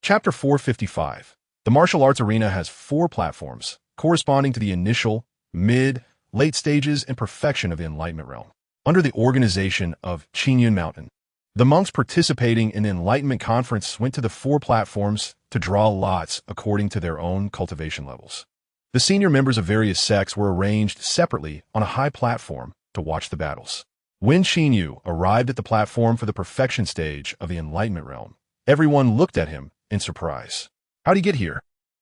Chapter 455. The martial arts arena has 4 platforms, corresponding to the initial, mid, late stages and perfection of the Enlightenment realm. Under the organization of Qingyun Mountain, the monks participating in the Enlightenment Conference went to the 4 platforms to draw lots according to their own cultivation levels. The senior members of various sects were arranged separately on a high platform to watch the battles. When Qinyu arrived at the platform for the perfection stage of the Enlightenment realm, everyone looked at him in surprise. How'd he get here?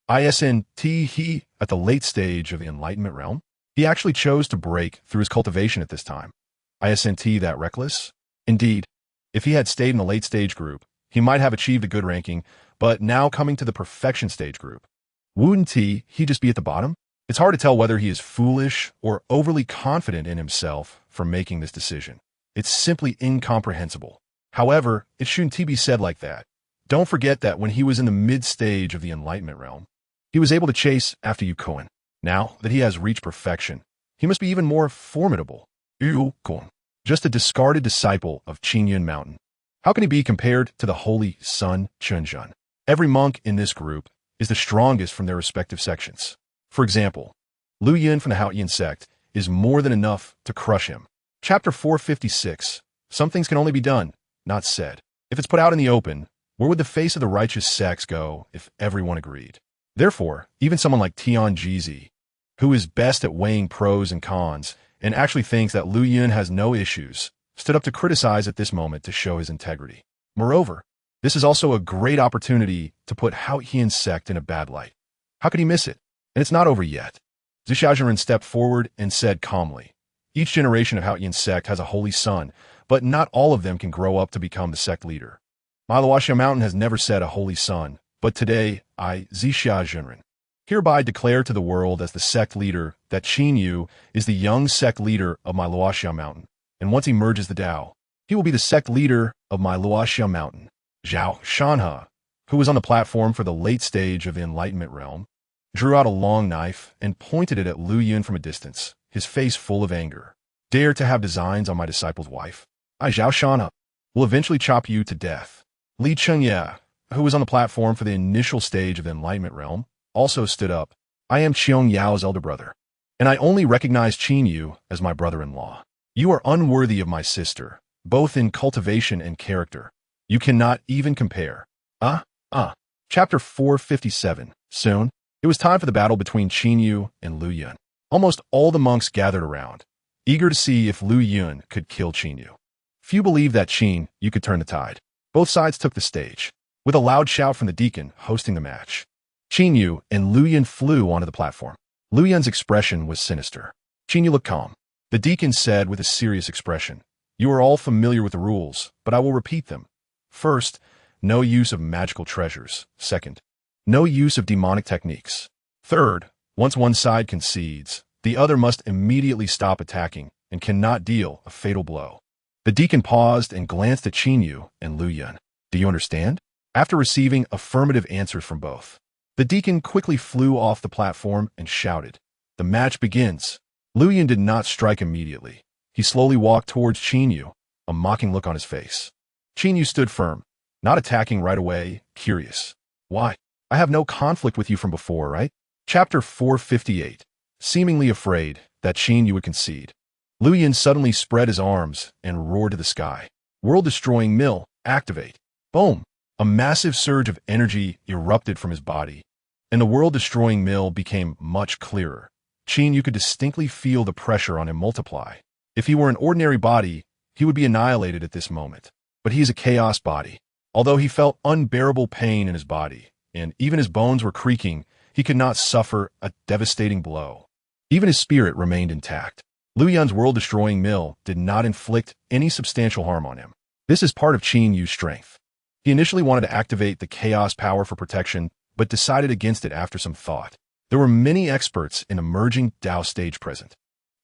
Isn't he at the late stage of the Enlightenment realm? He actually chose to break through his cultivation at this time. Isn't he that reckless? Indeed, if he had stayed in the late stage group, he might have achieved a good ranking, but now coming to the perfection stage group, wouldn't he just be at the bottom? It's hard to tell whether he is foolish or overly confident in himself for making this decision. It's simply incomprehensible. However, it shouldn't be said like that. Don't forget that when he was in the mid-stage of the Enlightenment realm, he was able to chase after Yukoan. Now that he has reached perfection, he must be even more formidable. Yukoan, just a discarded disciple of Qingyun Mountain. How can he be compared to the holy Sun Chunjun? Every monk in this group is the strongest from their respective sections. For example, Lu Yun from the Haoyan sect is more than enough to crush him. Chapter 456. Some things can only be done, not said. If it's put out in the open, where would the face of the righteous sects go if everyone agreed? Therefore, even someone like Tian Jizi, who is best at weighing pros and cons and actually thinks that Lu Yun has no issues, stood up to criticize at this moment to show his integrity. Moreover, this is also a great opportunity to put Haoyan sect in a bad light. How could he miss it? And it's not over yet. Zishaozhenren stepped forward and said calmly, each generation of Haoyan sect has a holy son, but not all of them can grow up to become the sect leader. My Luoxia Mountain has never said a holy son, but today I, Zishaozhenren, hereby declare to the world as the sect leader that Qinyu is the young sect leader of my Luoxia Mountain, and once he merges the Tao, he will be the sect leader of my Luoxia Mountain. Zhao Shanhe, who was on the platform for the late stage of the Enlightenment realm, drew out a long knife and pointed it at Lu Yun from a distance, his face full of anger. Dare to have designs on my disciple's wife? I, Zhao Shanhe, will eventually chop you to death. Li Chengye, who was on the platform for the initial stage of the Enlightenment realm, also stood up. I am Qiong Yao's elder brother, and I only recognize Qinyu as my brother-in-law. You are unworthy of my sister, both in cultivation and character. You cannot even compare. Chapter 457. Soon, it was time for the battle between Qinyu and Lu Yun. Almost all the monks gathered around, eager to see if Lu Yun could kill Qinyu. Few believed that Qinyu could turn the tide. Both sides took the stage, with a loud shout from the deacon hosting the match. Qinyu and Lu Yun flew onto the platform. Lu Yun's expression was sinister. Qinyu looked calm. The deacon said with a serious expression, you are all familiar with the rules, but I will repeat them. First, no use of magical treasures. Second, no use of demonic techniques. Third, once one side concedes, the other must immediately stop attacking and cannot deal a fatal blow. The deacon paused and glanced at Qinyu and Lu Yun. Do you understand? After receiving affirmative answers from both, the deacon quickly flew off the platform and shouted, the match begins. Lu Yun did not strike immediately. He slowly walked towards Qinyu, a mocking look on his face. Qinyu stood firm, not attacking right away, curious. Why? I have no conflict with you from before, right? Chapter 458. Seemingly afraid that Qinyu would concede, Lu Yun suddenly spread his arms and roared to the sky. World-destroying mill, activate. Boom! A massive surge of energy erupted from his body, and the world-destroying mill became much clearer. Qinyu could distinctly feel the pressure on him multiply. If he were an ordinary body, he would be annihilated at this moment. But he is a chaos body. Although he felt unbearable pain in his body, and even his bones were creaking, he could not suffer a devastating blow. Even his spirit remained intact. Lu Yun's world-destroying mill did not inflict any substantial harm on him. This is part of Qinyu's strength. He initially wanted to activate the chaos power for protection, but decided against it after some thought. There were many experts in emerging Tao stage present.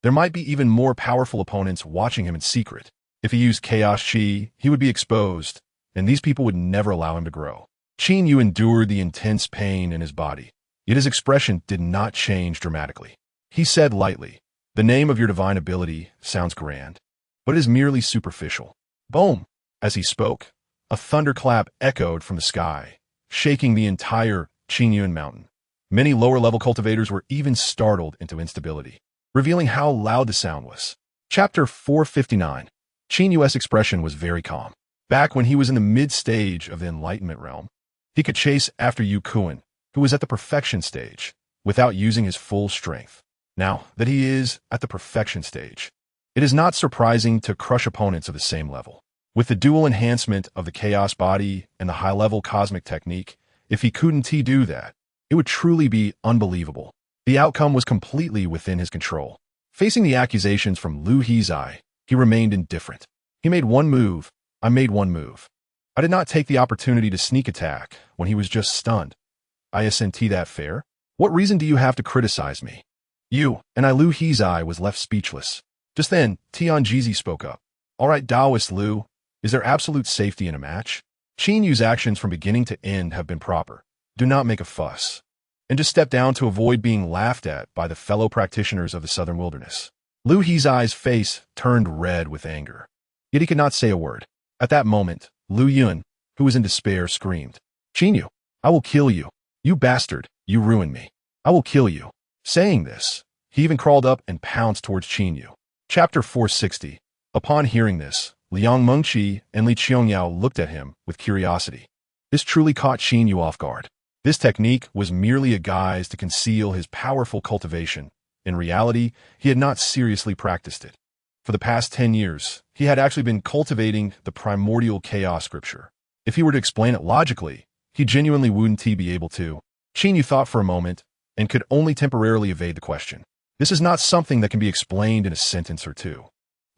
There might be even more powerful opponents watching him in secret. If he used chaos chi, he would be exposed, and these people would never allow him to grow. Qinyu endured the intense pain in his body, yet his expression did not change dramatically. He said lightly, the name of your divine ability sounds grand, but it is merely superficial. Boom! As he spoke, a thunderclap echoed from the sky, shaking the entire Qingyun mountain. Many lower-level cultivators were even startled into instability, revealing how loud the sound was. Chapter 459. Qin Yu's expression was very calm. Back when he was in the mid-stage of the Enlightenment realm, he could chase after Yu Kuan, who was at the perfection stage, without using his full strength. Now that he is at the perfection stage, it is not surprising to crush opponents of the same level. With the dual enhancement of the chaos body and the high-level cosmic technique, if he couldn't do that, it would truly be unbelievable. The outcome was completely within his control. Facing the accusations from Lu Hizai, he remained indifferent. He made one move. I made one move. I did not take the opportunity to sneak attack when he was just stunned. Isn't that fair? What reason do you have to criticize me? You and Lu Hizai was left speechless. Just then, Tianjizi spoke up. All right, Taoist Lu, is there absolute safety in a match? Qin Yu's actions from beginning to end have been proper. Do not make a fuss. And just step down to avoid being laughed at by the fellow practitioners of the southern wilderness. Lu Hizai's face turned red with anger. Yet he could not say a word. At that moment, Lu Yun, who was in despair, screamed, Qin Yu, I will kill you. You bastard, you ruined me. I will kill you. Saying this, he even crawled up and pounced towards Qin Yu. Chapter 460. Upon hearing this, Liang Mengqi and Li Qiangyao looked at him with curiosity. This truly caught Qin Yu off guard. This technique was merely a guise to conceal his powerful cultivation. In reality, he had not seriously practiced it. For the past 10 years, he had actually been cultivating the primordial chaos scripture. If he were to explain it logically, he genuinely wouldn't be able to. Qin Yu thought for a moment and could only temporarily evade the question. This is not something that can be explained in a sentence or two.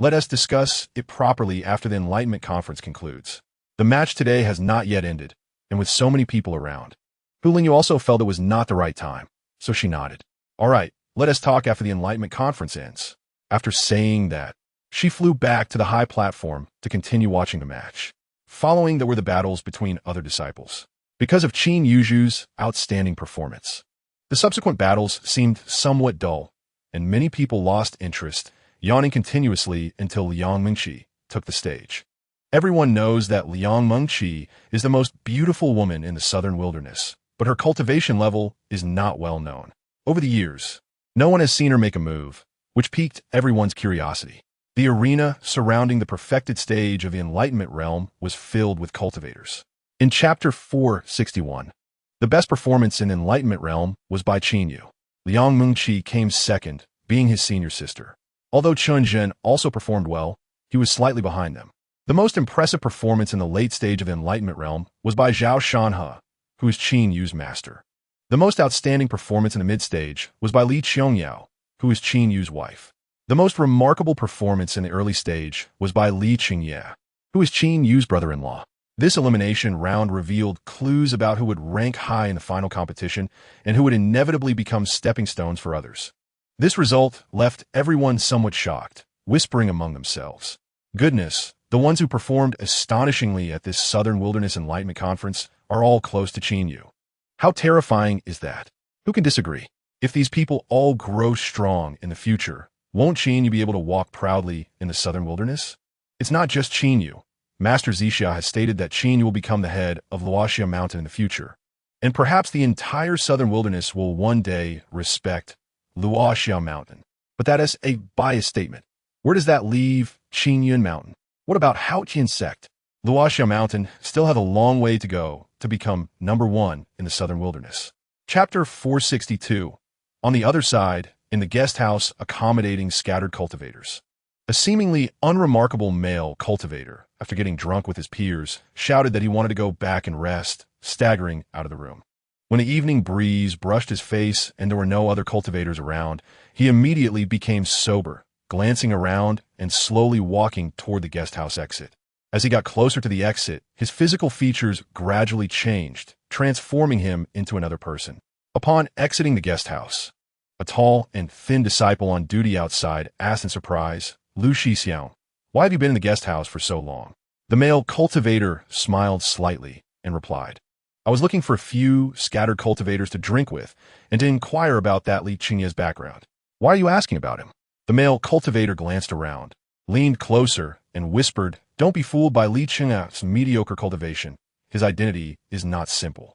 Let us discuss it properly after the Enlightenment Conference concludes. The match today has not yet ended, and with so many people around, Hu Lingyu also felt it was not the right time, so she nodded. All right, let us talk after the Enlightenment Conference ends. After saying that, she flew back to the high platform to continue watching the match. Following there were the battles between other disciples. Because of Qin Yu's outstanding performance, the subsequent battles seemed somewhat dull, and many people lost interest, yawning continuously until Liang Mengqi took the stage. Everyone knows that Liang Mengqi is the most beautiful woman in the southern wilderness, but her cultivation level is not well known. Over the years, no one has seen her make a move, which piqued everyone's curiosity. The arena surrounding the perfected stage of the Enlightenment realm was filled with cultivators. In Chapter 461, the best performance in Enlightenment realm was by Qin Yu. Liang Mengqi came second, being his senior sister. Although Chun Zhen also performed well, he was slightly behind them. The most impressive performance in the late stage of the Enlightenment realm was by Zhao Shanhe, who is Qin Yu's master. The most outstanding performance in the mid-stage was by Li Qiangyao, who is Qin Yu's wife. The most remarkable performance in the early stage was by Li Qingye, who is Qin Yu's brother-in-law. This elimination round revealed clues about who would rank high in the final competition and who would inevitably become stepping stones for others. This result left everyone somewhat shocked, whispering among themselves, Goodness, the ones who performed astonishingly at this Southern Wilderness Enlightenment Conference are all close to Qin Yu. How terrifying is that? Who can disagree? If these people all grow strong in the future, won't Qin Yu be able to walk proudly in the Southern Wilderness? It's not just Qin Yu. Master Zixia has stated that Qin Yu will become the head of Luoxia Mountain in the future, and perhaps the entire Southern Wilderness will one day respect Luoxia Mountain. But that is a biased statement. Where does that leave Qingyun Mountain? What about Haotian sect? Luoxia Mountain still have a long way to go to become number one in the Southern Wilderness. Chapter 462. On the other side, in the guest house accommodating scattered cultivators. A seemingly unremarkable male cultivator, after getting drunk with his peers, shouted that he wanted to go back and rest, staggering out of the room. When the evening breeze brushed his face and there were no other cultivators around, he immediately became sober, glancing around and slowly walking toward the guest house exit. As he got closer to the exit, his physical features gradually changed, transforming him into another person. Upon exiting the guest house, a tall and thin disciple on duty outside asked in surprise, Lu Shixiang, why have you been in the guest house for so long? The male cultivator smiled slightly and replied, I was looking for a few scattered cultivators to drink with and to inquire about that Li Qingye's background. Why are you asking about him? The male cultivator glanced around, leaned closer, and whispered, Don't be fooled by Li Qingye's mediocre cultivation. His identity is not simple.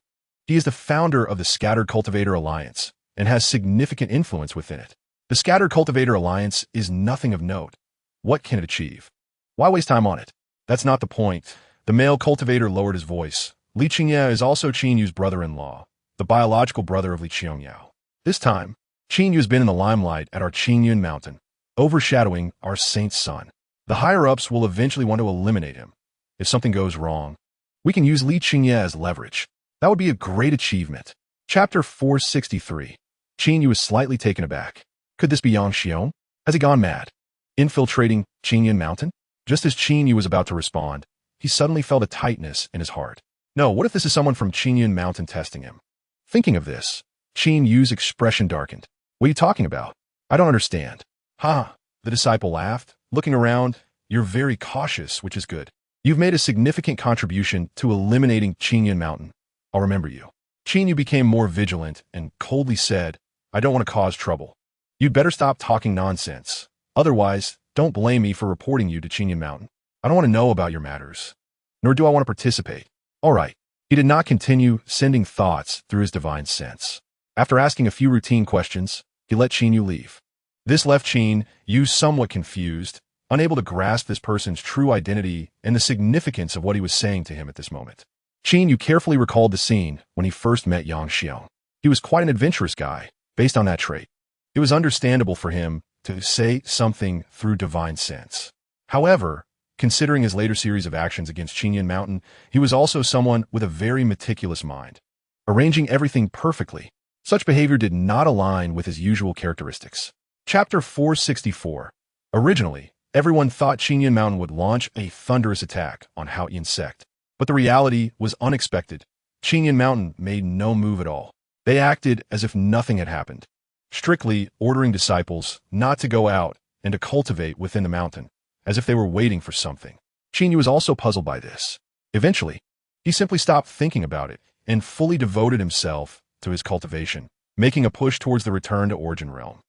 He is the founder of the Scattered Cultivator Alliance and has significant influence within it. The Scattered Cultivator Alliance is nothing of note. What can it achieve? Why waste time on it? That's not the point. The male cultivator lowered his voice. Li Qingye is also Qin Yu's brother-in-law, the biological brother of Li Qiangyao. This time, Qin Yu has been in the limelight at our Qingyun mountain, overshadowing our saint's son. The higher-ups will eventually want to eliminate him. If something goes wrong, we can use Li Qingye as leverage. That would be a great achievement. Chapter 463. Qin Yu is slightly taken aback. Could this be Yang Xiong? Has he gone mad? Infiltrating Qingyun mountain? Just as Qin Yu was about to respond, he suddenly felt a tightness in his heart. No, what if this is someone from Qingyun mountain testing him? Thinking of this, Qin Yu's expression darkened. What are you talking about? I don't understand. Ha! The disciple laughed, looking around. You're very cautious, which is good. You've made a significant contribution to eliminating Qingyun mountain. I'll remember you. Qin Yu became more vigilant and coldly said, I don't want to cause trouble. You'd better stop talking nonsense. Otherwise, don't blame me for reporting you to Qingyun mountain. I don't want to know about your matters. Nor do I want to participate. All right. He did not continue sending thoughts through his divine sense. After asking a few routine questions, he let Qin Yu leave. This left Qin Yu somewhat confused, unable to grasp this person's true identity and the significance of what he was saying to him at this moment. Qin Yu carefully recalled the scene when he first met Yang Xiong. He was quite an adventurous guy, based on that trait. It was understandable for him to say something through divine sense. However, considering his later series of actions against Qingyun mountain, he was also someone with a very meticulous mind, arranging everything perfectly. Such behavior did not align with his usual characteristics. Chapter 464. Originally, everyone thought Qingyun mountain would launch a thunderous attack on Haotian sect, but the reality was unexpected. Qingyun mountain made no move at all. They acted as if nothing had happened, strictly ordering disciples not to go out and to cultivate within the mountain, as if they were waiting for something. Qin Yu was also puzzled by this. Eventually, he simply stopped thinking about it and fully devoted himself to his cultivation, making a push towards the return to Origin Realm.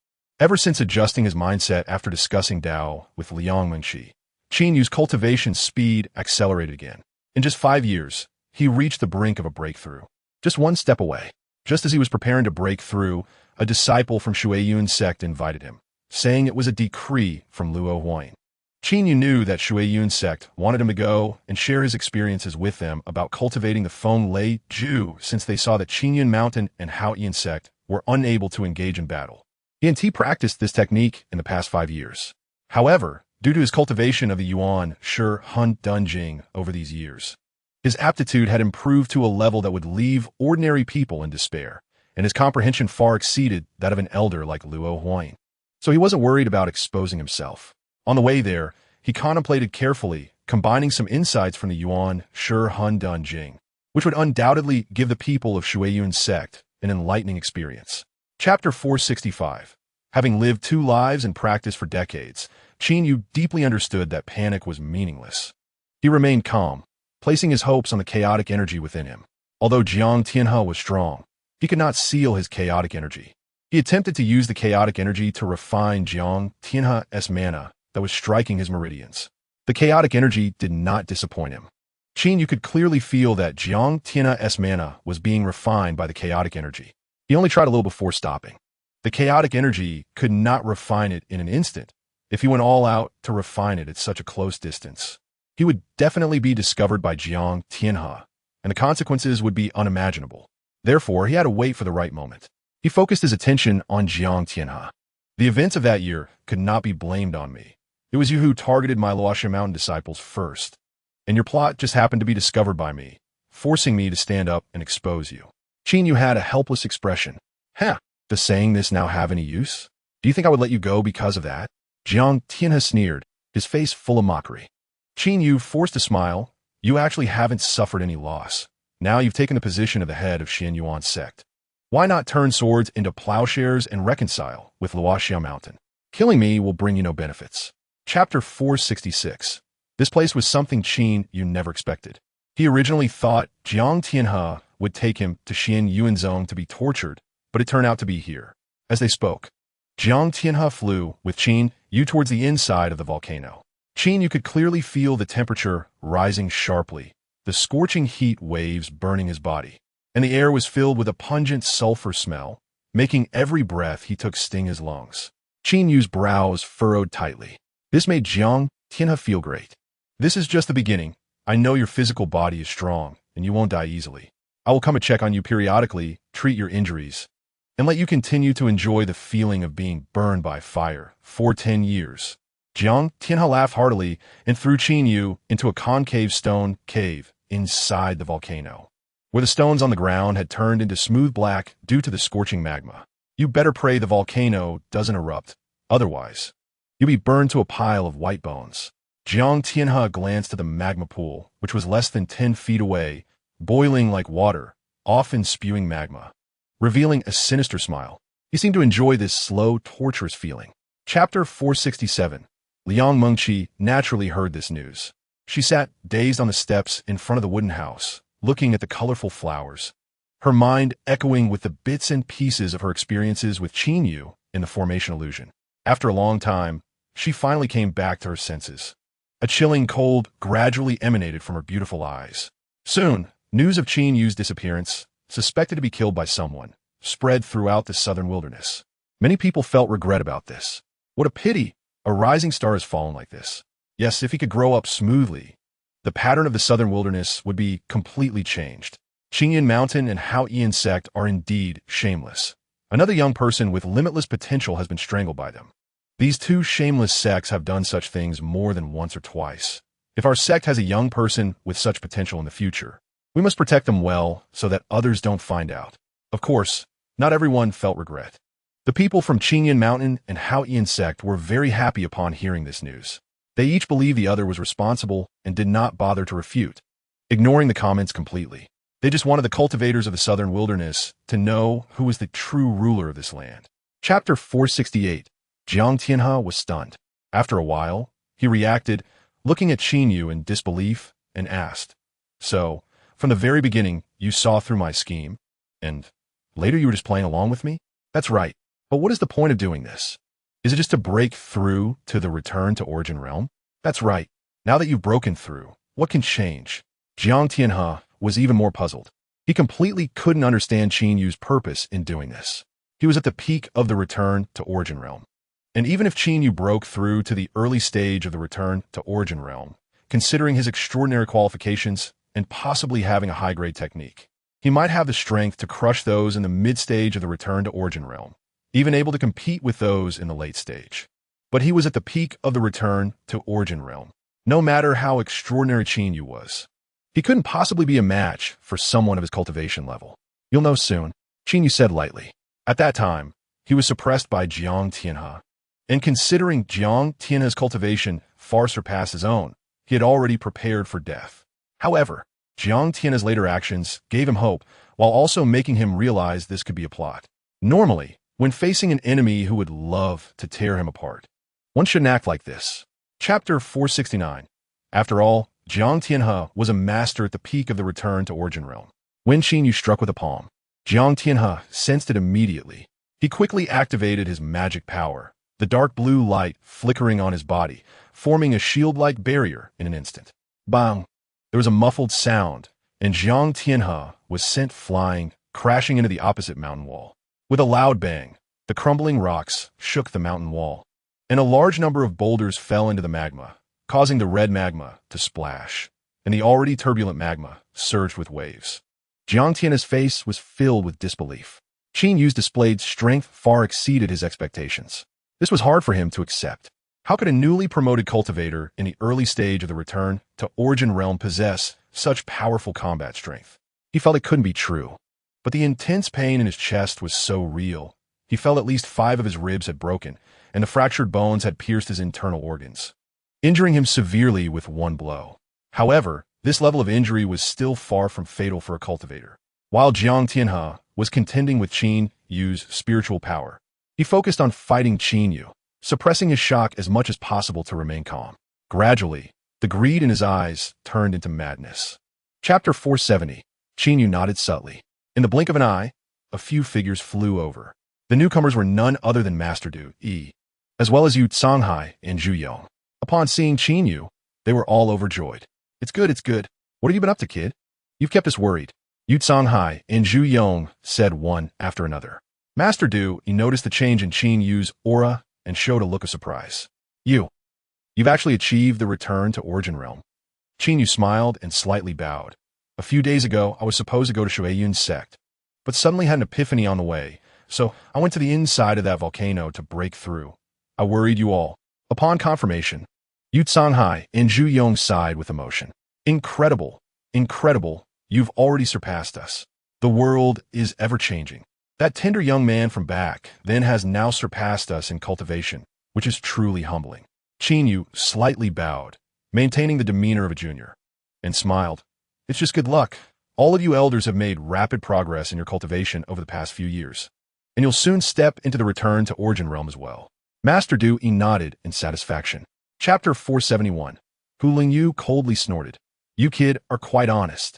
Ever since adjusting his mindset after discussing Dao with Liang Mengqi, Qin Yu's cultivation speed accelerated again. In just 5 years, he reached the brink of a breakthrough, just one step away. Just as he was preparing to break through, a disciple from Shuiyun's sect invited him, saying it was a decree from Luo Huayin. Qin Yu knew that Shuiyun's sect wanted him to go and share his experiences with them about cultivating the Feng Lei Ju, since they saw that Qingyun Mountain and Haotian sect were unable to engage in battle. He and T practiced this technique in the past 5 years. However, due to his cultivation of the Yuan Shi Hun Dun Jing over these years, his aptitude had improved to a level that would leave ordinary people in despair, and his comprehension far exceeded that of an elder like Luo Huayin. So he wasn't worried about exposing himself. On the way there, he contemplated carefully, combining some insights from the Yuan Shi Hun Dun Jing, which would undoubtedly give the people of Shuiyun's sect an enlightening experience. Chapter 465. Having lived 2 lives and practiced for decades, Qin Yu deeply understood that panic was meaningless. He remained calm, placing his hopes on the chaotic energy within him. Although Jiang Tianhe was strong, he could not seal his chaotic energy. He attempted to use the chaotic energy to refine Jiang Tianhe's mana that was striking his meridians. The chaotic energy did not disappoint him. Qin Yu could clearly feel that Jiang Tianhe's mana was being refined by the chaotic energy. He only tried a little before stopping. The chaotic energy could not refine it in an instant. If he went all out to refine it at such a close distance, he would definitely be discovered by Jiang Tianhe, and the consequences would be unimaginable. Therefore, he had to wait for the right moment. He focused his attention on Jiang Tianhe. The events of that year could not be blamed on me. It was you who targeted my Luoxia Mountain disciples first, and your plot just happened to be discovered by me, forcing me to stand up and expose you. Qin Yu had a helpless expression. Huh, does saying this now have any use? Do you think I would let you go because of that? Jiang Tianhe sneered, his face full of mockery. Qin Yu forced a smile. You actually haven't suffered any loss. Now you've taken the position of the head of Xin Yuan's sect. Why not turn swords into plowshares and reconcile with Luoxia Mountain? Killing me will bring you no benefits. Chapter 466. This place was something Qin Yu never expected. He originally thought Jiang Tianhe would take him to Xian Yuanzong to be tortured, but it turned out to be here. As they spoke, Jiang Tianhe flew with Qin Yu towards the inside of the volcano. Qin Yu could clearly feel the temperature rising sharply, the scorching heat waves burning his body. and the air was filled with a pungent sulfur smell, making every breath he took sting his lungs. Qin Yu's brows furrowed tightly. This made Jiang Tianhe feel great. This is just the beginning. I know your physical body is strong, and you won't die easily. I will come and check on you periodically, treat your injuries, and let you continue to enjoy the feeling of being burned by fire for 10 years. Jiang Tianhe laughed heartily and threw Qin Yu into a concave stone cave inside the volcano, where the stones on the ground had turned into smooth black due to the scorching magma. You better pray the volcano doesn't erupt, otherwise you'll be burned to a pile of white bones. Jiang Tianhe glanced at the magma pool, which was less than 10 feet away, boiling like water, often spewing magma, revealing a sinister smile. He seemed to enjoy this slow, torturous feeling. Chapter 467. Liang Mengqi naturally heard this news. She sat dazed on the steps in front of the wooden house, looking at the colorful flowers, her mind echoing with the bits and pieces of her experiences with Qin Yu in the formation illusion. After a long time, she finally came back to her senses. A chilling cold gradually emanated from her beautiful eyes. Soon, news of Qin Yu's disappearance, suspected to be killed by someone, spread throughout the southern wilderness. Many people felt regret about this. What a pity a rising star has fallen like this. Yes, if he could grow up smoothly, the pattern of the southern wilderness would be completely changed. Qingyun Mountain and Haoyan sect are indeed shameless. Another young person with limitless potential has been strangled by them. These two shameless sects have done such things more than once or twice. If our sect has a young person with such potential in the future, we must protect them well so that others don't find out. Of course, not everyone felt regret. The people from Qingyun Mountain and Haoyan sect were very happy upon hearing this news. They each believed the other was responsible and did not bother to refute, ignoring the comments completely. They just wanted the cultivators of the southern wilderness to know who was the true ruler of this land. Chapter 468. Jiang Tianhe was stunned. After a while, he reacted, looking at Qin Yu in disbelief, and asked, "So, from the very beginning, you saw through my scheme, and later you were just playing along with me?" "That's right. But what is the point of doing this? Is it just to break through to the return to origin realm?" "That's right. Now that you've broken through, what can change?" Jiang Tianhe was even more puzzled. He completely couldn't understand Qin Yu's purpose in doing this. He was at the peak of the return to origin realm. And even if Qin Yu broke through to the early stage of the return to origin realm, considering his extraordinary qualifications and possibly having a high-grade technique, he might have the strength to crush those in the mid-stage of the return to origin realm, even able to compete with those in the late stage. But he was at the peak of the return to origin realm. No matter how extraordinary Qin Yu was, he couldn't possibly be a match for someone of his cultivation level. "You'll know soon," Qin Yu said lightly. At that time, he was suppressed by Jiang Tianhe. And considering Jiang Tianhe's cultivation far surpassed his own, he had already prepared for death. However, Jiang Tianhe's later actions gave him hope, while also making him realize this could be a plot. Normally, when facing an enemy who would love to tear him apart, one shouldn't act like this. Chapter 469. After all, Jiang Tianhe was a master at the peak of the return to origin realm. When Qin Yu struck with a palm, Jiang Tianhe sensed it immediately. He quickly activated his magic power, the dark blue light flickering on his body, forming a shield-like barrier in an instant. Bang! There was a muffled sound, and Jiang Tianhe was sent flying, crashing into the opposite mountain wall. With a loud bang, the crumbling rocks shook the mountain wall, and a large number of boulders fell into the magma, causing the red magma to splash, and the already turbulent magma surged with waves. Jiang Tianhe's face was filled with disbelief. Qin Yu's displayed strength far exceeded his expectations. This was hard for him to accept. How could a newly promoted cultivator in the early stage of the return to origin realm possess such powerful combat strength? He felt it couldn't be true. But the intense pain in his chest was so real. He felt at least 5 of his ribs had broken, and the fractured bones had pierced his internal organs, injuring him severely with one blow. However, this level of injury was still far from fatal for a cultivator. While Jiang Tianhe was contending with Qin Yu's spiritual power, he focused on fighting Qin Yu, suppressing his shock as much as possible to remain calm. Gradually, the greed in his eyes turned into madness. Chapter 470. Qin Yu nodded subtly. In the blink of an eye, a few figures flew over. The newcomers were none other than Master Du Yi, as well as Yu Canghai and Zhu Yong. Upon seeing Qin Yu, they were all overjoyed. It's good. What have you been up to, kid? You've kept us worried. Yu Hai and Zhu Yong said one after another. Master Du, he noticed the change in Qin Yu's aura and showed a look of surprise. You've actually achieved the return to Origin Realm. Qin Yu smiled and slightly bowed. A few days ago, I was supposed to go to Shui Yun's sect, but suddenly had an epiphany on the way, so I went to the inside of that volcano to break through. I worried you all. Upon confirmation, Yu Hai and Zhu Yong sighed with emotion. Incredible, incredible, you've already surpassed us. The world is ever-changing. That tender young man from back then has now surpassed us in cultivation, which is truly humbling. Qin Yu slightly bowed, maintaining the demeanor of a junior, and smiled. It's just good luck. All of you elders have made rapid progress in your cultivation over the past few years, and you'll soon step into the return to Origin Realm as well. Master Du nodded in satisfaction. Chapter 471. Hu Lingyu coldly snorted. You kid are quite honest.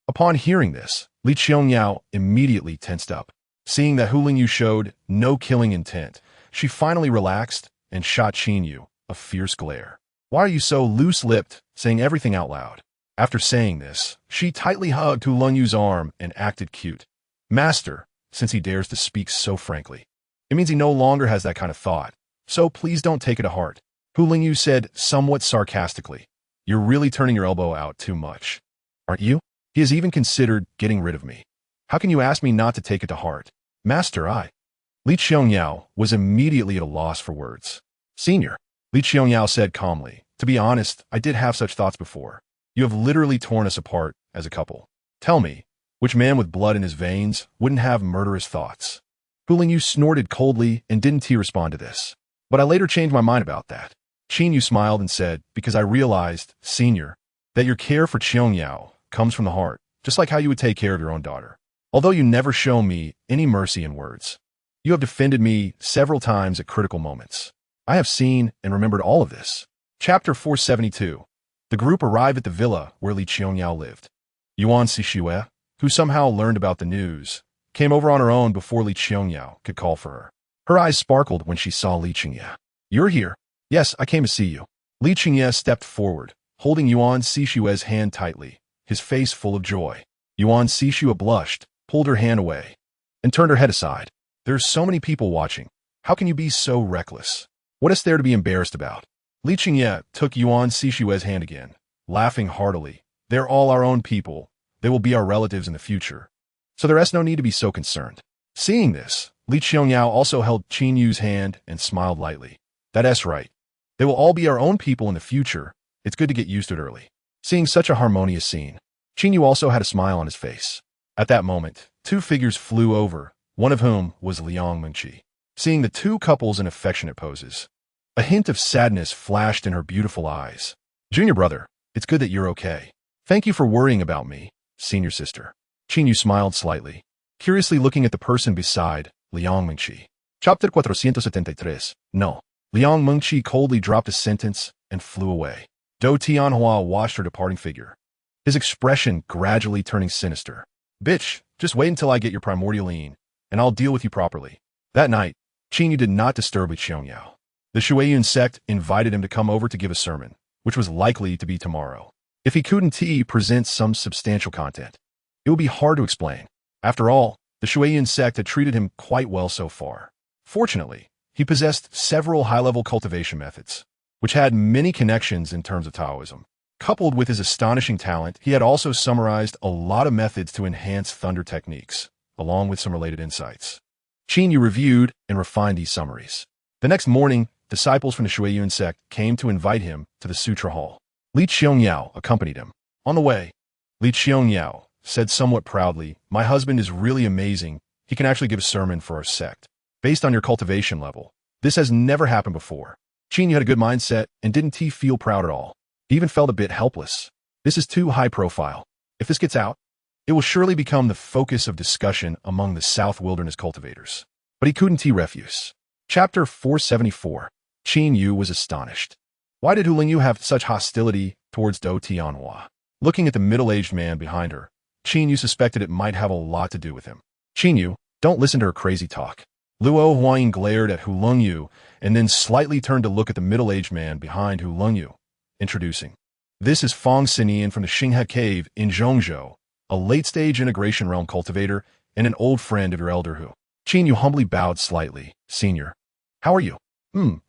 Upon hearing this, Li Qiangyao immediately tensed up. Seeing that Hu Lingyu showed no killing intent, she finally relaxed and shot Qin Yu a fierce glare. Why are you so loose-lipped, saying everything out loud? After saying this, she tightly hugged Hu Lingyu's arm and acted cute. Master, since he dares to speak so frankly. It means he no longer has that kind of thought, so please don't take it to heart. Hu Lingyu said somewhat sarcastically. You're really turning your elbow out too much, aren't you? He has even considered getting rid of me. How can you ask me not to take it to heart? Master, Li Qiangyao was immediately at a loss for words. Senior, Li Qiangyao said calmly, to be honest, I did have such thoughts before. You have literally torn us apart as a couple. Tell me, which man with blood in his veins wouldn't have murderous thoughts? Hu Lingyu snorted coldly and didn't respond to this. But I later changed my mind about that. Qin Yu smiled and said, because I realized, Senior, that your care for Qiangyao comes from the heart, just like how you would take care of your own daughter. Although you never show me any mercy in words, you have defended me several times at critical moments. I have seen and remembered all of this. Chapter 472. The group arrived at the villa where Li Qiangyao lived. Yuan Sixue, who somehow learned about the news, came over on her own before Li Qiangyao could call for her. Her eyes sparkled when she saw Li Qiangyao. You're here. Yes, I came to see you. Li Qiangyao stepped forward, holding Yuan Sixue's hand tightly, his face full of joy. Yuan Sixue blushed, pulled her hand away, and turned her head aside. There's so many people watching. How can you be so reckless? What is there to be embarrassed about? Li Qiangyao took Yuan Sixue's hand again, laughing heartily. They're all our own people. They will be our relatives in the future. So there is no need to be so concerned. Seeing this, Li Qiangyao also held Qin Yu's hand and smiled lightly. That's right. They will all be our own people in the future. It's good to get used to it early. Seeing such a harmonious scene, Qin Yu also had a smile on his face. At that moment, two figures flew over, one of whom was Liang Mengqi. Seeing the two couples in affectionate poses, a hint of sadness flashed in her beautiful eyes. Junior brother, it's good that you're okay. Thank you for worrying about me, senior sister. Qin Yu smiled slightly, curiously looking at the person beside Liang Mengqi. Chapter 473. No. Liang Mengqi coldly dropped a sentence and flew away. Dou Tianhua watched her departing figure, his expression gradually turning sinister. Bitch, just wait until I get your primordial lean, and I'll deal with you properly. That night, Qin Yu did not disturb Li Qiangyao. The Shuiyun sect invited him to come over to give a sermon, which was likely to be tomorrow. If he couldn't present some substantial content, it would be hard to explain. After all, the Shuiyun sect had treated him quite well so far. Fortunately, he possessed several high-level cultivation methods, which had many connections in terms of Taoism. Coupled with his astonishing talent, he had also summarized a lot of methods to enhance thunder techniques, along with some related insights. Qin Yu reviewed and refined these summaries. The next morning, disciples from the Shuiyun sect came to invite him to the Sutra Hall. Li Qiangyao accompanied him. On the way, Li Qiangyao said somewhat proudly, "My husband is really amazing. He can actually give a sermon for our sect. Based on your cultivation level, this has never happened before." Qin Yu had a good mindset and didn't feel proud at all. He even felt a bit helpless. This is too high profile. If this gets out, it will surely become the focus of discussion among the South Wilderness cultivators. But he couldn't refuse. Chapter 474. Qin Yu was astonished. Why did Hu Lingyu have such hostility towards Dou Tianhua? Looking at the middle-aged man behind her, Qin Yu suspected it might have a lot to do with him. Qin Yu, don't listen to her crazy talk. Luo Huayin glared at Hu Lingyu and then slightly turned to look at the middle-aged man behind Hu Lingyu, introducing. This is Fong Sinian from the Xinghe Cave in Zhongzhou, a late-stage integration realm cultivator, and an old friend of your elder Hu. Qin Yu humbly bowed slightly. Senior. How are you?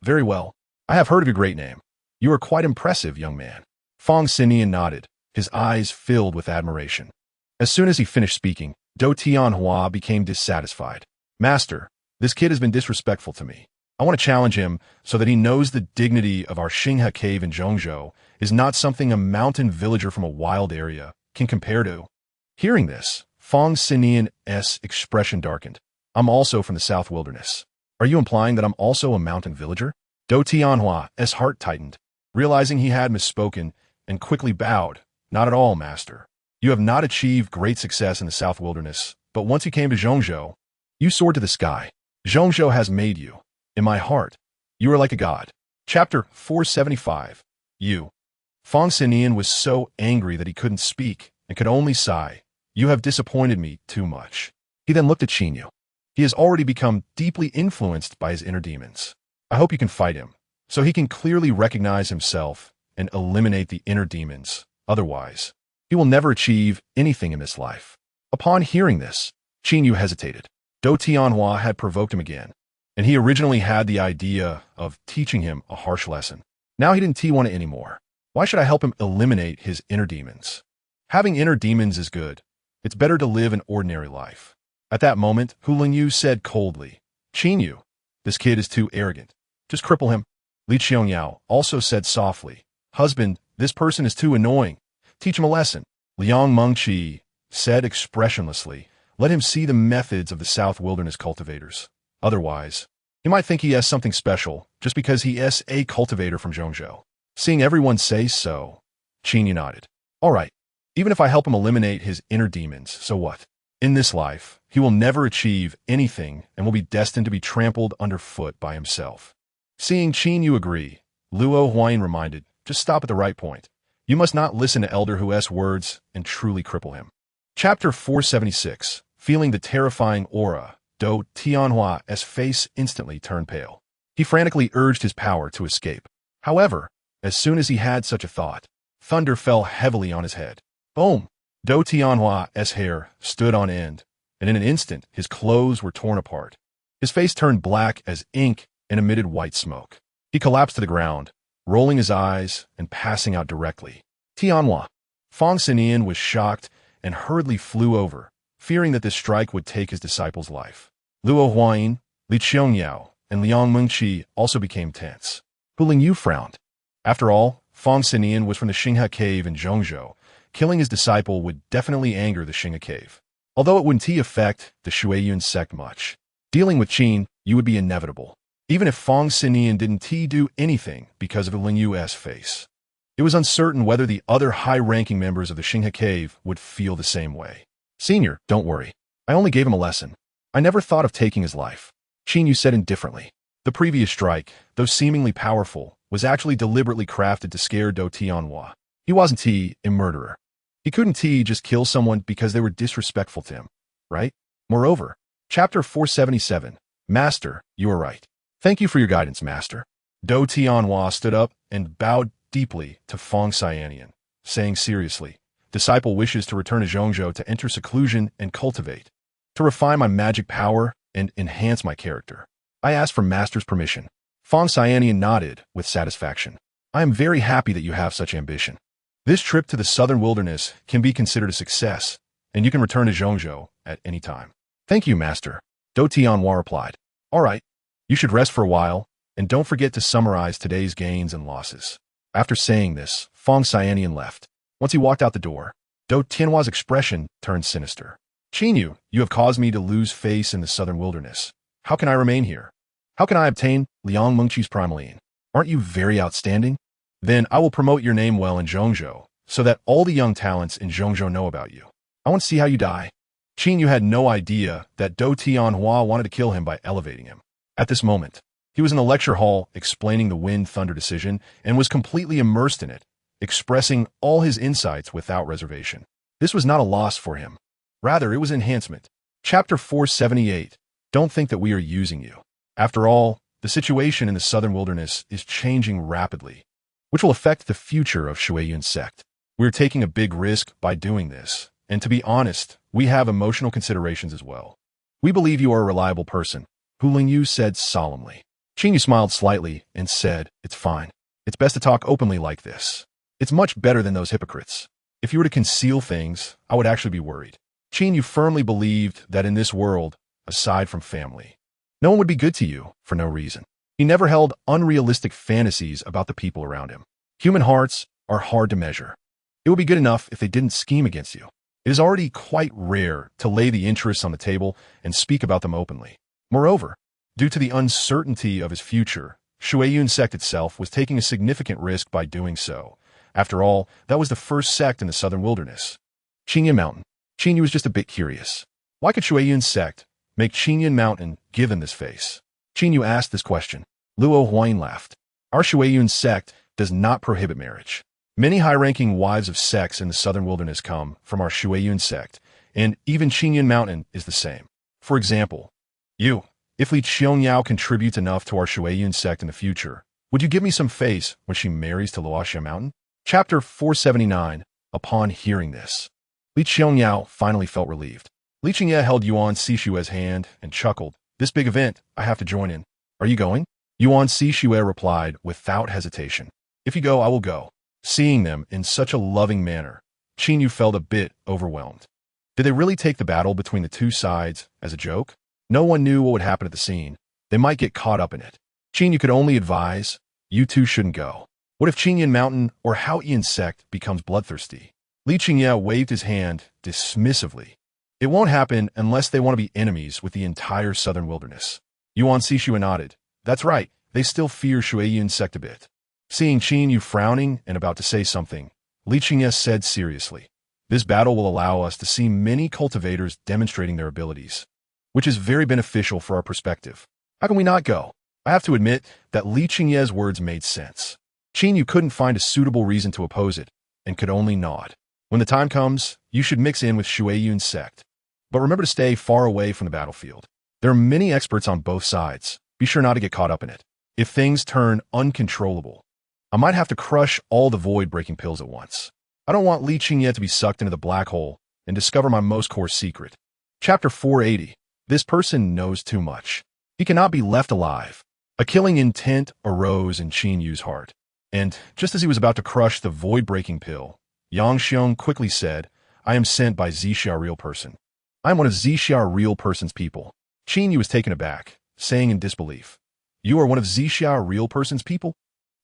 Very well. I have heard of your great name. You are quite impressive, young man. Fong Sinian nodded, his eyes filled with admiration. As soon as he finished speaking, Do Tianhua became dissatisfied. Master, this kid has been disrespectful to me. I want to challenge him so that he knows the dignity of our Xinghe cave in Zhongzhou is not something a mountain villager from a wild area can compare to. Hearing this, Fong Sinian's expression darkened. I'm also from the South Wilderness. Are you implying that I'm also a mountain villager? Do Tianhua's heart tightened, realizing he had misspoken, and quickly bowed. Not at all, master. You have not achieved great success in the South Wilderness, but once you came to Zhongzhou, you soared to the sky. Zhongzhou has made you. In my heart, you are like a god. Chapter 475. You. Fong Sinian was so angry that he couldn't speak and could only sigh. You have disappointed me too much. He then looked at Qin Yu. He has already become deeply influenced by his inner demons. I hope you can fight him, so he can clearly recognize himself and eliminate the inner demons. Otherwise, he will never achieve anything in this life. Upon hearing this, Qin Yu hesitated. Do Tianhua had provoked him again, and he originally had the idea of teaching him a harsh lesson. Now he didn't want it anymore. Why should I help him eliminate his inner demons? Having inner demons is good. It's better to live an ordinary life. At that moment, Hu Lingyu said coldly, Qin Yu, this kid is too arrogant. Just cripple him. Li Qiangyao also said softly, Husband, this person is too annoying. Teach him a lesson. Liang Mengqi said expressionlessly, Let him see the methods of the South Wilderness cultivators. Otherwise, he might think he has something special just because he is a cultivator from Zhongzhou. Seeing everyone say so, Qin Yu nodded. All right, even if I help him eliminate his inner demons, so what? In this life, he will never achieve anything and will be destined to be trampled underfoot by himself. Seeing Qin Yu agree, Luo Huayin reminded, just stop at the right point. You must not listen to Elder Hu's words and truly cripple him. Chapter 476. Feeling the terrifying aura, Do Tianhua's face instantly turned pale. He frantically urged his power to escape. However, as soon as he had such a thought, thunder fell heavily on his head. Boom! Do Tianhua's hair stood on end, and in an instant his clothes were torn apart. His face turned black as ink and emitted white smoke. He collapsed to the ground, rolling his eyes and passing out directly. Tianhua. Fong Sinian was shocked and hurriedly flew over, fearing that this strike would take his disciple's life. Luo Huayin, Li Qiangyao, and Liang Mengqi also became tense. Hu Lingyu frowned. After all, Fong Sinian was from the Xinghe cave in Zhongzhou. Killing his disciple would definitely anger the Xinghe cave. Although it wouldn't affect the Shuiyun sect much. Dealing with Qin Yu would be inevitable, even if Fong Sinian didn't do anything because of Lingyu's face. It was uncertain whether the other high-ranking members of the Xinghe cave would feel the same way. Senior, don't worry. I only gave him a lesson. I never thought of taking his life. Qin Yu said indifferently. The previous strike, though seemingly powerful, was actually deliberately crafted to scare Do Tianhua. He wasn't a murderer. He couldn't just kill someone because they were disrespectful to him, right? Moreover, Chapter 477, Master, you are right. Thank you for your guidance, Master. Do Tianhua stood up and bowed deeply to Fong Sinian, saying seriously, Disciple wishes to return to Zhongzhou to enter seclusion and cultivate, to refine my magic power and enhance my character. I ask for Master's permission. Fong Sinian nodded with satisfaction. I am very happy that you have such ambition. This trip to the southern wilderness can be considered a success, and you can return to Zhongzhou at any time. Thank you, Master. Do Tianhua replied. All right, you should rest for a while, and don't forget to summarize today's gains and losses. After saying this, Fong Sinian left. Once he walked out the door, Do Tianhua's expression turned sinister. Qin Yu, you have caused me to lose face in the southern wilderness. How can I remain here? How can I obtain Liang Mengqi's primaline? Aren't you very outstanding? Then I will promote your name well in Zhongzhou, so that all the young talents in Zhongzhou know about you. I want to see how you die. Qin Yu had no idea that Do Tianhua wanted to kill him by elevating him. At this moment, he was in the lecture hall explaining the wind-thunder decision and was completely immersed in it, expressing all his insights without reservation. This was not a loss for him. Rather, it was enhancement. Chapter 478. Don't think that we are using you. After all, the situation in the southern wilderness is changing rapidly, which will affect the future of Shuiyun sect. We're taking a big risk by doing this, And to be honest, we have emotional considerations as well. We believe you are a reliable person, Hu Lingyu said solemnly. Qingyu smiled slightly and said, it's fine. It's best to talk openly like this. It's much better than those hypocrites. If you were to conceal things, I would actually be worried. Qingyu firmly believed that in this world, aside from family, no one would be good to you for no reason. He never held unrealistic fantasies about the people around him. Human hearts are hard to measure. It would be good enough if they didn't scheme against you. It is already quite rare to lay the interests on the table and speak about them openly. Moreover, due to the uncertainty of his future, Shueiyun sect itself was taking a significant risk by doing so. After all, that was the first sect in the southern wilderness. Qingyun Mountain. Qingyu was just a bit curious. Why could Shueiyun sect make Qingyun Mountain give him this face? Qingyu asked this question. Luo Huayin laughed. Our Shueiyun sect does not prohibit marriage. Many high-ranking wives of sects in the southern wilderness come from our Shueiyun sect, and even Qingyun Mountain is the same. For example, if Li Qionyao contributes enough to our Shueiyun sect in the future, would you give me some face when she marries to Luoxia Mountain? Chapter 479. Upon hearing this, Li Qionyao finally felt relieved. Li Qingye held Yuan Sishue's hand and chuckled. This big event, I have to join in. Are you going? Yuan Sishue replied without hesitation. If you go, I will go. Seeing them in such a loving manner, Qingyu felt a bit overwhelmed. Did they really take the battle between the two sides as a joke? No one knew what would happen at the scene. They might get caught up in it. Qingyu could only advise, you two shouldn't go. What if Qingyun Mountain or Haoyan sect becomes bloodthirsty? Li Qingye waved his hand dismissively. It won't happen unless they want to be enemies with the entire southern wilderness. Yuan Sishue nodded. That's right, they still fear Shueiyun sect a bit. Seeing Qingyu frowning and about to say something, Li Qingye said seriously, this battle will allow us to see many cultivators demonstrating their abilities, which is very beneficial for our perspective. How can we not go? I have to admit that Li Qingye's words made sense. Qingyu couldn't find a suitable reason to oppose it and could only nod. When the time comes, you should mix in with Shueiyun sect. But remember to stay far away from the battlefield. There are many experts on both sides. Be sure not to get caught up in it. If things turn uncontrollable, I might have to crush all the void-breaking pills at once. I don't want Li Qingye to be sucked into the black hole and discover my most core secret. Chapter 480. This person knows too much. He cannot be left alive. A killing intent arose in Qinyu's heart. And just as he was about to crush the void-breaking pill, Yang Xiong quickly said, I am sent by Zixia Real Person. I am one of Zixia Real Person's people. Qinyu was taken aback, saying in disbelief, you are one of Zixia Real Person's people?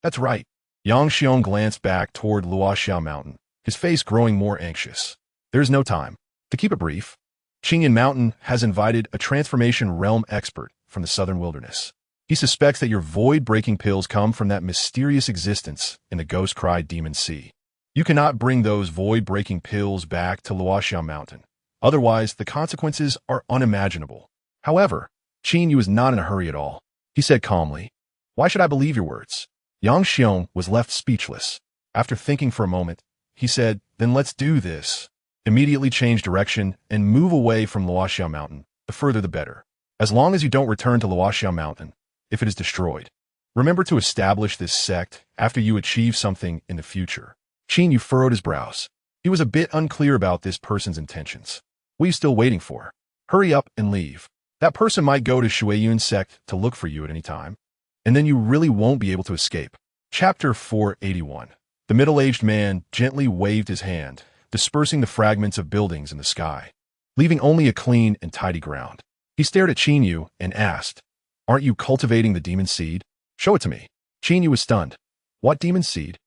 That's right. Yang Xiong glanced back toward Luoxia Mountain, his face growing more anxious. There's no time. To keep it brief, Qingyun Mountain has invited a transformation realm expert from the southern wilderness. He suspects that your void-breaking pills come from that mysterious existence in the Ghost Cry Demon Sea. You cannot bring those void-breaking pills back to Luoxia Mountain. Otherwise, the consequences are unimaginable. However, Qinyu was not in a hurry at all. He said calmly, why should I believe your words? Yang Xiong was left speechless. After thinking for a moment, he said, then let's do this. Immediately change direction and move away from Luoxia Mountain. The further the better. As long as you don't return to Luoxia Mountain, if it is destroyed. Remember to establish this sect after you achieve something in the future. Qinyu furrowed his brows. He was a bit unclear about this person's intentions. What are you still waiting for? Hurry up and leave. That person might go to Shueiyun sect to look for you at any time. And then you really won't be able to escape. Chapter 481. The middle-aged man gently waved his hand, dispersing the fragments of buildings in the sky, leaving only a clean and tidy ground. He stared at Qinyu and asked, aren't you cultivating the demon seed? Show it to me. Qinyu was stunned. What demon seed?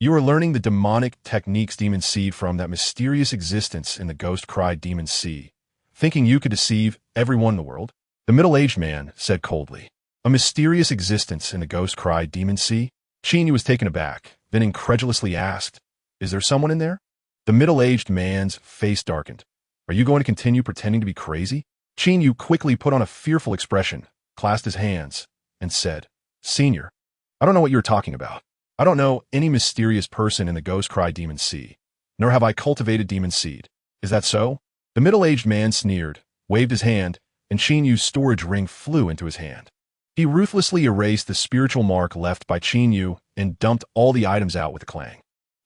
You are learning the demonic techniques demon seed from that mysterious existence in the Ghost Cry Demon Sea, thinking you could deceive everyone in the world? The middle-aged man said coldly. A mysterious existence in the Ghost Cry Demon Sea? Qinyu was taken aback, then incredulously asked, is there someone in there? The middle-aged man's face darkened. Are you going to continue pretending to be crazy? Qinyu quickly put on a fearful expression, clasped his hands, and said, Senior, I don't know what you're talking about. I don't know any mysterious person in the Ghost Cry Demon Sea, nor have I cultivated demon seed. Is that so? The middle-aged man sneered, waved his hand, and Qinyu's storage ring flew into his hand. He ruthlessly erased the spiritual mark left by Qinyu and dumped all the items out with a clang.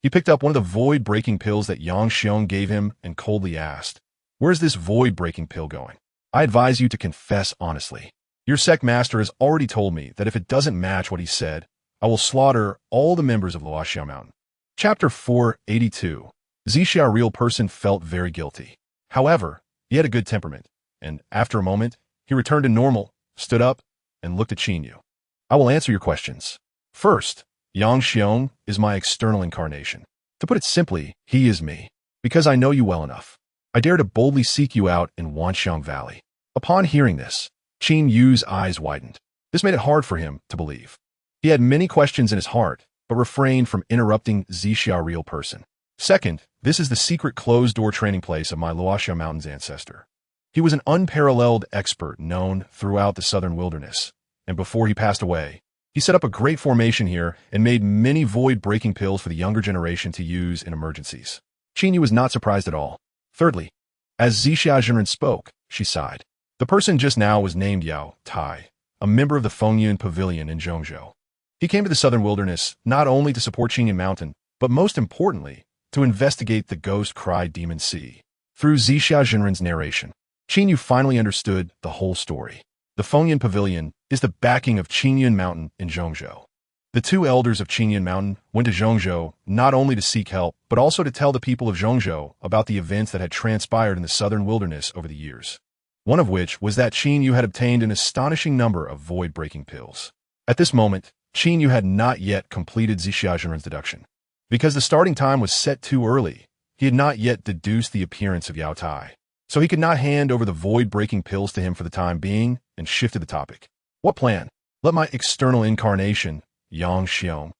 He picked up one of the void-breaking pills that Yang Xiong gave him and coldly asked, "Where's this void-breaking pill going? I advise you to confess honestly. Your sect master has already told me that if it doesn't match what he said, I will slaughter all the members of Luoxiao Mountain." Chapter 482. Zixia real person felt very guilty. However, he had a good temperament, and after a moment, he returned to normal, stood up, and looked at Qin Yu. "I will answer your questions. First, Yang Xiong is my external incarnation. To put it simply, he is me. Because I know you well enough, I dare to boldly seek you out in Wanxiang Valley." Upon hearing this, Qin Yu's eyes widened. This made it hard for him to believe. He had many questions in his heart, but refrained from interrupting Zixia real person. Second, this is the secret closed-door training place of my Luoxiao Mountain's ancestor. He was an unparalleled expert known throughout the southern wilderness, and before he passed away, he set up a great formation here and made many void-breaking pills for the younger generation to use in emergencies. Qin Yu was not surprised at all. Thirdly, as Zixia Zhenren spoke, she sighed. The person just now was named Yao Tai, a member of the Fengyun Pavilion in Zhongzhou. He came to the southern wilderness not only to support Qingyun Mountain, but most importantly, to investigate the Ghost Cry Demon Sea. Through Zixia Zhenren's narration, Qin Yu finally understood the whole story. The Fengyun Pavilion is the backing of Qingyun Mountain in Zhongzhou. The two elders of Qingyun Mountain went to Zhongzhou not only to seek help, but also to tell the people of Zhongzhou about the events that had transpired in the southern wilderness over the years. One of which was that Qin Yu had obtained an astonishing number of void-breaking pills. At this moment, Qin Yu had not yet completed Zixia Zhenren's deduction. Because the starting time was set too early, he had not yet deduced the appearance of Yao Tai. So he could not hand over the void-breaking pills to him for the time being and shifted the topic. What plan? Let my external incarnation, Yang Xiong,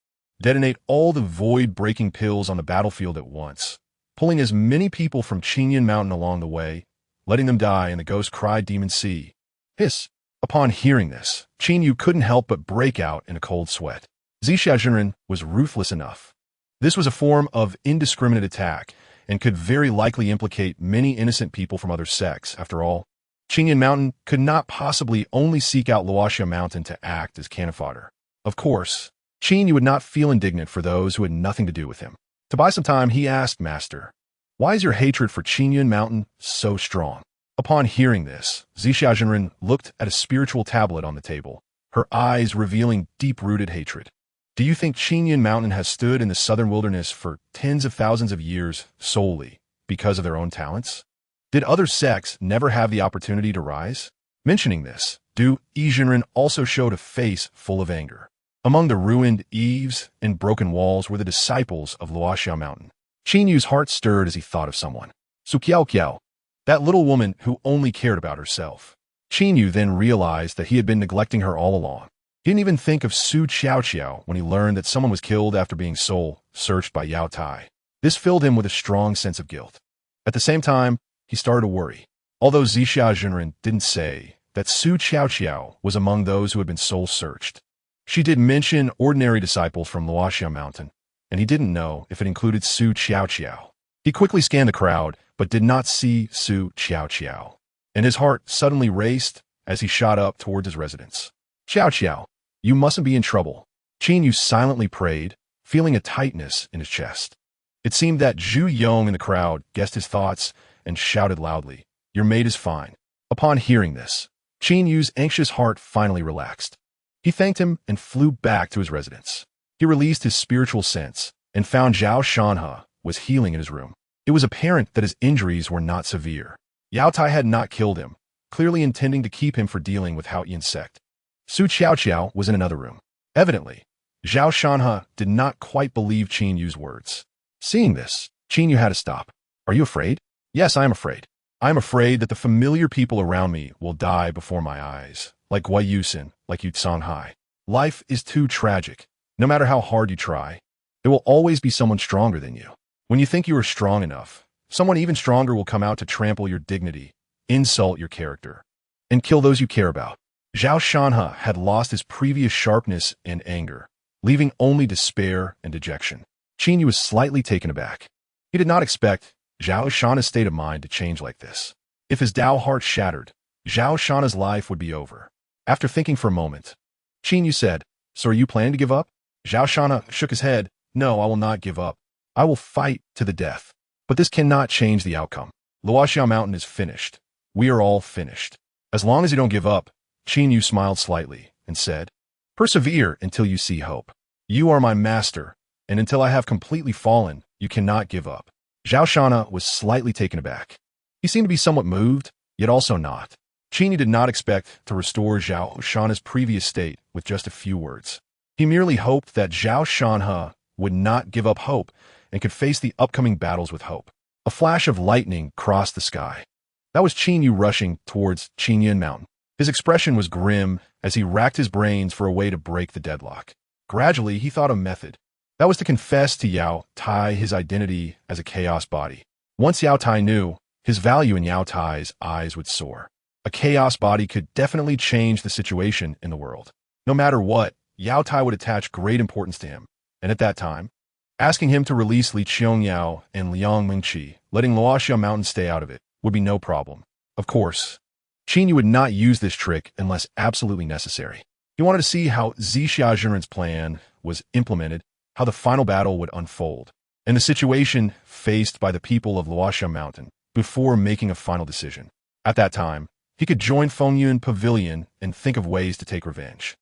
detonate all the void-breaking pills on the battlefield at once, pulling as many people from Qingyun Mountain along the way, letting them die in the Ghost Cry Demon Sea. Hiss! Upon hearing this, Qin Yu couldn't help but break out in a cold sweat. Zixia Zhenren was ruthless enough. This was a form of indiscriminate attack, and could very likely implicate many innocent people from other sects. After all, Qingyun Mountain could not possibly only seek out Luoxiao Mountain to act as cannon fodder. Of course, Qin Yu would not feel indignant for those who had nothing to do with him. To buy some time, he asked Master, "Why is your hatred for Qingyun Mountain so strong?" Upon hearing this, Zixia Zhenren looked at a spiritual tablet on the table, her eyes revealing deep-rooted hatred. "Do you think Qingyun Mountain has stood in the southern wilderness for tens of thousands of years solely because of their own talents? Did other sects never have the opportunity to rise?" Mentioning this, Du Zhenren also showed a face full of anger. Among the ruined eaves and broken walls were the disciples of Luoxiao Mountain. Qin Yu's heart stirred as he thought of someone. Su Qiao Qiao, that little woman who only cared about herself. Qin Yu then realized that he had been neglecting her all along. He didn't even think of Su Qiao Qiao when he learned that someone was killed after being soul-searched by Yao Tai. This filled him with a strong sense of guilt. At the same time, he started to worry. Although Zixia Zhenren didn't say that Su Qiao Qiao was among those who had been soul-searched, she did mention ordinary disciples from Luoxiao Mountain, and he didn't know if it included Su Qiao Qiao. He quickly scanned the crowd, but did not see Su Qiao Qiao, and his heart suddenly raced as he shot up towards his residence. "Qiao Qiao, you mustn't be in trouble." Qin Yu silently prayed, feeling a tightness in his chest. It seemed that Zhu Yong in the crowd guessed his thoughts and shouted loudly, "Your maid is fine." Upon hearing this, Qin Yu's anxious heart finally relaxed. He thanked him and flew back to his residence. He released his spiritual sense and found Zhao Shanhe was healing in his room. It was apparent that his injuries were not severe. Yao Tai had not killed him, clearly intending to keep him for dealing with Haoyin's sect. Su Qiao Qiao was in another room. Evidently, Zhao Shanhe did not quite believe Qin Yu's words. Seeing this, Qin Yu had to stop. "Are you afraid?" "Yes, I am afraid. I am afraid that the familiar people around me will die before my eyes, like Wei Yusin, like Yu Songhai. Life is too tragic. No matter how hard you try, there will always be someone stronger than you. When you think you are strong enough, someone even stronger will come out to trample your dignity, insult your character, and kill those you care about." Zhao Shanhe had lost his previous sharpness and anger, leaving only despair and dejection. Qin Yu was slightly taken aback. He did not expect Zhao Shanhe's state of mind to change like this. If his Dao heart shattered, Zhao Shanhe's life would be over. After thinking for a moment, Qin Yu said, "So are you planning to give up?" Zhao Shanhe shook his head. "No, I will not give up. I will fight to the death. But this cannot change the outcome. Luoxiao Mountain is finished. We are all finished. As long as you don't give up, Qin Yu smiled slightly and said, persevere until you see hope. You are my master, and until I have completely fallen, you cannot give up. Zhao Shana was slightly taken aback. He seemed to be somewhat moved, yet also not. Qin Yu did not expect to restore Zhao Shana's previous state with just a few words. He merely hoped that Zhao Shanhe would not give up hope and could face the upcoming battles with hope. A flash of lightning crossed the sky. That was Qin Yu rushing towards Qingyun Mountain. His expression was grim as he racked his brains for a way to break the deadlock. Gradually, he thought of a method. That was to confess to Yao Tai his identity as a chaos body. Once Yao Tai knew, his value in Yao Tai's eyes would soar. A chaos body could definitely change the situation in the world. No matter what, Yao Tai would attach great importance to him. And at that time, asking him to release Li Qiangyao and Liang Mengqi, letting Luoxiao Mountain stay out of it, would be no problem. Of course, Qin Yu would not use this trick unless absolutely necessary. He wanted to see how Zixia Zhenren's plan was implemented, how the final battle would unfold, and the situation faced by the people of Luoxiao Mountain before making a final decision. At that time, he could join Fengyun Pavilion and think of ways to take revenge.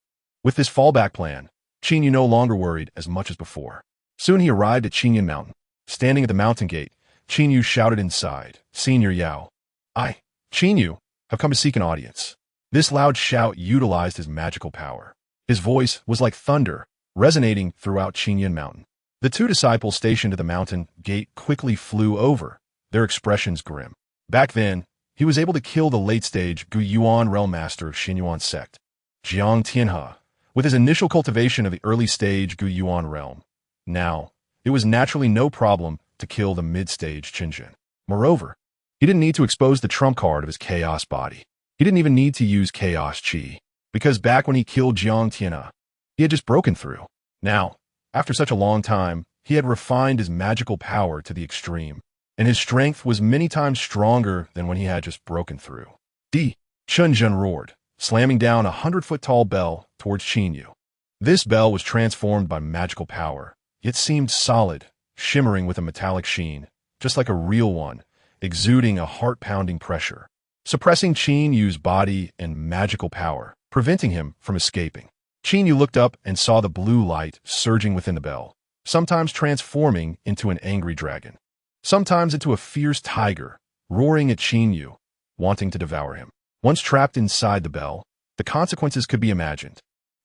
With this fallback plan, Qin Yu no longer worried as much as before. Soon he arrived at Qingyun Mountain. Standing at the mountain gate, Qin Yu shouted inside, Senior Yao, I, Qin Yu, have come to seek an audience. This loud shout utilized his magical power. His voice was like thunder, resonating throughout Qingyun Mountain. The two disciples stationed at the mountain gate quickly flew over, their expressions grim. Back then, he was able to kill the late-stage Gu Yuan realm master of Xinyuan sect, Jiang Tianhe, with his initial cultivation of the early-stage Gu Yuan realm. Now, it was naturally no problem to kill the mid-stage Qinjin. Moreover, he didn't need to expose the trump card of his chaos body. He didn't even need to use chaos chi, because back when he killed Jiang Tianhe, he had just broken through. Now, after such a long time, he had refined his magical power to the extreme, and his strength was many times stronger than when he had just broken through. Di Chunjun roared, slamming down a 100-foot-tall bell towards Qin Yu. This bell was transformed by magical power. It seemed solid, shimmering with a metallic sheen, just like a real one, exuding a heart-pounding pressure, suppressing Qin Yu's body and magical power, preventing him from escaping. Qin Yu looked up and saw the blue light surging within the bell, sometimes transforming into an angry dragon, sometimes into a fierce tiger, roaring at Qin Yu, wanting to devour him. Once trapped inside the bell, the consequences could be imagined.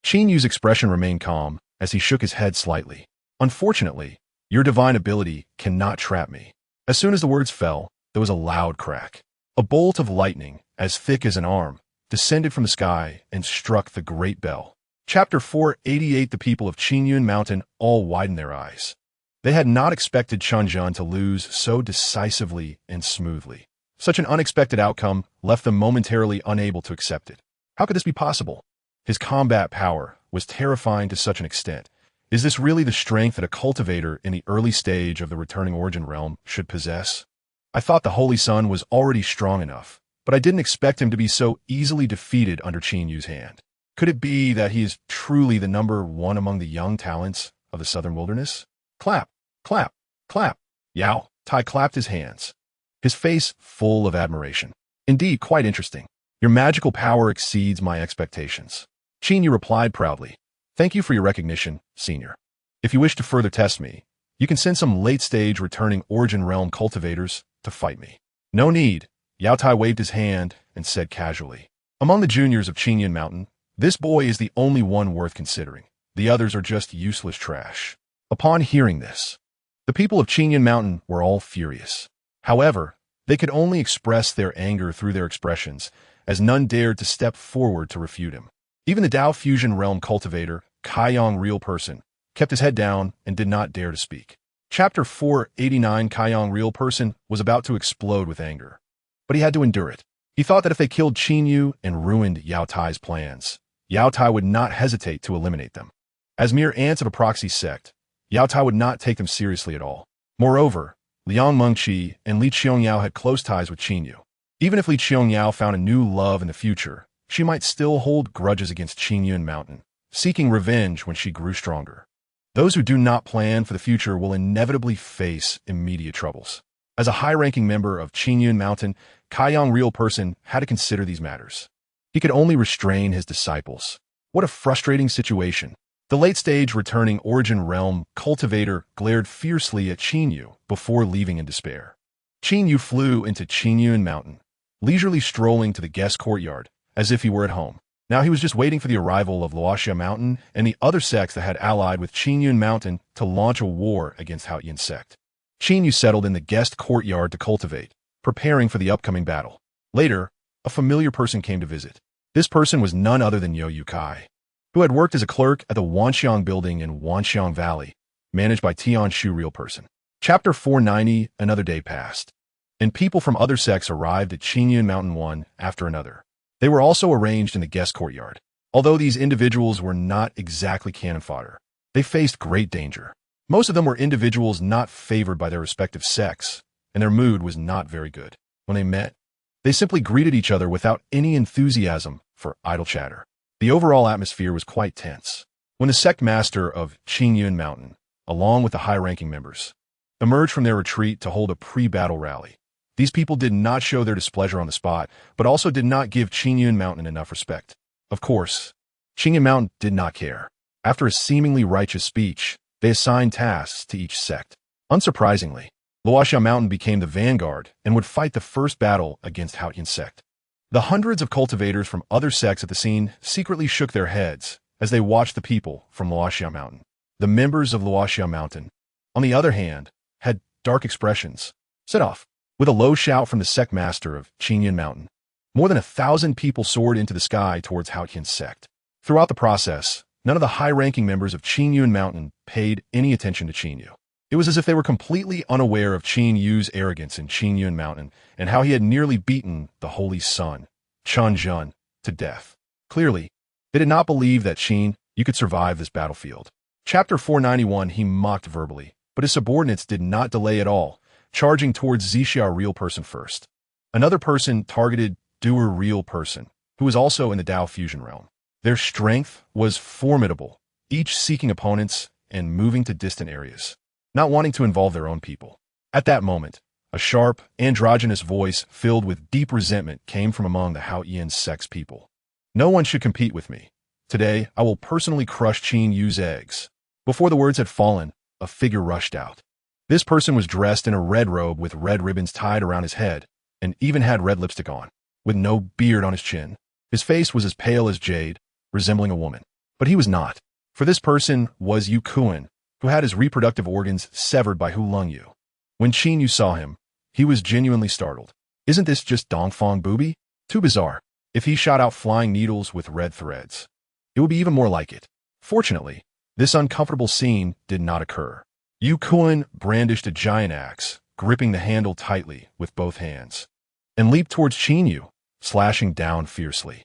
Qin Yu's expression remained calm as he shook his head slightly. Unfortunately, your divine ability cannot trap me. As soon as the words fell, there was a loud crack. A bolt of lightning, as thick as an arm, descended from the sky and struck the great bell. Chapter 488. The people of Qingyun Mountain all widened their eyes. They had not expected Chunjun to lose so decisively and smoothly. Such an unexpected outcome left them momentarily unable to accept it. How could this be possible? His combat power was terrifying to such an extent. Is this really the strength that a cultivator in the early stage of the returning origin realm should possess? I thought the Holy Sun was already strong enough, but I didn't expect him to be so easily defeated under Qin Yu's hand. Could it be that he is truly the number one among the young talents of the southern wilderness? Clap, clap, clap. Yao Tai clapped his hands, his face full of admiration. Indeed, quite interesting. Your magical power exceeds my expectations. Qin Yu replied proudly. Thank you for your recognition, Senior. If you wish to further test me, you can send some late-stage returning origin realm cultivators to fight me. No need. Yao Tai waved his hand and said casually. Among the juniors of Qingyun Mountain, this boy is the only one worth considering. The others are just useless trash. Upon hearing this, the people of Qingyun Mountain were all furious. However, they could only express their anger through their expressions, as none dared to step forward to refute him. Even the Dao Fusion Realm cultivator, Kaiyong Real Person, kept his head down and did not dare to speak. Chapter 489. Kaiyong Real Person was about to explode with anger, but he had to endure it. He thought that if they killed Qin Yu and ruined Yao Tai's plans, Yao Tai would not hesitate to eliminate them. As mere ants of a proxy sect, Yao Tai would not take them seriously at all. Moreover, Liang Mengqi and Li Qiangyao had close ties with Qin Yu. Even if Li Qiangyao found a new love in the future, she might still hold grudges against Qingyun Mountain, seeking revenge when she grew stronger. Those who do not plan for the future will inevitably face immediate troubles. As a high-ranking member of Qingyun Mountain, Kaiyang Real Person had to consider these matters. He could only restrain his disciples. What a frustrating situation. The late-stage returning Origin Realm cultivator glared fiercely at Qinyu before leaving in despair. Qinyu flew into Qingyun Mountain, leisurely strolling to the guest courtyard, as if he were at home. Now he was just waiting for the arrival of Luoxia Mountain and the other sects that had allied with Qingyun Mountain to launch a war against Haoyin sect. Qinyu settled in the guest courtyard to cultivate, preparing for the upcoming battle. Later, a familiar person came to visit. This person was none other than Yo Yukai, who had worked as a clerk at the Wanxiang building in Wanxiang Valley, managed by Tianshu Real Person. Chapter 490, Another day passed, and people from other sects arrived at Qingyun Mountain one after another. They were also arranged in the guest courtyard. Although these individuals were not exactly cannon fodder, they faced great danger. Most of them were individuals not favored by their respective sects, and their mood was not very good. When they met, they simply greeted each other without any enthusiasm for idle chatter. The overall atmosphere was quite tense. When the sect master of Qingyun Mountain, along with the high-ranking members, emerged from their retreat to hold a pre-battle rally, these people did not show their displeasure on the spot, but also did not give Qingyun Mountain enough respect. Of course, Qingyun Mountain did not care. After a seemingly righteous speech, they assigned tasks to each sect. Unsurprisingly, Luoxia Mountain became the vanguard and would fight the first battle against Haoyin sect. The hundreds of cultivators from other sects at the scene secretly shook their heads as they watched the people from Luoxia Mountain. The members of Luoxia Mountain, on the other hand, had dark expressions. Set off. With a low shout from the sect master of Qingyun Mountain, more than 1,000 people soared into the sky towards Haoyin sect. Throughout the process, none of the high-ranking members of Qingyun Mountain paid any attention to Qinyu. It was as if they were completely unaware of Qinyu's arrogance in Qingyun Mountain and how he had nearly beaten the Holy Sun, Chunjun, to death. Clearly, they did not believe that Qinyu could survive this battlefield. Chapter 491, he mocked verbally, but his subordinates did not delay at all, charging towards Zixia Real Person first. Another person targeted Doer Real Person, who was also in the Dao Fusion realm. Their strength was formidable, each seeking opponents and moving to distant areas, not wanting to involve their own people. At that moment, a sharp, androgynous voice filled with deep resentment came from among the Haoyin sect's people. No one should compete with me. Today, I will personally crush Qinyu's eggs. Before the words had fallen, a figure rushed out. This person was dressed in a red robe with red ribbons tied around his head, and even had red lipstick on, with no beard on his chin. His face was as pale as jade, resembling a woman. But he was not, for this person was Yu Kuan, who had his reproductive organs severed by Hu Lungyu. When Qinyu saw him, he was genuinely startled. Isn't this just Dongfang Booby? Too bizarre. If he shot out flying needles with red threads, it would be even more like it. Fortunately, this uncomfortable scene did not occur. Yu Kuan brandished a giant axe, gripping the handle tightly with both hands, and leaped towards Qinyu, slashing down fiercely.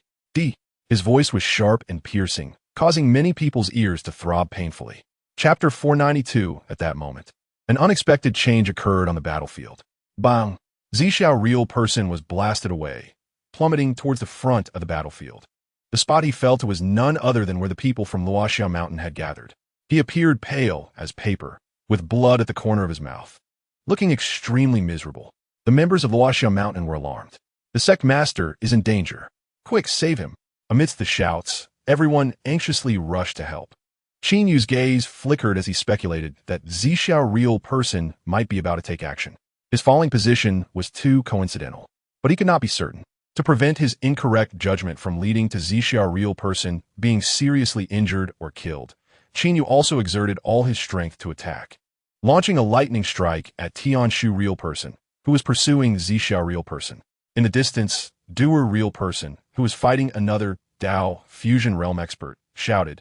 His voice was sharp and piercing, causing many people's ears to throb painfully. Chapter 492, at that moment, an unexpected change occurred on the battlefield. Bang! Zixia Real Person was blasted away, plummeting towards the front of the battlefield. The spot he fell to was none other than where the people from Luoxia Mountain had gathered. He appeared pale as paper, with blood at the corner of his mouth, looking extremely miserable. The members of Luoxia Mountain were alarmed. The sect master is in danger. Quick, save him. Amidst the shouts, everyone anxiously rushed to help. Qinyu's gaze flickered as he speculated that Zixia Real Person might be about to take action. His falling position was too coincidental, but he could not be certain. To prevent his incorrect judgment from leading to Zixia Real Person being seriously injured or killed, Qinyu also exerted all his strength to attack, launching a lightning strike at Tianshu Real Person, who was pursuing Zixia Real Person. In the distance, Doer Real Person, who was fighting another Dao Fusion Realm expert, shouted,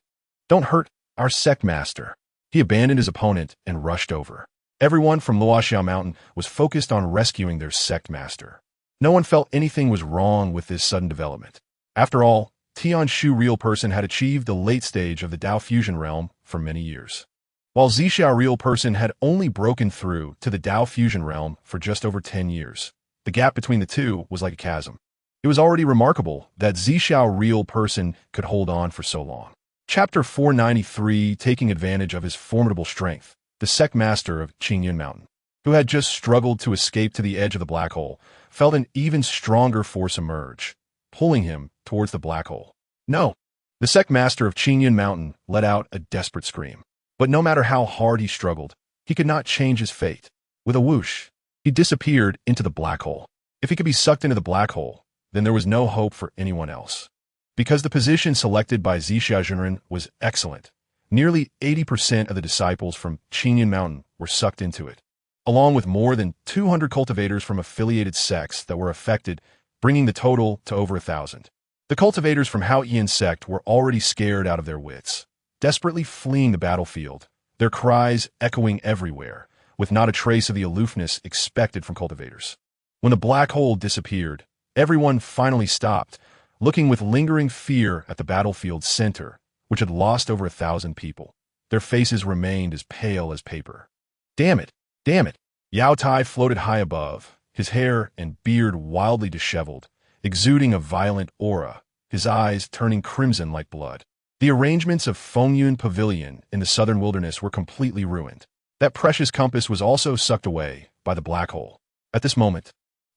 "Don't hurt our sect master." He abandoned his opponent and rushed over. Everyone from Luoxia Mountain was focused on rescuing their sect master. No one felt anything was wrong with this sudden development. After all, Tianshu Real Person had achieved the late stage of the Dao Fusion realm for many years, while Zixia Real Person had only broken through to the Dao Fusion realm for just over 10 years. The gap between the two was like a chasm. It was already remarkable that Zixia Real Person could hold on for so long. Chapter 493, taking advantage of his formidable strength, the sect master of Qingyun Mountain, who had just struggled to escape to the edge of the black hole, felt an even stronger force emerge, pulling him towards the black hole. No! The sect master of Qingyun Mountain let out a desperate scream. But no matter how hard he struggled, he could not change his fate. With a whoosh, he disappeared into the black hole. If he could be sucked into the black hole, then there was no hope for anyone else. Because the position selected by Zhixiaozhenren was excellent, nearly 80% of the disciples from Qingyun Mountain were sucked into it, along with more than 200 cultivators from affiliated sects that were affected, bringing the total to over 1,000. The cultivators from Haoyan sect were already scared out of their wits, desperately fleeing the battlefield, their cries echoing everywhere, with not a trace of the aloofness expected from cultivators. When the black hole disappeared, everyone finally stopped, looking with lingering fear at the battlefield's center, which had lost over 1,000 people. Their faces remained as pale as paper. Damn it! Damn it! Yao Tai floated high above, his hair and beard wildly disheveled, exuding a violent aura, his eyes turning crimson like blood. The arrangements of Fengyun Pavilion in the southern wilderness were completely ruined. That precious compass was also sucked away by the black hole. At this moment,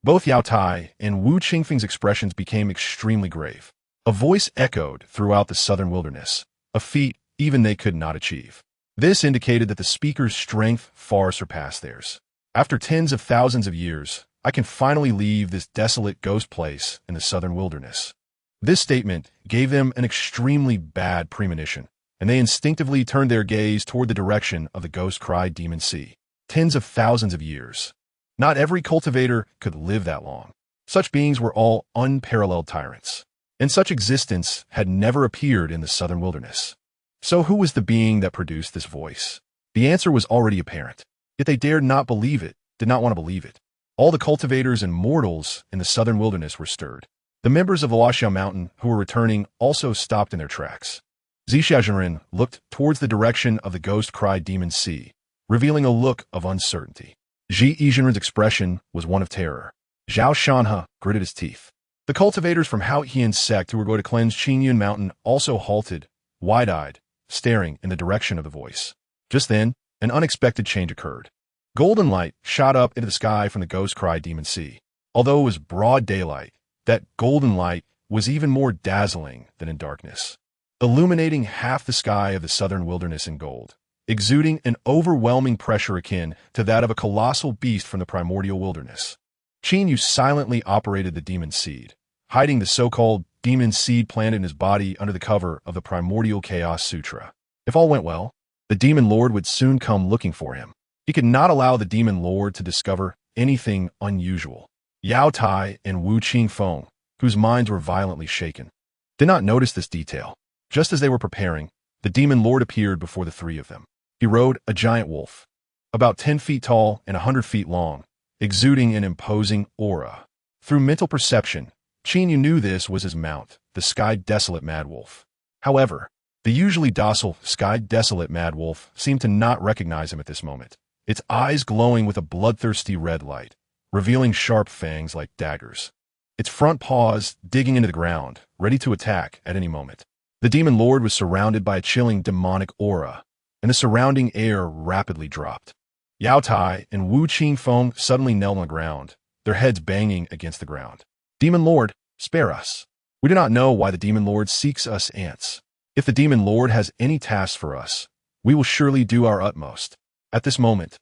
both Yao Tai and Wu Qingfeng's expressions became extremely grave. A voice echoed throughout the southern wilderness, a feat even they could not achieve. This indicated that the speaker's strength far surpassed theirs. After tens of thousands of years, I can finally leave this desolate ghost place in the southern wilderness. This statement gave them an extremely bad premonition, and they instinctively turned their gaze toward the direction of the ghost-cried demon sea. Tens of thousands of years. Not every cultivator could live that long. Such beings were all unparalleled tyrants, and such existence had never appeared in the southern wilderness. So who was the being that produced this voice? The answer was already apparent, yet they dared not believe it, did not want to believe it. All the cultivators and mortals in the southern wilderness were stirred. The members of the Luoxiao Mountain who were returning also stopped in their tracks. Zhixiaozhenren looked towards the direction of the ghost-cried demon sea, revealing a look of uncertainty. Zhixiaozhenren's expression was one of terror. Zhao Shanhe gritted his teeth. The cultivators from Haoyan sect who were going to cleanse Qingyun Mountain also halted, wide-eyed, staring in the direction of the voice. Just then, an unexpected change occurred. Golden light shot up into the sky from the ghost-cried demon sea. Although it was broad daylight, that golden light was even more dazzling than in darkness, illuminating half the sky of the southern wilderness in gold, exuding an overwhelming pressure akin to that of a colossal beast from the primordial wilderness. Qin Yu silently operated the demon seed, hiding the so-called demon seed planted in his body under the cover of the primordial chaos sutra. If all went well, the demon lord would soon come looking for him. He could not allow the demon lord to discover anything unusual. Yao Tai and Wu Qingfeng, whose minds were violently shaken, did not notice this detail. Just as they were preparing, the demon lord appeared before the three of them. He rode a giant wolf, about 10 feet tall and 100 feet long, exuding an imposing aura. Through mental perception, Qin Yu knew this was his mount, the Sky Desolate Mad Wolf. However, the usually docile Sky Desolate Mad Wolf seemed to not recognize him at this moment, its eyes glowing with a bloodthirsty red light, revealing sharp fangs like daggers. Its front paws digging into the ground, ready to attack at any moment. The demon lord was surrounded by a chilling demonic aura, and the surrounding air rapidly dropped. Yao Tai and Wu Qingfeng suddenly knelt on the ground, their heads banging against the ground. Demon Lord, spare us. We do not know why the demon lord seeks us ants. If the demon lord has any tasks for us, we will surely do our utmost. At this moment,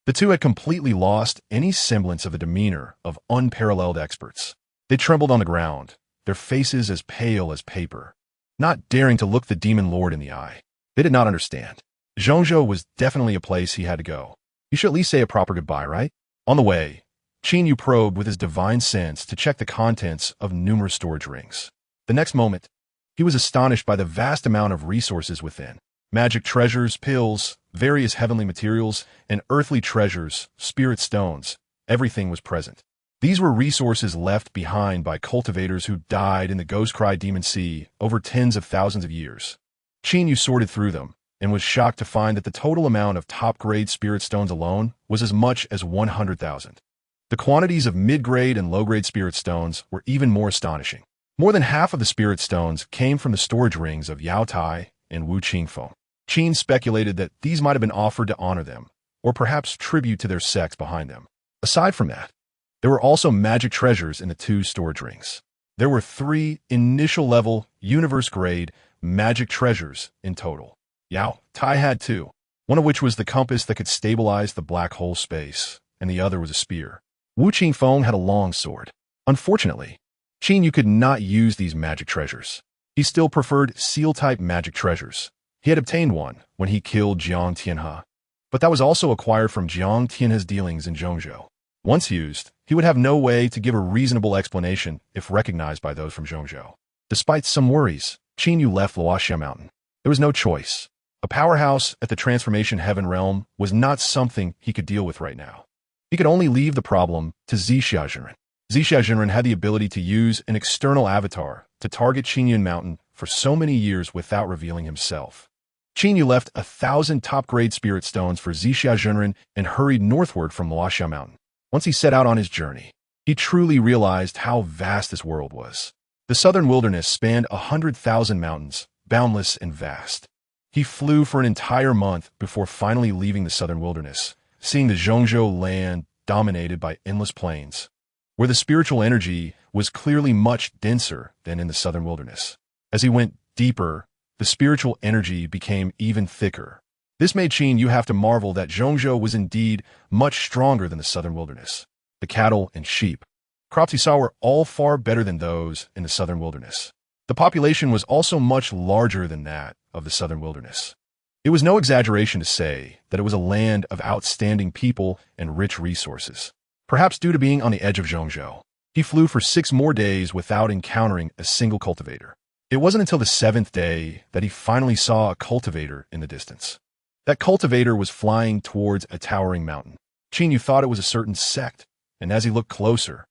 the two had completely lost any semblance of the demeanor of unparalleled experts. They trembled on the ground, their faces as pale as paper, not daring to look the demon lord in the eye. They did not understand. Zhongzhou was definitely a place he had to go. You should at least say a proper goodbye, right? On the way, Qin Yu probed with his divine sense to check the contents of numerous storage rings. The next moment, he was astonished by the vast amount of resources within. Magic treasures, pills, various heavenly materials, and earthly treasures, spirit stones, everything was present. These were resources left behind by cultivators who died in the ghost-cried demon sea over tens of thousands of years. Qin Yu sorted through them, and was shocked to find that the total amount of top-grade spirit stones alone was as much as 100,000. The quantities of mid-grade and low-grade spirit stones were even more astonishing. More than half of the spirit stones came from the storage rings of Yao Tai and Wu Qingfeng. Qin speculated that these might have been offered to honor them, or perhaps tribute to their sex behind them. Aside from that, there were also magic treasures in the 2 storage rings. There were 3 initial-level, universe-grade magic treasures in total. Yao Tai had 2, one of which was the compass that could stabilize the black hole space, and the other was a spear. Wu Qingfeng had a long sword. Unfortunately, Qin Yu could not use these magic treasures. He still preferred seal-type magic treasures. He had obtained one when he killed Jiang Tianhe, but that was also acquired from Jiang Tianhe's dealings in Zhongzhou. Once used, he would have no way to give a reasonable explanation if recognized by those from Zhongzhou. Despite some worries, Qin Yu left Luoxia Mountain. There was no choice. A powerhouse at the Transformation Heaven realm was not something he could deal with right now. He could only leave the problem to Zixia Jinren. Zixia Jinren had the ability to use an external avatar to target Qingyun Mountain for so many years without revealing himself. Qin Yu left 1,000 top-grade spirit stones for Zixia Jinren and hurried northward from Luoxia Mountain. Once he set out on his journey, he truly realized how vast this world was. The southern wilderness spanned 100,000 mountains, boundless and vast. He flew for an entire month before finally leaving the southern wilderness, seeing the Zhongzhou land dominated by endless plains, where the spiritual energy was clearly much denser than in the southern wilderness. As he went deeper, the spiritual energy became even thicker. This made Qin Yu have to marvel that Zhongzhou was indeed much stronger than the southern wilderness. The cattle and sheep, crops he saw were all far better than those in the southern wilderness. The population was also much larger than that of the southern wilderness. It was no exaggeration to say that it was a land of outstanding people and rich resources. Perhaps due to being on the edge of Zhongzhou, he flew for 6 more days without encountering a single cultivator. It wasn't until the 7th day that he finally saw a cultivator in the distance. That cultivator was flying towards a towering mountain. Qin Yu thought it was a certain sect, and as he looked closer,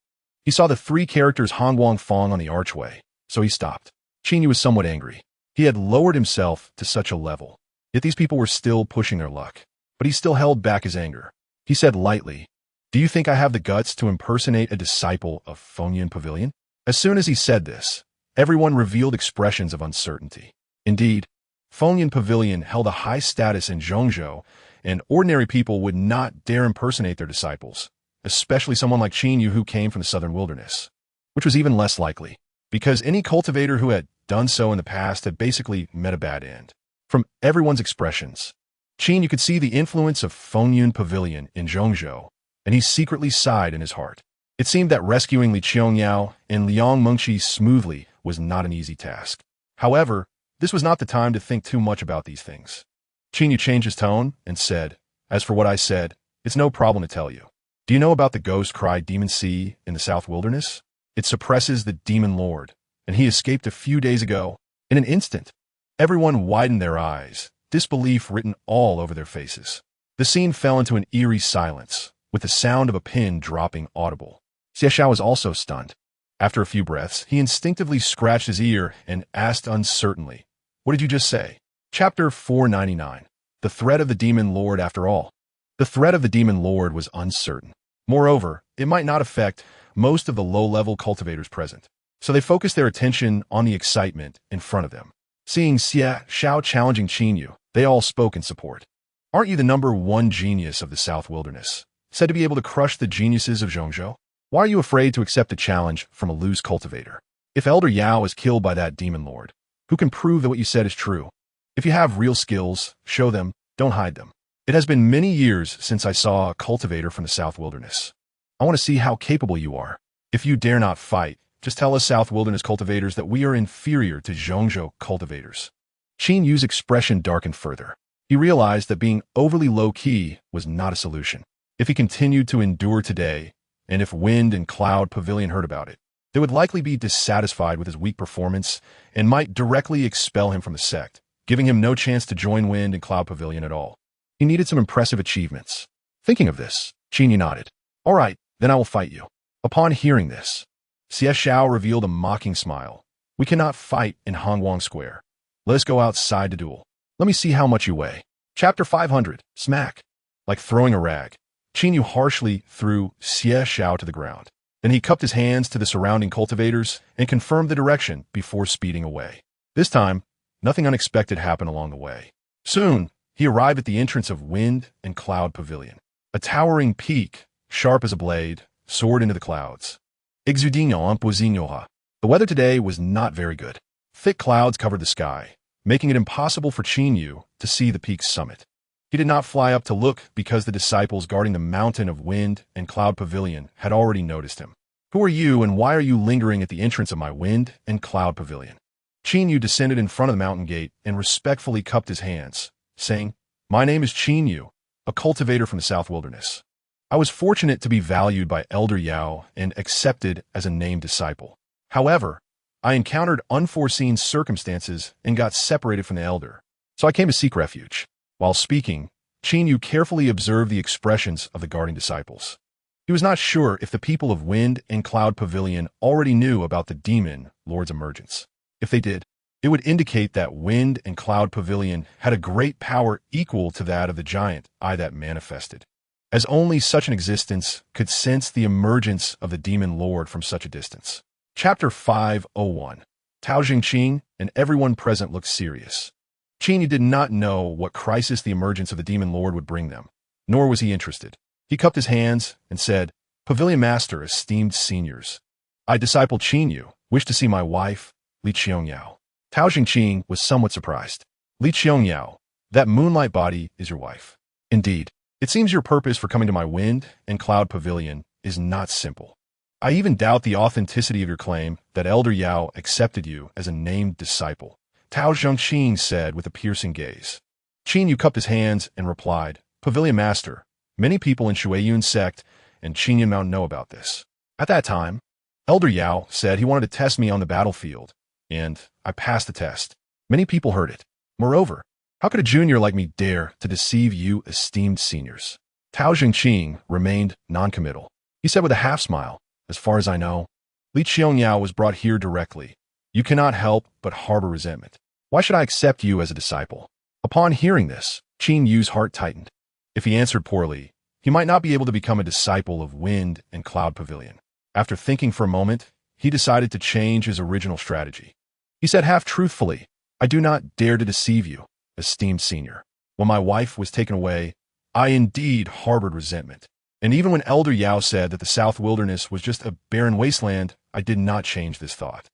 he saw the 3 characters Hongguang Fong on the archway, so he stopped. Qin Yu was somewhat angry. He had lowered himself to such a level, yet these people were still pushing their luck. But he still held back his anger. He said lightly, "Do you think I have the guts to impersonate a disciple of Fengyun Pavilion?" As soon as he said this, everyone revealed expressions of uncertainty. Indeed, Fengyun Pavilion held a high status in Zhongzhou, and ordinary people would not dare impersonate their disciples, especially someone like Qin Yu who came from the southern wilderness, which was even less likely, because any cultivator who had done so in the past had basically met a bad end. From everyone's expressions, Qin Yu could see the influence of Fengyun Pavilion in Zhongzhou, and he secretly sighed in his heart. It seemed that rescuing Li Qiangyao and Liang Mengqi smoothly was not an easy task. However, this was not the time to think too much about these things. Qin Yu changed his tone and said, "As for what I said, it's no problem to tell you. Do you know about the ghost cry Demon Sea in the South Wilderness? It suppresses the Demon Lord, and he escaped a few days ago. In an instant, everyone widened their eyes, disbelief written all over their faces. The scene fell into an eerie silence, with the sound of a pin dropping audible. Xie Xiao was also stunned. After a few breaths, he instinctively scratched his ear and asked uncertainly, "What did you just say?" Chapter 499. The Threat of the Demon Lord After All. The threat of the Demon Lord was uncertain. Moreover, it might not affect most of the low-level cultivators present, so they focused their attention on the excitement in front of them. Seeing Xie Xiao challenging Qin Yu, they all spoke in support. "Aren't you the #1 genius of the South Wilderness, said to be able to crush the geniuses of Zhongzhou? Why are you afraid to accept a challenge from a loose cultivator? If Elder Yao is killed by that demon lord, who can prove that what you said is true? If you have real skills, show them, don't hide them. It has been many years since I saw a cultivator from the South Wilderness. I want to see how capable you are. If you dare not fight, just tell us South Wilderness cultivators that we are inferior to Zhongzhou cultivators." Qin Yu's expression darkened further. He realized that being overly low-key was not a solution. If he continued to endure today, and if Wind and Cloud Pavilion heard about it, they would likely be dissatisfied with his weak performance and might directly expel him from the sect, giving him no chance to join Wind and Cloud Pavilion at all. He needed some impressive achievements. Thinking of this, Qin Yu nodded. "All right, then I will fight you." Upon hearing this, Xie Xiao revealed a mocking smile. "We cannot fight in Hongguang Square. Let us go outside to duel. Let me see how much you weigh." Chapter 500. Smack. Like throwing a rag, Qin Yu harshly threw Xie Xiao to the ground. Then he cupped his hands to the surrounding cultivators and confirmed the direction before speeding away. This time, nothing unexpected happened along the way. Soon, he arrived at the entrance of Wind and Cloud Pavilion. A towering peak, sharp as a blade, soared into the clouds. Exudinho empoisinhoha. The weather today was not very good. Thick clouds covered the sky, making it impossible for Chinyu to see the peak's summit. He did not fly up to look because the disciples guarding the mountain of Wind and Cloud Pavilion had already noticed him. "Who are you, and why are you lingering at the entrance of my Wind and Cloud Pavilion?" Chinyu descended in front of the mountain gate and respectfully cupped his hands, saying, "My name is Chinyu, a cultivator from the South Wilderness. I was fortunate to be valued by Elder Yao and accepted as a named disciple. However, I encountered unforeseen circumstances and got separated from the elder, so I came to seek refuge." While speaking, Chinyu carefully observed the expressions of the guarding disciples. He was not sure if the people of Wind and Cloud Pavilion already knew about the demon lord's emergence. If they did, it would indicate that Wind and Cloud Pavilion had a great power equal to that of the giant eye that manifested, as only such an existence could sense the emergence of the demon lord from such a distance. Chapter 501. Tao Jingqing and everyone present looked serious. Chinyu did not know what crisis the emergence of the demon lord would bring them, nor was he interested. He cupped his hands and said, "Pavilion Master, esteemed seniors, I, disciple Chinyu, wish to see my wife, Li Qiangyao." Tao Jingqing was somewhat surprised. "Li Qiangyao, that moonlight body is your wife. Indeed, it seems your purpose for coming to my Wind and Cloud Pavilion is not simple. I even doubt the authenticity of your claim that Elder Yao accepted you as a named disciple," Tao Jingqing said with a piercing gaze. Chinyu cupped his hands and replied, "Pavilion Master, many people in Shuiyun sect and Qingyun Mountain know about this. At that time, Elder Yao said he wanted to test me on the battlefield, and I passed the test. Many people heard it. Moreover, how could a junior like me dare to deceive you esteemed seniors?" Tao Jingqing remained noncommittal. He said with a half-smile, "As far as I know, Li Qiangyao was brought here directly. You cannot help but harbor resentment. Why should I accept you as a disciple?" Upon hearing this, Qinyu's heart tightened. If he answered poorly, he might not be able to become a disciple of Wind and Cloud Pavilion. After thinking for a moment, he decided to change his original strategy. He said half-truthfully, "I do not dare to deceive you, esteemed senior. When my wife was taken away, I indeed harbored resentment. And even when Elder Yao said that the South Wilderness was just a barren wasteland, I did not change this thought."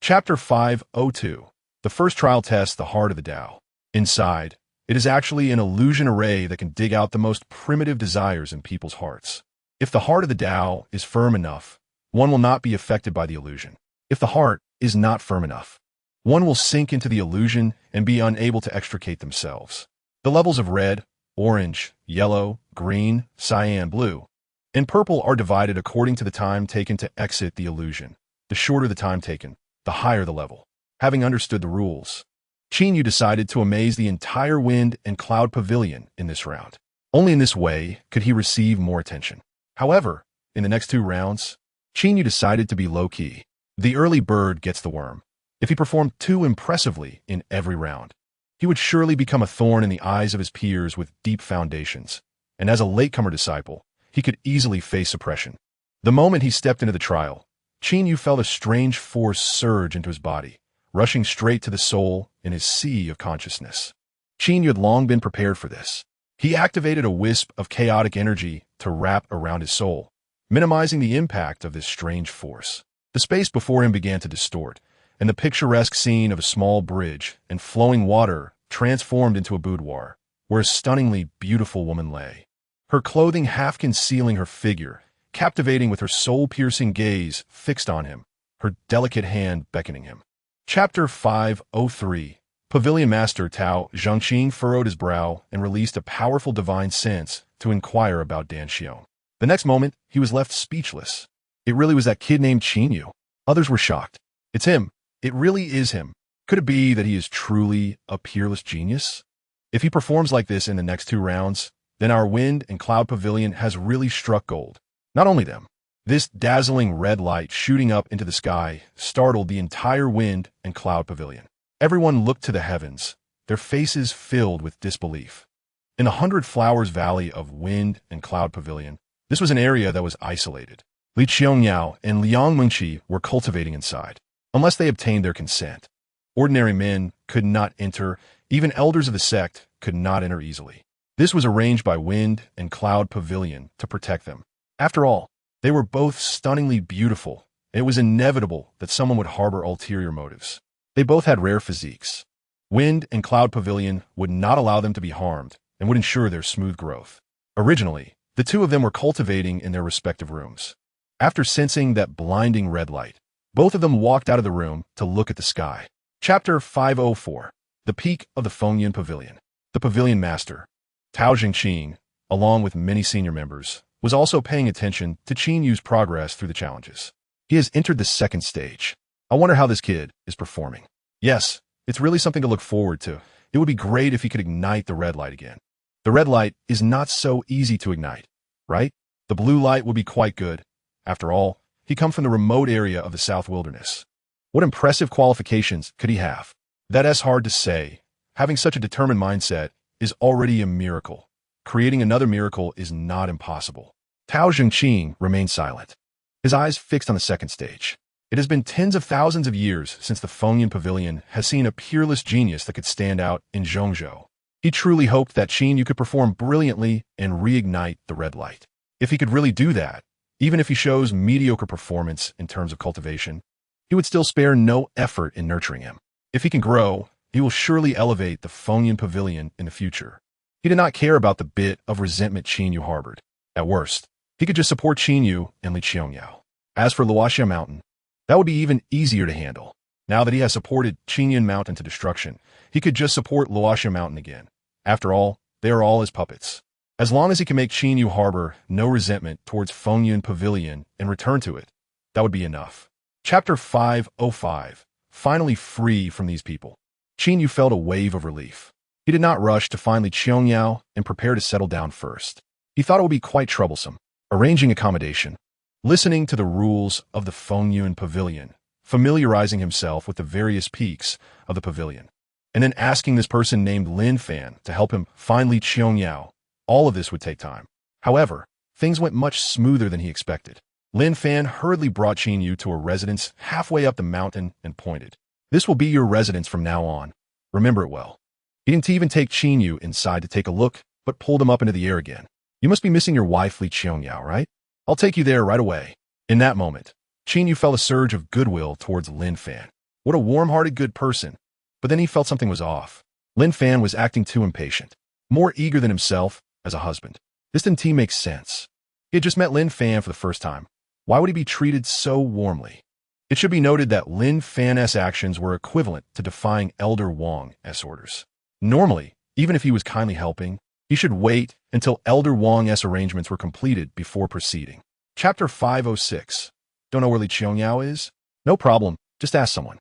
Chapter 502. The first trial tests the heart of the Tao. Inside, it is actually an illusion array that can dig out the most primitive desires in people's hearts. If the heart of the Tao is firm enough, one will not be affected by the illusion. If the heart is not firm enough, one will sink into the illusion and be unable to extricate themselves. The levels of red, orange, yellow, green, cyan, blue, and purple are divided according to the time taken to exit the illusion. The shorter the time taken, the higher the level. Having understood the rules, Chinyu decided to amaze the entire Wind and Cloud Pavilion in this round. Only in this way could he receive more attention. However, in the next two rounds, Chinyu decided to be low-key. The early bird gets the worm. If he performed too impressively in every round, he would surely become a thorn in the eyes of his peers with deep foundations, and as a latecomer disciple, he could easily face suppression. The moment he stepped into the trial, Chinyu felt a strange force surge into his body, rushing straight to the soul in his sea of consciousness. Chinyu had long been prepared for this. He activated a wisp of chaotic energy to wrap around his soul, minimizing the impact of this strange force. The space before him began to distort, and the picturesque scene of a small bridge and flowing water transformed into a boudoir, where a stunningly beautiful woman lay. Her clothing half concealing her figure, captivating with her soul-piercing gaze fixed on him, her delicate hand beckoning him. Chapter 503. Pavilion Master Tao Jingqing furrowed his brow and released a powerful divine sense to inquire about Dan Xiong. The next moment, he was left speechless. It really was that kid named Chinyu. Others were shocked. It's him. It really is him. Could it be that he is truly a peerless genius? If he performs like this in the next two rounds, then our Wind and Cloud Pavilion has really struck gold. Not only them. This dazzling red light shooting up into the sky startled the entire Wind and Cloud Pavilion. Everyone looked to the heavens, their faces filled with disbelief. In the 100 Flowers Valley of Wind and Cloud Pavilion, this was an area that was isolated. Li Qiangyao and Liang Mengqi were cultivating inside, unless they obtained their consent. Ordinary men could not enter, even elders of the sect could not enter easily. This was arranged by Wind and Cloud Pavilion to protect them. After all, they were both stunningly beautiful, and it was inevitable that someone would harbor ulterior motives. They both had rare physiques. Wind and Cloud Pavilion would not allow them to be harmed and would ensure their smooth growth. Originally, the two of them were cultivating in their respective rooms. After sensing that blinding red light, both of them walked out of the room to look at the sky. Chapter 504. The Peak of the Fengyan Pavilion. The pavilion master, Tao Jingqing, along with many senior members, was also paying attention to Qin Yu's progress through the challenges. He has entered the second stage. I wonder how this kid is performing. Yes, it's really something to look forward to. It would be great if he could ignite the red light again. The red light is not so easy to ignite, right? The blue light would be quite good. After all, he come from the remote area of the South Wilderness. What impressive qualifications could he have? That's hard to say. Having such a determined mindset is already a miracle. Creating another miracle is not impossible. Tao Jingqing remained silent, his eyes fixed on the second stage. It has been tens of thousands of years since the Fengyan Pavilion has seen a peerless genius that could stand out in Zhongzhou. He truly hoped that Qin Yu could perform brilliantly and reignite the red light. If he could really do that, even if he shows mediocre performance in terms of cultivation, he would still spare no effort in nurturing him. If he can grow, he will surely elevate the Fengyan Pavilion in the future. He did not care about the bit of resentment Qin Yu harbored. At worst, he could just support Qin Yu and Li Qiangyao. As for Luoxia Mountain, that would be even easier to handle. Now that he has supported Qinyan Mountain to destruction, he could just support Luoxia Mountain again. After all, they are all his puppets. As long as he can make Qin Yu harbor no resentment towards Fengyan Pavilion and return to it, that would be enough. Chapter 505. Finally free from these people. Qin Yu felt a wave of relief. He did not rush to find Li Qiangyao and prepare to settle down first. He thought it would be quite troublesome, arranging accommodation, listening to the rules of the Fengyan Pavilion, familiarizing himself with the various peaks of the pavilion, and then asking this person named Lin Fan to help him find Li Qiangyao. All of this would take time. However, things went much smoother than he expected. Lin Fan hurriedly brought Qin Yu to a residence halfway up the mountain and pointed. This will be your residence from now on. Remember it well. He didn't even take Qin Yu inside to take a look, but pulled him up into the air again. You must be missing your wife, Li Qiangyao, right? I'll take you there right away. In that moment, Qin Yu felt a surge of goodwill towards Lin Fan. What a warm-hearted good person. But then he felt something was off. Lin Fan was acting too impatient, more eager than himself as a husband. This didn't make sense. He had just met Lin Fan for the first time. Why would he be treated so warmly? It should be noted that Lin Fan's actions were equivalent to defying Elder Wang's orders. Normally, even if he was kindly helping, he should wait until Elder Wang's arrangements were completed before proceeding. Chapter 506. Don't know where Li Qiangyao is? No problem, just ask someone.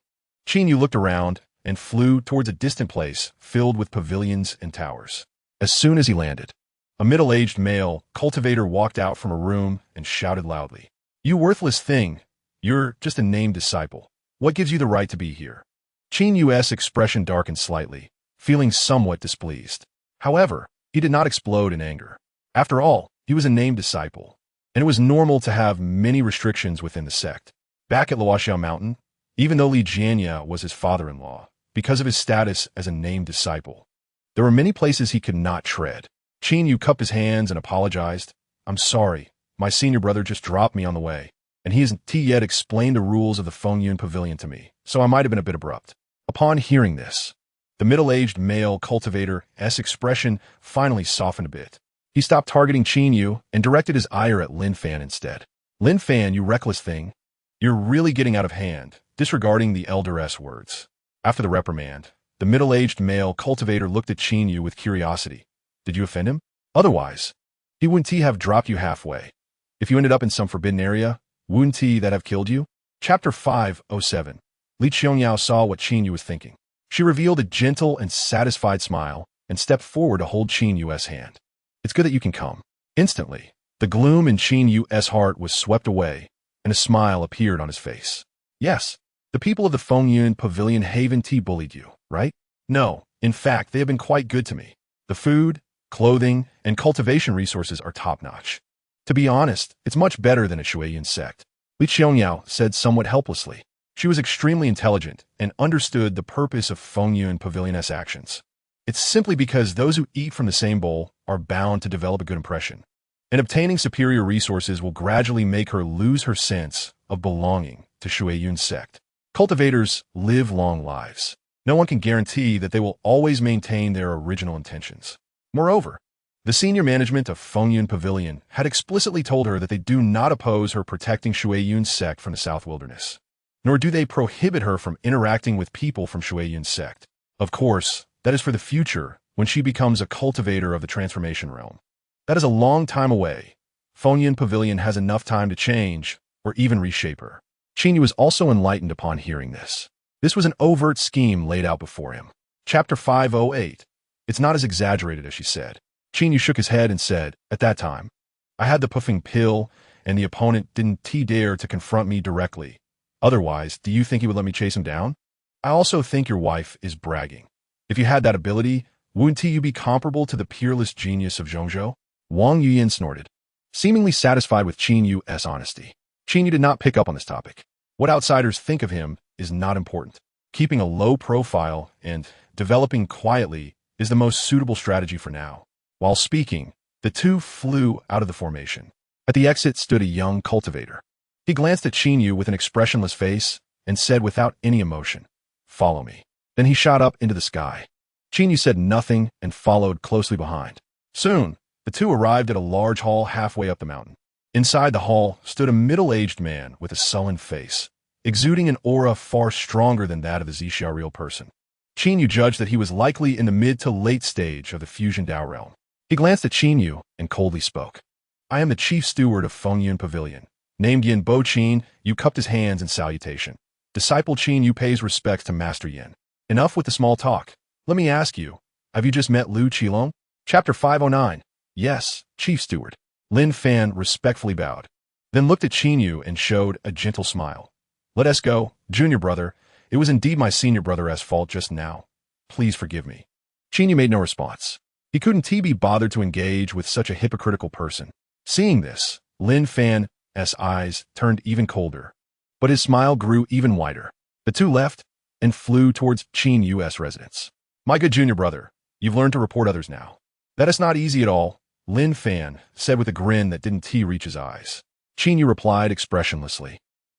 Qin Yu looked around and flew towards a distant place filled with pavilions and towers. As soon as he landed, a middle-aged male cultivator walked out from a room and shouted loudly, "You worthless thing! You're just a named disciple. What gives you the right to be here?" Qin Yu's expression darkened slightly, feeling somewhat displeased. However, he did not explode in anger. After all, he was a named disciple, and it was normal to have many restrictions within the sect. Back at Luoxia Mountain, even though Li Jianya was his father-in-law, because of his status as a named disciple, there were many places he could not tread. Qin Yu cupped his hands and apologized. "I'm sorry. My senior brother just dropped me on the way, and he hasn't yet explained the rules of the Fengyan Pavilion to me, so I might have been a bit abrupt." Upon hearing this, the middle-aged male cultivator's expression finally softened a bit. He stopped targeting Qin Yu and directed his ire at Lin Fan instead. "Lin Fan, you reckless thing. You're really getting out of hand," disregarding the elder's words. After the reprimand, the middle-aged male cultivator looked at Qin Yu with curiosity. "Did you offend him? Otherwise, he wouldn't have dropped you halfway. If you ended up in some forbidden area, wouldn't that have killed you?" Chapter 507. Li Qiangyao saw what Qin Yu was thinking. She revealed a gentle and satisfied smile and stepped forward to hold Qin Yu's hand. "It's good that you can come." Instantly, the gloom in Qin Yu's heart was swept away, and a smile appeared on his face. "Yes, the people of the Fengyan Pavilion haven't bullied you, right?" "No, in fact, they have been quite good to me. The food, clothing, and cultivation resources are top-notch. To be honest, it's much better than a Shuiyan sect," Li Qiangyao said somewhat helplessly. She was extremely intelligent and understood the purpose of Fengyun Pavilion's actions. It's simply because those who eat from the same bowl are bound to develop a good impression. And obtaining superior resources will gradually make her lose her sense of belonging to Shueyun's sect. Cultivators live long lives. No one can guarantee that they will always maintain their original intentions. Moreover, the senior management of Fengyun Pavilion had explicitly told her that they do not oppose her protecting Shueyun's sect from the South Wilderness, nor do they prohibit her from interacting with people from Shueyun's sect. Of course, that is for the future when she becomes a cultivator of the transformation realm. That is a long time away. Fengyun Pavilion has enough time to change or even reshape her. Qinyu was also enlightened upon hearing this. This was an overt scheme laid out before him. Chapter 508. It's not as exaggerated as she said. Qinyu shook his head and said, at that time, I had the puffing pill, and the opponent didn't dare to confront me directly. Otherwise, do you think he would let me chase him down? I also think your wife is bragging. If you had that ability, wouldn't you be comparable to the peerless genius of Zhongzhou? Wang Yuyin snorted, seemingly satisfied with Qinyu's honesty. Qinyu did not pick up on this topic. What outsiders think of him is not important. Keeping a low profile and developing quietly is the most suitable strategy for now. While speaking, the two flew out of the formation. At the exit stood a young cultivator. He glanced at Qinyu with an expressionless face and said without any emotion, "Follow me." Then he shot up into the sky. Qinyu said nothing and followed closely behind. Soon, the two arrived at a large hall halfway up the mountain. Inside the hall stood a middle-aged man with a sullen face, exuding an aura far stronger than that of a Zixia real person. Qinyu judged that he was likely in the mid to late stage of the fusion Dao realm. He glanced at Qinyu and coldly spoke. I am the chief steward of Fengyun Pavilion. Named Yin Bo Qin, Yu cupped his hands in salutation. Disciple Qinyu pays respects to Master Yin. Enough with the small talk. Let me ask you, have you just met Lu Qilong? Chapter 509. Yes, chief steward. Lin Fan respectfully bowed, then looked at Qinyu and showed a gentle smile. Let us go, junior brother. It was indeed my senior brother's fault just now. Please forgive me. Qinyu made no response. He couldn't be bothered to engage with such a hypocritical person. Seeing this, Lin Fan's eyes turned even colder, but his smile grew even wider. The two left and flew towards Qinyu's residence. My good junior brother, you've learned to report others now. That is not easy at all, Lin Fan said with a grin that didn't reach his eyes. Qinyu replied expressionlessly.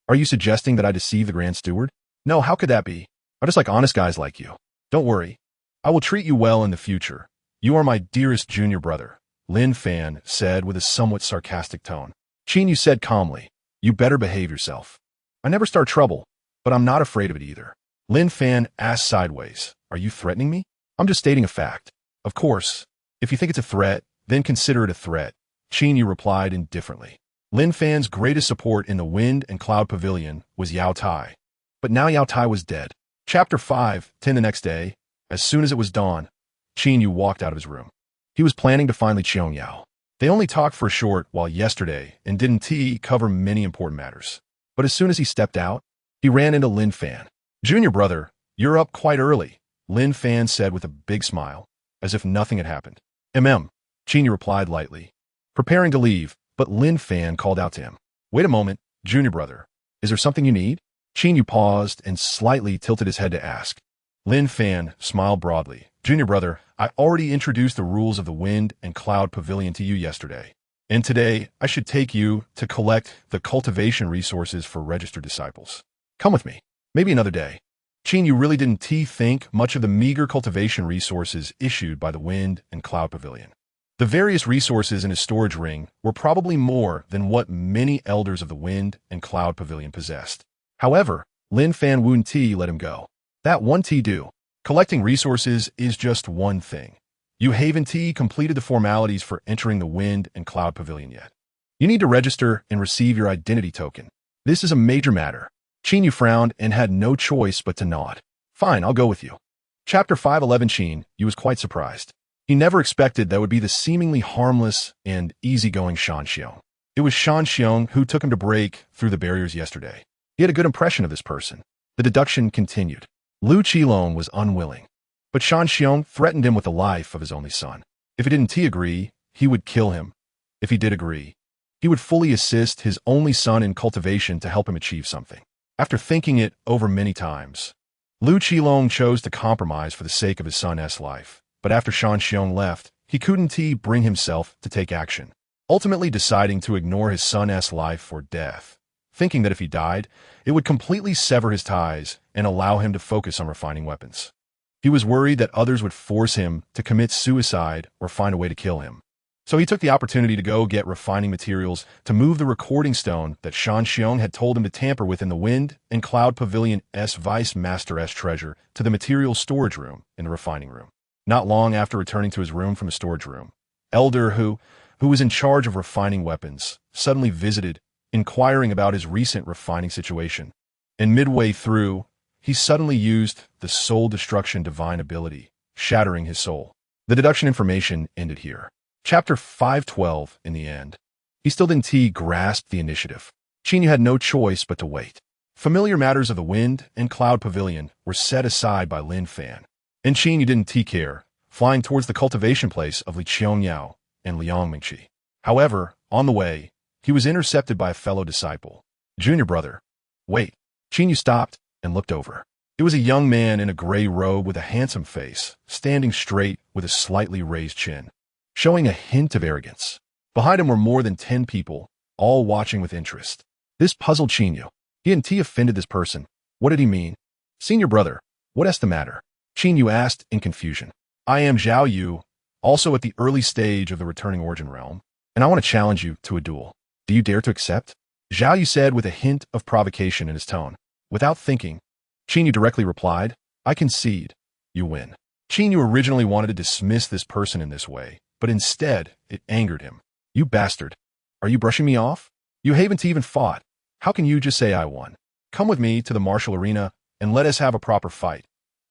Are you suggesting that I deceive the Grand Steward? No, how could that be? I just like honest guys like you. Don't worry. I will treat you well in the future. You are my dearest junior brother, Lin Fan said with a somewhat sarcastic tone. Qinyu said calmly, you better behave yourself. I never start trouble, but I'm not afraid of it either. Lin Fan asked sideways, are you threatening me? I'm just stating a fact. Of course, if you think it's a threat, then consider it a threat, Qinyu replied indifferently. Lin Fan's greatest support in the Wind and Cloud Pavilion was Yao Tai. But now Yao Tai was dead. Chapter 5:10 The next day, as soon as it was dawn, Qinyu walked out of his room. He was planning to find Li Qiangyao. They only talked for a short while yesterday and didn't cover many important matters. But as soon as he stepped out, he ran into Lin Fan. Junior brother, you're up quite early, Lin Fan said with a big smile, as if nothing had happened. Qinyu replied lightly, preparing to leave, but Lin Fan called out to him. Wait a moment, junior brother. Is there something you need? Qinyu paused and slightly tilted his head to ask. Lin Fan smiled broadly. Junior brother, I already introduced the rules of the Wind and Cloud Pavilion to you yesterday. And today, I should take you to collect the cultivation resources for registered disciples. Come with me. Maybe another day. Qinyu really didn't think much of the meager cultivation resources issued by the Wind and Cloud Pavilion. The various resources in his storage ring were probably more than what many elders of the Wind and Cloud Pavilion possessed. However, Lin Fan wouldn't let him go. That won't do. Collecting resources is just one thing. You haven't completed the formalities for entering the Wind and Cloud Pavilion yet. You need to register and receive your identity token. This is a major matter. Qinyu frowned and had no choice but to nod. Fine, I'll go with you. Chapter 511 Qinyu was quite surprised. He never expected that would be the seemingly harmless and easygoing Shan Xiong. It was Shan Xiong who took him to break through the barriers yesterday. He had a good impression of this person. The deduction continued. Lu Qilong was unwilling, but Shan Xiong threatened him with the life of his only son. If he didn't agree, he would kill him. If he did agree, he would fully assist his only son in cultivation to help him achieve something. After thinking it over many times, Lu Qilong chose to compromise for the sake of his son's life. But after Shan Xiong left, he couldn't bring himself to take action, ultimately deciding to ignore his son's life or death, thinking that if he died, it would completely sever his ties and allow him to focus on refining weapons. He was worried that others would force him to commit suicide or find a way to kill him. So he took the opportunity to go get refining materials to move the recording stone that Shan Xiong had told him to tamper with in the Wind and Cloud Pavilion's Vice Master's treasure to the materials storage room in the refining room. Not long after returning to his room from the storage room, Elder who was in charge of refining weapons, suddenly visited, inquiring about his recent refining situation. And midway through, he suddenly used the soul destruction divine ability, shattering his soul. The deduction information ended here. Chapter 512 in the end. He still didn't grasp the initiative. Qinyu had no choice but to wait. Familiar matters of the Wind and Cloud Pavilion were set aside by Lin Fan. And Qinyu didn't care, flying towards the cultivation place of Li Qiangyao and Liang Mingqi. However, on the way, he was intercepted by a fellow disciple. Junior brother. Wait. Qinyu stopped and looked over. It was a young man in a gray robe with a handsome face, standing straight with a slightly raised chin, showing a hint of arrogance. Behind him were more than 10 people, all watching with interest. This puzzled Qinyu. He hadn't offended this person. What did he mean? Senior brother, what's the matter? Qinyu asked in confusion. I am Zhao Yu, also at the early stage of the returning origin realm, and I want to challenge you to a duel. Do you dare to accept? Zhao Yu said with a hint of provocation in his tone. Without thinking, Qinyu directly replied, I concede. You win. Qinyu originally wanted to dismiss this person in this way, but instead, it angered him. You bastard. Are you brushing me off? You haven't even fought. How can you just say I won? Come with me to the martial arena and let us have a proper fight.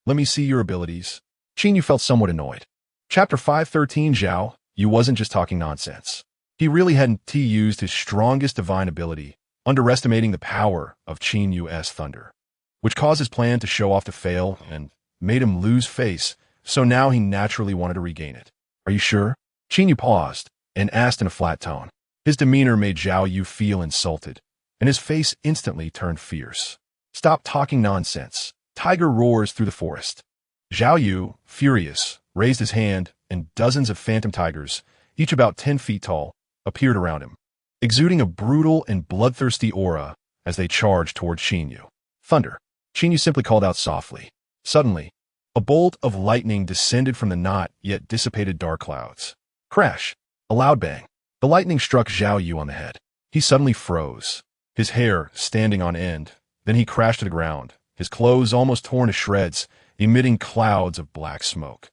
Let me see your abilities. Qinyu felt somewhat annoyed. Chapter 513 Zhao, you wasn't just talking nonsense. He really hadn't used his strongest divine ability, underestimating the power of Qinyu's thunder, which caused his plan to show off to fail and made him lose face, so now he naturally wanted to regain it. Are you sure? Qinyu paused and asked in a flat tone. His demeanor made Zhao Yu feel insulted, and his face instantly turned fierce. Stop talking nonsense. Tiger roars through the forest. Zhao Yu, furious, raised his hand, and dozens of phantom tigers, each about 10 feet tall, appeared around him, exuding a brutal and bloodthirsty aura as they charged toward Qinyu. Thunder. Qinyu simply called out softly. Suddenly, a bolt of lightning descended from the not yet dissipated dark clouds. Crash. A loud bang. The lightning struck Zhao Yu on the head. He suddenly froze, his hair standing on end. Then he crashed to the ground, his clothes almost torn to shreds, emitting clouds of black smoke.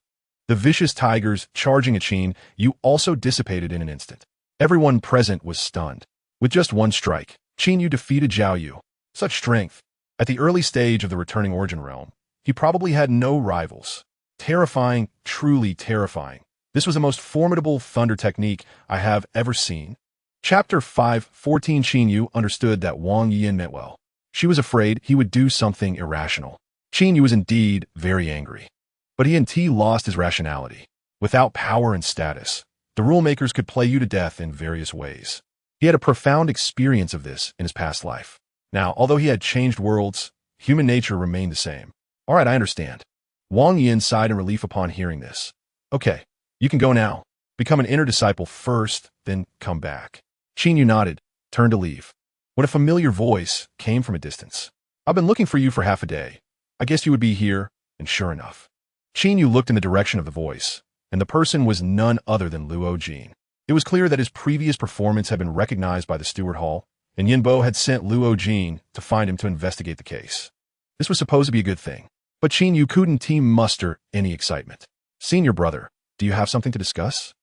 The vicious tigers charging at Qin Yu also dissipated in an instant. Everyone present was stunned. With just one strike, Qin Yu defeated Zhao Yu. Such strength. At the early stage of the returning origin realm, he probably had no rivals. Terrifying, truly terrifying. This was the most formidable thunder technique I have ever seen. Chapter 514 Qin Yu understood that Wang Yin meant well. She was afraid he would do something irrational. Qin Yu was indeed very angry. But he and lost his rationality. Without power and status, the rule makers could play you to death in various ways. He had a profound experience of this in his past life. Now, although he had changed worlds, human nature remained the same. All right, I understand. Wang Yin sighed in relief upon hearing this. Okay, you can go now. Become an inner disciple first, then come back. Qin Yu nodded, turned to leave. When a familiar voice came from a distance. I've been looking for you for half a day. I guess you would be here, and sure enough. Qin Yu looked in the direction of the voice, and the person was none other than Luo Jin. It was clear that his previous performance had been recognized by the Steward Hall, and Yinbo had sent Luo Jin to find him to investigate the case. This was supposed to be a good thing, but Qin Yu couldn't muster any excitement. Senior brother, do you have something to discuss?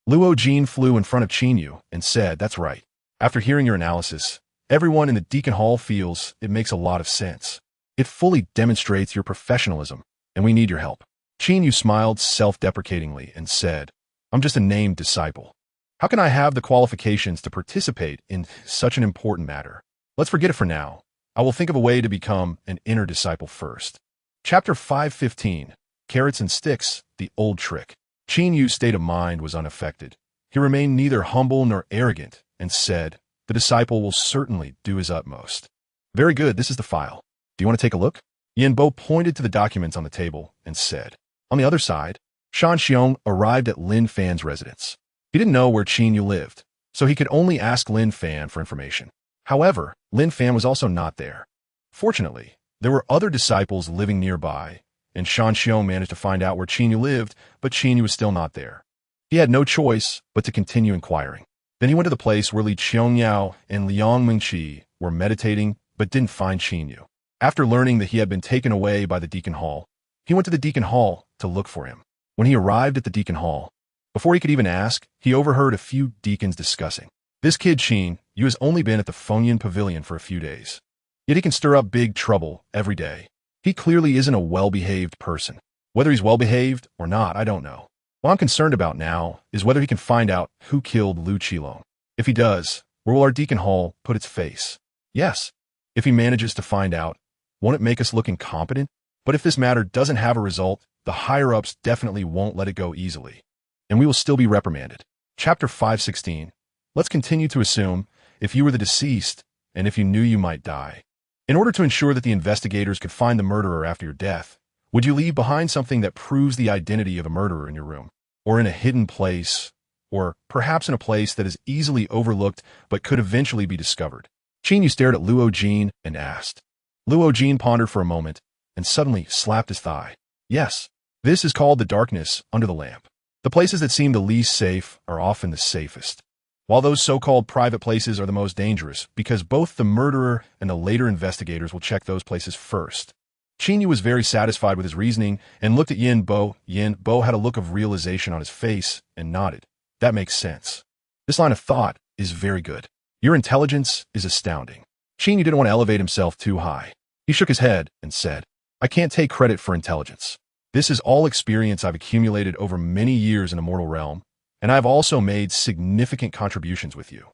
Luo Jin flew in front of Qin Yu and said, that's right. After hearing your analysis, everyone in the Deacon Hall feels it makes a lot of sense. It fully demonstrates your professionalism, and we need your help. Qin Yu smiled self-deprecatingly and said, I'm just a named disciple. How can I have the qualifications to participate in such an important matter? Let's forget it for now. I will think of a way to become an inner disciple first. Chapter 515, Carrots and Sticks, the Old Trick. Qin Yu's state of mind was unaffected. He remained neither humble nor arrogant and said, the disciple will certainly do his utmost. Very good, this is the file. Do you want to take a look? Yanbo pointed to the documents on the table and said. On the other side, Shan Xiong arrived at Lin Fan's residence. He didn't know where Qin Yu lived, so he could only ask Lin Fan for information. However, Lin Fan was also not there. Fortunately, there were other disciples living nearby, and Shan Xiong managed to find out where Qin Yu lived, but Qin Yu was still not there. He had no choice but to continue inquiring. Then he went to the place where Li Qiangyao and Liang Mingqi were meditating, but didn't find Qin Yu. After learning that he had been taken away by the Deacon Hall, he went to the Deacon Hall to look for him. When he arrived at the Deacon Hall, before he could even ask, he overheard a few deacons discussing. This kid Qin Yu has only been at the Fengyun Pavilion for a few days. Yet he can stir up big trouble every day. He clearly isn't a well-behaved person. Whether he's well-behaved or not, I don't know. What I'm concerned about now is whether he can find out who killed Lu Qilong. If he does, where will our Deacon Hall put its face? Yes. If he manages to find out, won't it make us look incompetent? But if this matter doesn't have a result, the higher-ups definitely won't let it go easily, and we will still be reprimanded. Chapter 516. Let's continue to assume if you were the deceased and if you knew you might die. In order to ensure that the investigators could find the murderer after your death, would you leave behind something that proves the identity of a murderer in your room, or in a hidden place, or perhaps in a place that is easily overlooked but could eventually be discovered? Qin Yu stared at Luo Jin and asked. Luo Jin pondered for a moment and suddenly slapped his thigh. Yes, this is called the darkness under the lamp. The places that seem the least safe are often the safest, while those so-called private places are the most dangerous because both the murderer and the later investigators will check those places first. Qin Yu was very satisfied with his reasoning and looked at Yin Bo. Yin Bo had a look of realization on his face and nodded. That makes sense. This line of thought is very good. Your intelligence is astounding. Qin Yu didn't want to elevate himself too high. He shook his head and said, I can't take credit for intelligence. This is all experience I've accumulated over many years in a mortal realm, and I've also made significant contributions with you.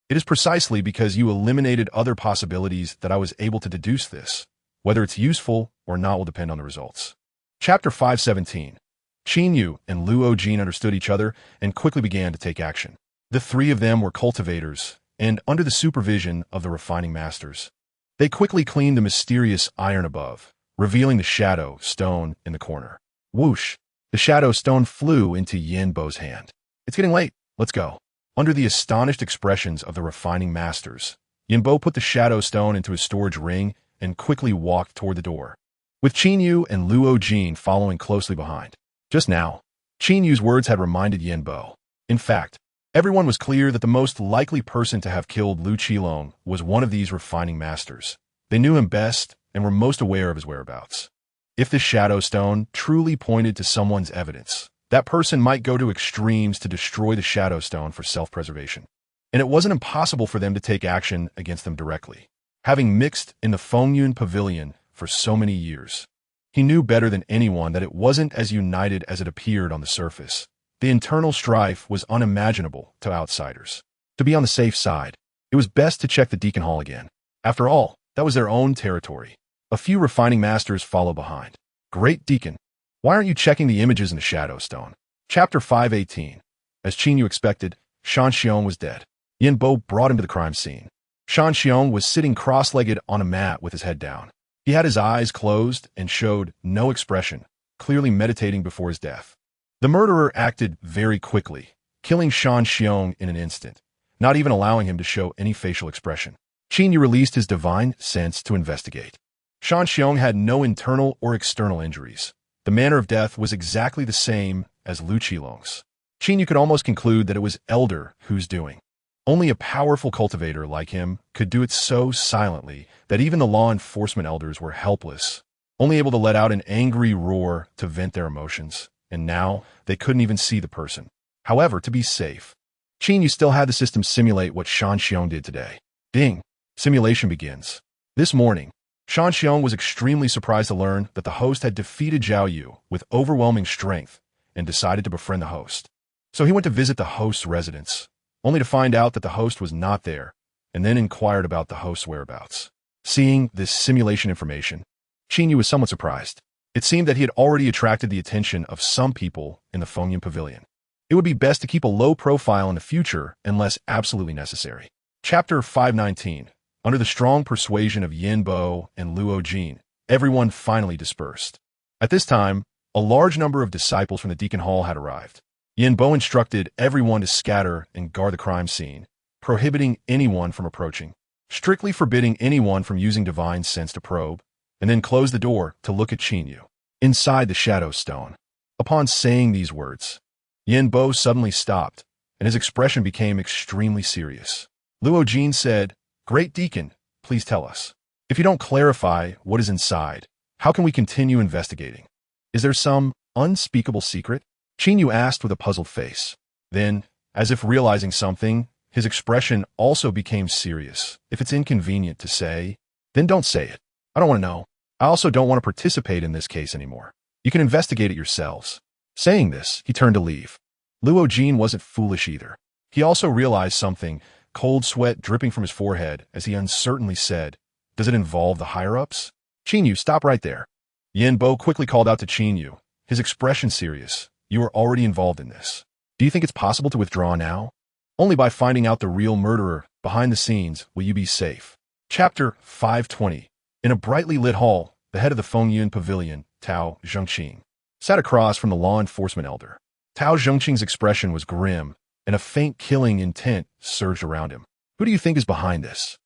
It is precisely because you eliminated other possibilities that I was able to deduce this. Whether it's useful or not will depend on the results. Chapter 517. Qin Yu and Luo Jin understood each other and quickly began to take action. The three of them were cultivators, and under the supervision of the refining masters, they quickly cleaned the mysterious iron above, revealing the shadow stone in the corner. Whoosh! The shadow stone flew into Yin Bo's hand. It's getting late. Let's go. Under the astonished expressions of the refining masters, Yin Bo put the shadow stone into his storage ring and quickly walked toward the door, with Qin Yu and Luo Jin following closely behind. Just now, Qin Yu's words had reminded Yin Bo. In fact, everyone was clear that the most likely person to have killed Lu Qilong was one of these refining masters. They knew him best and were most aware of his whereabouts. If the shadow stone truly pointed to someone's evidence, that person might go to extremes to destroy the shadow stone for self-preservation. And it wasn't impossible for them to take action against them directly. Having mixed in the Fengyun Pavilion for so many years, he knew better than anyone that it wasn't as united as it appeared on the surface. The internal strife was unimaginable to outsiders. To be on the safe side, it was best to check the Deacon Hall again. After all, that was their own territory. A few refining masters followed behind. Great Deacon, why aren't you checking the images in the Shadow Stone? Chapter 518. As Qin Yu expected, Shan Xiong was dead. Yin Bo brought him to the crime scene. Shan Xiong was sitting cross-legged on a mat with his head down. He had his eyes closed and showed no expression, clearly meditating before his death. The murderer acted very quickly, killing Shan Xiong in an instant, not even allowing him to show any facial expression. Qin Yu released his divine sense to investigate. Shan Xiong had no internal or external injuries. The manner of death was exactly the same as Lu Qilong's. Qin Yu could almost conclude that it was Elder who's doing. Only a powerful cultivator like him could do it so silently that even the law enforcement elders were helpless, only able to let out an angry roar to vent their emotions, and now they couldn't even see the person. However, to be safe, Qin Yu still had the system simulate what Shan Xiong did today. Ding! Simulation begins. This morning, Shan Xiong was extremely surprised to learn that the host had defeated Zhao Yu with overwhelming strength and decided to befriend the host. So he went to visit the host's residence, only to find out that the host was not there, and then inquired about the host's whereabouts. Seeing this simulation information, Qin Yu was somewhat surprised. It seemed that he had already attracted the attention of some people in the Fengyun Pavilion. It would be best to keep a low profile in the future unless absolutely necessary. Chapter 519. Under the strong persuasion of Yin Bo and Luo Jin, everyone finally dispersed. At this time, a large number of disciples from the Deacon Hall had arrived. Yin Bo instructed everyone to scatter and guard the crime scene, prohibiting anyone from approaching, strictly forbidding anyone from using divine sense to probe, and then closed the door to look at Qinyu inside the shadow stone. Upon saying these words, Yin Bo suddenly stopped, and his expression became extremely serious. Luo Jin said, "Great Deacon, please tell us. If you don't clarify what is inside, how can we continue investigating? Is there some unspeakable secret?" Qinyu asked with a puzzled face. Then, as if realizing something, his expression also became serious. "If it's inconvenient to say, then don't say it. I don't want to know. I also don't want to participate in this case anymore. You can investigate it yourselves." Saying this, he turned to leave. Luo Jin wasn't foolish either. He also realized something, cold sweat dripping from his forehead as he uncertainly said, "Does it involve the higher-ups?" "Qinyu, stop right there." Yin Bo quickly called out to Qinyu, his expression serious. "You are already involved in this. Do you think it's possible to withdraw now? Only by finding out the real murderer behind the scenes will you be safe." Chapter 520. In a brightly lit hall, the head of the Fengyun Pavilion, Tao Zhengqing, sat across from the law enforcement elder. Tao Zhengqing's expression was grim, and a faint killing intent surged around him. "Who do you think is behind this?"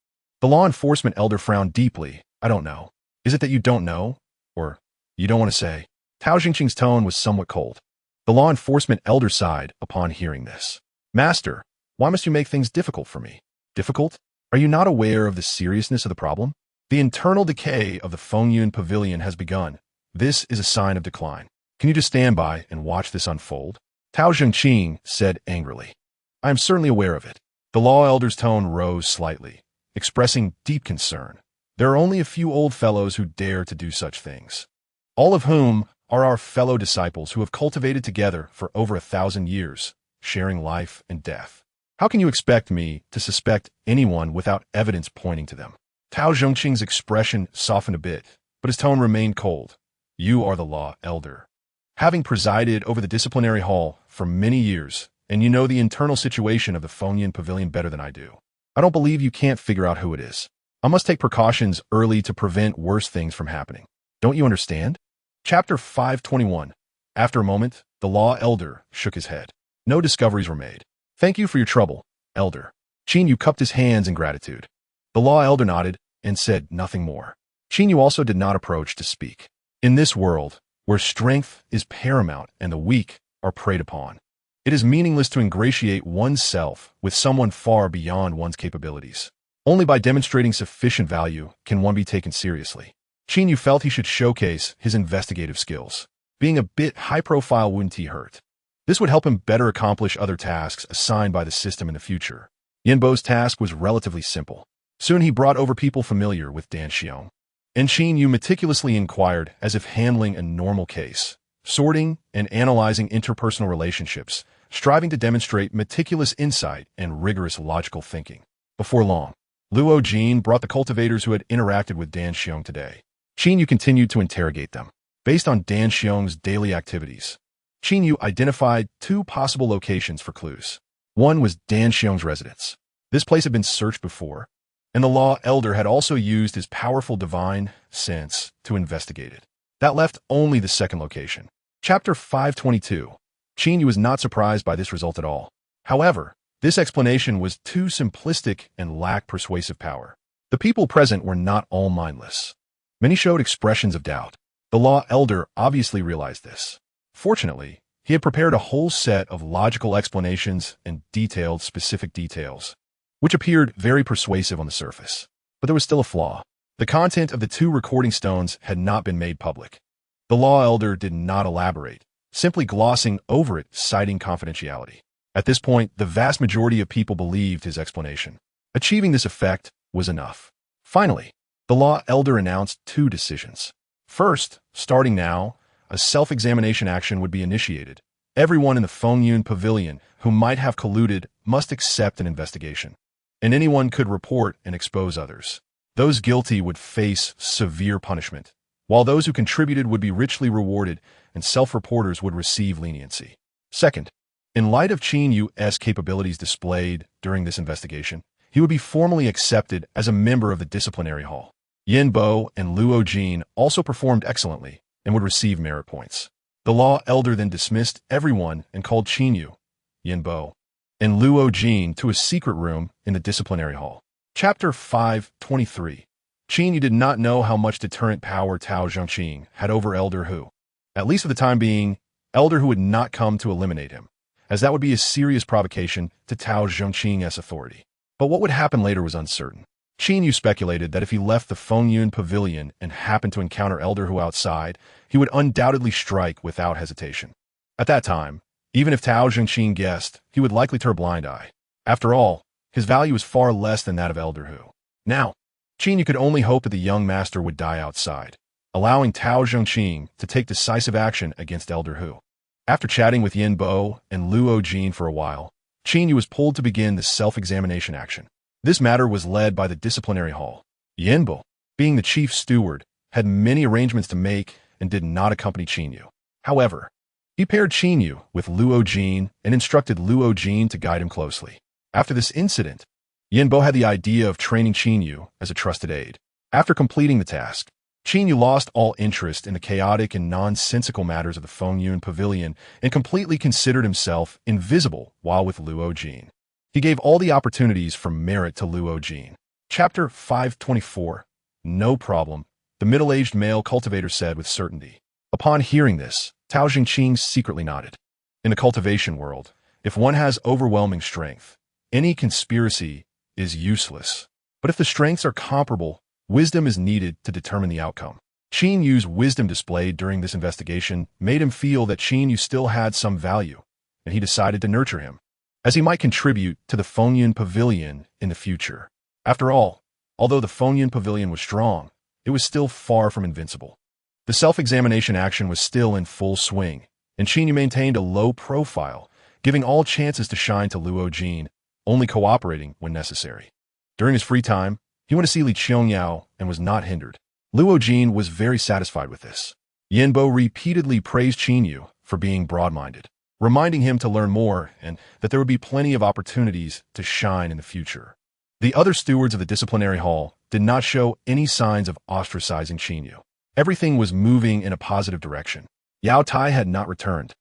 The law enforcement elder frowned deeply. "I don't know. Is it that you don't know? Or you don't want to say?" Tao Zhengqing's tone was somewhat cold. The law enforcement elder sighed upon hearing this. "Master, why must you make things difficult for me?" "Difficult? Are you not aware of the seriousness of the problem? The internal decay of the Fengyun Pavilion has begun. This is a sign of decline. Can you just stand by and watch this unfold?" Tao Zhengqing said angrily. "I am certainly aware of it." The law elder's tone rose slightly, expressing deep concern. "There are only a few old fellows who dare to do such things, all of whom are our fellow disciples who have cultivated together for over 1,000 years, sharing life and death. How can you expect me to suspect anyone without evidence pointing to them?" Tao Zhengqing's expression softened a bit, but his tone remained cold. "You are the law elder, having presided over the disciplinary hall for many years, and you know the internal situation of the Fengyun Pavilion better than I do. I don't believe you can't figure out who it is. I must take precautions early to prevent worse things from happening. Don't you understand?" Chapter 521. After a moment, the law elder shook his head. No discoveries were made. "Thank you for your trouble, elder." Qinyu cupped his hands in gratitude. The law elder nodded and said nothing more. Qinyu also did not approach to speak. In this world, where strength is paramount and the weak are preyed upon, it is meaningless to ingratiate oneself with someone far beyond one's capabilities. Only by demonstrating sufficient value can one be taken seriously. Qinyu felt he should showcase his investigative skills. Being a bit high-profile wouldn't he hurt? This would help him better accomplish other tasks assigned by the system in the future. Yin Bo's task was relatively simple. Soon he brought over people familiar with Dan Xiong. And Qinyu meticulously inquired as if handling a normal case, sorting and analyzing interpersonal relationships, striving to demonstrate meticulous insight and rigorous logical thinking. Before long, Luo Jin brought the cultivators who had interacted with Dan Xiong today. Qinyu continued to interrogate them. Based on Dan Xiong's daily activities, Qinyu identified two possible locations for clues. One was Dan Xiong's residence. This place had been searched before, and the law elder had also used his powerful divine sense to investigate it. That left only the second location. Chapter 522. Qinyu was not surprised by this result at all. However, this explanation was too simplistic and lacked persuasive power. The people present were not all mindless. Many showed expressions of doubt. The law elder obviously realized this. Fortunately, he had prepared a whole set of logical explanations and detailed specific details, which appeared very persuasive on the surface. But there was still a flaw. The content of the two recording stones had not been made public. The law elder did not elaborate, simply glossing over it, citing confidentiality. At this point, the vast majority of people believed his explanation. Achieving this effect was enough. Finally, the law elder announced two decisions. First, starting now, a self-examination action would be initiated. Everyone in the Fengyun Pavilion who might have colluded must accept an investigation, and anyone could report and expose others. Those guilty would face severe punishment, while those who contributed would be richly rewarded and self-reporters would receive leniency. Second, in light of Qinyu's capabilities displayed during this investigation, he would be formally accepted as a member of the disciplinary hall. Yin Bo and Luo Jin also performed excellently and would receive merit points. The law elder then dismissed everyone and called Qinyu, Yin Bo, and Luo Jin to a secret room in the disciplinary hall. Chapter 523. Qinyu did not know how much deterrent power Tao Zhongqing had over Elder Hu. At least for the time being, Elder Hu would not come to eliminate him, as that would be a serious provocation to Tao Zhongqing's authority. But what would happen later was uncertain. Qinyu speculated that if he left the Fengyun Pavilion and happened to encounter Elder Hu outside, he would undoubtedly strike without hesitation. At that time, even if Tao Zhongqing guessed, he would likely turn a blind eye. After all, his value was far less than that of Elder Hu. Now, Qinyu could only hope that the young master would die outside, allowing Tao Zhongqing to take decisive action against Elder Hu. After chatting with Yin Bo and Luo Jin for a while, Qinyu was pulled to begin the self-examination action. This matter was led by the disciplinary hall. Yin Bo, being the chief steward, had many arrangements to make and did not accompany Qinyu. However, he paired Qinyu with Luo Jin and instructed Luo Jin to guide him closely. After this incident, Yin Bo had the idea of training Qinyu as a trusted aide. After completing the task, Qinyu lost all interest in the chaotic and nonsensical matters of the Fengyun Pavilion and completely considered himself invisible while with Luo Jin. He gave all the opportunities for merit to Luo Jin. Chapter 524. No problem, the middle-aged male cultivator said with certainty. Upon hearing this, Tao Zhongqing secretly nodded. In the cultivation world, if one has overwhelming strength, any conspiracy is useless. But if the strengths are comparable, wisdom is needed to determine the outcome. Qinyu's wisdom displayed during this investigation made him feel that Qinyu still had some value, and he decided to nurture him, as he might contribute to the Fengyun Pavilion in the future. After all, although the Fengyun Pavilion was strong, it was still far from invincible. The self-examination action was still in full swing, and Qinyu maintained a low profile, giving all chances to shine to Luo Jin, only cooperating when necessary. During his free time, he went to see Li Qiangyao and was not hindered. Luo Jin was very satisfied with this. Yin Bo repeatedly praised Qinyu for being broad-minded, reminding him to learn more and that there would be plenty of opportunities to shine in the future. The other stewards of the disciplinary hall did not show any signs of ostracizing Qinyu. Everything was moving in a positive direction. Yao Tai had not returned,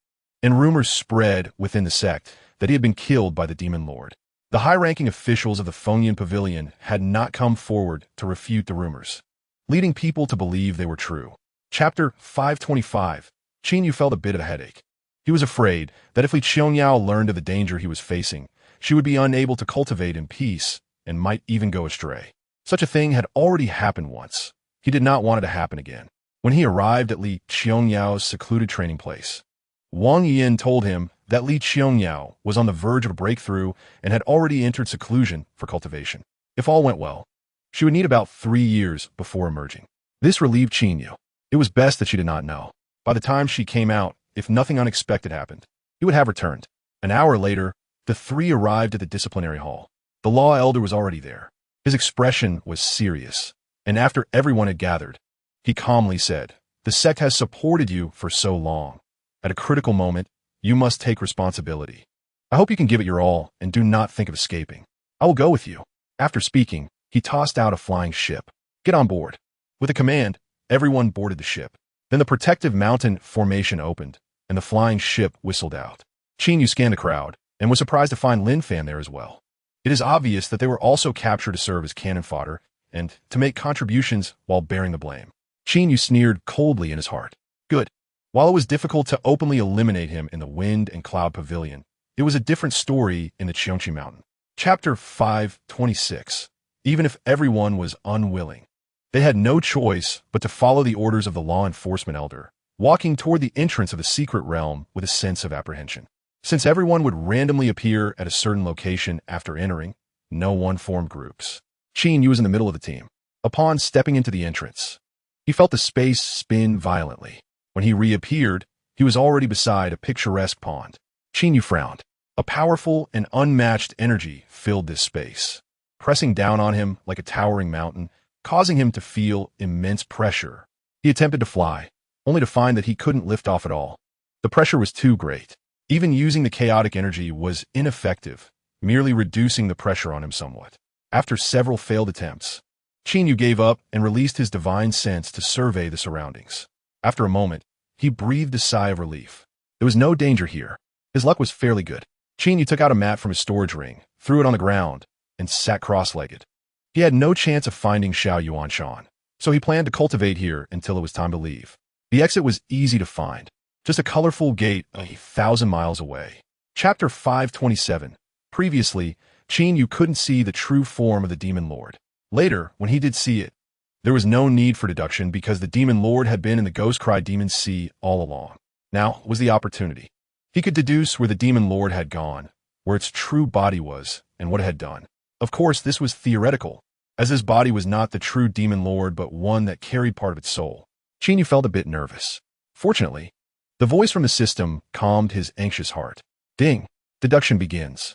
and rumors spread within the sect that he had been killed by the Demon Lord. The high-ranking officials of the Fengyun Pavilion had not come forward to refute the rumors, leading people to believe they were true. Chapter 525. Qinyu felt a bit of a headache. He was afraid that if Li Qiangyao learned of the danger he was facing, she would be unable to cultivate in peace and might even go astray. Such a thing had already happened once. He did not want it to happen again. When he arrived at Li Qiangyao's secluded training place, Wang Yin told him that Li Qiangyao was on the verge of a breakthrough and had already entered seclusion for cultivation. If all went well, she would need about 3 years before emerging. This relieved Qinyu. It was best that she did not know. By the time she came out, if nothing unexpected happened, he would have returned. An hour later, the three arrived at the disciplinary hall. The law elder was already there. His expression was serious, and after everyone had gathered, he calmly said, "The sect has supported you for so long. At a critical moment, you must take responsibility. I hope you can give it your all and do not think of escaping. I will go with you." After speaking, he tossed out a flying ship. "Get on board." With a command, everyone boarded the ship. Then the protective mountain formation opened, and the flying ship whistled out. Qinyu scanned the crowd and was surprised to find Lin Fan there as well. It is obvious that they were also captured to serve as cannon fodder and to make contributions while bearing the blame. Qinyu sneered coldly in his heart. Good. While it was difficult to openly eliminate him in the Wind and Cloud Pavilion, it was a different story in the Qiongqi Mountain. Chapter 526. Even if everyone was unwilling, they had no choice but to follow the orders of the law enforcement elder, walking toward the entrance of the secret realm with a sense of apprehension. Since everyone would randomly appear at a certain location after entering, no one formed groups. Qinyu was in the middle of the team. Upon stepping into the entrance, he felt the space spin violently. When he reappeared, he was already beside a picturesque pond. Qinyu frowned. A powerful and unmatched energy filled this space, pressing down on him like a towering mountain, causing him to feel immense pressure. He attempted to fly, only to find that he couldn't lift off at all. The pressure was too great. Even using the chaotic energy was ineffective, merely reducing the pressure on him somewhat. After several failed attempts, Qinyu gave up and released his divine sense to survey the surroundings. After a moment, he breathed a sigh of relief. There was no danger here. His luck was fairly good. Qinyu took out a mat from his storage ring, threw it on the ground, and sat cross-legged. He had no chance of finding Xiao Yuanshan, so he planned to cultivate here until it was time to leave. The exit was easy to find, just a colorful gate 1,000 miles away. Chapter 527. Previously, Qinyu couldn't see the true form of the Demon Lord. Later, when he did see it, there was no need for deduction because the Demon Lord had been in the Ghost Cry Demon Sea all along. Now was the opportunity. He could deduce where the Demon Lord had gone, where its true body was, and what it had done. Of course, this was theoretical, as his body was not the true Demon Lord but one that carried part of its soul. Qinyu felt a bit nervous. Fortunately, the voice from the system calmed his anxious heart. Ding! Deduction begins.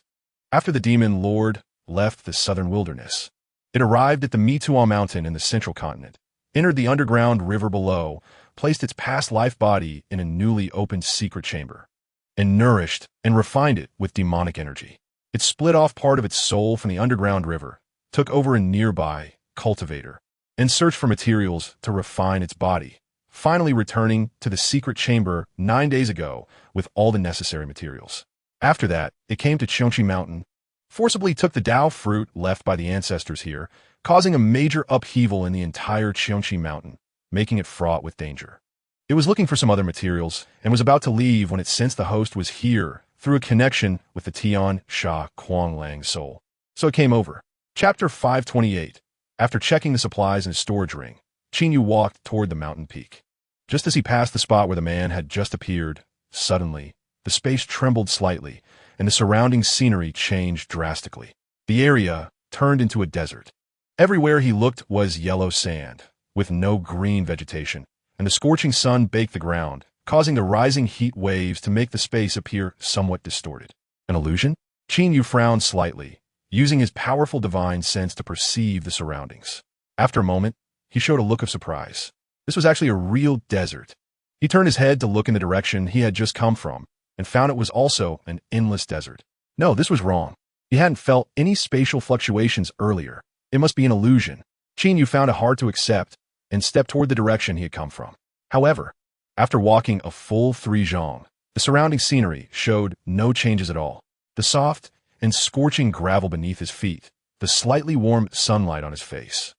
After the Demon Lord left the southern wilderness, it arrived at the Mituo Mountain in the central continent, entered the underground river below, placed its past life body in a newly opened secret chamber, and nourished and refined it with demonic energy. It split off part of its soul from the underground river, took over a nearby cultivator, and searched for materials to refine its body, finally returning to the secret chamber 9 days ago with all the necessary materials. After that, it came to Qiongqi Mountain, forcibly took the Dao fruit left by the ancestors here, causing a major upheaval in the entire Qiongqi Mountain, making it fraught with danger. It was looking for some other materials and was about to leave when it sensed the host was here through a connection with the Tian Sha Kuanglang soul. So it came over. Chapter 528. After checking the supplies in his storage ring, Qinyu walked toward the mountain peak. Just as he passed the spot where the man had just appeared, suddenly, the space trembled slightly, and the surrounding scenery changed drastically. The area turned into a desert. Everywhere he looked was yellow sand, with no green vegetation, and the scorching sun baked the ground, causing the rising heat waves to make the space appear somewhat distorted. An illusion? Qinyu frowned slightly, using his powerful divine sense to perceive the surroundings. After a moment, he showed a look of surprise. This was actually a real desert. He turned his head to look in the direction he had just come from, and found it was also an endless desert. No, this was wrong. He hadn't felt any spatial fluctuations earlier. It must be an illusion. Qinyu found it hard to accept and stepped toward the direction he had come from. However, after walking a full 3 zhang, the surrounding scenery showed no changes at all. The soft and scorching gravel beneath his feet, the slightly warm sunlight on his face,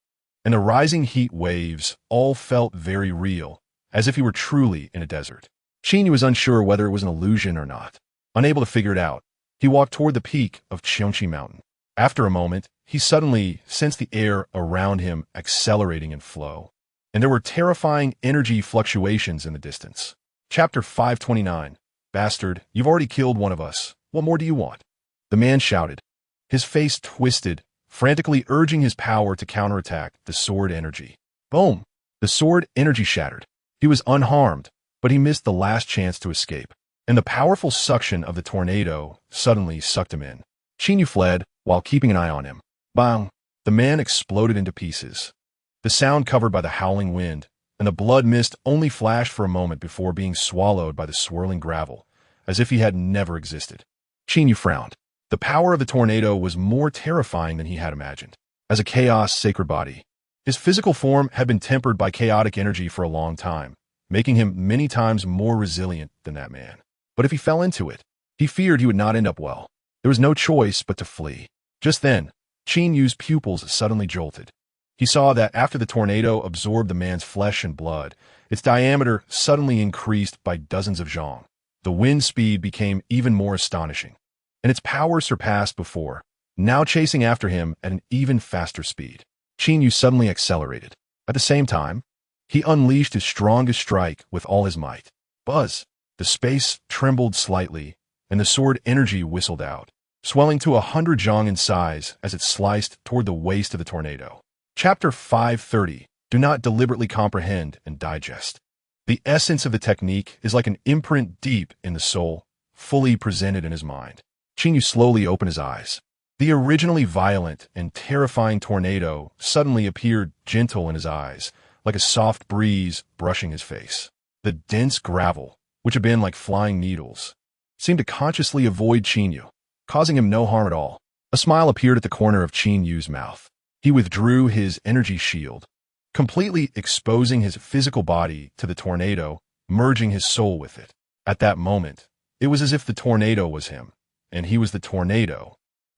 and the rising heat waves all felt very real, as if he were truly in a desert. Qinyu was unsure whether it was an illusion or not. Unable to figure it out, he walked toward the peak of Qiongqi Mountain. After a moment, he suddenly sensed the air around him accelerating in flow, and there were terrifying energy fluctuations in the distance. Chapter 529. Bastard, you've already killed one of us. What more do you want? The man shouted, his face twisted, frantically urging his power to counterattack the sword energy. Boom! The sword energy shattered. He was unharmed, but he missed the last chance to escape, and the powerful suction of the tornado suddenly sucked him in. Qinyu fled while keeping an eye on him. Bang! The man exploded into pieces, the sound covered by the howling wind, and the blood mist only flashed for a moment before being swallowed by the swirling gravel, as if he had never existed. Qinyu frowned. The power of the tornado was more terrifying than he had imagined. As a chaos sacred body, his physical form had been tempered by chaotic energy for a long time, making him many times more resilient than that man. But if he fell into it, he feared he would not end up well. There was no choice but to flee. Just then, Qinyu's pupils suddenly jolted. He saw that after the tornado absorbed the man's flesh and blood, its diameter suddenly increased by dozens of zhang. The wind speed became even more astonishing, and its power surpassed before, now chasing after him at an even faster speed. Qinyu suddenly accelerated. At the same time, he unleashed his strongest strike with all his might. Buzz! The space trembled slightly, and the sword energy whistled out, swelling to 100 zhang in size as it sliced toward the waist of the tornado. Chapter 530. Do not deliberately comprehend and digest. The essence of the technique is like an imprint deep in the soul, fully presented in his mind. Qinyu slowly opened his eyes. The originally violent and terrifying tornado suddenly appeared gentle in his eyes, like a soft breeze brushing his face. The dense gravel, which had been like flying needles, seemed to consciously avoid Qinyu, causing him no harm at all. A smile appeared at the corner of Qin Yu's mouth. He withdrew his energy shield, completely exposing his physical body to the tornado, merging his soul with it. At that moment, it was as if the tornado was him, and he was the tornado.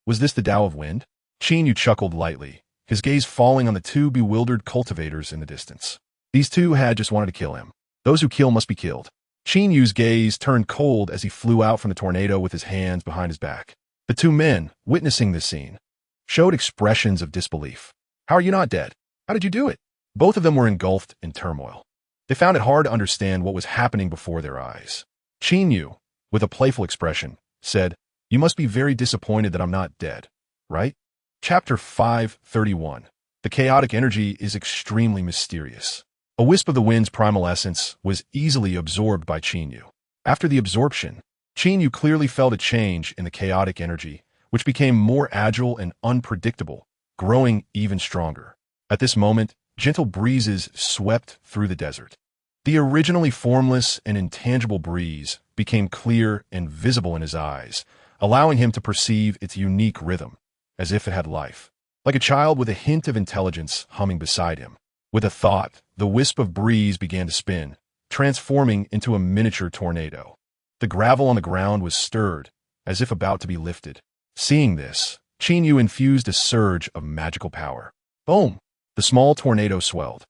Was this the Tao of Wind? Qin Yu chuckled lightly, his gaze falling on the two bewildered cultivators in the distance. These two had just wanted to kill him. Those who kill must be killed. Qin Yu's gaze turned cold as he flew out from the tornado with his hands behind his back. The two men, witnessing this scene, showed expressions of disbelief. How are you not dead? How did you do it? Both of them were engulfed in turmoil. They found it hard to understand what was happening before their eyes. Qin Yu, with a playful expression, said, "You must be very disappointed that I'm not dead, right?" Chapter 531. The chaotic energy is extremely mysterious. A wisp of the wind's primal essence was easily absorbed by Qin Yu. After the absorption, Qin Yu clearly felt a change in the chaotic energy, which became more agile and unpredictable, growing even stronger. At this moment, gentle breezes swept through the desert. The originally formless and intangible breeze became clear and visible in his eyes, allowing him to perceive its unique rhythm, as if it had life. Like a child with a hint of intelligence humming beside him. With a thought, the wisp of breeze began to spin, transforming into a miniature tornado. The gravel on the ground was stirred, as if about to be lifted. Seeing this, Qin Yu infused a surge of magical power. Boom! The small tornado swelled,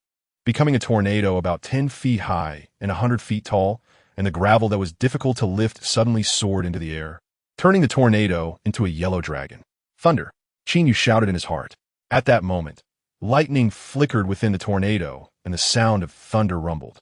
becoming a tornado about 10 feet high and 100 feet tall, and the gravel that was difficult to lift suddenly soared into the air, turning the tornado into a yellow dragon. Thunder! Qin Yu shouted in his heart. At that moment, lightning flickered within the tornado, and the sound of thunder rumbled.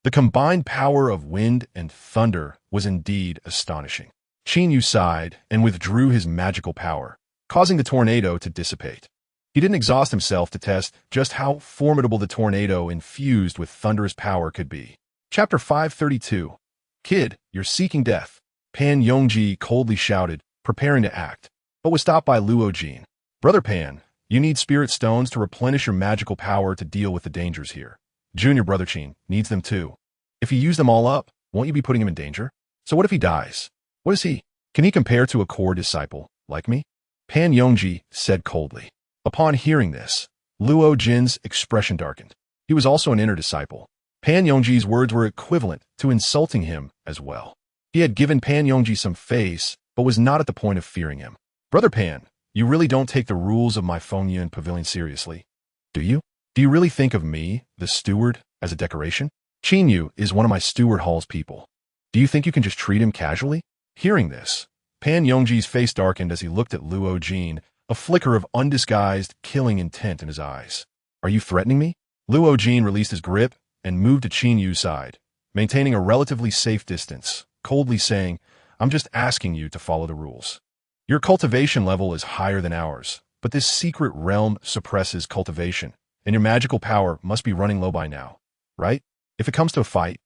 The combined power of wind and thunder was indeed astonishing. Qin Yu sighed and withdrew his magical power, causing the tornado to dissipate. He didn't exhaust himself to test just how formidable the tornado infused with thunderous power could be. Chapter 532. Kid, you're seeking death, Pan Yongji coldly shouted, preparing to act, but was stopped by Luo Jin. Brother Pan, you need spirit stones to replenish your magical power to deal with the dangers here. Junior Brother Qin needs them too. If you use them all up, won't you be putting him in danger? So what if he dies? What is he? Can he compare to a core disciple, like me? Pan Yongji said coldly. Upon hearing this, Luo Jin's expression darkened. He was also an inner disciple. Pan Yongji's words were equivalent to insulting him as well. He had given Pan Yongji some face, but was not at the point of fearing him. Brother Pan, you really don't take the rules of my Fengyun pavilion seriously, do you? Do you really think of me, the steward, as a decoration? Qin Yu is one of my steward hall's people. Do you think you can just treat him casually? Hearing this, Pan Yongji's face darkened as he looked at Luo Jin, a flicker of undisguised, killing intent in his eyes. Are you threatening me? Luo Jin released his grip and moved to Qin Yu's side, maintaining a relatively safe distance, coldly saying, I'm just asking you to follow the rules. Your cultivation level is higher than ours, but this secret realm suppresses cultivation, and your magical power must be running low by now, right? If it comes to a fight,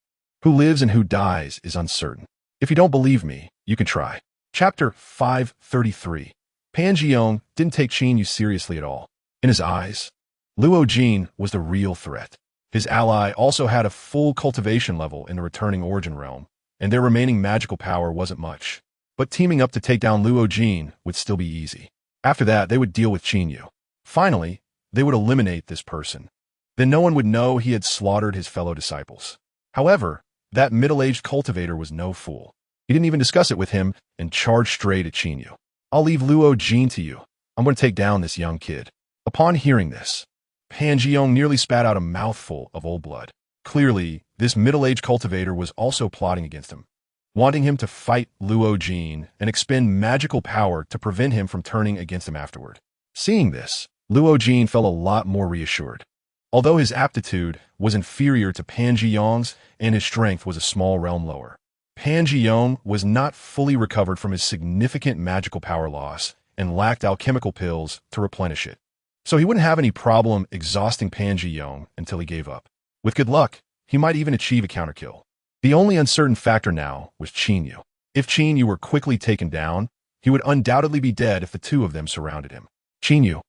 who lives and who dies is uncertain. If you don't believe me, you can try. Chapter 533. Pan Jiong didn't take Qin Yu seriously at all. In his eyes, Luo Jin was the real threat. His ally also had a full cultivation level in the returning origin realm, and their remaining magical power wasn't much. But teaming up to take down Luo Jin would still be easy. After that, they would deal with Qin Yu. Finally, they would eliminate this person. Then no one would know he had slaughtered his fellow disciples. However, that middle-aged cultivator was no fool. He didn't even discuss it with him and charged straight at Qin Yu. I'll leave Luo Jin to you. I'm going to take down this young kid. Upon hearing this, Pan Jiong nearly spat out a mouthful of old blood. Clearly, this middle-aged cultivator was also plotting against him, wanting him to fight Luo Jin and expend magical power to prevent him from turning against him afterward. Seeing this, Luo Jin felt a lot more reassured. Although his aptitude was inferior to Pan Jiong's and his strength was a small realm lower, Pan Jiong was not fully recovered from his significant magical power loss and lacked alchemical pills to replenish it. So he wouldn't have any problem exhausting Pan Jiong until he gave up. With good luck, he might even achieve a counterkill. The only uncertain factor now was Qin Yu. If Qin Yu were quickly taken down, he would undoubtedly be dead if the two of them surrounded him. Qin Yu,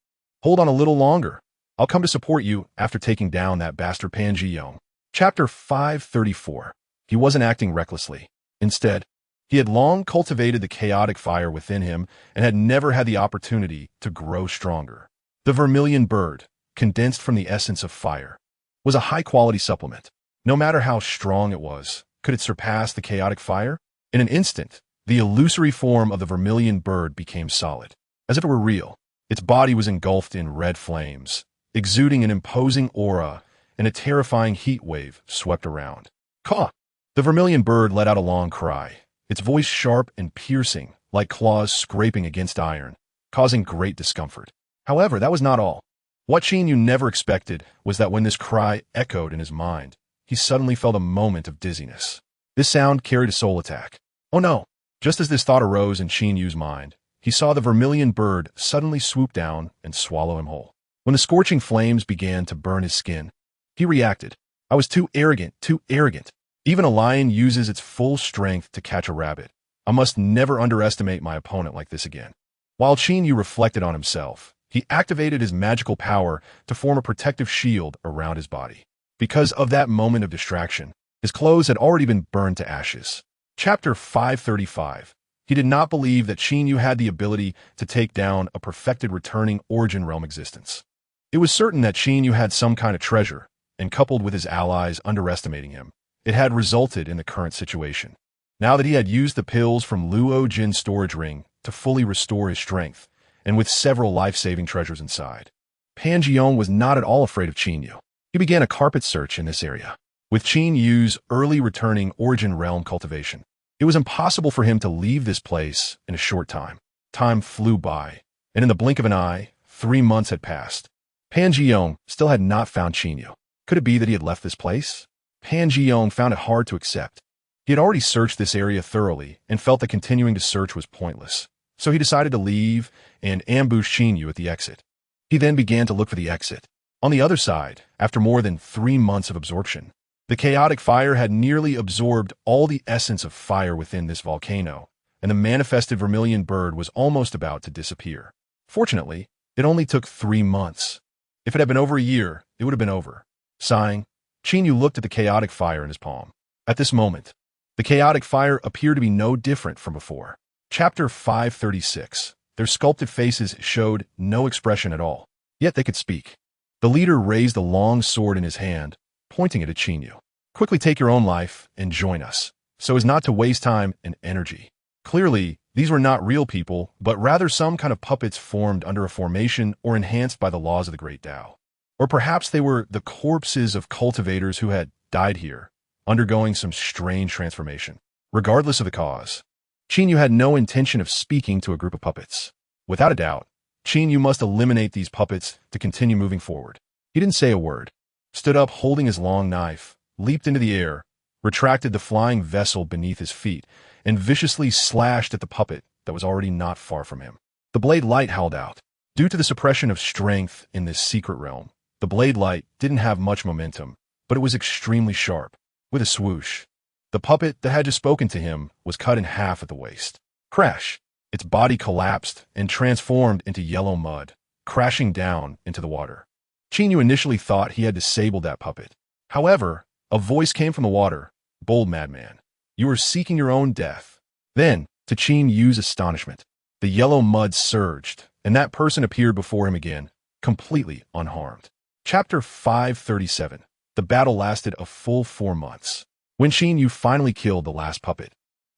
hold on a little longer. I'll come to support you after taking down that bastard Pan Jiong. Chapter 534. He wasn't acting recklessly. Instead, He had long cultivated the chaotic fire within him and had never had the opportunity to grow stronger. The vermilion bird, condensed from the essence of fire, was a high-quality supplement. No matter how strong it was, could it surpass the chaotic fire? In an instant, the illusory form of the vermilion bird became solid, as if it were real. Its body was engulfed in red flames, exuding an imposing aura, and a terrifying heat wave swept around. Caw! The vermilion bird let out a long cry, its voice sharp and piercing, like claws scraping against iron, causing great discomfort. However, that was not all. What Qin never expected was that when this cry echoed in his mind, he suddenly felt a moment of dizziness. This sound carried a soul attack. Oh no! Just as this thought arose in Qin Yu's mind, he saw the vermilion bird suddenly swoop down and swallow him whole. When the scorching flames began to burn his skin, he reacted. I was too arrogant, too arrogant. Even a lion uses its full strength to catch a rabbit. I must never underestimate my opponent like this again. While Qin Yu reflected on himself, he activated his magical power to form a protective shield around his body. Because of that moment of distraction, his clothes had already been burned to ashes. Chapter 535. He did not believe that Qin Yu had the ability to take down a perfected returning origin realm existence. It was certain that Qin Yu had some kind of treasure, and coupled with his allies underestimating him, it had resulted in the current situation. Now that he had used the pills from Luo Jin's storage ring to fully restore his strength, and with several life-saving treasures inside, Pan Jiong was not at all afraid of Qin Yu. He began a carpet search in this area. With Qin Yu's early returning origin realm cultivation, it was impossible for him to leave this place in a short time. Time flew by, and in the blink of an eye, 3 months had passed. Pan Jiong still had not found Qin Yu. Could it be that he had left this place? Pan Jiong found it hard to accept. He had already searched this area thoroughly and felt that continuing to search was pointless. So he decided to leave and ambush Qin Yu at the exit. He then began to look for the exit. On the other side, after more than 3 months of absorption, the chaotic fire had nearly absorbed all the essence of fire within this volcano, and the manifested vermilion bird was almost about to disappear. Fortunately, it only took 3 months. If it had been over a year, it would have been over. Sighing, Qin Yu looked at the chaotic fire in his palm. At this moment, the chaotic fire appeared to be no different from before. Chapter 536. Their sculpted faces showed no expression at all, yet they could speak. The leader raised a long sword in his hand, pointing it at Qin Yu. Quickly take your own life and join us, so as not to waste time and energy. Clearly, these were not real people, but rather some kind of puppets formed under a formation or enhanced by the laws of the Great Tao. Or perhaps they were the corpses of cultivators who had died here, undergoing some strange transformation. Regardless of the cause, Qin Yu had no intention of speaking to a group of puppets. Without a doubt, Qin Yu must eliminate these puppets to continue moving forward. He didn't say a word, stood up holding his long knife, leaped into the air, retracted the flying vessel beneath his feet, and viciously slashed at the puppet that was already not far from him. The blade light howled out. Due to the suppression of strength in this secret realm, the blade light didn't have much momentum, but it was extremely sharp. With a swoosh, the puppet that had just spoken to him was cut in half at the waist. Crash! Its body collapsed and transformed into yellow mud, crashing down into the water. Qin Yu initially thought he had disabled that puppet. However, a voice came from the water. Bold madman, you are seeking your own death. Then, to Qin Yu's astonishment, the yellow mud surged, and that person appeared before him again, completely unharmed. Chapter 537. The battle lasted a full 4 months. When Qin Yu finally killed the last puppet,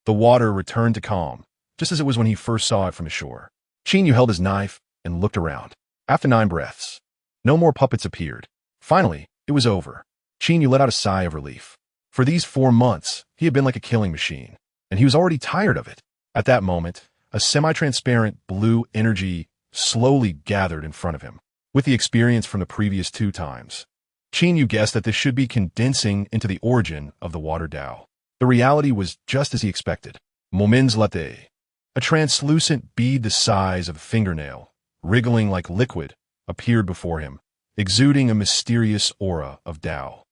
the water returned to calm, just as it was when he first saw it from the shore. Qin Yu held his knife and looked around. After 9 breaths, no more puppets appeared. Finally, it was over. Qin Yu let out a sigh of relief. For these 4 months, he had been like a killing machine, and he was already tired of it. At that moment, a semi-transparent blue energy slowly gathered in front of him. With the experience from the previous 2 times, Qin Yu guessed that this should be condensing into the origin of the water Tao. The reality was just as he expected. Moments later, a translucent bead the size of a fingernail, wriggling like liquid, appeared before him, exuding a mysterious aura of Tao.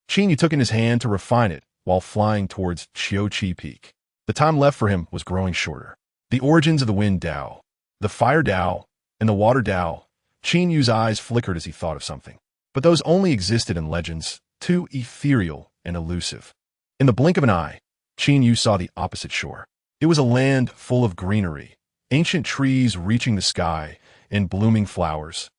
Qin Yu took in his hand to refine it while flying towards Qiuqi Peak. The time left for him was growing shorter. The origins of the wind Tao, the fire Tao, and the water Tao. Qin Yu's eyes flickered as he thought of something. But those only existed in legends, too ethereal and elusive. In the blink of an eye, Qin Yu saw the opposite shore. It was a land full of greenery, ancient trees reaching the sky, and blooming flowers,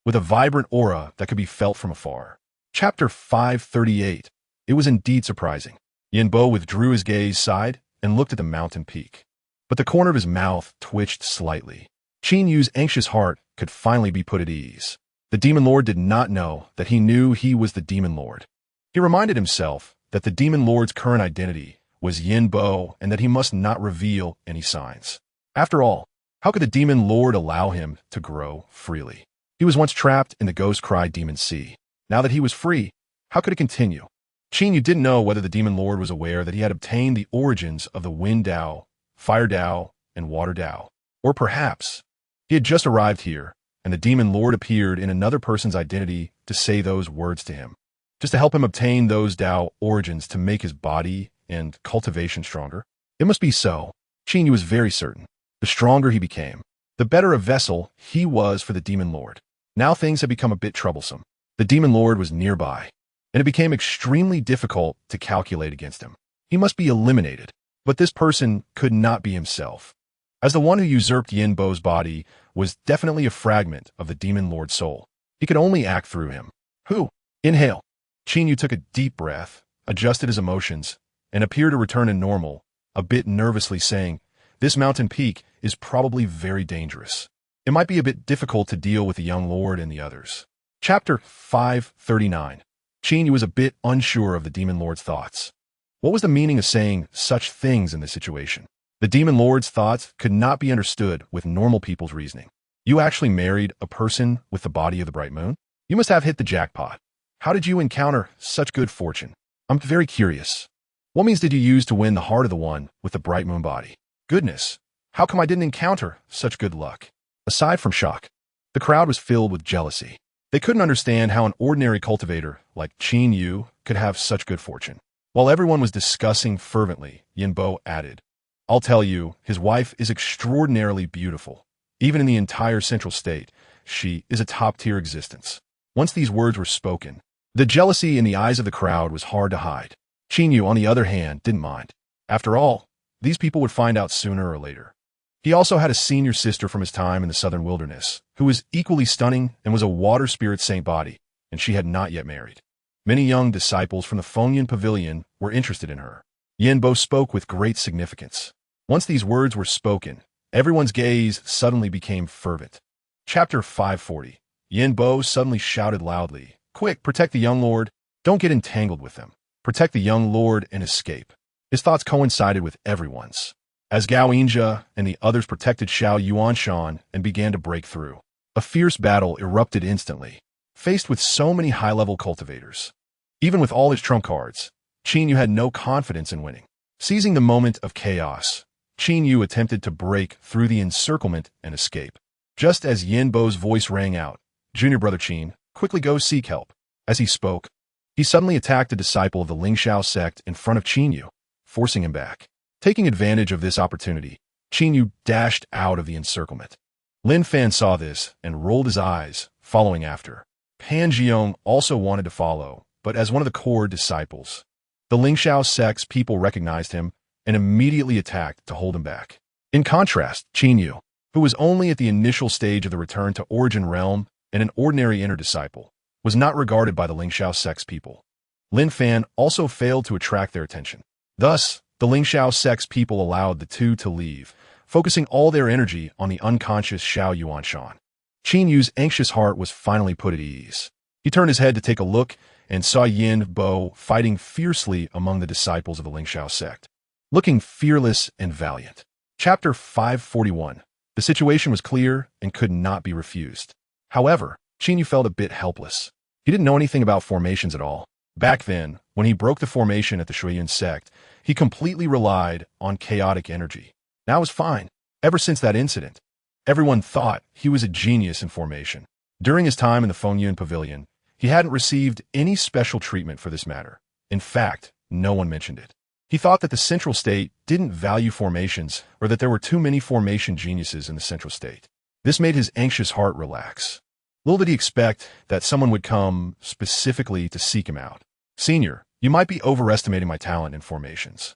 with a vibrant aura that could be felt from afar. Chapter 538. It was indeed surprising. Yinbo withdrew his gaze aside and looked at the mountain peak. But the corner of his mouth twitched slightly. Qin Yu's anxious heart could finally be put at ease. The Demon Lord did not know that he knew he was the Demon Lord. He reminded himself that the Demon Lord's current identity was Yinbo and that he must not reveal any signs. After all, how could the Demon Lord allow him to grow freely? He was once trapped in the Ghost Cry Demon Sea. Now that he was free, how could it continue? Qin Yu didn't know whether the Demon Lord was aware that he had obtained the origins of the Wind Dao, Fire Dao, and Water Dao. Or perhaps he had just arrived here, and the Demon Lord appeared in another person's identity to say those words to him, just to help him obtain those Dao origins to make his body and cultivation stronger. It must be so. Qin Yu was very certain. The stronger he became, the better a vessel he was for the Demon Lord. Now things had become a bit troublesome. The Demon Lord was nearby, and it became extremely difficult to calculate against him. He must be eliminated, but this person could not be himself, as the one who usurped Yinbo's body was definitely a fragment of the Demon Lord's soul. He could only act through him. Who? Inhale. Qin Yu took a deep breath, adjusted his emotions, and appeared to return to normal, a bit nervously saying, "This mountain peak is probably very dangerous. It might be a bit difficult to deal with the young lord and the others." Chapter 539. Qin Yu was a bit unsure of the Demon Lord's thoughts. What was the meaning of saying such things in this situation? The Demon Lord's thoughts could not be understood with normal people's reasoning. You actually married a person with the body of the Bright Moon? You must have hit the jackpot. How did you encounter such good fortune? I'm very curious. What means did you use to win the heart of the one with the Bright Moon body? Goodness, how come I didn't encounter such good luck? Aside from shock, the crowd was filled with jealousy. They couldn't understand how an ordinary cultivator like Qin Yu could have such good fortune. While everyone was discussing fervently, Yinbo added, "I'll tell you, his wife is extraordinarily beautiful. Even in the entire central state, she is a top-tier existence." Once these words were spoken, the jealousy in the eyes of the crowd was hard to hide. Qin Yu, on the other hand, didn't mind. After all, these people would find out sooner or later. He also had a senior sister from his time in the southern wilderness, who was equally stunning and was a water spirit saint body, and she had not yet married. Many young disciples from the Fengyan Pavilion were interested in her. Yinbo spoke with great significance. Once these words were spoken, everyone's gaze suddenly became fervent. Chapter 540. Yinbo suddenly shouted loudly, "Quick, protect the young lord. Don't get entangled with them. Protect the young lord and escape." His thoughts coincided with everyone's, as Gao Yinjia and the others protected Xiao Yuanshan and began to break through. A fierce battle erupted instantly, faced with so many high-level cultivators. Even with all his trump cards, Qin Yu had no confidence in winning. Seizing the moment of chaos, Qin Yu attempted to break through the encirclement and escape. Just as Yinbo's voice rang out, "Junior brother Qin, quickly go seek help." As he spoke, he suddenly attacked a disciple of the Lingxiao sect in front of Qin Yu, forcing him back. Taking advantage of this opportunity, Qin Yu dashed out of the encirclement. Lin Fan saw this and rolled his eyes, following after. Pan Jiong also wanted to follow, but as one of the core disciples, the Lingxiao sect's people recognized him and immediately attacked to hold him back. In contrast, Qin Yu, who was only at the initial stage of the return to Origin Realm and an ordinary inner disciple, was not regarded by the Lingxiao sect's people. Lin Fan also failed to attract their attention. Thus, the Lingxiao sect's people allowed the two to leave, focusing all their energy on the unconscious Xiao Yuanshan. Qin Yu's anxious heart was finally put at ease. He turned his head to take a look and saw Yinbo fighting fiercely among the disciples of the Lingxiao sect, looking fearless and valiant. Chapter 541. The situation was clear and could not be refused. However, Qin Yu felt a bit helpless. He didn't know anything about formations at all. Back then, when he broke the formation at the Shuiyan sect, he completely relied on chaotic energy. Now it was fine. Ever since that incident, everyone thought he was a genius in formation. During his time in the Fengyan Pavilion, he hadn't received any special treatment for this matter. In fact, no one mentioned it. He thought that the central state didn't value formations or that there were too many formation geniuses in the central state. This made his anxious heart relax. Little did he expect that someone would come specifically to seek him out. "Senior, you might be overestimating my talent in formations.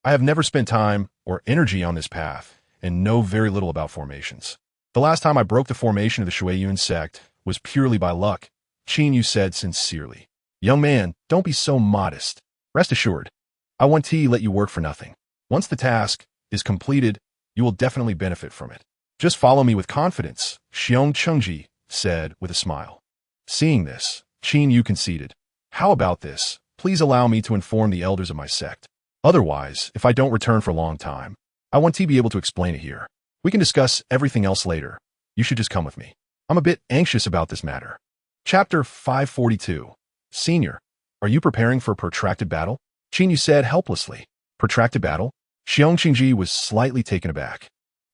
I have never spent time or energy on this path and know very little about formations. The last time I broke the formation of the Shueiyun sect was purely by luck, Qin Yu said sincerely. Young man, don't be so modest. Rest assured, I won't let you work for nothing. Once the task is completed, you will definitely benefit from it. Just follow me with confidence, Xiong Chengji said with a smile. Seeing this, Qin Yu conceded. How about this? Please allow me to inform the elders of my sect. Otherwise, if I don't return for a long time, I want to be able to explain it here. We can discuss everything else later. You should just come with me. I'm a bit anxious about this matter. Chapter 542. Senior, are you preparing for a protracted battle? Qin Yu said helplessly. Protracted battle? Xiong Qingji was slightly taken aback,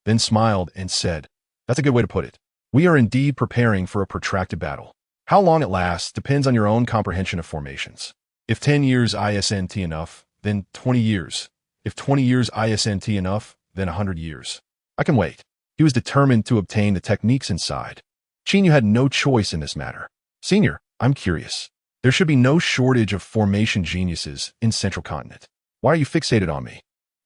then smiled and said, That's a good way to put it. We are indeed preparing for a protracted battle. How long it lasts depends on your own comprehension of formations. If 10 years ISNT enough, then 20 years. If 20 years ISNT enough, then 100 years. I can wait. He was determined to obtain the techniques inside. Qin Yu had no choice in this matter. Senior, I'm curious. There should be no shortage of formation geniuses in Central Continent. Why are you fixated on me?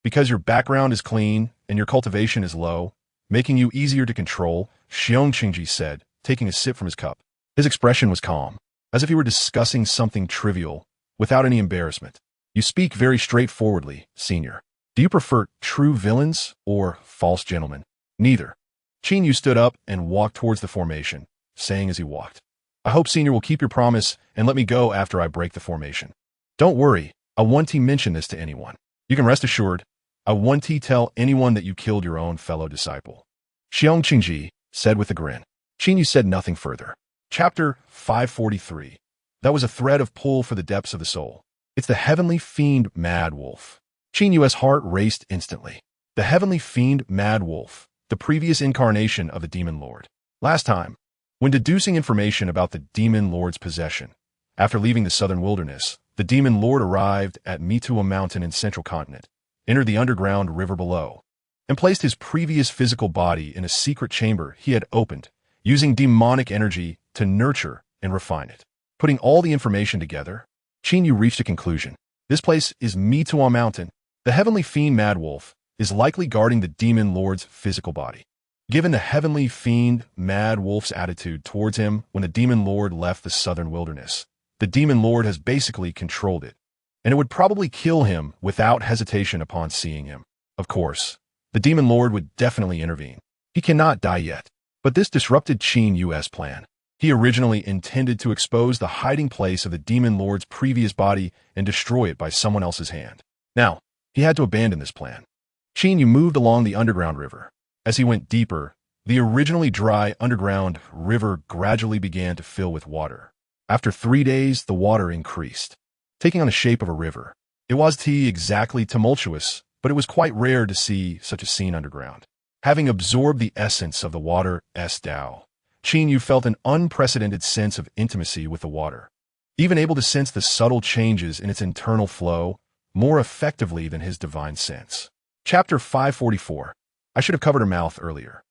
Because your background is clean and your cultivation is low, making you easier to control, Xiong Qingji said, taking a sip from his cup. His expression was calm, as if he were discussing something trivial, without any embarrassment. You speak very straightforwardly, senior. Do you prefer true villains or false gentlemen? Neither. Qin Yu stood up and walked towards the formation, saying as he walked, I hope senior will keep your promise and let me go after I break the formation. Don't worry, I won't mention this to anyone. You can rest assured, I won't tell anyone that you killed your own fellow disciple. Xiong Qingji said with a grin. Qin Yu said nothing further. Chapter 543. That was a thread of pull for the depths of the soul. It's the heavenly fiend Mad Wolf. Qin Yu's heart raced instantly. The heavenly fiend Mad Wolf, the previous incarnation of the Demon Lord. Last time, when deducing information about the Demon Lord's possession, after leaving the southern wilderness, the Demon Lord arrived at Mitua Mountain in Central Continent, entered the underground river below, and placed his previous physical body in a secret chamber he had opened, using demonic energy to nurture and refine it. Putting all the information together, Qin Yu reached a conclusion. This place is Mitua Mountain. The heavenly fiend Mad Wolf is likely guarding the Demon Lord's physical body. Given the heavenly fiend Mad Wolf's attitude towards him when the Demon Lord left the southern wilderness, the Demon Lord has basically controlled it, and it would probably kill him without hesitation upon seeing him. Of course, the Demon Lord would definitely intervene. He cannot die yet, but this disrupted Qin Yu's plan. He originally intended to expose the hiding place of the Demon Lord's previous body and destroy it by someone else's hand. Now, he had to abandon this plan. Qin Yu moved along the underground river. As he went deeper, the originally dry underground river gradually began to fill with water. After 3 days, the water increased, taking on the shape of a river. It wasn't exactly tumultuous, but it was quite rare to see such a scene underground. Having absorbed the essence of the water's Tao, Qin Yu felt an unprecedented sense of intimacy with the water, even able to sense the subtle changes in its internal flow more effectively than his divine sense. Chapter 544. I should have covered her mouth earlier.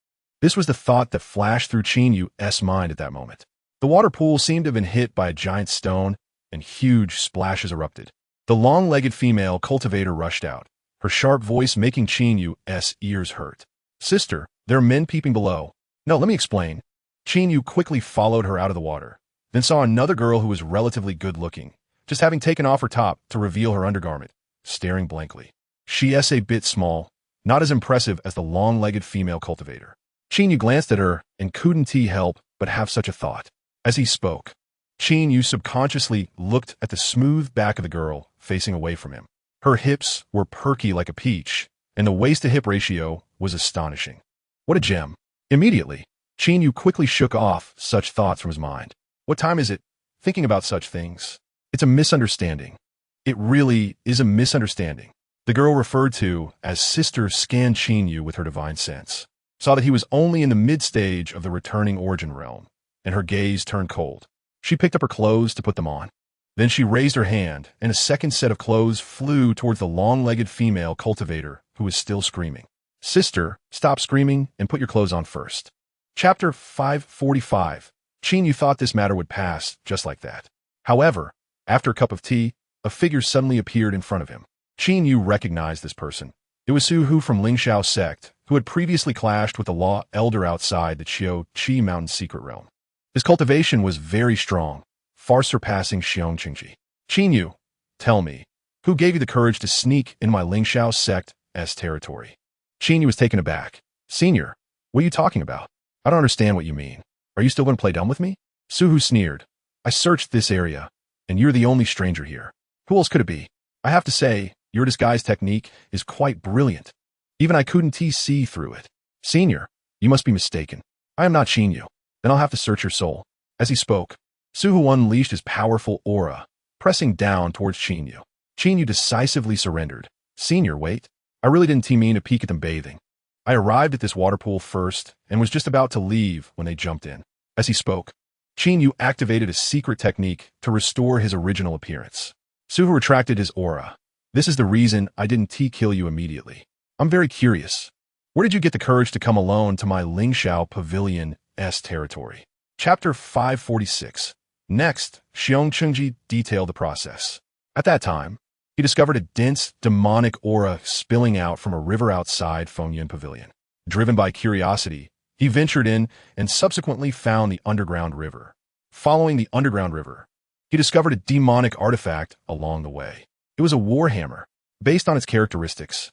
This was the thought that flashed through Qin Yu's mind at that moment. The water pool seemed to have been hit by a giant stone, and huge splashes erupted. The long-legged female cultivator rushed out, her sharp voice making Qin Yu's ears hurt. Sister, there are men peeping below. No, let me explain. Qin Yu quickly followed her out of the water, then saw another girl who was relatively good-looking, just having taken off her top to reveal her undergarment, staring blankly. She's a bit small, not as impressive as the long-legged female cultivator. Qin Yu glanced at her and couldn't help but have such a thought. As he spoke, Qin Yu subconsciously looked at the smooth back of the girl facing away from him. Her hips were perky like a peach, and the waist-to-hip ratio was astonishing. What a gem. Immediately, Qin Yu quickly shook off such thoughts from his mind. What time is it? Thinking about such things. It's a misunderstanding. It really is a misunderstanding. The girl referred to as sister scanned Qin Yu with her divine sense, saw that he was only in the mid-stage of the returning origin realm, and her gaze turned cold. She picked up her clothes to put them on. Then she raised her hand, and a second set of clothes flew towards the long-legged female cultivator who was still screaming. Sister, stop screaming and put your clothes on first. Chapter 545. Qin Yu thought this matter would pass just like that. However, after a cup of tea, a figure suddenly appeared in front of him. Qin Yu recognized this person. It was Su Hu from Lingxiao sect, who had previously clashed with the law elder outside the Qiu Qi Mountain secret realm. His cultivation was very strong, far surpassing Xiong Qingji. Qinyu, tell me, who gave you the courage to sneak in my Lingxiao sect's territory? Qinyu was taken aback. Senior, what are you talking about? I don't understand what you mean. Are you still going to play dumb with me? Su Hu sneered. I searched this area, and you're the only stranger here. Who else could it be? I have to say, your disguise technique is quite brilliant. Even I couldn't see through it. Senior, you must be mistaken. I am not Qinyu. Then I'll have to search your soul. As he spoke, Su Hu unleashed his powerful aura, pressing down towards Qinyu. Qinyu decisively surrendered. Senior, wait. I really didn't mean to peek at them bathing. I arrived at this water pool first and was just about to leave when they jumped in. As he spoke, Qinyu activated a secret technique to restore his original appearance. Su Hu retracted his aura. This is the reason I didn't kill you immediately. I'm very curious. Where did you get the courage to come alone to my Lingxiao Pavilion's territory? Chapter 546. Next, Xiong Qingji detailed the process. At that time, he discovered a dense, demonic aura spilling out from a river outside Fengyan Pavilion. Driven by curiosity, he ventured in and subsequently found the underground river. Following the underground river, he discovered a demonic artifact along the way. It was a warhammer. Based on its characteristics,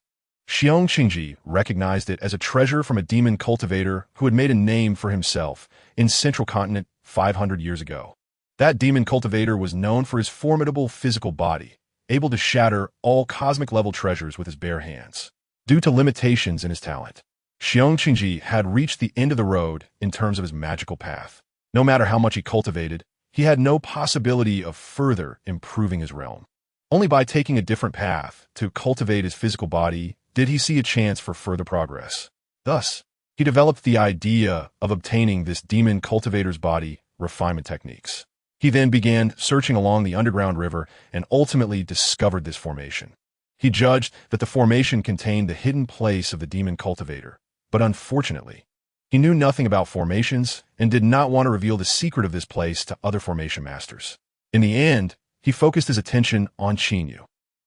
Xiong Qingji recognized it as a treasure from a demon cultivator who had made a name for himself in Central Continent 500 years ago. That demon cultivator was known for his formidable physical body, able to shatter all cosmic-level treasures with his bare hands. Due to limitations in his talent, Xiong Qingji had reached the end of the road in terms of his magical path. No matter how much he cultivated, he had no possibility of further improving his realm. Only by taking a different path to cultivate his physical body did he see a chance for further progress. Thus, he developed the idea of obtaining this demon cultivator's body refinement techniques. He then began searching along the underground river and ultimately discovered this formation. He judged that the formation contained the hidden place of the demon cultivator, but unfortunately, he knew nothing about formations and did not want to reveal the secret of this place to other formation masters. In the end, he focused his attention on Qinyu.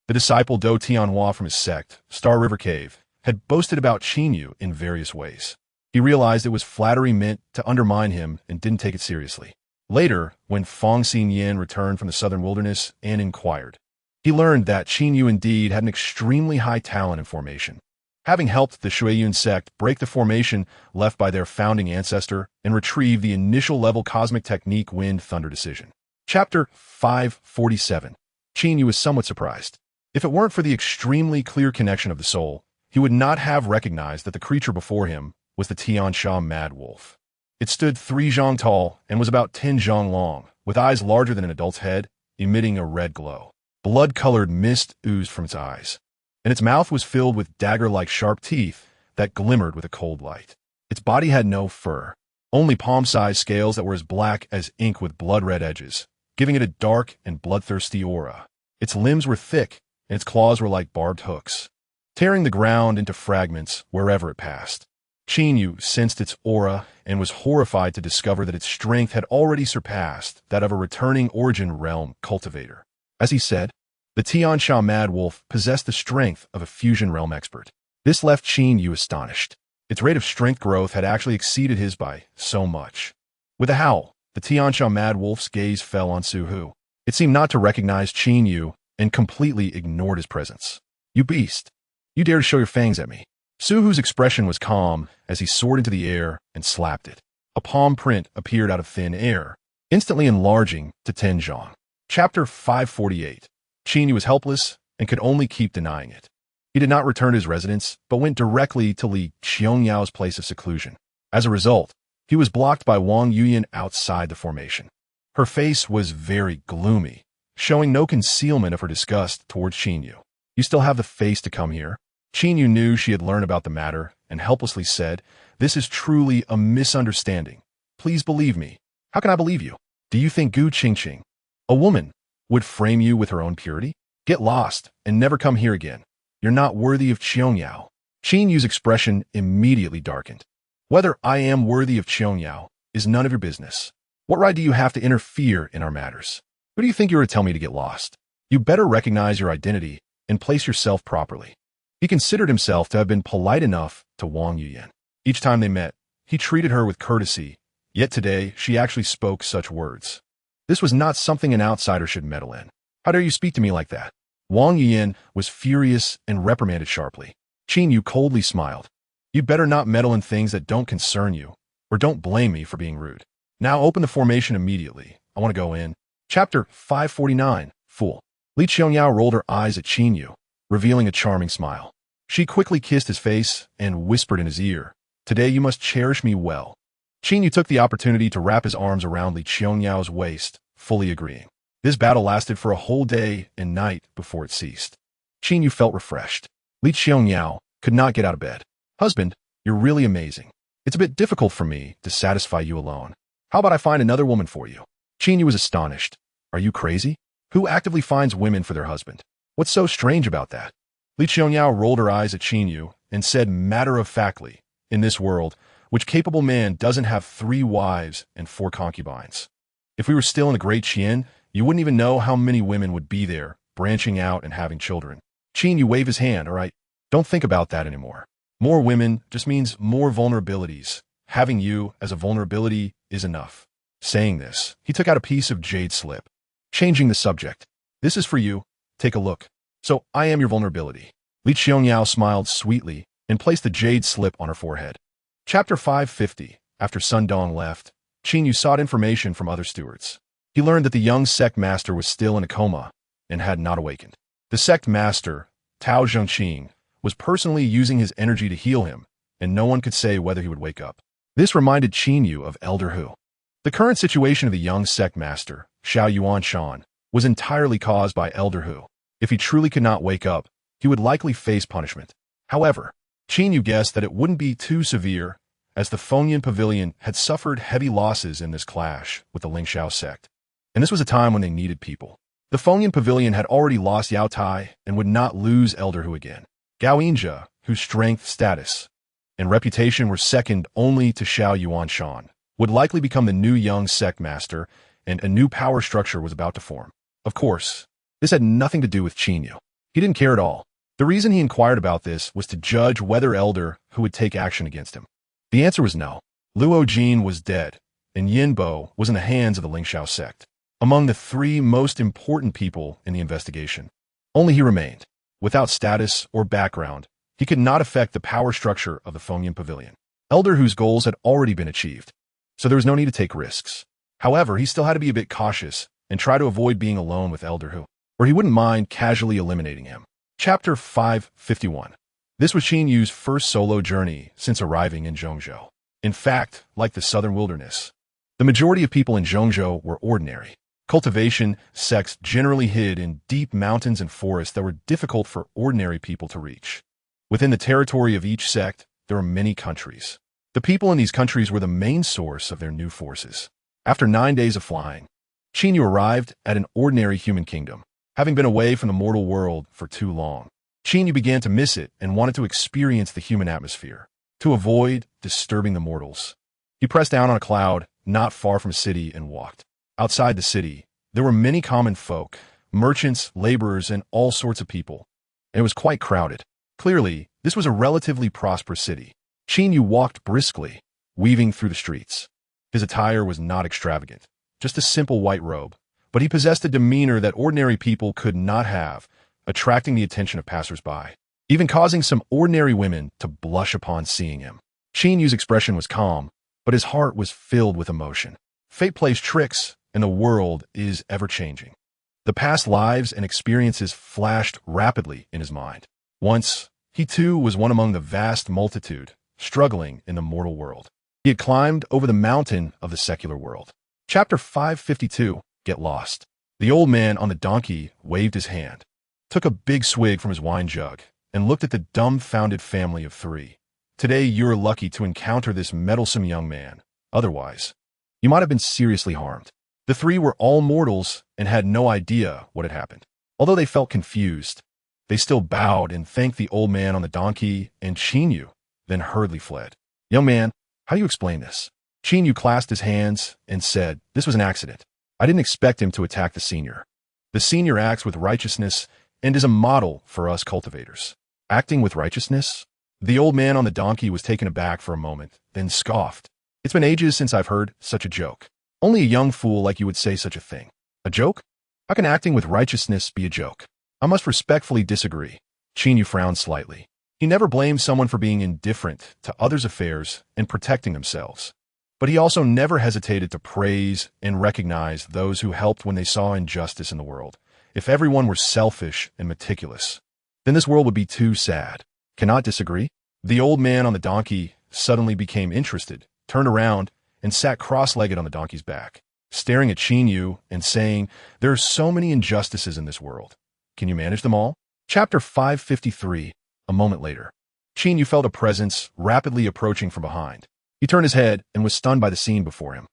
The disciple Do Tianhua from his sect, Star River Cave, had boasted about Qinyu in various ways. He realized it was flattery meant to undermine him and didn't take it seriously. Later, when Fong Xinyan returned from the southern wilderness and inquired, he learned that Qinyu indeed had an extremely high talent in formation, having helped the Shuiyun sect break the formation left by their founding ancestor and retrieve the initial level cosmic technique Wind Thunder decision. Chapter 547. Qinyu was somewhat surprised. If it weren't for the extremely clear connection of the soul, he would not have recognized that the creature before him was the Tiansha Mad Wolf. It stood 3 zhang tall and was about 10 zhang long, with eyes larger than an adult's head, emitting a red glow. Blood-colored mist oozed from its eyes, and its mouth was filled with dagger-like sharp teeth that glimmered with a cold light. Its body had no fur, only palm-sized scales that were as black as ink with blood-red edges, giving it a dark and bloodthirsty aura. Its limbs were thick, and its claws were like barbed hooks, tearing the ground into fragments wherever it passed. Qinyu sensed its aura and was horrified to discover that its strength had already surpassed that of a returning origin realm cultivator. As he said, the Tiansha Mad Wolf possessed the strength of a fusion realm expert. This left Qinyu astonished. Its rate of strength growth had actually exceeded his by so much. With a howl, the Tiansha Mad Wolf's gaze fell on Su Hu. It seemed not to recognize Qinyu and completely ignored his presence. You beast! You dare to show your fangs at me! Su Hu's expression was calm as he soared into the air and slapped it. A palm print appeared out of thin air, instantly enlarging to 10 zhang. Chapter 548. Qinyu was helpless and could only keep denying it. He did not return to his residence, but went directly to Li Xiongyao's place of seclusion. As a result, he was blocked by Wang Yuyan outside the formation. Her face was very gloomy, showing no concealment of her disgust towards Qinyu. You still have the face to come here? Qinyu knew she had learned about the matter and helplessly said, This is truly a misunderstanding. Please believe me. How can I believe you? Do you think Gu Qingqing, a woman, would frame you with her own purity? Get lost and never come here again. You're not worthy of Qiangyao. Qinyu's expression immediately darkened. Whether I am worthy of Qiangyao is none of your business. What right do you have to interfere in our matters? Who do you think you are to tell me to get lost? You better recognize your identity and place yourself properly. He considered himself to have been polite enough to Wang Yuyan. Each time they met, he treated her with courtesy, yet today she actually spoke such words. This was not something an outsider should meddle in. How dare you speak to me like that? Wang Yuyan was furious and reprimanded sharply. Qin Yu coldly smiled. You'd better not meddle in things that don't concern you, or don't blame me for being rude. Now open the formation immediately. I want to go in. Chapter 549, Fool. Li Qiangyao rolled her eyes at Qin Yu, revealing a charming smile. She quickly kissed his face and whispered in his ear, Today you must cherish me well. Qin Yu took the opportunity to wrap his arms around Li Qiangyao's waist, fully agreeing. This battle lasted for a whole day and night before it ceased. Qin Yu felt refreshed. Li Qiangyao could not get out of bed. Husband, you're really amazing. It's a bit difficult for me to satisfy you alone. How about I find another woman for you? Qin Yu was astonished. Are you crazy? Who actively finds women for their husband? What's so strange about that? Li Qiangyao rolled her eyes at Qin Yu and said matter-of-factly, in this world, which capable man doesn't have 3 wives and 4 concubines? If we were still in the Great Qian, you wouldn't even know how many women would be there, branching out and having children. Qin Yu waved his hand, all right, don't think about that anymore. More women just means more vulnerabilities. Having you as a vulnerability is enough. Saying this, he took out a piece of jade slip. Changing the subject. This is for you. Take a look. So, I am your vulnerability. Li Qiangyao smiled sweetly and placed the jade slip on her forehead. Chapter 550. After Sun Dong left, Qin Yu sought information from other stewards. He learned that the young sect master was still in a coma and had not awakened. The sect master, Tao Zhengqing, was personally using his energy to heal him, and no one could say whether he would wake up. This reminded Qin Yu of Elder Hu. The current situation of the young sect master, Xiao Yuan Shan, was entirely caused by Elder Hu. If he truly could not wake up, he would likely face punishment. However, Qin Yu guessed that it wouldn't be too severe, as the Fengyan Pavilion had suffered heavy losses in this clash with the Lingxiao sect. And this was a time when they needed people. The Fengyan Pavilion had already lost Yao Tai and would not lose Elder Hu again. Gao Yinjia, whose strength, status, and reputation were second only to Xiao Yuan Shan, would likely become the new young sect master, and a new power structure was about to form. Of course, this had nothing to do with Qin Yu. He didn't care at all. The reason he inquired about this was to judge whether Elder Hu would take action against him. The answer was no. Luo Jin was dead, and Yin Bo was in the hands of the Lingxiao sect. Among the 3 most important people in the investigation, only he remained. Without status or background, he could not affect the power structure of the Fengyan Pavilion. Elder Hu's goals had already been achieved, so there was no need to take risks. However, he still had to be a bit cautious and try to avoid being alone with Elder Hu, or he wouldn't mind casually eliminating him. Chapter 551. This was Qin Yu's first solo journey since arriving in Zhongzhou. In fact, like the southern wilderness, the majority of people in Zhongzhou were ordinary. Cultivation sects generally hid in deep mountains and forests that were difficult for ordinary people to reach. Within the territory of each sect, there were many countries. The people in these countries were the main source of their new forces. After 9 days of flying, Qin Yu arrived at an ordinary human kingdom. Having been away from the mortal world for too long, Qin Yu began to miss it and wanted to experience the human atmosphere, to avoid disturbing the mortals. He pressed down on a cloud not far from a city and walked. Outside the city, there were many common folk, merchants, laborers, and all sorts of people, and it was quite crowded. Clearly, this was a relatively prosperous city. Qin Yu walked briskly, weaving through the streets. His attire was not extravagant, just a simple white robe, but he possessed a demeanor that ordinary people could not have, attracting the attention of passers-by, even causing some ordinary women to blush upon seeing him. Qin Yu's expression was calm, but his heart was filled with emotion. Fate plays tricks, and the world is ever-changing. The past lives and experiences flashed rapidly in his mind. Once, he too was one among the vast multitude, struggling in the mortal world. He had climbed over the mountain of the secular world. Chapter 552, Get Lost. The old man on the donkey waved his hand, took a big swig from his wine jug, and looked at the dumbfounded family of 3. Today you're lucky to encounter this meddlesome young man. Otherwise, you might have been seriously harmed. The 3 were all mortals and had no idea what had happened. Although they felt confused, they still bowed and thanked the old man on the donkey and Qin Yu, then hurriedly fled. Young man, how do you explain this? Qin Yu clasped his hands and said, This was an accident. I didn't expect him to attack the senior. The senior acts with righteousness and is a model for us cultivators. Acting with righteousness? The old man on the donkey was taken aback for a moment, then scoffed. It's been ages since I've heard such a joke. Only a young fool like you would say such a thing. A joke? How can acting with righteousness be a joke? I must respectfully disagree. Chinyu frowned slightly. He never blamed someone for being indifferent to others' affairs and protecting themselves. But he also never hesitated to praise and recognize those who helped when they saw injustice in the world. If everyone were selfish and meticulous, then this world would be too sad. Cannot disagree? The old man on the donkey suddenly became interested, turned around, and sat cross-legged on the donkey's back, staring at Chinyu and saying, "There are so many injustices in this world. Can you manage them all?" Chapter 553. A moment later, Chinyu felt a presence rapidly approaching from behind. He turned his head and was stunned by the scene before him.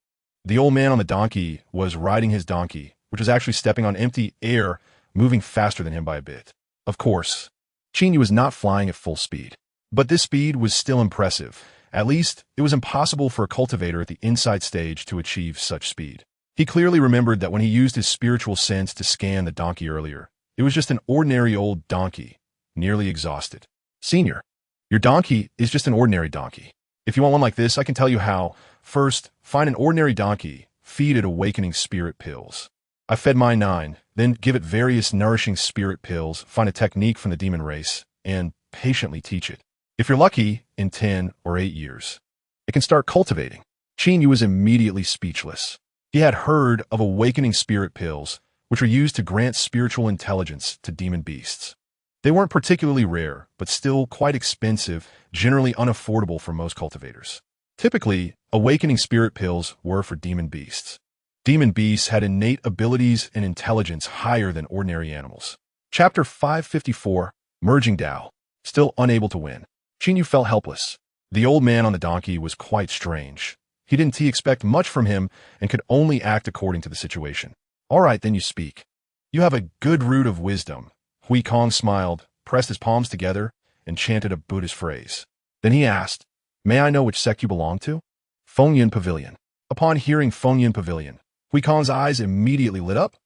The old man on the donkey was riding his donkey, which was actually stepping on empty air, moving faster than him by a bit. Of course, Chinyu was not flying at full speed. But this speed was still impressive. At least, it was impossible for a cultivator at the inside stage to achieve such speed. He clearly remembered that when he used his spiritual sense to scan the donkey earlier, it was just an ordinary old donkey, nearly exhausted. "Senior, your donkey is just an ordinary donkey. If you want one like this, I can tell you how. First, find an ordinary donkey, feed it awakening spirit pills. I fed mine 9, then give it various nourishing spirit pills, find a technique from the demon race, and patiently teach it. If you're lucky, in 10 or 8 years, it can start cultivating." Chinyu was immediately speechless. He had heard of awakening spirit pills, which are used to grant spiritual intelligence to demon beasts. They weren't particularly rare, but still quite expensive, generally unaffordable for most cultivators. Typically, awakening spirit pills were for demon beasts. Demon beasts had innate abilities and intelligence higher than ordinary animals. Chapter 554. Merging Tao. Still unable to win. Chinyu felt helpless. The old man on the donkey was quite strange. He didn't expect much from him and could only act according to the situation. "All right, then you speak. You have a good root of wisdom." Hui Kong smiled, pressed his palms together, and chanted a Buddhist phrase. Then he asked, "May I know which sect you belong to?" "Fengyan Pavilion." Upon hearing Fengyan Pavilion, Hui Kong's eyes immediately lit up.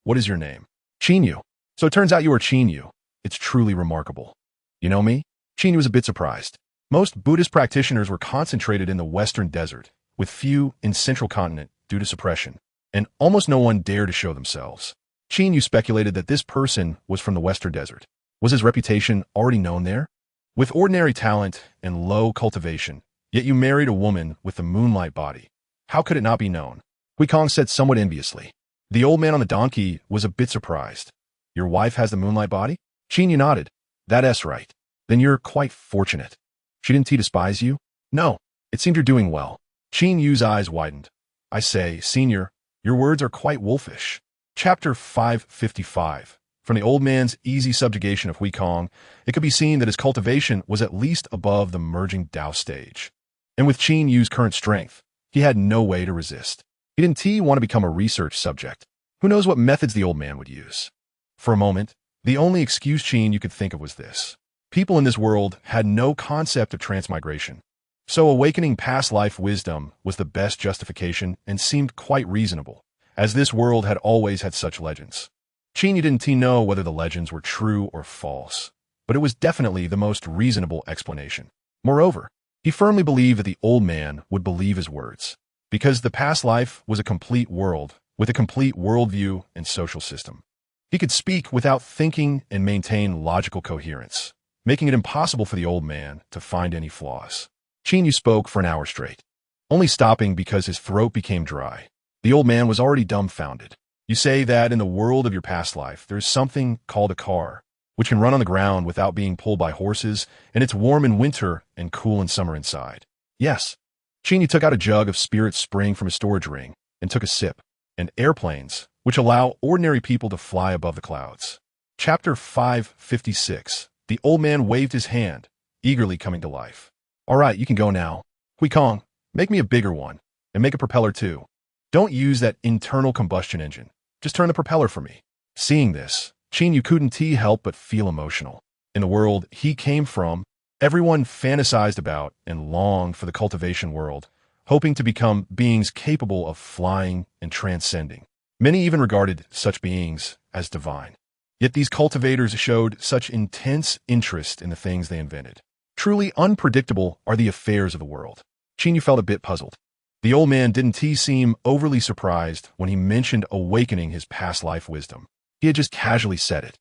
"What is your name?" "Chinyu." "So it turns out you are Chinyu. It's truly remarkable." "You know me?" Chinyu was a bit surprised. Most Buddhist practitioners were concentrated in the Western Desert, with few in Central Continent due to suppression, and almost no one dared to show themselves. Chinyu speculated that this person was from the Western Desert. Was his reputation already known there? With ordinary talent and low cultivation, yet you married a woman with the moonlight body. How could it not be known? Hui Kong said somewhat enviously. The old man on the donkey was a bit surprised. "Your wife has the moonlight body?" Chinyu nodded. "That's right. Then you're quite fortunate. She didn't despise you?" "No. It seemed you're doing well." Chinyu's eyes widened. "I say, senior, your words are quite wolfish." Chapter 555. From the old man's easy subjugation of Hui Kong, it could be seen that his cultivation was at least above the merging Tao stage. And with Chinyu's current strength, he had no way to resist. He didn't want to become a research subject. Who knows what methods the old man would use? For a moment, the only excuse Chinyu could think of was this. People in this world had no concept of transmigration. So awakening past life wisdom was the best justification and seemed quite reasonable, as this world had always had such legends. Chinyu didn't know whether the legends were true or false, but it was definitely the most reasonable explanation. Moreover, he firmly believed that the old man would believe his words, because the past life was a complete world with a complete worldview and social system. He could speak without thinking and maintain logical coherence, making it impossible for the old man to find any flaws. Chinyu spoke for an hour straight, only stopping because his throat became dry. The old man was already dumbfounded. "You say that in the world of your past life, there's something called a car, which can run on the ground without being pulled by horses, and it's warm in winter and cool in summer inside." "Yes." Chinyu took out a jug of spirit spring from his storage ring and took a sip. "And airplanes, which allow ordinary people to fly above the clouds." Chapter 556. The old man waved his hand, eagerly coming to life. "All right, you can go now. Hui Kong, make me a bigger one, and make a propeller too. Don't use that internal combustion engine. Just turn the propeller for me." Seeing this, Chinyu couldn't help but feel emotional. In the world he came from, everyone fantasized about and longed for the cultivation world, hoping to become beings capable of flying and transcending. Many even regarded such beings as divine. Yet these cultivators showed such intense interest in the things they invented. Truly unpredictable are the affairs of the world. Qin felt a bit puzzled. The old man didn't seem overly surprised when he mentioned awakening his past life wisdom. He had just casually said it.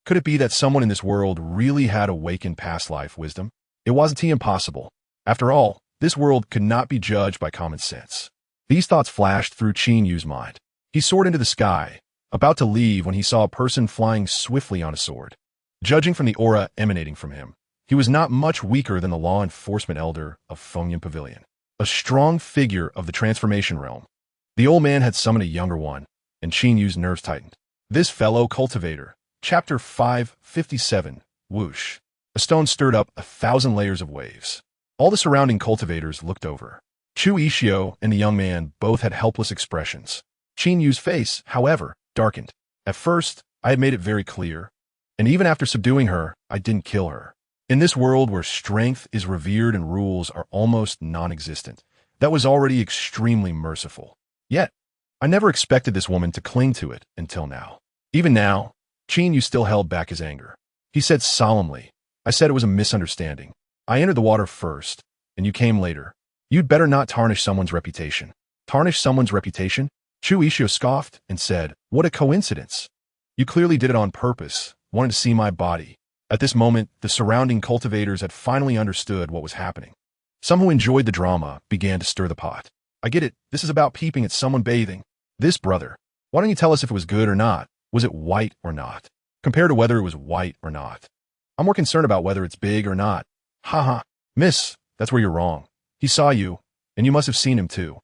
Could it be that someone in this world really had awakened past life wisdom? It wasn't impossible. After all, this world could not be judged by common sense. These thoughts flashed through Qin Yu's mind. He soared into the sky, about to leave when he saw a person flying swiftly on a sword. Judging from the aura emanating from him, he was not much weaker than the law enforcement elder of Fengyan Pavilion, a strong figure of the transformation realm. The old man had summoned a younger one, and Qin Yu's nerves tightened. This fellow cultivator, Chapter 557, Whoosh. A stone stirred up 1,000 layers of waves. All the surrounding cultivators looked over. Chu Ishio and the young man both had helpless expressions. Qin Yu's face, however, darkened. At first, I had made it very clear, and even after subduing her, I didn't kill her. In this world where strength is revered and rules are almost non-existent, that was already extremely merciful. Yet, I never expected this woman to cling to it until now. Even now, Qin Yu still held back his anger. He said solemnly, I said it was a misunderstanding. I entered the water first, and you came later. You'd better not tarnish someone's reputation. Tarnish someone's reputation? Chu Ishio scoffed and said, what a coincidence. You clearly did it on purpose, wanted to see my body. At this moment, the surrounding cultivators had finally understood what was happening. Some who enjoyed the drama began to stir the pot. I get it, this is about peeping at someone bathing. This brother, why don't you tell us if it was good or not? Was it white or not? Compared to whether it was white or not. I'm more concerned about whether it's big or not. Haha, miss, that's where you're wrong. He saw you, and you must have seen him too.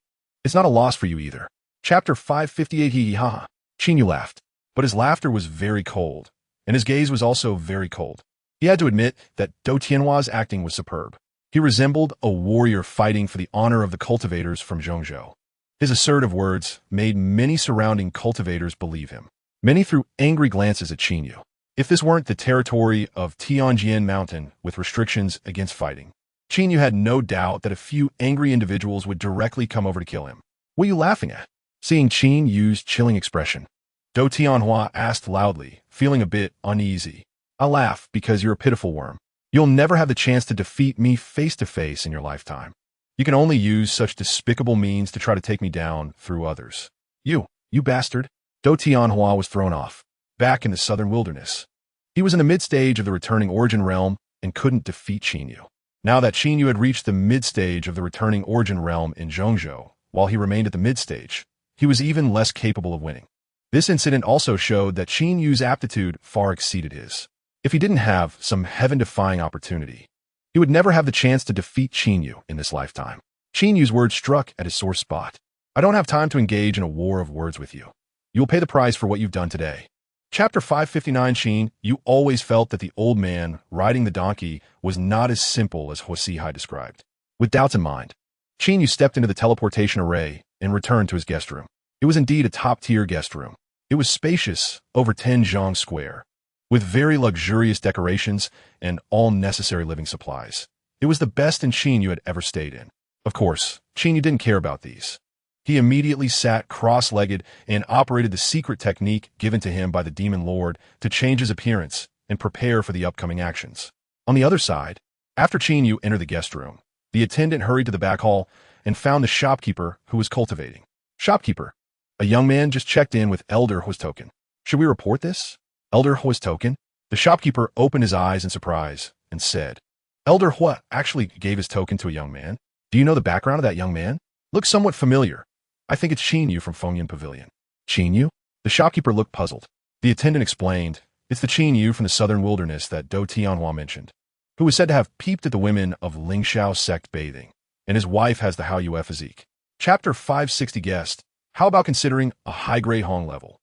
It's not a loss for you either. Chapter 558 hee hee haha. Qin Yu laughed, but his laughter was very cold, and his gaze was also very cold. He had to admit that Do Tianhua's acting was superb. He resembled a warrior fighting for the honor of the cultivators from Zhongzhou. His assertive words made many surrounding cultivators believe him. Many threw angry glances at Qin Yu. If this weren't the territory of Tianjian Mountain with restrictions against fighting, Qin Yu had no doubt that a few angry individuals would directly come over to kill him. What are you laughing at? Seeing Qin Yu's chilling expression, Do Tianhua asked loudly, feeling a bit uneasy. I laugh because you're a pitiful worm. You'll never have the chance to defeat me face to face in your lifetime. You can only use such despicable means to try to take me down through others. You bastard. Do Tianhua was thrown off, back in the southern wilderness. He was in the mid-stage of the returning origin realm and couldn't defeat Qin Yu. Now that Qin Yu had reached the mid-stage of the returning origin realm in Zhongzhou, while he remained at the mid-stage, he was even less capable of winning. This incident also showed that Qin Yu's aptitude far exceeded his. If he didn't have some heaven-defying opportunity, he would never have the chance to defeat Qin Yu in this lifetime. Qin Yu's words struck at his sore spot. I don't have time to engage in a war of words with you. You will pay the price for what you've done today. Chapter 559 Qin Yu always felt that the old man riding the donkey was not as simple as Huasihai described. With doubts in mind, Qin Yu stepped into the teleportation array and returned to his guest room. It was indeed a top-tier guest room. It was spacious, over 10 zhang square, with very luxurious decorations and all necessary living supplies. It was the best Qin Yu had ever stayed in. Of course, Qin Yu didn't care about these. He immediately sat cross-legged and operated the secret technique given to him by the Demon Lord to change his appearance and prepare for the upcoming actions. On the other side, after Qin Yu entered the guest room, the attendant hurried to the back hall and found the shopkeeper who was cultivating. Shopkeeper, a young man just checked in with Elder Huastoken. Should we report this? Elder Huastoken? The shopkeeper opened his eyes in surprise and said, Elder Hua actually gave his token to a young man. Do you know the background of that young man? Looks somewhat familiar. I think it's Qin Yu from Fengyan Pavilion. Qin Yu? The shopkeeper looked puzzled. The attendant explained, it's the Qin Yu from the southern wilderness that Do Tianhua mentioned, who was said to have peeped at the women of Lingxiao sect bathing, and his wife has the Hao Yue physique. Chapter 560 guest, how about considering a high-grade Hong level?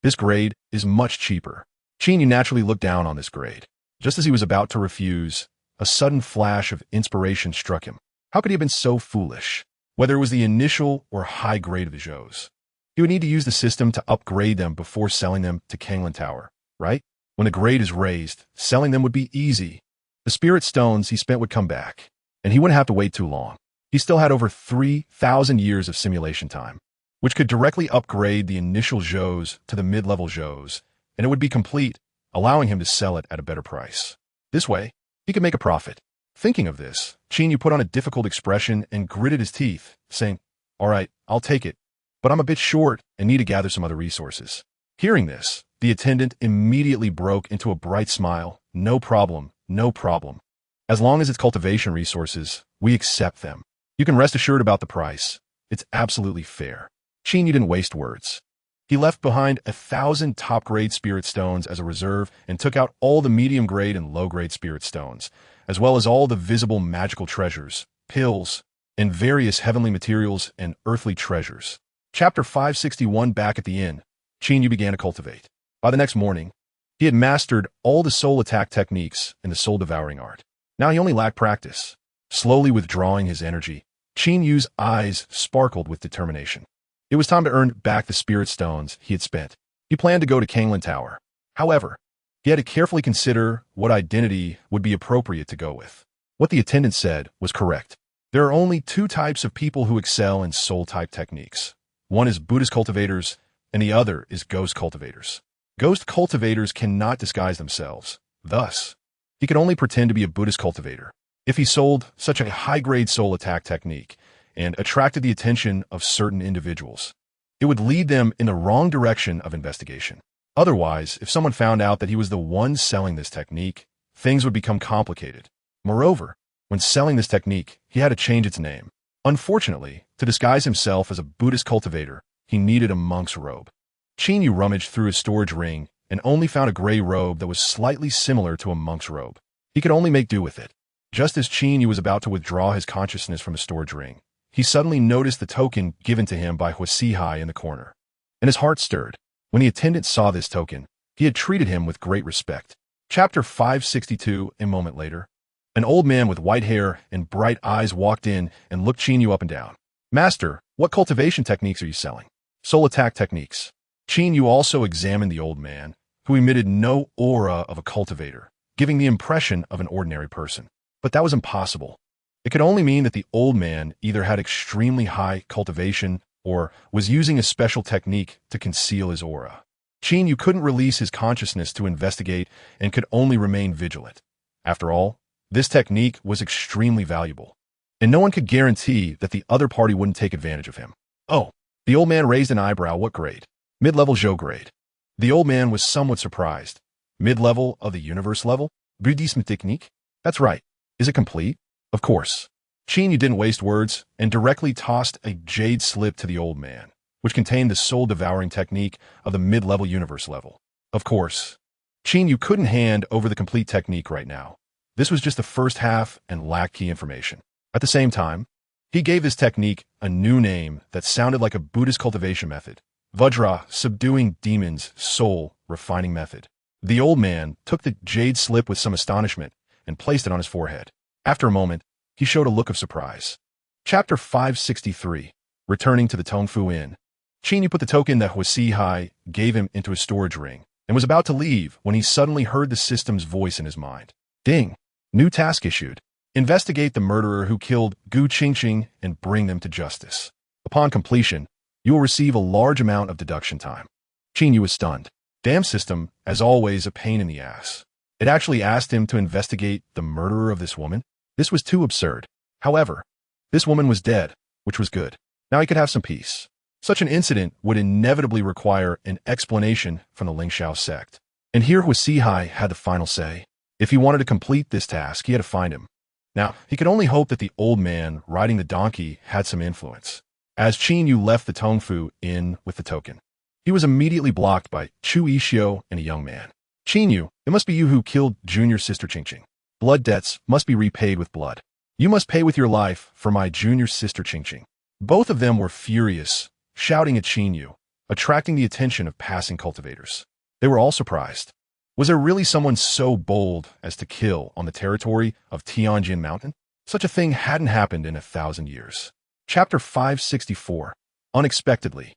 This grade is much cheaper. Qin Yu naturally looked down on this grade. Just as he was about to refuse, a sudden flash of inspiration struck him. How could he have been so foolish? Whether it was the initial or high grade of the Zhous, he would need to use the system to upgrade them before selling them to Kanglan Tower, right? When the grade is raised, selling them would be easy. The spirit stones he spent would come back, and he wouldn't have to wait too long. He still had over 3,000 years of simulation time, which could directly upgrade the initial Zhous to the mid-level Zhous, and it would be complete allowing him to sell it at a better price. This way, he could make a profit. Thinking of this, Chinyu put on a difficult expression and gritted his teeth, saying, "All right, I'll take it, but I'm a bit short and need to gather some other resources." Hearing this, the attendant immediately broke into a bright smile. "No problem, no problem. As long as it's cultivation resources, we accept them. You can rest assured about the price. It's absolutely fair." Chinyu didn't waste words. He left behind 1,000 top-grade spirit stones as a reserve and took out all the medium-grade and low-grade spirit stones, as well as all the visible magical treasures, pills, and various heavenly materials and earthly treasures. Chapter 561. Back at the inn, Chinyu began to cultivate. By the next morning, he had mastered all the soul attack techniques and the soul-devouring art. Now he only lacked practice. Slowly withdrawing his energy, Chinyu's eyes sparkled with determination. It was time to earn back the spirit stones he had spent. He planned to go to Kanglan Tower. However, he had to carefully consider what identity would be appropriate to go with. What the attendant said was correct. There are only two types of people who excel in soul-type techniques. One is Buddhist cultivators, and the other is ghost cultivators. Ghost cultivators cannot disguise themselves. Thus, he could only pretend to be a Buddhist cultivator. If he sold such a high-grade soul attack technique and attracted the attention of certain individuals, it would lead them in the wrong direction of investigation. Otherwise, if someone found out that he was the one selling this technique, things would become complicated. Moreover, when selling this technique, he had to change its name. Unfortunately, to disguise himself as a Buddhist cultivator, he needed a monk's robe. Chinyu rummaged through his storage ring and only found a gray robe that was slightly similar to a monk's robe. He could only make do with it. Just as Chinyu was about to withdraw his consciousness from his storage ring, he suddenly noticed the token given to him by Huasihai in the corner, and his heart stirred. When the attendant saw this token, he had treated him with great respect. Chapter 562. A moment later, an old man with white hair and bright eyes walked in and looked Chinyu up and down. "Master, what cultivation techniques are you selling?" "Soul attack techniques." Chinyu also examined the old man, who emitted no aura of a cultivator, giving the impression of an ordinary person. But that was impossible. It could only mean that the old man either had extremely high cultivation or was using a special technique to conceal his aura. Chinyu couldn't release his consciousness to investigate and could only remain vigilant. After all, this technique was extremely valuable, and no one could guarantee that the other party wouldn't take advantage of him. "Oh," the old man raised an eyebrow. "What grade?" "Mid-level Zhou grade." The old man was somewhat surprised. "Mid-level of the universe level? Buddhism technique?" "That's right. Is it complete?" "Of course." Chinyu didn't waste words and directly tossed a jade slip to the old man, which contained the soul-devouring technique of the mid-level universe level. Of course, Chinyu couldn't hand over the complete technique right now. This was just the first half and lacked key information. At the same time, he gave this technique a new name that sounded like a Buddhist cultivation method. Vajra, subduing demons, soul, refining method. The old man took the jade slip with some astonishment and placed it on his forehead. After a moment, he showed a look of surprise. Chapter 563. Returning to the Tongfu Inn, Chinyu put the token that Huasihai gave him into his storage ring and was about to leave when he suddenly heard the system's voice in his mind. "Ding! New task issued. Investigate the murderer who killed Gu Qingqing and bring them to justice. Upon completion, you will receive a large amount of deduction time." Chinyu was stunned. Damn system, as always, a pain in the ass. It actually asked him to investigate the murderer of this woman? This was too absurd. However, this woman was dead, which was good. Now he could have some peace. Such an incident would inevitably require an explanation from the Lingxiao sect. And here Huasihai had the final say. If he wanted to complete this task, he had to find him. Now, he could only hope that the old man riding the donkey had some influence. As Chinyu left the Tongfu Inn with the token, he was immediately blocked by Chu Ishio and a young man. "Chinyu, it must be you who killed junior sister Qingqing. Blood debts must be repaid with blood. You must pay with your life for my junior sister Qingqing." Both of them were furious, shouting at Chinyu, attracting the attention of passing cultivators. They were all surprised. Was there really someone so bold as to kill on the territory of Tianjin Mountain? Such a thing hadn't happened in 1,000 years. Chapter 564. Unexpectedly,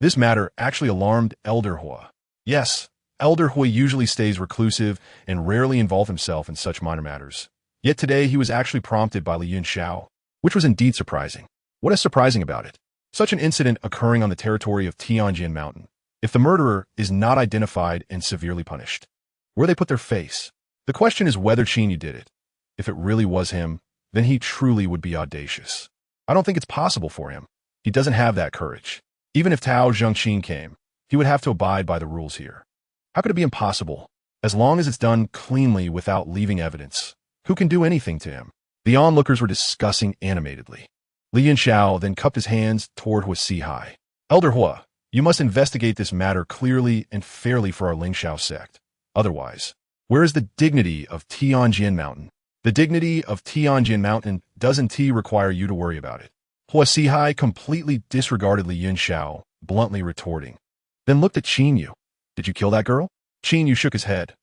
this matter actually alarmed Elder Hua. Yes, Elder Hua usually stays reclusive and rarely involve himself in such minor matters. Yet today he was actually prompted by Li Yunxiao, which was indeed surprising. What is surprising about it? Such an incident occurring on the territory of Tianjin Mountain, if the murderer is not identified and severely punished. Where they put their face. The question is whether Qinyu did it. If it really was him, then he truly would be audacious. I don't think it's possible for him. He doesn't have that courage. Even if Tao Zhengqin came, he would have to abide by the rules here. How could it be impossible? As long as it's done cleanly without leaving evidence, who can do anything to him? The onlookers were discussing animatedly. Li Yunxiao then cupped his hands toward Hua Sihai. Elder Hua, you must investigate this matter clearly and fairly for our Lingxiao sect. Otherwise, where is the dignity of Tianjin Mountain? The dignity of Tianjin Mountain doesn't require you to worry about it. Hua Sihai completely disregarded Li Yunxiao, bluntly retorting. Then looked at Qinyu. Did you kill that girl? Qinyu shook his head.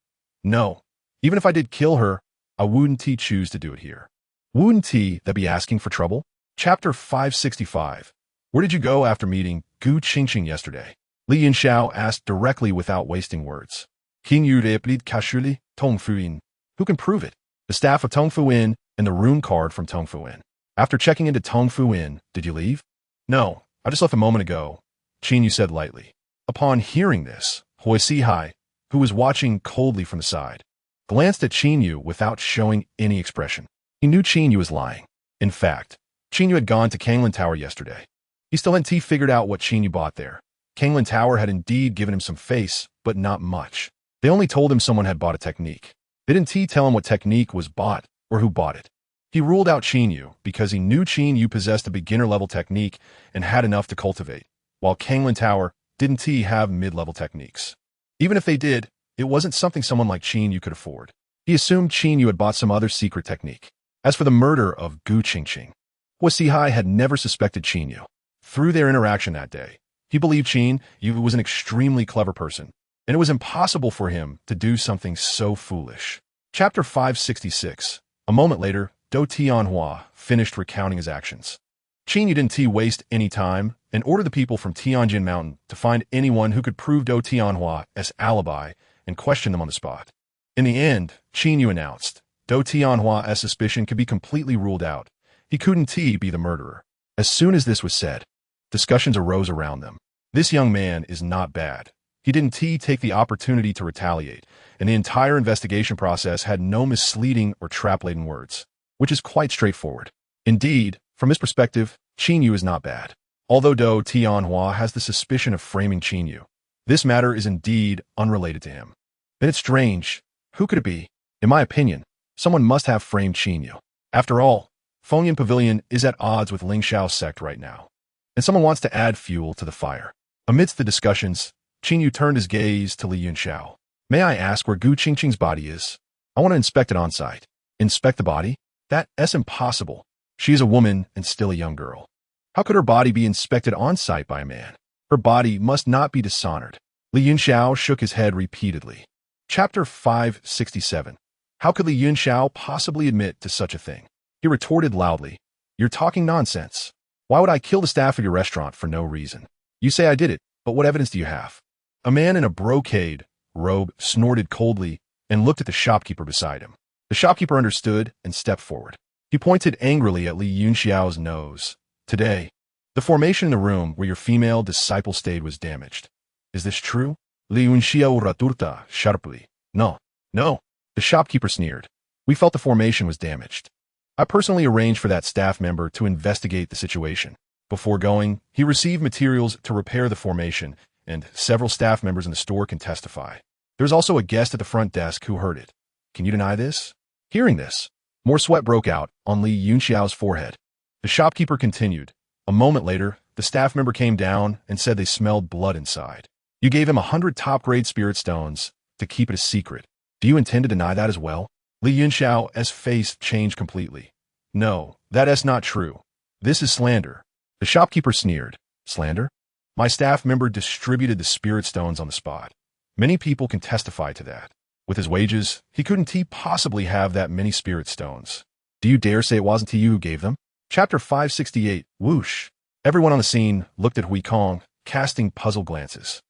No. Even if I did kill her, I wouldn't choose to do it here. Wouldn't that be asking for trouble? Chapter 565. Where did you go after meeting Gu Qingqing yesterday? Li Yunxiao asked directly without wasting words. Qinyu replied casually, Tongfu Yin. Who can prove it? The staff of Tongfu Yin and the rune card from Tongfu Yin. After checking into Tongfu Yin, did you leave? No, I just left a moment ago, Qinyu said lightly. Upon hearing this, Hua Sihai, who was watching coldly from the side, glanced at Qinyu without showing any expression. He knew Qinyu was lying. In fact, Qinyu had gone to Kanglin Tower yesterday. He still hadn't figured out what Qinyu bought there. Kanglin Tower had indeed given him some face, but not much. They only told him someone had bought a technique. They didn't tell him what technique was bought or who bought it. He ruled out Qinyu because he knew Qinyu possessed a beginner-level technique and had enough to cultivate, while Kanglin Tower didn't have mid-level techniques. Even if they did, it wasn't something someone like Qinyu could afford. He assumed Qinyu had bought some other secret technique. As for the murder of Gu Qingqing, Hua Sihai had never suspected Qinyu. Through their interaction that day, he believed Qinyu was an extremely clever person, and it was impossible for him to do something so foolish. Chapter 566. A moment later, Do Tianhua finished recounting his actions. Qinyu didn't waste any time and ordered the people from Tianjin Mountain to find anyone who could prove Do Tianhua as alibi and question them on the spot. In the end, Qinyu announced, Do Tianhua's suspicion could be completely ruled out. He couldn't be the murderer. As soon as this was said, discussions arose around them. This young man is not bad. He didn't take the opportunity to retaliate, and the entire investigation process had no misleading or trap-laden words, which is quite straightforward. Indeed, from his perspective, Qinyu is not bad. Although Do Tianhua has the suspicion of framing Qinyu, this matter is indeed unrelated to him. Then it's strange. Who could it be? In my opinion, someone must have framed Qinyu. After all, Fengyan Pavilion is at odds with Lingxiao sect right now, and someone wants to add fuel to the fire. Amidst the discussions, Qinyu turned his gaze to Li Yunxiao. May I ask where Gu Qingqing's body is? I want to inspect it on site. Inspect the body? That's impossible. She is a woman and still a young girl. How could her body be inspected on site by a man? Her body must not be dishonored. Li Yunxiao shook his head repeatedly. Chapter 567. How could Li Yunxiao possibly admit to such a thing? He retorted loudly. You're talking nonsense. Why would I kill the staff of your restaurant for no reason? You say I did it, but what evidence do you have? A man in a brocade robe snorted coldly and looked at the shopkeeper beside him. The shopkeeper understood and stepped forward. He pointed angrily at Li Yunxiao's nose. Today, the formation in the room where your female disciple stayed was damaged. Is this true? Li Yunxiao retorta sharply. No. The shopkeeper sneered. We felt the formation was damaged. I personally arranged for that staff member to investigate the situation. Before going, he received materials to repair the formation, and several staff members in the store can testify. There's also a guest at the front desk who heard it. Can you deny this? Hearing this, more sweat broke out on Li Yunxiao's forehead. The shopkeeper continued. A moment later, the staff member came down and said they smelled blood inside. You gave him 100 top-grade spirit stones to keep it a secret. Do you intend to deny that as well? Li Yunxiao's face changed completely. No, that's not true. This is slander. The shopkeeper sneered. Slander? My staff member distributed the spirit stones on the spot. Many people can testify to that. With his wages, he couldn't possibly have that many spirit stones. Do you dare say it wasn't you who gave them? Chapter 568. Whoosh. Everyone on the scene looked at Hui Kong, casting puzzled glances.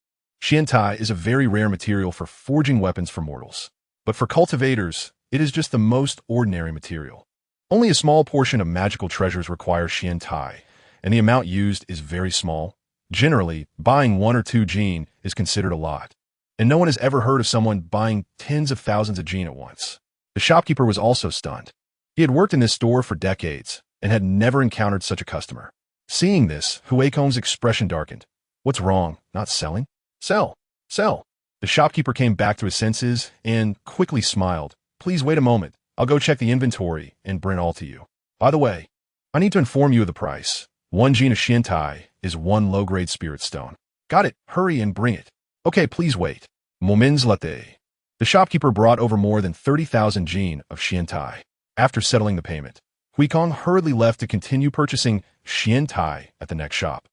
Xiantai is a very rare material for forging weapons for mortals. But for cultivators, it is just the most ordinary material. Only a small portion of magical treasures require Xiantai, and the amount used is very small. Generally, buying 1 or 2 gene is considered a lot. and no one has ever heard of someone buying tens of thousands of jean at once. The shopkeeper was also stunned. He had worked in this store for decades and had never encountered such a customer. Seeing this, awakens' expression darkened. What's wrong? Not selling? Sell. Sell. The shopkeeper came back to his senses and quickly smiled. Please wait a moment. I'll go check the inventory and bring it all to you. By the way, I need to inform you of the price. 1 jean of Xiantai is 1 low-grade spirit stone. Got it. Hurry and bring it. Okay, please wait. Moments later. The shopkeeper brought over more than 30,000 jean of Xiantai. After settling the payment, Huikong hurriedly left to continue purchasing Xiantai at the next shop.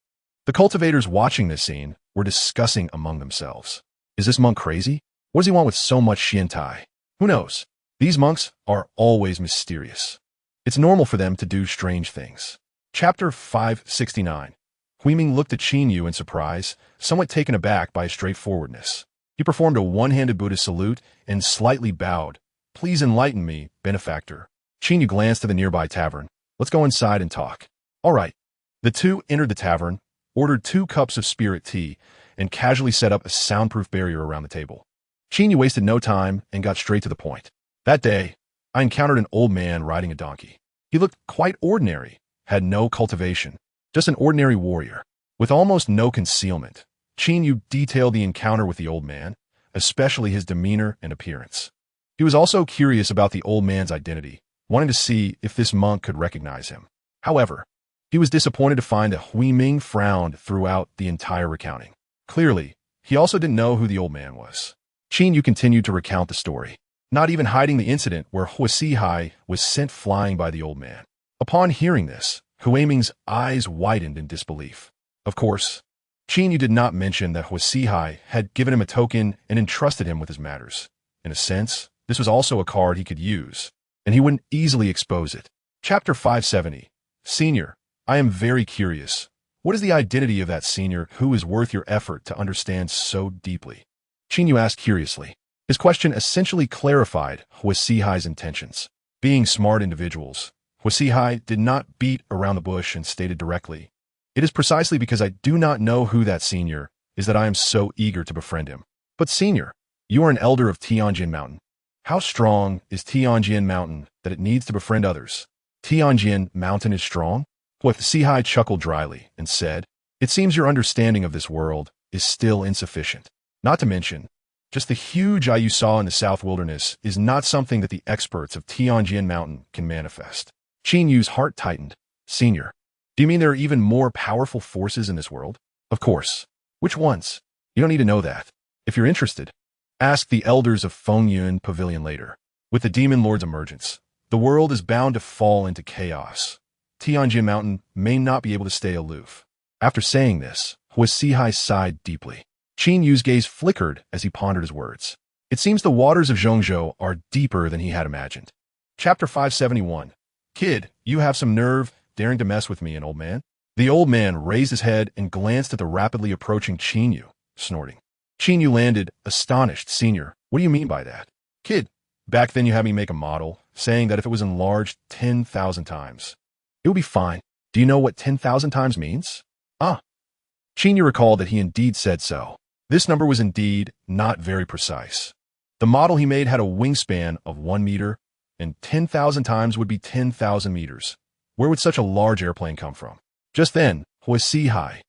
The cultivators watching this scene were discussing among themselves. Is this monk crazy? What does he want with so much Xiantai? Who knows? These monks are always mysterious. It's normal for them to do strange things. Chapter 569. Huiming looked at Qin Yu in surprise, somewhat taken aback by his straightforwardness. He performed a one-handed Buddhist salute and slightly bowed. Please enlighten me, benefactor. Qin Yu glanced to the nearby tavern. Let's go inside and talk. All right. The two entered the tavern, ordered 2 cups of spirit tea, and casually set up a soundproof barrier around the table. Qin Yu wasted no time and got straight to the point. That day, I encountered an old man riding a donkey. He looked quite ordinary, had no cultivation, just an ordinary warrior, with almost no concealment. Qin Yu detailed the encounter with the old man, especially his demeanor and appearance. He was also curious about the old man's identity, wanting to see if this monk could recognize him. However, he was disappointed to find that Huiming frowned throughout the entire recounting. Clearly, he also didn't know who the old man was. Qin Yu continued to recount the story, not even hiding the incident where Huasihai was sent flying by the old man. Upon hearing this, Huiming's eyes widened in disbelief. Of course, Qin Yu did not mention that Huasihai had given him a token and entrusted him with his matters. In a sense, this was also a card he could use, and he wouldn't easily expose it. Chapter 570. Senior, I am very curious. What is the identity of that senior who is worth your effort to understand so deeply? Qin Yu asked curiously. His question essentially clarified Huasihai's intentions. Being smart individuals, Huasihai did not beat around the bush and stated directly, "It is precisely because I do not know who that senior is that I am so eager to befriend him." But senior, you are an elder of Tianjin Mountain. How strong is Tianjin Mountain that it needs to befriend others? Tianjin Mountain is strong? Huasihai chuckled dryly and said, "It seems your understanding of this world is still insufficient. Not to mention, just the huge eye you saw in the South Wilderness is not something that the experts of Tianjin Mountain can manifest." Qin Yu's heart tightened. Senior, do you mean there are even more powerful forces in this world? Of course. Which ones? You don't need to know that. If you're interested, ask the elders of Fengyun Pavilion later. With the Demon Lord's emergence, the world is bound to fall into chaos. Tianjin Mountain may not be able to stay aloof. After saying this, Huasihai sighed deeply. Qin Yu's gaze flickered as he pondered his words. It seems the waters of Zhongzhou are deeper than he had imagined. Chapter 571. Kid, you have some nerve daring to mess with me, an old man? The old man raised his head and glanced at the rapidly approaching Qin Yu, snorting. Qin Yu landed, astonished. Senior, what do you mean by that? Kid, back then you had me make a model, saying that if it was enlarged 10,000 times, it would be fine. Do you know what 10,000 times means? Qin Yu recalled that he indeed said so. This number was indeed not very precise. The model he made had a wingspan of 1 meter, and 10,000 times would be 10,000 meters. Where would such a large airplane come from? Just then, Huasihai,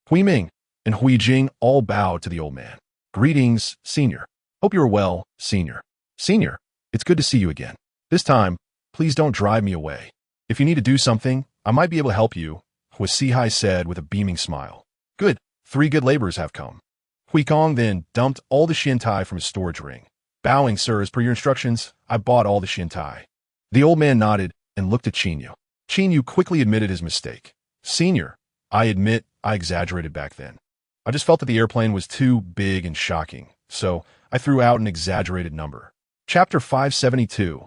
Huiming, and Huijing all bowed to the old man. Greetings, senior. Hope you are well, senior. Senior, it's good to see you again. This time, please don't drive me away. If you need to do something, I might be able to help you, Huasihai said with a beaming smile. Good, 3 good laborers have come. Huikong then dumped all the Xiantai from his storage ring. Bowing, sir, as per your instructions, I bought all the Xiantai. The old man nodded and looked at Qin Yu. Qin Yu quickly admitted his mistake. Senior, I admit I exaggerated back then. I just felt that the airplane was too big and shocking, so I threw out an exaggerated number. Chapter 572.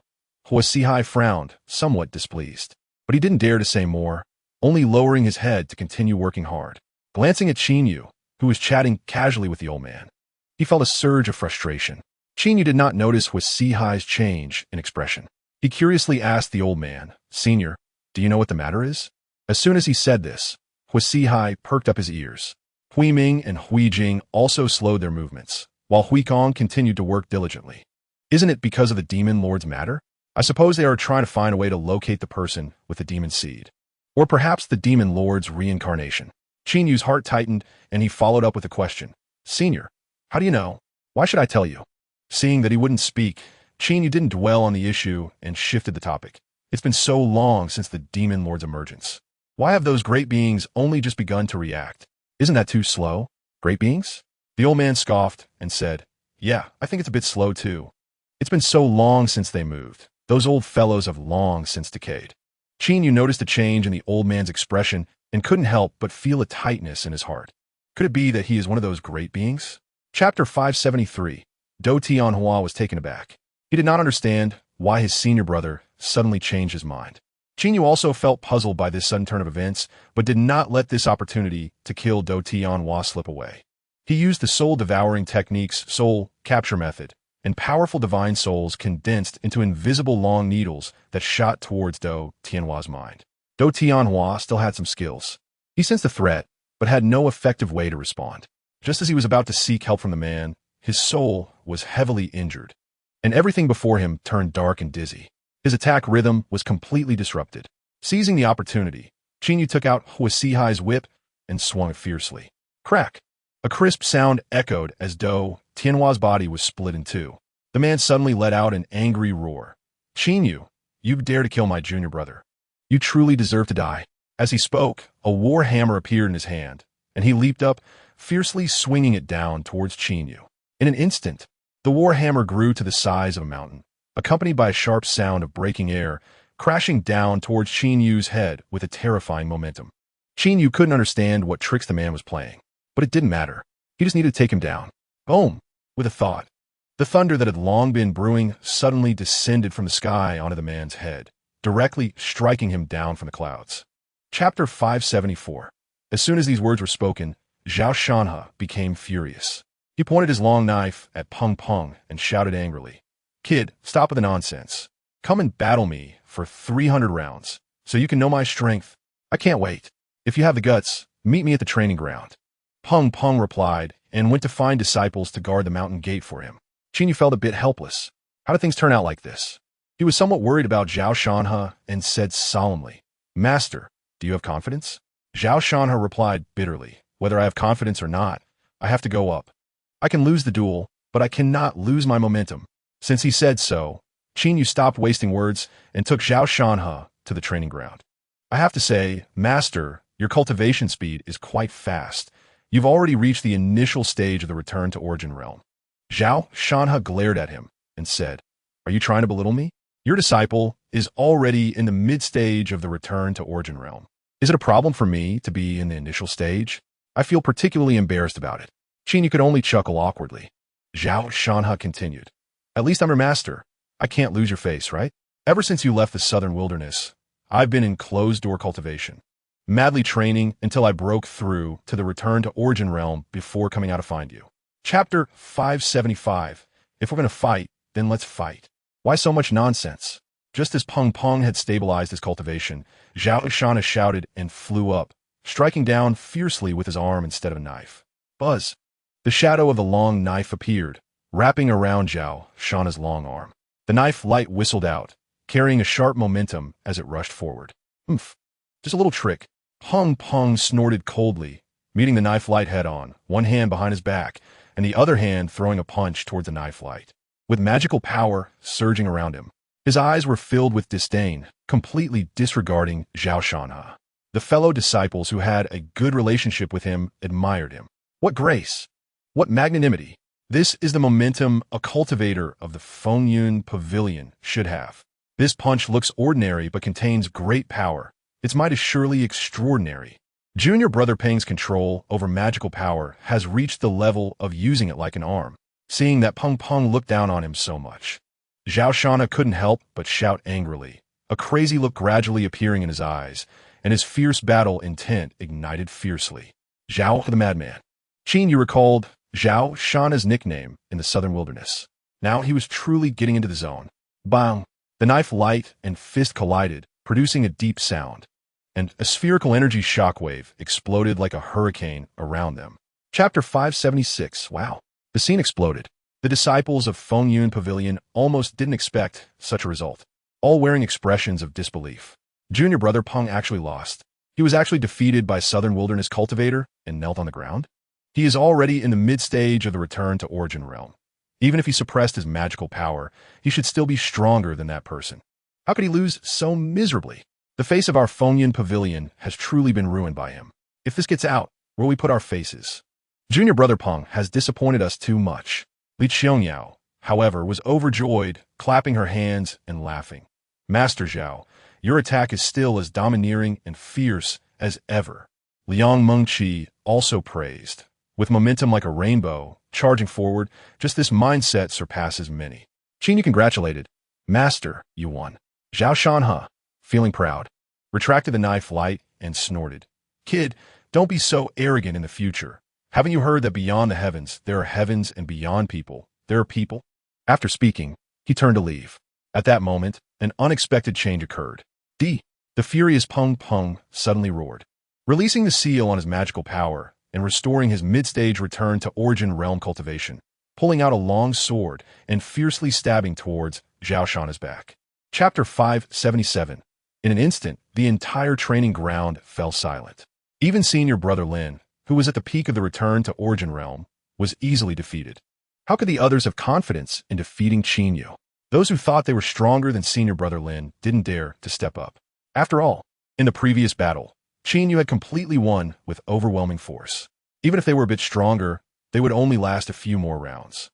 Huasihai frowned, somewhat displeased, but he didn't dare to say more, only lowering his head to continue working hard. Glancing at Qin Yu, who was chatting casually with the old man, he felt a surge of frustration. Qin Yu did not notice Huasihai's change in expression. He curiously asked the old man, Senior, do you know what the matter is? As soon as he said this, Huasihai perked up his ears. Huiming and Huijing also slowed their movements. while Huikong continued to work diligently. Isn't it because of the demon lord's matter? I suppose they are trying to find a way to locate the person with the demon seed. Or perhaps the demon lord's reincarnation. Qin Yu's heart tightened, and he followed up with a question. Senior, how do you know? Why should I tell you? Seeing that he wouldn't speak, Qin Yu didn't dwell on the issue and shifted the topic. It's been so long since the demon lord's emergence. Why have those great beings only just begun to react? Isn't that too slow? Great beings? The old man scoffed and said, Yeah, I think it's a bit slow too. It's been so long since they moved. Those old fellows have long since decayed. Qin Yu noticed a change in the old man's expression and couldn't help but feel a tightness in his heart. Could it be that he is one of those great beings? Chapter 573. Do Tianhua was taken aback. He did not understand why his senior brother suddenly changed his mind. Qin Yu also felt puzzled by this sudden turn of events, but did not let this opportunity to kill Do Tianhua slip away. He used the soul-devouring technique's soul capture method, and powerful divine souls condensed into invisible long needles that shot towards Do Tianhua's mind. Do Tianhua still had some skills. He sensed the threat, but had no effective way to respond. Just as he was about to seek help from the man, his soul was heavily injured, and everything before him turned dark and dizzy. His attack rhythm was completely disrupted. Seizing the opportunity, Qin Yu took out Huasihai's whip and swung it fiercely. Crack! A crisp sound echoed as Do Tianhua's body was split in two. The man suddenly let out an angry roar. Qin Yu, you dare to kill my junior brother. You truly deserve to die. As he spoke, a war hammer appeared in his hand, and he leaped up, fiercely swinging it down towards Qin Yu. In an instant, the war hammer grew to the size of a mountain, accompanied by a sharp sound of breaking air, crashing down towards Qin Yu's head with a terrifying momentum. Qin Yu couldn't understand what tricks the man was playing, but it didn't matter. He just needed to take him down. Boom! With a thought. The thunder that had long been brewing suddenly descended from the sky onto the man's head, directly striking him down from the clouds. Chapter 574. As soon as these words were spoken, Zhao Shanhe became furious. He pointed his long knife at Peng Peng and shouted angrily, Kid, stop with the nonsense. Come and battle me for 300 rounds, so you can know my strength. I can't wait. If you have the guts, meet me at the training ground. Peng Peng replied and went to find disciples to guard the mountain gate for him. Qin Yu felt a bit helpless. How did things turn out like this? He was somewhat worried about Zhao Shanhe and said solemnly, Master, do you have confidence? Zhao Shanhe replied bitterly, Whether I have confidence or not, I have to go up. I can lose the duel, but I cannot lose my momentum. Since he said so, Qin Yu stopped wasting words and took Zhao Shanhe to the training ground. I have to say, Master, your cultivation speed is quite fast. You've already reached the initial stage of the return to Origin Realm. Zhao Shanhe glared at him and said, Are you trying to belittle me? Your disciple is already in the mid-stage of the return to Origin Realm. Is it a problem for me to be in the initial stage? I feel particularly embarrassed about it. Qin Yu could only chuckle awkwardly. Zhao Shanhe continued, At least I'm your master. I can't lose your face, right? Ever since you left the southern wilderness, I've been in closed-door cultivation, madly training until I broke through to the return to Origin Realm before coming out to find you. Chapter 575. If we're going to fight, then let's fight. Why so much nonsense? Just as Peng Peng had stabilized his cultivation, Zhao Shanhe shouted and flew up, striking down fiercely with his arm instead of a knife. Buzz! The shadow of the long knife appeared, wrapping around Zhao Shanhe's long arm. The knife light whistled out, carrying a sharp momentum as it rushed forward. Oomph! Just a little trick. Peng Peng snorted coldly, meeting the knife light head-on, one hand behind his back, and the other hand throwing a punch towards the knife light. With magical power surging around him, his eyes were filled with disdain, completely disregarding Zhao Shanhe. The fellow disciples who had a good relationship with him admired him. What grace! What magnanimity! This is the momentum a cultivator of the Fengyun Pavilion should have. This punch looks ordinary but contains great power. Its might is surely extraordinary. Junior Brother Peng's control over magical power has reached the level of using it like an arm, seeing that Peng Peng looked down on him so much. Zhao Shanhe couldn't help but shout angrily, a crazy look gradually appearing in his eyes, and his fierce battle intent ignited fiercely. Zhao the Madman. Qin Yu recalled Zhao Shanhe's nickname in the southern wilderness. Now he was truly getting into the zone. Bang! The knife light and fist collided, producing a deep sound, and a spherical energy shockwave exploded like a hurricane around them. Chapter 576. Wow. The scene exploded. The disciples of Fengyun Pavilion almost didn't expect such a result, all wearing expressions of disbelief. Junior brother Peng actually lost. He was actually defeated by Southern Wilderness Cultivator and knelt on the ground. He is already in the mid-stage of the return to origin realm. Even if he suppressed his magical power, he should still be stronger than that person. How could he lose so miserably? The face of our Fengyun Pavilion has truly been ruined by him. If this gets out, where will we put our faces? Junior brother Peng has disappointed us too much. Li Qiangyao, however, was overjoyed, clapping her hands and laughing. Master Zhao, your attack is still as domineering and fierce as ever. Liang Mengqi also praised. With momentum like a rainbow, charging forward, just this mindset surpasses many. Qin congratulated. Master, you won. Zhao Shanhe, feeling proud, retracted the knife light and snorted. Kid, don't be so arrogant in the future. Haven't you heard that beyond the heavens, there are heavens, and beyond people, there are people? After speaking, he turned to leave. At that moment, an unexpected change occurred. The furious Peng Peng suddenly roared, releasing the seal on his magical power and restoring his mid-stage return to origin realm cultivation, pulling out a long sword and fiercely stabbing towards Zhao Shanhe's back. Chapter 577. In an instant, the entire training ground fell silent. Even senior brother Lin, who was at the peak of the return to origin realm, was easily defeated. How could the others have confidence in defeating Qinyu? Those who thought they were stronger than senior brother Lin didn't dare to step up. After all, in the previous battle, Qinyu had completely won with overwhelming force. Even if they were a bit stronger, they would only last a few more rounds.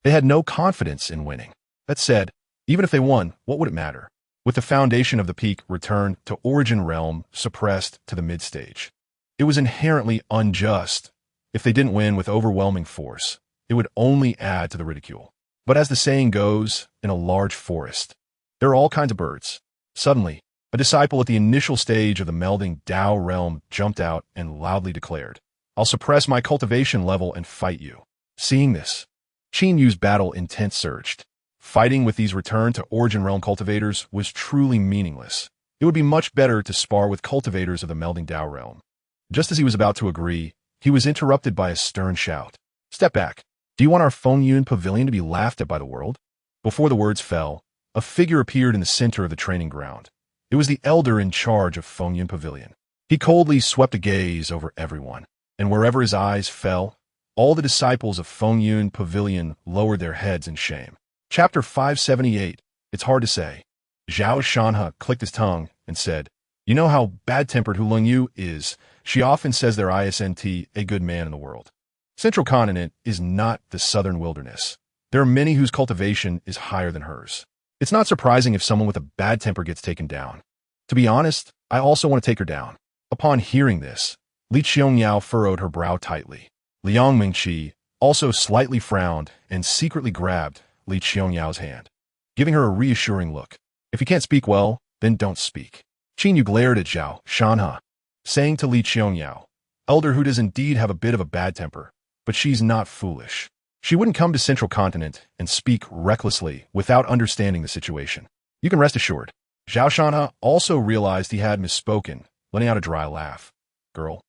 They had no confidence in winning. That said, even if they won, what would it matter? With the foundation of the peak returned to origin realm suppressed to the mid-stage. It was inherently unjust. If they didn't win with overwhelming force, it would only add to the ridicule. But as the saying goes, in a large forest, there are all kinds of birds. Suddenly, a disciple at the initial stage of the melding Dao realm jumped out and loudly declared, I'll suppress my cultivation level and fight you. Seeing this, Qinyu's battle intent surged. Fighting with these return to origin realm cultivators was truly meaningless. It would be much better to spar with cultivators of the melding Dao realm. Just as he was about to agree, he was interrupted by a stern shout. Step back. Do you want our Fengyun Pavilion to be laughed at by the world? Before the words fell, a figure appeared in the center of the training ground. It was the elder in charge of Fengyun Pavilion. He coldly swept a gaze over everyone, and wherever his eyes fell, all the disciples of Fengyun Pavilion lowered their heads in shame. Chapter 578. It's hard to say. Zhao Shanhe clicked his tongue and said, You know how bad-tempered Hu Lingyu is. She often says there isn't a good man in the world. Central Continent is not the southern wilderness. There are many whose cultivation is higher than hers. It's not surprising if someone with a bad temper gets taken down. To be honest, I also want to take her down. Upon hearing this, Li Qiangyao furrowed her brow tightly. Liang Mengqi also slightly frowned and secretly grabbed Li Qiangyao's hand, giving her a reassuring look. If you can't speak well, then don't speak. Qinyu glared at Zhao Shanhe, saying to Li Qiangyao, Elder who does indeed have a bit of a bad temper, but she's not foolish. She wouldn't come to Central Continent and speak recklessly without understanding the situation. You can rest assured. Zhao Shanhe also realized he had misspoken, letting out a dry laugh. Girl,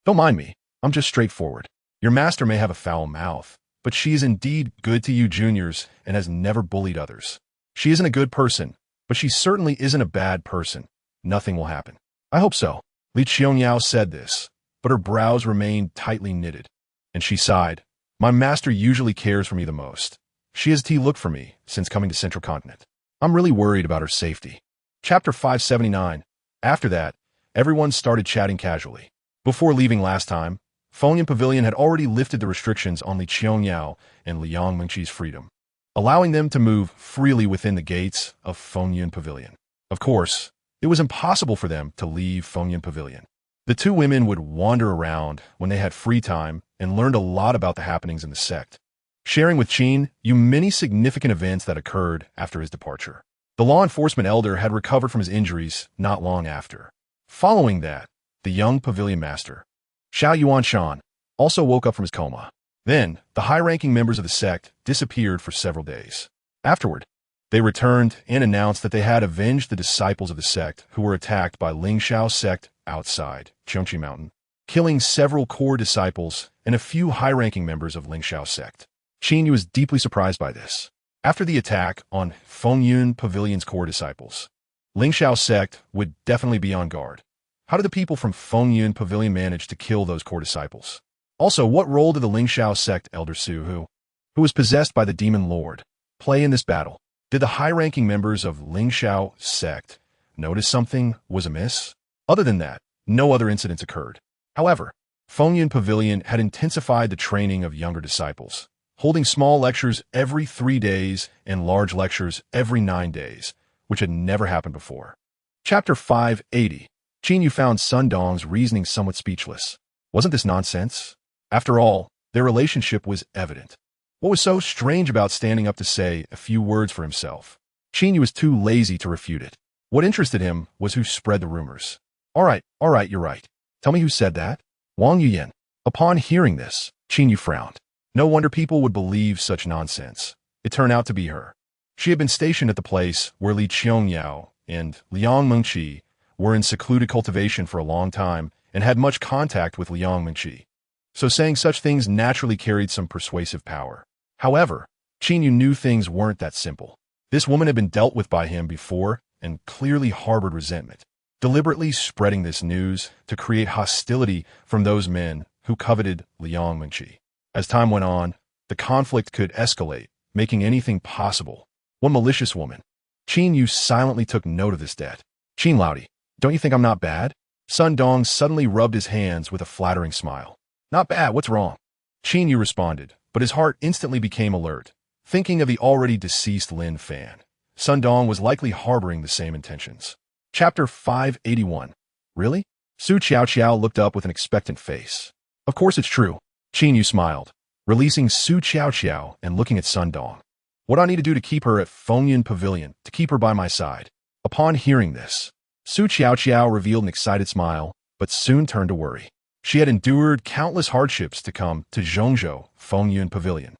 don't mind me. I'm just straightforward. Your master may have a foul mouth, but she is indeed good to you juniors and has never bullied others. She isn't a good person, but she certainly isn't a bad person. Nothing will happen. I hope so. Li Qiangyao said this, but her brows remained tightly knitted, and she sighed. My master usually cares for me the most. She has looked for me since coming to Central Continent. I'm really worried about her safety. Chapter 579. After that, everyone started chatting casually. Before leaving last time, Fengyun Pavilion had already lifted the restrictions on Li Qiangyao and Liang Mengqi's freedom, allowing them to move freely within the gates of Fengyun Pavilion. Of course, it was impossible for them to leave Fengyun Pavilion. The two women would wander around when they had free time and learned a lot about the happenings in the sect, sharing with Qin Yu many significant events that occurred after his departure. The law enforcement elder had recovered from his injuries not long after. Following that, the young pavilion master, Xiao Yuanshan, also woke up from his coma. Then, the high-ranking members of the sect disappeared for several days. Afterward, they returned and announced that they had avenged the disciples of the sect who were attacked by Lingxiao's sect outside Chongqi Mountain, killing several core disciples and a few high-ranking members of Lingxiao's sect. Qin Yu was deeply surprised by this. After the attack on Fengyun Pavilion's core disciples, Ling Xiao sect would definitely be on guard. How did the people from Fengyun Pavilion manage to kill those core disciples? Also, what role did the Ling Xiao sect elder Su, who was possessed by the demon lord, play in this battle? Did the high-ranking members of Ling Xiao sect notice something was amiss? Other than that, no other incidents occurred. However, Fengyun Pavilion had intensified the training of younger disciples, holding small lectures every 3 days and large lectures every 9 days, which had never happened before. Chapter 580. Qin Yu found Sun Dong's reasoning somewhat speechless. Wasn't this nonsense? After all, their relationship was evident. What was so strange about standing up to say a few words for himself? Qin Yu was too lazy to refute it. What interested him was who spread the rumors. All right, you're right. Tell me who said that? Wang Yuyan. Upon hearing this, Qin Yu frowned. No wonder people would believe such nonsense. It turned out to be her. She had been stationed at the place where Li Qiangyao and Liang Mengqi were in secluded cultivation for a long time and had much contact with Liang Mengqi. So saying such things naturally carried some persuasive power. However, Qin Yu knew things weren't that simple. This woman had been dealt with by him before and clearly harbored resentment, deliberately spreading this news to create hostility from those men who coveted Liang Mengqi. As time went on, the conflict could escalate, making anything possible. One malicious woman. Qin Yu silently took note of this debt. Qin Laodi, don't you think I'm not bad? Sun Dong suddenly rubbed his hands with a flattering smile. Not bad, what's wrong? Qin Yu responded, but his heart instantly became alert, thinking of the already deceased Lin Fan. Sun Dong was likely harboring the same intentions. Chapter 581. Really? Su Qiao looked up with an expectant face. Of course it's true. Qin Yu smiled, releasing Su Qiao and looking at Sun Dong. What do I need to do to keep her at Fengyun Pavilion, to keep her by my side? Upon hearing this, Su Qiao revealed an excited smile, but soon turned to worry. She had endured countless hardships to come to Zhongzhou Fengyun Pavilion,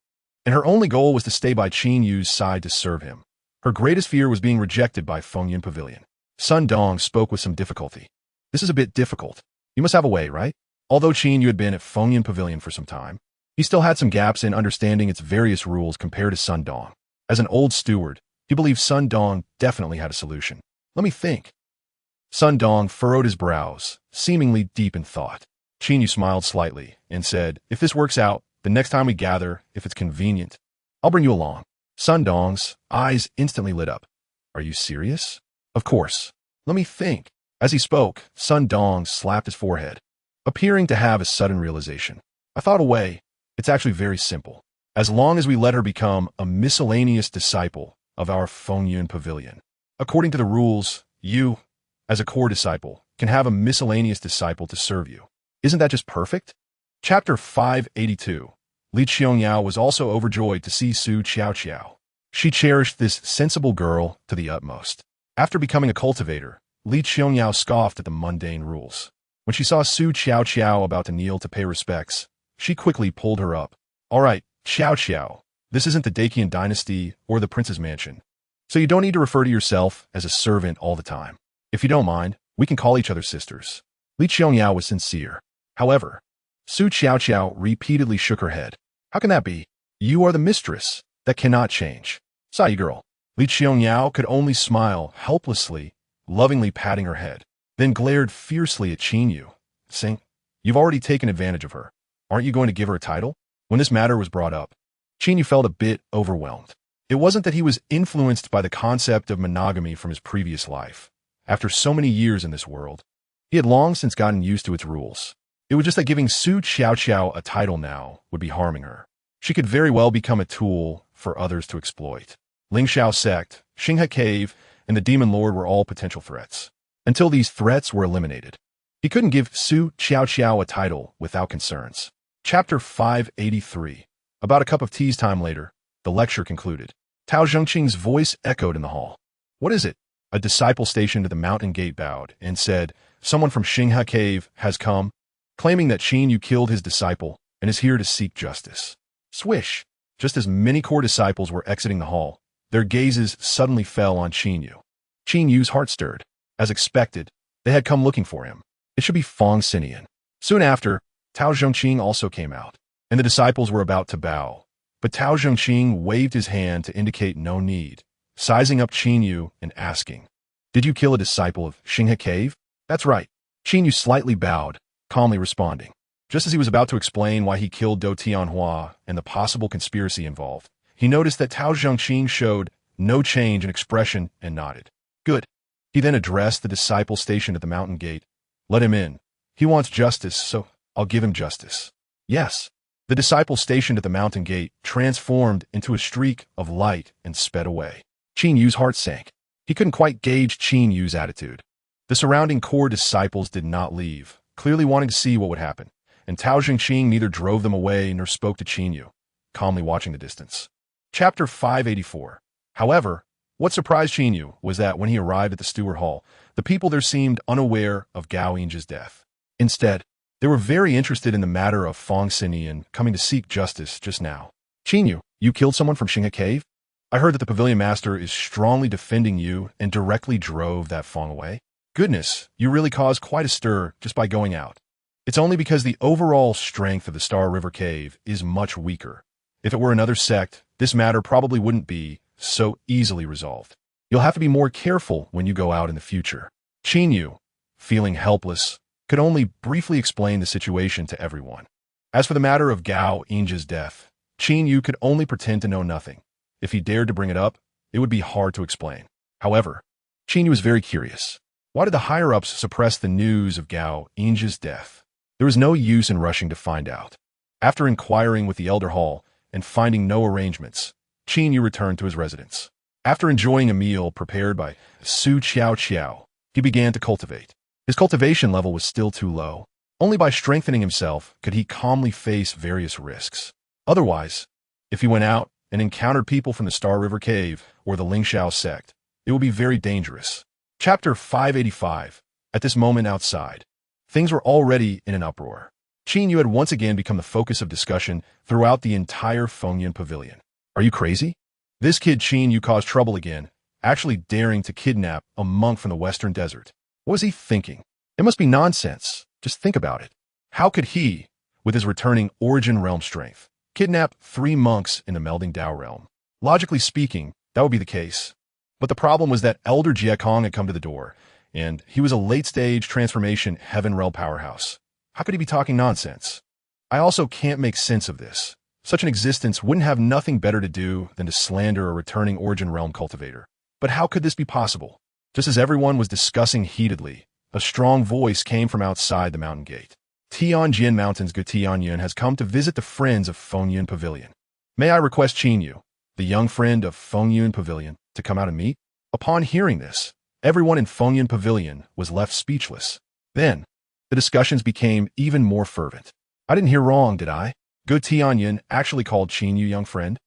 and her only goal was to stay by Qin Yu's side to serve him. Her greatest fear was being rejected by Fengyun Pavilion. Sun Dong spoke with some difficulty. This is a bit difficult. You must have a way, right? Although Qin Yu had been at Fengyun Pavilion for some time, he still had some gaps in understanding its various rules compared to Sun Dong. As an old steward, he believed Sun Dong definitely had a solution. Let me think. Sun Dong furrowed his brows, seemingly deep in thought. Qin Yu smiled slightly and said, if this works out, the next time we gather, if it's convenient, I'll bring you along. Sun Dong's eyes instantly lit up. Are you serious? Of course. Let me think. As he spoke, Sun Dong slapped his forehead, appearing to have a sudden realization. I thought away. It's actually very simple. As long as we let her become a miscellaneous disciple of our Fengyun Pavilion. According to the rules, you, as a core disciple, can have a miscellaneous disciple to serve you. Isn't that just perfect? Chapter 582. Li Qiangyao was also overjoyed to see Su Qiao. She cherished this sensible girl to the utmost. After becoming a cultivator, Li Qiangyao scoffed at the mundane rules. When she saw Su Qiao about to kneel to pay respects, she quickly pulled her up. All right, Qiao, this isn't the Dacian dynasty or the prince's mansion, so you don't need to refer to yourself as a servant all the time. If you don't mind, we can call each other sisters. Li Qiangyao was sincere. However, Su Qiao repeatedly shook her head. How can that be? You are the mistress. That cannot change. Sigh, girl. Li Qiangyao could only smile helplessly, lovingly patting her head, then glared fiercely at Qin Yu, saying, You've already taken advantage of her. Aren't you going to give her a title? When this matter was brought up, Qin Yu felt a bit overwhelmed. It wasn't that he was influenced by the concept of monogamy from his previous life. After so many years in this world, he had long since gotten used to its rules. It was just that giving Su Qiao a title now would be harming her. She could very well become a tool for others to exploit. Ling Xiao sect, Xinghe Cave, and the Demon Lord were all potential threats. Until these threats were eliminated, he couldn't give Su Qiao a title without concerns. Chapter 583. About a cup of tea's time later, the lecture concluded. Tao Zhengqing's voice echoed in the hall. What is it? A disciple stationed at the mountain gate bowed and said, Someone from Xinghe Cave has come, claiming that Qin Yu killed his disciple and is here to seek justice. Swish! Just as many core disciples were exiting the hall, their gazes suddenly fell on Qin Yu. Qin Yu's heart stirred. As expected, they had come looking for him. It should be Fong Xinian. Soon after, Tao Zhengqing also came out, and the disciples were about to bow. But Tao Zhengqing waved his hand to indicate no need, sizing up Qin Yu and asking, "Did you kill a disciple of Xinghe Cave?" "That's right." Qin Yu slightly bowed, calmly responding. Just as he was about to explain why he killed Do Tianhua and the possible conspiracy involved, he noticed that Tao Zhengqing showed no change in expression and nodded. "Good." He then addressed the disciple stationed at the mountain gate. "Let him in. He wants justice, so I'll give him justice." "Yes." The disciple stationed at the mountain gate transformed into a streak of light and sped away. Qin Yu's heart sank. He couldn't quite gauge Qin Yu's attitude. The surrounding core disciples did not leave, clearly wanting to see what would happen, and Tao Zhengqing neither drove them away nor spoke to Qin Yu, calmly watching the distance. Chapter 584. However, what surprised Qin Yu was that when he arrived at the Steward Hall, the people there seemed unaware of Gao Ying's death. Instead, they were very interested in the matter of Fong Sinian coming to seek justice just now. "Qin Yu, you killed someone from Xinghe Cave? I heard that the pavilion master is strongly defending you and directly drove that Fong away. Goodness, you really caused quite a stir just by going out. It's only because the overall strength of the Star River Cave is much weaker. If it were another sect, this matter probably wouldn't be so easily resolved. You'll have to be more careful when you go out in the future." Qin Yu, feeling helpless, could only briefly explain the situation to everyone. As for the matter of Gao Ying's death, Qin Yu could only pretend to know nothing. If he dared to bring it up, it would be hard to explain. However, Qin Yu was very curious. Why did the higher-ups suppress the news of Gao Ying's death? There was no use in rushing to find out. After inquiring with the Elder Hall and finding no arrangements, Qin Yu returned to his residence. After enjoying a meal prepared by Su Qiao Qiao, he began to cultivate. His cultivation level was still too low. Only by strengthening himself could he calmly face various risks. Otherwise, if he went out and encountered people from the Star River Cave or the Lingxiao sect, it would be very dangerous. Chapter 585. At this moment outside, things were already in an uproar. Qin Yu had once again become the focus of discussion throughout the entire Fengyun Pavilion. "Are you crazy? This kid Qin Yu caused trouble again, actually daring to kidnap a monk from the Western Desert. What was he thinking? It must be nonsense. Just think about it. How could he, with his returning Origin Realm strength, kidnap 3 monks in the Melding Dao Realm? Logically speaking, that would be the case. But the problem was that Elder Jiekong had come to the door, and he was a late-stage transformation Heaven Realm powerhouse. How could he be talking nonsense? I also can't make sense of this. Such an existence wouldn't have nothing better to do than to slander a returning Origin Realm cultivator. But how could this be possible? Just as everyone was discussing heatedly, a strong voice came from outside the mountain gate. Tianjin Mountain's Gu Tianyun has come to visit the friends of Fengyun Pavilion. May I request Qin Yu, the young friend of Fengyun Pavilion, to come out and meet? Upon hearing this, everyone in Fengyun Pavilion was left speechless. Then, the discussions became even more fervent. I didn't hear wrong, did I? Gu Tianyun actually called Qin Yu young friend?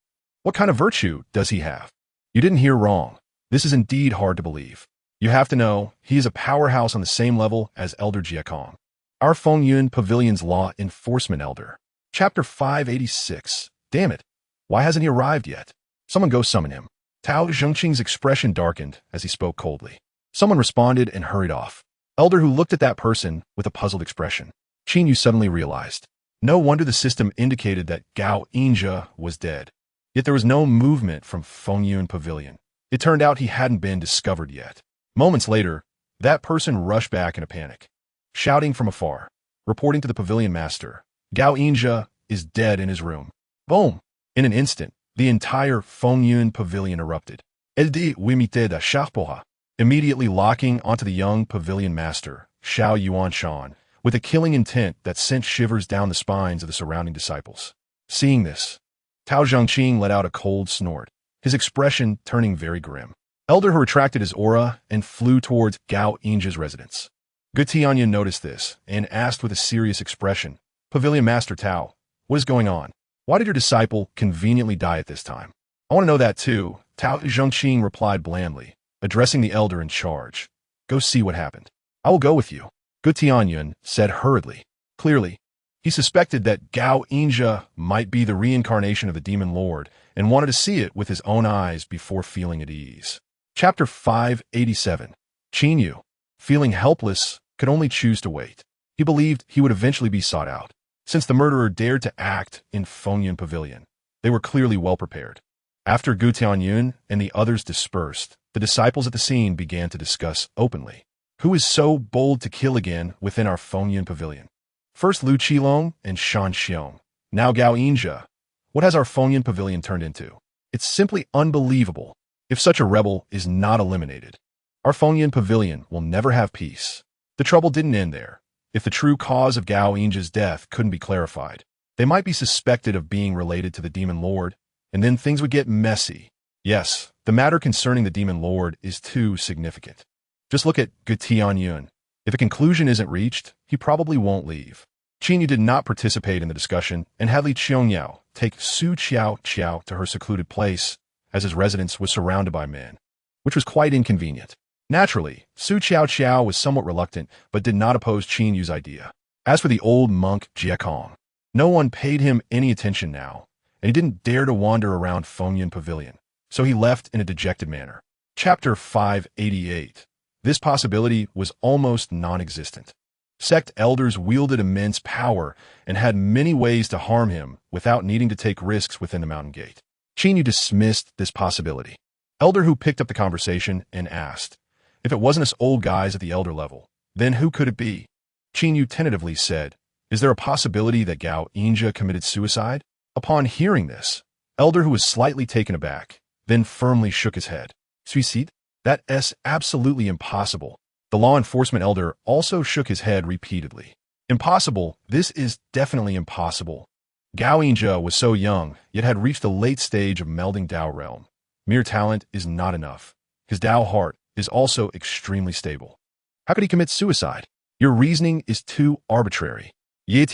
What kind of virtue does he have? You didn't hear wrong. This is indeed hard to believe. You have to know, he is a powerhouse on the same level as Elder Jiekong, our Fengyun Pavilion's law enforcement elder. Chapter 586. Damn it. Why hasn't he arrived yet? Someone go summon him. Tao Zhengqing's expression darkened as he spoke coldly. Someone responded and hurried off. Elder who looked at that person with a puzzled expression. Qin Yu suddenly realized. No wonder the system indicated that Gao Yingzhe was dead. Yet there was no movement from Fengyun Pavilion. It turned out he hadn't been discovered yet. Moments later, that person rushed back in a panic, shouting from afar, reporting to the pavilion master, "Gao Yingzhe is dead in his room." Boom! In an instant, the entire Fengyun Pavilion erupted. LD Wimite da Shapoha, immediately locking onto the young pavilion master, Xiao Yuanshan, with a killing intent that sent shivers down the spines of the surrounding disciples. Seeing this, Tao Zhengqing let out a cold snort, his expression turning very grim. Elder who retracted his aura and flew towards Gao Yingzhe's residence. Gu Tianyun noticed this and asked with a serious expression, "Pavilion Master Tao, what is going on? Why did your disciple conveniently die at this time?" "I want to know that too," Tao Zhengqing replied blandly, addressing the elder in charge. "Go see what happened." "I will go with you," Gu Tianyun said hurriedly. Clearly, he suspected that Gao Yingzhe might be the reincarnation of the Demon Lord and wanted to see it with his own eyes before feeling at ease. Chapter 587. Qin Yu, feeling helpless, could only choose to wait. He believed he would eventually be sought out. Since the murderer dared to act in Fengyun Pavilion, They were clearly well prepared. After Gu Tianyun and the others dispersed, the disciples at the scene began to discuss openly. Who is so bold to kill again within our Fengyun pavilion? First Lu Qilong and Shan Xiong. Now Gao Yinjia. What has our Fengyun pavilion turned into? It's simply unbelievable. If such a rebel is not eliminated, our Fengyun pavilion will never have peace. The trouble didn't end there. If the true cause of Gao Yinjia's death couldn't be clarified, they might be suspected of being related to the Demon Lord, and then things would get messy. Yes, the matter concerning the Demon Lord is too significant. Just look at Gu Tianyun. If a conclusion isn't reached, he probably won't leave. Qinyu did not participate in the discussion and had Li Qiangyao take Su Qiao to her secluded place, as his residence was surrounded by men, which was quite inconvenient. Naturally, Su Qiao was somewhat reluctant, but did not oppose Qinyu's idea. As for the old monk Jie Kong, no one paid him any attention now, and he didn't dare to wander around Fengyun Pavilion, so he left in a dejected manner. Chapter 588. This possibility was almost non-existent. Sect elders wielded immense power and had many ways to harm him without needing to take risks within the mountain gate. Qinyu dismissed this possibility. Elder Hu picked up the conversation and asked, if it wasn't us old guys at the elder level, then who could it be? Qinyu tentatively said, is there a possibility that Gao Yinjia committed suicide? Upon hearing this, Elder Hu was slightly taken aback, then firmly shook his head. Suicide? That's absolutely impossible. The law enforcement elder also shook his head repeatedly. Impossible? This is definitely impossible. Gao Yinjia was so young, yet had reached the late stage of melding Dao realm. Mere talent is not enough. His Dao heart is also extremely stable. How could he commit suicide? Your reasoning is too arbitrary. Young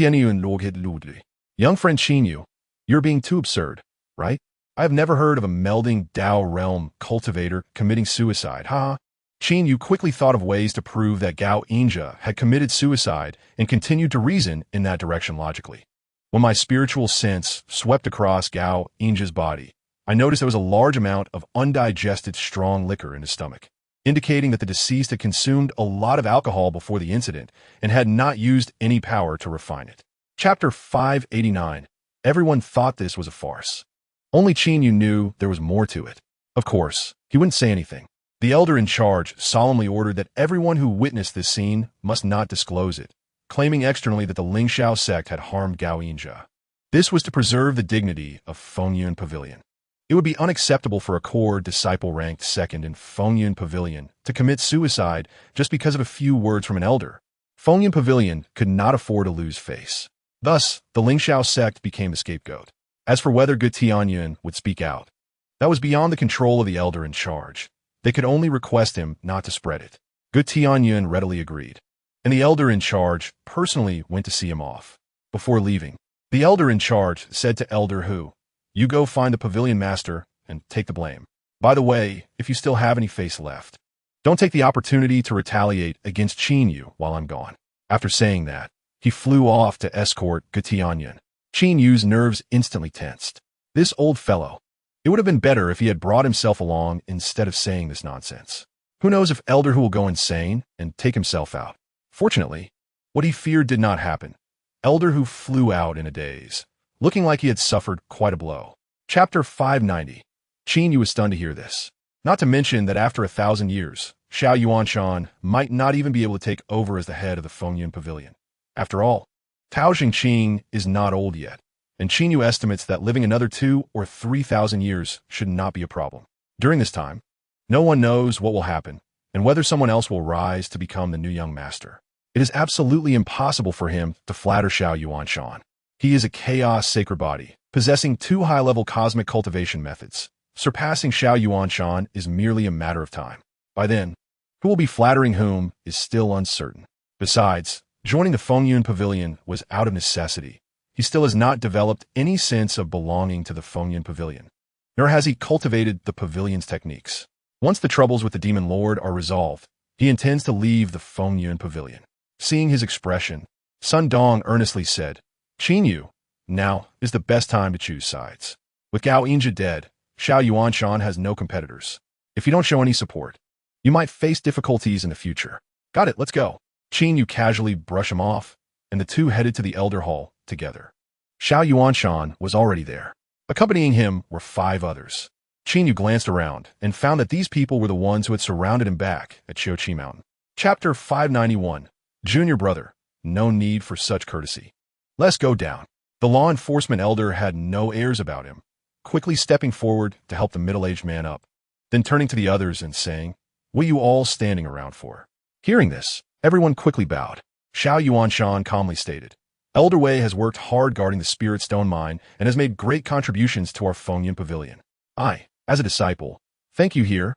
friend Qinyu, you're being too absurd, right? I have never heard of a melding Dao realm cultivator committing suicide, huh? Qinyu quickly thought of ways to prove that Gao Yinjia had committed suicide and continued to reason in that direction logically. When my spiritual sense swept across Gao Yinjia's body, I noticed there was a large amount of undigested strong liquor in his stomach, indicating that the deceased had consumed a lot of alcohol before the incident and had not used any power to refine it. Chapter 589. Everyone thought this was a farce. Only Qinyu knew there was more to it. Of course, he wouldn't say anything. The elder in charge solemnly ordered that everyone who witnessed this scene must not disclose it, claiming externally that the Lingxiao sect had harmed Gao Yinjia. This was to preserve the dignity of Fengyun Pavilion. It would be unacceptable for a core disciple ranked second in Fengyun Pavilion to commit suicide just because of a few words from an elder. Fengyun Pavilion could not afford to lose face. Thus, the Lingxiao sect became the scapegoat. As for whether Gu Tianyun would speak out, that was beyond the control of the elder in charge. They could only request him not to spread it. Gu Tianyun readily agreed, and the elder in charge personally went to see him off. Before leaving, the elder in charge said to Elder Hu, you go find the pavilion master and take the blame. By the way, if you still have any face left, don't take the opportunity to retaliate against Qinyu while I'm gone. After saying that, he flew off to escort Gu Tianyun. Qinyu's nerves instantly tensed. This old fellow. It would have been better if he had brought himself along instead of saying this nonsense. Who knows if Elder Hu will go insane and take himself out. Fortunately, what he feared did not happen. Elder Hu flew out in a daze, looking like he had suffered quite a blow. Chapter 590. Qinyu was stunned to hear this. Not to mention that after 1,000 years, Xiao Yuanshan might not even be able to take over as the head of the Fengyun Pavilion. After all, Tao Xingqing is not old yet, and Qinyu estimates that living another 2,000 or 3,000 years should not be a problem. During this time, no one knows what will happen and whether someone else will rise to become the new young master. It is absolutely impossible for him to flatter Xiao Yuanshan. He is a chaos sacred body, possessing 2 high-level cosmic cultivation methods. Surpassing Xiao Yuanshan is merely a matter of time. By then, who will be flattering whom is still uncertain. Besides, joining the Fengyun Pavilion was out of necessity. He still has not developed any sense of belonging to the Fengyun Pavilion, nor has he cultivated the pavilion's techniques. Once the troubles with the Demon Lord are resolved, he intends to leave the Fengyun Pavilion. Seeing his expression, Sun Dong earnestly said, Qinyu, now is the best time to choose sides. With Gao Yinjia dead, Xiao Yuanshan has no competitors. If you don't show any support, you might face difficulties in the future. Got it, let's go. Qinyu casually brushed him off, and the two headed to the Elder Hall together. Xiao Yuanshan was already there. Accompanying him were 5 others. Qin glanced around and found that these people were the ones who had surrounded him back at Qiuqi Mountain. Chapter 591. Junior Brother. No need for such courtesy. Let's go down. The law enforcement elder had no airs about him, quickly stepping forward to help the middle-aged man up, then turning to the others and saying, "What are you all standing around for?" Hearing this, everyone quickly bowed. Xiao Yuanshan calmly stated, "Elder Wei has worked hard guarding the Spirit Stone Mine and has made great contributions to our Fengyan Pavilion. I, as a disciple, thank you here."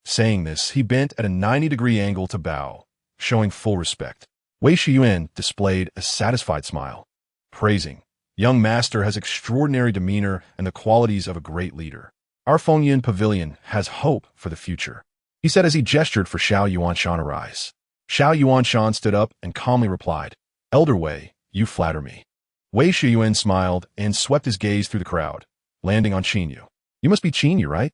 Saying this, he bent at a 90-degree angle to bow, showing full respect. Wei Shiyuan displayed a satisfied smile, praising, "Young master has extraordinary demeanor and the qualities of a great leader. Our Fengyan Pavilion has hope for the future," he said as he gestured for Xiao Yuanshan to rise. Xiao Yuanshan stood up and calmly replied, "Elder Wei, you flatter me." Wei Shiyuan smiled and swept his gaze through the crowd, landing on Qinyu. "You must be Qinyu, right?"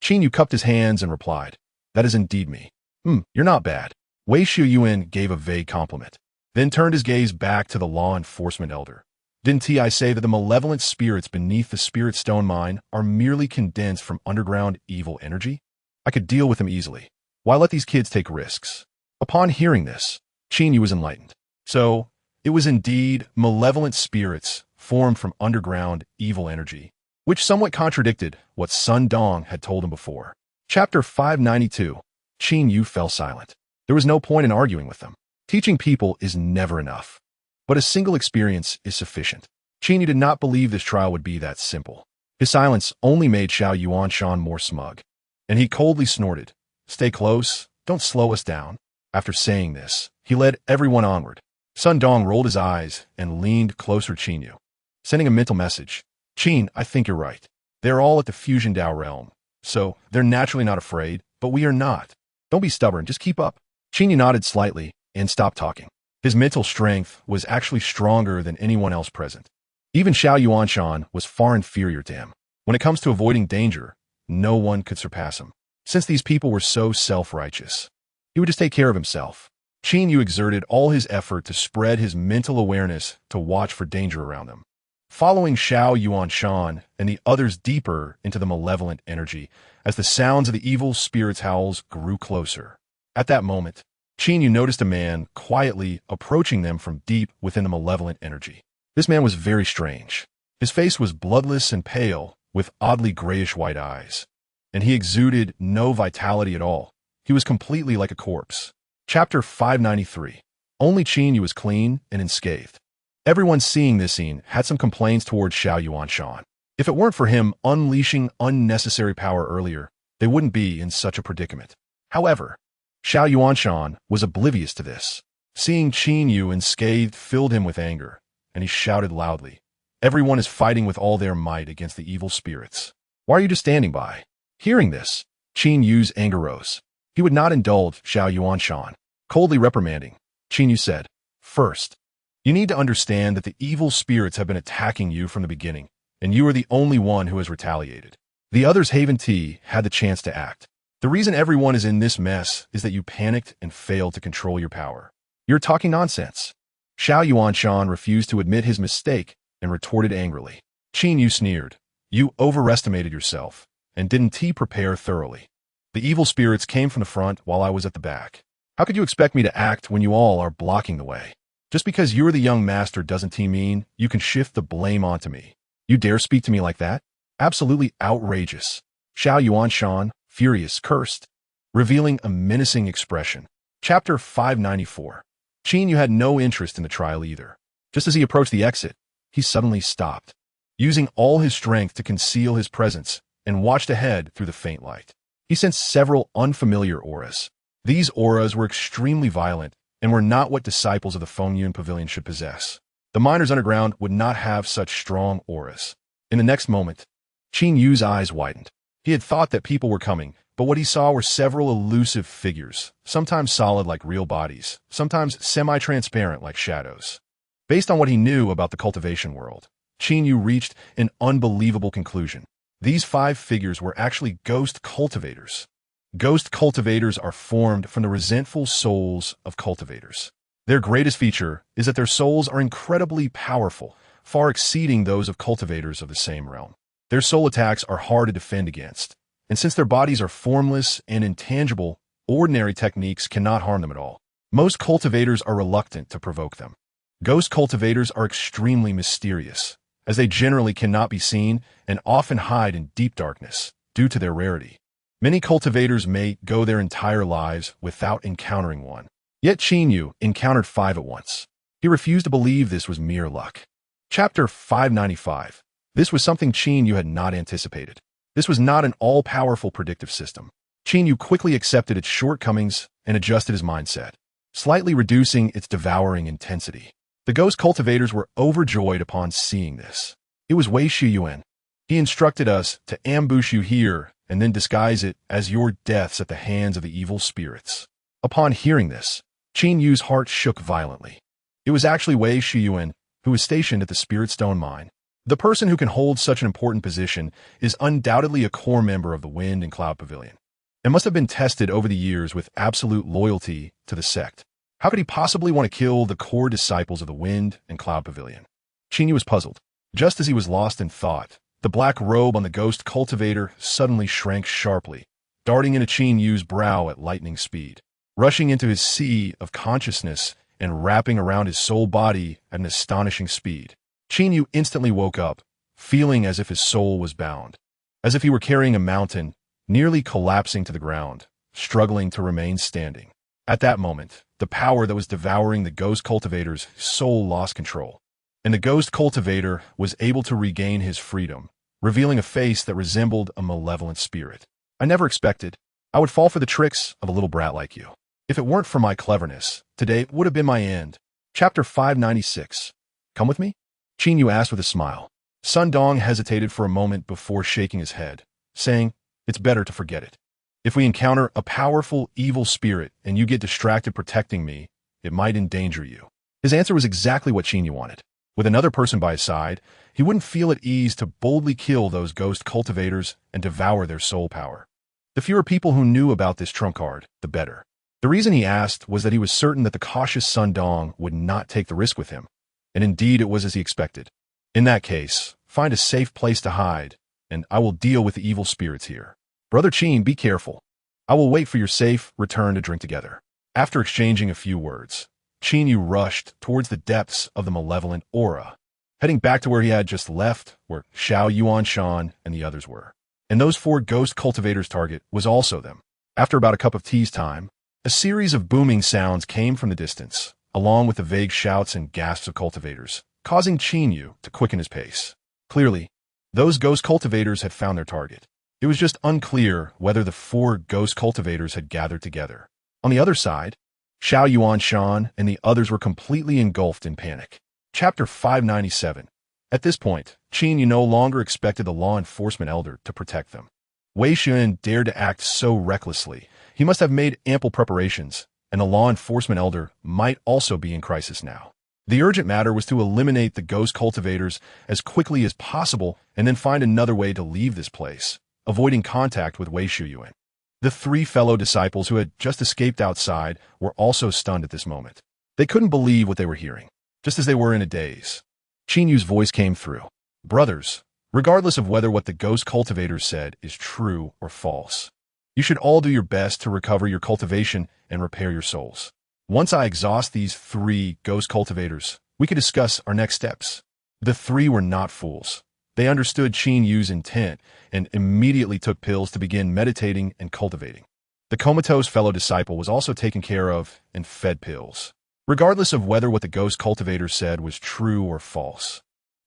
Qinyu cupped his hands and replied, "That is indeed me." You're not bad." Wei Shiyuan gave a vague compliment, then turned his gaze back to the law enforcement elder. "Didn't I say that the malevolent spirits beneath the Spirit Stone Mine are merely condensed from underground evil energy? I could deal with them easily. Why let these kids take risks?" Upon hearing this, Qinyu was enlightened. So, it was indeed malevolent spirits formed from underground evil energy, which somewhat contradicted what Sun Dong had told him before. Chapter 592. Qinyu fell silent. There was no point in arguing with them. Teaching people is never enough. But a single experience is sufficient. Qinyu did not believe this trial would be that simple. His silence only made Xiao Yuanshan more smug, and he coldly snorted, "Stay close, don't slow us down." After saying this, he led everyone onward. Sun Dong rolled his eyes and leaned closer to Qinyu, sending a mental message. "Qin, I think you're right. They're all at the Fusion Dao realm, so they're naturally not afraid, but we are not. Don't be stubborn, just keep up." Qinyu nodded slightly and stopped talking. His mental strength was actually stronger than anyone else present. Even Xiao Yuanshan was far inferior to him. When it comes to avoiding danger, no one could surpass him. Since these people were so self-righteous, he would just take care of himself. Qinyu exerted all his effort to spread his mental awareness to watch for danger around them, following Xiao Yuanshan and the others deeper into the malevolent energy as the sounds of the evil spirit's howls grew closer. At that moment, Qinyu noticed a man quietly approaching them from deep within the malevolent energy. This man was very strange. His face was bloodless and pale, with oddly grayish-white eyes, and he exuded no vitality at all. He was completely like a corpse. Chapter 593. Only Qinyu was clean and unscathed. Everyone seeing this scene had some complaints towards Xiao Yuanshan. If it weren't for him unleashing unnecessary power earlier, they wouldn't be in such a predicament. However, Xiao Yuanshan was oblivious to this. Seeing Qinyu unscathed filled him with anger, and he shouted loudly, "Everyone is fighting with all their might against the evil spirits. Why are you just standing by?" Hearing this, Qinyu's anger rose. He would not indulge Xiao Yuanshan. Coldly reprimanding, Qinyu said, "First, you need to understand that the evil spirits have been attacking you from the beginning, and you are the only one who has retaliated. The others Haven T had the chance to act. The reason everyone is in this mess is that you panicked and failed to control your power. You're talking nonsense." Xiao Yuanshan refused to admit his mistake and retorted angrily. Qinyu sneered, "You overestimated yourself, and didn't prepare thoroughly. The evil spirits came from the front while I was at the back. How could you expect me to act when you all are blocking the way? Just because you're the young master doesn't mean you can shift the blame onto me. You dare speak to me like that? Absolutely outrageous." Xiao Yuanshan, furious, cursed, revealing a menacing expression. Chapter 594. Qinyu had no interest in the trial either. Just as he approached the exit, he suddenly stopped, using all his strength to conceal his presence, and watched ahead through the faint light. He sensed several unfamiliar auras. These auras were extremely violent and were not what disciples of the Fengyan Pavilion should possess. The miners underground would not have such strong auras. In the next moment, Qinyu's eyes widened. He had thought that people were coming, but what he saw were several elusive figures, sometimes solid like real bodies, sometimes semi-transparent like shadows. Based on what he knew about the cultivation world, Qinyu reached an unbelievable conclusion. These 5 figures were actually ghost cultivators. Ghost cultivators are formed from the resentful souls of cultivators. Their greatest feature is that their souls are incredibly powerful, far exceeding those of cultivators of the same realm. Their soul attacks are hard to defend against, and since their bodies are formless and intangible, ordinary techniques cannot harm them at all. Most cultivators are reluctant to provoke them. Ghost cultivators are extremely mysterious, as they generally cannot be seen and often hide in deep darkness due to their rarity. Many cultivators may go their entire lives without encountering one. Yet Chinyu encountered 5 at once. He refused to believe this was mere luck. Chapter 595. This was something Chinyu had not anticipated. This was not an all-powerful predictive system. Chinyu quickly accepted its shortcomings and adjusted his mindset, slightly reducing its devouring intensity. The ghost cultivators were overjoyed upon seeing this. It was Wei Shiyuan. He instructed us to ambush you here and then disguise it as your deaths at the hands of the evil spirits. Upon hearing this, Qin Yu's heart shook violently. It was actually Wei Shiyuan, who was stationed at the Spirit Stone mine. The person who can hold such an important position is undoubtedly a core member of the Wind and Cloud Pavilion, and must have been tested over the years with absolute loyalty to the sect. How could he possibly want to kill the core disciples of the Wind and Cloud Pavilion? Qin Yu was puzzled. Just as he was lost in thought, the black robe on the ghost cultivator suddenly shrank sharply, darting into Qin Yu's brow at lightning speed, rushing into his sea of consciousness and wrapping around his soul body at an astonishing speed. Qin Yu instantly woke up, feeling as if his soul was bound, as if he were carrying a mountain, nearly collapsing to the ground, struggling to remain standing. At that moment, the power that was devouring the ghost cultivator's soul lost control, and the ghost cultivator was able to regain his freedom, revealing a face that resembled a malevolent spirit. I never expected I would fall for the tricks of a little brat like you. If it weren't for my cleverness, today would have been my end. Chapter 596. Come with me? Qin Yu asked with a smile. Sun Dong hesitated for a moment before shaking his head, saying, "It's better to forget it. If we encounter a powerful, evil spirit and you get distracted protecting me, it might endanger you." His answer was exactly what Qin Yu wanted. With another person by his side, he wouldn't feel at ease to boldly kill those ghost cultivators and devour their soul power. The fewer people who knew about this trump card, the better. The reason he asked was that he was certain that the cautious Sun Dong would not take the risk with him, and indeed it was as he expected. In that case, find a safe place to hide, and I will deal with the evil spirits here. Brother Qin, be careful. I will wait for your safe return to drink together. After exchanging a few words, Qin Yu rushed towards the depths of the malevolent aura, heading back to where he had just left, where Xiao Yuanshan and the others were. And those 4 ghost cultivators' target was also them. After about a cup of tea's time, a series of booming sounds came from the distance, along with the vague shouts and gasps of cultivators, causing Qin Yu to quicken his pace. Clearly, those ghost cultivators had found their target. It was just unclear whether the 4 ghost cultivators had gathered together. On the other side, Xiao Yuanshan and the others were completely engulfed in panic. Chapter 597. At this point, Qin Yu no longer expected the law enforcement elder to protect them. Wei Xuan dared to act so recklessly. He must have made ample preparations, and the law enforcement elder might also be in crisis now. The urgent matter was to eliminate the ghost cultivators as quickly as possible and then find another way to leave this place, avoiding contact with Wei Shiyuan. The 3 fellow disciples who had just escaped outside were also stunned at this moment. They couldn't believe what they were hearing, just as they were in a daze. Qin Yu's voice came through. Brothers, regardless of whether what the ghost cultivators said is true or false, you should all do your best to recover your cultivation and repair your souls. Once I exhaust these 3 ghost cultivators, we could discuss our next steps. The 3 were not fools. They understood Qin Yu's intent and immediately took pills to begin meditating and cultivating. The comatose fellow disciple was also taken care of and fed pills, regardless of whether what the ghost cultivators said was true or false.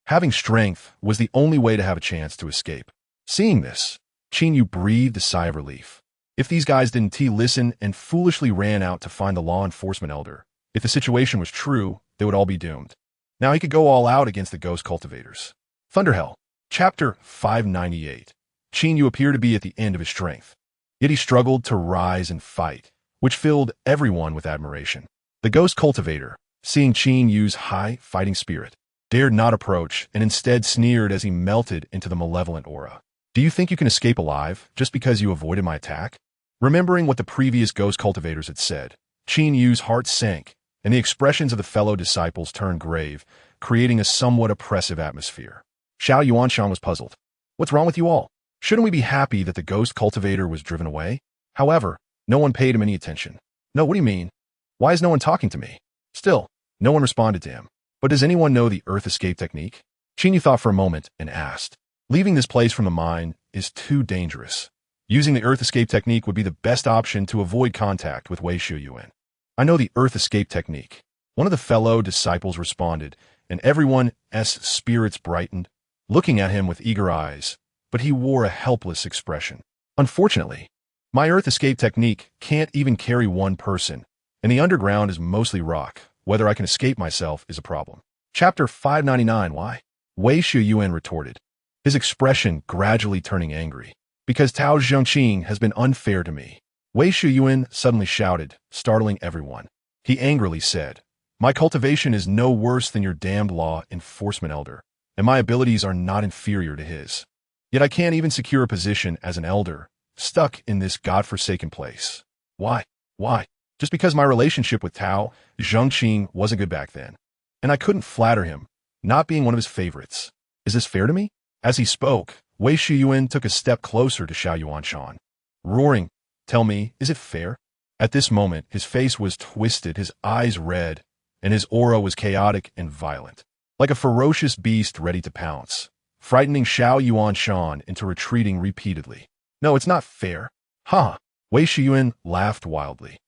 Having strength was the only way to have a chance to escape. Seeing this, Qin Yu breathed a sigh of relief. If these guys didn't listen and foolishly ran out to find the law enforcement elder, if the situation was true, they would all be doomed. Now he could go all out against the ghost cultivators. Thunderhell. Chapter 598. Qin Yu appeared to be at the end of his strength, yet he struggled to rise and fight, which filled everyone with admiration. The ghost cultivator, seeing Qin Yu's high fighting spirit, dared not approach and instead sneered as he melted into the malevolent aura. "Do you think you can escape alive just because you avoided my attack?" Remembering what the previous ghost cultivators had said, Qin Yu's heart sank, and the expressions of the fellow disciples turned grave, creating a somewhat oppressive atmosphere. Xiao Yuanshan was puzzled. What's wrong with you all? Shouldn't we be happy that the ghost cultivator was driven away? However, no one paid him any attention. No, what do you mean? Why is no one talking to me? Still, no one responded to him. But does anyone know the Earth escape technique? Qinyu thought for a moment and asked. Leaving this place from the mine is too dangerous. Using the Earth escape technique would be the best option to avoid contact with Wei Shuyuan. I know the Earth escape technique. One of the fellow disciples responded, and everyone's spirits brightened, looking at him with eager eyes, but he wore a helpless expression. Unfortunately, my Earth escape technique can't even carry one person, and the underground is mostly rock. Whether I can escape myself is a problem. Chapter 599. Why? Wei Shuyuan retorted, his expression gradually turning angry. Because Tao Zhongqing has been unfair to me. Wei Shuyuan suddenly shouted, startling everyone. He angrily said, my cultivation is no worse than your damned law enforcement elder, and my abilities are not inferior to his. Yet I can't even secure a position as an elder, stuck in this godforsaken place. Why? Why? Just because my relationship with Tao Zhongqing wasn't good back then, and I couldn't flatter him, not being one of his favorites. Is this fair to me? As he spoke, Wei Shuyuan took a step closer to Xiao Yuanshan, roaring, tell me, is it fair? At this moment, his face was twisted, his eyes red, and his aura was chaotic and violent, like a ferocious beast ready to pounce, frightening Xiao Yuanshan into retreating repeatedly. No, it's not fair. Ha! Wei Shuyuan laughed wildly,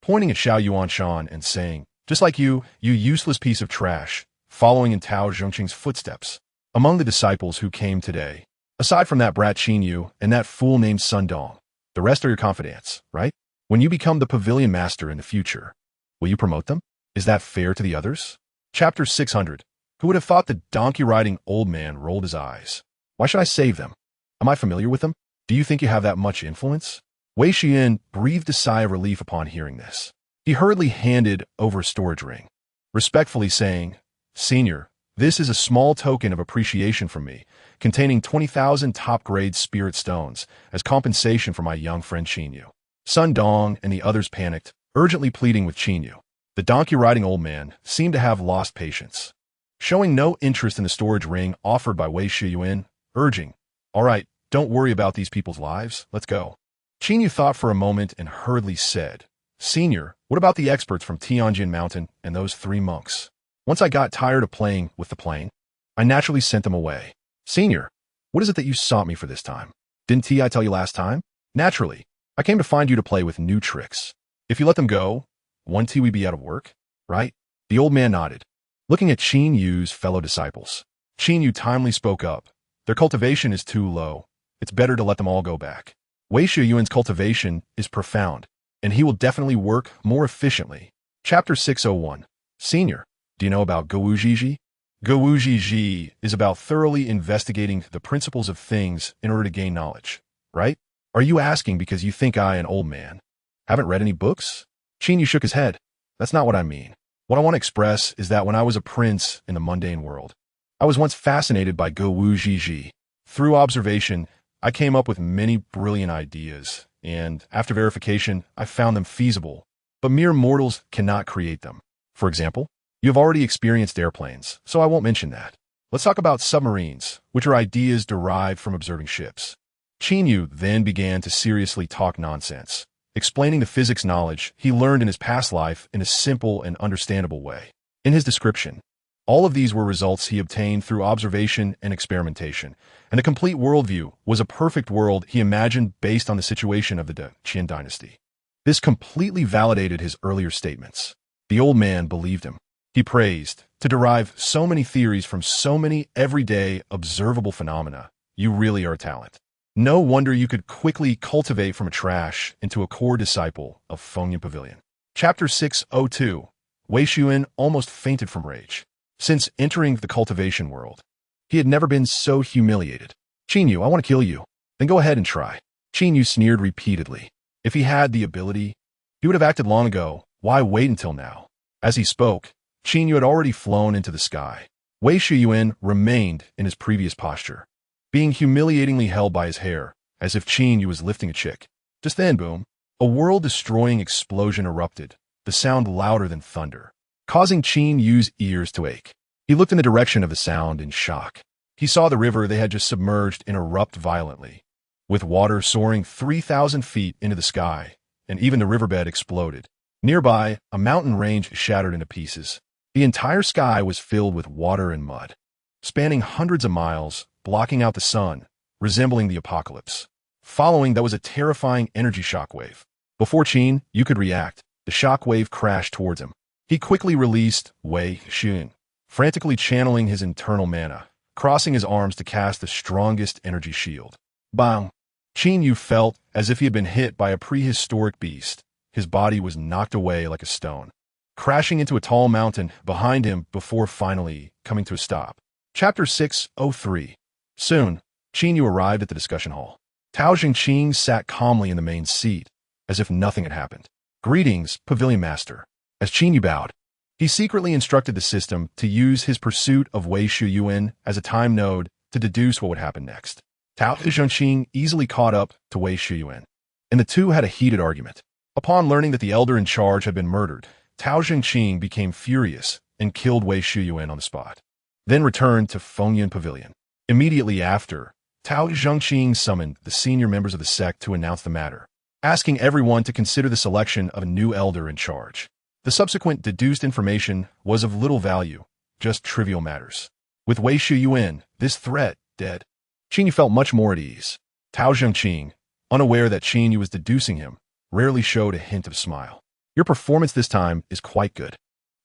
pointing at Xiao Yuanshan and saying, just like you useless piece of trash, following in Tao Zhongqing's footsteps. Among the disciples who came today, aside from that brat Qinyu and that fool named Sun Dong, the rest are your confidants, right? When you become the pavilion master in the future, will you promote them? Is that fair to the others? Chapter 600. Who would have thought the donkey-riding old man rolled his eyes? Why should I save them? Am I familiar with them? Do you think you have that much influence? Wei Xian breathed a sigh of relief upon hearing this. He hurriedly handed over a storage ring, respectfully saying, Senior, this is a small token of appreciation from me, containing 20,000 top-grade spirit stones as compensation for my young friend Qinyu. Sun Dong and the others panicked, urgently pleading with Qinyu. The donkey-riding old man seemed to have lost patience, showing no interest in the storage ring offered by Wei Shuyuan, urging, all right, don't worry about these people's lives, let's go. Qinyu thought for a moment and hurriedly said, Senior, what about the experts from Tianjin Mountain and those 3 monks? Once I got tired of playing with the plane, I naturally sent them away. Senior, what is it that you sought me for this time? Didn't I tell you last time? Naturally, I came to find you to play with new tricks. If you let them go, won't we be out of work, right? The old man nodded, looking at Qinyu's fellow disciples. Qinyu timely spoke up. Their cultivation is too low. It's better to let them all go back. Wei Shuyuan's cultivation is profound, and he will definitely work more efficiently. Chapter 601. Senior, do you know about Gouwujiji? Gouwujiji is about thoroughly investigating the principles of things in order to gain knowledge, right? Are you asking because you think I, an old man, haven't read any books? Qinyu shook his head. That's not what I mean. What I want to express is that when I was a prince in the mundane world, I was once fascinated by Gouwujiji. Through observation, I came up with many brilliant ideas, and after verification, I found them feasible, but mere mortals cannot create them. For example, you have already experienced airplanes, so I won't mention that. Let's talk about submarines, which are ideas derived from observing ships. Qinyu then began to seriously talk nonsense, explaining the physics knowledge he learned in his past life in a simple and understandable way. In his description, all of these were results he obtained through observation and experimentation, and the complete worldview was a perfect world he imagined based on the situation of the Qin dynasty. This completely validated his earlier statements. The old man believed him. He praised, to derive so many theories from so many everyday observable phenomena, you really are a talent. No wonder you could quickly cultivate from a trash into a core disciple of Fengyan Pavilion. Chapter 602. Wei Shuyuan almost fainted from rage. Since entering the cultivation world, he had never been so humiliated. Qinyu, I want to kill you. Then go ahead and try. Qinyu sneered repeatedly. If he had the ability, he would have acted long ago. Why wait until now? As he spoke, Qinyu had already flown into the sky. Wei Shuyuan remained in his previous posture, being humiliatingly held by his hair, as if Qinyu was lifting a chick. Just then, boom, a world-destroying explosion erupted, the sound louder than thunder, causing Qinyu's ears to ache. He looked in the direction of the sound in shock. He saw the river they had just submerged erupt violently, with water soaring 3,000 feet into the sky, and even the riverbed exploded. Nearby, a mountain range shattered into pieces. The entire sky was filled with water and mud, spanning hundreds of miles, blocking out the sun, resembling the apocalypse. Following that was a terrifying energy shockwave. Before Qin, you could react, the shockwave crashed towards him. He quickly released Wei Xun, frantically channeling his internal mana, crossing his arms to cast the strongest energy shield. Bang! Qin Yu felt as if he had been hit by a prehistoric beast. His body was knocked away like a stone, crashing into a tall mountain behind him before finally coming to a stop. Chapter 603. Soon, Qin Yu arrived at the discussion hall. Tao Jingqing sat calmly in the main seat, as if nothing had happened. Greetings, Pavilion Master. As Qin Yu bowed, he secretly instructed the system to use his pursuit of Wei Shu Yuan as a time node to deduce what would happen next. Tao Jingqing easily caught up to Wei Shu Yuan, and the two had a heated argument. Upon learning that the elder in charge had been murdered, Tao Jingqing became furious and killed Wei Shu Yuan on the spot, then returned to Fengyun Pavilion. Immediately after, Tao Jingqing summoned the senior members of the sect to announce the matter, asking everyone to consider the selection of a new elder in charge. The subsequent deduced information was of little value, just trivial matters. With Wei Shu Yuan, this threat dead, Qin Yu felt much more at ease. Tao Jingqing, unaware that Qin Yu was deducing him, rarely showed a hint of a smile. Your performance this time is quite good.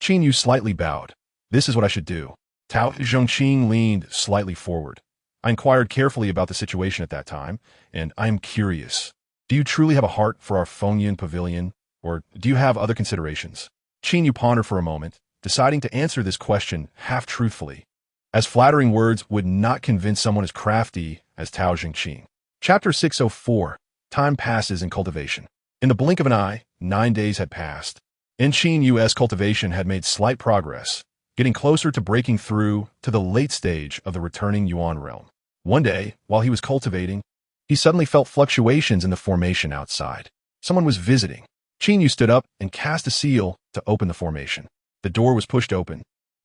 Qin Yu slightly bowed. This is what I should do. Tao Jingqing leaned slightly forward. I inquired carefully about the situation at that time, and I am curious. Do you truly have a heart for our Fengyun Pavilion, or do you have other considerations? Qin Yu pondered for a moment, deciding to answer this question half-truthfully, as flattering words would not convince someone as crafty as Tao Jingqing. Chapter 604. Time passes in cultivation. In the blink of an eye, 9 days had passed. In Qin Yu's cultivation had made slight progress, getting closer to breaking through to the late stage of the returning Yuan realm. One day, while he was cultivating, he suddenly felt fluctuations in the formation outside. Someone was visiting. Qin Yu stood up and cast a seal to open the formation. The door was pushed open,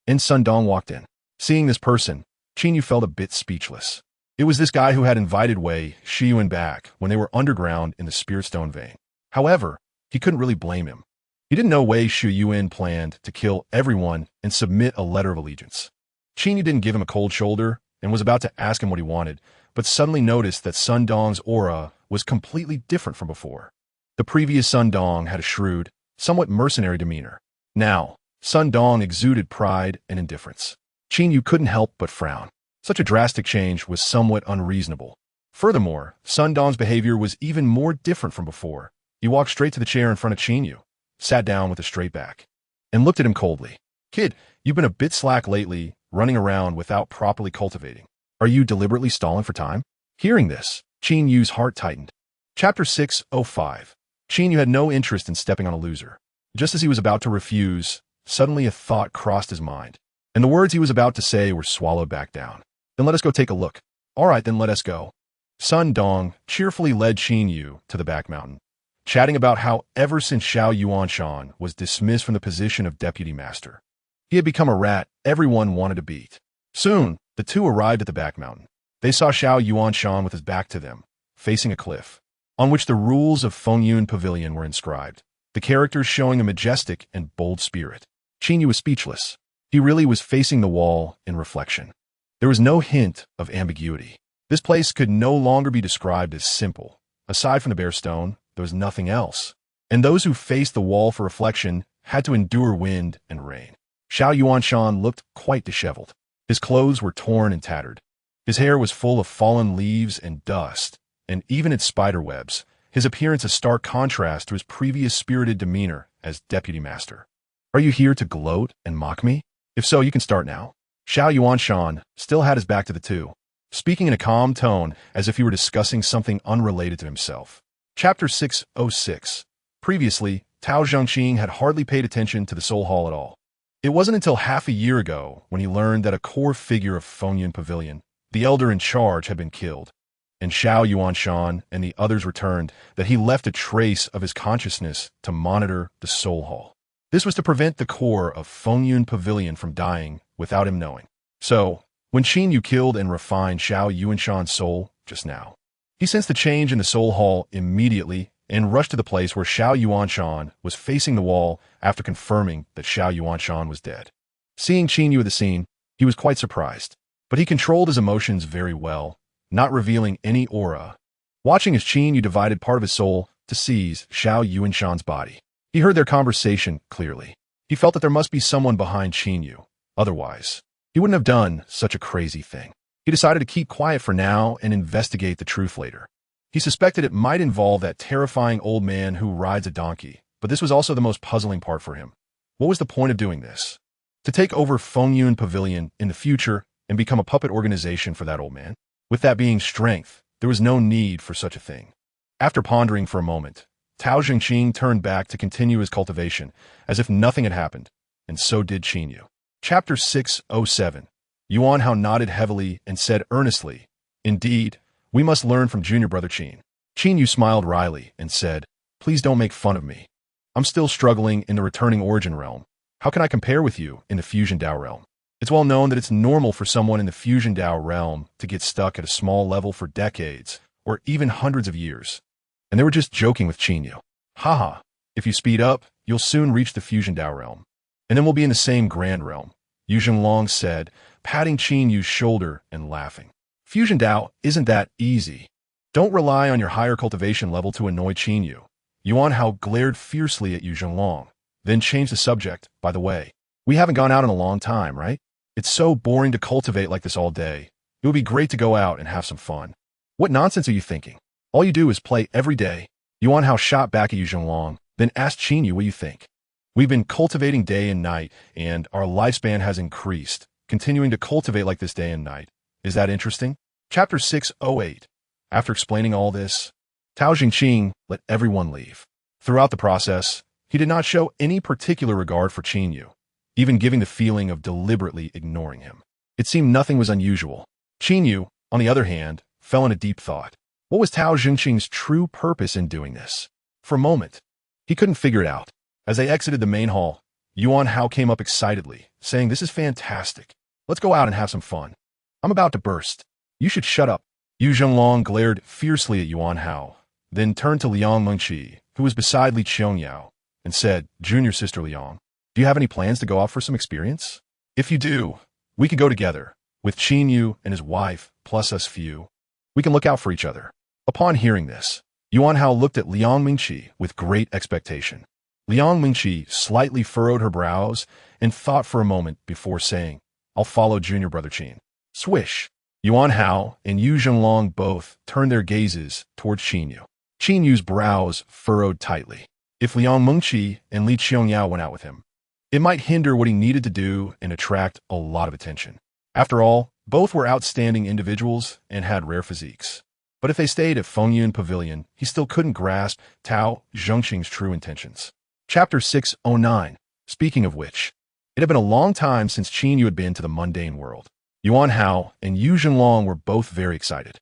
and Sun Dong walked in. Seeing this person, Qin Yu felt a bit speechless. It was this guy who had invited Wei Shu Yuan back when they were underground in the Spirit Stone vein. However, he couldn't really blame him. He didn't know Wei Shu Yuan planned to kill everyone and submit a letter of allegiance. Qin Yu didn't give him a cold shoulder and was about to ask him what he wanted, but suddenly noticed that Sun Dong's aura was completely different from before. The previous Sun Dong had a shrewd, somewhat mercenary demeanor. Now, Sun Dong exuded pride and indifference. Qin Yu couldn't help but frown. Such a drastic change was somewhat unreasonable. Furthermore, Sun Dong's behavior was even more different from before. He walked straight to the chair in front of Qin Yu, sat down with a straight back, and looked at him coldly. Kid, you've been a bit slack lately, running around without properly cultivating. Are you deliberately stalling for time? Hearing this, Qin Yu's heart tightened. Chapter 605. Qin Yu had no interest in stepping on a loser. Just as he was about to refuse, suddenly a thought crossed his mind, and the words he was about to say were swallowed back down. Then let us go take a look. All right, then let us go. Sun Dong cheerfully led Qin Yu to the back mountain, chatting about how ever since Xiao Yuanshan was dismissed from the position of deputy master, he had become a rat everyone wanted to beat. Soon, the two arrived at the back mountain. They saw Xiao Yuanshan with his back to them, facing a cliff, on which the rules of Fengyun Pavilion were inscribed, the characters showing a majestic and bold spirit. Qin Yu was speechless. He really was facing the wall in reflection. There was no hint of ambiguity. This place could no longer be described as simple. Aside from the bare stone, there was nothing else. And those who faced the wall for reflection had to endure wind and rain. Xiao Yuanshan looked quite disheveled. His clothes were torn and tattered. His hair was full of fallen leaves and dust, and even its spider webs, his appearance a stark contrast to his previous spirited demeanor as deputy master. Are you here to gloat and mock me? If so, you can start now. Xiao Yuanshan still had his back to the two, speaking in a calm tone as if he were discussing something unrelated to himself. Chapter 606. Previously, Tao Jingqing had hardly paid attention to the Soul Hall at all. It wasn't until half a year ago when he learned that a core figure of Fengyun Pavilion, the elder in charge, had been killed, and Xiao Yuanshan and the others returned, that he left a trace of his consciousness to monitor the Soul Hall. This was to prevent the core of Fengyun Pavilion from dying without him knowing. So, When Qin Yu killed and refined Xiao Yuanshan's soul just now, he sensed the change in the soul hall immediately and rushed to the place where Xiao Yuanshan was facing the wall after confirming that Xiao Yuanshan was dead. Seeing Qin Yu at the scene, he was quite surprised, but he controlled his emotions very well, not revealing any aura. Watching as Qin Yu divided part of his soul to seize Xiao Yuanshan's body, he heard their conversation clearly. He felt that there must be someone behind Qin Yu. Otherwise, he wouldn't have done such a crazy thing. He decided to keep quiet for now and investigate the truth later. He suspected it might involve that terrifying old man who rides a donkey, but this was also the most puzzling part for him. What was the point of doing this? To take over Fengyun Pavilion in the future and become a puppet organization for that old man? With that being strength, there was no need for such a thing. After pondering for a moment, Tao Jingqing turned back to continue his cultivation, as if nothing had happened, and so did Qin Yu. Chapter 607. Yuan Hao nodded heavily and said earnestly, "Indeed, we must learn from junior brother Qin." Qin Yu smiled wryly and said, "Please don't make fun of me. I'm still struggling in the returning origin realm. How can I compare with you in the fusion Dao realm? It's well known that it's normal for someone in the fusion Dao realm to get stuck at a small level for decades, or even hundreds of years." And they were just joking with Qin Yu. "Haha, if you speed up, you'll soon reach the fusion Dao realm. And then we'll be in the same grand realm," Yu Zhenglong said, patting Qin Yu's shoulder and laughing. "Fusion Dao isn't that easy. Don't rely on your higher cultivation level to annoy Qin Yu." Yuan Hao glared fiercely at Yu Zhenglong, then changed the subject. "By the way, we haven't gone out in a long time, right? It's so boring to cultivate like this all day. It would be great to go out and have some fun." "What nonsense are you thinking? All you do is play every day." Yuan Hao shot back at Yu Zhenglong, then asked Qin Yu, "What do you think? We've been cultivating day and night, and our lifespan has increased, continuing to cultivate like this day and night. Is that interesting?" Chapter 608. After explaining all this, Tao Jingqing let everyone leave. Throughout the process, he did not show any particular regard for Qin Yu, even giving the feeling of deliberately ignoring him. It seemed nothing was unusual. Qin Yu, on the other hand, fell into deep thought. What was Tao Jingqing's true purpose in doing this? For a moment, he couldn't figure it out. As they exited the main hall, Yuan Hao came up excitedly, saying, "This is fantastic. Let's go out and have some fun. I'm about to burst." "You should shut up." Yu Zhenglong glared fiercely at Yuan Hao, then turned to Liang Mengqi, who was beside Li Qiangyao, and said, "Junior sister Liang, do you have any plans to go out for some experience? If you do, we could go together, with Qin Yu and his wife, plus us few. We can look out for each other." Upon hearing this, Yuan Hao looked at Liang Mengqi with great expectation. Liang Mengqi slightly furrowed her brows and thought for a moment before saying, "I'll follow junior brother Qin." Swish! Yuan Hao and Yu Zhenglong both turned their gazes towards Qin Yu. Qin Yu's brows furrowed tightly. If Liang Mengqi and Li Qiangyao went out with him, it might hinder what he needed to do and attract a lot of attention. After all, both were outstanding individuals and had rare physiques. But if they stayed at Fengyun Pavilion, he still couldn't grasp Tao Jingqing's true intentions. Chapter 609. Speaking of which, it had been a long time since Qin Yu had been to the mundane world. Yuan Hao and Yu Zhenglong were both very excited.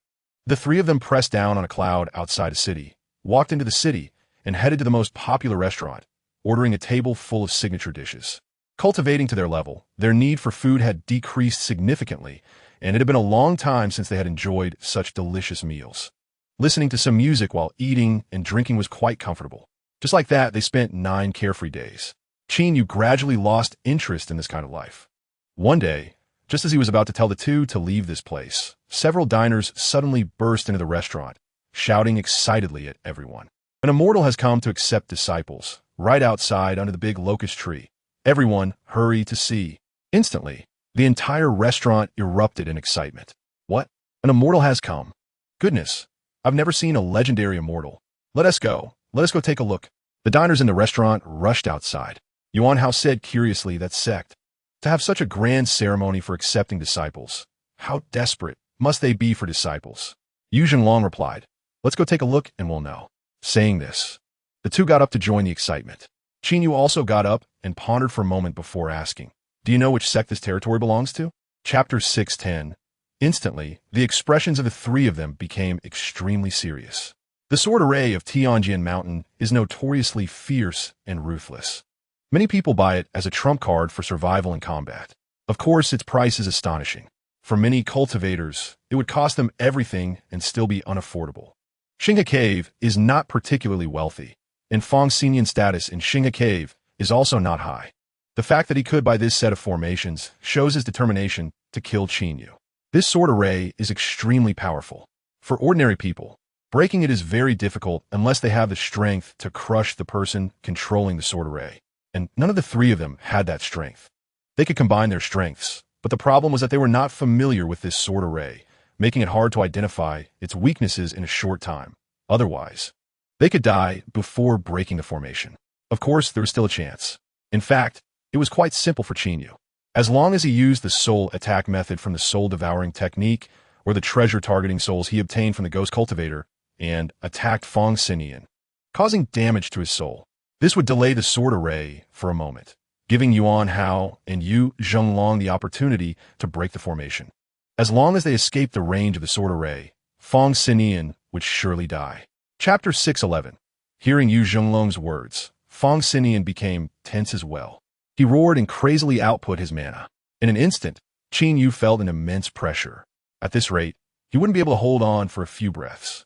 The three of them pressed down on a cloud outside a city, walked into the city, and headed to the most popular restaurant, ordering a table full of signature dishes. Cultivating to their level, their need for food had decreased significantly, and it had been a long time since they had enjoyed such delicious meals. Listening to some music while eating and drinking was quite comfortable. Just like that, they spent 9 carefree days. Qin Yu gradually lost interest in this kind of life. One day, just as he was about to tell the two to leave this place, several diners suddenly burst into the restaurant, shouting excitedly at everyone. "An immortal has come to accept disciples, right outside under the big locust tree. Everyone, hurry to see." Instantly, the entire restaurant erupted in excitement. "What? An immortal has come? Goodness, I've never seen a legendary immortal. Let us go. Let us go take a look." The diners in the restaurant rushed outside. Yuan Hao said curiously that sect, to have such a grand ceremony for accepting disciples. How desperate must they be for disciples? Yu Zhenglong replied, "Let's go take a look and we'll know." Saying this, the two got up to join the excitement. Qin Yu also got up and pondered for a moment before asking, "Do you know which sect this territory belongs to?" Chapter 610. Instantly, the expressions of the three of them became extremely serious. The sword array of Tianjian Mountain is notoriously fierce and ruthless. Many people buy it as a trump card for survival in combat. Of course, its price is astonishing. For many cultivators, it would cost them everything and still be unaffordable. Xinghe Cave is not particularly wealthy, and Fong's Xinian status in Xinghe Cave is also not high. The fact that he could buy this set of formations shows his determination to kill Qin Yu. This sword array is extremely powerful. For ordinary people, breaking it is very difficult unless they have the strength to crush the person controlling the sword array, and none of the three of them had that strength. They could combine their strengths, but the problem was that they were not familiar with this sword array, making it hard to identify its weaknesses in a short time. Otherwise, they could die before breaking the formation. Of course, there was still a chance. In fact, it was quite simple for Qin Yu. As long as he used the soul attack method from the soul devouring technique, or the treasure targeting souls he obtained from the ghost cultivator, and attacked Fong Xinian, causing damage to his soul, this would delay the sword array for a moment, giving Yuan Hao and Yu Zhenglong the opportunity to break the formation. As long as they escaped the range of the sword array, Fong Xinian would surely die. Chapter 6:11. Hearing Yu Zhenglong's words, Fong Xinian became tense as well. He roared and crazily output his mana. In an instant, Qin Yu felt an immense pressure. At this rate, he wouldn't be able to hold on for a few breaths.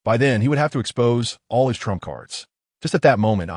By then, he would have to expose all his trump cards. Just at that moment,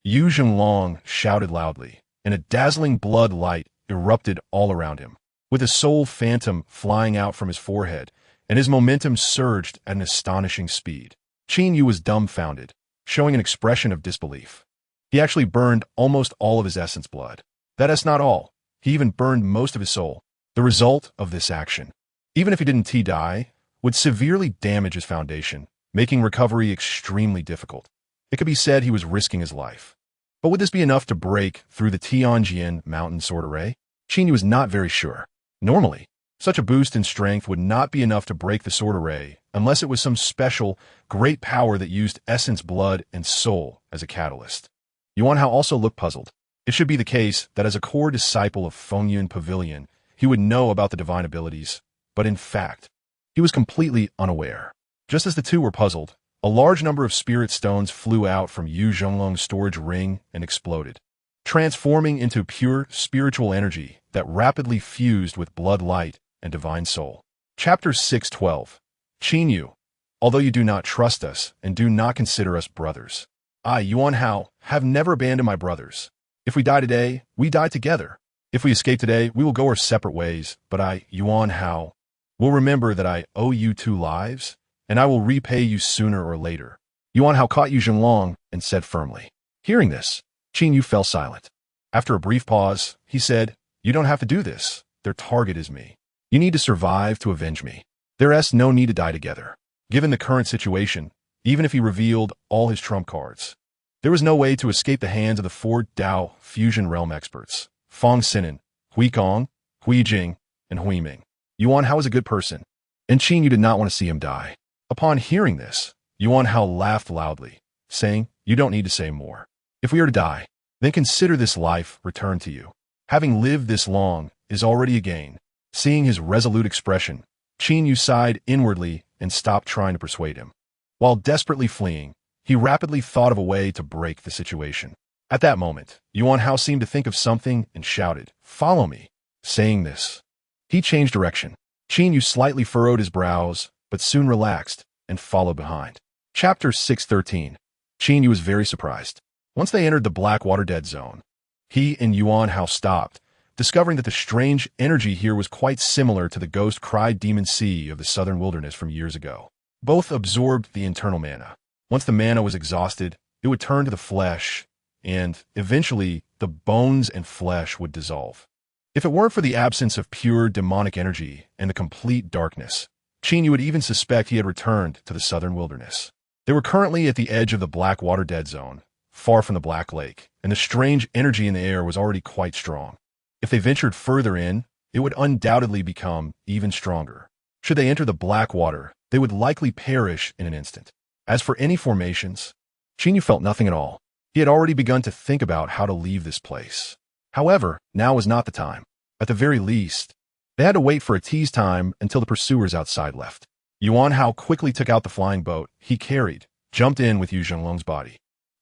Yu Zhenglong shouted loudly, and a dazzling blood light erupted all around him. With a soul phantom flying out from his forehead, and his momentum surged at an astonishing speed. Qin Yu was dumbfounded, showing an expression of disbelief. He actually burned almost all of his essence blood. That is not all. He even burned most of his soul. The result of this action, even if he didn't die, would severely damage his foundation, making recovery extremely difficult. It could be said he was risking his life. But would this be enough to break through the Tianjian mountain sword array? Qin Yu was not very sure. Normally, such a boost in strength would not be enough to break the sword array unless it was some special, great power that used essence, blood, and soul as a catalyst. Yuan Hao also looked puzzled. It should be the case that as a core disciple of Fengyun Pavilion, he would know about the divine abilities, but in fact, he was completely unaware. Just as the two were puzzled, a large number of spirit stones flew out from Yu Zhenglong's storage ring and exploded, transforming into pure spiritual energy that rapidly fused with blood light and divine soul. Chapter 6:12. Qin Yu, although you do not trust us and do not consider us brothers, I, Yuan Hao, have never abandoned my brothers. If we die today, we die together. If we escape today, we will go our separate ways, but I, Yuan Hao, will remember that I owe you 2 lives, and I will repay you sooner or later. Yuan Hao caught Yu Zhenglong and said firmly. Hearing this, Qin Yu fell silent. After a brief pause, he said, You don't have to do this. Their target is me. You need to survive to avenge me. There is no need to die together. Given the current situation, even if he revealed all his trump cards, there was no way to escape the hands of the 4 Dao fusion realm experts, Fong Xinian, Hui Gong, Hui Jing, and Hui Ming. Yuan Hao is a good person, and Qin Yu did not want to see him die. Upon hearing this, Yuan Hao laughed loudly, saying, You don't need to say more. If we are to die, then consider this life returned to you. Having lived this long is already a gain. Seeing his resolute expression, Qin Yu sighed inwardly and stopped trying to persuade him. While desperately fleeing, he rapidly thought of a way to break the situation. At that moment, Yuan Hao seemed to think of something and shouted, Follow me. Saying this, he changed direction. Qin Yu slightly furrowed his brows, but soon relaxed and followed behind. Chapter 6:13. Qin Yu was very surprised. Once they entered the Blackwater Dead Zone, he and Yuan Hao stopped, discovering that the strange energy here was quite similar to the ghost-cried demon sea of the southern wilderness from years ago. Both absorbed the internal mana. Once the mana was exhausted, it would turn to the flesh, and eventually the bones and flesh would dissolve. If it weren't for the absence of pure demonic energy and the complete darkness, Qin Yu would even suspect he had returned to the southern wilderness. They were currently at the edge of the Blackwater Dead Zone, far from the Black Lake, and the strange energy in the air was already quite strong. If they ventured further in, it would undoubtedly become even stronger. Should they enter the Blackwater, they would likely perish in an instant. As for any formations, Qin Yu felt nothing at all. He had already begun to think about how to leave this place. However, now was not the time. At the very least, they had to wait for a tease time until the pursuers outside left. Yuan Hao quickly took out the flying boat he carried, jumped in with Yu Zhenglong's body,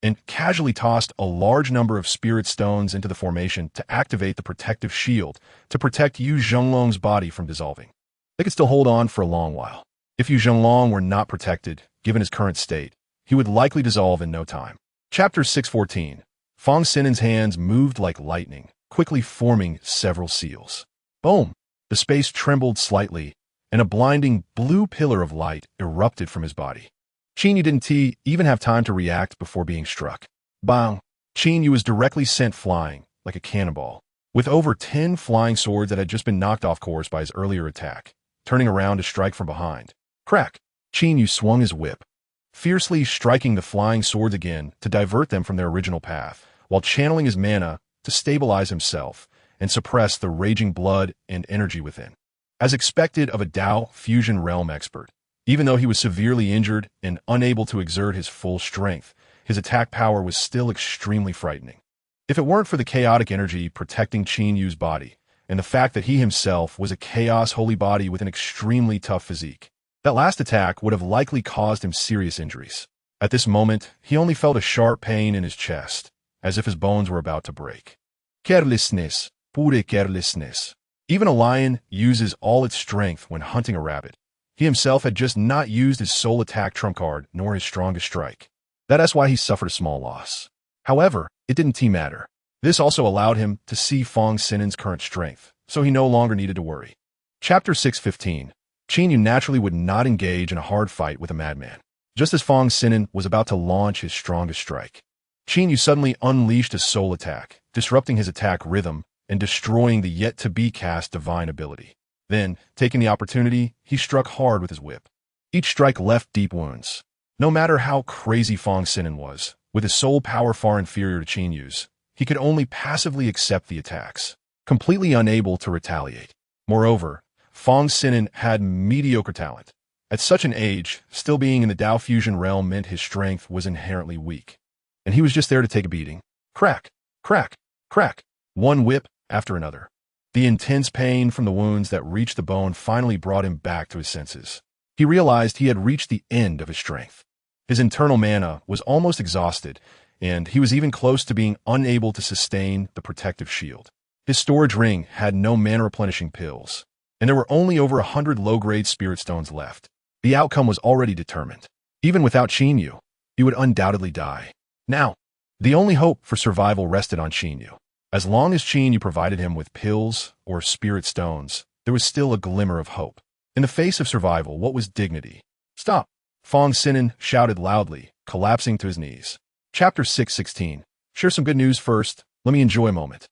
and casually tossed a large number of spirit stones into the formation to activate the protective shield to protect Yu Zhenglong's body from dissolving. They could still hold on for a long while. If Yu Zhenglong were not protected, given his current state, he would likely dissolve in no time. Chapter 614. Fong Sinin's hands moved like lightning, quickly forming several seals. Boom! The space trembled slightly, and a blinding blue pillar of light erupted from his body. Qin Yu didn't even have time to react before being struck. Bang! Qin Yu was directly sent flying, like a cannonball, with over 10 flying swords that had just been knocked off course by his earlier attack, turning around to strike from behind. Crack! Qin Yu swung his whip, fiercely striking the flying swords again to divert them from their original path, while channeling his mana to stabilize himself and suppress the raging blood and energy within. As expected of a Dao fusion realm expert, even though he was severely injured and unable to exert his full strength, his attack power was still extremely frightening. If it weren't for the chaotic energy protecting Qin Yu's body, and the fact that he himself was a chaos holy body with an extremely tough physique, that last attack would have likely caused him serious injuries. At this moment, he only felt a sharp pain in his chest, as if his bones were about to break. Carelessness, pure carelessness. Even a lion uses all its strength when hunting a rabbit. He himself had just not used his sole attack trump card nor his strongest strike. That's why he suffered a small loss. However, it didn't matter. This also allowed him to see Fong Sinin's current strength, so he no longer needed to worry. Chapter 615. Qin Yu naturally would not engage in a hard fight with a madman. Just as Fong Sinin was about to launch his strongest strike, Qin Yu suddenly unleashed a soul attack, disrupting his attack rhythm and destroying the yet-to-be-cast divine ability. Then, taking the opportunity, he struck hard with his whip. Each strike left deep wounds. No matter how crazy Fong Sinin was, with his soul power far inferior to Qin Yu's, he could only passively accept the attacks, completely unable to retaliate. Moreover, Fong Sinin had mediocre talent. At such an age, still being in the Dao fusion realm meant his strength was inherently weak. And he was just there to take a beating. Crack, crack, crack, one whip after another. The intense pain from the wounds that reached the bone finally brought him back to his senses. He realized he had reached the end of his strength. His internal mana was almost exhausted, and he was even close to being unable to sustain the protective shield. His storage ring had no mana-replenishing pills, and there were only over 100 low-grade spirit stones left. The outcome was already determined. Even without Qin Yu, he would undoubtedly die. Now, the only hope for survival rested on Qin Yu. As long as Qin Yu provided him with pills or spirit stones, there was still a glimmer of hope. In the face of survival, what was dignity? Stop! Fong Sinin shouted loudly, collapsing to his knees. Chapter 616. Share some good news first. Let me enjoy a moment.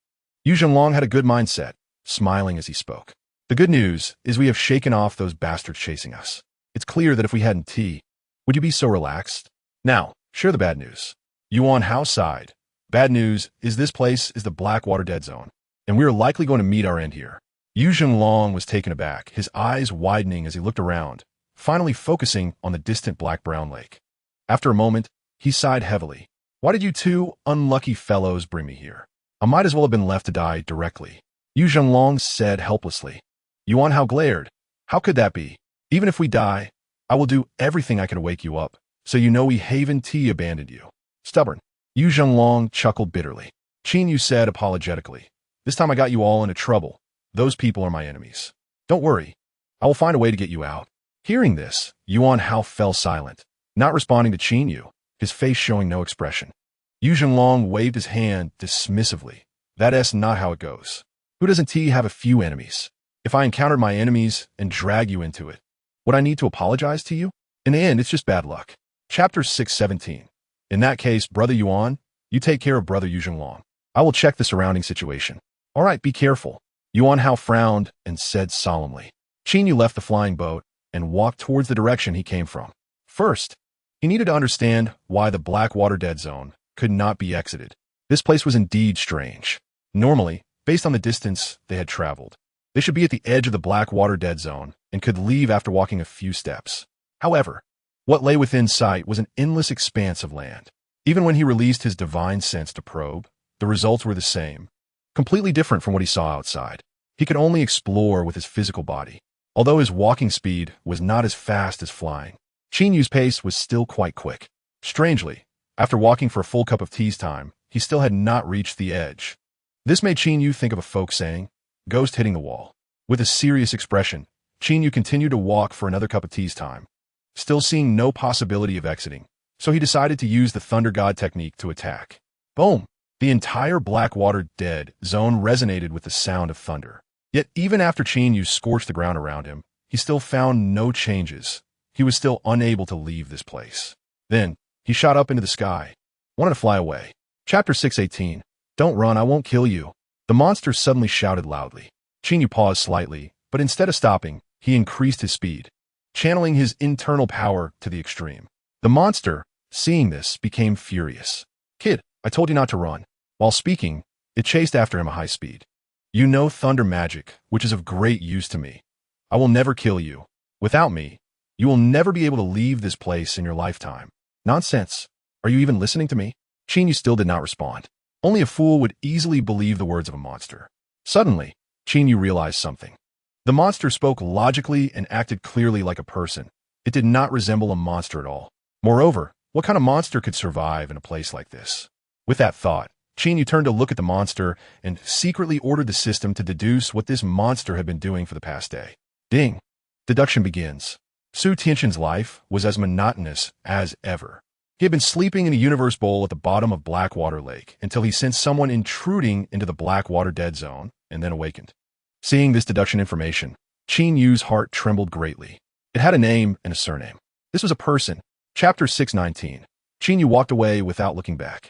Yu Zhenglong had a good mindset, smiling as he spoke. The good news is we have shaken off those bastards chasing us. It's clear that if we hadn't would you be so relaxed? Now, share the bad news. Yuan Hao sighed. Bad news is this place is the Blackwater Dead Zone, and we are likely going to meet our end here. Yu Zhenglong was taken aback, his eyes widening as he looked around, finally focusing on the distant black-brown lake. After a moment, he sighed heavily. Why did you two unlucky fellows bring me here? I might as well have been left to die directly. Yu Zhenglong said helplessly. Yuan Hao glared. How could that be? Even if we die, I will do everything I can to wake you up, so you know we haven't abandoned you. Stubborn. Yu Zhenglong chuckled bitterly. Qin Yu said apologetically. This time I got you all into trouble. Those people are my enemies. Don't worry. I will find a way to get you out. Hearing this, Yuan Hao fell silent, not responding to Qin Yu, his face showing no expression. Yu Zhenglong waved his hand dismissively. That's not how it goes. Who doesn't have a few enemies? If I encountered my enemies and drag you into it, would I need to apologize to you? In the end, it's just bad luck. Chapter 617. In that case, Brother Yuan, you take care of Brother Yu Zhenglong. I will check the surrounding situation. All right, be careful. Yuan Hao frowned and said solemnly. Qin Yu left the flying boat and walked towards the direction he came from. First, he needed to understand why the Blackwater Dead Zone could not be exited. This place was indeed strange. Normally, based on the distance they had traveled, they should be at the edge of the Blackwater Dead Zone and could leave after walking a few steps. However, what lay within sight was an endless expanse of land. Even when he released his divine sense to probe, the results were the same, completely different from what he saw outside. He could only explore with his physical body, although his walking speed was not as fast as flying. Qin Yu's pace was still quite quick. Strangely, After walking for a full cup of tea's time, he still had not reached the edge. This made Qin Yu think of a folk saying, "Ghost hitting the wall." With a serious expression, Qin Yu continued to walk for another cup of tea's time, still seeing no possibility of exiting, so he decided to use the Thunder God technique to attack. Boom! The entire Blackwater dead zone resonated with the sound of thunder. Yet even after Qin Yu scorched the ground around him, he still found no changes. He was still unable to leave this place. Then, he shot up into the sky, wanted to fly away. Chapter 618. Don't run, I won't kill you. The monster suddenly shouted loudly. Qin Yu paused slightly, but instead of stopping, he increased his speed, channeling his internal power to the extreme. The monster, seeing this, became furious. "Kid, I told you not to run." While speaking, it chased after him at high speed. "You know thunder magic, which is of great use to me. I will never kill you. Without me, you will never be able to leave this place in your lifetime." "Nonsense. Are you even listening to me?" Qin Yu still did not respond. Only a fool would easily believe the words of a monster. Suddenly, Qin Yu realized something. The monster spoke logically and acted clearly like a person. It did not resemble a monster at all. Moreover, what kind of monster could survive in a place like this? With that thought, Qin Yu turned to look at the monster and secretly ordered the system to deduce what this monster had been doing for the past day. Ding! Deduction begins. Su Tianxin's life was as monotonous as ever. He had been sleeping in a universe bowl at the bottom of Blackwater Lake until he sensed someone intruding into the Blackwater dead zone and then awakened. Seeing this deduction information, Qin Yu's heart trembled greatly. It had a name and a surname. This was a person. Chapter 619. Qin Yu walked away without looking back.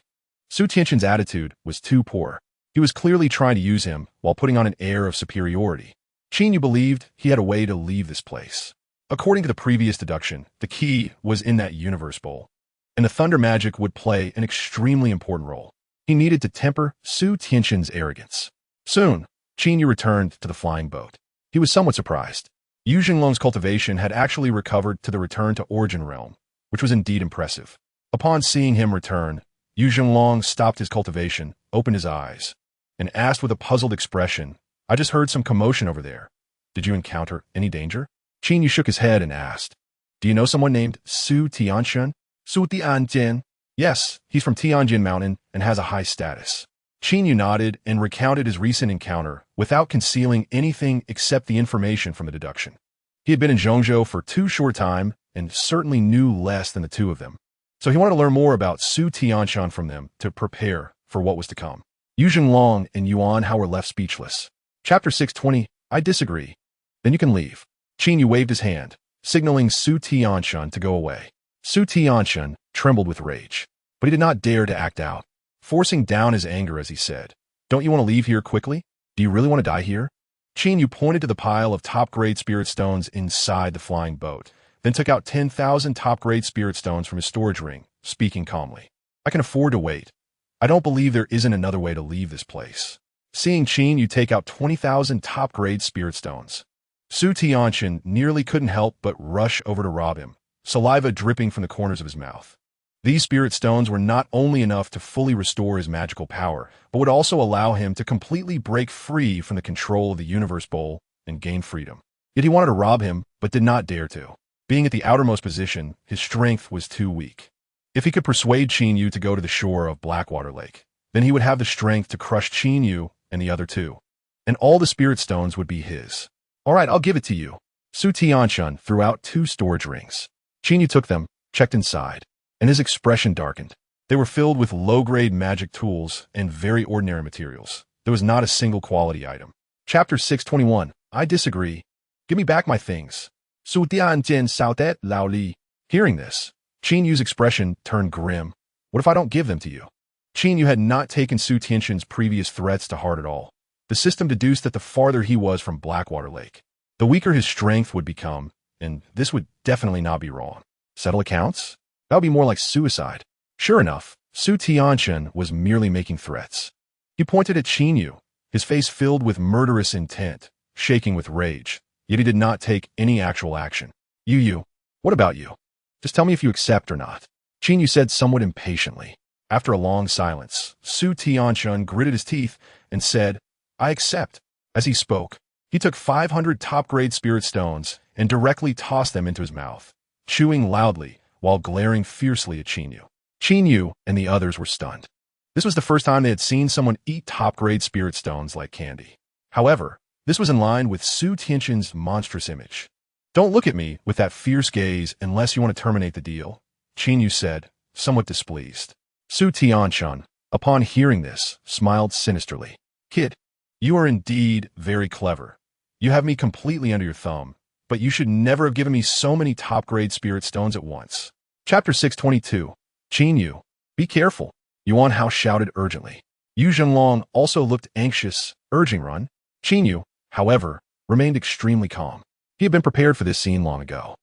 Su Tianxin's attitude was too poor. He was clearly trying to use him while putting on an air of superiority. Qin Yu believed he had a way to leave this place. According to the previous deduction, the key was in that universe bowl, and the thunder magic would play an extremely important role. He needed to temper Su Tianxin's arrogance. Soon, Qin Yu returned to the flying boat. He was somewhat surprised. Yu Jinglong's cultivation had actually recovered to the return to origin realm, which was indeed impressive. Upon seeing him return, Yu Jinglong stopped his cultivation, opened his eyes, and asked with a puzzled expression, "I just heard some commotion over there. Did you encounter any danger?" Qin Yu shook his head and asked, "Do you know someone named Su Tianxin?" "Su Tianjin?" "Yes, he's from Tianjin Mountain and has a high status." Qin Yu nodded and recounted his recent encounter without concealing anything except the information from the deduction. He had been in Zhongzhou for too short time and certainly knew less than the two of them. So he wanted to learn more about Su Tianxin from them to prepare for what was to come. Yu Jinglong and Yuan Hao were left speechless. Chapter 620. I disagree. Then you can leave. Qin Yu waved his hand, signaling Su Tianxin to go away. Su Tianxin trembled with rage, but he did not dare to act out, forcing down his anger as he said, "Don't you want to leave here quickly? Do you really want to die here?" Qin Yu pointed to the pile of top-grade spirit stones inside the flying boat, then took out 10,000 top-grade spirit stones from his storage ring, speaking calmly. "I can afford to wait. I don't believe there isn't another way to leave this place." Seeing Qin Yu take out 20,000 top-grade spirit stones, Su Tianxin nearly couldn't help but rush over to rob him, saliva dripping from the corners of his mouth. These spirit stones were not only enough to fully restore his magical power, but would also allow him to completely break free from the control of the universe bowl and gain freedom. Yet he wanted to rob him, but did not dare to. Being at the outermost position, his strength was too weak. If he could persuade Qin Yu to go to the shore of Blackwater Lake, then he would have the strength to crush Qin Yu and the other two, and all the spirit stones would be his. "All right, I'll give it to you." Su Tianxin threw out 2 storage rings. Qin Yu took them, checked inside, and his expression darkened. They were filled with low-grade magic tools and very ordinary materials. There was not a single quality item. Chapter 621. I disagree. Give me back my things. Su Tianjin Sautet Lao Li. Hearing this, Qin Yu's expression turned grim. What if I don't give them to you? Qin Yu had not taken Su Tianxin's previous threats to heart at all. The system deduced that the farther he was from Blackwater Lake, the weaker his strength would become, and this would definitely not be wrong. Settle accounts? That would be more like suicide. Sure enough, Su Tianxin was merely making threats. He pointed at Qin Yu, his face filled with murderous intent, shaking with rage, yet he did not take any actual action. Yu, what about you? Just tell me if you accept or not. Qin Yu said somewhat impatiently. After a long silence, Su Tianxin gritted his teeth and said, I accept. As he spoke, he took 500 top-grade spirit stones and directly tossed them into his mouth, chewing loudly while glaring fiercely at Qin Yu. Qin Yu and the others were stunned. This was the first time they had seen someone eat top-grade spirit stones like candy. However, this was in line with Su Tianqian's monstrous image. "Don't look at me with that fierce gaze unless you want to terminate the deal," Qin Yu said, somewhat displeased. Su Tianqian, upon hearing this, smiled sinisterly. "Kid, you are indeed very clever. You have me completely under your thumb, but you should never have given me so many top-grade spirit stones at once." Chapter 622. Qin Yu, be careful, Yuan Hao shouted urgently. Yu Zhenlong also looked anxious, urging run. Qin Yu, however, remained extremely calm. He had been prepared for this scene long ago.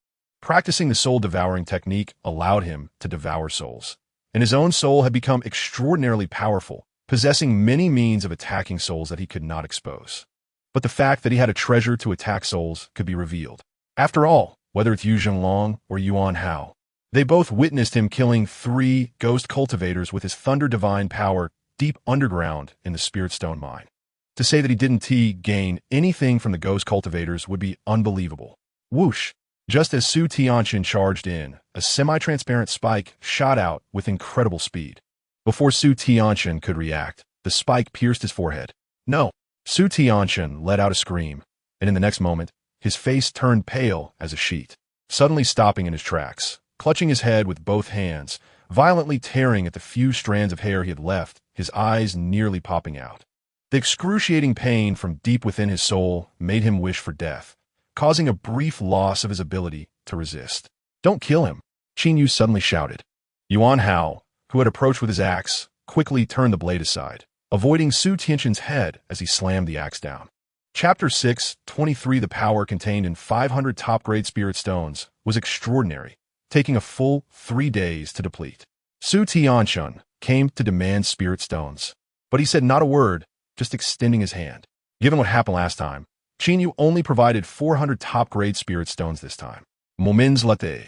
Practicing the soul-devouring technique allowed him to devour souls, and his own soul had become extraordinarily powerful, possessing many means of attacking souls that he could not expose. But the fact that he had a treasure to attack souls could be revealed. After all, whether it's Yu Zhenlong or Yuan Hao, they both witnessed him killing 3 ghost cultivators with his thunder divine power deep underground in the Spirit Stone mine. To say that he didn't gain anything from the ghost cultivators would be unbelievable. Whoosh! Just as Su Tianqian charged in, a semi-transparent spike shot out with incredible speed. Before Su Tianqian could react, the spike pierced his forehead. No! Su Tianqian let out a scream, and in the next moment, his face turned pale as a sheet, suddenly stopping in his tracks, clutching his head with both hands, violently tearing at the few strands of hair he had left, his eyes nearly popping out. The excruciating pain from deep within his soul made him wish for death, causing a brief loss of his ability to resist. "Don't kill him," Qin Yu suddenly shouted. Yuan Hao, who had approached with his axe, quickly turned the blade aside, avoiding Su Tianqian's head as he slammed the axe down. Chapter 623. The power contained in 500 top-grade spirit stones was extraordinary, taking a full 3 days to deplete. Su Tianqian came to demand spirit stones, but he said not a word, just extending his hand. Given what happened last time, Qin Yu only provided 400 top-grade spirit stones this time. Moments later,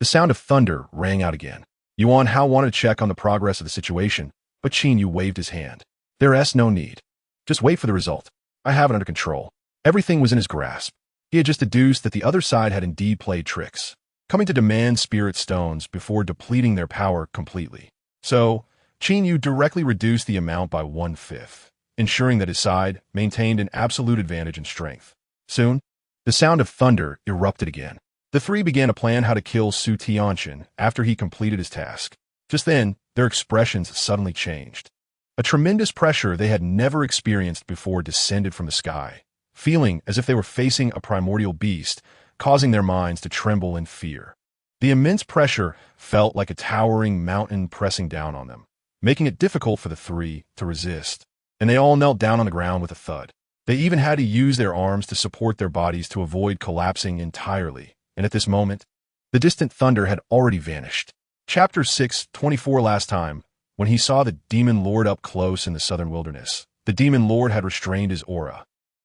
the sound of thunder rang out again. Yuan Hao wanted to check on the progress of the situation, but Qin Yu waved his hand. "There's no need. Just wait for the result. I have it under control." Everything was in his grasp. He had just deduced that the other side had indeed played tricks, coming to demand spirit stones before depleting their power completely. So, Qin Yu directly reduced the amount by 1/5, ensuring that his side maintained an absolute advantage in strength. Soon, the sound of thunder erupted again. The 3 began to plan how to kill Su Tianqian after he completed his task. Just then, their expressions suddenly changed. A tremendous pressure they had never experienced before descended from the sky, feeling as if they were facing a primordial beast, causing their minds to tremble in fear. The immense pressure felt like a towering mountain pressing down on them, making it difficult for the 3 to resist, and they all knelt down on the ground with a thud. They even had to use their arms to support their bodies to avoid collapsing entirely, and at this moment, the distant thunder had already vanished. Chapter 624. Last time, when he saw the Demon Lord up close in the southern wilderness, the Demon Lord had restrained his aura,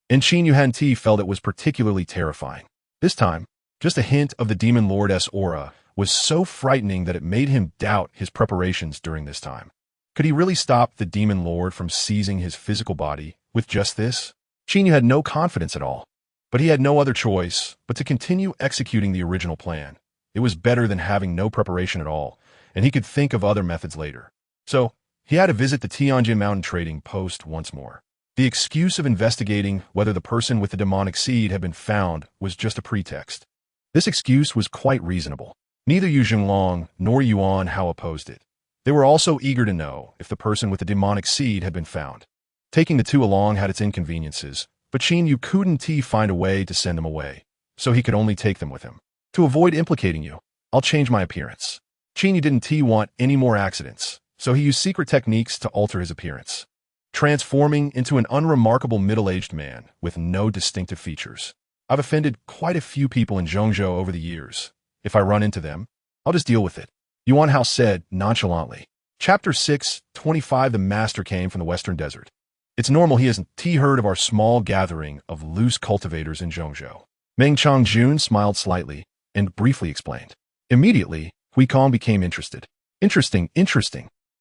and Qin Yu Hanti felt it was particularly terrifying. This time, just a hint of the Demon Lord's aura was so frightening that it made him doubt his preparations during this time. Could he really stop the Demon Lord from seizing his physical body with just this? Qin Yu had no confidence at all, but he had no other choice but to continue executing the original plan. It was better than having no preparation at all, and he could think of other methods later. So, he had to visit the Tianjin Mountain trading post once more. The excuse of investigating whether the person with the demonic seed had been found was just a pretext. This excuse was quite reasonable. Neither Yu Zhenlong nor Yuan Hao opposed it. They were also eager to know if the person with the demonic seed had been found. Taking the 2 along had its inconveniences, but Qin Yu couldn't find a way to send them away, so he could only take them with him. "To avoid implicating you, I'll change my appearance." Qin Yu didn't want any more accidents, so he used secret techniques to alter his appearance, transforming into an unremarkable middle-aged man with no distinctive features. "I've offended quite a few people in Zhongzhou over the years. If I run into them, I'll just deal with it," Yuan Hao said nonchalantly. Chapter 625. The master came from the western desert. It's normal he hasn't heard of our small gathering of loose cultivators in Zhongzhou. Meng Changjun smiled slightly and briefly explained. Immediately, Hui Kong became interested. Interesting.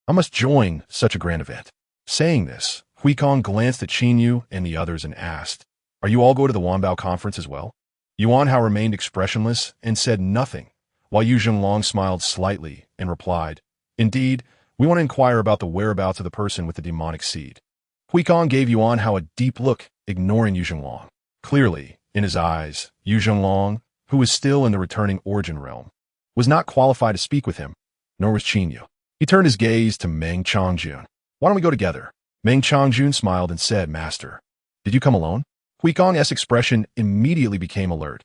I must join such a grand event." Saying this, Hui Kong glanced at Qin Yu and the others and asked, "Are you all going to the Wanbao conference as well?" Yuan Hao remained expressionless and said nothing, while Yu Zhenlong smiled slightly and replied, Indeed, we want to inquire about the whereabouts of the person with the demonic seed. Huikong gave Yuan Hao a deep look, ignoring Yu Zhenglong. Clearly, in his eyes, Yu Zhenglong, who was still in the returning origin realm, was not qualified to speak with him, nor was Qin Yu. He turned his gaze to Meng Changjun. Why don't we go together? Meng Changjun smiled and said, Master, did you come alone? Huikong's expression immediately became alert.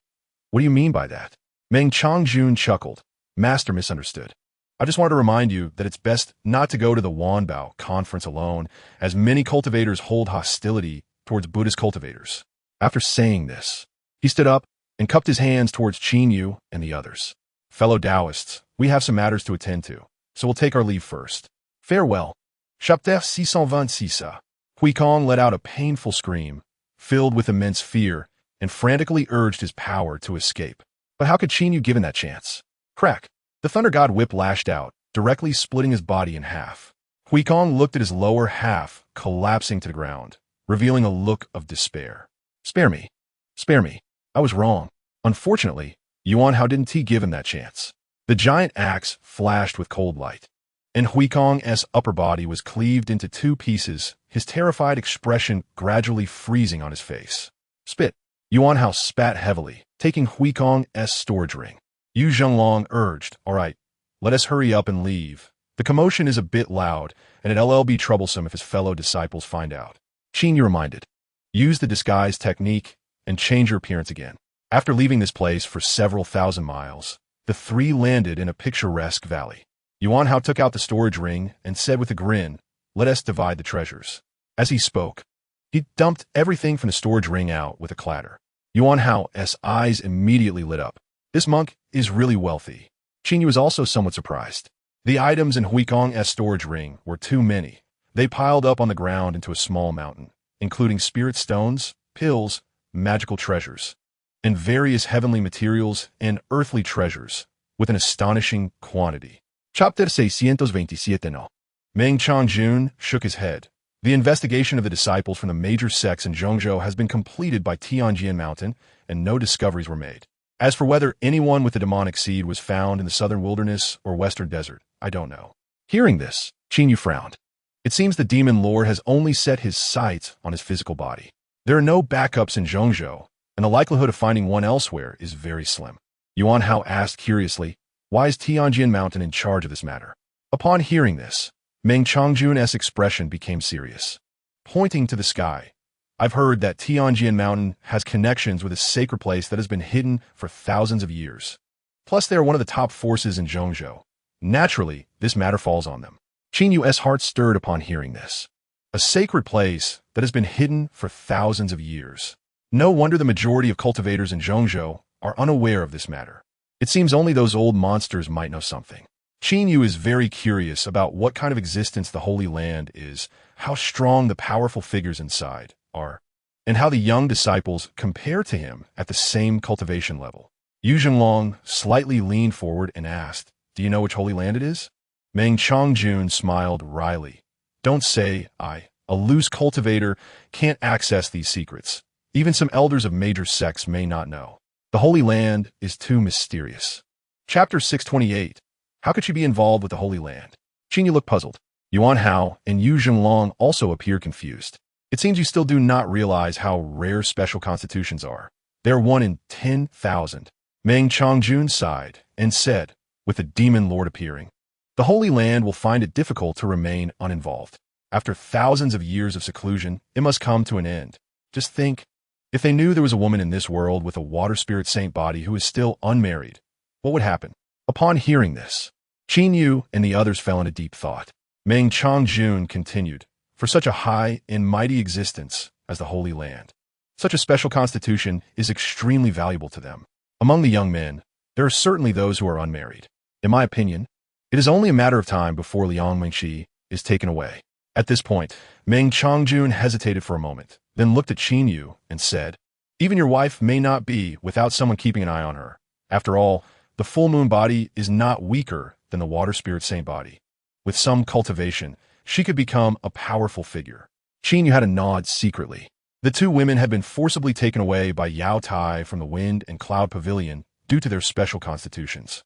What do you mean by that? Meng Changjun chuckled. Master misunderstood. I just wanted to remind you that it's best not to go to the Wanbao conference alone, as many cultivators hold hostility towards Buddhist cultivators. After saying this, he stood up and cupped his hands towards Qin Yu and the others. Fellow Taoists, we have some matters to attend to, so we'll take our leave first. Farewell. Chapter 626. Huikong let out a painful scream, filled with immense fear, and frantically urged his power to escape. But how could Qin Yu given that chance? Crack! The Thunder God whip lashed out, directly splitting his body in half. Huikong looked at his lower half, collapsing to the ground, revealing a look of despair. Spare me. Spare me. I was wrong. Unfortunately, Yuan Hao didn't give him that chance. The giant axe flashed with cold light, and Huikong's upper body was cleaved into two pieces, his terrified expression gradually freezing on his face. Spit. Yuan Hao spat heavily, taking Huikong's storage ring. Yu Zhenglong urged, all right, let us hurry up and leave. The commotion is a bit loud, and it'll be troublesome if his fellow disciples find out. Qin Yu reminded, use the disguise technique and change your appearance again. After leaving this place for several thousand miles, the three landed in a picturesque valley. Yuan Hao took out the storage ring and said with a grin, let us divide the treasures. As he spoke, he dumped everything from the storage ring out with a clatter. Yuan Hao's eyes immediately lit up. This monk is really wealthy. Qin Yu was also somewhat surprised. The items in Huikong's storage ring were too many. They piled up on the ground into a small mountain, including spirit stones, pills, magical treasures, and various heavenly materials and earthly treasures, with an astonishing quantity. Chapter 627 no. Meng Changjun shook his head. The investigation of the disciples from the major sects in Zhongzhou has been completed by Tianjin Mountain, and no discoveries were made. As for whether anyone with the demonic seed was found in the southern wilderness or western desert, I don't know. Hearing this, Qin Yu frowned. It seems the demon lord has only set his sights on his physical body. There are no backups in Zhongzhou, and the likelihood of finding one elsewhere is very slim. Yuan Hao asked curiously, why is Tianjin Mountain in charge of this matter? Upon hearing this, Meng Changjun's expression became serious. Pointing to the sky, I've heard that Tianjin Mountain has connections with a sacred place that has been hidden for thousands of years. Plus, they are one of the top forces in Zhongzhou. Naturally, this matter falls on them. Qin Yu's heart stirred upon hearing this. A sacred place that has been hidden for thousands of years. No wonder the majority of cultivators in Zhongzhou are unaware of this matter. It seems only those old monsters might know something. Qin Yu is very curious about what kind of existence the Holy Land is, how strong the powerful figures inside are, and how the young disciples compare to him at the same cultivation level. Yu Zhenglong slightly leaned forward and asked, do you know which Holy Land it is? Meng Changjun smiled wryly. Don't say a loose cultivator can't access these secrets. Even some elders of major sects may not know. The Holy Land is too mysterious. Chapter 628. How could she be involved with the Holy Land? Qin Yu looked puzzled. Yuan Hao and Yu Zhenglong also appeared confused. It seems you still do not realize how rare special constitutions are. They are 1 in 10,000. Meng Changjun sighed and said, with the demon lord appearing, the Holy Land will find it difficult to remain uninvolved. After thousands of years of seclusion, it must come to an end. Just think, if they knew there was a woman in this world with a water spirit saint body who is still unmarried, what would happen? Upon hearing this, Qin Yu and the others fell into deep thought. Meng Changjun continued, for such a high and mighty existence as the Holy Land, such a special constitution is extremely valuable to them. Among the young men, there are certainly those who are unmarried. In my opinion, it is only a matter of time before Liang Mengshi is taken away. At this point, Meng Changjun hesitated for a moment, then looked at Qin Yu and said, even your wife may not be without someone keeping an eye on her. After all, the full moon body is not weaker than the water spirit saint body. With some cultivation, she could become a powerful figure. Qin Yu had a nod secretly. The two women had been forcibly taken away by Yao Tai from the Wind and Cloud Pavilion due to their special constitutions.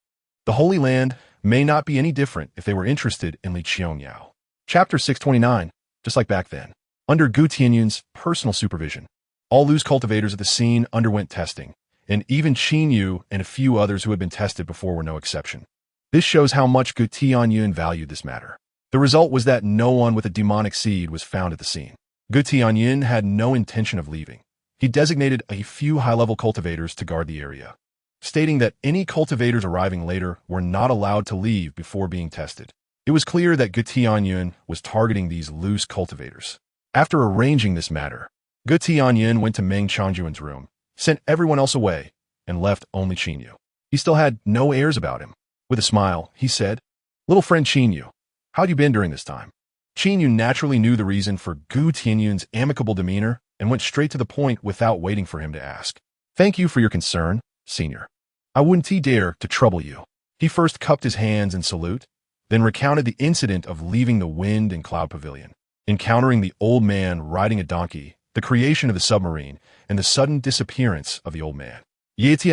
The Holy Land may not be any different if they were interested in Li Qiangyao. Chapter 629, just like back then. Under Gu Tianyun's personal supervision, all loose cultivators at the scene underwent testing, and even Qin Yu and a few others who had been tested before were no exception. This shows how much Gu Tianyun valued this matter. The result was that no one with a demonic seed was found at the scene. Gu Tianyun had no intention of leaving. He designated a few high-level cultivators to guard the area, stating that any cultivators arriving later were not allowed to leave before being tested. It was clear that Gu Tianyun was targeting these loose cultivators. After arranging this matter, Gu Tianyun went to Meng Changyuan's room, sent everyone else away, and left only Qin Yu. He still had no airs about him. With a smile, he said, "Little friend Qin Yu, how'd you been during this time?" Qin Yu naturally knew the reason for Gu Tianyun's amicable demeanor and went straight to the point without waiting for him to ask. "Thank you for your concern, senior. I wouldn't dare to trouble you." He first cupped his hands in salute, then recounted the incident of leaving the Wind and Cloud Pavilion, encountering the old man riding a donkey, the creation of the submarine, and the sudden disappearance of the old man. Once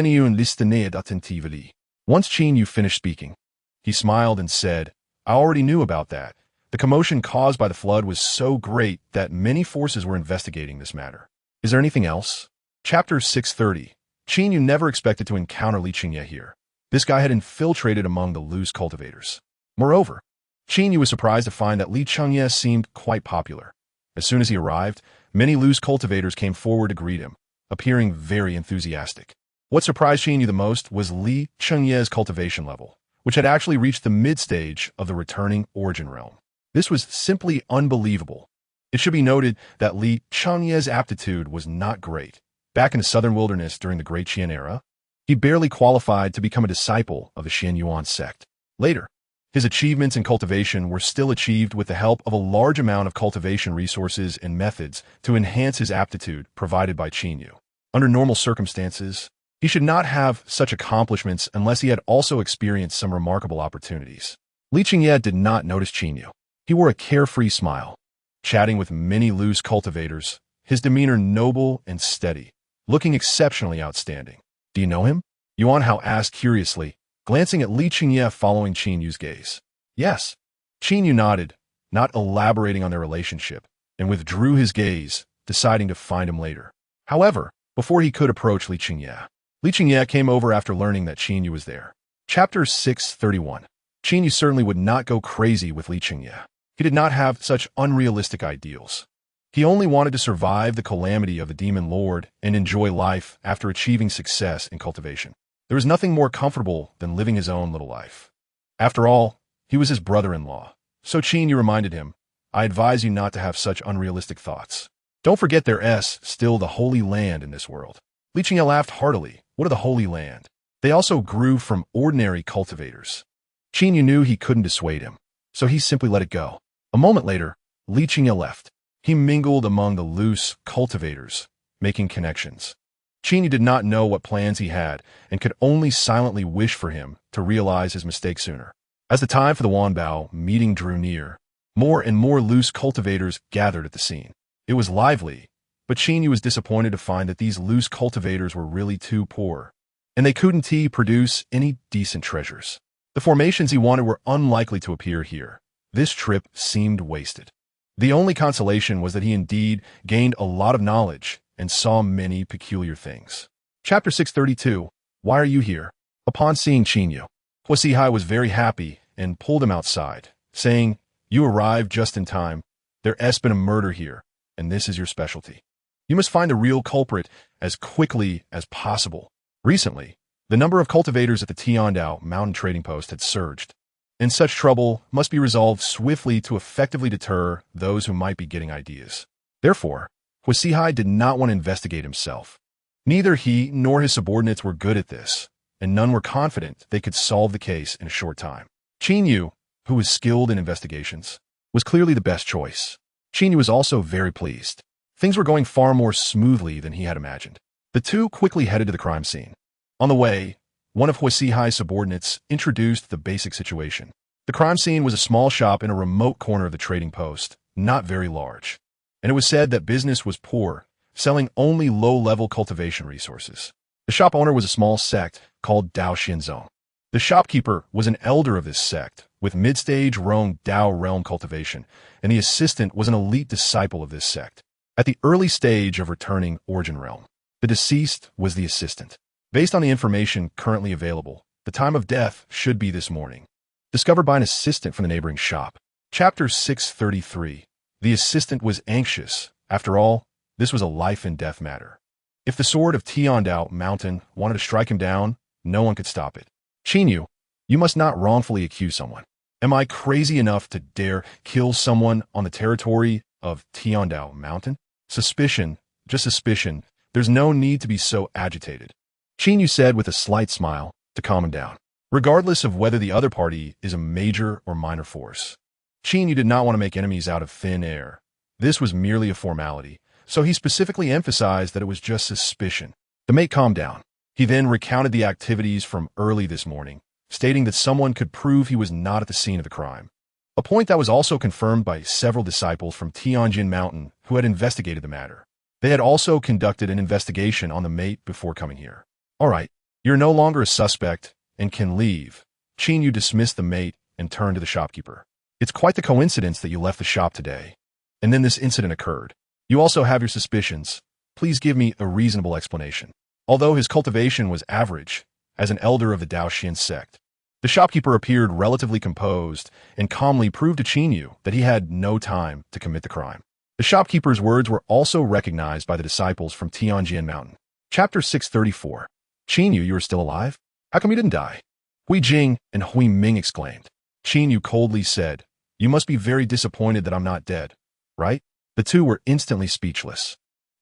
Qin Yu finished speaking, he smiled and said, "I already knew about that. The commotion caused by the flood was so great that many forces were investigating this matter. Is there anything else?" Chapter 630. Qin Yu never expected to encounter Li Qiangyao here. This guy had infiltrated among the loose cultivators. Moreover, Qin Yu was surprised to find that Li Qiangyao seemed quite popular. As soon as he arrived, many loose cultivators came forward to greet him, appearing very enthusiastic. What surprised Qin Yu the most was Li Qiangyao's cultivation level, which had actually reached the mid-stage of the returning origin realm. This was simply unbelievable. It should be noted that Li Qiangyao's aptitude was not great. Back in the southern wilderness during the Great Qian era, he barely qualified to become a disciple of the Xian Yuan sect. Later, his achievements in cultivation were still achieved with the help of a large amount of cultivation resources and methods to enhance his aptitude provided by Qin Yu. Under normal circumstances, he should not have such accomplishments unless he had also experienced some remarkable opportunities. Li Qiangyao did not notice Qin Yu. He wore a carefree smile, chatting with many loose cultivators, his demeanor noble and steady, looking exceptionally outstanding. "Do you know him?" Yuan Hao asked curiously, glancing at Li Qiangyao following Qin Yu's gaze. "Yes." Qin Yu nodded, not elaborating on their relationship, and withdrew his gaze, deciding to find him later. However, before he could approach Li Qiangyao came over after learning that Qin Yu was there. Chapter 631. Qin Yu certainly would not go crazy with Li Qiangyao. He did not have such unrealistic ideals. He only wanted to survive the calamity of the Demon Lord and enjoy life after achieving success in cultivation. There was nothing more comfortable than living his own little life. After all, he was his brother-in-law. So Qin Yu reminded him, "I advise you not to have such unrealistic thoughts. Don't forget there's still the Holy Land in this world." Li Qiangyao laughed heartily. What of the Holy Land? They also grew from ordinary cultivators. Qin Yu knew he couldn't dissuade him, so he simply let it go. A moment later, Li Qiangyao left. He mingled among the loose cultivators, making connections. Qin Yu did not know what plans he had and could only silently wish for him to realize his mistake sooner. As the time for the Wanbao meeting drew near, more and more loose cultivators gathered at the scene. It was lively, but Qin Yu was disappointed to find that these loose cultivators were really too poor, and they couldn't produce any decent treasures. The formations he wanted were unlikely to appear here. This trip seemed wasted. The only consolation was that he indeed gained a lot of knowledge and saw many peculiar things. Chapter 632. Why are you here? Upon seeing Qin Yu, Huasihai was very happy and pulled him outside, saying, "You arrived just in time. There's been a murder here, and this is your specialty. You must find the real culprit as quickly as possible." Recently, the number of cultivators at the Tiandao mountain trading post had surged, and such trouble must be resolved swiftly to effectively deter those who might be getting ideas. Therefore, Huasihai did not want to investigate himself. Neither he nor his subordinates were good at this, and none were confident they could solve the case in a short time. Qin Yu, who was skilled in investigations, was clearly the best choice. Qin Yu was also very pleased. Things were going far more smoothly than he had imagined. The two quickly headed to the crime scene. On the way, one of Huasihai's subordinates introduced the basic situation. The crime scene was a small shop in a remote corner of the trading post, not very large, and it was said that business was poor, selling only low-level cultivation resources. The shop owner was a small sect called Dao Xinzong. The shopkeeper was an elder of this sect, with mid-stage Rong Dao realm cultivation, and the assistant was an elite disciple of this sect. At the early stage of returning origin realm, the deceased was the assistant. Based on the information currently available, the time of death should be this morning. Discovered by an assistant from the neighboring shop. Chapter 633. The assistant was anxious. After all, this was a life-and-death matter. If the sword of Tiandao Mountain wanted to strike him down, no one could stop it. Qinyu, you must not wrongfully accuse someone. Am I crazy enough to dare kill someone on the territory of Tiandao Mountain? Suspicion, just suspicion. There's no need to be so agitated. Qinyu said with a slight smile to calm him down. Regardless of whether the other party is a major or minor force. Qinyu did not want to make enemies out of thin air. This was merely a formality, so he specifically emphasized that it was just suspicion. The mate calmed down. He then recounted the activities from early this morning, stating that someone could prove he was not at the scene of the crime. A point that was also confirmed by several disciples from Tianjin Mountain who had investigated the matter. They had also conducted an investigation on the mate before coming here. All right, you're no longer a suspect and can leave. Qinyu dismissed the mate and turned to the shopkeeper. It's quite the coincidence that you left the shop today. And then this incident occurred. You also have your suspicions. Please give me a reasonable explanation. Although his cultivation was average, as an elder of the Daoxian sect, the shopkeeper appeared relatively composed and calmly proved to Qinyu that he had no time to commit the crime. The shopkeeper's words were also recognized by the disciples from Tianjin Mountain. Chapter 634. Qinyu, you are still alive? How come you didn't die? Hui Jing and Hui Ming exclaimed. Qinyu coldly said, You must be very disappointed that I'm not dead, right? The two were instantly speechless.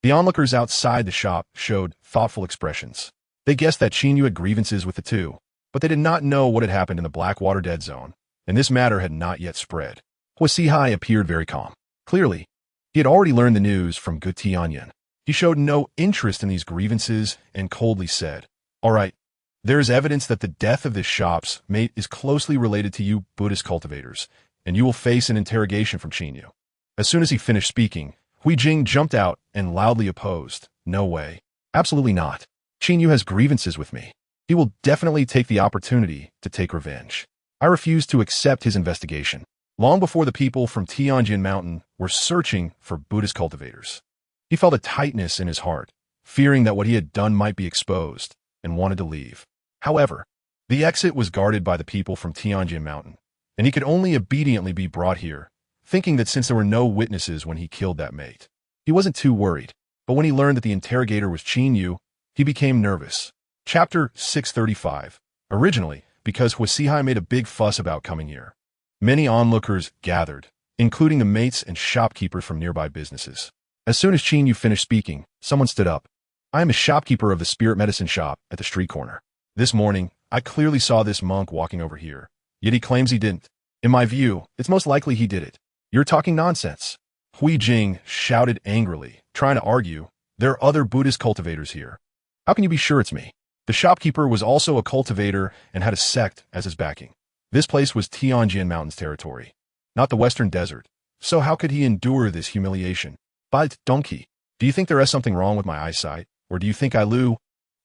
The onlookers outside the shop showed thoughtful expressions. They guessed that Qinyu had grievances with the two, but they did not know what had happened in the Blackwater Dead Zone, and this matter had not yet spread. Huasihai appeared very calm. Clearly, he had already learned the news from Gu Tianyan. He showed no interest in these grievances and coldly said, All right, there is evidence that the death of this shop's mate is closely related to you Buddhist cultivators, and you will face an interrogation from Qinyu. As soon as he finished speaking, Hui Jing jumped out and loudly opposed. No way. Absolutely not. Qinyu has grievances with me. He will definitely take the opportunity to take revenge. I refuse to accept his investigation. Long before the people from Tianjin Mountain were searching for Buddhist cultivators, he felt a tightness in his heart, fearing that what he had done might be exposed, and wanted to leave. However, the exit was guarded by the people from Tianjin Mountain, and he could only obediently be brought here, thinking that since there were no witnesses when he killed that mate, he wasn't too worried. But when he learned that the interrogator was Qinyu, he became nervous. Chapter 635. Originally, because Huasihai made a big fuss about coming here, many onlookers gathered, including the mates and shopkeepers from nearby businesses. As soon as Qinyu finished speaking, someone stood up. I am a shopkeeper of the spirit medicine shop at the street corner. This morning, I clearly saw this monk walking over here, yet he claims he didn't. In my view, it's most likely he did it. You're talking nonsense. Hui Jing shouted angrily, trying to argue. There are other Buddhist cultivators here. How can you be sure it's me? The shopkeeper was also a cultivator and had a sect as his backing. This place was Tianjin Mountain's territory, not the Western Desert. So how could he endure this humiliation? But, donkey, do you think there is something wrong with my eyesight? Or do you think I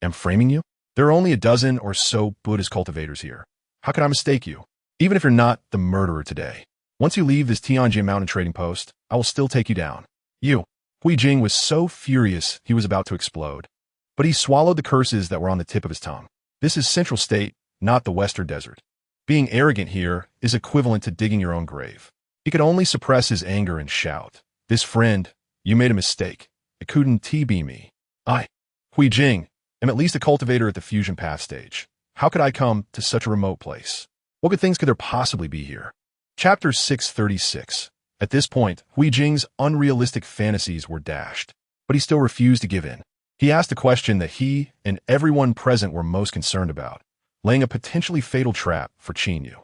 am framing you? There are only a dozen or so Buddhist cultivators here. How could I mistake you? Even if you're not the murderer today. Once you leave this Tianjin Mountain trading post, I will still take you down. You. Hui Jing was so furious he was about to explode. But he swallowed the curses that were on the tip of his tongue. This is Central State, not the Western Desert. Being arrogant here is equivalent to digging your own grave. He could only suppress his anger and shout, This friend, you made a mistake. It couldn't be me. I, Hui Jing, am at least a cultivator at the fusion path stage. How could I come to such a remote place? What good things could there possibly be here? Chapter 636. At this point, Hui Jing's unrealistic fantasies were dashed, but he still refused to give in. He asked a question that he and everyone present were most concerned about, laying a potentially fatal trap for Qinyu.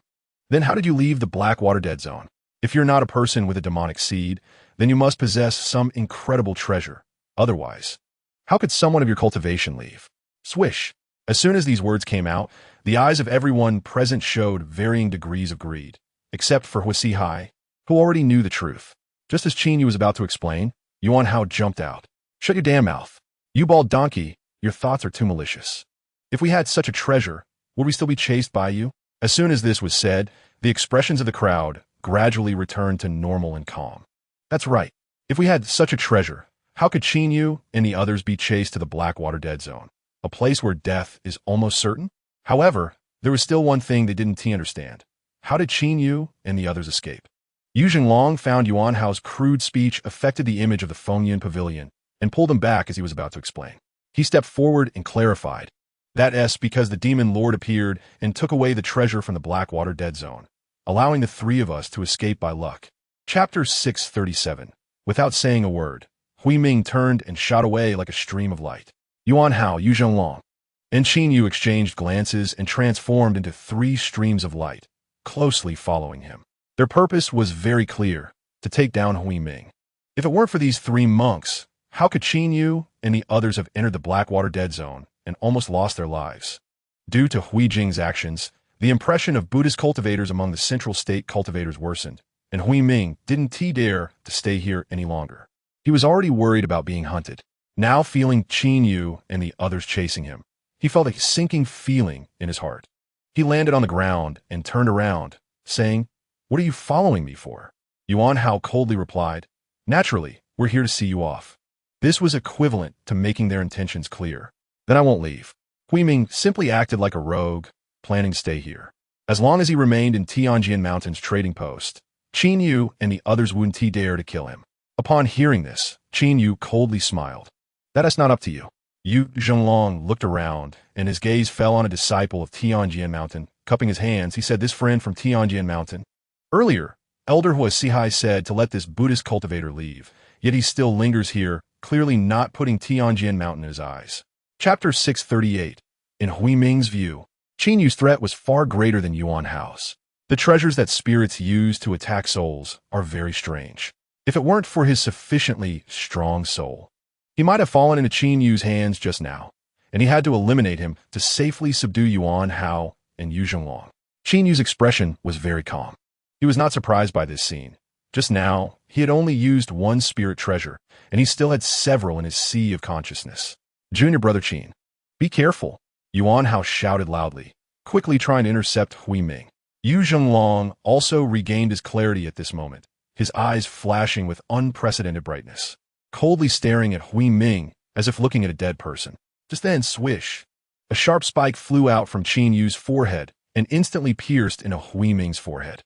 Then how did you leave the Blackwater Dead Zone? If you're not a person with a demonic seed, then you must possess some incredible treasure. Otherwise, how could someone of your cultivation leave? Swish. As soon as these words came out, the eyes of everyone present showed varying degrees of greed, except for Huasihai, who already knew the truth. Just as Qinyu was about to explain, Yuan Hao jumped out. Shut your damn mouth. You bald donkey, your thoughts are too malicious. If we had such a treasure, Would we still be chased by you? As soon as this was said, the expressions of the crowd gradually returned to normal and calm. That's right. If we had such a treasure, how could Yu and the others be chased to the Blackwater Dead Zone, a place where death is almost certain? However, there was still one thing they didn't understand. How did Yu and the others escape? Yu Zhenglong found Yuan Hao's crude speech affected the image of the Fengyun Pavilion and pulled him back as he was about to explain. He stepped forward and clarified. That's because the demon lord appeared and took away the treasure from the Blackwater Dead Zone, allowing the three of us to escape by luck. Chapter 637. Without saying a word, Hui Ming turned and shot away like a stream of light. Yuan Hao, Yu Zhenglong, and Yu exchanged glances and transformed into three streams of light, closely following him. Their purpose was very clear, to take down Hui Ming. If it weren't for these three monks, how could Yu and the others have entered the Blackwater Dead Zone and almost lost their lives? Due to Hui Jing's actions, the impression of Buddhist cultivators among the Central State cultivators worsened, and Hui Ming didn't dare to stay here any longer. He was already worried about being hunted. Now feeling Yu and the others chasing him, he felt a sinking feeling in his heart. He landed on the ground and turned around, saying, "What are you following me for?" Yuan Hao coldly replied, "Naturally, we're here to see you off." This was equivalent to making their intentions clear. "Then I won't leave." Hui Ming simply acted like a rogue, planning to stay here. As long as he remained in Tianjin Mountain's trading post, Yu and the others wouldn't dare to kill him. Upon hearing this, Yu coldly smiled. "That's not up to you." Yu Zhenglong looked around, and his gaze fell on a disciple of Tianjin Mountain. Cupping his hands, he said, "This friend from Tianjin Mountain." Earlier, Elder Hua Sihai said to let this Buddhist cultivator leave, yet he still lingers here, clearly not putting Tianjin Mountain in his eyes. Chapter 638. In Hui Ming's view, Yu's threat was far greater than Yuan Hao's. The treasures that spirits use to attack souls are very strange. If it weren't for his sufficiently strong soul, he might have fallen into Yu's hands just now, and he had to eliminate him to safely subdue Yuan Hao and Yu Zhenglong. Yu's expression was very calm. He was not surprised by this scene. Just now, he had only used one spirit treasure, and he still had several in his sea of consciousness. "Junior brother Qin, be careful," Yuan Hao shouted loudly, quickly trying to intercept Hui Ming. Yu Zhenglong also regained his clarity at this moment, his eyes flashing with unprecedented brightness, coldly staring at Hui Ming as if looking at a dead person. Just then, swish, a sharp spike flew out from Yu's forehead and instantly pierced into Hui Ming's forehead.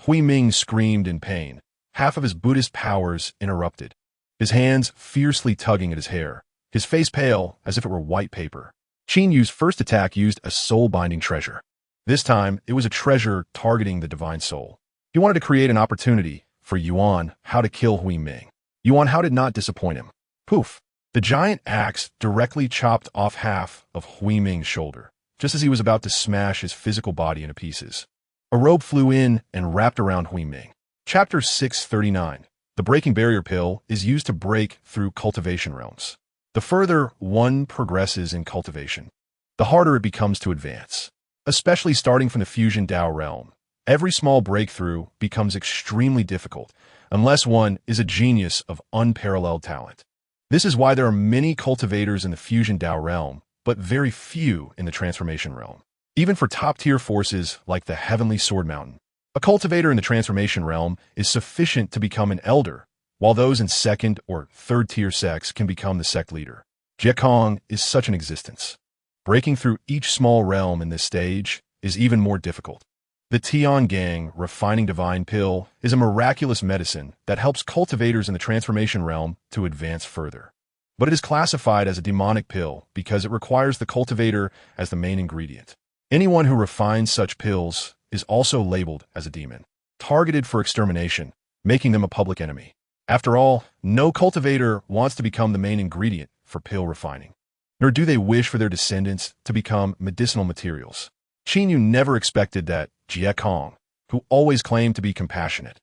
Hui Ming screamed in pain, half of his Buddhist powers interrupted, his hands fiercely tugging at his hair, his face pale as if it were white paper. Yu's first attack used a soul-binding treasure. This time, it was a treasure targeting the divine soul. He wanted to create an opportunity for Yuan Hao to kill Hui Ming. Yuan Hao did not disappoint him. Poof! The giant axe directly chopped off half of Hui Ming's shoulder, just as he was about to smash his physical body into pieces. A rope flew in and wrapped around Hui Ming. Chapter 639. The breaking barrier pill is used to break through cultivation realms. The further one progresses in cultivation, the harder it becomes to advance. Especially starting from the fusion Dao realm, every small breakthrough becomes extremely difficult unless one is a genius of unparalleled talent. This is why there are many cultivators in the fusion Dao realm, but very few in the transformation realm. Even for top-tier forces like the Heavenly Sword Mountain, a cultivator in the transformation realm is sufficient to become an elder, while those in second or third-tier sects can become the sect leader. Jiekong is such an existence. Breaking through each small realm in this stage is even more difficult. The Tian Gang Refining Divine Pill is a miraculous medicine that helps cultivators in the transformation realm to advance further. But it is classified as a demonic pill because it requires the cultivator as the main ingredient. Anyone who refines such pills is also labeled as a demon, targeted for extermination, making them a public enemy. After all, no cultivator wants to become the main ingredient for pill refining, nor do they wish for their descendants to become medicinal materials. Yu never expected that Jiekong, who always claimed to be compassionate,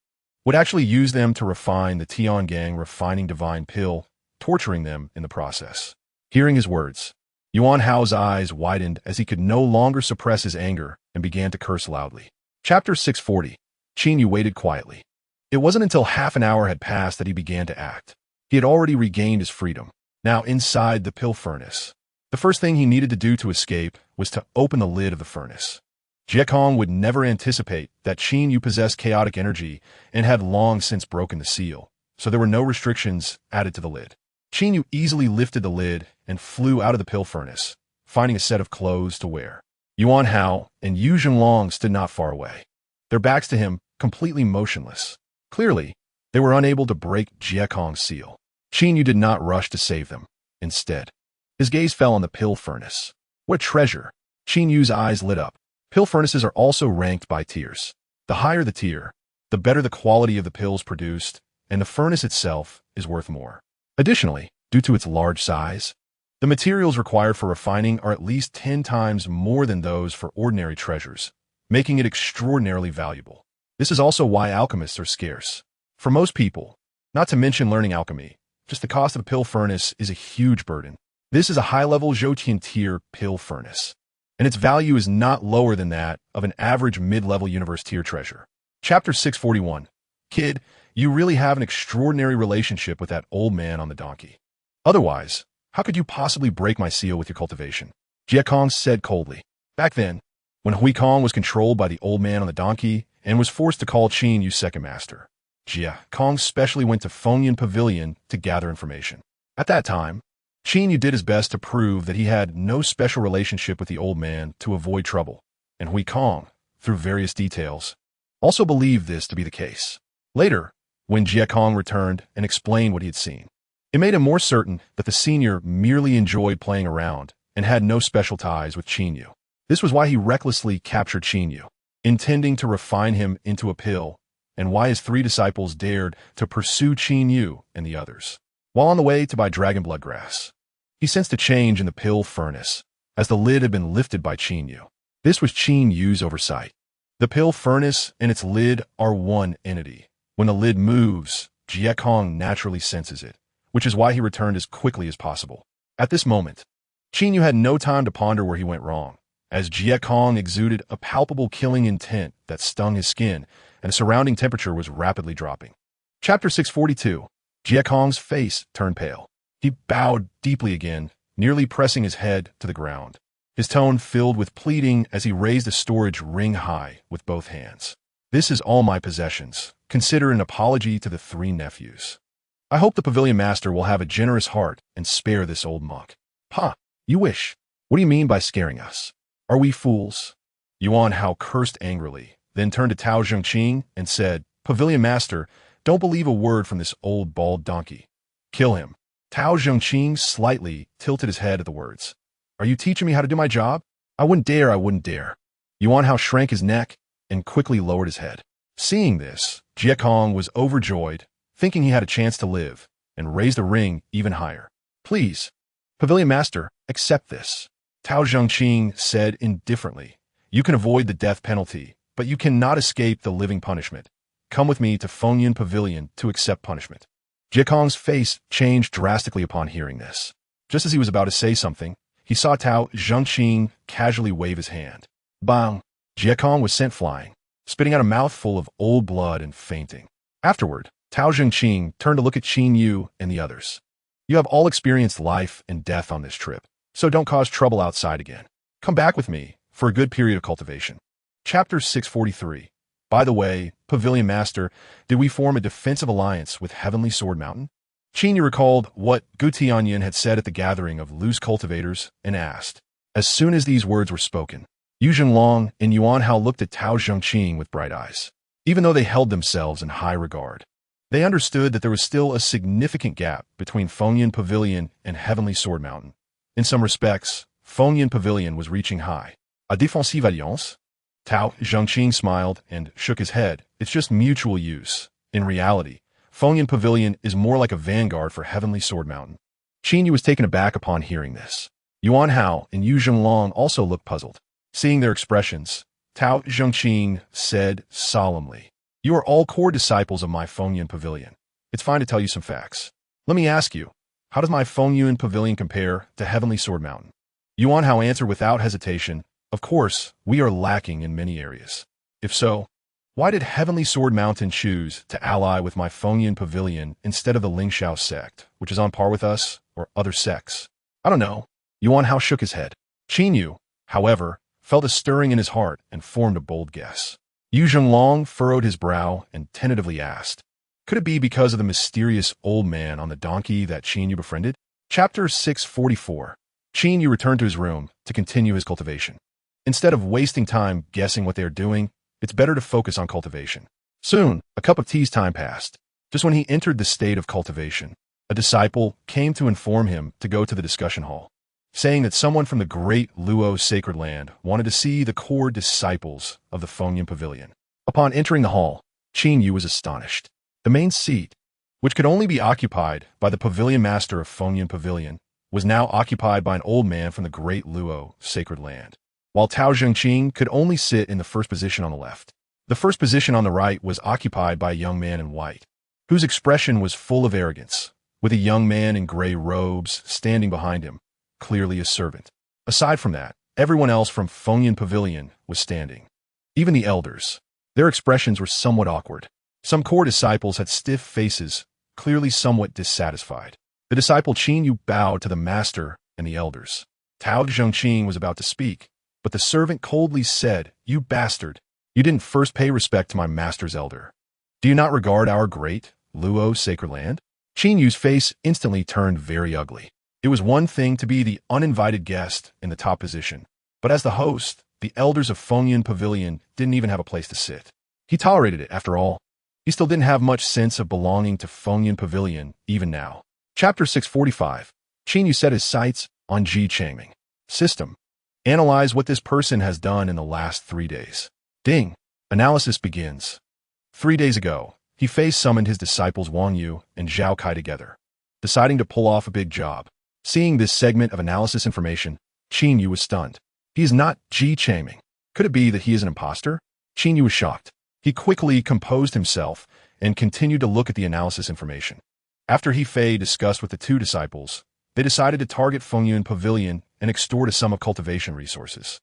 would actually use them to refine the Tian Gang Refining Divine Pill, torturing them in the process. Hearing his words, Yuan Hao's eyes widened as he could no longer suppress his anger and began to curse loudly. Chapter 640. Yu waited quietly. It wasn't until half an hour had passed that he began to act. He had already regained his freedom. Now inside the pill furnace, The first thing he needed to do to escape was to open the lid of the furnace. Jie Kong would never anticipate that Qin Yu possessed chaotic energy and had long since broken the seal, so there were no restrictions added to the lid. Qin Yu easily lifted the lid and flew out of the pill furnace, finding a set of clothes to wear. Yuan Hao and Yu Zhenglong stood not far away, their backs to him, completely motionless. Clearly, they were unable to break Jie Kong's seal. Qin Yu did not rush to save them. Instead, his gaze fell on the pill furnace. What a treasure! Qin Yu's eyes lit up. Pill furnaces are also ranked by tiers. The higher the tier, the better the quality of the pills produced, and the furnace itself is worth more. Additionally, due to its large size, the materials required for refining are at least 10 times more than those for ordinary treasures, making it extraordinarily valuable. This is also why alchemists are scarce. For most people, not to mention learning alchemy, just the cost of a pill furnace is a huge burden. This is a high-level Zhoutian tier pill furnace, and its value is not lower than that of an average mid-level universe tier treasure. Chapter 641. Kid, you really have an extraordinary relationship with that old man on the donkey. Otherwise, how could you possibly break my seal with your cultivation? Jie Kong said coldly. Back then, when Hui Kong was controlled by the old man on the donkey and was forced to call Qin Yu's second master, Jie Kong specially went to Fengyan Pavilion to gather information. At that time, Qin Yu did his best to prove that he had no special relationship with the old man to avoid trouble, and Hui Kong, through various details, also believed this to be the case. Later, when Jie Kong returned and explained what he had seen, it made him more certain that the senior merely enjoyed playing around and had no special ties with Qin Yu. This was why he recklessly captured Qin Yu, intending to refine him into a pill, and why his 3 disciples dared to pursue Qin Yu and the others. While on the way to buy dragon blood grass, he sensed a change in the pill furnace, as the lid had been lifted by Qin Yu. This was Qin Yu's oversight. The pill furnace and its lid are one entity. When the lid moves, Jie Kong naturally senses it, which is why he returned as quickly as possible. At this moment, Qin Yu had no time to ponder where he went wrong, as Jie Kong exuded a palpable killing intent that stung his skin, and the surrounding temperature was rapidly dropping. Chapter 642. Jie Kong's face turned pale. He bowed deeply again, nearly pressing his head to the ground. His tone filled with pleading as he raised the storage ring high with both hands. This is all my possessions. Consider an apology to the 3 nephews. I hope the pavilion master will have a generous heart and spare this old monk. Ha! You wish. What do you mean by scaring us? Are we fools? Yuan Hao cursed angrily, then turned to Tao Zhengqing and said, Pavilion master, don't believe a word from this old bald donkey. Kill him. Tao Zhengqing slightly tilted his head at the words. Are you teaching me how to do my job? I wouldn't dare. Yuan Hao shrank his neck and quickly lowered his head. Seeing this, Jie Kong was overjoyed, thinking he had a chance to live, and raised the ring even higher. Please, Pavilion Master, accept this. Tao Zhengqing said indifferently. You can avoid the death penalty, but you cannot escape the living punishment. Come with me to Fengyan Pavilion to accept punishment. Jie Kong's face changed drastically upon hearing this. Just as he was about to say something, he saw Tao Zhengqing casually wave his hand. Bang! Jie Kong was sent flying, spitting out a mouthful of old blood and fainting. Afterward, Tao Zhengqing turned to look at Qin Yu and the others. You have all experienced life and death on this trip, so don't cause trouble outside again. Come back with me for a good period of cultivation. Chapter 643. By the way, Pavilion Master, did we form a defensive alliance with Heavenly Sword Mountain? Qin Yu recalled what Gu Tianyin had said at the gathering of loose cultivators and asked. As soon as these words were spoken, Yu Zhenglong and Yuan Hao looked at Tao Zhengqing with bright eyes. Even though they held themselves in high regard, they understood that there was still a significant gap between Fengyan Pavilion and Heavenly Sword Mountain. In some respects, Fengyan Pavilion was reaching high. A défensive alliance? Tao Zhengqing smiled and shook his head. It's just mutual use. In reality, Fengyan Pavilion is more like a vanguard for Heavenly Sword Mountain. Qin Yu was taken aback upon hearing this. Yuan Hao and Yu Zhenglong also looked puzzled. Seeing their expressions, Tao Zhengqing said solemnly, You are all core disciples of my Fengyan Pavilion. It's fine to tell you some facts. Let me ask you, how does my Fengyan Pavilion compare to Heavenly Sword Mountain? Yuan Hao answered without hesitation, Of course, we are lacking in many areas. If so, why did Heavenly Sword Mountain choose to ally with my Fengyan Pavilion instead of the Lingxiao sect, which is on par with us, or other sects? I don't know. Yuan Hao shook his head. Qin Yu, however, felt a stirring in his heart and formed a bold guess. Yu Zhenglong furrowed his brow and tentatively asked, could it be because of the mysterious old man on the donkey that Qin Yu befriended? Chapter 644. Qin Yu returned to his room to continue his cultivation. Instead of wasting time guessing what they are doing, it's better to focus on cultivation. Soon, a cup of tea's time passed. Just when he entered the state of cultivation, a disciple came to inform him to go to the discussion hall, saying that someone from the great Luo sacred land wanted to see the core disciples of the Fengyan Pavilion. Upon entering the hall, Qin Yu was astonished. The main seat, which could only be occupied by the pavilion master of Fengyan Pavilion, was now occupied by an old man from the great Luo sacred land, while Tao Zhengqing could only sit in the first position on the left. The first position on the right was occupied by a young man in white, whose expression was full of arrogance, with a young man in gray robes standing behind him, clearly a servant. Aside from that, everyone else from Fengyan Pavilion was standing. Even the elders. Their expressions were somewhat awkward. Some core disciples had stiff faces, clearly somewhat dissatisfied. The disciple Qin Yu bowed to the master and the elders. Tao Zhengqing was about to speak, but the servant coldly said, "You bastard! You didn't first pay respect to my master's elder. Do you not regard our great Luo sacred land?" Qin Yu's face instantly turned very ugly. It was one thing to be the uninvited guest in the top position, but as the host, the elders of Fengyan Pavilion didn't even have a place to sit. He tolerated it, after all. He still didn't have much sense of belonging to Fengyan Pavilion, even now. Chapter 645. Qin Yu set his sights on Ji Changming. System. Analyze what this person has done in the last 3 days. Ding. Analysis begins. 3 days ago, he face-summoned his disciples Wang Yu and Zhao Kai together, deciding to pull off a big job. Seeing this segment of analysis information, Qin Yu was stunned. He is not Ji Changming. Could it be that he is an imposter? Qin Yu was shocked. He quickly composed himself and continued to look at the analysis information. After He Fei discussed with the two disciples, they decided to target Fengyan Pavilion and extort a sum of cultivation resources.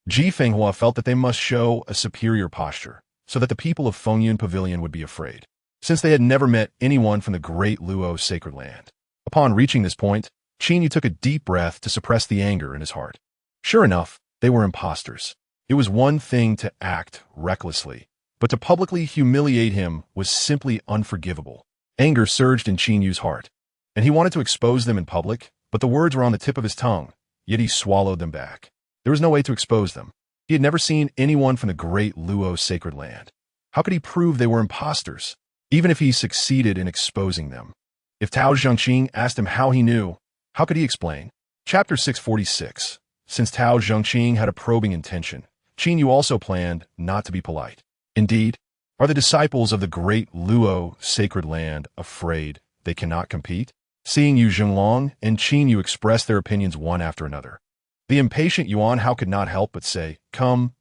Ji Fenghua felt that they must show a superior posture, so that the people of Fengyan Pavilion would be afraid, since they had never met anyone from the great Luo sacred land. Upon reaching this point, Qin Yu took a deep breath to suppress the anger in his heart. Sure enough, they were imposters. It was one thing to act recklessly, but to publicly humiliate him was simply unforgivable. Anger surged in Qin Yu's heart, and he wanted to expose them in public, but the words were on the tip of his tongue, yet he swallowed them back. There was no way to expose them. He had never seen anyone from the great Luo sacred land. How could he prove they were imposters, even if he succeeded in exposing them? If Tao Zhengqing asked him how he knew, how could he explain? Chapter 646. Since Tao Zhengqing had a probing intention, Qin Yu also planned not to be polite. Indeed, are the disciples of the great Luo sacred land afraid they cannot compete? Seeing Yu Zhenglong and Qin Yu express their opinions one after another, the impatient Yuan Hao could not help but say, Come,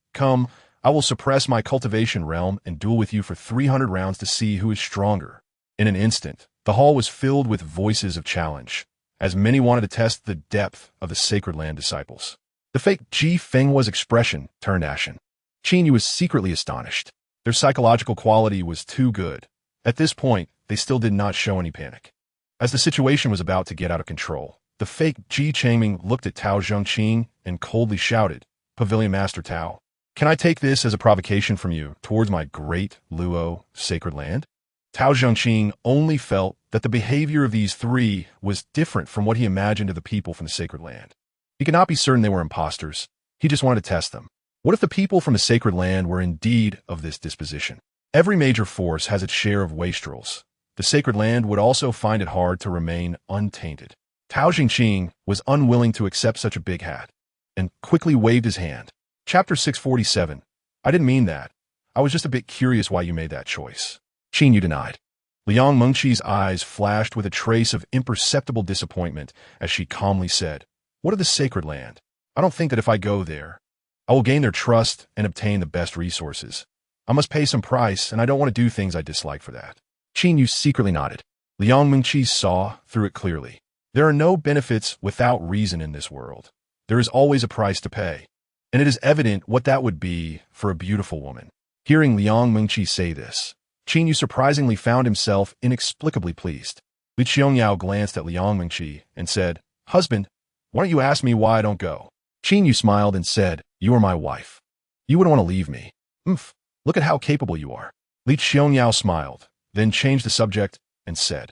I will suppress my cultivation realm and duel with you for 300 rounds to see who is stronger." In an instant, the hall was filled with voices of challenge, as many wanted to test the depth of the sacred land disciples. The fake Ji Fenghua's expression turned ashen. Qin Yu was secretly astonished. Their psychological quality was too good. At this point, they still did not show any panic. As the situation was about to get out of control, the fake Ji Changming looked at Tao Zhengqing and coldly shouted, "Pavilion Master Tao, can I take this as a provocation from you towards my great Luo sacred land?" Tao Zhengqing only felt that the behavior of these three was different from what he imagined of the people from the sacred land. He could not be certain they were imposters. He just wanted to test them. What if the people from the sacred land were indeed of this disposition? Every major force has its share of wastrels. The sacred land would also find it hard to remain untainted. Tao Zhengqing was unwilling to accept such a big hat, and quickly waved his hand. Chapter 647. I didn't mean that. I was just a bit curious why you made that choice. Qin Yu denied. Liang Mengqi's eyes flashed with a trace of imperceptible disappointment as she calmly said, "What of the sacred land? I don't think that if I go there, I will gain their trust and obtain the best resources. I must pay some price, and I don't want to do things I dislike for that." Qin Yu secretly nodded. Liang Mengqi saw through it clearly. There are no benefits without reason in this world. There is always a price to pay, and it is evident what that would be for a beautiful woman. Hearing Liang Mengqi say this, Qin Yu surprisingly found himself inexplicably pleased. Li Qiangyao glanced at Liang Mengqi and said, "Husband, Why don't you ask me why I don't go? Qin Yu smiled and said, you are my wife. You wouldn't want to leave me. Look at how capable you are. Li Qiangyao smiled, then changed the subject and said,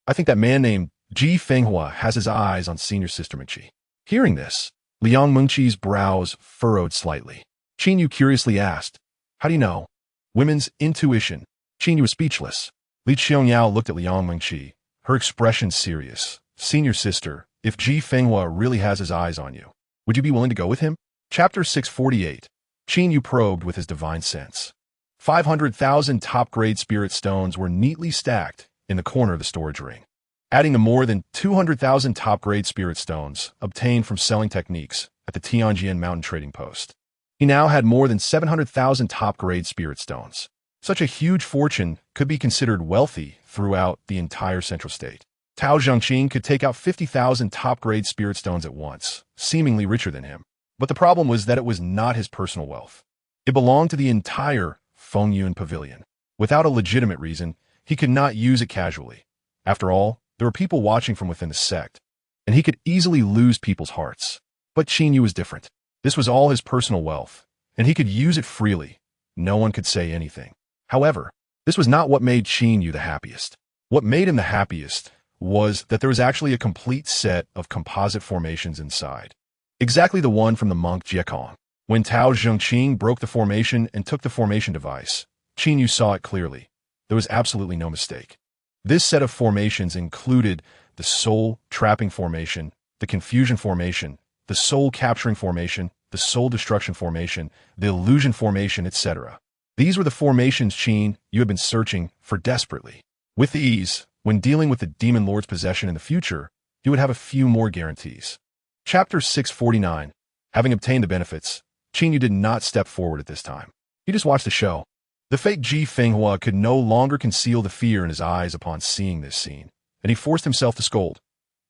I think that man named Ji Fenghua has his eyes on senior sister Mengqi. Hearing this, Liang Mengqi's brows furrowed slightly. Qin Yu curiously asked, how do you know? Women's intuition. Qin Yu was speechless. Li Qiangyao looked at Liang Mengqi, her expression serious. Senior sister, if Ji Fenghua really has his eyes on you, would you be willing to go with him? Chapter 648. Qin Yu probed with his divine sense. 500,000 top-grade spirit stones were neatly stacked in the corner of the storage ring. Adding the more than 200,000 top-grade spirit stones obtained from selling techniques at the Tianjin Mountain Trading Post, he now had more than 700,000 top-grade spirit stones. Such a huge fortune could be considered wealthy throughout the entire central state. Tao Zhengqin could take out 50,000 top-grade spirit stones at once, seemingly richer than him. But the problem was that it was not his personal wealth. It belonged to the entire Fengyun Pavilion. Without a legitimate reason, he could not use it casually. After all, there were people watching from within the sect, and he could easily lose people's hearts. But Qin Yu was different. This was all his personal wealth, and he could use it freely. No one could say anything. However, this was not what made Qin Yu the happiest. What made him the happiest was that there was actually a complete set of composite formations inside. Exactly the one from the monk Jiekong. When Tao Zhengqin broke the formation and took the formation device, Qin Yu saw it clearly. There was absolutely no mistake. This set of formations included the soul trapping formation, the confusion formation, the soul capturing formation, the soul destruction formation, the illusion formation, etc. These were the formations Qin Yu had been searching for desperately. With these, when dealing with the demon lord's possession in the future, he would have a few more guarantees. Chapter 649. Having obtained the benefits, Qin Yu did not step forward at this time. He just watched the show. The fake Ji Fenghua could no longer conceal the fear in his eyes upon seeing this scene, and he forced himself to scold.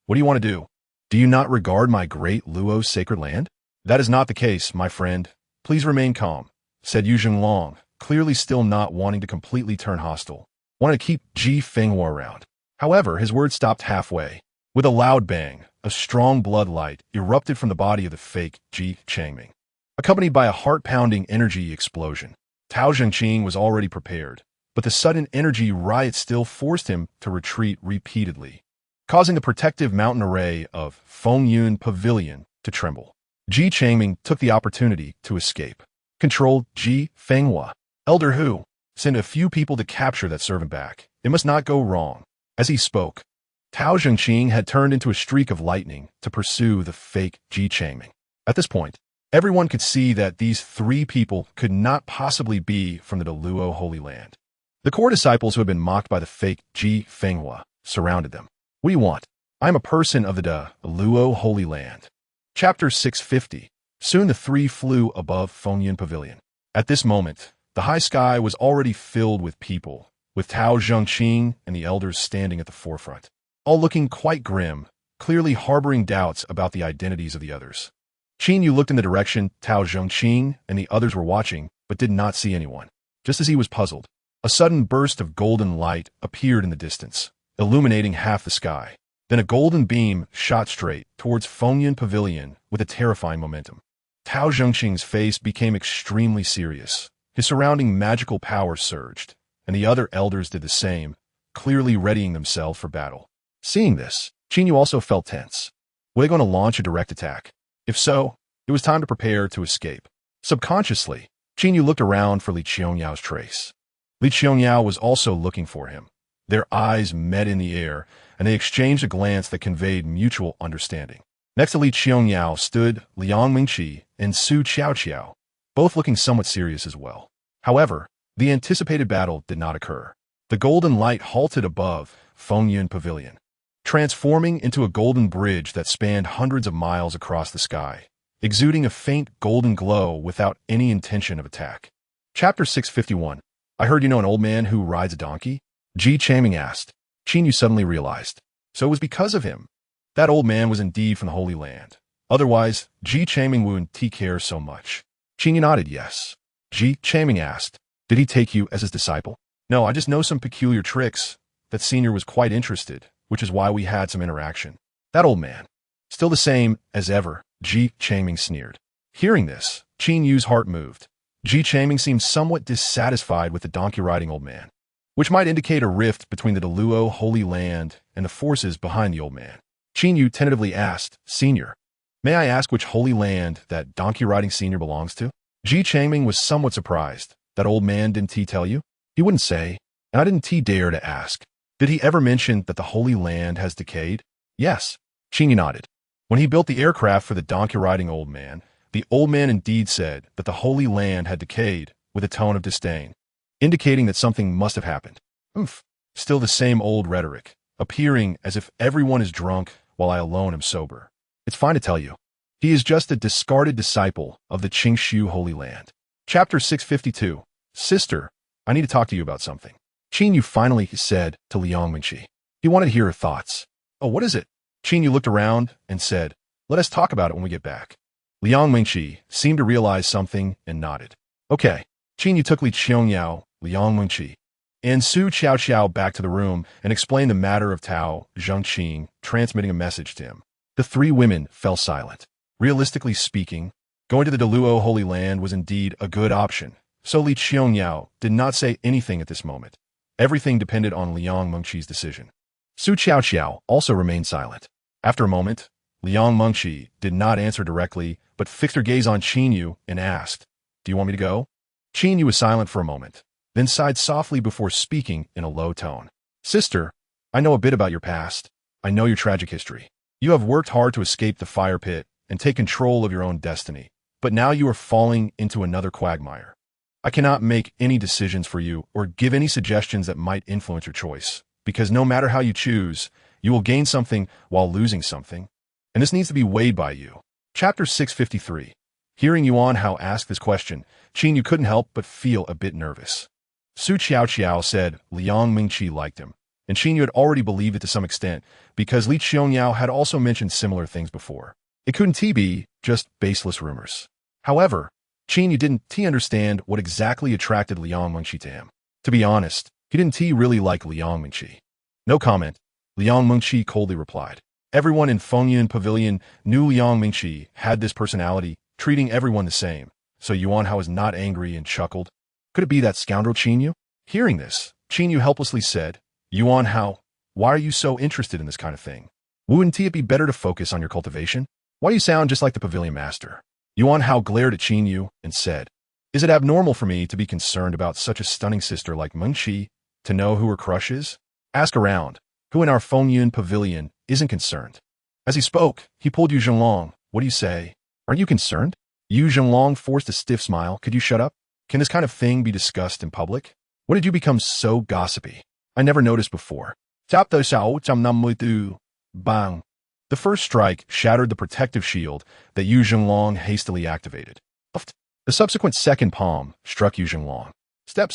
What do you want to do? Do you not regard my great Luo's sacred land? That is not the case, my friend. Please remain calm, said Yu Zhenglong, clearly still not wanting to completely turn hostile. Wanted to keep Ji Fenghua around. However, his words stopped halfway. With a loud bang, a strong blood light erupted from the body of the fake Ji Changming, accompanied by a heart-pounding energy explosion. Tao Zhengqin was already prepared, but the sudden energy riot still forced him to retreat repeatedly, causing the protective mountain array of Fengyun Pavilion to tremble. Ji Changming took the opportunity to escape. Controlled Ji Fenghua. Elder Hu, send a few people to capture that servant back. It must not go wrong. As he spoke, Tao Zhengqin had turned into a streak of lightning to pursue the fake Ji Changming. At this point, everyone could see that these three people could not possibly be from the Luo Holy Land. The core disciples who had been mocked by the fake Ji Fenghua surrounded them. What do you want? I am a person of the Luo Holy Land. Chapter 650. Soon the three flew above Fengyun Pavilion. At this moment, the high sky was already filled with people, with Tao Zhengqin and the elders standing at the forefront, all looking quite grim, clearly harboring doubts about the identities of the others. Qin Yu looked in the direction Tao Zhengqin and the others were watching, but did not see anyone. Just as he was puzzled, a sudden burst of golden light appeared in the distance, illuminating half the sky. Then a golden beam shot straight towards Fengyun Pavilion with a terrifying momentum. Tao Zhengqin's face became extremely serious. His surrounding magical power surged, and the other elders did the same, clearly readying themselves for battle. Seeing this, Qin Yu also felt tense. Were they going to launch a direct attack? If so, it was time to prepare to escape. Subconsciously, Qin Yu looked around for Li Qiangyao's trace. Li Qiangyao was also looking for him. Their eyes met in the air, and they exchanged a glance that conveyed mutual understanding. Next to Li Qiangyao stood Liang Mengqi and Su Qiaoqiao, both looking somewhat serious as well. However, the anticipated battle did not occur. The golden light halted above Fengyun Pavilion, transforming into a golden bridge that spanned hundreds of miles across the sky, exuding a faint golden glow without any intention of attack. Chapter 651. I heard you know an old man who rides a donkey? Ji Changming asked. Qin Yu suddenly realized. So it was because of him. That old man was indeed from the Holy Land. Otherwise, Ji Changming wouldn't care so much. Qin Yu nodded yes. Ji Changming asked, did he take you as his disciple? No, I just know some peculiar tricks. That senior was quite interested, which is why we had some interaction. That old man. Still the same as ever, Ji Changming sneered. Hearing this, Qin Yu's heart moved. Ji Changming seemed somewhat dissatisfied with the donkey-riding old man, which might indicate a rift between the Deluo Holy Land and the forces behind the old man. Qin Yu tentatively asked, Senior, may I ask which Holy Land that donkey-riding senior belongs to? Ji Changming was somewhat surprised. That old man didn't he tell you? He wouldn't say, and I didn't dare to ask. Did he ever mention that the Holy Land has decayed? Yes. Qin Yu nodded. When he built the aircraft for the donkey-riding old man indeed said that the Holy Land had decayed with a tone of disdain, indicating that something must have happened. Still the same old rhetoric, appearing as if everyone is drunk while I alone am sober. It's fine to tell you. He is just a discarded disciple of the Qingshu Holy Land. Chapter 652. Sister, I need to talk to you about something. Qin Yu finally said to Liang Mingqi. He wanted to hear her thoughts. Oh, what is it? Qin Yu looked around and said, let us talk about it when we get back. Liang Mingqi seemed to realize something and nodded. Okay. Qin Yu took Li Qiangyao, Liang Mingqi, and Su Qiao back to the room and explained the matter of Tao Zhengqing transmitting a message to him. The three women fell silent. Realistically speaking, going to the Deluo Holy Land was indeed a good option, so Li Qiangyao did not say anything at this moment. Everything depended on Liang Mingqi's decision. Su Qiao also remained silent. After a moment, Liang Mingqi did not answer directly, but fixed her gaze on Qin Yu and asked, do you want me to go? Qin Yu was silent for a moment, then sighed softly before speaking in a low tone. Sister, I know a bit about your past. I know your tragic history. You have worked hard to escape the fire pit and take control of your own destiny, but now you are falling into another quagmire. I cannot make any decisions for you or give any suggestions that might influence your choice, because no matter how you choose, you will gain something while losing something, and this needs to be weighed by you. Chapter 653. Hearing Yuan Hao ask this question, Qin Yu couldn't help but feel a bit nervous. Su Qiao said Liang Mingqi liked him, and Qin Yu had already believed it to some extent because Li Qiangyao had also mentioned similar things before. It couldn't be just baseless rumors. However, Qin Yu didn't understand what exactly attracted Liang Mingqi to him. To be honest, he didn't really like Liang Mingqi. No comment, Liang Mingqi coldly replied. Everyone in Fengyun Pavilion knew Liang Mingqi had this personality, treating everyone the same, so Yuan Hao was not angry and chuckled. Could it be that scoundrel Qin Yu? Hearing this, Qin Yu helplessly said, Yuan Hao, why are you so interested in this kind of thing? Wouldn't it be better to focus on your cultivation? Why do you sound just like the pavilion master? Yuan Hao glared at Qin Yu and said, is it abnormal for me to be concerned about such a stunning sister like Mingqi, to know who her crush is? Ask around, who in our Fengyun Pavilion isn't concerned? As he spoke, he pulled Yu Zhenglong. What do you say? Aren't you concerned? Yu Zhenglong forced a stiff smile. Could you shut up? Can this kind of thing be discussed in public? What did you become so gossipy? I never noticed before. Bang. The first strike shattered the protective shield that Yu Zhenglong hastily activated. The subsequent second palm struck Yu Zhenglong. Step.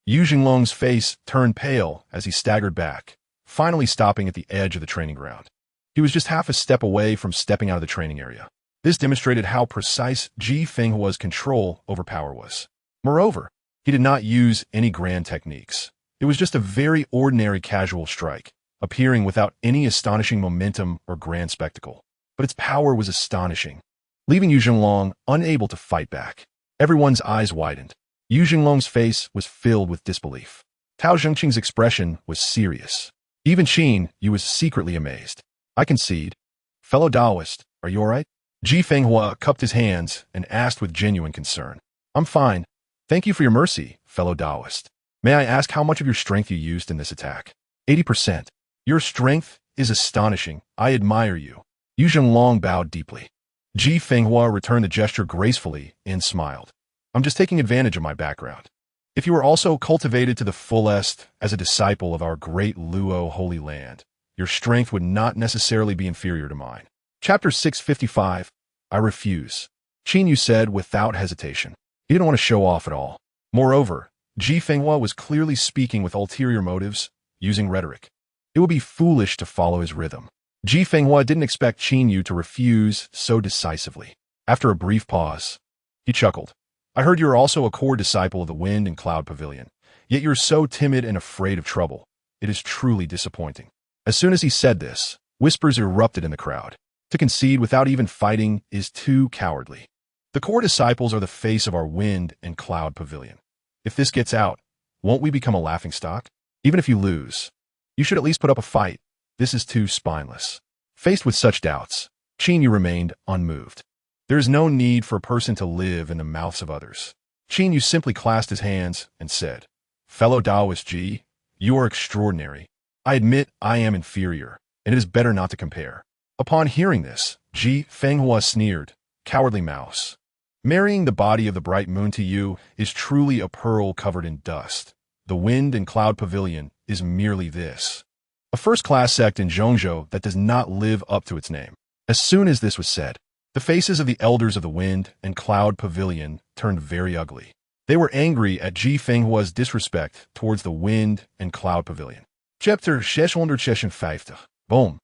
Yu Zhenglong's face turned pale as he staggered back, finally stopping at the edge of the training ground. He was just half a step away from stepping out of the training area. This demonstrated how precise Ji Fenghua's control over power was. Moreover, he did not use any grand techniques. It was just a very ordinary casual strike, appearing without any astonishing momentum or grand spectacle. But its power was astonishing, leaving Yu Zhenglong unable to fight back. Everyone's eyes widened. Yu Zhenglong's face was filled with disbelief. Tao Zhengqing's expression was serious. Even Qin Yu was secretly amazed. I concede. Fellow Taoist, are you all right? Ji Fenghua cupped his hands and asked with genuine concern. I'm fine. Thank you for your mercy, fellow Taoist. May I ask how much of your strength you used in this attack? 80%. Your strength is astonishing. I admire you. Yu Zhenglong bowed deeply. Ji Fenghua returned the gesture gracefully and smiled. I'm just taking advantage of my background. If you were also cultivated to the fullest as a disciple of our great Luo Holy Land, your strength would not necessarily be inferior to mine. Chapter 655. I refuse. Qin Yu said without hesitation. He didn't want to show off at all. Moreover, Ji Fenghua was clearly speaking with ulterior motives, using rhetoric. It would be foolish to follow his rhythm. Ji Fenghua didn't expect Qin Yu to refuse so decisively. After a brief pause, he chuckled. I heard you're also a core disciple of the Wind and Cloud Pavilion, yet you're so timid and afraid of trouble. It is truly disappointing. As soon as he said this, whispers erupted in the crowd. To concede without even fighting is too cowardly. The core disciples are the face of our wind and cloud pavilion. If this gets out, won't we become a laughingstock? Even if you lose, you should at least put up a fight. This is too spineless. Faced with such doubts, Qin Yu remained unmoved. There is no need for a person to live in the mouths of others. Qin Yu simply clasped his hands and said, "Fellow Taoist Ji, you are extraordinary. I admit I am inferior, and it is better not to compare." Upon hearing this, Ji Fenghua sneered, "Cowardly mouse. Marrying the body of the bright moon to you is truly a pearl covered in dust. The wind and cloud pavilion is merely this, a first-class sect in Zhongzhou that does not live up to its name." As soon as this was said, the faces of the elders of the wind and cloud pavilion turned very ugly. They were angry at Ji Fenghua's disrespect towards the wind and cloud pavilion. Chapter 656. Boom.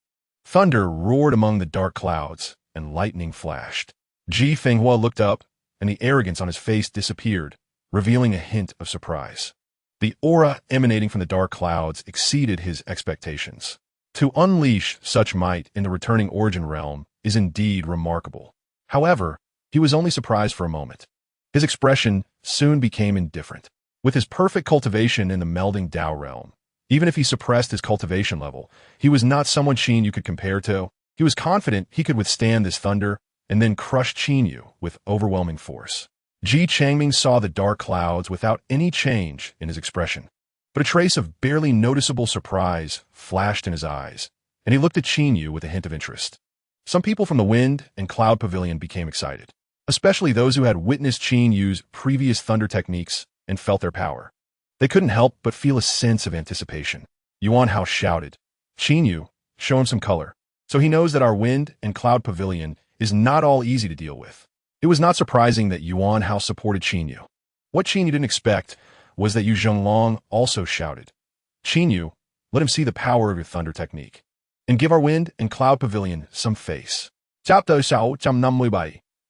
Thunder roared among the dark clouds, and lightning flashed. Ji Fenghua looked up, and the arrogance on his face disappeared, revealing a hint of surprise. The aura emanating from the dark clouds exceeded his expectations. To unleash such might in the returning origin realm is indeed remarkable. However, he was only surprised for a moment. His expression soon became indifferent. With his perfect cultivation in the melding Tao realm, even if he suppressed his cultivation level, he was not someone Qin Yu could compare to. He was confident he could withstand this thunder and then crush Qin Yu with overwhelming force. Ji Changming saw the dark clouds without any change in his expression, but a trace of barely noticeable surprise flashed in his eyes, and he looked at Qin Yu with a hint of interest. Some people from the wind and cloud pavilion became excited, especially those who had witnessed Qin Yu's previous thunder techniques and felt their power. They couldn't help but feel a sense of anticipation. Yuan Hao shouted, "Qin Yu, show him some color." So he knows that our wind and cloud pavilion is not all easy to deal with. It was not surprising that Yuan Hao supported Qin Yu. What Qin Yu didn't expect was that Yu Zhonglong also shouted, "Qin Yu, let him see the power of your thunder technique, and give our wind and cloud pavilion some face."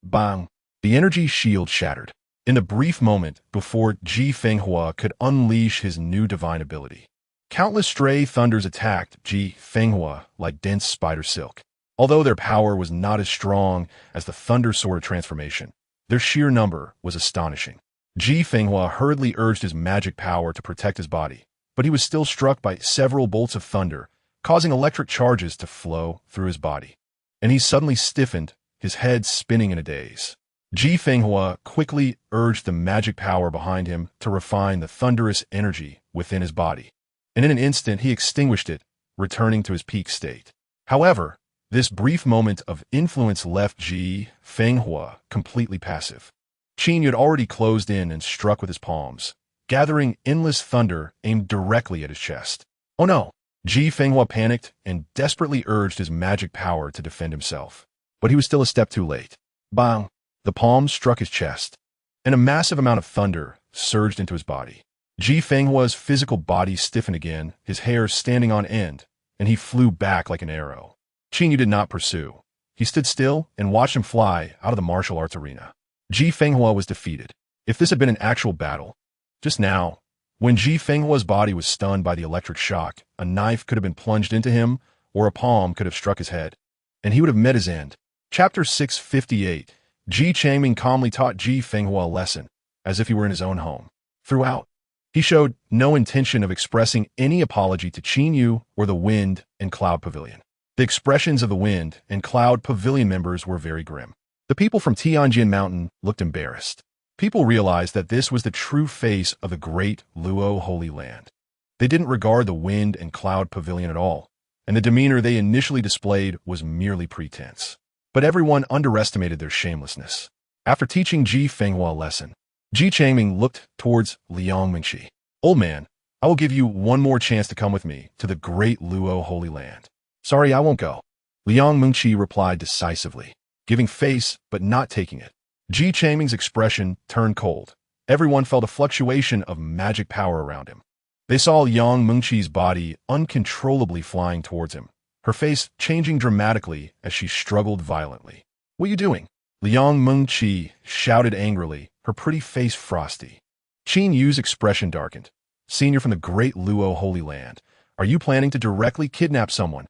Bang! The energy shield shattered. In the brief moment before Ji Fenghua could unleash his new divine ability, countless stray thunders attacked Ji Fenghua like dense spider silk. Although their power was not as strong as the thunder sword of transformation, their sheer number was astonishing. Ji Fenghua hurriedly urged his magic power to protect his body, but he was still struck by several bolts of thunder, causing electric charges to flow through his body. And he suddenly stiffened, his head spinning in a daze. Ji Fenghua quickly urged the magic power behind him to refine the thunderous energy within his body, and in an instant he extinguished it, returning to his peak state. However, this brief moment of influence left Ji Fenghua completely passive. Qin Yu had already closed in and struck with his palms, gathering endless thunder aimed directly at his chest. Oh no! Ji Fenghua panicked and desperately urged his magic power to defend himself. But he was still a step too late. Bang! The palms struck his chest, and a massive amount of thunder surged into his body. Ji Fenghua's physical body stiffened again, his hair standing on end, and he flew back like an arrow. Qin Yu did not pursue. He stood still and watched him fly out of the martial arts arena. Ji Fenghua was defeated. If this had been an actual battle, just now, when Ji Fenghua's body was stunned by the electric shock, a knife could have been plunged into him, or a palm could have struck his head, and he would have met his end. Chapter 658. Ji Changming calmly taught Ji Fenghua a lesson, as if he were in his own home. Throughout, he showed no intention of expressing any apology to Qin Yu or the Wind and Cloud Pavilion. The expressions of the Wind and Cloud Pavilion members were very grim. The people from Tianjin Mountain looked embarrassed. People realized that this was the true face of the great Luo Holy Land. They didn't regard the Wind and Cloud Pavilion at all, and the demeanor they initially displayed was merely pretense. But everyone underestimated their shamelessness. After teaching Ji Fenghua a lesson, Ji Changming looked towards Liang Mingxi. "Old man, I will give you one more chance to come with me to the great Luo Holy Land." "Sorry, I won't go," Liang Mingxi replied decisively, giving face but not taking it. Ji Changming's expression turned cold. Everyone felt a fluctuation of magic power around him. They saw Liang Mingxi's body uncontrollably flying towards him, her face changing dramatically as she struggled violently. "What are you doing?" Liang Mingxi shouted angrily, her pretty face frosty. Qin Yu's expression darkened. "Senior from the great Luo Holy Land, are you planning to directly kidnap someone?"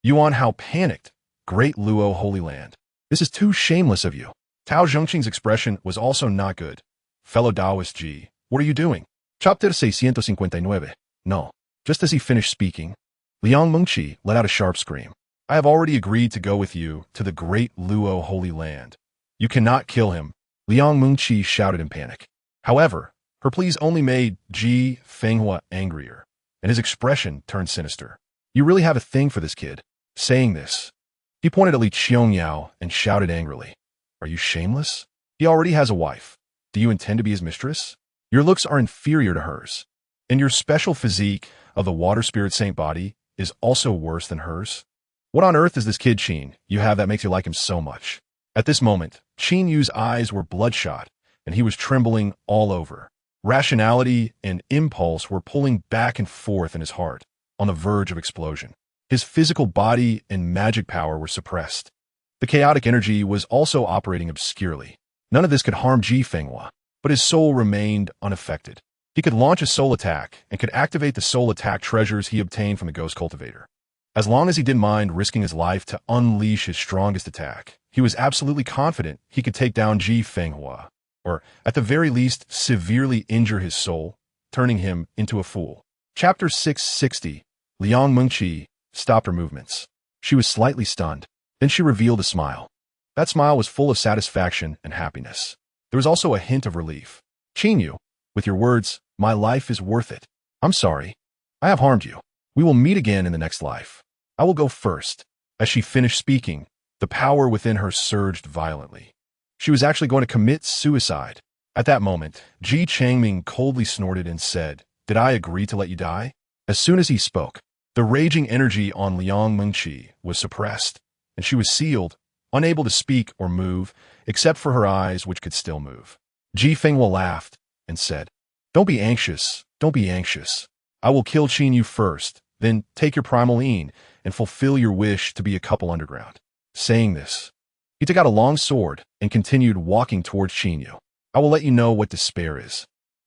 Yuan Hao panicked, Great Luo Holy Land. This is too shameless of you. Tao Zhengqing's expression was also not good. Fellow Taoist G, what are you doing? Chapter 659. No. Just as he finished speaking, Liang Mengqi let out a sharp scream. I have already agreed to go with you to the Great Luo Holy Land. You cannot kill him, Liang Mengqi shouted in panic. However, her pleas only made Ji Fenghua angrier, and his expression turned sinister. You really have a thing for this kid. Saying this, he pointed at Li Qiangyao and shouted angrily. Are you shameless? He already has a wife. Do you intend to be his mistress? Your looks are inferior to hers, and your special physique of the water spirit saint body is also worse than hers. What on earth is this kid Qin you have that makes you like him so much? At this moment, Qin Yu's eyes were bloodshot, and he was trembling all over. Rationality and impulse were pulling back and forth in his heart, on the verge of explosion. His physical body and magic power were suppressed. The chaotic energy was also operating obscurely. None of this could harm Ji Fenghua, but his soul remained unaffected. He could launch a soul attack and could activate the soul attack treasures he obtained from the Ghost Cultivator. As long as he didn't mind risking his life to unleash his strongest attack, he was absolutely confident he could take down Ji Fenghua, or at the very least severely injure his soul, turning him into a fool. Chapter 660. Liang Mengqi stopped her movements. She was slightly stunned. Then she revealed a smile. That smile was full of satisfaction and happiness. There was also a hint of relief. Qin Yu, with your words, my life is worth it. I'm sorry. I have harmed you. We will meet again in the next life. I will go first. As she finished speaking, the power within her surged violently. She was actually going to commit suicide. At that moment, Ji Changming coldly snorted and said, Did I agree to let you die? As soon as he spoke, the raging energy on Liang Mengqi was suppressed, and she was sealed, unable to speak or move, except for her eyes, which could still move. Ji Fenghua laughed and said, Don't be anxious, don't be anxious. I will kill Qin Yu first, then take your primal Yin and fulfill your wish to be a couple underground. Saying this, he took out a long sword and continued walking towards Qin Yu. I will let you know what despair is.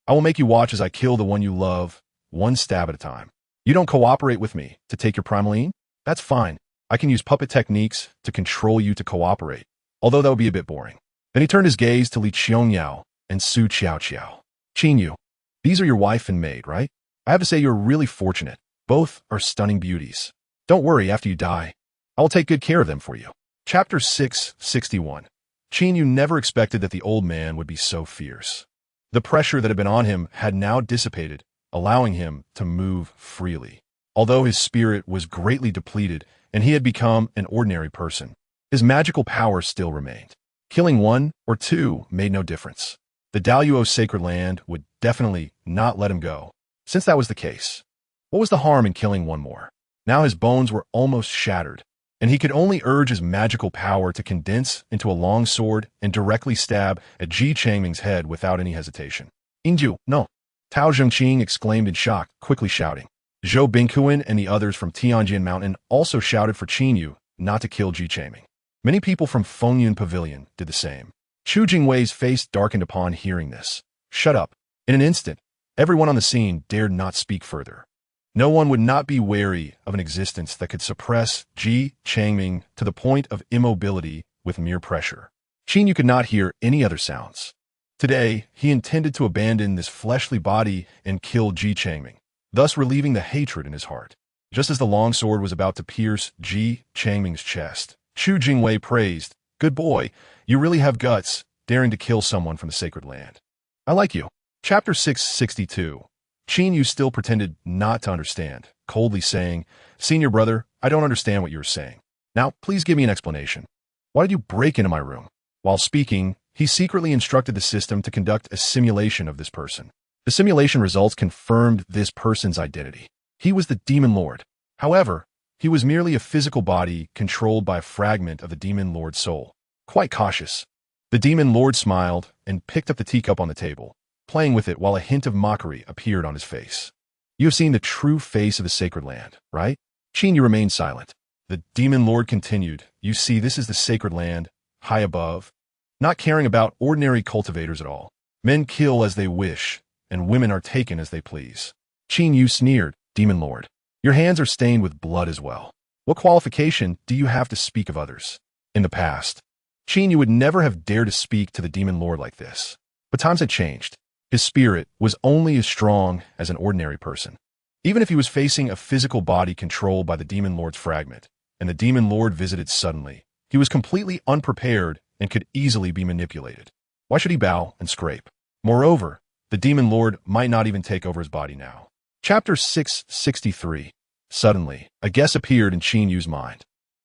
I will make you watch as I kill the one you love, one stab at a time. You don't cooperate with me to take your primal Yin? That's fine. I can use puppet techniques to control you to cooperate, although that would be a bit boring. Then he turned his gaze to Li Qiangyao and Su Qiaoqiao. Qin Yu, these are your wife and maid, right? I have to say you're really fortunate. Both are stunning beauties. Don't worry, after you die, I will take good care of them for you. Chapter 661. Qin Yu never expected that the old man would be so fierce. The pressure that had been on him had now dissipated, allowing him to move freely. Although his spirit was greatly depleted and he had become an ordinary person, his magical power still remained. Killing one or two made no difference. The Daluo sacred land would definitely not let him go. Since that was the case, what was the harm in killing one more? Now his bones were almost shattered, and he could only urge his magical power to condense into a long sword and directly stab at Ji Changming's head without any hesitation. Ingju, no. Tao Zhengqing exclaimed in shock, quickly shouting. Zhou Bingkuan and the others from Tianjin Mountain also shouted for Qin Yu not to kill Ji Changming. Many people from Fengyun Pavilion did the same. Chu Jingwei's face darkened upon hearing this. Shut up. In an instant, everyone on the scene dared not speak further. No one would not be wary of an existence that could suppress Ji Changming to the point of immobility with mere pressure. Qin Yu could not hear any other sounds. Today, he intended to abandon this fleshly body and kill Ji Changming, thus relieving the hatred in his heart. Just as the long sword was about to pierce Ji Changming's chest, Chu Jingwei praised, Good boy, you really have guts, daring to kill someone from the sacred land. I like you. Chapter 662. Qin Yu still pretended not to understand, coldly saying, Senior brother, I don't understand what you're saying. Now, please give me an explanation. Why did you break into my room? While speaking, he secretly instructed the system to conduct a simulation of this person. The simulation results confirmed this person's identity. He was the Demon Lord. However, he was merely a physical body controlled by a fragment of the Demon Lord's soul. Quite cautious. The Demon Lord smiled and picked up the teacup on the table, playing with it while a hint of mockery appeared on his face. You have seen the true face of the sacred land, right? Qin Yu remained silent. The Demon Lord continued, You see, this is the sacred land, high above, not caring about ordinary cultivators at all. Men kill as they wish, and women are taken as they please. Qin Yu sneered, Demon Lord, your hands are stained with blood as well. What qualification do you have to speak of others? In the past, Qin would never have dared to speak to the demon lord like this. But times had changed. His spirit was only as strong as an ordinary person. Even if he was facing a physical body controlled by the demon lord's fragment, and the demon lord visited suddenly, he was completely unprepared and could easily be manipulated. Why should he bow and scrape? Moreover, the demon lord might not even take over his body now. Chapter 663. Suddenly, a guess appeared in Qin Yu's mind.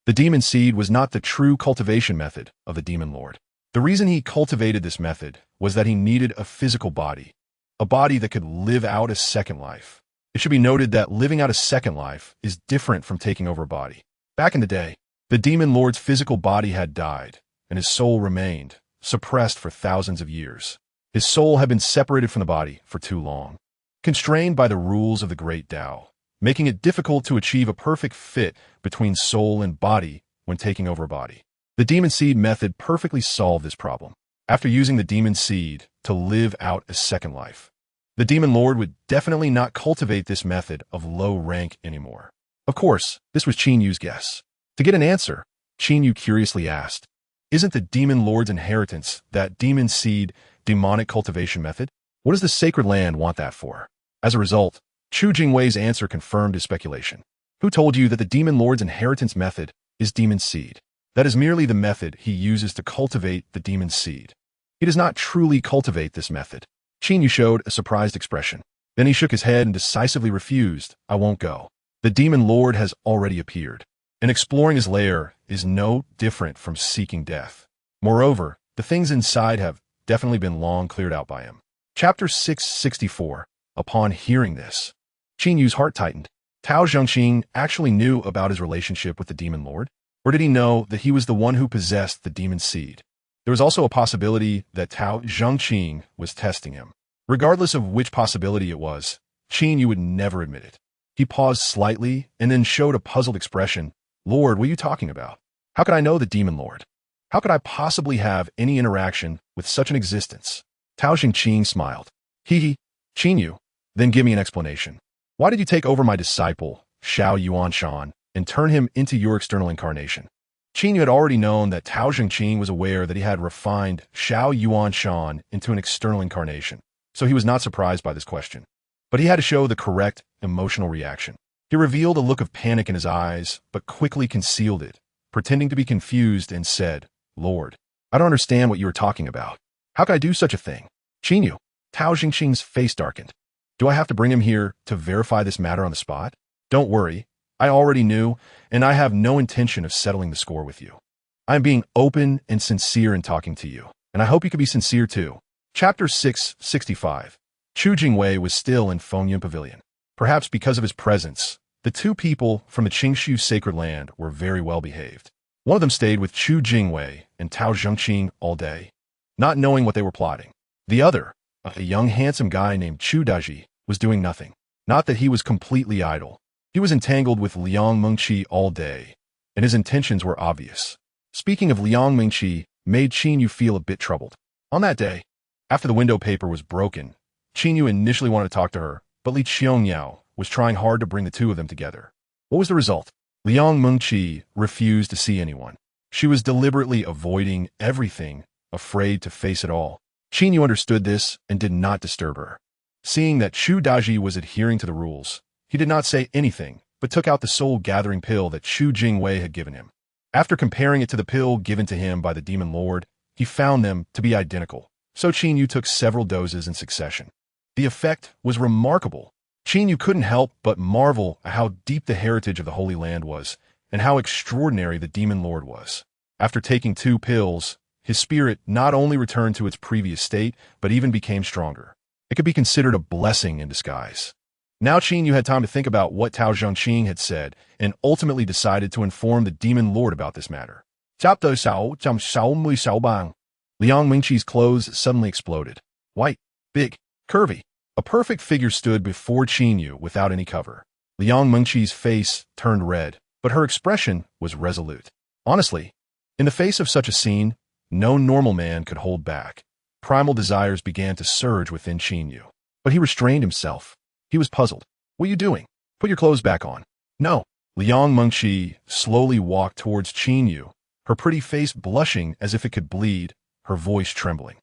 The demon seed was not the true cultivation method of the demon lord. The reason he cultivated this method was that he needed a physical body, a body that could live out a second life. It should be noted that living out a second life is different from taking over a body. Back in the day, the demon lord's physical body had died, and his soul remained, suppressed for thousands of years. His soul had been separated from the body for too long, constrained by the rules of the great Tao, making it difficult to achieve a perfect fit between soul and body when taking over a body. The demon seed method perfectly solved this problem. After using the demon seed to live out a second life, the demon lord would definitely not cultivate this method of low rank anymore. Of course, this was Qin Yu's guess. To get an answer, Qin Yu curiously asked, "Isn't the demon lord's inheritance that demon seed demonic cultivation method? What does the sacred land want that for?" As a result, Chu Jingwei's answer confirmed his speculation. Who told you that the demon lord's inheritance method is demon seed? That is merely the method he uses to cultivate the demon seed. He does not truly cultivate this method. Qin Yu showed a surprised expression. Then he shook his head and decisively refused. "I won't go. The demon lord has already appeared, and exploring his lair is no different from seeking death. Moreover, the things inside have definitely been long cleared out by him." Chapter 664. Upon hearing this, Qin Yu's heart tightened. Tao Zhengqing actually knew about his relationship with the demon lord? Or did he know that he was the one who possessed the demon seed? There was also a possibility that Tao Zhengqing was testing him. Regardless of which possibility it was, Qin Yu would never admit it. He paused slightly and then showed a puzzled expression. "Lord, what are you talking about? How could I know the demon lord? How could I possibly have any interaction with such an existence?" Tao Zhengqing smiled. "Hee, Qin Yu, then give me an explanation. Why did you take over my disciple, Xiao Yuanshan, and turn him into your external incarnation?" Qin Yu had already known that Tao Zhengqing was aware that he had refined Xiao Yuanshan into an external incarnation, so he was not surprised by this question. But he had to show the correct emotional reaction. He revealed a look of panic in his eyes, but quickly concealed it, pretending to be confused, and said, "Lord, I don't understand what you are talking about. How could I do such a thing?" "Qin Yu," Tao Zhengqing's face darkened. "Do I have to bring him here to verify this matter on the spot?" "Don't worry. I already knew, and I have no intention of settling the score with you. I am being open and sincere in talking to you, and I hope you can be sincere too." Chapter 665. Chu Jingwei was still in Fengyun Pavilion. Perhaps because of his presence, the two people from the Qingshu sacred land were very well behaved. One of them stayed with Chu Jingwei and Tao Zhengqing all day, not knowing what they were plotting. The other, a young handsome guy named Chu Daji, was doing nothing. Not that he was completely idle. He was entangled with Liang Mengqi all day, and his intentions were obvious. Speaking of Liang Mengqi made Qin Yu feel a bit troubled. On that day, after the window paper was broken, Qin Yu initially wanted to talk to her, but Li Qiangyao was trying hard to bring the two of them together. What was the result? Liang Mengqi refused to see anyone. She was deliberately avoiding everything, afraid to face it all. Qin Yu understood this and did not disturb her. Seeing that Chu Daji was adhering to the rules, he did not say anything, but took out the soul-gathering pill that Chu Jingwei had given him. After comparing it to the pill given to him by the demon lord, he found them to be identical, so Qin Yu took several doses in succession. The effect was remarkable. Qin Yu couldn't help but marvel at how deep the heritage of the Holy Land was, and how extraordinary the demon lord was. After taking 2 pills, his spirit not only returned to its previous state, but even became stronger. It could be considered a blessing in disguise. Now Qin Yu had time to think about what Tao Zhengqing had said, and ultimately decided to inform the demon lord about this matter. Liang Mengqi's clothes suddenly exploded. White, big, curvy. A perfect figure stood before Qin Yu without any cover. Liang Mengqi's face turned red, but her expression was resolute. Honestly, in the face of such a scene, no normal man could hold back. Primal desires began to surge within Qin Yu. But he restrained himself. He was puzzled. "What are you doing? Put your clothes back on." "No, Liang Mengqi slowly walked towards Qin Yu, her pretty face blushing as if it could bleed, her voice trembling.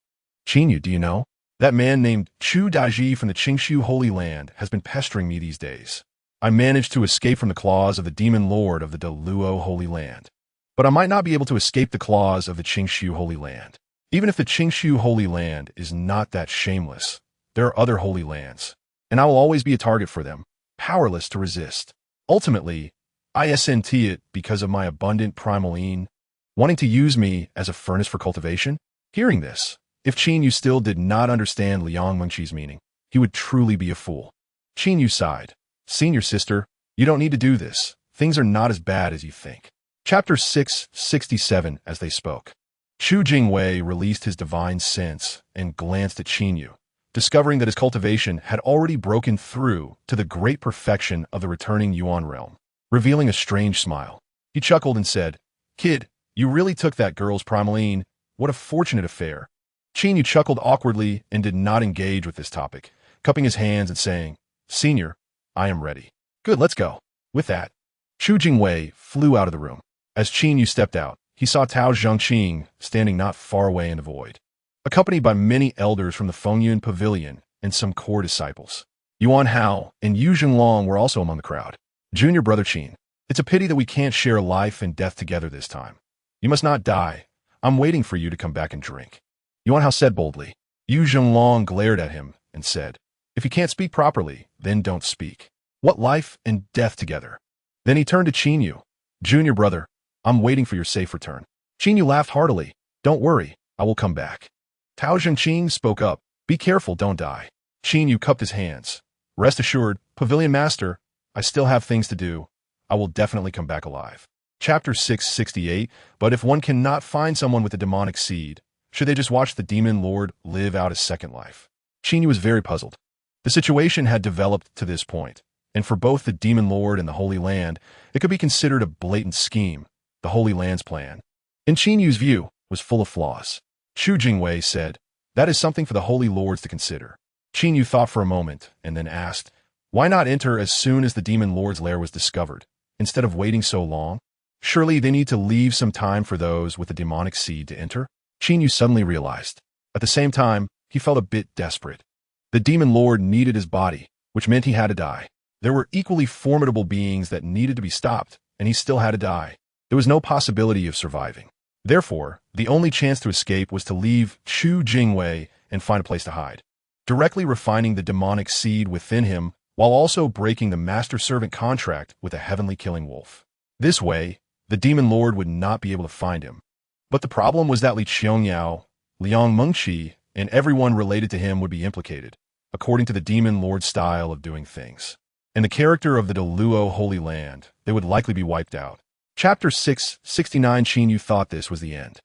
Qin Yu, do you know? That man named Chu Daiji from the Qingshu Holy Land has been pestering me these days. I managed to escape from the claws of the demon lord of the Deluo Holy Land. But I might not be able to escape the claws of the Qingshu Holy Land. Even if the Qingshu Holy Land is not that shameless, there are other holy lands, and I will always be a target for them, powerless to resist. Ultimately, I SNT it because of my abundant primal yin, wanting to use me as a furnace for cultivation. Hearing this, if Qin Yu still did not understand Liang Mengqi's meaning, he would truly be a fool. Qin Yu sighed. Senior sister, you don't need to do this. Things are not as bad as you think. Chapter 667. As they spoke, Chu Jingwei released his divine sense and glanced at Qin Yu, discovering that his cultivation had already broken through to the great perfection of the returning Yuan realm. Revealing a strange smile, he chuckled and said, Kid, you really took that girl's primal yin. What a fortunate affair. Qin Yu chuckled awkwardly and did not engage with this topic, cupping his hands and saying, Senior, I am ready. Good, let's go. With that, Chu Jingwei flew out of the room. As Qin Yu stepped out, he saw Tao Zhongqing standing not far away in the void, accompanied by many elders from the Fengyun Pavilion and some core disciples. Yuan Hao and Yu Zhenglong were also among the crowd. Junior brother Qin, it's a pity that we can't share life and death together this time. You must not die. I'm waiting for you to come back and drink. Yuan Hao said boldly. Yu Zhenglong glared at him and said, If you can't speak properly, then don't speak. What life and death together? Then he turned to Qin Yu. Junior brother, I'm waiting for your safe return. Qin Yu laughed heartily. Don't worry, I will come back. Tao Zhongqing spoke up. Be careful, don't die. Qin Yu cupped his hands. Rest assured, Pavilion Master, I still have things to do. I will definitely come back alive. Chapter 668. But if one cannot find someone with a demonic seed, should they just watch the demon lord live out his second life? Qin Yu was very puzzled. The situation had developed to this point, and for both the demon lord and the Holy Land, it could be considered a blatant scheme. The Holy Land's plan, in Qin Yu's view, was full of flaws. Chu Jingwei said, That is something for the Holy Lords to consider. Qin Yu thought for a moment and then asked, Why not enter as soon as the demon lord's lair was discovered, instead of waiting so long? Surely they need to leave some time for those with the demonic seed to enter? Qin Yu suddenly realized. At the same time, he felt a bit desperate. The demon lord needed his body, which meant he had to die. There were equally formidable beings that needed to be stopped, and he still had to die. There was no possibility of surviving. Therefore, the only chance to escape was to leave Chu Jingwei and find a place to hide, directly refining the demonic seed within him while also breaking the master-servant contract with a heavenly killing wolf. This way, the demon lord would not be able to find him. But the problem was that Li Qiangyao, Liang Mengqi, and everyone related to him would be implicated, according to the demon lord's style of doing things. In the character of the Deluo Holy Land, they would likely be wiped out. Chapter 669. Qin Yu thought this was the end.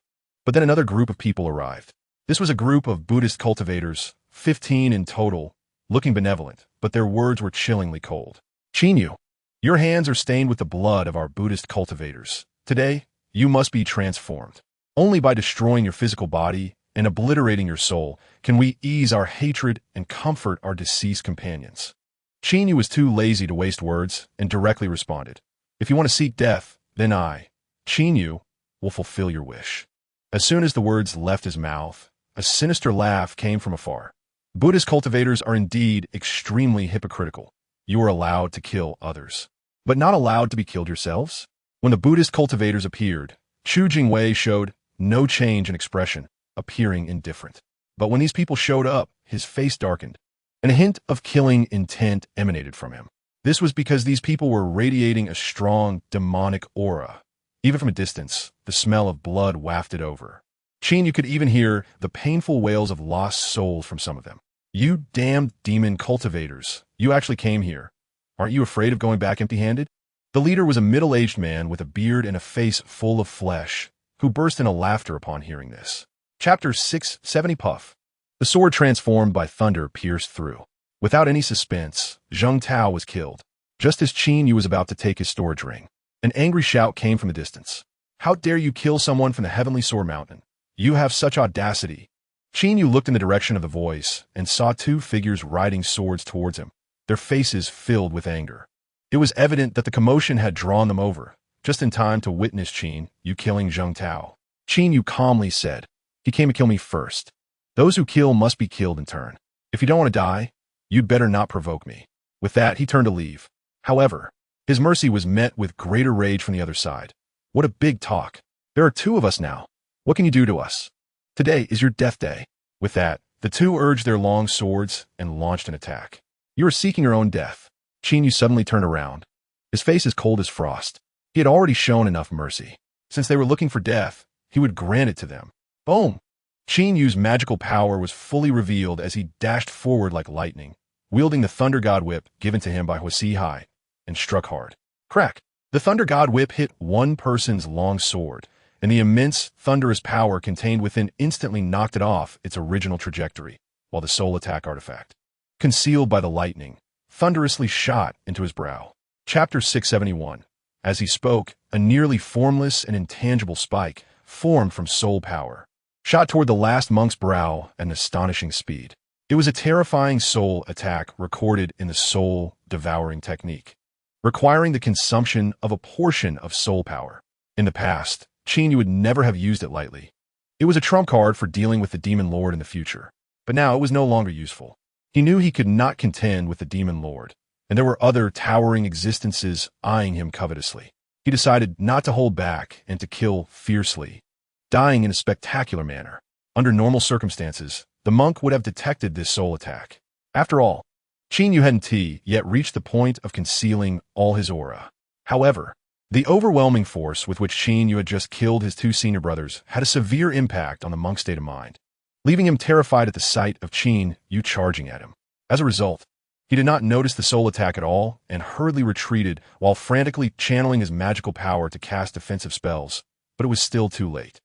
But then another group of people arrived. This was a group of Buddhist cultivators, 15 in total, looking benevolent, but their words were chillingly cold. Qin Yu, your hands are stained with the blood of our Buddhist cultivators. Today, you must be transformed. Only by destroying your physical body and obliterating your soul can we ease our hatred and comfort our deceased companions. Qin Yu was too lazy to waste words and directly responded. If you want to seek death, then I, Qin Yu, will fulfill your wish. As soon as the words left his mouth, a sinister laugh came from afar. Buddhist cultivators are indeed extremely hypocritical. You are allowed to kill others, but not allowed to be killed yourselves? When the Buddhist cultivators appeared, Chu Jingwei showed no change in expression, appearing indifferent. But when these people showed up, his face darkened, and a hint of killing intent emanated from him. This was because these people were radiating a strong, demonic aura. Even from a distance, the smell of blood wafted over. Qin Yu could even hear the painful wails of lost souls from some of them. You damned demon cultivators, you actually came here. Aren't you afraid of going back empty-handed? The leader was a middle-aged man with a beard and a face full of flesh, who burst into laughter upon hearing this. Chapter 670. Puff. The sword transformed by thunder pierced through. Without any suspense, Zheng Tao was killed, just as Qin Yu was about to take his storage ring. An angry shout came from the distance. How dare you kill someone from the Heavenly Sword Mountain? You have such audacity. Qin Yu looked in the direction of the voice and saw two figures riding swords towards him, their faces filled with anger. It was evident that the commotion had drawn them over, just in time to witness Qin Yu killing Zheng Tao. Qin Yu calmly said, "He came to kill me first. Those who kill must be killed in turn. If you don't want to die, you'd better not provoke me." With that, he turned to leave. However, his mercy was met with greater rage from the other side. "What a big talk. There are two of us now. What can you do to us? Today is your death day." With that, the two urged their long swords and launched an attack. "You are seeking your own death." Qin Yu suddenly turned around. His face as cold as frost. He had already shown enough mercy. Since they were looking for death, he would grant it to them. Boom! Qin Yu's magical power was fully revealed as he dashed forward like lightning, wielding the Thunder God Whip given to him by Huasi Hai, and struck hard. Crack! The Thunder God Whip hit one person's long sword, and the immense, thunderous power contained within instantly knocked it off its original trajectory, while the soul attack artifact, concealed by the lightning, thunderously shot into his brow. Chapter 671. As he spoke, a nearly formless and intangible spike formed from soul power, shot toward the last monk's brow at an astonishing speed. It was a terrifying soul attack recorded in the soul devouring technique, requiring the consumption of a portion of soul power. In the past, Qin Yu would never have used it lightly. It was a trump card for dealing with the Demon Lord in the future, but now it was no longer useful. He knew he could not contend with the Demon Lord, and there were other towering existences eyeing him covetously. He decided not to hold back and to kill fiercely, dying in a spectacular manner. Under normal circumstances, the monk would have detected this soul attack. After all, Qin Yu hadn't yet reached the point of concealing all his aura. However, the overwhelming force with which Qin Yu had just killed his two senior brothers had a severe impact on the monk's state of mind, leaving him terrified at the sight of Qin Yu charging at him. As a result, he did not notice the soul attack at all and hurriedly retreated while frantically channeling his magical power to cast defensive spells, but it was still too late.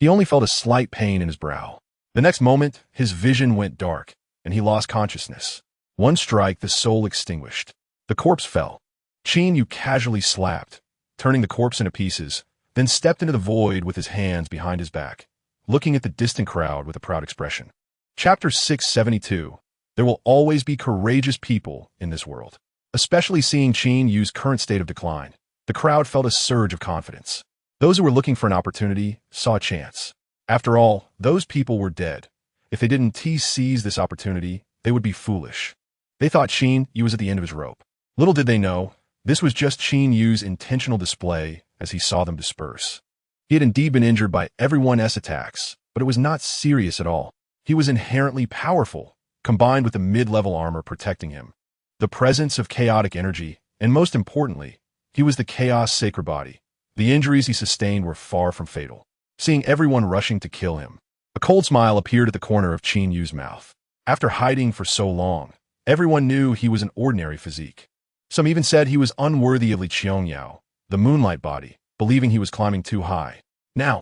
He only felt a slight pain in his brow. The next moment, his vision went dark, and he lost consciousness. One strike, the soul extinguished. The corpse fell. Qin Yu casually slapped, turning the corpse into pieces, then stepped into the void with his hands behind his back, looking at the distant crowd with a proud expression. Chapter 672. There will always be courageous people in this world. Especially seeing Qin Yu's current state of decline, the crowd felt a surge of confidence. Those who were looking for an opportunity saw a chance. After all, those people were dead. If they didn't seize this opportunity, they would be foolish. They thought Qin Yu was at the end of his rope. Little did they know, this was just Qin Yu's intentional display as he saw them disperse. He had indeed been injured by everyone's attacks, but it was not serious at all. He was inherently powerful, combined with the mid-level armor protecting him, the presence of chaotic energy, and most importantly, he was the chaos sacred body. The injuries he sustained were far from fatal. Seeing everyone rushing to kill him, a cold smile appeared at the corner of Qin Yu's mouth. After hiding for so long, everyone knew he was an ordinary physique. Some even said he was unworthy of Li Qiangyao, the moonlight body, believing he was climbing too high. Now,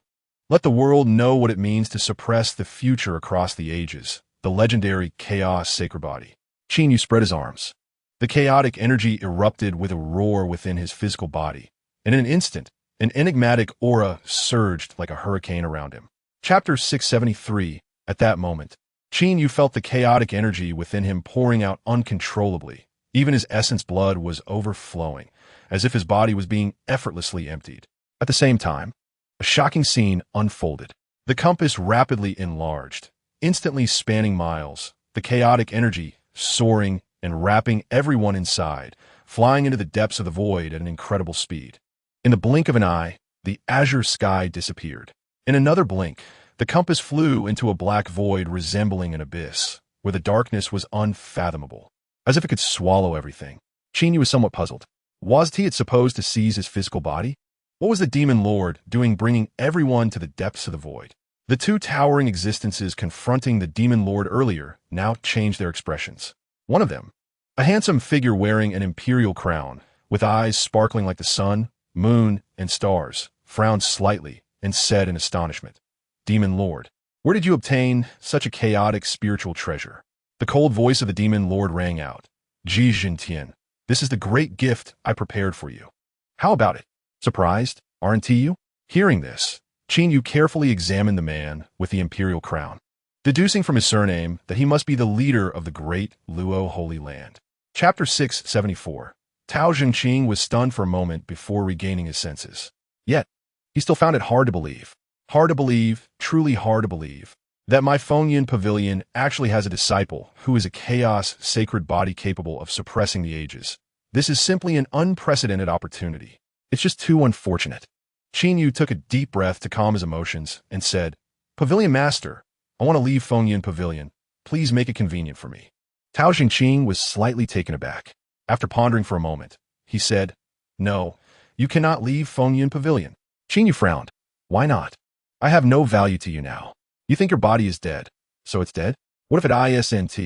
let the world know what it means to suppress the future across the ages, the legendary chaos sacred body. Qin Yu spread his arms. The chaotic energy erupted with a roar within his physical body, and in an instant, an enigmatic aura surged like a hurricane around him. Chapter 673. At that moment, Qin Yu felt the chaotic energy within him pouring out uncontrollably. Even his essence blood was overflowing, as if his body was being effortlessly emptied. At the same time, a shocking scene unfolded. The compass rapidly enlarged, instantly spanning miles, the chaotic energy soaring and wrapping everyone inside, flying into the depths of the void at an incredible speed. In the blink of an eye, the azure sky disappeared. In another blink, the compass flew into a black void resembling an abyss, where the darkness was unfathomable, as if it could swallow everything. Qin Yu was somewhat puzzled. Was he supposed to seize his physical body? What was the Demon Lord doing bringing everyone to the depths of the void? The two towering existences confronting the Demon Lord earlier now changed their expressions. One of them, a handsome figure wearing an imperial crown, with eyes sparkling like the sun, moon, and stars, frowned slightly and said in astonishment, "Demon Lord, where did you obtain such a chaotic spiritual treasure?" The cold voice of the Demon Lord rang out, "Ji Jintian, this is the great gift I prepared for you. How about it? Surprised, aren't you?" Hearing this, Qin Yu carefully examined the man with the imperial crown, deducing from his surname that he must be the leader of the great Luo Holy Land. Chapter 674. Tao Zhengqing was stunned for a moment before regaining his senses. Yet, he still found it hard to believe. Hard to believe, truly hard to believe, that my Fengyun Pavilion actually has a disciple who is a chaos sacred body capable of suppressing the ages. This is simply an unprecedented opportunity. It's just too unfortunate. Qin Yu took a deep breath to calm his emotions and said, Pavilion Master, I want to leave Fengyun Pavilion. Please make it convenient for me. Tao Zhengqing was slightly taken aback. After pondering for a moment, he said, No, you cannot leave Fengyun Pavilion. Qin Yu frowned. Why not? I have no value to you now. You think your body is dead, so it's dead? What if it isn't?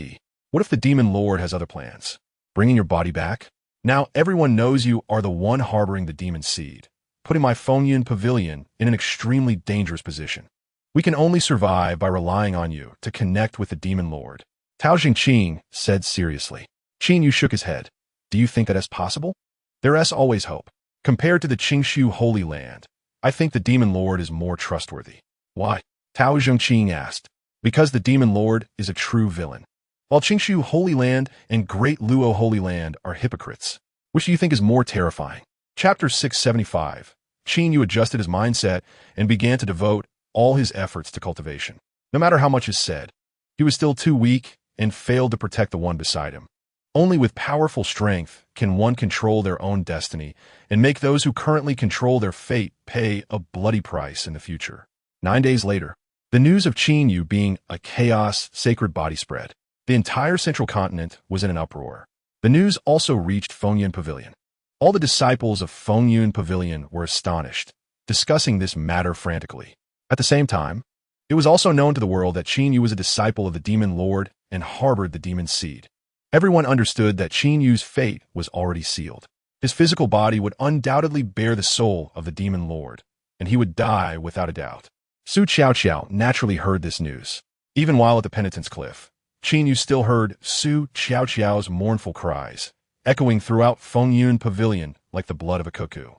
What if the Demon Lord has other plans? Bringing your body back? Now everyone knows you are the one harboring the demon seed, putting my Fengyun Pavilion in an extremely dangerous position. We can only survive by relying on you to connect with the Demon Lord. Tao Zhengqing said seriously. Qin Yu shook his head. Do you think that is possible? There is always hope. Compared to the Qingshu Holy Land, I think the Demon Lord is more trustworthy. Why? Tao Zhengqing asked. Because the Demon Lord is a true villain. While Qingshu Holy Land and Great Luo Holy Land are hypocrites. Which do you think is more terrifying? Chapter 675. Qin Yu adjusted his mindset and began to devote all his efforts to cultivation. No matter how much is said, he was still too weak and failed to protect the one beside him. Only with powerful strength can one control their own destiny and make those who currently control their fate pay a bloody price in the future. 9 days later, the news of Qin Yu being a chaos sacred body spread. The entire central continent was in an uproar. The news also reached Fengyun Pavilion. All the disciples of Fengyun Pavilion were astonished, discussing this matter frantically. At the same time, it was also known to the world that Qin Yu was a disciple of the Demon Lord and harbored the demon seed. Everyone understood that Qin Yu's fate was already sealed. His physical body would undoubtedly bear the soul of the Demon Lord, and he would die without a doubt. Su Qiaoqiao naturally heard this news. Even while at the penitence cliff, Qin Yu still heard Su Qiaoqiao's mournful cries, echoing throughout Fengyun Pavilion like the blood of a cuckoo.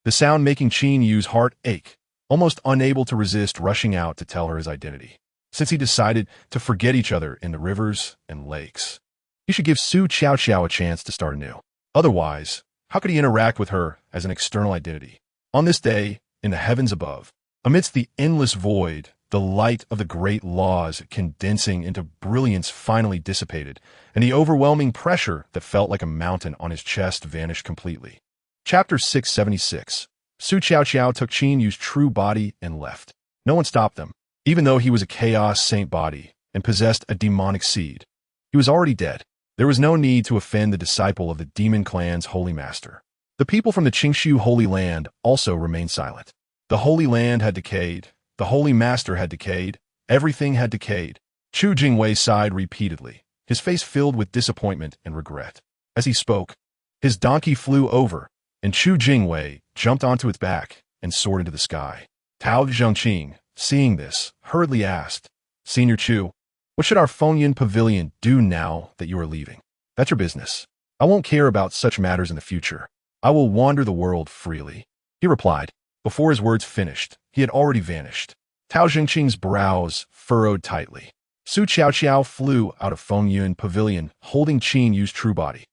The sound making Qin Yu's heart ache, almost unable to resist rushing out to tell her his identity. Since he decided to forget each other in the rivers and lakes, he should give Su Qiaoqiao a chance to start anew. Otherwise, how could he interact with her as an external identity? On this day, in the heavens above, amidst the endless void, the light of the great laws condensing into brilliance finally dissipated, and the overwhelming pressure that felt like a mountain on his chest vanished completely. Chapter 676. Su Qiaoqiao took Qin Yu's true body and left. No one stopped them. Even though he was a chaos saint body and possessed a demonic seed, he was already dead. There was no need to offend the disciple of the demon clan's holy master. The people from the Qingshu Holy Land also remained silent. The Holy Land had decayed. The Holy Master had decayed. Everything had decayed. Chu Jingwei sighed repeatedly, his face filled with disappointment and regret. As he spoke, his donkey flew over, and Chu Jingwei jumped onto its back and soared into the sky. Tao Zhengqing, seeing this, hurriedly asked, Senior Chu, what should our Fengyun Pavilion do now that you are leaving? That's your business. I won't care about such matters in the future. I will wander the world freely. He replied. Before his words finished, he had already vanished. Tao Zhengqing's brows furrowed tightly. Su Qiaoqiao flew out of Fengyun Pavilion, holding Qin Yu's true body.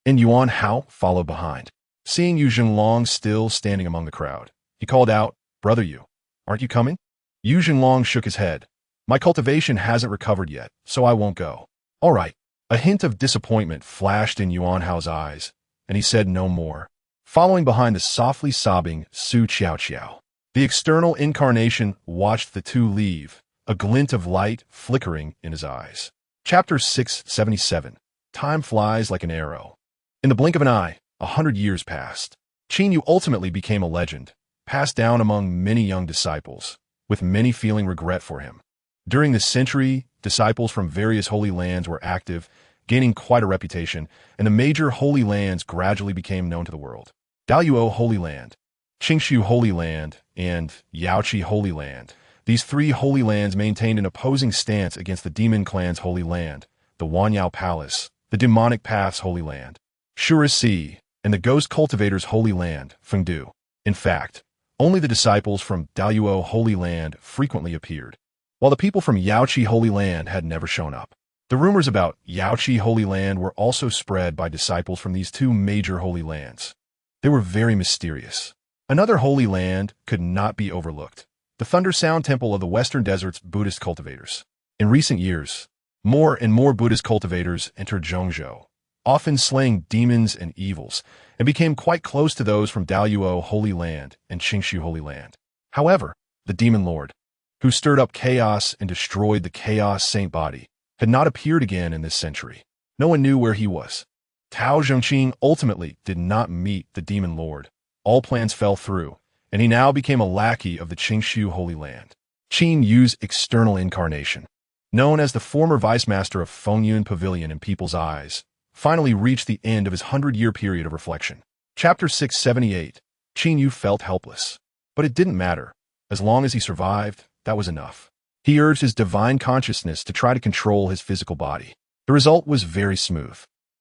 And Yuan Hao followed behind. Seeing Yu Zhenglong still standing among the crowd, he called out, Brother Yu, aren't you coming? Yu Zhenglong shook his head. My cultivation hasn't recovered yet, so I won't go. All right. A hint of disappointment flashed in Yuan Hao's eyes, and he said no more. Following behind the softly sobbing Su Qiaoqiao, the external incarnation watched the two leave, a glint of light flickering in his eyes. Chapter 677. Time flies like an arrow. In the blink of an eye, 100 years passed. Qin Yu ultimately became a legend, passed down among many young disciples, with many feeling regret for him. During this century, disciples from various holy lands were active, gaining quite a reputation, and the major holy lands gradually became known to the world. Daluo Holy Land, Qingshu Holy Land, and Yaoqi Holy Land. These three holy lands maintained an opposing stance against the Demon Clan's Holy Land, the Wanyao Palace, the Demonic Path's Holy Land, Shurisi, and the Ghost Cultivator's Holy Land, Fengdu. In fact, only the disciples from Daluo Holy Land frequently appeared, while the people from Yaoqi Holy Land had never shown up. The rumors about Yaoqi Holy Land were also spread by disciples from these two major holy lands. They were very mysterious. Another holy land could not be overlooked: the Thunder Sound Temple of the Western Desert's Buddhist cultivators. In recent years, more and more Buddhist cultivators entered Zhongzhou, often slaying demons and evils, and became quite close to those from Daluo Holy Land and Qingshu Holy Land. However, the demon lord, who stirred up chaos and destroyed the chaos saint body, had not appeared again in this century. No one knew where he was. Tao Zhongqing ultimately did not meet the demon lord. All plans fell through, and he now became a lackey of the Qingshu Holy Land. Qin Yu's external incarnation, known as the former vice master of Fengyun Pavilion in people's eyes, finally reached the end of his 100-year period of reflection. Chapter 678. Qin Yu felt helpless. But it didn't matter. As long as he survived, that was enough. He urged his divine consciousness to try to control his physical body. The result was very smooth.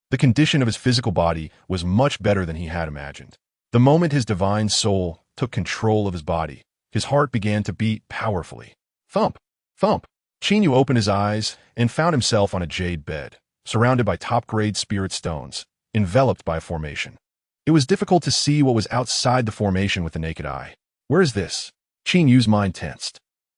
The condition of his physical body was much better than he had imagined. The moment his divine soul took control of his body, his heart began to beat powerfully. Thump! Thump! Qin Yu opened his eyes and found himself on a jade bed, surrounded by top-grade spirit stones, enveloped by a formation. It was difficult to see what was outside the formation with the naked eye. Where is this? Qin Yu's mind tensed.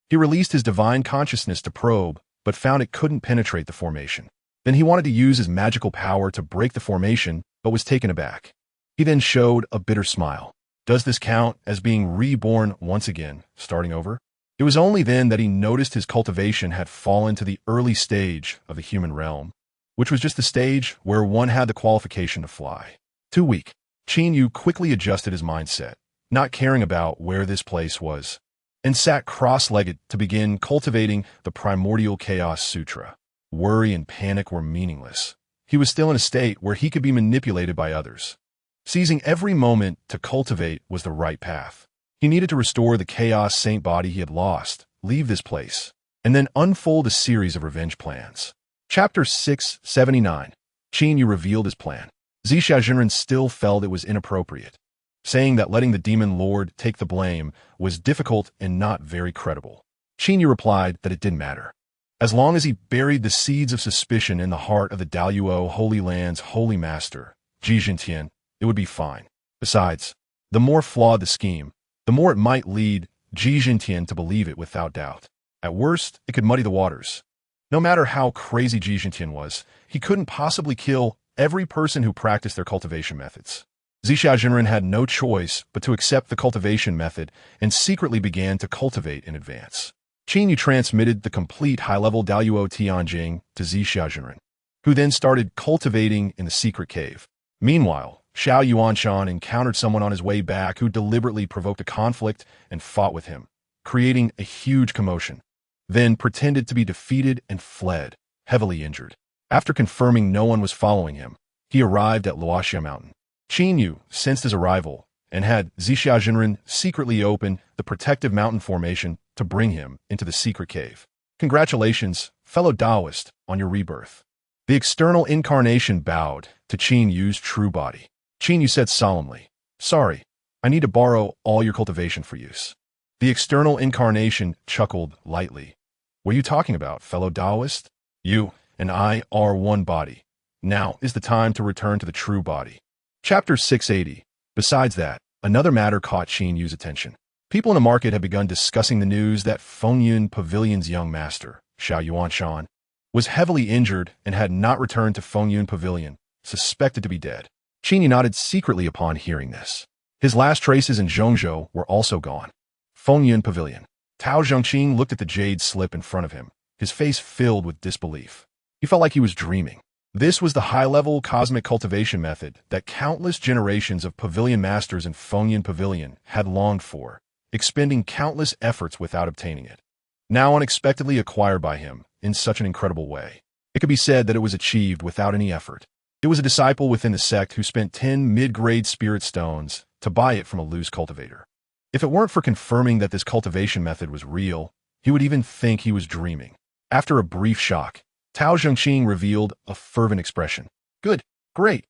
He released his divine consciousness to probe, but found it couldn't penetrate the formation. Then he wanted to use his magical power to break the formation, but was taken aback. He then showed a bitter smile. Does this count as being reborn once again, starting over? It was only then that he noticed his cultivation had fallen to the early stage of the human realm, which was just the stage where one had the qualification to fly. Too weak. Qin Yu quickly adjusted his mindset, not caring about where this place was, and sat cross-legged to begin cultivating the Primordial Chaos Sutra. Worry and panic were meaningless. He was still in a state where he could be manipulated by others. Seizing every moment to cultivate was the right path. He needed to restore the chaos saint body he had lost, leave this place, and then unfold a series of revenge plans. Chapter 679. Qin Yu revealed his plan. Zixia Jinren still felt it was inappropriate, saying that letting the demon lord take the blame was difficult and not very credible. Qin Yu replied that it didn't matter. As long as he buried the seeds of suspicion in the heart of the Daluo Holy Land's holy master, Ji Jintian, it would be fine. Besides, the more flawed the scheme, the more it might lead Ji Jintian to believe it without doubt. At worst, it could muddy the waters. No matter how crazy Ji Jintian was, he couldn't possibly kill every person who practiced their cultivation methods. Zixia Jinren had no choice but to accept the cultivation method and secretly began to cultivate in advance. Qin Yu transmitted the complete high-level Daluo Tianjing to Zixia Jinren, who then started cultivating in the secret cave. Meanwhile, Xiao Yuanshan encountered someone on his way back who deliberately provoked a conflict and fought with him, creating a huge commotion, then pretended to be defeated and fled, heavily injured. After confirming no one was following him, he arrived at Luoxia Mountain. Qin Yu sensed his arrival and had Zixia Jinren secretly open the protective mountain formation to bring him into the secret cave. Congratulations, fellow Taoist, on your rebirth. The external incarnation bowed to Qin Yu's true body. Qin Yu said solemnly, "Sorry, I need to borrow all your cultivation for use." The external incarnation chuckled lightly. "What are you talking about, fellow Taoist? You and I are one body. Now is the time to return to the true body." Chapter 680. Besides that, another matter caught Qin Yu's attention. People in the market had begun discussing the news that Fengyun Pavilion's young master, Xiao Yuanshan, was heavily injured and had not returned to Fengyun Pavilion, suspected to be dead. Qin Yu nodded secretly upon hearing this. His last traces in Zhongzhou were also gone. Fengyun Pavilion. Tao Zhongqing looked at the jade slip in front of him, his face filled with disbelief. He felt like he was dreaming. This was the high-level cosmic cultivation method that countless generations of pavilion masters in Fengyun Pavilion had longed for, expending countless efforts without obtaining it. Now unexpectedly acquired by him in such an incredible way. It could be said that it was achieved without any effort. It was a disciple within the sect who spent 10 mid-grade spirit stones to buy it from a loose cultivator. If it weren't for confirming that this cultivation method was real, he would even think he was dreaming. After a brief shock, Tao Zhongqing revealed a fervent expression. "Good, great.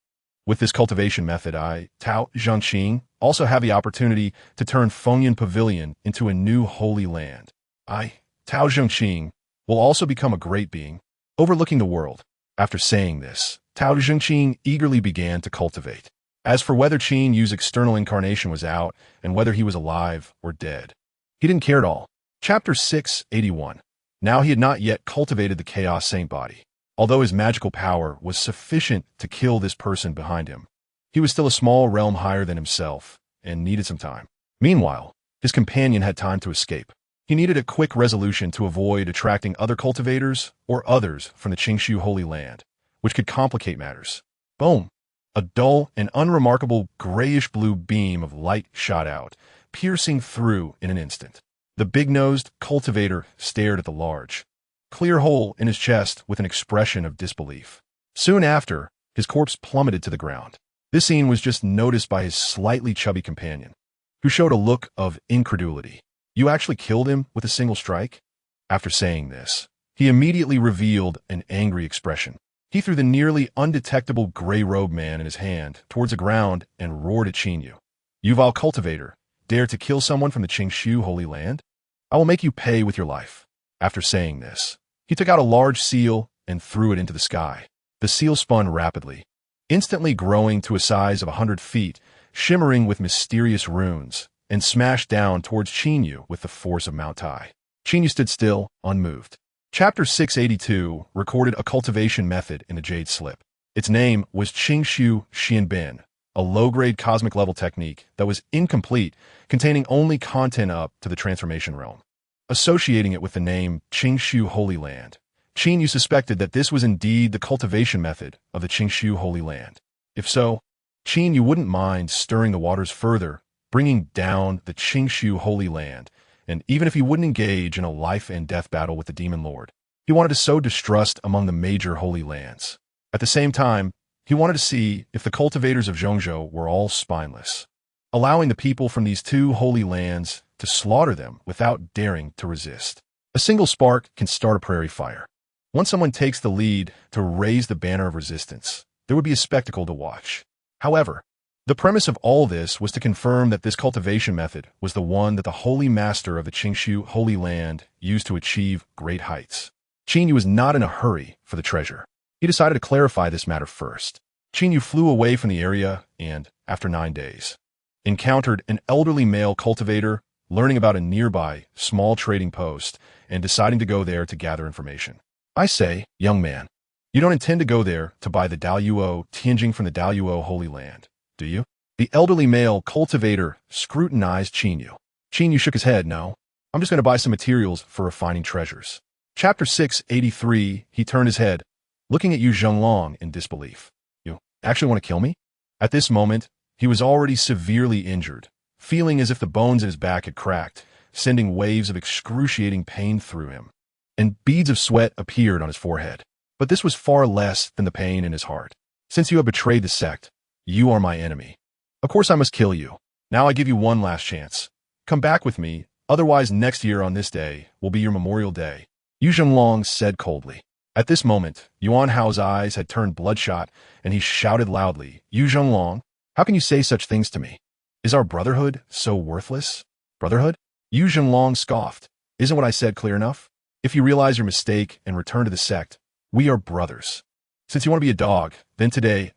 With this cultivation method, I, Tao Zhongqing, also have the opportunity to turn Fengyun Pavilion into a new holy land. I, Tao Zhongqing, will also become a great being. overlooking the world. After saying this, Tao Zhengqin eagerly began to cultivate. As for whether Qin Yu's external incarnation was out and whether he was alive or dead, he didn't care at all. Chapter 681. Now he had not yet cultivated the Chaos Saint body. Although his magical power was sufficient to kill this person behind him, he was still a small realm higher than himself and needed some time. Meanwhile, his companion had time to escape. He needed a quick resolution to avoid attracting other cultivators or others from the Qingshu Holy Land, which could complicate matters. Boom! A dull and unremarkable grayish-blue beam of light shot out, piercing through in an instant. The big-nosed cultivator stared at the large, clear hole in his chest with an expression of disbelief. Soon after, his corpse plummeted to the ground. This scene was just noticed by his slightly chubby companion, who showed a look of incredulity. You actually killed him with a single strike? After saying this, he immediately revealed an angry expression. He threw the nearly undetectable gray-robed man in his hand towards the ground and roared at Qin Yu. You vile cultivator, dare to kill someone from the Qingshu Holy Land? I will make you pay with your life. After saying this, he took out a large seal and threw it into the sky. The seal spun rapidly, instantly growing to a size of 100 feet, shimmering with mysterious runes, and smashed down towards Qin Yu with the force of Mount Tai. Qin Yu stood still, unmoved. Chapter 682 recorded a cultivation method in the Jade Slip. Its name was Qingshu Xianbin, a low-grade cosmic-level technique that was incomplete, containing only content up to the transformation realm. Associating it with the name Qingshu Holy Land, Qin Yu suspected that this was indeed the cultivation method of the Qingshu Holy Land. If so, Qin Yu wouldn't mind stirring the waters further, bringing down the Qingshu Holy Land, and even if he wouldn't engage in a life-and-death battle with the Demon Lord, he wanted to sow distrust among the major holy lands. At the same time, he wanted to see if the cultivators of Zhongzhou were all spineless, allowing the people from these two holy lands to slaughter them without daring to resist. A single spark can start a prairie fire. Once someone takes the lead to raise the banner of resistance, there would be a spectacle to watch. However, the premise of all this was to confirm that this cultivation method was the one that the Holy Master of the Qingshu Holy Land used to achieve great heights. Qin Yu was not in a hurry for the treasure. He decided to clarify this matter first. Qin Yu flew away from the area and, after 9 days, encountered an elderly male cultivator learning about a nearby small trading post and deciding to go there to gather information. I say, young man, you don't intend to go there to buy the Daoyuo Tianjing from the Daoyuo Holy Land, do you? The elderly male cultivator scrutinized Qin Yu. Qin Yu shook his head. No, I'm just going to buy some materials for refining treasures. Chapter 683, he turned his head, looking at Yu Zhenglong in disbelief. You actually want to kill me? At this moment, he was already severely injured, feeling as if the bones in his back had cracked, sending waves of excruciating pain through him, and beads of sweat appeared on his forehead. But this was far less than the pain in his heart. Since you have betrayed the sect, you are my enemy. Of course I must kill you. Now I give you one last chance. Come back with me, otherwise next year on this day will be your Memorial Day. Yu Zhenglong said coldly. At this moment, Yuan Hao's eyes had turned bloodshot, and he shouted loudly, Yu Zhenglong, how can you say such things to me? Is our brotherhood so worthless? Brotherhood? Yu Zhenglong scoffed. Isn't what I said clear enough? If you realize your mistake and return to the sect, we are brothers. Since you want to be a dog, then today,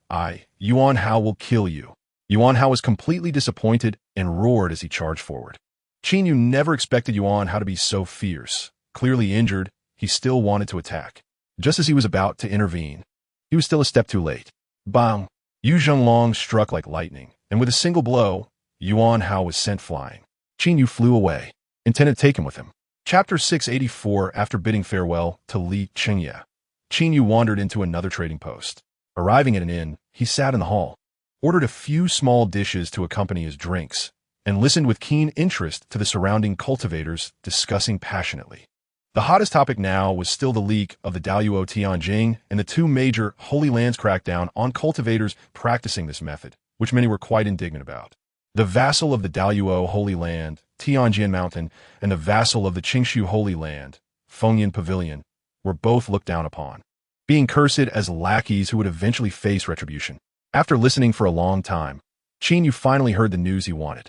Yuan Hao, will kill you. Yuan Hao was completely disappointed and roared as he charged forward. Qin Yu never expected Yuan Hao to be so fierce. Clearly injured, he still wanted to attack. Just as he was about to intervene, he was still a step too late. Bang! Yu Zhenglong struck like lightning, and with a single blow, Yuan Hao was sent flying. Qin Yu flew away, intended to take him with him. Chapter 684. After bidding farewell to Li Qingye, Qin Yu wandered into another trading post. Arriving at an inn, he sat in the hall, ordered a few small dishes to accompany his drinks, and listened with keen interest to the surrounding cultivators discussing passionately. The hottest topic now was still the leak of the Daoyuo Tianjing and the two major Holy Lands crackdown on cultivators practicing this method, which many were quite indignant about. The vassal of the Daoyuo Holy Land, Tianjin Mountain, and the vassal of the Qingshu Holy Land, Fengyan Pavilion, were both looked down upon, being cursed as lackeys who would eventually face retribution. After listening for a long time, Qin Yu finally heard the news he wanted.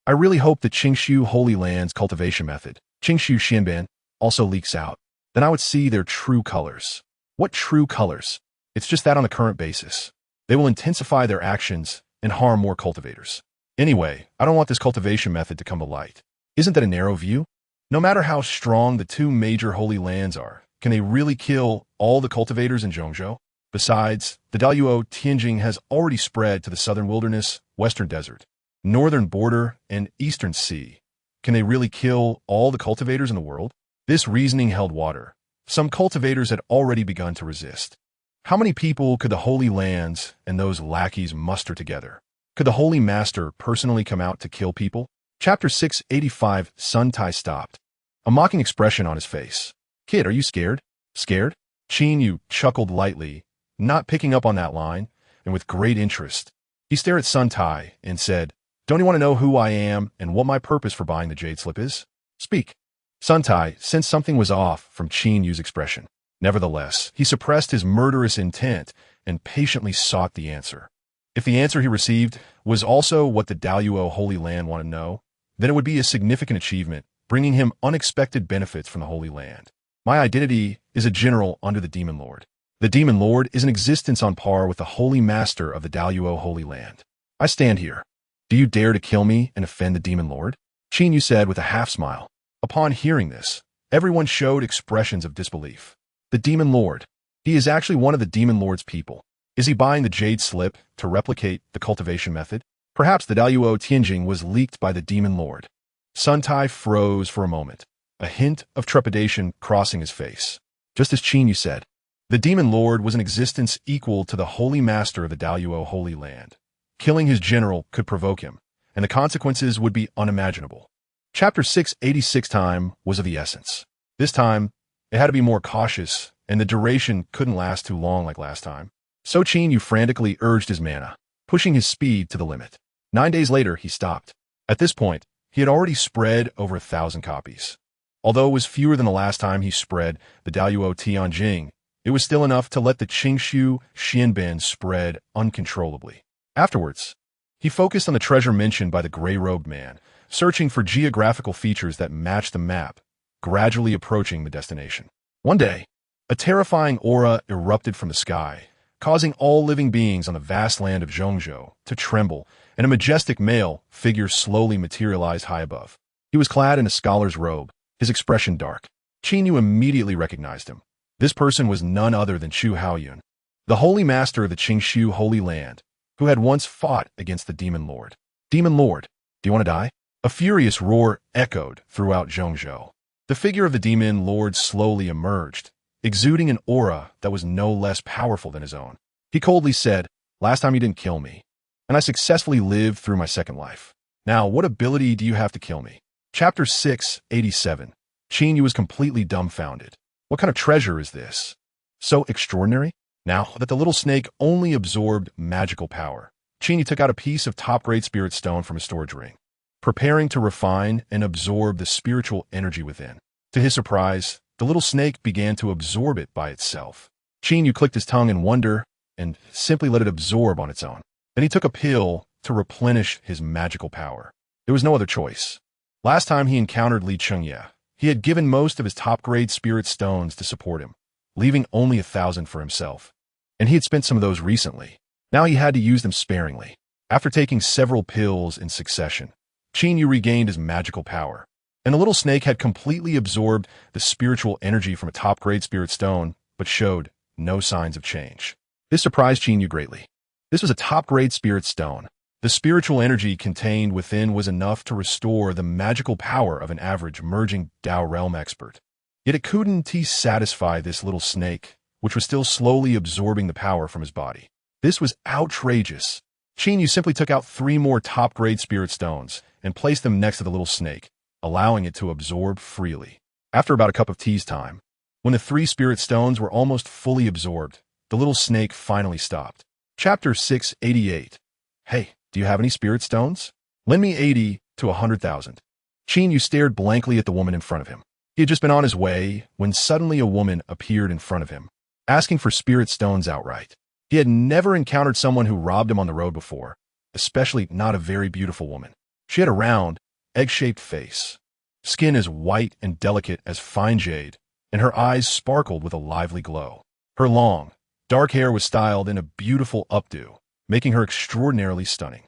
I really hope the Qingshu Holy Land's cultivation method, Qingshu Xianbin, also leaks out. Then I would see their true colors. What true colors? It's just that on the current basis. They will intensify their actions and harm more cultivators. Anyway, I don't want this cultivation method to come to light. Isn't that a narrow view? No matter how strong the two major holy lands are, can they really kill all the cultivators in Zhongzhou? Besides, the Daluo Tianjing has already spread to the southern wilderness, western desert, northern border, and eastern sea. Can they really kill all the cultivators in the world? This reasoning held water. Some cultivators had already begun to resist. How many people could the Holy Lands and those lackeys muster together? Could the Holy Master personally come out to kill people? Chapter 685. Sun Tai stopped, a mocking expression on his face. Kid, are you scared? Scared? Qin Yu chuckled lightly, not picking up on that line, and with great interest. He stared at Sun Tai and said, "Don't you want to know who I am and what my purpose for buying the jade slip is? Speak." Sun Tai sensed something was off from Qin Yu's expression. Nevertheless, he suppressed his murderous intent and patiently sought the answer. If the answer he received was also what the Daluo Holy Land wanted to know, then it would be a significant achievement, bringing him unexpected benefits from the Holy Land. My identity is a general under the Demon Lord. The Demon Lord is an existence on par with the Holy Master of the Daluo Holy Land. I stand here. Do you dare to kill me and offend the Demon Lord? Qin Yu said with a half-smile. Upon hearing this, everyone showed expressions of disbelief. The Demon Lord. He is actually one of the Demon Lord's people. Is he buying the jade slip to replicate the cultivation method? Perhaps the Daluo Tianjing was leaked by the Demon Lord. Sun Tai froze for a moment, a hint of trepidation crossing his face. Just as Qin Yu said, the Demon Lord was an existence equal to the Holy Master of the Daluo Holy Land. Killing his general could provoke him, and the consequences would be unimaginable. Chapter 686. Time was of the essence. This time, it had to be more cautious, and the duration couldn't last too long like last time. So Qin Yu frantically urged his mana, pushing his speed to the limit. 9 days later, he stopped. At this point, he had already spread over 1,000 copies. Although it was fewer than the last time he spread the Daluo Tianjing, it was still enough to let the Qingshu Xianbin spread uncontrollably. Afterwards, he focused on the treasure mentioned by the gray-robed man, searching for geographical features that matched the map, gradually approaching the destination. One day, a terrifying aura erupted from the sky, causing all living beings on the vast land of Zhongzhou to tremble, and a majestic male figure slowly materialized high above. He was clad in a scholar's robe, his expression dark. Qin Yu immediately recognized him. This person was none other than Chu Haoyun, the holy master of the Qingshu Holy Land, who had once fought against the Demon Lord. Demon Lord, do you want to die? A furious roar echoed throughout Zhongzhou. The figure of the Demon Lord slowly emerged, exuding an aura that was no less powerful than his own. He coldly said, "Last time you didn't kill me, and I successfully lived through my second life. Now, what ability do you have to kill me?" Chapter 687. Qin Yu was completely dumbfounded. What kind of treasure is this? So extraordinary? Now that the little snake only absorbed magical power, Qin Yu took out a piece of top-grade spirit stone from his storage ring, preparing to refine and absorb the spiritual energy within. To his surprise, the little snake began to absorb it by itself. Qin Yu clicked his tongue in wonder and simply let it absorb on its own. Then he took a pill to replenish his magical power. There was no other choice. Last time he encountered Li Chengye, he had given most of his top-grade spirit stones to support him, leaving only 1,000 for himself. And he had spent some of those recently. Now he had to use them sparingly. After taking several pills in succession, Qin Yu regained his magical power, and the little snake had completely absorbed the spiritual energy from a top-grade spirit stone, but showed no signs of change. This surprised Qin Yu greatly. This was a top-grade spirit stone. The spiritual energy contained within was enough to restore the magical power of an average merging Dao realm expert. Yet it couldn't satisfy this little snake, which was still slowly absorbing the power from his body. This was outrageous. Qin Yu simply took out 3 more top-grade spirit stones and placed them next to the little snake, allowing it to absorb freely. After about a cup of tea's time, when the 3 spirit stones were almost fully absorbed, the little snake finally stopped. Chapter 688. Hey, do you have any spirit stones? Lend me 80 to 100,000. Qin Yu stared blankly at the woman in front of him. He had just been on his way when suddenly a woman appeared in front of him, asking for spirit stones outright. He had never encountered someone who robbed him on the road before, especially not a very beautiful woman. She had a round, egg-shaped face, skin as white and delicate as fine jade, and her eyes sparkled with a lively glow. Her long, dark hair was styled in a beautiful updo, making her extraordinarily stunning.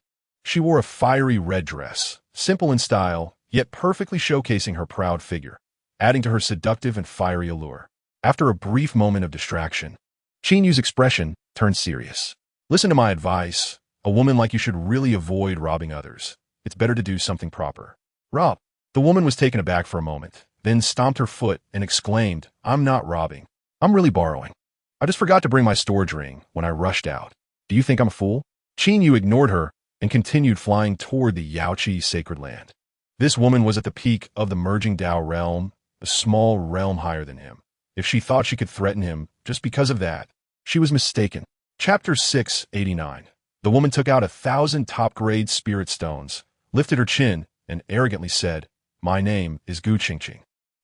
She wore a fiery red dress, simple in style, yet perfectly showcasing her proud figure, adding to her seductive and fiery allure. After a brief moment of distraction, Chinyu's expression turned serious. Listen to my advice. A woman like you should really avoid robbing others. It's better to do something proper. Rob. The woman was taken aback for a moment, then stomped her foot and exclaimed, I'm not robbing. I'm really borrowing. I just forgot to bring my storage ring when I rushed out. Do you think I'm a fool? Chinyu ignored her and continued flying toward the Yaoqi sacred land. This woman was at the peak of the merging Dao realm, a small realm higher than him. If she thought she could threaten him just because of that, she was mistaken. Chapter 689. The woman took out 1,000 top-grade spirit stones, lifted her chin, and arrogantly said, My name is Gu Qingqing.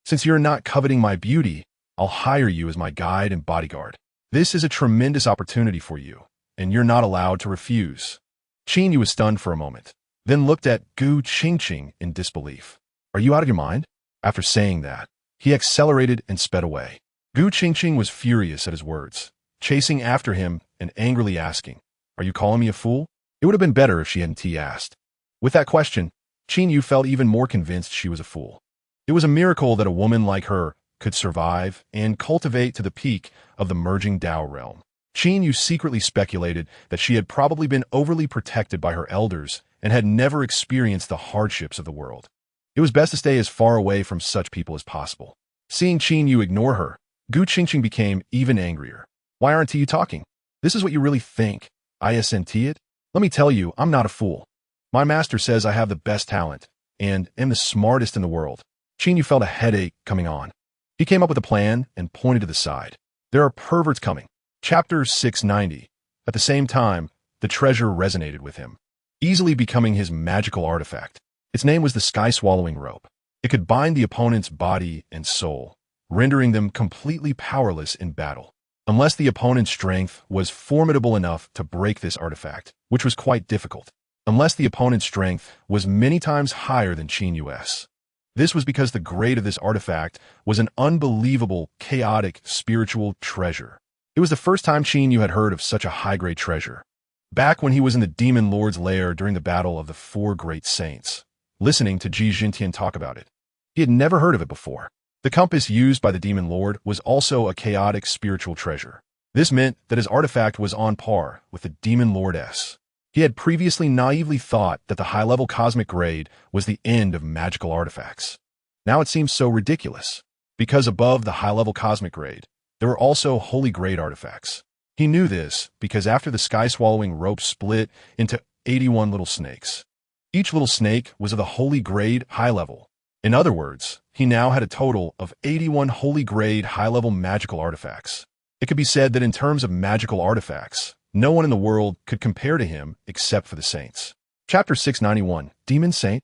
Since you're not coveting my beauty, I'll hire you as my guide and bodyguard. This is a tremendous opportunity for you, and you're not allowed to refuse. Chinyu was stunned for a moment, then looked at Gu Qingqing in disbelief. Are you out of your mind? After saying that, he accelerated and sped away. Gu Qingqing was furious at his words, chasing after him and angrily asking, Are you calling me a fool? It would have been better if she hadn't asked. With that question, Chinyu felt even more convinced she was a fool. It was a miracle that a woman like her could survive and cultivate to the peak of the merging Dao realm. Chinyu secretly speculated that she had probably been overly protected by her elders and had never experienced the hardships of the world. It was best to stay as far away from such people as possible. Seeing Chinyu ignore her, Gu Qingqing became even angrier. Why aren't you talking? This is what you really think. Isn't it? Let me tell you, I'm not a fool. My master says I have the best talent and am the smartest in the world. Chinyu felt a headache coming on. He came up with a plan and pointed to the side. There are perverts coming. Chapter 690. At the same time, the treasure resonated with him, easily becoming his magical artifact. Its name was the sky-swallowing rope. It could bind the opponent's body and soul, rendering them completely powerless in battle. Unless the opponent's strength was formidable enough to break this artifact, which was quite difficult. Unless the opponent's strength was many times higher than Chinyu's. This was because the grade of this artifact was an unbelievable, chaotic, spiritual treasure. It was the first time Chinyu had heard of such a high-grade treasure. Back when he was in the Demon Lord's lair during the Battle of the Four Great Saints, listening to Ji Jintian talk about it. He had never heard of it before. The compass used by the Demon Lord was also a chaotic spiritual treasure. This meant that his artifact was on par with the Demon Lord's. He had previously naively thought that the high-level cosmic grade was the end of magical artifacts. Now it seems so ridiculous, because above the high-level cosmic grade, there were also holy grade artifacts. He knew this because after the sky-swallowing rope split into 81 little snakes. Each little snake was of the holy grade high level. In other words, he now had a total of 81 holy grade high-level magical artifacts. It could be said that in terms of magical artifacts, no one in the world could compare to him except for the saints. Chapter 691. Demon Saint?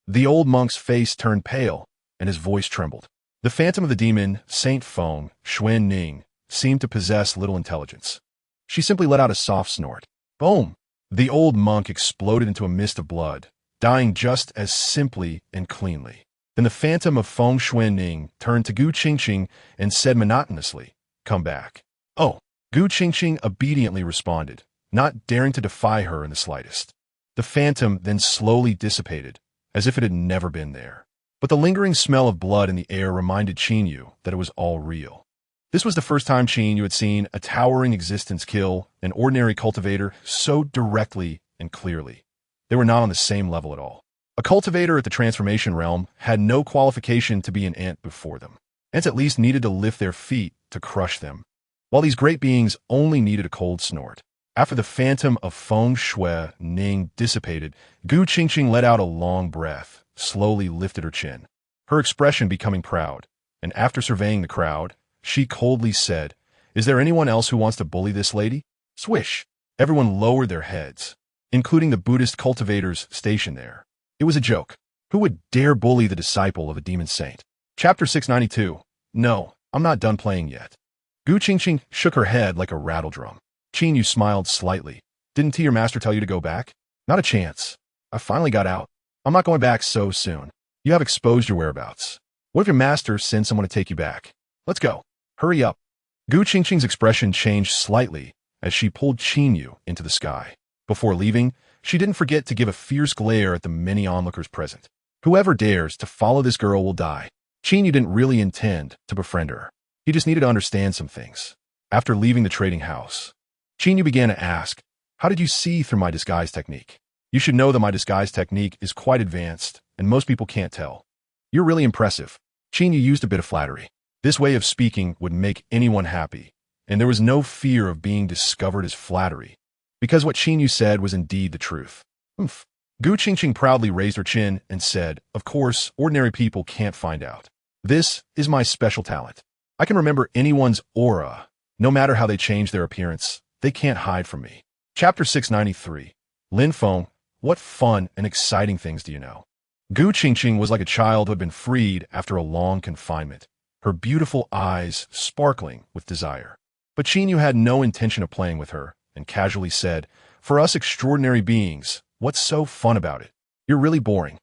The old monk's face turned pale, and his voice trembled. The phantom of the demon, Saint Feng, Xuan Ning, seemed to possess little intelligence. She simply let out a soft snort. Boom! The old monk exploded into a mist of blood, dying just as simply and cleanly. Then the phantom of Feng Xuanning turned to Gu Qingqing and said monotonously, Come back. Oh! Gu Qingqing obediently responded, not daring to defy her in the slightest. The phantom then slowly dissipated, as if it had never been there. But the lingering smell of blood in the air reminded Chinyu that it was all real. This was the first time Chinyu had seen a towering existence kill an ordinary cultivator so directly and clearly. They were not on the same level at all. A cultivator at the transformation realm had no qualification to be an ant before them. Ants at least needed to lift their feet to crush them, while these great beings only needed a cold snort. After the phantom of Feng Shui Ning dissipated, Gu Qingqing let out a long breath, slowly lifted her chin, her expression becoming proud, and after surveying the crowd, she coldly said, Is there anyone else who wants to bully this lady? Swish! Everyone lowered their heads, including the Buddhist cultivators stationed there. It was a joke. Who would dare bully the disciple of a demon saint? Chapter 692. No, I'm not done playing yet. Gu Qingqing shook her head like a rattle drum. Chinyu smiled slightly. Didn't your master tell you to go back? Not a chance. I finally got out. I'm not going back so soon. You have exposed your whereabouts. What if your master sends someone to take you back? Let's go. Hurry up. Gu Qingqing's expression changed slightly as she pulled Qinyu into the sky. Before leaving, she didn't forget to give a fierce glare at the many onlookers present. Whoever dares to follow this girl will die. Qinyu didn't really intend to befriend her. He just needed to understand some things. After leaving the trading house, Qinyu began to ask, "How did you see through my disguise technique? You should know that my disguise technique is quite advanced, and most people can't tell. You're really impressive." Qinyu used a bit of flattery. This way of speaking would make anyone happy, and there was no fear of being discovered as flattery, because what Qinyu said was indeed the truth. Oomph. Gu Qingqing proudly raised her chin and said, "Of course, ordinary people can't find out. This is my special talent. I can remember anyone's aura. No matter how they change their appearance, they can't hide from me." Chapter 693. Lin Feng, what fun and exciting things do you know? Gu Qingqing was like a child who had been freed after a long confinement, her beautiful eyes sparkling with desire. But Qinyu had no intention of playing with her and casually said, "For us extraordinary beings, what's so fun about it? You're really boring."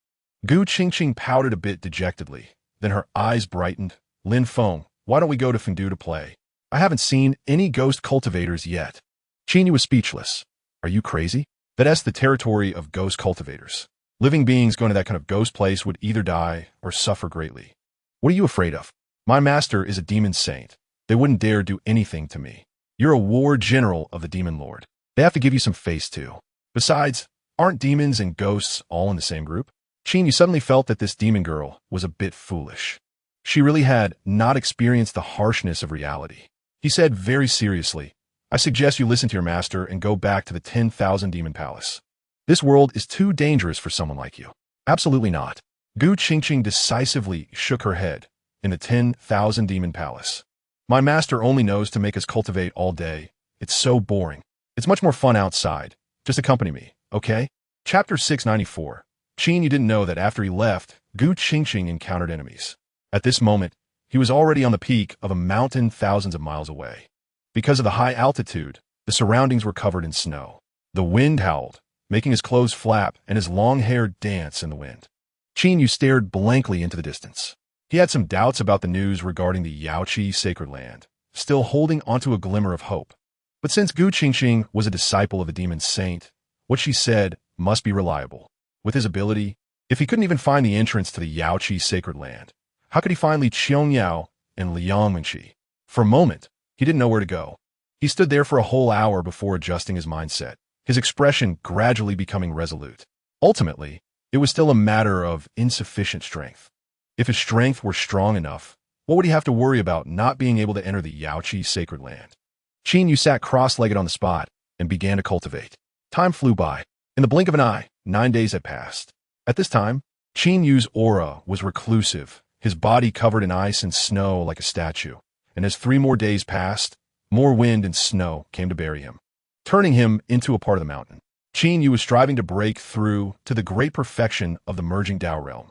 Gu Qingqing pouted a bit dejectedly. Then her eyes brightened. "Lin Feng, why don't we go to Fengdu to play? I haven't seen any ghost cultivators yet." Qinyu was speechless. "Are you crazy? That's the territory of ghost cultivators. Living beings going to that kind of ghost place would either die or suffer greatly. What are you afraid of? My master is a demon saint. They wouldn't dare do anything to me. You're a war general of the demon lord. They have to give you some face too. Besides, aren't demons and ghosts all in the same group?" Qinyu suddenly felt that this demon girl was a bit foolish. She really had not experienced the harshness of reality. He said very seriously, "I suggest you listen to your master and go back to the 10,000 Demon Palace. This world is too dangerous for someone like you." "Absolutely not." Gu Qingqing decisively shook her head. "In the 10,000 Demon Palace. My master only knows to make us cultivate all day. It's so boring. It's much more fun outside. Just accompany me, okay?" Chapter 694. Qinyu didn't know that after he left, Gu Qingqing encountered enemies. At this moment, he was already on the peak of a mountain thousands of miles away. Because of the high altitude, the surroundings were covered in snow. The wind howled, making his clothes flap and his long hair dance in the wind. Qinyu stared blankly into the distance. He had some doubts about the news regarding the Yaoqi sacred land, still holding onto a glimmer of hope. But since Gu Qingqing was a disciple of the demon saint, what she said must be reliable. With his ability, if he couldn't even find the entrance to the Yaoqi sacred land, how could he find Li Qiangyao and Liang Mingxi? For a moment, he didn't know where to go. He stood there for a whole hour before adjusting his mindset, his expression gradually becoming resolute. Ultimately, it was still a matter of insufficient strength. If his strength were strong enough, what would he have to worry about not being able to enter the Yaoqi sacred land? Qinyu sat cross-legged on the spot and began to cultivate. Time flew by. In the blink of an eye, 9 days had passed. At this time, Qinyu's aura was reclusive, his body covered in ice and snow like a statue. And as 3 more days passed, more wind and snow came to bury him, turning him into a part of the mountain. Qinyu was striving to break through to the great perfection of the merging Dao realm.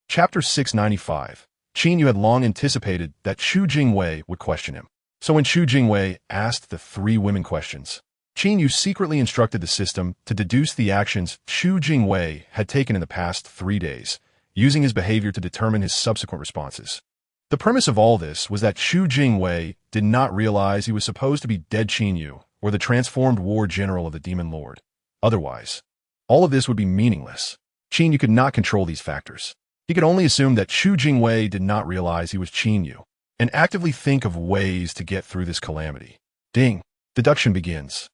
Chapter 695. Qinyu had long anticipated that Xu Jingwei would question him. So when Xu Jingwei asked the 3 women questions, Qinyu secretly instructed the system to deduce the actions Xu Jingwei had taken in the past 3 days, using his behavior to determine his subsequent responses. The premise of all this was that Xu Jingwei did not realize he was supposed to be dead Qinyu, or the transformed war general of the Demon Lord. Otherwise, all of this would be meaningless. Qinyu could not control these factors. He could only assume that Xu Jingwei did not realize he was Qinyu, and actively think of ways to get through this calamity. Ding! Deduction begins.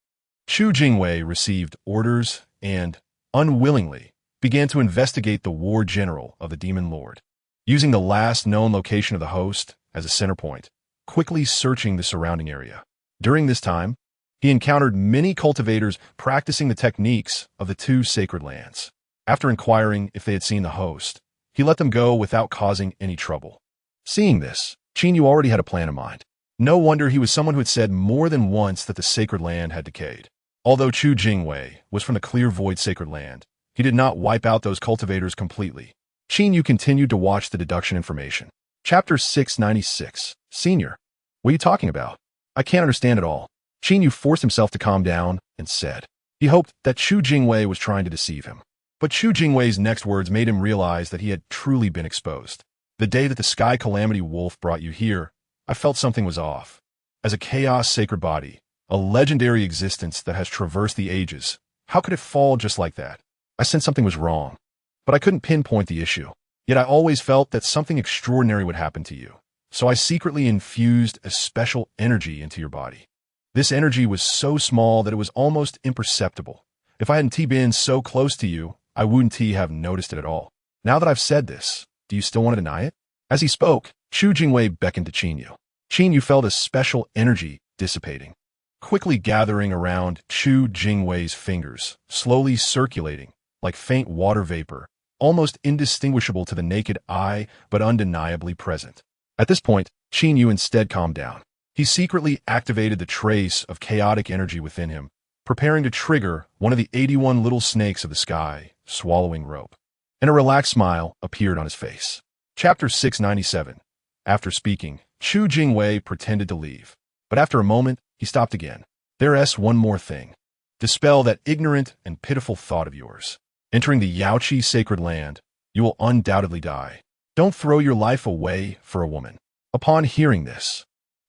Xu Jingwei received orders and, unwillingly, began to investigate the war general of the Demon Lord, using the last known location of the host as a center point, quickly searching the surrounding area. During this time, he encountered many cultivators practicing the techniques of the 2 sacred lands. After inquiring if they had seen the host, he let them go without causing any trouble. Seeing this, Qinyu already had a plan in mind. No wonder he was someone who had said more than once that the sacred land had decayed. Although Xu Jingwei was from the Clear Void sacred land, he did not wipe out those cultivators completely. Qinyu continued to watch the deduction information. Chapter 696. Senior, what are you talking about? I can't understand it all. Qinyu forced himself to calm down and said. He hoped that Xu Jingwei was trying to deceive him. But Xu Jingwei's next words made him realize that he had truly been exposed. The day that the Sky Calamity Wolf brought you here, I felt something was off. As a chaos sacred body, a legendary existence that has traversed the ages, how could it fall just like that? I sensed something was wrong, but I couldn't pinpoint the issue. Yet I always felt that something extraordinary would happen to you. So I secretly infused a special energy into your body. This energy was so small that it was almost imperceptible. If I hadn't been so close to you, I wouldn't have noticed it at all. Now that I've said this, do you still want to deny it? As he spoke, Chu Jingwei beckoned to Qinyu. Qinyu felt a special energy dissipating, quickly gathering around Chu Jingwei's fingers, slowly circulating, like faint water vapor, almost indistinguishable to the naked eye, but undeniably present. At this point, Qinyu instead calmed down. He secretly activated the trace of chaotic energy within him, preparing to trigger one of the 81 little snakes of the sky, swallowing rope. And a relaxed smile appeared on his face. Chapter 697. After speaking, Chu Jingwei pretended to leave. But after a moment, he stopped again. There's one more thing. Dispel that ignorant and pitiful thought of yours. Entering the Yaoqi sacred land, you will undoubtedly die. Don't throw your life away for a woman. Upon hearing this,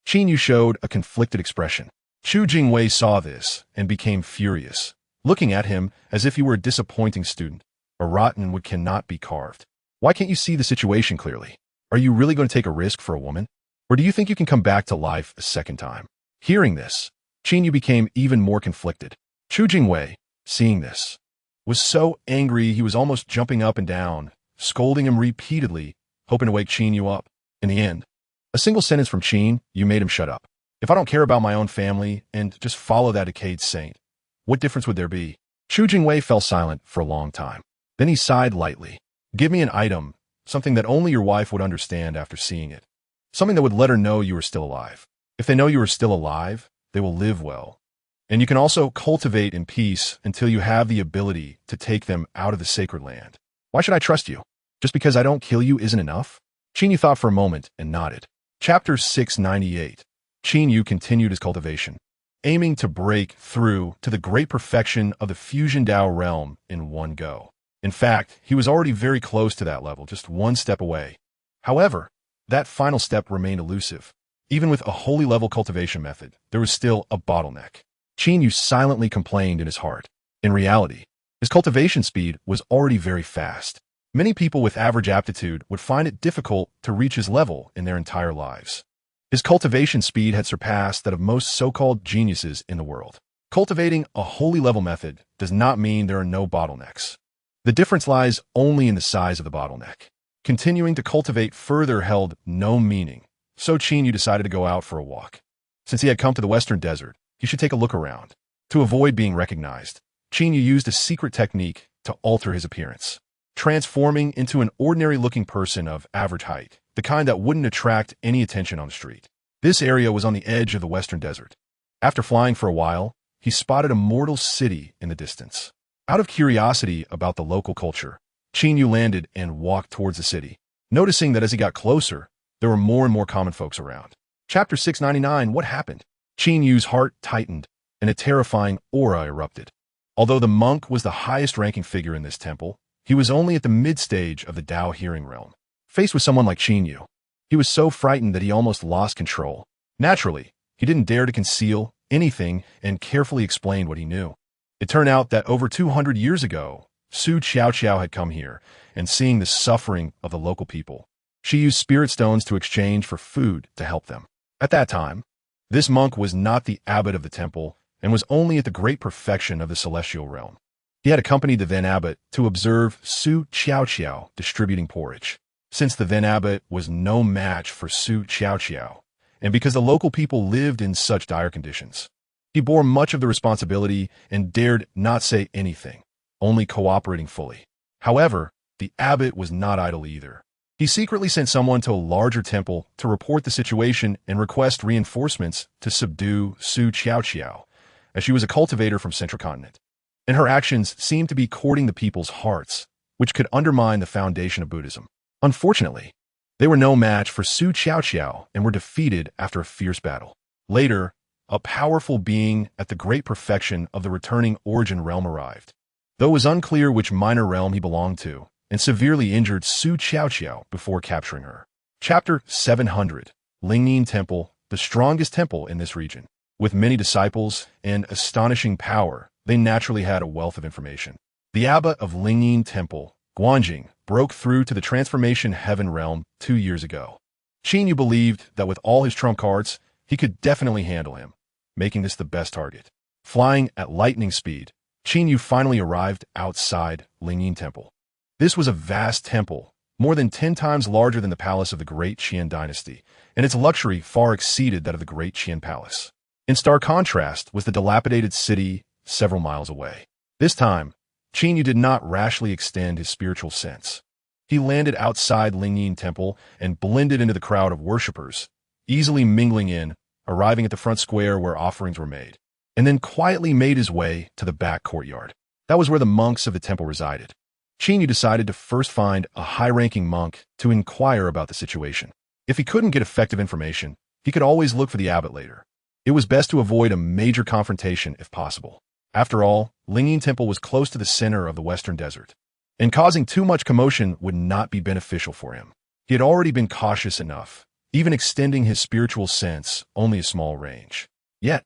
Qinyu showed a conflicted expression. Chu Jingwei saw this and became furious, looking at him as if he were a disappointing student, a rotten wood cannot be carved. Why can't you see the situation clearly? Are you really going to take a risk for a woman? Or do you think you can come back to life a second time? Hearing this, Qinyu became even more conflicted. Chu Jingwei, seeing this, was so angry he was almost jumping up and down, scolding him repeatedly, hoping to wake Qinyu up. In the end, a single sentence from Qin, you made him shut up. If I don't care about my own family and just follow that decayed saint, what difference would there be? Chu Jingwei fell silent for a long time. Then he sighed lightly. Give me an item, something that only your wife would understand after seeing it. Something that would let her know you are still alive. If they know you are still alive, they will live well. And you can also cultivate in peace until you have the ability to take them out of the sacred land. Why should I trust you? Just because I don't kill you isn't enough? Qinyu thought for a moment and nodded. Chapter 698. Qinyu continued his cultivation, aiming to break through to the great perfection of the Fusion Dao realm in one go. In fact, he was already very close to that level, just one step away. However, that final step remained elusive. Even with a holy level cultivation method, there was still a bottleneck. Qinyu silently complained in his heart. In reality, his cultivation speed was already very fast. Many people with average aptitude would find it difficult to reach his level in their entire lives. His cultivation speed had surpassed that of most so-called geniuses in the world. Cultivating a holy level method does not mean there are no bottlenecks. The difference lies only in the size of the bottleneck. Continuing to cultivate further held no meaning, so Qinyu decided to go out for a walk. Since he had come to the Western Desert, he should take a look around. To avoid being recognized, Qinyu used a secret technique to alter his appearance, transforming into an ordinary-looking person of average height, the kind that wouldn't attract any attention on the street. This area was on the edge of the Western Desert. After flying for a while, he spotted a mortal city in the distance. Out of curiosity about the local culture, Qinyu landed and walked towards the city, noticing that as he got closer, there were more and more common folks around. Chapter 699, what happened? Qinyu's heart tightened, and a terrifying aura erupted. Although the monk was the highest-ranking figure in this temple, he was only at the mid-stage of the Dao hearing realm. Faced with someone like Qinyu, he was so frightened that he almost lost control. Naturally, he didn't dare to conceal anything and carefully explained what he knew. It turned out that over 200 years ago, Su Qiaoqiao had come here, and seeing the suffering of the local people, she used spirit stones to exchange for food to help them. At that time, this monk was not the abbot of the temple and was only at the great perfection of the celestial realm. He had accompanied the then abbot to observe Su Qiaoqiao distributing porridge. Since the then abbot was no match for Su Qiaoqiao, and because the local people lived in such dire conditions, he bore much of the responsibility and dared not say anything, only cooperating fully. However, the abbot was not idle either. He secretly sent someone to a larger temple to report the situation and request reinforcements to subdue Su Qiaoqiao, as she was a cultivator from Central Continent. And her actions seemed to be courting the people's hearts, which could undermine the foundation of Buddhism. Unfortunately, they were no match for Su Qiaoqiao and were defeated after a fierce battle. Later, a powerful being at the great perfection of the returning origin realm arrived, though it was unclear which minor realm he belonged to, and severely injured Su Qiaoqiao before capturing her. Chapter 700, Lingning Temple, the strongest temple in this region. With many disciples and astonishing power, they naturally had a wealth of information. The abbot of Lingyin Temple, Guanjing, broke through to the Transformation Heaven realm 2 years ago. Qin believed that with all his trump cards, he could definitely handle him, making this the best target. Flying at lightning speed, Qin finally arrived outside Lingyin Temple. This was a vast temple, more than 10 times larger than the palace of the Great Qian dynasty, and its luxury far exceeded that of the Great Qian Palace. In stark contrast was the dilapidated city several miles away. This time, Qin did not rashly extend his spiritual sense. He landed outside Lingyin Temple and blended into the crowd of worshippers, easily mingling in, arriving at the front square where offerings were made, and then quietly made his way to the back courtyard. That was where the monks of the temple resided. Qin decided to first find a high-ranking monk to inquire about the situation. If he couldn't get effective information, he could always look for the abbot later. It was best to avoid a major confrontation if possible. After all, Lingyin Temple was close to the center of the Western Desert, and causing too much commotion would not be beneficial for him. He had already been cautious enough, even extending his spiritual sense only a small range. Yet,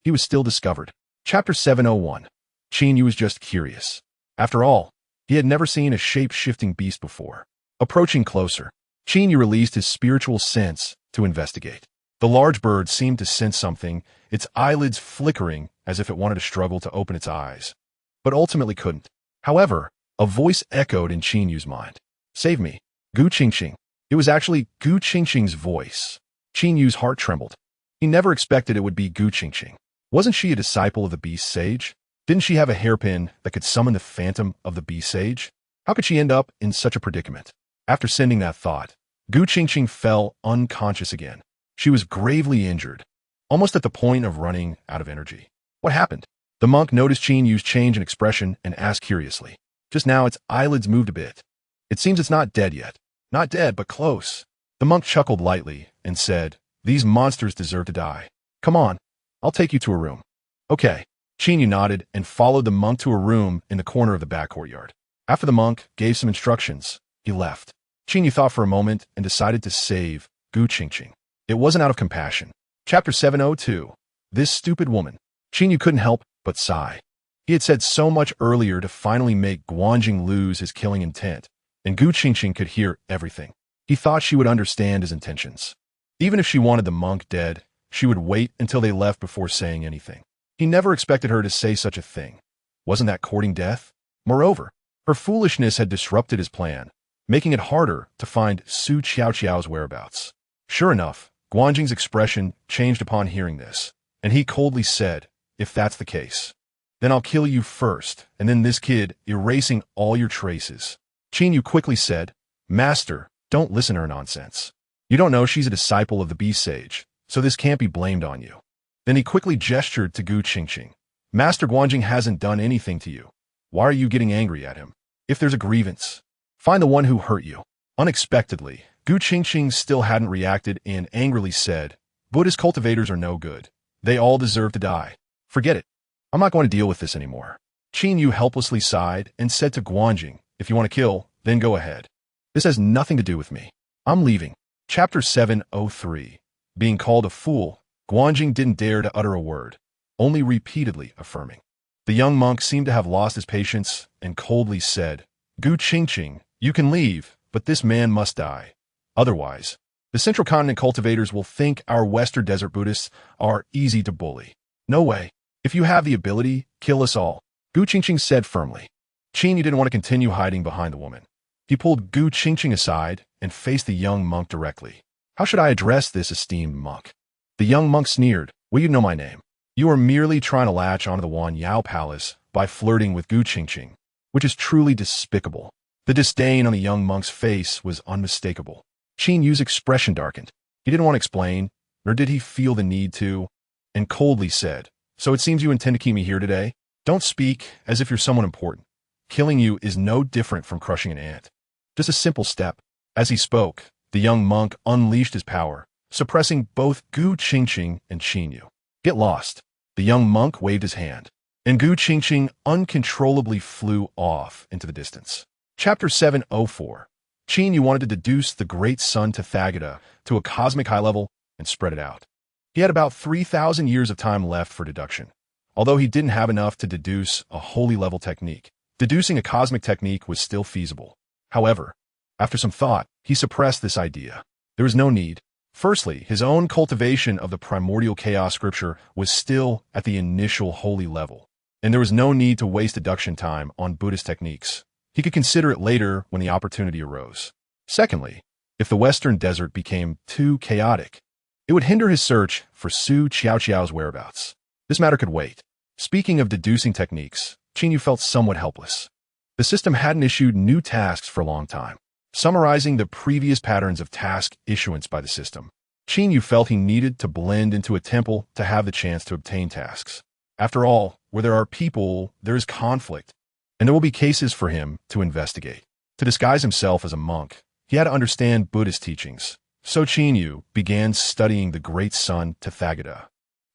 he was still discovered. Chapter 701. Qin was just curious. After all, he had never seen a shape-shifting beast before. Approaching closer, Qin released his spiritual sense to investigate. The large bird seemed to sense something, its eyelids flickering as if it wanted to struggle to open its eyes, but ultimately couldn't. However, a voice echoed in Qin mind. "Save me, Gu Qingqing." It was actually Gu Qingqing's voice. Qin heart trembled. He never expected it would be Gu Qingqing. Wasn't she a disciple of the Beast Sage? Didn't she have a hairpin that could summon the phantom of the Beast Sage? How could she end up in such a predicament? After sending that thought, Gu Qingqing fell unconscious again. She was gravely injured, almost at the point of running out of energy. What happened? The monk noticed Qin's change in expression and asked curiously. Just now its eyelids moved a bit. "It seems it's not dead yet." "Not dead, but close." The monk chuckled lightly and said, "These monsters deserve to die. Come on, I'll take you to a room." "Okay." Qin nodded and followed the monk to a room in the corner of the back courtyard. After the monk gave some instructions, he left. Qin thought for a moment and decided to save Gu Qingqing. It wasn't out of compassion. Chapter 702. This stupid woman. Qin couldn't help but sigh. He had said so much earlier to finally make Guanjing lose his killing intent, and Gu Qingqing could hear everything. He thought she would understand his intentions. Even if she wanted the monk dead, she would wait until they left before saying anything. He never expected her to say such a thing. Wasn't that courting death? Moreover, her foolishness had disrupted his plan, making it harder to find Su Qiaoqiao's whereabouts. Sure enough, Guanjing's expression changed upon hearing this, and he coldly said, "If that's the case, then I'll kill you first, and then this kid, erasing all your traces." Qin quickly said, "Master, don't listen to her nonsense. You don't know she's a disciple of the Beast Sage, so this can't be blamed on you." Then he quickly gestured to Gu Qingqing. "Master Guanjing hasn't done anything to you. Why are you getting angry at him? If there's a grievance, find the one who hurt you." Unexpectedly, Gu Qingqing still hadn't reacted and angrily said, "Buddhist cultivators are no good. They all deserve to die. Forget it. I'm not going to deal with this anymore." Qin helplessly sighed and said to Guanjing, "If you want to kill, then go ahead. This has nothing to do with me. I'm leaving." Chapter 703. Being called a fool, Guanjing didn't dare to utter a word, only repeatedly affirming. The young monk seemed to have lost his patience and coldly said, "Gu Qingqing, you can leave, but this man must die. Otherwise, the Central Continent cultivators will think our Western Desert Buddhists are easy to bully. No way. If you have the ability, kill us all," Gu Qingqing said firmly. Qin didn't want to continue hiding behind the woman. He pulled Gu Qingqing aside and faced the young monk directly. "How should I address this esteemed monk?" The young monk sneered, "Well, you know my name. You are merely trying to latch onto the Wan Yao Palace by flirting with Gu Qingqing, which is truly despicable." The disdain on the young monk's face was unmistakable. Qin expression darkened. He didn't want to explain, nor did he feel the need to, and coldly said, "So it seems you intend to keep me here today? Don't speak as if you're someone important. Killing you is no different from crushing an ant. Just a simple step." As he spoke, the young monk unleashed his power, suppressing both Gu Qingqing and Qin. "Get lost." The young monk waved his hand, and Gu Qingqing uncontrollably flew off into the distance. Chapter 704. Qin wanted to deduce the great sun Tathagata to a cosmic high level and spread it out. He had about 3,000 years of time left for deduction. Although he didn't have enough to deduce a holy level technique, deducing a cosmic technique was still feasible. However, after some thought, he suppressed this idea. There was no need. Firstly, his own cultivation of the primordial chaos scripture was still at the initial holy level, and there was no need to waste deduction time on Buddhist techniques. He could consider it later when the opportunity arose. Secondly, if the western desert became too chaotic, it would hinder his search for Su Qiaoqiao's whereabouts. This matter could wait. Speaking of deducing techniques, Qingyu felt somewhat helpless. The system hadn't issued new tasks for a long time. Summarizing the previous patterns of task issuance by the system, Qingyu felt he needed to blend into a temple to have the chance to obtain tasks. After all, where there are people, there is conflict, and there will be cases for him to investigate. To disguise himself as a monk, he had to understand Buddhist teachings, so Qingyu began studying the great sun Tathagata.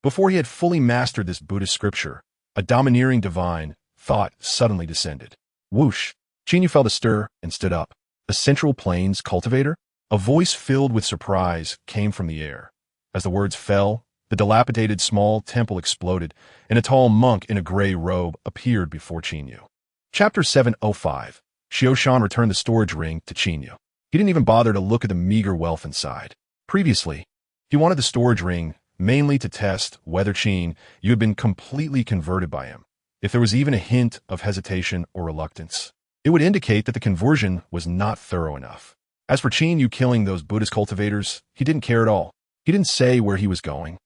Before he had fully mastered this Buddhist scripture, a domineering divine thought suddenly descended. Whoosh! Qingyu felt a stir and stood up. A Central Plains cultivator? A voice filled with surprise came from the air. As the words fell, the dilapidated small temple exploded, and a tall monk in a gray robe appeared before Qingyu. Chapter 705. Xiaoshan returned the storage ring to Qingyu. He didn't even bother to look at the meager wealth inside. Previously, he wanted the storage ring mainly to test whether Qingyu had been completely converted by him. If there was even a hint of hesitation or reluctance, it would indicate that the conversion was not thorough enough. As for Qingyu killing those Buddhist cultivators, he didn't care at all. He didn't say where he was going,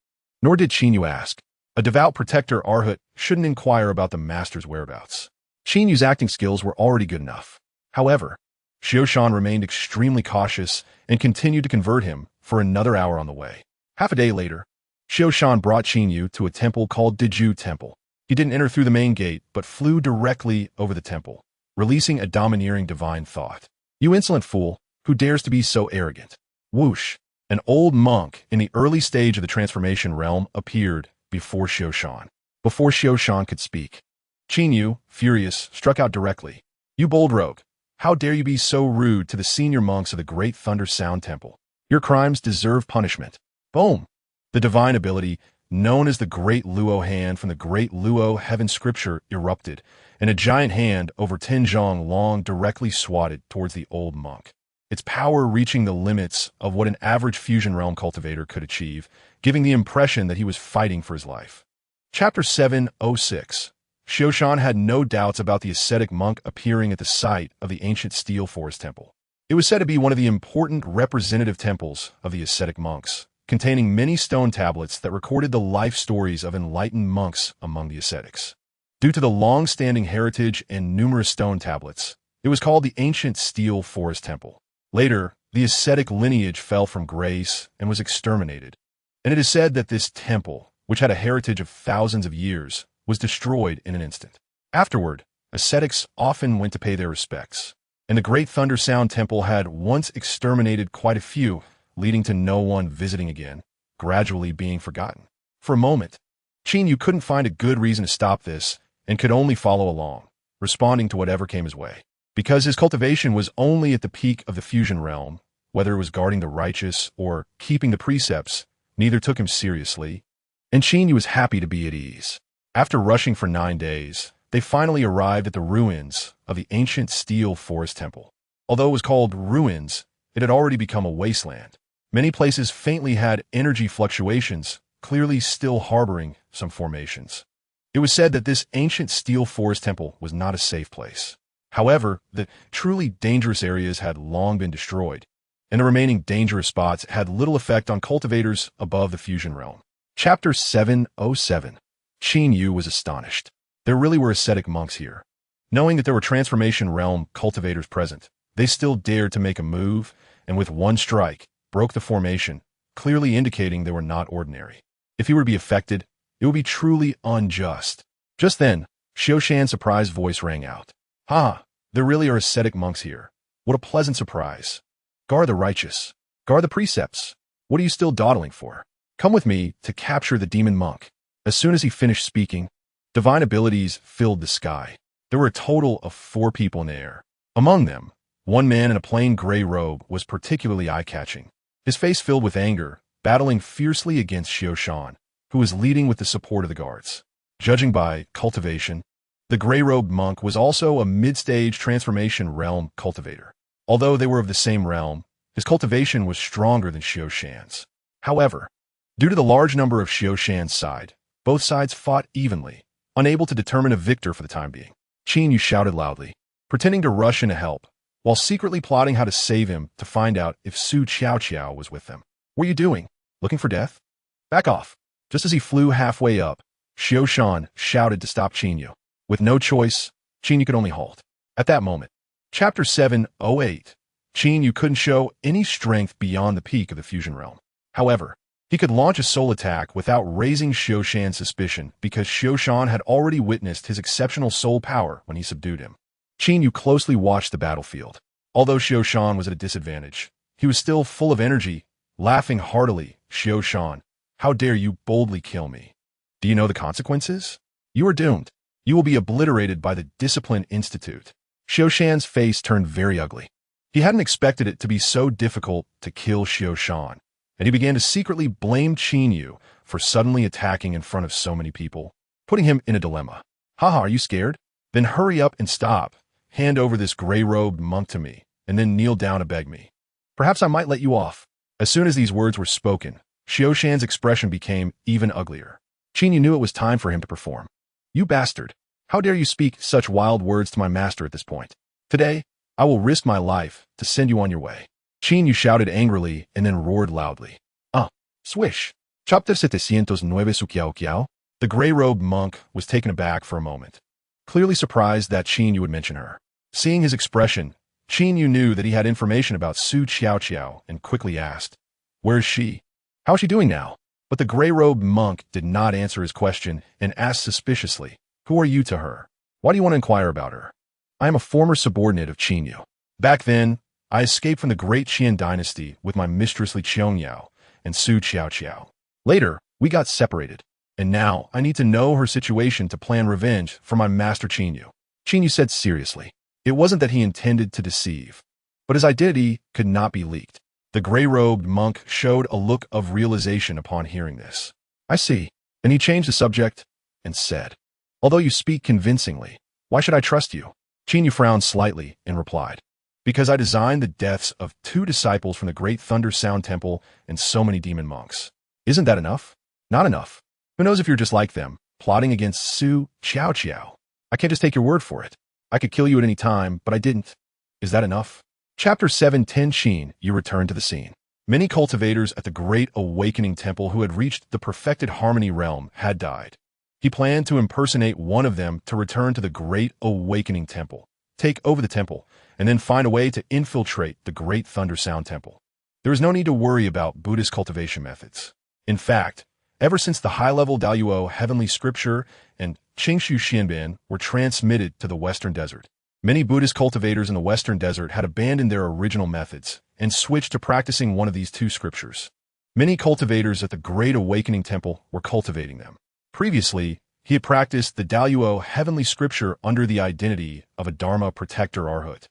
nor did Qingyu ask. A devout protector Arhat shouldn't inquire about the master's whereabouts. Qinyu's acting skills were already good enough. However, Xiaoshan remained extremely cautious and continued to convert him for another hour on the way. Half a day later, Xiaoshan brought Qingyu to a temple called Deduce Temple. He didn't enter through the main gate, but flew directly over the temple, releasing a domineering divine thought. You insolent fool, who dares to be so arrogant? Whoosh! An old monk in the early stage of the transformation realm appeared before Xiaoshan. Before Xiaoshan could speak, Qingyu, furious, struck out directly. You bold rogue! How dare you be so rude to the senior monks of the Great Thunder Sound Temple? Your crimes deserve punishment. Boom! The divine ability, known as the Great Luo Hand from the Great Luo Heaven Scripture, erupted, and a giant hand over 10 zhong long directly swatted towards the old monk. Its power reaching the limits of what an average fusion realm cultivator could achieve, giving the impression that he was fighting for his life. Chapter 706. Xiaoshan had no doubts about the ascetic monk appearing at the site of the ancient steel forest temple. It was said to be one of the important representative temples of the ascetic monks, containing many stone tablets that recorded the life stories of enlightened monks among the ascetics. Due to the long-standing heritage and numerous stone tablets, it was called the ancient steel forest temple. Later, the ascetic lineage fell from grace and was exterminated, and it is said that this temple, which had a heritage of thousands of years, was destroyed in an instant. Afterward, ascetics often went to pay their respects, and the Great Thunder Sound Temple had once exterminated quite a few, leading to no one visiting again, gradually being forgotten. For a moment, Qingyu couldn't find a good reason to stop this and could only follow along, responding to whatever came his way. Because his cultivation was only at the peak of the fusion realm, whether it was guarding the righteous or keeping the precepts, neither took him seriously, and Qingyu was happy to be at ease. After rushing for 9 days, they finally arrived at the ruins of the ancient steel forest temple. Although it was called ruins, it had already become a wasteland. Many places faintly had energy fluctuations, clearly still harboring some formations. It was said that this ancient steel forest temple was not a safe place. However, the truly dangerous areas had long been destroyed, and the remaining dangerous spots had little effect on cultivators above the fusion realm. Chapter 707. Qingyu was astonished. There really were ascetic monks here. Knowing that there were transformation realm cultivators present, they still dared to make a move, and with one strike, broke the formation, clearly indicating they were not ordinary. If he were to be affected, it would be truly unjust. Just then, Xiaoshan's surprised voice rang out. Ha! There really are ascetic monks here. What a pleasant surprise. Guard the righteous. Guard the precepts. What are you still dawdling for? Come with me to capture the demon monk. As soon as he finished speaking, divine abilities filled the sky. There were a total of 4 people in the air. Among them, one man in a plain gray robe was particularly eye-catching. His face filled with anger, battling fiercely against Xiao Shan, who was leading with the support of the guards. Judging by cultivation, the gray-robed monk was also a mid-stage transformation realm cultivator. Although they were of the same realm, his cultivation was stronger than Xiao Shan's. However, due to the large number of Xiao Shan's side, both sides fought evenly, unable to determine a victor for the time being. Qin Yu shouted loudly, pretending to rush in to help, while secretly plotting how to save him to find out if Su Qiao was with them. What are you doing? Looking for death? Back off. Just as he flew halfway up, Xiao Shan shouted to stop Qin Yu. With no choice, Qin Yu could only halt. At that moment, Chapter 708, Qin Yu couldn't show any strength beyond the peak of the fusion realm. However, he could launch a soul attack without raising Xiao Shan's suspicion because Xiao Shan had already witnessed his exceptional soul power when he subdued him. Qin Yu closely watched the battlefield. Although Xiao Shan was at a disadvantage, he was still full of energy, laughing heartily. Xiao Shan, how dare you boldly kill me? Do you know the consequences? You are doomed. You will be obliterated by the Discipline Institute. Xiao Shan's face turned very ugly. He hadn't expected it to be so difficult to kill Xiao Shan, and he began to secretly blame Qin Yu for suddenly attacking in front of so many people, putting him in a dilemma. Haha, are you scared? Then hurry up and stop. Hand over this gray-robed monk to me, and then kneel down to beg me. Perhaps I might let you off. As soon as these words were spoken, Xiao Shan's expression became even uglier. Qin Yu knew it was time for him to perform. You bastard! How dare you speak such wild words to my master at this point? Today, I will risk my life to send you on your way. Qin Yu shouted angrily and then roared loudly. Swish! Chapter 709 Su Qiao. The gray-robed monk was taken aback for a moment, clearly surprised that Qin Yu would mention her. Seeing his expression, Qin Yu knew that he had information about Su Qiao and quickly asked, Where is she? How is she doing now? But the gray-robed monk did not answer his question and asked suspiciously, Who are you to her? Why do you want to inquire about her? I am a former subordinate of Qin Yu. Back then, I escaped from the great Qian dynasty with my mistress Li Qiangyao and Su Qiao. Later, we got separated, and now I need to know her situation to plan revenge for my master Qin Yu. Qin Yu said seriously. It wasn't that he intended to deceive, but his identity could not be leaked. The gray-robed monk showed a look of realization upon hearing this. I see. And he changed the subject and said, Although you speak convincingly, why should I trust you? Qin Yu frowned slightly and replied, Because I designed the deaths of 2 disciples from the Great Thunder Sound Temple and so many demon monks. Isn't that enough? Not enough. Who knows if you're just like them, plotting against Su Qiao. I can't just take your word for it. I could kill you at any time, but I didn't. Is that enough? Chapter 710 Qin Yu returned to the scene. Many cultivators at the Great Awakening Temple who had reached the perfected harmony realm had died. He planned to impersonate one of them to return to the Great Awakening Temple, take over the temple, and then find a way to infiltrate the Great Thunder Sound Temple. There is no need to worry about Buddhist cultivation methods. In fact, ever since the high-level Daluo Heavenly Scripture and Qingshu Xianbin were transmitted to the Western Desert, many Buddhist cultivators in the Western Desert had abandoned their original methods and switched to practicing one of these 2 scriptures. Many cultivators at the Great Awakening Temple were cultivating them. Previously, he had practiced the Daluo Heavenly Scripture under the identity of a Dharma Protector Arhat.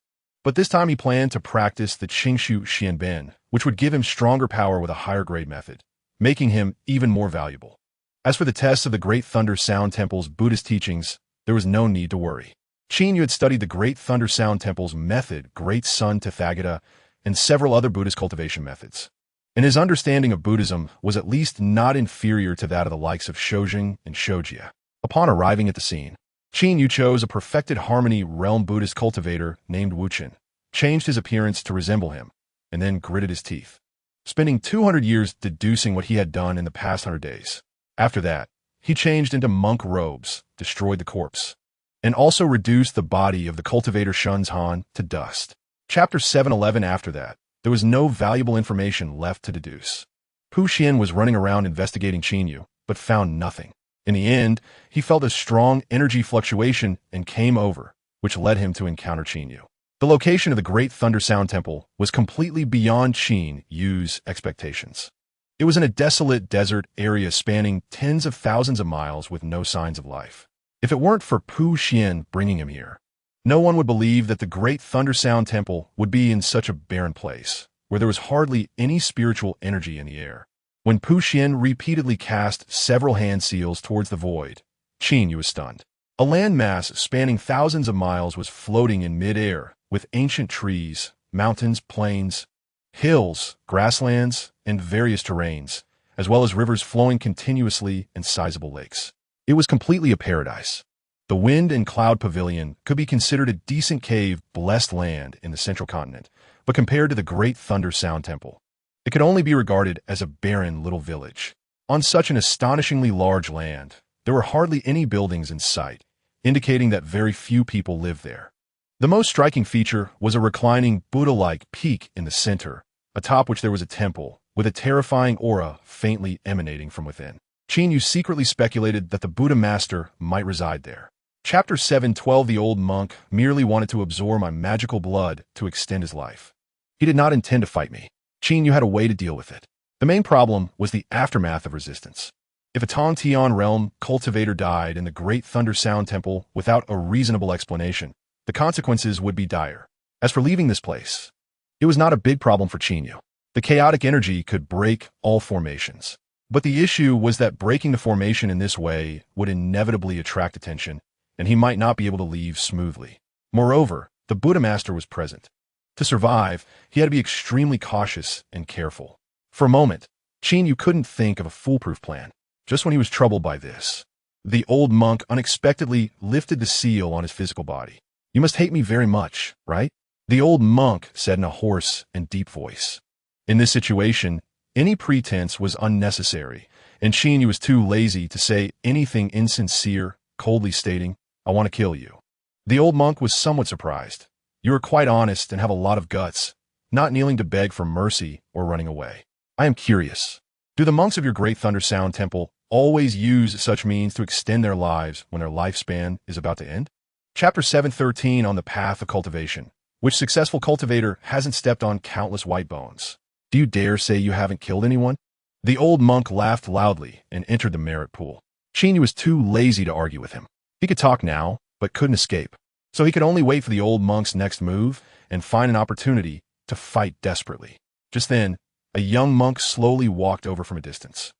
But this time he planned to practice the Qingshu Xianbin, which would give him stronger power with a higher grade method, making him even more valuable. As for the tests of the Great Thunder Sound Temple's Buddhist teachings, there was no need to worry. Qin Yu had studied the Great Thunder Sound Temple's method, Great Sun Tathagata, and several other Buddhist cultivation methods. And his understanding of Buddhism was at least not inferior to that of the likes of Shojing and Shojia. Upon arriving at the scene, Qin Yu chose a perfected harmony realm Buddhist cultivator named Wuchen, changed his appearance to resemble him, and then gritted his teeth, spending 200 years deducing what he had done in the past 100 days. After that, he changed into monk robes, destroyed the corpse, and also reduced the body of the cultivator Shun's Han to dust. Chapter 711 After that, there was no valuable information left to deduce. Pu Xian was running around investigating Qin Yu, but found nothing. In the end, he felt a strong energy fluctuation and came over, which led him to encounter Qin Yu. The location of the Great Thunder Sound Temple was completely beyond Qin Yu's expectations. It was in a desolate desert area spanning tens of thousands of miles with no signs of life. If it weren't for Pu Xian bringing him here, no one would believe that the Great Thunder Sound Temple would be in such a barren place, where there was hardly any spiritual energy in the air. When Pu Xian repeatedly cast several hand seals towards the void, Qin Yu was stunned. A landmass spanning thousands of miles was floating in mid-air, with ancient trees, mountains, plains, hills, grasslands, and various terrains, as well as rivers flowing continuously and sizable lakes. It was completely a paradise. The Wind and Cloud Pavilion could be considered a decent cave blessed land in the central continent, but compared to the Great Thunder Sound Temple, it could only be regarded as a barren little village. On such an astonishingly large land, there were hardly any buildings in sight, indicating that very few people lived there. The most striking feature was a reclining Buddha-like peak in the center, atop which there was a temple, with a terrifying aura faintly emanating from within. Qin Yu secretly speculated that the Buddha Master might reside there. Chapter 7:12 The old monk merely wanted to absorb my magical blood to extend his life. He did not intend to fight me. Qin Yu had a way to deal with it. The main problem was the aftermath of resistance. If a Tongtian realm cultivator died in the Great Thunder Sound Temple without a reasonable explanation, the consequences would be dire. As for leaving this place, it was not a big problem for Qin Yu. The chaotic energy could break all formations. But the issue was that breaking the formation in this way would inevitably attract attention, and he might not be able to leave smoothly. Moreover, the Buddha Master was present. To survive, he had to be extremely cautious and careful. For a moment, Qin Yu couldn't think of a foolproof plan. Just when he was troubled by this, the old monk unexpectedly lifted the seal on his physical body. "You must hate me very much, right?" the old monk said in a hoarse and deep voice. In this situation, any pretense was unnecessary, and Qin Yu was too lazy to say anything insincere, coldly stating, "I want to kill you." The old monk was somewhat surprised. "You are quite honest and have a lot of guts, not kneeling to beg for mercy or running away. I am curious. Do the monks of your Great Thunder Sound Temple always use such means to extend their lives when their lifespan is about to end?" Chapter 7:13 On the Path of Cultivation. Which successful cultivator hasn't stepped on countless white bones? Do you dare say you haven't killed anyone? The old monk laughed loudly and entered the merit pool. Qin Yu was too lazy to argue with him. He could talk now, but couldn't escape. So he could only wait for the old monk's next move and find an opportunity to fight desperately. Just then, a young monk slowly walked over from a distance.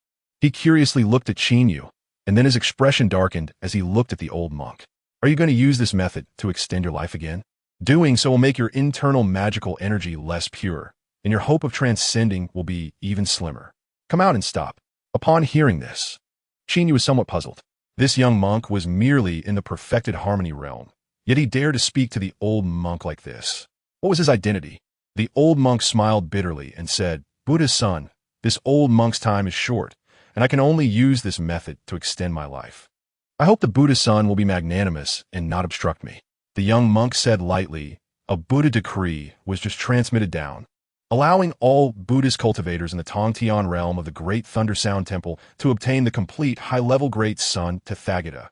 He curiously looked at Qin Yu, and then his expression darkened as he looked at the old monk. "Are you going to use this method to extend your life again? Doing so will make your internal magical energy less pure, and your hope of transcending will be even slimmer. Come out and stop." Upon hearing this, Qin Yu was somewhat puzzled. This young monk was merely in the perfected harmony realm, yet he dared to speak to the old monk like this. What was his identity? The old monk smiled bitterly and said, "Buddha's son, this old monk's time is short, and I can only use this method to extend my life. I hope the Buddha's son will be magnanimous and not obstruct me." The young monk said lightly, "A Buddha decree was just transmitted down, allowing all Buddhist cultivators in the Tongtian realm of the Great Thunder Sound Temple to obtain the complete high-level Great Sun Tathagata.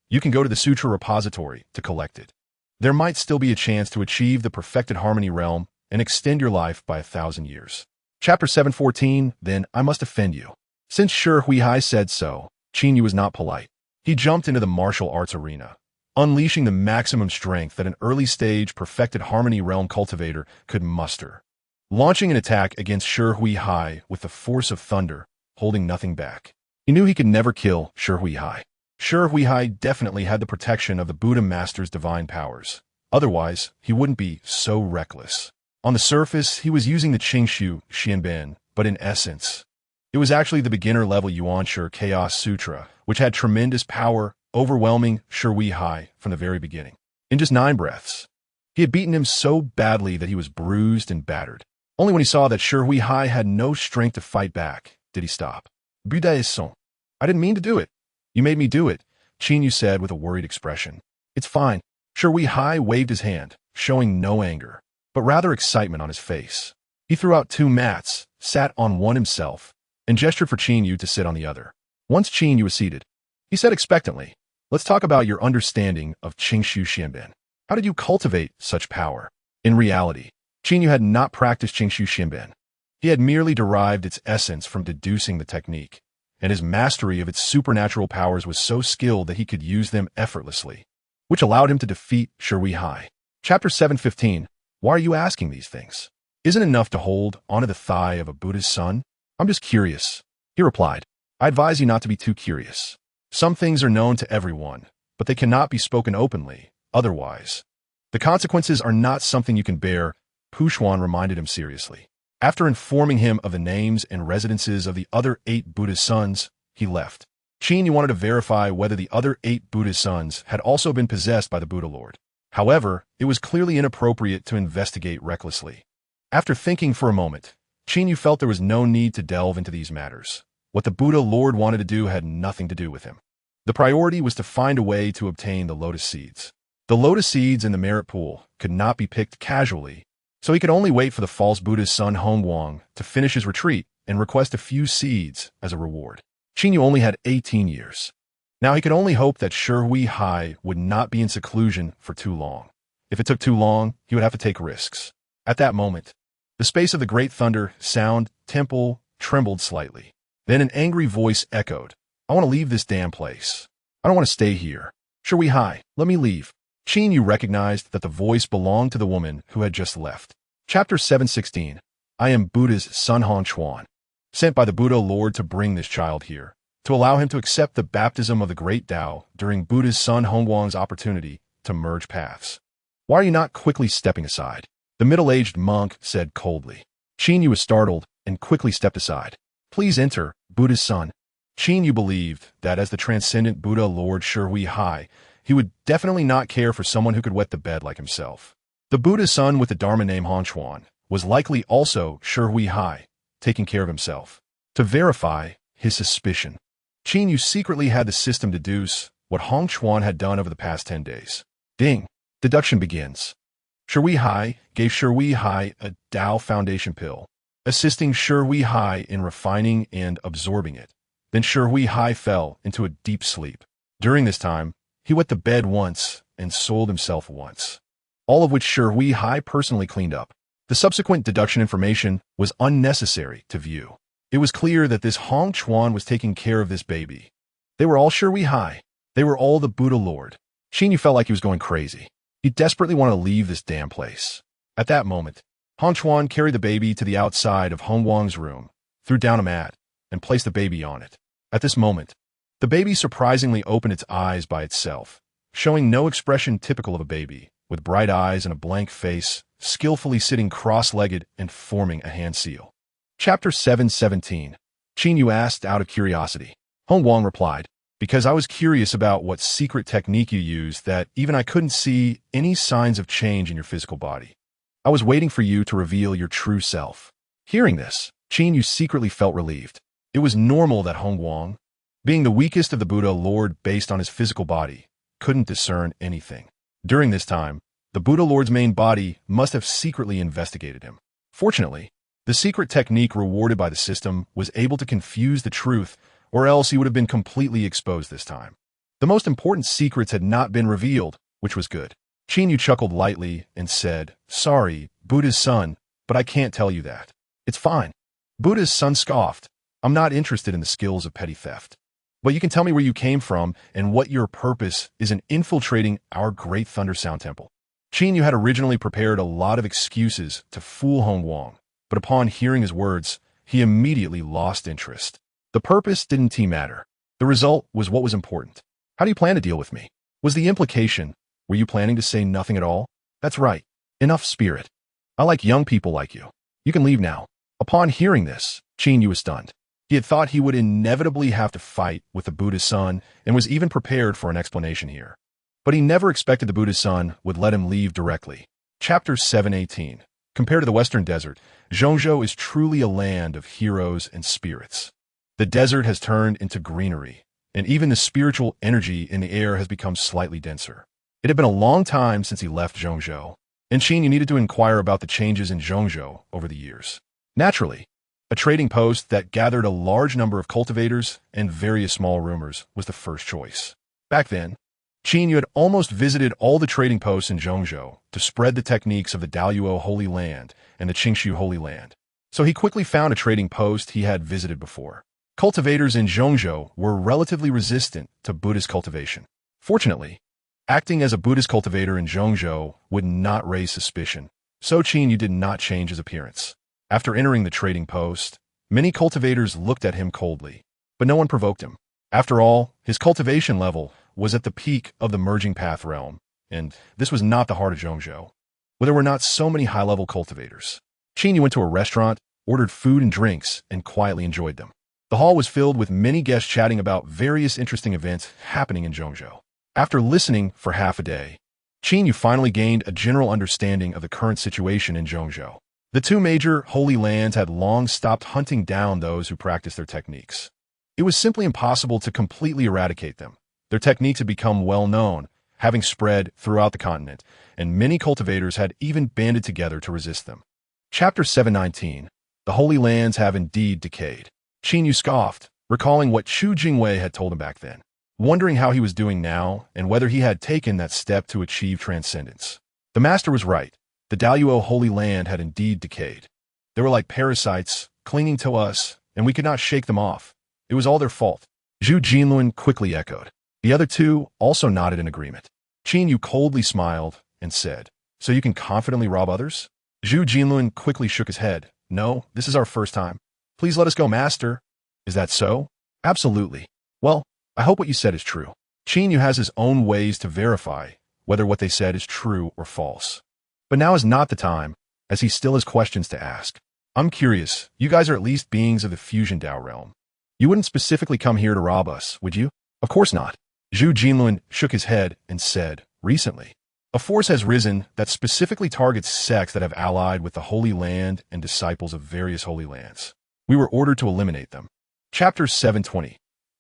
You can go to the Sutra Repository to collect it. There might still be a chance to achieve the perfected harmony realm and extend your life by 1,000 years. Chapter 7:14 Then I must offend you. Since Shi Huihai said so, Qin Yu was not polite. He jumped into the martial arts arena, unleashing the maximum strength that an early-stage perfected harmony realm cultivator could muster. Launching an attack against Shi Huihai with the force of thunder, holding nothing back. He knew he could never kill Shi Huihai. Shi Huihai definitely had the protection of the Buddha Master's divine powers. Otherwise, he wouldn't be so reckless. On the surface, he was using the Qingshu Xianben, but in essence, it was actually the beginner-level Yuanshi Chaos Sutra, which had tremendous power, overwhelming Shi Huihai from the very beginning. In just 9 breaths, he had beaten him so badly that he was bruised and battered. Only when he saw that Shi Huihai had no strength to fight back did he stop. "Buddha-son, I didn't mean to do it. You made me do it," Qin Yu said with a worried expression. "It's fine." Shi Huihai waved his hand, showing no anger, but rather excitement on his face. He threw out 2 mats, sat on one himself, and gestured for Qin Yu to sit on the other. Once Qin Yu was seated, he said expectantly, "Let's talk about your understanding of Qingshu Xianben. How did you cultivate such power?" In reality, Qin Yu had not practiced Qingshu Xianben. He had merely derived its essence from deducing the technique, and his mastery of its supernatural powers was so skilled that he could use them effortlessly, which allowed him to defeat Shi Huihai. Chapter 7:15 Why are you asking these things? Isn't it enough to hold onto the thigh of a Buddha's son? I'm just curious. He replied, I advise you not to be too curious. Some things are known to everyone, but they cannot be spoken openly, otherwise. The consequences are not something you can bear, Puxuan reminded him seriously. After informing him of the names and residences of the other 8 Buddha's sons, he left. Qin wanted to verify whether the other 8 Buddha's sons had also been possessed by the Buddha Lord. However, it was clearly inappropriate to investigate recklessly. After thinking for a moment, Qin felt there was no need to delve into these matters. What the Buddha Lord wanted to do had nothing to do with him. The priority was to find a way to obtain the lotus seeds. The lotus seeds in the merit pool could not be picked casually, so he could only wait for the false Buddha's son Hongguang to finish his retreat and request a few seeds as a reward. Qin only had 18 years. Now he could only hope that Shi Hai would not be in seclusion for too long. If it took too long, he would have to take risks. At that moment, the space of the great thunder sound temple trembled slightly. Then an angry voice echoed, I want to leave this damn place. I don't want to stay here. Shi Hai, let me leave. Qin recognized that the voice belonged to the woman who had just left. Chapter 716. I am Buddha's son Hongchuan, sent by the Buddha Lord to bring this child here, to allow him to accept the baptism of the great Tao during Buddha's son Hongguang's opportunity to merge paths. Why are you not quickly stepping aside? The middle-aged monk said coldly. Qin was startled and quickly stepped aside. Please enter, Buddha's son. Qin believed that as the transcendent Buddha Lord Shi Hai, he would definitely not care for someone who could wet the bed like himself. The Buddha's son with the Dharma name Hongchuan was likely also Shi Hai, taking care of himself. To verify his suspicion, Qin secretly had the system deduce what Hongchuan had done over the past 10 days. Ding! Deduction begins. Shi Hai gave Shi Hai a Tao Foundation pill, assisting Shi Hai in refining and absorbing it. Then Shi Hai fell into a deep sleep. During this time, he wet the bed once and soiled himself once, all of which Shi Hai personally cleaned up. The subsequent deduction information was unnecessary to view. It was clear that this Hongchuan was taking care of this baby. They were all Shi Hai. They were all the Buddha Lord. Qin felt like he was going crazy. He desperately wanted to leave this damn place. At that moment, Hongchuan carried the baby to the outside of Hongguang's room, threw down a mat, and placed the baby on it. At this moment, the baby surprisingly opened its eyes by itself, showing no expression typical of a baby, with bright eyes and a blank face, skillfully sitting cross-legged and forming a hand seal. Chapter 717. Qin asked out of curiosity. Hongguang replied, because I was curious about what secret technique you used that even I couldn't see any signs of change in your physical body. I was waiting for you to reveal your true self. Hearing this, Qin secretly felt relieved. It was normal that Hongguang, being the weakest of the Buddha Lord based on his physical body, couldn't discern anything. During this time, the Buddha Lord's main body must have secretly investigated him. Fortunately, the secret technique rewarded by the system was able to confuse the truth, or else he would have been completely exposed this time. The most important secrets had not been revealed, which was good. Qin chuckled lightly and said, Sorry, Buddha's son, but I can't tell you that. It's fine. Buddha's son scoffed. I'm not interested in the skills of petty theft. But you can tell me where you came from and what your purpose is in infiltrating our great Thunder Sound Temple. Qin had originally prepared a lot of excuses to fool Hongguang, but upon hearing his words, he immediately lost interest. The purpose didn't matter. The result was what was important. How do you plan to deal with me? Was the implication, were you planning to say nothing at all? That's right. Enough spirit. I like young people like you. You can leave now. Upon hearing this, Qin was stunned. He had thought he would inevitably have to fight with the Buddha's son and was even prepared for an explanation here. But he never expected the Buddha's son would let him leave directly. Chapter 718. Compared to the Western Desert, Zhongzhou is truly a land of heroes and spirits. The desert has turned into greenery, and even the spiritual energy in the air has become slightly denser. It had been a long time since he left Zhongzhou, and Qin needed to inquire about the changes in Zhongzhou over the years. Naturally, a trading post that gathered a large number of cultivators and various small rumors was the first choice. Back then, Qin had almost visited all the trading posts in Zhongzhou to spread the techniques of the Daoyuo Holy Land and the Qingshu Holy Land, so he quickly found a trading post he had visited before. Cultivators in Zhongzhou were relatively resistant to Buddhist cultivation. Fortunately, acting as a Buddhist cultivator in Zhongzhou would not raise suspicion, so Qin did not change his appearance. After entering the trading post, Many cultivators looked at him coldly, but no one provoked him. After all, his cultivation level was at the peak of the merging path realm, and this was not the heart of Zhongzhou, where there were not so many high-level cultivators. Qin Yu went to a restaurant, ordered food and drinks, and quietly enjoyed them. The hall was filled with many guests chatting about various interesting events happening in Zhongzhou. After listening for half a day, Qin Yu finally gained a general understanding of the current situation in Zhongzhou. The two major holy lands had long stopped hunting down those who practiced their techniques. It was simply impossible to completely eradicate them. Their techniques had become well known, having spread throughout the continent, and many cultivators had even banded together to resist them. Chapter 719. The Holy Lands have indeed decayed. Qin Yu scoffed, recalling what Chu Jingwei had told him back then, wondering how he was doing now and whether he had taken that step to achieve transcendence. The master was right. The Daluo Holy Land had indeed decayed. They were like parasites, clinging to us, and we could not shake them off. It was all their fault. Zhu Jinlun quickly echoed. The other two also nodded in agreement. Qin Yu coldly smiled and said, "So you can confidently rob others?" Zhu Jinlun quickly shook his head. "No, this is our first time. Please let us go, master." "Is that so?" "Absolutely." "Well, I hope what you said is true." Qin Yu has his own ways to verify whether what they said is true or false. But now is not the time, as he still has questions to ask. "I'm curious, you guys are at least beings of the Fusion Dao realm. You wouldn't specifically come here to rob us, would you?" "Of course not." Zhu Jinlun shook his head and said, "Recently, a force has risen that specifically targets sects that have allied with the Holy Land and disciples of various Holy Lands. We were ordered to eliminate them." Chapter 720.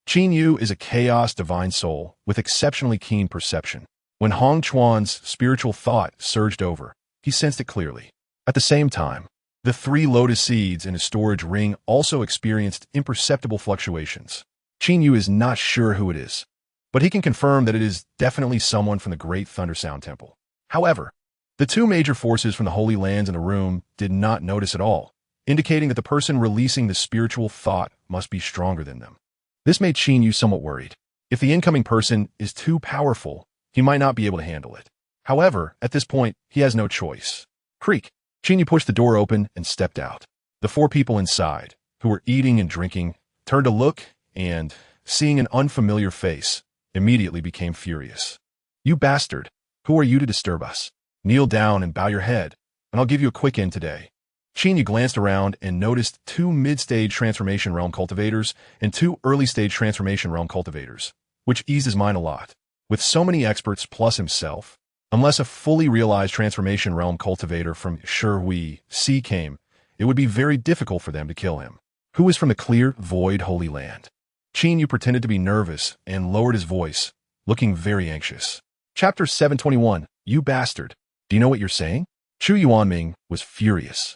Qin Yu is a chaos divine soul with exceptionally keen perception. When Hong Chuan's spiritual thought surged over, he sensed it clearly. At the same time, the 3 lotus seeds in his storage ring also experienced imperceptible fluctuations. Qin Yu is not sure who it is, but he can confirm that it is definitely someone from the Great Thunder Sound Temple. However, the 2 major forces from the Holy Lands in the room did not notice at all, indicating that the person releasing the spiritual thought must be stronger than them. This made Qin Yu somewhat worried. If the incoming person is too powerful, he might not be able to handle it. However, at this point, he has no choice. Creak. Qin Yu pushed the door open and stepped out. The 4 people inside, who were eating and drinking, turned to look and, seeing an unfamiliar face, immediately became furious. "You bastard! Who are you to disturb us? Kneel down and bow your head, and I'll give you a quick in today." Qin Yu glanced around and noticed 2 mid-stage Transformation Realm cultivators and 2 early-stage Transformation Realm cultivators, which eased his mind a lot. With so many experts plus himself, unless a fully realized Transformation Realm cultivator from Shui Si came, it would be very difficult for them to kill him. Who is from the clear, void Holy Land? Qin Yu pretended to be nervous and lowered his voice, looking very anxious. Chapter 721. You bastard. Do you know what you're saying? Chu Yuanming was furious,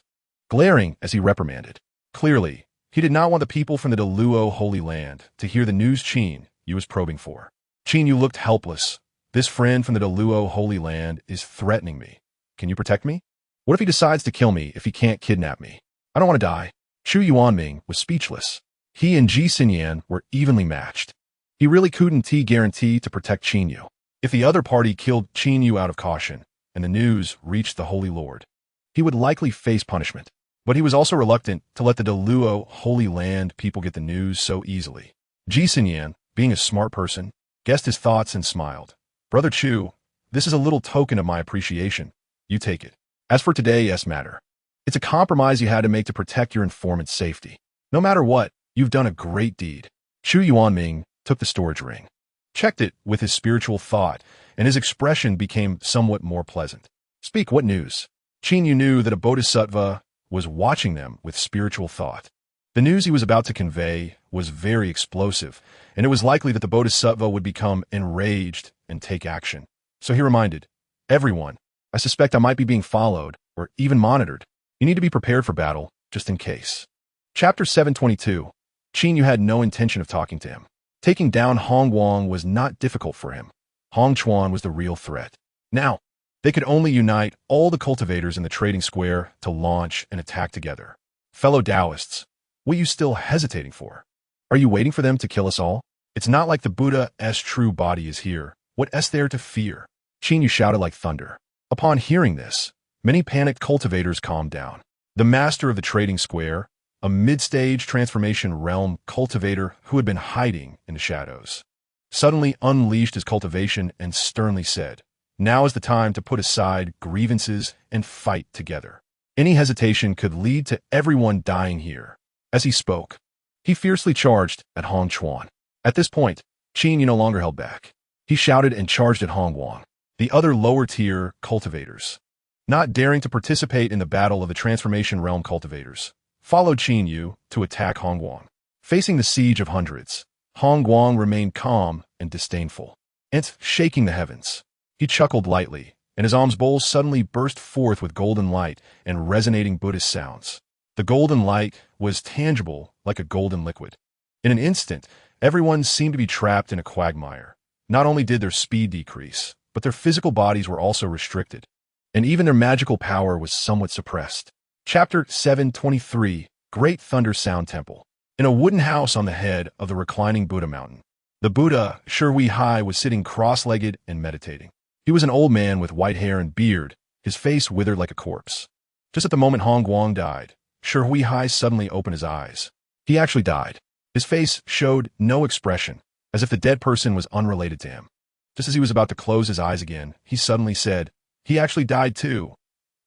glaring as he reprimanded. Clearly, he did not want the people from the Deluo Holy Land to hear the news Qin Yu was probing for. Qin Yu looked helpless. This friend from the Deluo Holy Land is threatening me. Can you protect me? What if he decides to kill me if he can't kidnap me? I don't want to die. Chu Yuanming was speechless. He and Ji Xinyan were evenly matched. He really couldn't guarantee to protect Qin Yu. If the other party killed Qin Yu out of caution, and the news reached the Holy Lord, he would likely face punishment. But he was also reluctant to let the Deluo Holy Land people get the news so easily. Ji Xinyan, being a smart person, guessed his thoughts and smiled. "Brother Chu, this is a little token of my appreciation. You take it. As for today's matter, it's a compromise you had to make to protect your informant's safety. No matter what, you've done a great deed." Chu Yuanming took the storage ring, checked it with his spiritual thought, and his expression became somewhat more pleasant. "Speak, what news?" Qin Yu knew that a bodhisattva was watching them with spiritual thought. The news he was about to convey was very explosive, and it was likely that the bodhisattva would become enraged and take action. So he reminded, "Everyone, I suspect I might be being followed or even monitored. You need to be prepared for battle, just in case." Chapter 722. Qin Yu had no intention of talking to him. Taking down Hong Guang was not difficult for him. Hong Chuan was the real threat. Now, they could only unite all the cultivators in the trading square to launch an attack together. Fellow Taoists, what are you still hesitating for? Are you waiting for them to kill us all? It's not like the Buddha's true body is here. What is there to fear? Qin Yu shouted like thunder. Upon hearing this, many panicked cultivators calmed down. The master of the trading square, a mid-stage transformation realm cultivator who had been hiding in the shadows, suddenly unleashed his cultivation and sternly said, "Now is the time to put aside grievances and fight together. Any hesitation could lead to everyone dying here." As he spoke, he fiercely charged at Hong Chuan. At this point, Qin Yu no longer held back. He shouted and charged at Hong Guang, the other lower-tier cultivators. Not daring to participate in the battle of the Transformation Realm cultivators, followed Qin Yu to attack Hong Guang. Facing the siege of hundreds, Hong Guang remained calm and disdainful, and shaking the heavens. He chuckled lightly, and his alms bowl suddenly burst forth with golden light and resonating Buddhist sounds. The golden light was tangible like a golden liquid. In an instant, everyone seemed to be trapped in a quagmire. Not only did their speed decrease, but their physical bodies were also restricted, and even their magical power was somewhat suppressed. Chapter 723, Great Thunder Sound Temple. In a wooden house on the head of the reclining Buddha mountain, the Buddha, Shui Hai, was sitting cross-legged and meditating. He was an old man with white hair and beard, his face withered like a corpse. Just at the moment Hong Guang died, Shui Hai suddenly opened his eyes. He actually died. His face showed no expression, as if the dead person was unrelated to him. Just as he was about to close his eyes again, he suddenly said, "He actually died too.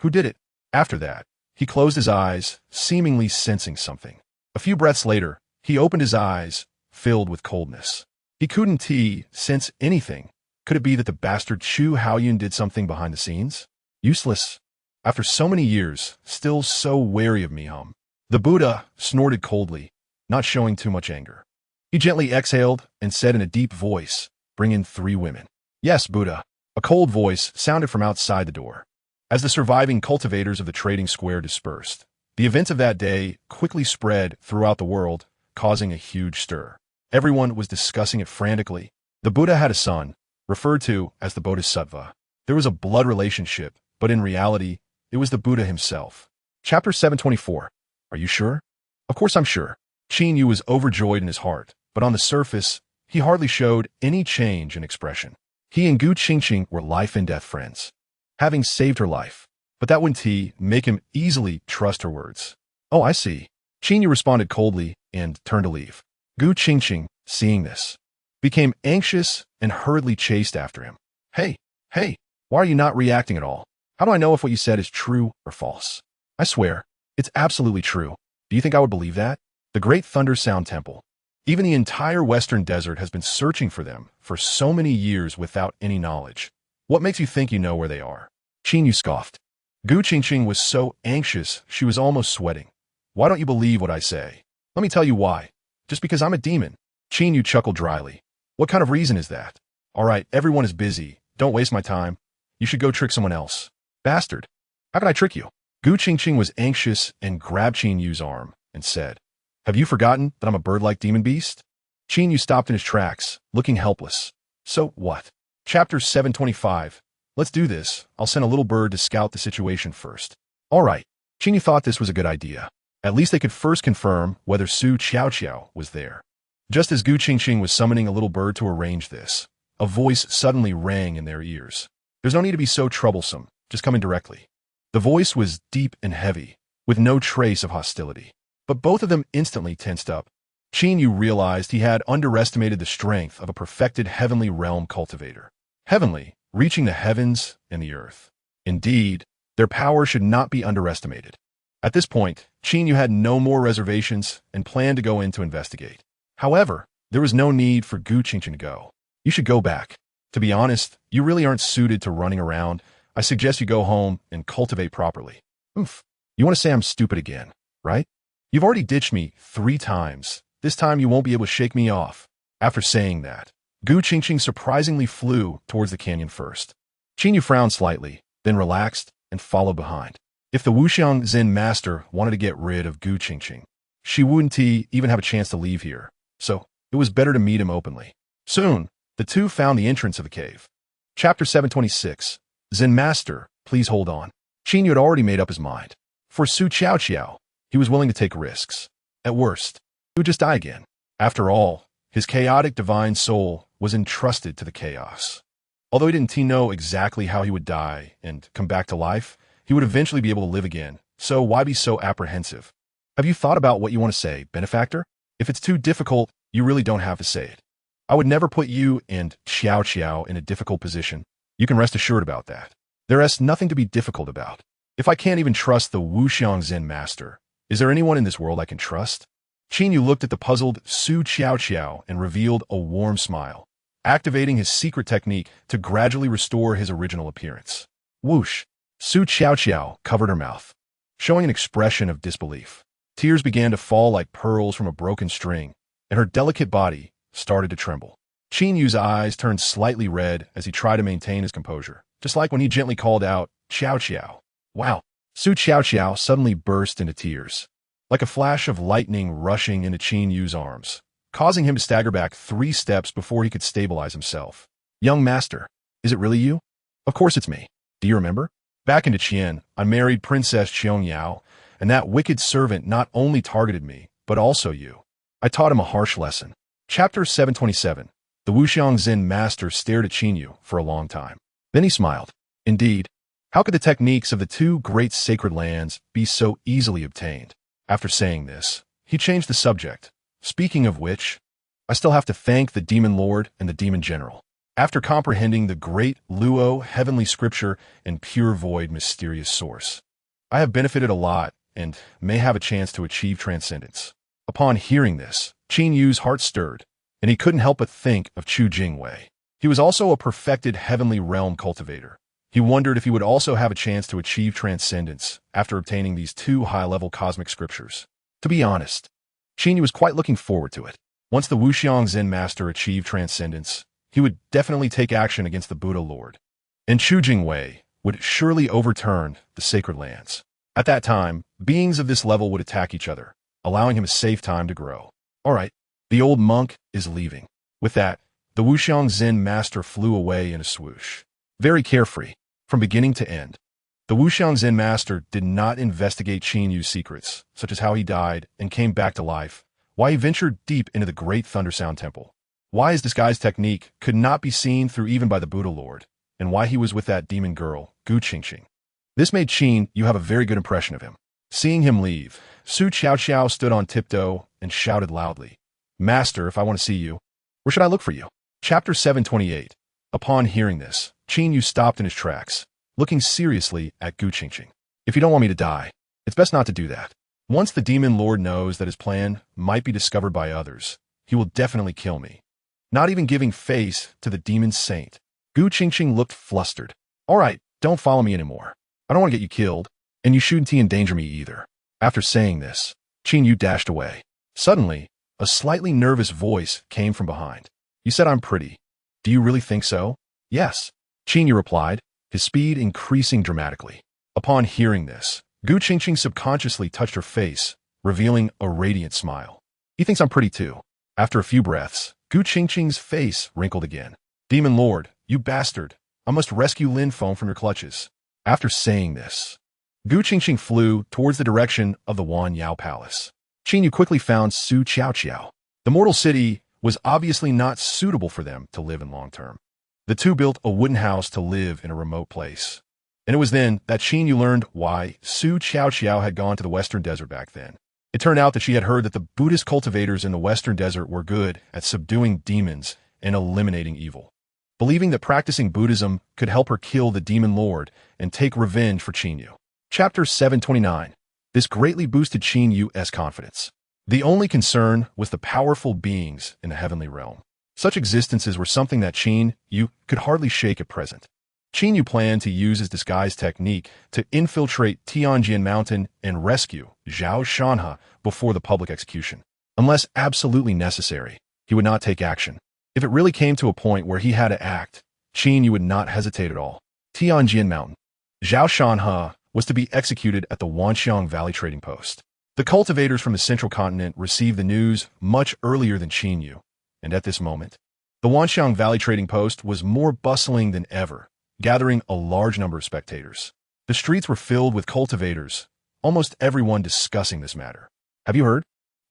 Who did it?" After that, he closed his eyes, seemingly sensing something. A few breaths later, he opened his eyes, filled with coldness. He couldn't sense anything. Could it be that the bastard Chu Haoyun did something behind the scenes? Useless. After so many years, still so wary of me, The Buddha snorted coldly, not showing too much anger. He gently exhaled and said in a deep voice, "Bring in 3 women." "Yes, Buddha." A cold voice sounded from outside the door. As the surviving cultivators of the trading square dispersed, the events of that day quickly spread throughout the world, causing a huge stir. Everyone was discussing it frantically. The Buddha had a son, referred to as the Bodhisattva. There was a blood relationship, but in reality, it was the Buddha himself. Chapter 724. Are you sure? Of course I'm sure. Qin Yu was overjoyed in his heart, but on the surface, he hardly showed any change in expression. He and Gu Qingqing were life-and-death friends, having saved her life. But that wouldn't make him easily trust her words. "Oh, I see." Qin Yu responded coldly and turned to leave. Gu Qingqing, seeing this, became anxious and hurriedly chased after him. Hey, why are you not reacting at all? How do I know if what you said is true or false?" "I swear, it's absolutely true. Do you think I would believe that?" The Great Thunder Sound Temple. Even the entire Western Desert has been searching for them for so many years without any knowledge. What makes you think you know where they are? Qin Yu scoffed. Gu Qingqing was so anxious she was almost sweating. "Why don't you believe what I say?" "Let me tell you why. Just because I'm a demon." Qin Yu chuckled dryly. "What kind of reason is that?" "All right, everyone is busy. Don't waste my time. You should go trick someone else." "Bastard. How can I trick you?" Gu Qingqing was anxious and grabbed Qin Yu's arm and said, "Have you forgotten that I'm a bird-like demon beast?" Qin Yu stopped in his tracks, looking helpless. "So what?" Chapter 725. Let's do this. I'll send a little bird to scout the situation first. All right. Qin Yu thought this was a good idea. At least they could first confirm whether Su Qiao was there. Just as Gu Qingqing was summoning a little bird to arrange this, a voice suddenly rang in their ears. "There's no need to be so troublesome. Just come in directly." The voice was deep and heavy, with no trace of hostility. But both of them instantly tensed up. Qin Yu realized he had underestimated the strength of a perfected heavenly realm cultivator. Heavenly, reaching the heavens and the earth. Indeed, their power should not be underestimated. At this point, Qin Yu had no more reservations and planned to go in to investigate. However, there was no need for Gu Qingqing to go. "You should go back. To be honest, you really aren't suited to running around. I suggest you go home and cultivate properly." "Oof. You want to say I'm stupid again, right? You've already ditched me 3 times. This time you won't be able to shake me off." After saying that, Gu Qingqing surprisingly flew towards the canyon first. Qin Yu frowned slightly, then relaxed and followed behind. If the Wuxiang Zen master wanted to get rid of Gu Qingqing, she wouldn't even have a chance to leave here, so it was better to meet him openly. Soon, the two found the entrance of the cave. Chapter 726. Zen master, please hold on. Qin Yu had already made up his mind. For Su Qiao, he was willing to take risks. At worst, he would just die again. After all, his chaotic divine soul was entrusted to the chaos. Although he didn't know exactly how he would die and come back to life, he would eventually be able to live again, so why be so apprehensive? Have you thought about what you want to say, benefactor? If it's too difficult, you really don't have to say it. I would never put you and Xiao Xiao in a difficult position. You can rest assured about that. There is nothing to be difficult about. If I can't even trust the Wuxiang Zen master, is there anyone in this world I can trust? Qin Yu looked at the puzzled Su Qiao Qiao and revealed a warm smile, activating his secret technique to gradually restore his original appearance. Whoosh! Su Qiao Qiao covered her mouth, showing an expression of disbelief. Tears began to fall like pearls from a broken string, and her delicate body started to tremble. Qin Yu's eyes turned slightly red as he tried to maintain his composure, just like when he gently called out, Qiao Qiao. Wow! Su Qiao Qiao suddenly burst into tears, like a flash of lightning rushing into Qin Yu's arms, causing him to stagger back 3 steps before he could stabilize himself. Young master, is it really you? Of course it's me. Do you remember? Back into Qian, I married Princess Qiong Yao, and that wicked servant not only targeted me, but also you. I taught him a harsh lesson. Chapter 727. The Wuxiang Zen master stared at Qin Yu for a long time. Then he smiled. Indeed, how could the techniques of the 2 great sacred lands be so easily obtained? After saying this, he changed the subject. Speaking of which, I still have to thank the Demon Lord and the Demon General. After comprehending the great Luo heavenly scripture and pure void mysterious source, I have benefited a lot and may have a chance to achieve transcendence. Upon hearing this, Qin Yu's heart stirred, and he couldn't help but think of Chu Jingwei. He was also a perfected heavenly realm cultivator. He wondered if he would also have a chance to achieve transcendence after obtaining these 2 high-level cosmic scriptures. To be honest, Qin Yu was quite looking forward to it. Once the Wuxiang Zen master achieved transcendence, he would definitely take action against the Buddha Lord, and Chu Jingwei would surely overturn the sacred lands. At that time, beings of this level would attack each other, allowing him a safe time to grow. All right, the old monk is leaving. With that, the Wuxiang Zen master flew away in a swoosh, very carefree, from beginning to end. The Wuxiang Zen master did not investigate Qin Yu's secrets, such as how he died and came back to life, why he ventured deep into the great Thundersound Temple, why his disguise technique could not be seen through even by the Buddha Lord, and why he was with that demon girl, Gu Qingqing. This made Qin Yu have a very good impression of him. Seeing him leave, Su Qiao Qiao stood on tiptoe and shouted loudly, Master, if I want to see you, where should I look for you? Chapter 728. Upon hearing this, Qin Yu stopped in his tracks, looking seriously at Gu Qingqing. If you don't want me to die, it's best not to do that. Once the Demon Lord knows that his plan might be discovered by others, he will definitely kill me. Not even giving face to the Demon Saint. Gu Qingqing looked flustered. All right, don't follow me anymore. I don't want to get you killed, and you shouldn't endanger me either. After saying this, Qin Yu dashed away. Suddenly, a slightly nervous voice came from behind. You said I'm pretty. Do you really think so? Yes, Qin Yu replied, his speed increasing dramatically. Upon hearing this, Gu Qingqing subconsciously touched her face, revealing a radiant smile. He thinks I'm pretty too. After a few breaths, Gu Qingqing's face wrinkled again. Demon Lord, you bastard, I must rescue Lin Feng from your clutches. After saying this, Gu Qingqing flew towards the direction of the Wan Yao Palace. Qin Yu quickly found Su Qiao Qiao. The mortal city was obviously not suitable for them to live in long term. The 2 built a wooden house to live in a remote place. And it was then that Qin Yu learned why Su Qiao Qiao had gone to the Western Desert back then. It turned out that she had heard that the Buddhist cultivators in the Western Desert were good at subduing demons and eliminating evil. Believing that practicing Buddhism could help her kill the Demon Lord and take revenge for Qin Yu. Chapter 729. This greatly boosted Qin Yu's confidence. The only concern was the powerful beings in the heavenly realm. Such existences were something that Qin Yu could hardly shake at present. Qin Yu planned to use his disguise technique to infiltrate Tianjin Mountain and rescue Zhao Shanhe before the public execution. Unless absolutely necessary, he would not take action. If it really came to a point where he had to act, Qin Yu would not hesitate at all. Tianjin Mountain. Zhao Shanhe was to be executed at the Wanxiang Valley Trading Post. The cultivators from the central continent received the news much earlier than Qin Yu, and at this moment, the Wanxiang Valley Trading Post was more bustling than ever, gathering a large number of spectators. The streets were filled with cultivators, almost everyone discussing this matter. Have you heard?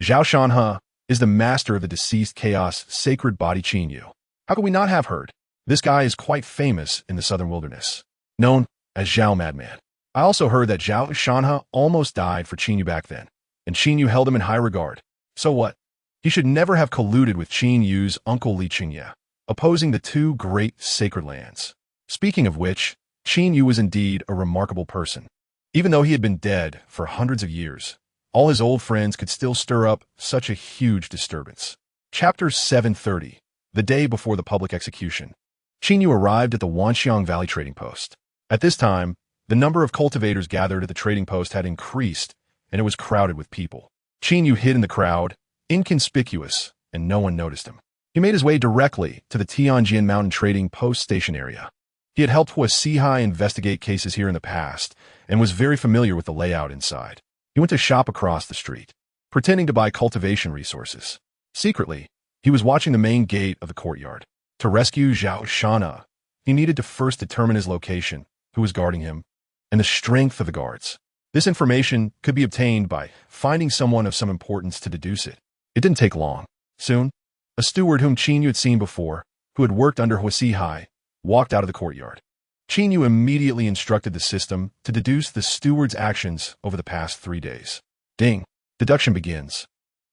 Zhao Shanhe is the master of the deceased chaos sacred body Qin Yu. How could we not have heard? This guy is quite famous in the southern wilderness, known as Zhao Madman. I also heard that Zhao Shanhe almost died for Qin Yu back then. and Qin Yu held him in high regard. So what? He should never have colluded with Qin Yu's uncle Li Qingye, opposing the two great sacred lands. Speaking of which, Qin Yu was indeed a remarkable person. Even though he had been dead for hundreds of years, all his old friends could still stir up such a huge disturbance. Chapter 730. The day before the public execution. Qin Yu arrived at the Wanxiang Valley trading post. At this time, the number of cultivators gathered at the trading post had increased, and it was crowded with people. Qin Yu hid in the crowd, inconspicuous, and no one noticed him. He made his way directly to the Tianjin Mountain Trading Post station area. He had helped Hua Sihai investigate cases here in the past, and was very familiar with the layout inside. He went to shop across the street, pretending to buy cultivation resources. Secretly, he was watching the main gate of the courtyard. To rescue Zhao Shanhe, he needed to first determine his location, who was guarding him, and the strength of the guards. This information could be obtained by finding someone of some importance to deduce it. It didn't take long. Soon, a steward whom Qin Yu had seen before, who had worked under Hua Sihai, walked out of the courtyard. Qin Yu immediately instructed the system to deduce the steward's actions over the past 3 days. Ding. Deduction begins.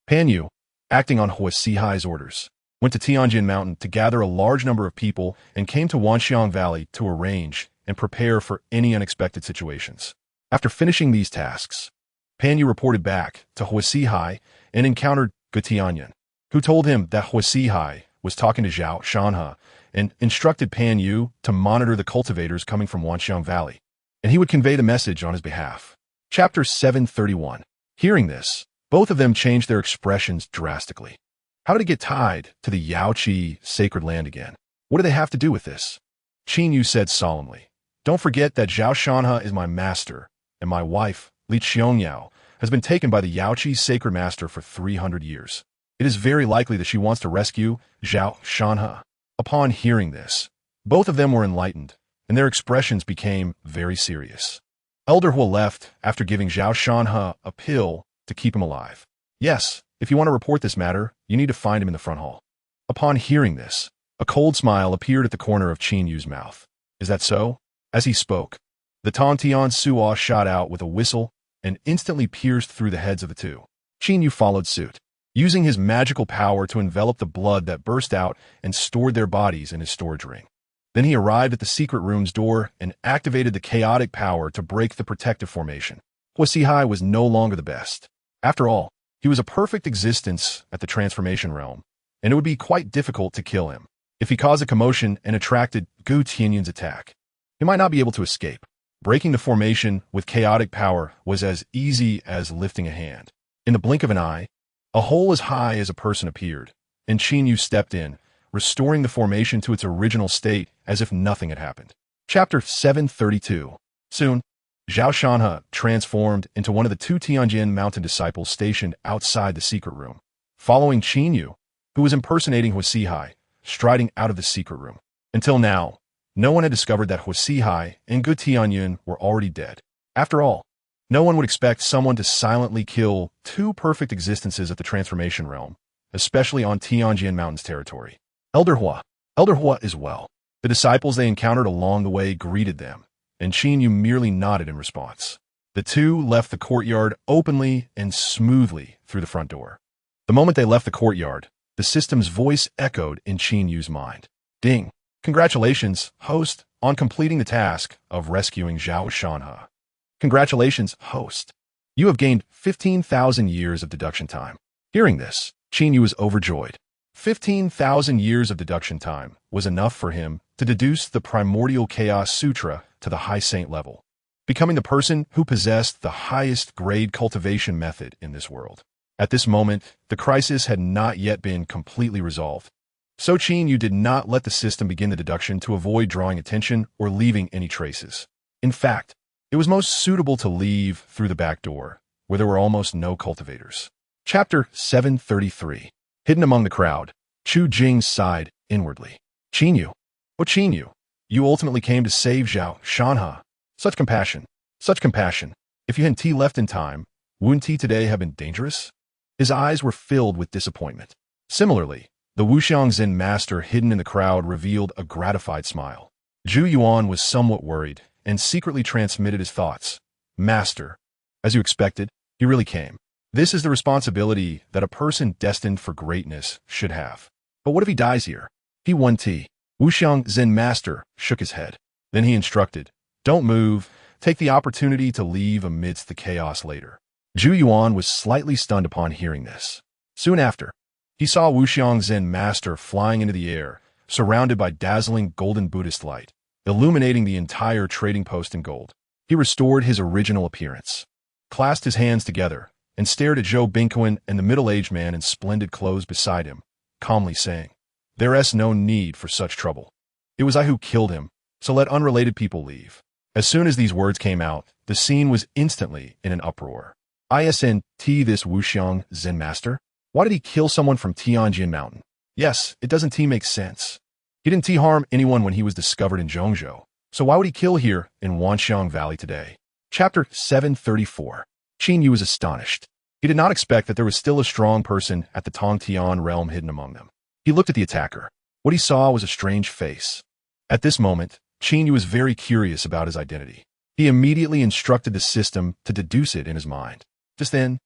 Pan Yu, acting on Hua Sihai's orders, went to Tianjin Mountain to gather a large number of people and came to Wanxiang Valley to arrange and prepare for any unexpected situations. After finishing these tasks, Pan Yu reported back to Hua Sihai and encountered Gu Tianyan, who told him that Hua Sihai was talking to Zhao Shanhe and instructed Pan Yu to monitor the cultivators coming from Wanxiang Valley, and he would convey the message on his behalf. Chapter 731. Hearing this, both of them changed their expressions drastically. How did it get tied to the Yaoqi sacred land again? What do they have to do with this? Qin Yu said solemnly, "Don't forget that Zhao Shanhe is my master, and my wife, Li Qiangyao, has been taken by the Yaoqi sacred master for 300 years. It is very likely that she wants to rescue Zhao Shanhe." Upon hearing this, both of them were enlightened, and their expressions became very serious. Elder Hua left after giving Zhao Shanhe a pill to keep him alive. "Yes, if you want to report this matter, you need to find him in the front hall." Upon hearing this, a cold smile appeared at the corner of Qin Yu's mouth. "Is that so?" As he spoke, the Tontian Suo shot out with a whistle and instantly pierced through the heads of the two. Qin Yu followed suit, using his magical power to envelop the blood that burst out and stored their bodies in his storage ring. Then he arrived at the secret room's door and activated the chaotic power to break the protective formation. Hua Sihai was no longer the best. After all, he was a perfect existence at the transformation realm, and it would be quite difficult to kill him. If he caused a commotion and attracted Gu Tianyan's attack, he might not be able to escape. Breaking the formation with chaotic power was as easy as lifting a hand. In the blink of an eye, a hole as high as a person appeared, and Qin Yu stepped in, restoring the formation to its original state as if nothing had happened. Chapter 732. Soon, Zhao Shanhe transformed into one of the two Tianjin mountain disciples stationed outside the secret room, following Qin Yu, who was impersonating Hua Sihai, striding out of the secret room. Until now, no one had discovered that Hua Sihai and Gu Tianyan were already dead. After all, no one would expect someone to silently kill two perfect existences at the transformation realm, especially on Tianjin Mountain's territory. Elder Hua is well. The disciples they encountered along the way greeted them, and Qin Yu merely nodded in response. The two left the courtyard openly and smoothly through the front door. The moment they left the courtyard, the system's voice echoed in Qin Yu's mind. "Ding! Congratulations, host, on completing the task of rescuing Zhao Shanhe. Congratulations, host. You have gained 15,000 years of deduction time." Hearing this, Qin Yu was overjoyed. 15,000 years of deduction time was enough for him to deduce the primordial chaos sutra to the high saint level, becoming the person who possessed the highest grade cultivation method in this world. At this moment, the crisis had not yet been completely resolved. So Qin Yu did not let the system begin the deduction to avoid drawing attention or leaving any traces. In fact, it was most suitable to leave through the back door, where there were almost no cultivators. Chapter 733. Hidden among the crowd, Chu Jing sighed inwardly. "Qin Yu, oh Qin Yu, you ultimately came to save Zhao Shanhe. Such compassion, such compassion. If you hadn't tea left in time, wouldn't tea today have been dangerous?" His eyes were filled with disappointment. Similarly, the Wuxiang Zhen master hidden in the crowd revealed a gratified smile. Zhu Yuan was somewhat worried and secretly transmitted his thoughts. "Master, as you expected, he really came. This is the responsibility that a person destined for greatness should have. But what if he dies here? P1T. Wuxiang Zen Master shook his head. Then he instructed, "Don't move. Take the opportunity to leave amidst the chaos later." Zhu Yuan was slightly stunned upon hearing this. Soon after, he saw Wuxiang Zen Master flying into the air, surrounded by dazzling golden Buddhist light, illuminating the entire trading post in gold. He restored his original appearance, clasped his hands together, and stared at Zhou Bingquan and the middle-aged man in splendid clothes beside him, calmly saying, "There is no need for such trouble. It was I who killed him, so let unrelated people leave." As soon as these words came out, the scene was instantly in an uproar. Isn't this Wuxiang Zen Master? Why did he kill someone from Tianjin Mountain? Yes, it doesn't make sense. He didn't harm anyone when he was discovered in Zhongzhou, so why would he kill here in Wanxiang Valley today? Chapter 734. Qin Yu was astonished. He did not expect that there was still a strong person at the Tongtian realm hidden among them. He looked at the attacker. What he saw was a strange face. At this moment, Qin Yu was very curious about his identity. He immediately instructed the system to deduce it in his mind. Just then,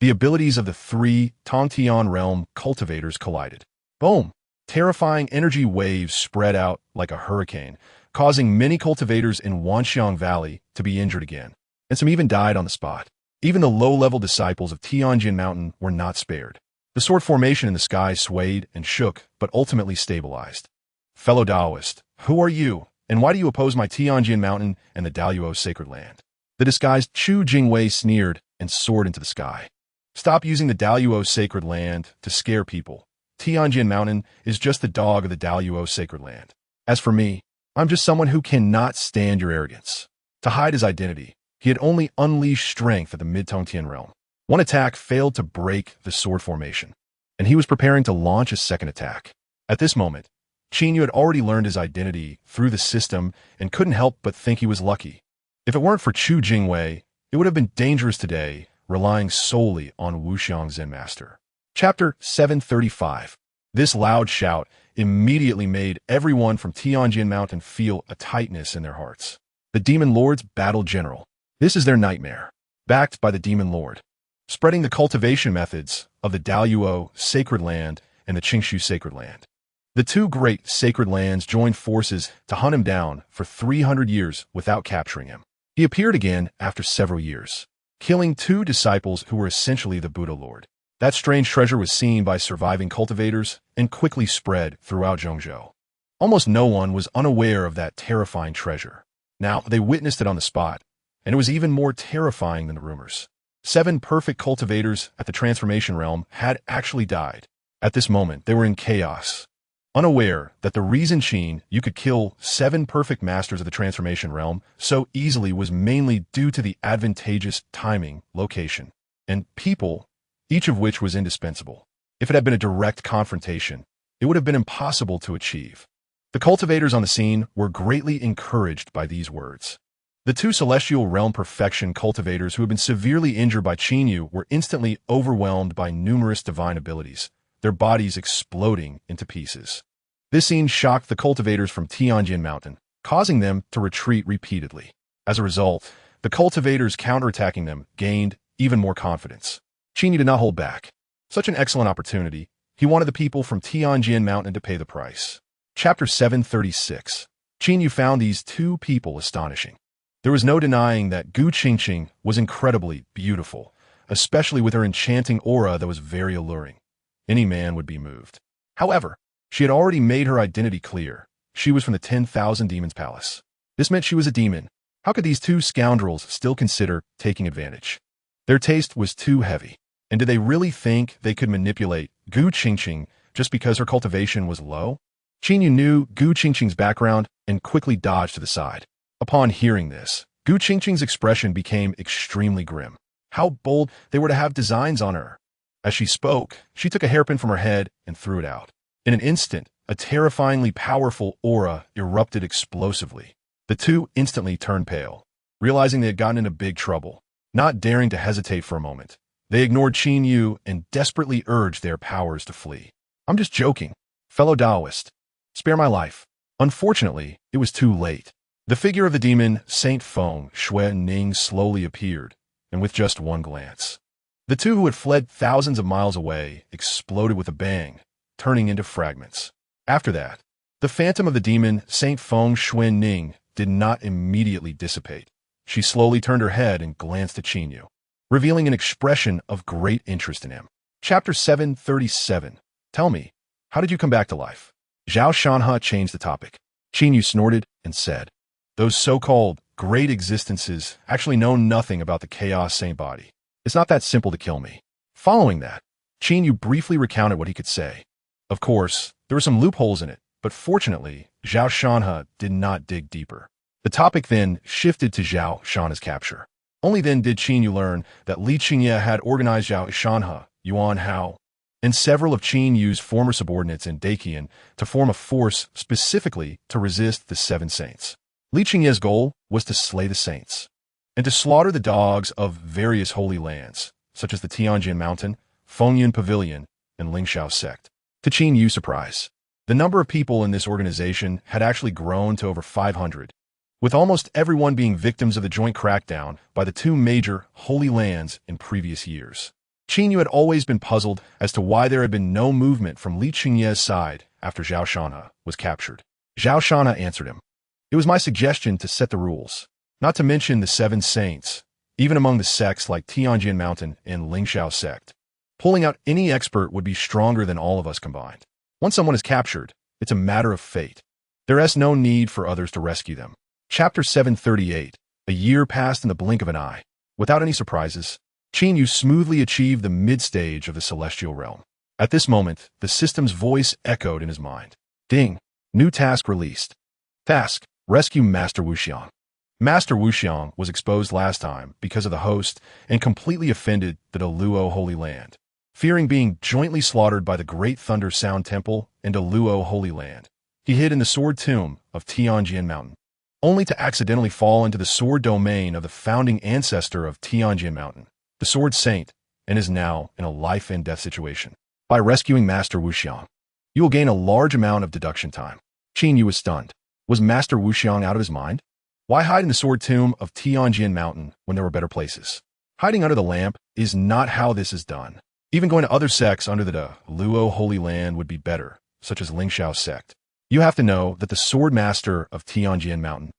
the abilities of the three Tongtian realm cultivators collided. Boom! Terrifying energy waves spread out like a hurricane, causing many cultivators in Wanxiang Valley to be injured again, and some even died on the spot. Even the low-level disciples of Tianjin Mountain were not spared. The sword formation in the sky swayed and shook, but ultimately stabilized. "Fellow Taoist, who are you, and why do you oppose my Tianjin Mountain and the Daluo sacred land?" The disguised Chu Jingwei sneered and soared into the sky. "Stop using the Daluo sacred land to scare people. Tianjin Mountain is just the dog of the Daluo sacred land. As for me, I'm just someone who cannot stand your arrogance." To hide his identity, he had only unleashed strength at the Mid-Tongtian realm. One attack failed to break the sword formation, and he was preparing to launch a second attack. At this moment, Qin Yu had already learned his identity through the system and couldn't help but think he was lucky. If it weren't for Chu Jingwei, it would have been dangerous today, relying solely on Wuxiang Zen Master. Chapter 735. This loud shout immediately made everyone from Tianjin Mountain feel a tightness in their hearts. The Demon Lord's Battle General. This is their nightmare. Backed by the Demon Lord, spreading the cultivation methods of the Daluo sacred land and the Qingshu sacred land. The two great sacred lands joined forces to hunt him down for 300 years without capturing him. He appeared again after several years, killing two disciples who were essentially the Buddha Lord. That strange treasure was seen by surviving cultivators and quickly spread throughout Zhongzhou. Almost no one was unaware of that terrifying treasure. Now, they witnessed it on the spot, and it was even more terrifying than the rumors. 7 perfect cultivators at the transformation realm had actually died. At this moment, they were in chaos, unaware that the reason Qin Yu could kill 7 perfect masters of the transformation realm so easily was mainly due to the advantageous timing, location, and people, each of which was indispensable. If it had been a direct confrontation, it would have been impossible to achieve. The cultivators on the scene were greatly encouraged by these words. The 2 celestial realm perfection cultivators who had been severely injured by Qin Yu were instantly overwhelmed by numerous divine abilities, their bodies exploding into pieces. This scene shocked the cultivators from Tianjin Mountain, causing them to retreat repeatedly. As a result, the cultivators counterattacking them gained even more confidence. Qin Yu did not hold back. Such an excellent opportunity, he wanted the people from Tianjin Mountain to pay the price. Chapter 736. Qin Yu found these 2 people astonishing. There was no denying that Gu Qingqing was incredibly beautiful, especially with her enchanting aura that was very alluring. Any man would be moved. However, she had already made her identity clear. She was from the 10,000 Demons Palace. This meant she was a demon. How could these 2 scoundrels still consider taking advantage? Their taste was too heavy. And did they really think they could manipulate Gu Qingqing just because her cultivation was low? Qin Yu knew Gu Qingqing's background and quickly dodged to the side. Upon hearing this, Gu Qingqing's expression became extremely grim. How bold they were to have designs on her. As she spoke, she took a hairpin from her head and threw it out. In an instant, a terrifyingly powerful aura erupted explosively. The 2 instantly turned pale, realizing they had gotten into big trouble. Not daring to hesitate for a moment, they ignored Qin Yu and desperately urged their powers to flee. "I'm just joking. Fellow Taoist, spare my life." Unfortunately, it was too late. The figure of the demon Saint Feng Shui Ning slowly appeared, and with just one glance, The two who had fled thousands of miles away exploded with a bang, turning into fragments. After that, the phantom of the demon, Saint Feng Xuan Ning, did not immediately dissipate. She slowly turned her head and glanced at Qin Yu, revealing an expression of great interest in him. Chapter 737. Tell me, how did you come back to life? Zhao Shanhe changed the topic. Qin Yu snorted and said, those so-called great existences actually know nothing about the chaos saint body. It's not that simple to kill me. Following that, Qin Yu briefly recounted what he could say. Of course, there were some loopholes in it, but fortunately, Zhao Shanhe did not dig deeper. The topic then shifted to Zhao Shanhe's capture. Only then did Qin Yu learn that Li Qingye had organized Zhao Shanhe, Yuan Hao, and several of Qin Yu's former subordinates in Daqian to form a force specifically to resist the Seven Saints. Li Qingye's goal was to slay the saints and to slaughter the dogs of various holy lands, such as the Tianjin Mountain, Fengyun Pavilion, and Lingxiao sect. To Qin Yu's surprise, the number of people in this organization had actually grown to over 500, with almost everyone being victims of the joint crackdown by the two major holy lands in previous years. Qin Yu had always been puzzled as to why there had been no movement from Li Qingye's side after Zhao Shanhe was captured. Zhao Shanhe answered him. It was my suggestion to set the rules, not to mention the Seven Saints, even among the sects like Tianjin Mountain and Lingxiao sect. Pulling out any expert would be stronger than all of us combined. Once someone is captured, it's a matter of fate. There is no need for others to rescue them. Chapter 738. A year passed in the blink of an eye. Without any surprises, Qin Yu smoothly achieved the mid-stage of the celestial realm. At this moment, the system's voice echoed in his mind. Ding! New task released. Task: rescue Master Wuxiang. Master Wuxiang was exposed last time because of the host and completely offended the Deluo Holy Land. Fearing being jointly slaughtered by the Great Thunder Sound Temple and Deluo Holy Land, he hid in the sword tomb of Tianjin Mountain, only to accidentally fall into the sword domain of the founding ancestor of Tianjin Mountain, the Sword Saint, and is now in a life-and-death situation. By rescuing Master Wuxiang, you will gain a large amount of deduction time. Qin Yu was stunned. Was Master Wuxiang out of his mind? Why hide in the sword tomb of Tianjin Mountain when there were better places? Hiding under the lamp is not how this is done. Even going to other sects under the Luo Holy Land would be better, such as Lingxiao sect. You have to know that the sword master of Tianjin Mountain,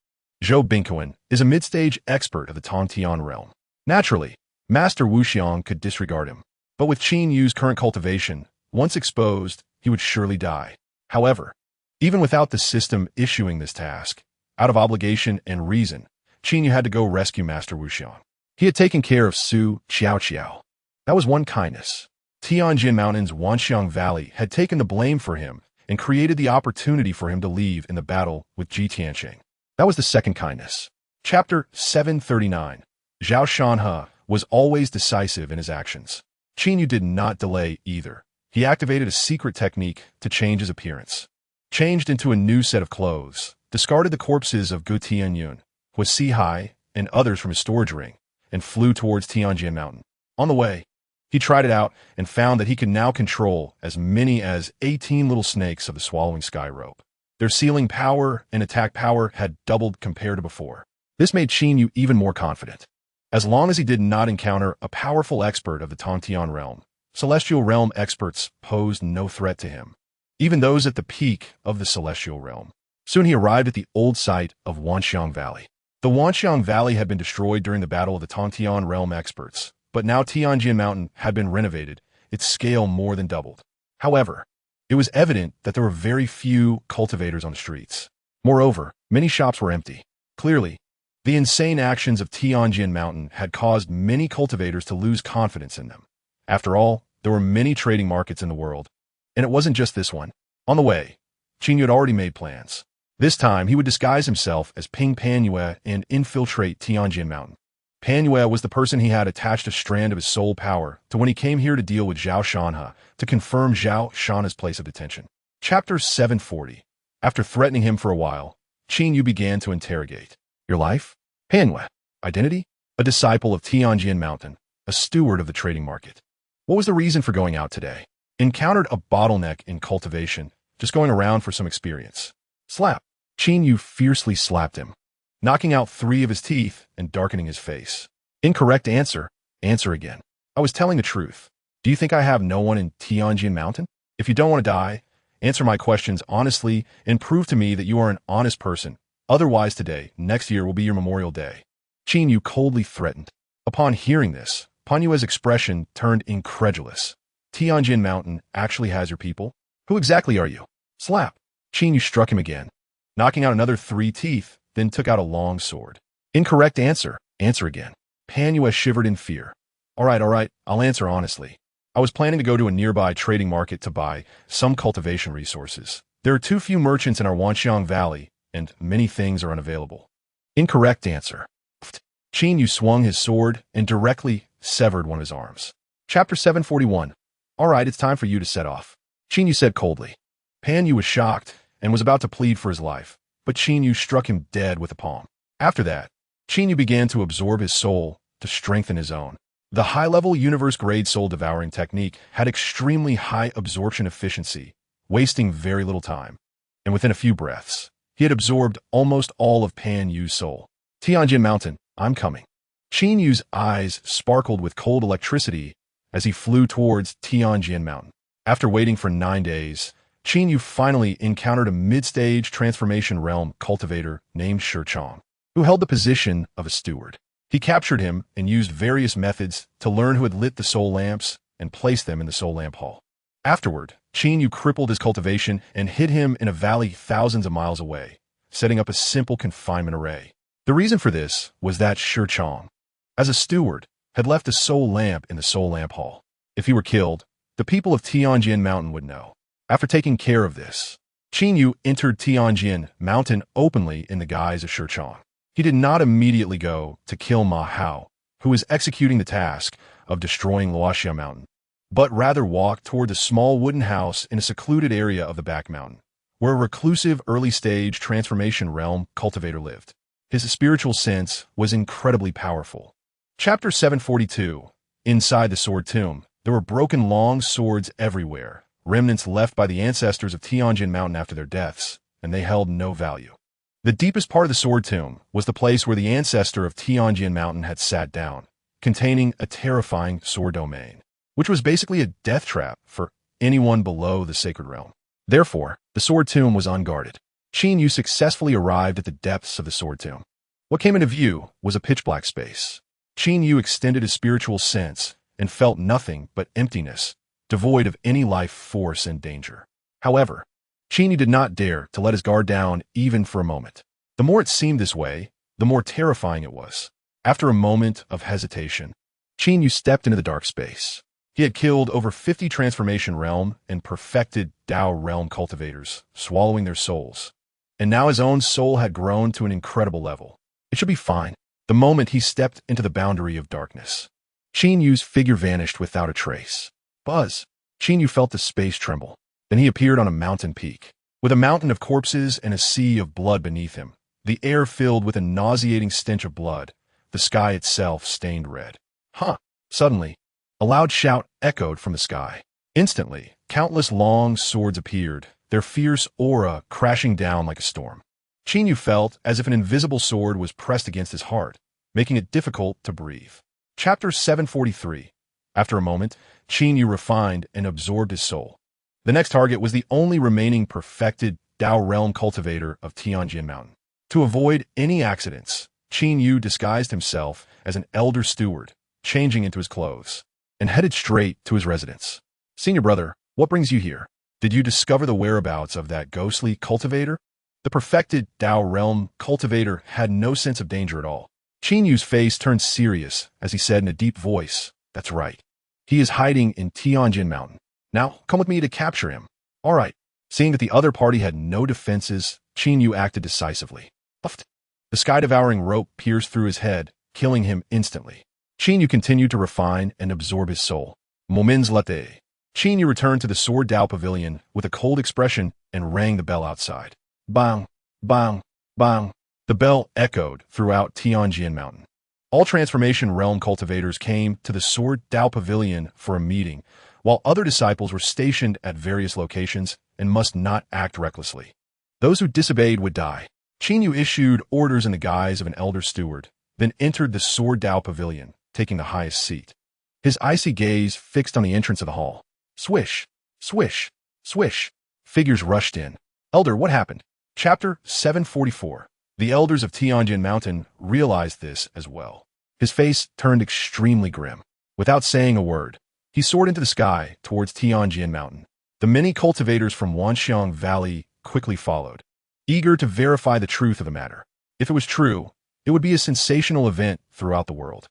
Zhou Binquan, is a mid-stage expert of the Tongtian realm. Naturally, Master Wuxiang could disregard him, but with Qin Yu's current cultivation, once exposed, he would surely die. However, even without the system issuing this task, out of obligation and reason, Qin Yu had to go rescue Master Wuxiang. He had taken care of Su Qiao. That was one kindness. Tianjin Mountain's Wanxiang Valley had taken the blame for him and created the opportunity for him to leave in the battle with Ji Tianqing. That was the second kindness. Chapter 739. Zhao Shanhe was always decisive in his actions. Qin Yu did not delay either. He activated a secret technique to change his appearance. Changed into a new set of clothes, discarded the corpses of Gu Tianyun, Hua Sihai, and others from his storage ring, and flew towards Tianjin Mountain. On the way, he tried it out and found that he could now control as many as 18 little snakes of the swallowing sky rope. Their sealing power and attack power had doubled compared to before. This made Qin Yu even more confident. As long as he did not encounter a powerful expert of the Tongtian realm, celestial realm experts posed no threat to him, even those at the peak of the celestial realm. Soon he arrived at the old site of Wanxiang Valley. The Wanxiang Valley had been destroyed during the battle of the Tongtian realm experts, but now Tianjin Mountain had been renovated, its scale more than doubled. However, it was evident that there were very few cultivators on the streets. Moreover, many shops were empty. Clearly, the insane actions of Tianjin Mountain had caused many cultivators to lose confidence in them. After all, there were many trading markets in the world, and it wasn't just this one. On the way, Qin Yu had already made plans. This time, he would disguise himself as Ping Panyue and infiltrate Tianjin Mountain. Panyue was the person he had attached a strand of his soul power to when he came here to deal with Zhao Shanhe to confirm Zhao Shanhe's place of detention. Chapter 740. After threatening him for a while, Qin Yu began to interrogate. Your life? Panyue. Identity? A disciple of Tianjin Mountain, a steward of the trading market. What was the reason for going out today? Encountered a bottleneck in cultivation, just going around for some experience. Slap. Qin Yu fiercely slapped him, knocking out 3 of his teeth and darkening his face. Incorrect answer. Answer again. I was telling the truth. Do you think I have no one in Tianjin Mountain? If you don't want to die, answer my questions honestly and prove to me that you are an honest person. Otherwise today, next year will be your Memorial Day. Qin Yu coldly threatened. Upon hearing this, Pan Yue's expression turned incredulous. Tianjin Mountain actually has your people? Who exactly are you? Slap. Qin Yu struck him again, knocking out another 3 teeth, then took out a long sword. Incorrect answer. Answer again. Pan Yue shivered in fear. All right, I'll answer honestly. I was planning to go to a nearby trading market to buy some cultivation resources. There are too few merchants in our Wanxiang Valley, and many things are unavailable. Incorrect answer. Qin Yu swung his sword and directly severed one of his arms. Chapter 741. All right, it's time for you to set off. Qin Yu said coldly. Pan Yu was shocked and was about to plead for his life, but Qin Yu struck him dead with a palm. After that, Qin Yu began to absorb his soul to strengthen his own. The high-level universe-grade soul-devouring technique had extremely high absorption efficiency, wasting very little time. And within a few breaths, he had absorbed almost all of Pan Yu's soul. Tianjin Mountain, I'm coming. Qin Yu's eyes sparkled with cold electricity as he flew towards Tianjin Mountain. After waiting for 9 days, Qin Yu finally encountered a mid-stage transformation realm cultivator named Shi Chong, who held the position of a steward. He captured him and used various methods to learn who had lit the soul lamps and placed them in the soul lamp hall. Afterward, Qin Yu crippled his cultivation and hid him in a valley thousands of miles away, setting up a simple confinement array. The reason for this was that Shi Chong, as a steward, had left a soul lamp in the soul lamp hall. If he were killed, the people of Tianjin Mountain would know. After taking care of this, Qin Yu entered Tianjin Mountain openly in the guise of Shi Chong. He did not immediately go to kill Ma Hao, who was executing the task of destroying Luoxia Mountain, but rather walked toward the small wooden house in a secluded area of the back mountain, where a reclusive early-stage transformation realm cultivator lived. His spiritual sense was incredibly powerful. Chapter 742. Inside the sword tomb, there were broken long swords everywhere, remnants left by the ancestors of Tianjin Mountain after their deaths, and they held no value. The deepest part of the sword tomb was the place where the ancestor of Tianjin Mountain had sat down, containing a terrifying sword domain, which was basically a death trap for anyone below the sacred realm. Therefore, the sword tomb was unguarded. Qin Yu successfully arrived at the depths of the sword tomb. What came into view was a pitch-black space. Qin Yu extended his spiritual sense and felt nothing but emptiness, devoid of any life force and danger. However, Qin Yu did not dare to let his guard down even for a moment. The more it seemed this way, the more terrifying it was. After a moment of hesitation, Qin Yu stepped into the dark space. He had killed over 50 transformation realm and perfected Dao realm cultivators, swallowing their souls. And now his own soul had grown to an incredible level. It should be fine. The moment he stepped into the boundary of darkness, Qin Yu's figure vanished without a trace. Buzz! Qin Yu felt the space tremble. Then he appeared on a mountain peak, with a mountain of corpses and a sea of blood beneath him, the air filled with a nauseating stench of blood, the sky itself stained red. Huh! Suddenly, a loud shout echoed from the sky. Instantly, countless long swords appeared, their fierce aura crashing down like a storm. Qin Yu felt as if an invisible sword was pressed against his heart, making it difficult to breathe. Chapter 743. After a moment, Qin Yu refined and absorbed his soul. The next target was the only remaining perfected Dao realm cultivator of Tianjin Mountain. To avoid any accidents, Qin Yu disguised himself as an elder steward, changing into his clothes, and headed straight to his residence. Senior brother, what brings you here? Did you discover the whereabouts of that ghostly cultivator? The perfected Dao realm cultivator had no sense of danger at all. Qin Yu's face turned serious as he said in a deep voice, "That's right. He is hiding in Tianjin Mountain. Now, come with me to capture him." All right. Seeing that the other party had no defenses, Qin Yu acted decisively. Puffed. The sky-devouring rope pierced through his head, killing him instantly. Qin Yu continued to refine and absorb his soul. Moments later, Qin Yu returned to the Sword Dao Pavilion with a cold expression and rang the bell outside. Bang, bang, bang. The bell echoed throughout Tianjin Mountain. All transformation realm cultivators came to the Sword Dao Pavilion for a meeting, while other disciples were stationed at various locations and must not act recklessly. Those who disobeyed would die. Qin Yu issued orders in the guise of an elder steward, then entered the Sword Dao Pavilion, taking the highest seat. his icy gaze fixed on the entrance of the hall. Swish, swish, swish. Figures rushed in. Elder, what happened? Chapter 744. The elders of Tianjin Mountain realized this as well. His face turned extremely grim. Without saying a word, he soared into the sky towards Tianjin Mountain. The many cultivators from Wanxiang Valley quickly followed, eager to verify the truth of the matter. If it was true, it would be a sensational event throughout the world.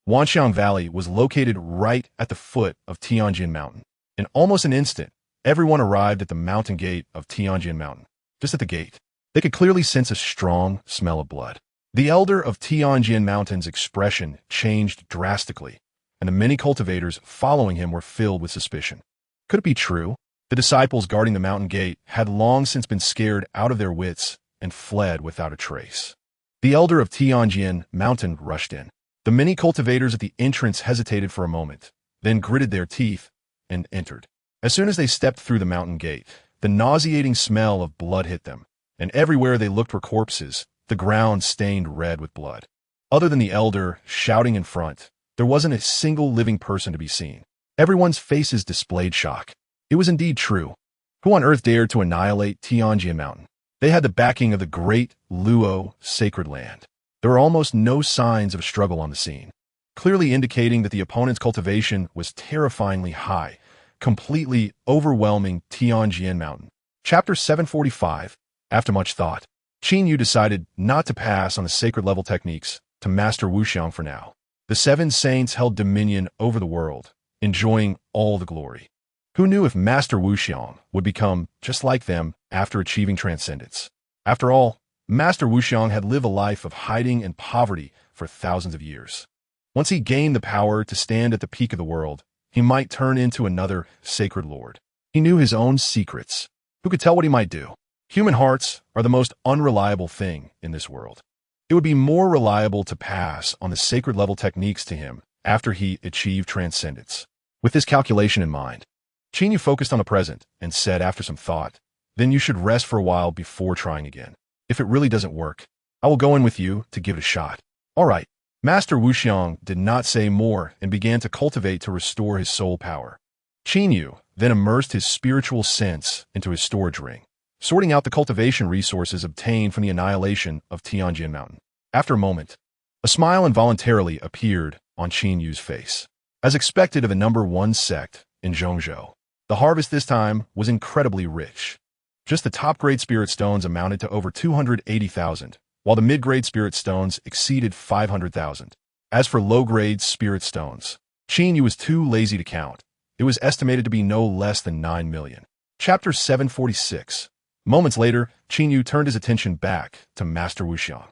Wanxiang Valley was located right at the foot of Tianjin Mountain. In almost an instant, everyone arrived at the mountain gate of Tianjin Mountain. Just at the gate, they could clearly sense a strong smell of blood. The elder of Tianjin Mountain's expression changed drastically, and the many cultivators following him were filled with suspicion. Could it be true? The disciples guarding the mountain gate had long since been scared out of their wits and fled without a trace. The elder of Tianjin Mountain rushed in. The many cultivators at the entrance hesitated for a moment, then gritted their teeth and entered. As soon as they stepped through the mountain gate, the nauseating smell of blood hit them, and everywhere they looked were corpses, the ground stained red with blood. Other than the elder shouting in front, there wasn't a single living person to be seen. Everyone's faces displayed shock. It was indeed true. Who on earth dared to annihilate Tianjin Mountain? They had the backing of the great Luo sacred land. There were almost no signs of a struggle on the scene, clearly indicating that the opponent's cultivation was terrifyingly high, completely overwhelming Tianjin Mountain. Chapter 745. After much thought, Qin Yu decided not to pass on the sacred level techniques to Master Wuxiang for now. The seven saints held dominion over the world, enjoying all the glory. Who knew if Master Wuxiang would become just like them after achieving transcendence? After all, Master Wuxiang had lived a life of hiding and poverty for thousands of years. Once he gained the power to stand at the peak of the world, he might turn into another sacred lord. He knew his own secrets. Who could tell what he might do? Human hearts are the most unreliable thing in this world. It would be more reliable to pass on the sacred level techniques to him after he achieved transcendence. With this calculation in mind, Qin Yu focused on the present and said after some thought, "Then you should rest for a while before trying again. If it really doesn't work, I will go in with you to give it a shot." All right. Master Wuxiang did not say more and began to cultivate to restore his soul power. Qin Yu then immersed his spiritual sense into his storage ring, sorting out the cultivation resources obtained from the annihilation of Tianjin Mountain. After a moment, a smile involuntarily appeared on Qin Yu's face. As expected of the number one sect in Zhongzhou, the harvest this time was incredibly rich. Just the top-grade spirit stones amounted to over 280,000, while the mid-grade spirit stones exceeded 500,000. As for low-grade spirit stones, Qin Yu was too lazy to count. It was estimated to be no less than 9 million. Chapter 746. Moments later, Qin Yu turned his attention back to Master Wuxiang.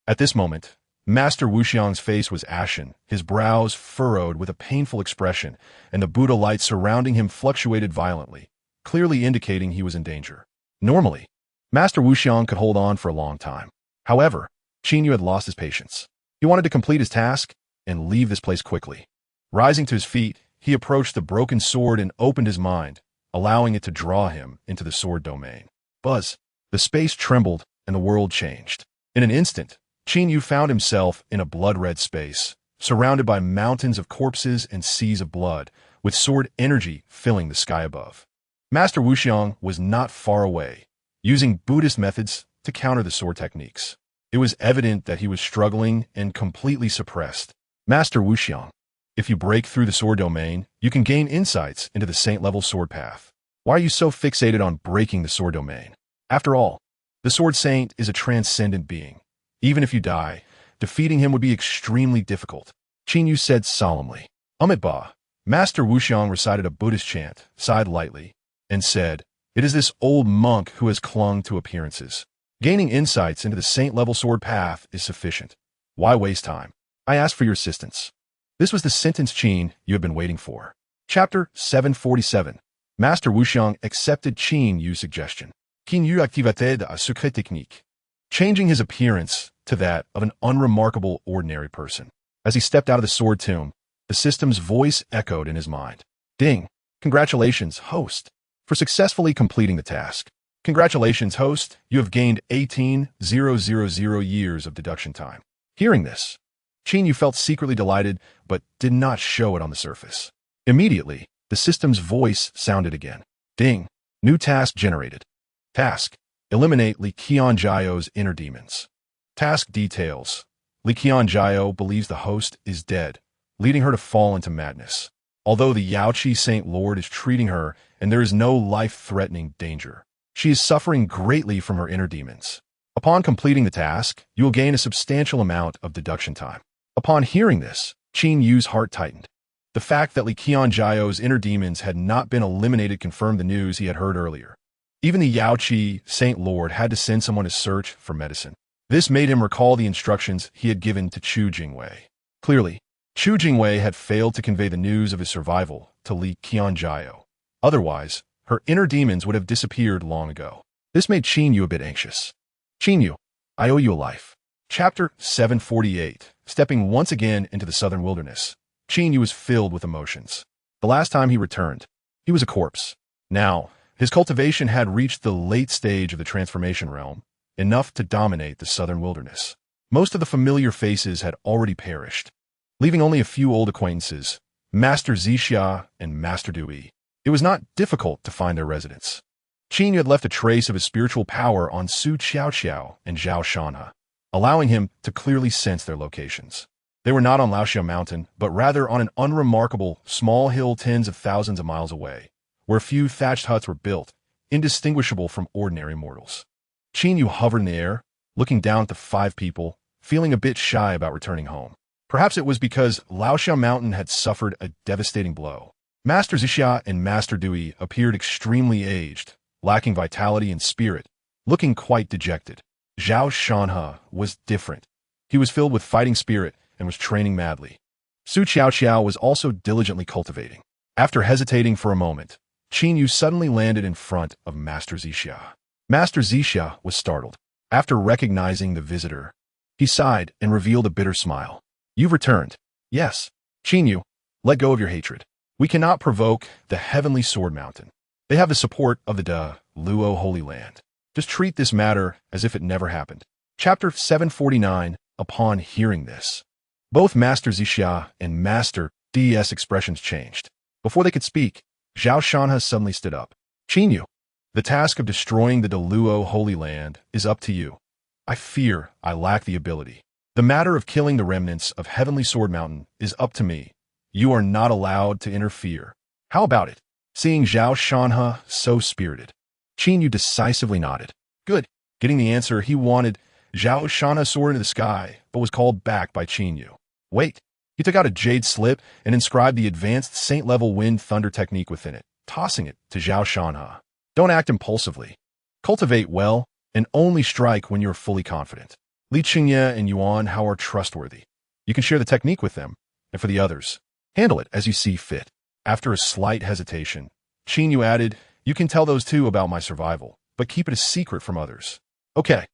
At this moment, Master Wuxiang's face was ashen, his brows furrowed with a painful expression, and the Buddha light surrounding him fluctuated violently, clearly indicating he was in danger. Normally, Master Wuxiang could hold on for a long time. However, Qin Yu had lost his patience. He wanted to complete his task and leave this place quickly. Rising to his feet, he approached the broken sword and opened his mind, allowing it to draw him into the sword domain. Buzz! The space trembled and the world changed. In an instant, Qin Yu found himself in a blood-red space, surrounded by mountains of corpses and seas of blood, with sword energy filling the sky above. Master Wuxiang was not far away, using Buddhist methods to counter the sword techniques. It was evident that he was struggling and completely suppressed. Master Wuxiang, if you break through the sword domain, you can gain insights into the saint-level sword path. Why are you so fixated on breaking the sword domain? After all, the sword saint is a transcendent being. Even if you die, defeating him would be extremely difficult. Qin Yu said solemnly. Amitabha. Master Wuxiang recited a Buddhist chant, sighed lightly, and said, "It is this old monk who has clung to appearances. Gaining insights into the saint-level sword path is sufficient. Why waste time? I ask for your assistance." This was the sentence Qin Yu had been waiting for. Chapter 747. Master Wuxiang accepted Qin Yu's suggestion. Qin Yu activated a secret technique, changing his appearance to that of an unremarkable ordinary person. As he stepped out of the sword tomb, the system's voice echoed in his mind. Ding! Congratulations, host, for successfully completing the task. Congratulations, host, you have gained 18,000 years of deduction time. Hearing this, Qin Yu felt secretly delighted, but did not show it on the surface. Immediately, the system's voice sounded again. Ding. New task generated. Task. Eliminate Li Qianjiao's inner demons. Task details. Li Qianjiao believes the host is dead, leading her to fall into madness. Although the Yaoqi Saint Lord is treating her and there is no life-threatening danger, she is suffering greatly from her inner demons. Upon completing the task, you will gain a substantial amount of deduction time. Upon hearing this, Qin Yu's heart tightened. The fact that Li Qianjiao's inner demons had not been eliminated confirmed the news he had heard earlier. Even the Yaoqi Saint Lord had to send someone to search for medicine. This made him recall the instructions he had given to Chu Jingwei. Clearly, Chu Jingwei had failed to convey the news of his survival to Li Qianjiao. Otherwise, her inner demons would have disappeared long ago. This made Qin Yu a bit anxious. Qin Yu, I owe you a life. Chapter 748. Stepping once again into the southern wilderness, Qin Yu was filled with emotions. The last time he returned, he was a corpse. Now, his cultivation had reached the late stage of the transformation realm, enough to dominate the southern wilderness. Most of the familiar faces had already perished, leaving only a few old acquaintances, Master Zixia and Master Dui. It was not difficult to find their residence. Qin Yu had left a trace of his spiritual power on Su Qiaoqiao and Zhao Shanhe, allowing him to clearly sense their locations. They were not on Laoxia Mountain, but rather on an unremarkable, small hill tens of thousands of miles away, where a few thatched huts were built, indistinguishable from ordinary mortals. Qin Yu hovered in the air, looking down at the 5 people, feeling a bit shy about returning home. Perhaps it was because Laoxia Mountain had suffered a devastating blow. Master Zixia and Master Dui appeared extremely aged, lacking vitality and spirit, looking quite dejected. Zhao Shanhe was different. He was filled with fighting spirit and was training madly. Su Qiaoqiao was also diligently cultivating. After hesitating for a moment, Qin Yu suddenly landed in front of Master Zixia. Master Zixia was startled. After recognizing the visitor, he sighed and revealed a bitter smile. You've returned. Yes. Qin Yu, let go of your hatred. We cannot provoke the Heavenly Sword Mountain. They have the support of the Luo Holy Land. Just treat this matter as if it never happened. Chapter 749. Upon hearing this, both Master Zixia and Master D's expressions changed. Before they could speak, Zhao Shanhe suddenly stood up. Qin Yu, the task of destroying the Luo Holy Land is up to you. I fear I lack the ability. The matter of killing the remnants of Heavenly Sword Mountain is up to me. You are not allowed to interfere. How about it? Seeing Zhao Shanhe so spirited, Qin Yu decisively nodded. Good. Getting the answer he wanted, Zhao Shanhe soared into the sky, but was called back by Qin Yu. Wait. He took out a jade slip and inscribed the advanced saint-level wind thunder technique within it, tossing it to Zhao Shanhe. Don't act impulsively. Cultivate well, and only strike when you are fully confident. Li Qingye and Yuan Hao are trustworthy. You can share the technique with them, and for the others, handle it as you see fit. After a slight hesitation, Qin Yu added, you can tell those 2 about my survival, but keep it a secret from others. Okay.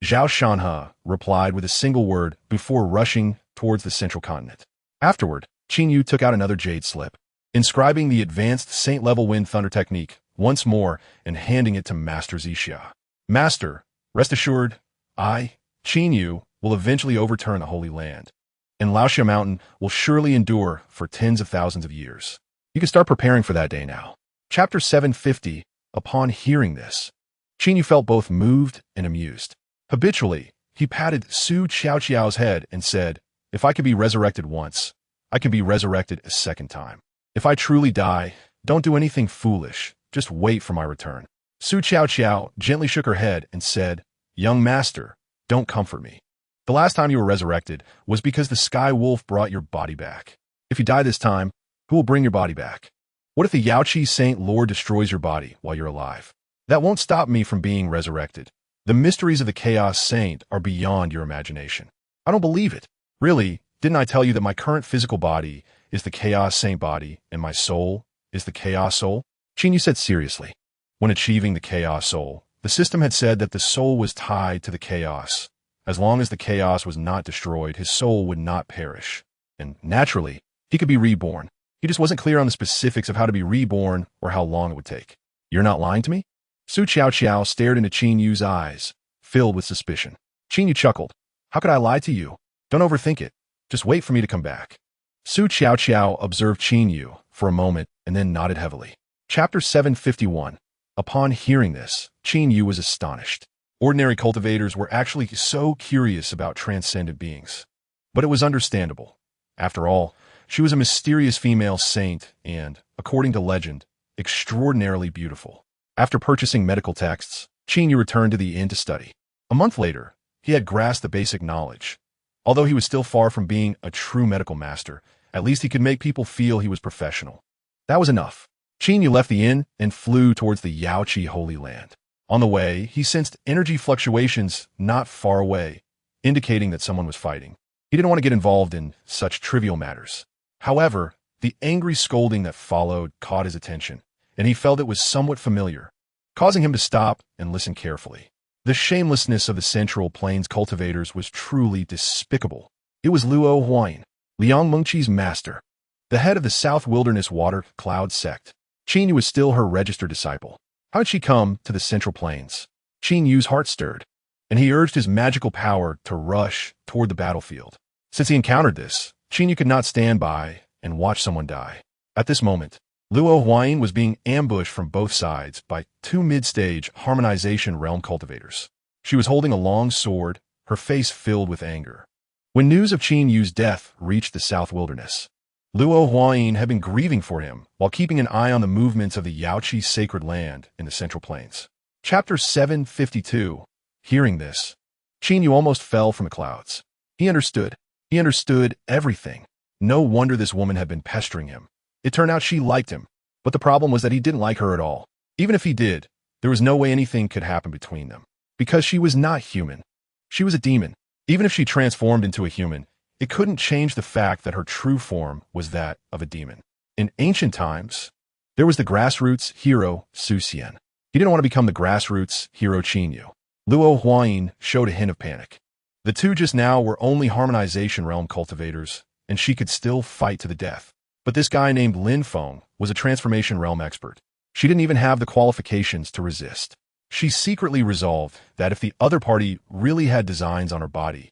Zhao Shanhe replied with a single word before rushing towards the central continent. Afterward, Qin Yu took out another jade slip, inscribing the advanced saint-level wind thunder technique once more and handing it to Master Zixia. Master, rest assured, I, Qin Yu, will eventually overturn the Holy Land, and Laoxia Mountain will surely endure for tens of thousands of years. You can start preparing for that day now. Chapter 750. Upon hearing this, Qin Yu felt both moved and amused. Habitually, he patted Su Qiaoqiao's head and said, if I could be resurrected once, I can be resurrected a second time. If I truly die, don't do anything foolish, just wait for my return. Su Qiaoqiao gently shook her head and said, young master, don't comfort me. The last time you were resurrected was because the Sky Wolf brought your body back. If you die this time, who will bring your body back? What if the Yaoqi Saint Lord destroys your body while you're alive? That won't stop me from being resurrected. The mysteries of the Chaos Saint are beyond your imagination. I don't believe it. Really, didn't I tell you that my current physical body is the Chaos Saint body and my soul is the Chaos Soul? Qin Yu said seriously. When achieving the Chaos Soul, the system had said that the soul was tied to the chaos. As long as the chaos was not destroyed, his soul would not perish. And naturally, he could be reborn. He just wasn't clear on the specifics of how to be reborn or how long it would take. You're not lying to me? Su Qiaoqiao stared into Qin Yu's eyes, filled with suspicion. Qin Yu chuckled. How could I lie to you? Don't overthink it. Just wait for me to come back. Su Qiao observed Qin Yu for a moment and then nodded heavily. Chapter 751. Upon hearing this, Qin Yu was astonished. Ordinary cultivators were actually so curious about transcendent beings. But it was understandable. After all, she was a mysterious female saint and, according to legend, extraordinarily beautiful. After purchasing medical texts, Qin Yu returned to the inn to study. A month later, he had grasped the basic knowledge. Although he was still far from being a true medical master, at least he could make people feel he was professional. That was enough. Qin Yu left the inn and flew towards the Yaoqi Holy Land. On the way, he sensed energy fluctuations not far away, indicating that someone was fighting. He didn't want to get involved in such trivial matters. However, the angry scolding that followed caught his attention, and he felt it was somewhat familiar, causing him to stop and listen carefully. The shamelessness of the Central Plains cultivators was truly despicable. It was Luo Huayin, Liang Mengqi's master, the head of the South Wilderness Water Cloud sect. Qin Yu was still her registered disciple. How had she come to the Central Plains? Qin Yu's heart stirred, and he urged his magical power to rush toward the battlefield. Since he encountered this, Qin Yu could not stand by and watch someone die. At this moment, Luo Huayin was being ambushed from both sides by two mid-stage harmonization realm cultivators. She was holding a long sword, her face filled with anger. When news of Qin Yu's death reached the South Wilderness, Luo Huayin had been grieving for him while keeping an eye on the movements of the Yaoqi sacred land in the Central Plains. Chapter 752. Hearing this, Qin Yu almost fell from the clouds. He understood. He understood everything. No wonder this woman had been pestering him. It turned out she liked him, but the problem was that he didn't like her at all. Even if he did, there was no way anything could happen between them. Because she was not human. She was a demon. Even if she transformed into a human, it couldn't change the fact that her true form was that of a demon. In ancient times, there was the grassroots hero Su Xian. He didn't want to become the grassroots hero Qin Yu. Luo Huayin showed a hint of panic. The two just now were only harmonization realm cultivators, and she could still fight to the death. But this guy named Lin Feng was a transformation realm expert. She didn't even have the qualifications to resist. She secretly resolved that if the other party really had designs on her body,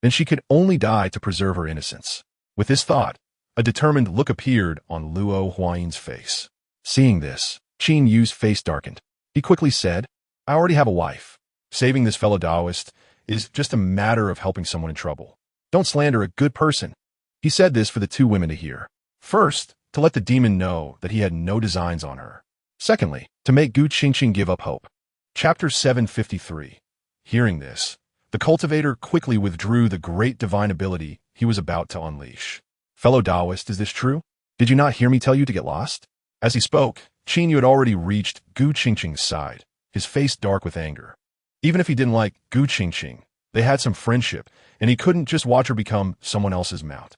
then she could only die to preserve her innocence. With this thought, a determined look appeared on Luo Huayin's face. Seeing this, Qin Yu's face darkened. He quickly said, I already have a wife. Saving this fellow Taoist is just a matter of helping someone in trouble. Don't slander a good person. He said this for the two women to hear. First, to let the demon know that he had no designs on her. Secondly, to make Gu Qingqing give up hope. Chapter 753. Hearing this, the cultivator quickly withdrew the great divine ability he was about to unleash. Fellow Taoist, is this true? Did you not hear me tell you to get lost? As he spoke, Qin Yu had already reached Gu Qingqing's side, his face dark with anger. Even if he didn't like Gu Qingqing, they had some friendship, and he couldn't just watch her become someone else's mount.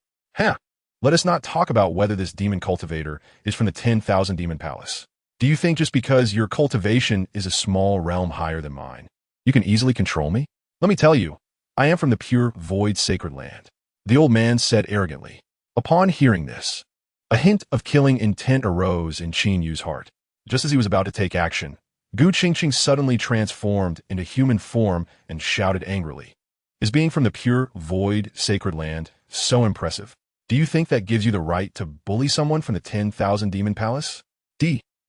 Let us not talk about whether this demon cultivator is from the 10,000 Demon Palace. Do you think just because your cultivation is a small realm higher than mine, you can easily control me? Let me tell you, I am from the pure void sacred land. The old man said arrogantly. Upon hearing this, a hint of killing intent arose in Qin Yu's heart. Just as he was about to take action, Gu Qingqing suddenly transformed into human form and shouted angrily. Is being from the pure void sacred land so impressive? Do you think that gives you the right to bully someone from the 10,000 Demon Palace?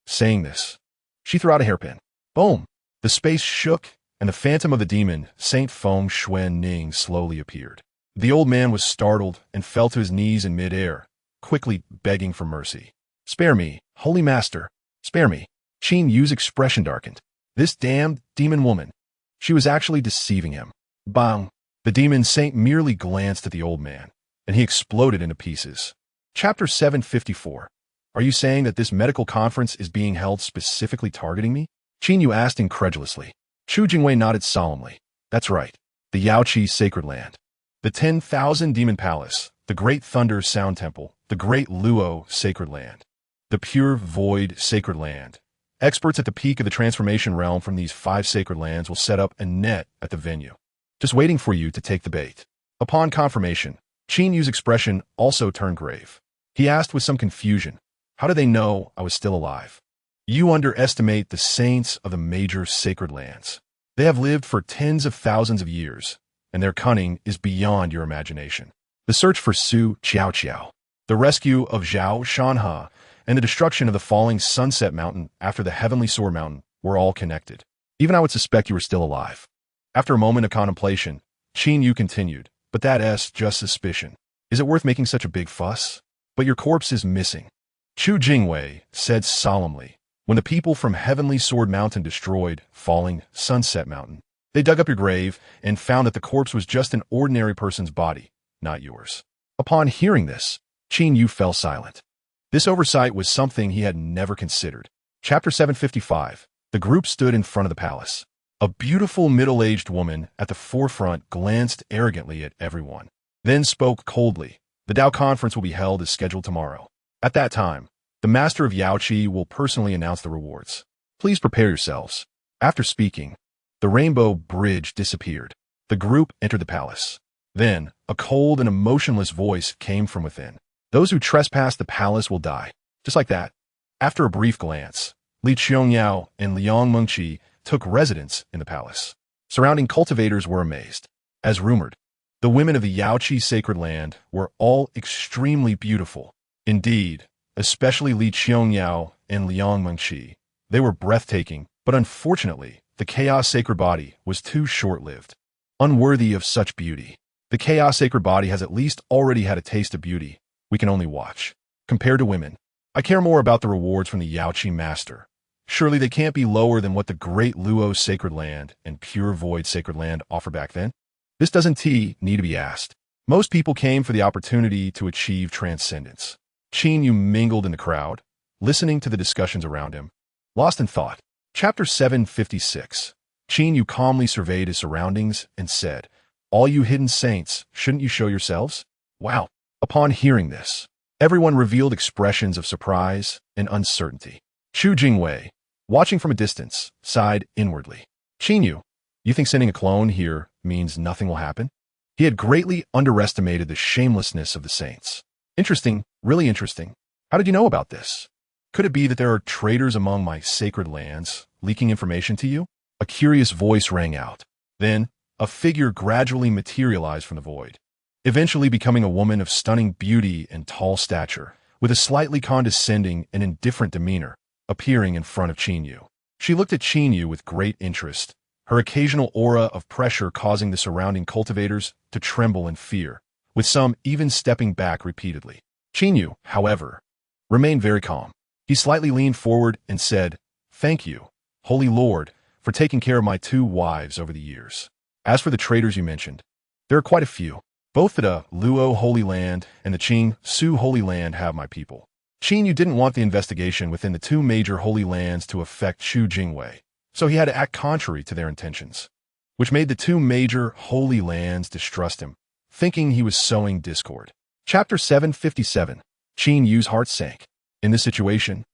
Saying this, she threw out a hairpin. Boom! The space shook, and the phantom of the demon, Saint Feng Xuan Ning, slowly appeared. The old man was startled and fell to his knees in midair, quickly begging for mercy. Spare me, holy master, spare me. Qin Yu's expression darkened. This damned demon woman. She was actually deceiving him. Bang! The demon saint merely glanced at the old man, and he exploded into pieces. Chapter 754. Are you saying that this medical conference is being held specifically targeting me? Qin Yu asked incredulously. Chu Jingwei nodded solemnly. That's right. The Yaoqi sacred land. The 10,000 Demon Palace, the Great Thunder Sound Temple, the Great Luo sacred land. The pure void sacred land. Experts at the peak of the transformation realm from these 5 sacred lands will set up a net at the venue, just waiting for you to take the bait. Upon confirmation, Qin Yu's expression also turned grave. He asked with some confusion, how do they know I was still alive? You underestimate the saints of the major sacred lands. They have lived for tens of thousands of years, and their cunning is beyond your imagination. The search for Su Qiao, the rescue of Zhao Shanhe, and the destruction of the falling Sunset Mountain after the Heavenly Sword Mountain were all connected. Even I would suspect you were still alive. After a moment of contemplation, Qin Yu continued, but that's just suspicion. Is it worth making such a big fuss? But your corpse is missing. Chu Jingwei said solemnly, when the people from Heavenly Sword Mountain destroyed falling Sunset Mountain, they dug up your grave and found that the corpse was just an ordinary person's body, not yours. Upon hearing this, Qin Yu fell silent. This oversight was something he had never considered. Chapter 755. The group stood in front of the palace. A beautiful middle-aged woman at the forefront glanced arrogantly at everyone, then spoke coldly. The Dao conference will be held as scheduled tomorrow. At that time, the master of Yaoqi will personally announce the rewards. Please prepare yourselves. After speaking, the rainbow bridge disappeared. The group entered the palace. Then, a cold and emotionless voice came from within. Those who trespass the palace will die. Just like that. After a brief glance, Li Qiangyao and Liang Mengqi took residence in the palace. Surrounding cultivators were amazed. As rumored, the women of the Yaoqi sacred land were all extremely beautiful. Indeed, especially Li Qiangyao and Liang Mengqi. They were breathtaking, but unfortunately, the chaos sacred body was too short-lived. Unworthy of such beauty. The chaos sacred body has at least already had a taste of beauty. We can only watch. Compared to women, I care more about the rewards from the Yaoqi master. Surely they can't be lower than what the Great Luo Sacred Land and Pure Void Sacred Land offer back then. This doesn't need to be asked. Most people came for the opportunity to achieve transcendence. Qin Yu mingled in the crowd, listening to the discussions around him, lost in thought. Chapter 756. Qin Yu calmly surveyed his surroundings and said, "All you hidden saints, shouldn't you show yourselves?" Wow. Upon hearing this, everyone revealed expressions of surprise and uncertainty. Chu Jingwei, watching from a distance, sighed inwardly. Qin Yu, you think sending a clone here means nothing will happen? He had greatly underestimated the shamelessness of the saints. Interesting, really interesting. How did you know about this? Could it be that there are traitors among my sacred lands, leaking information to you? A curious voice rang out. Then, a figure gradually materialized from the void, eventually becoming a woman of stunning beauty and tall stature, with a slightly condescending and indifferent demeanor, appearing in front of Qin Yu. She looked at Qin Yu with great interest, her occasional aura of pressure causing the surrounding cultivators to tremble in fear, with some even stepping back repeatedly. Qin Yu, however, remained very calm. He slightly leaned forward and said, "Thank you, Holy Lord, for taking care of my 2 wives over the years. As for the traitors you mentioned, there are quite a few. Both the Luo Holy Land and the Qing Su Holy Land have my people." Qin Yu didn't want the investigation within the 2 major holy lands to affect Chu Jingwei, so he had to act contrary to their intentions, which made the 2 major holy lands distrust him, thinking he was sowing discord. Chapter 757. Qin Yu's heart sank. In this situation,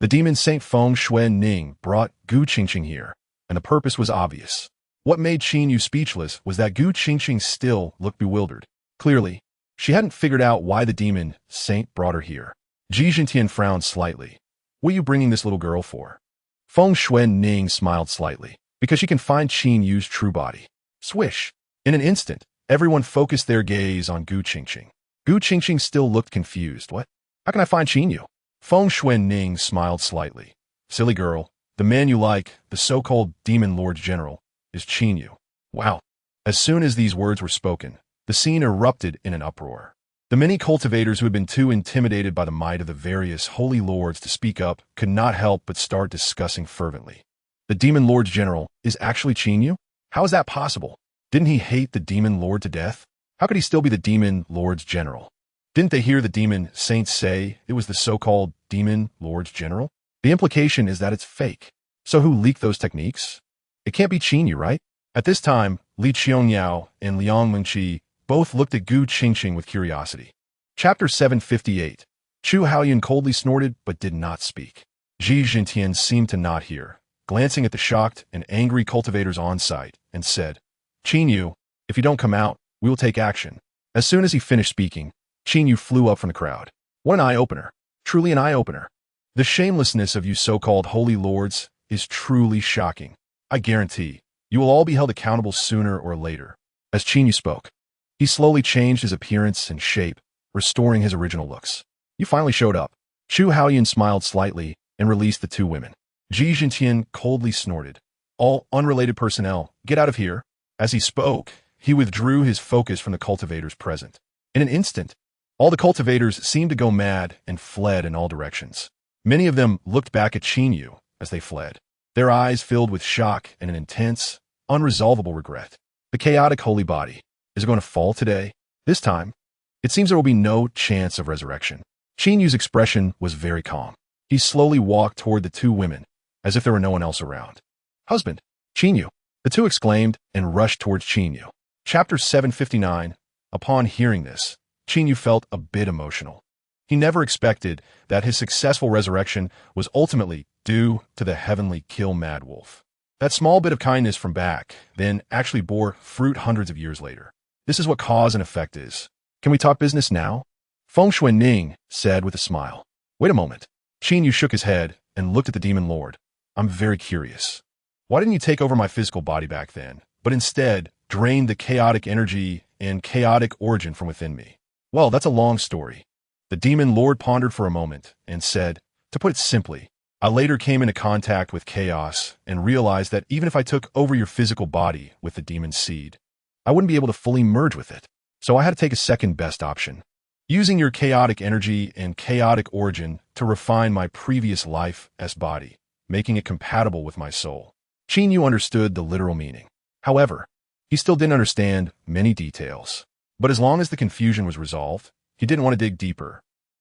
the demon Saint Feng Xuan Ning brought Gu Qingqing here, and the purpose was obvious. What made Qin Yu speechless was that Gu Qingqing still looked bewildered. Clearly, she hadn't figured out why the demon saint brought her here. Ji Jintian frowned slightly. "What are you bringing this little girl for?" Feng Xuan Ning smiled slightly. "Because she can find Qin Yu's true body." Swish! In an instant, everyone focused their gaze on Gu Qingqing. Gu Qingqing still looked confused. "What? How can I find Qin Yu?" Feng Xuan Ning smiled slightly. "Silly girl, the man you like, the so-called Demon Lords General, is Qin Yu." Wow. As soon as these words were spoken, the scene erupted in an uproar. The many cultivators who had been too intimidated by the might of the various holy lords to speak up could not help but start discussing fervently. The Demon Lords General is actually Qin Yu? How is that possible? Didn't he hate the Demon Lord to death? How could he still be the Demon Lords General? Didn't they hear the Demon Saints say it was the so-called Demon Lords General? The implication is that it's fake. So who leaked those techniques? It can't be Qin Yu, right? At this time, Li Qiangyao and Liang Mengqi both looked at Gu Qingqing with curiosity. Chapter 758. Chu Haoyun coldly snorted but did not speak. Ji Jintian seemed to not hear, glancing at the shocked and angry cultivators on site, and said, "Qin Yu, if you don't come out, we will take action." As soon as he finished speaking, Qin Yu flew up from the crowd. What an eye-opener. Truly an eye-opener. The shamelessness of you so-called holy lords is truly shocking. I guarantee you will all be held accountable sooner or later. As Qin Yu spoke, He slowly changed his appearance and shape, restoring his original looks. You finally showed up. Chu Haoyun smiled slightly and released the two women. Ji Jintian coldly snorted. All unrelated personnel, get out of here. As he spoke, he withdrew his focus from the cultivators present. In an instant, all the cultivators seemed to go mad and fled in all directions. Many of them looked back at Qin Yu as they fled, their eyes filled with shock and an intense, unresolvable regret. The chaotic holy body, is it going to fall today? This time, it seems there will be no chance of resurrection. Qin Yu's expression was very calm. He slowly walked toward the two women, as if there were no one else around. Husband, Qin Yu, the two exclaimed and rushed towards Qin Yu. Chapter 759. Upon hearing this, Qin Yu felt a bit emotional. He never expected that his successful resurrection was ultimately due to the heavenly kill mad wolf. That small bit of kindness from back then actually bore fruit hundreds of years later. This is what cause and effect is. Can we talk business now? Feng Xuanning said with a smile. Wait a moment. Qin Yu shook his head and looked at the demon lord. I'm very curious. Why didn't you take over my physical body back then, but instead drain the chaotic energy and chaotic origin from within me? Well, that's a long story. The demon lord pondered for a moment and said, to put it simply, I later came into contact with chaos and realized that even if I took over your physical body with the demon seed, I wouldn't be able to fully merge with it. So I had to take a second best option, using your chaotic energy and chaotic origin to refine my previous life as body, making it compatible with my soul. Qin Yu understood the literal meaning. However, he still didn't understand many details. But as long as the confusion was resolved, he didn't want to dig deeper,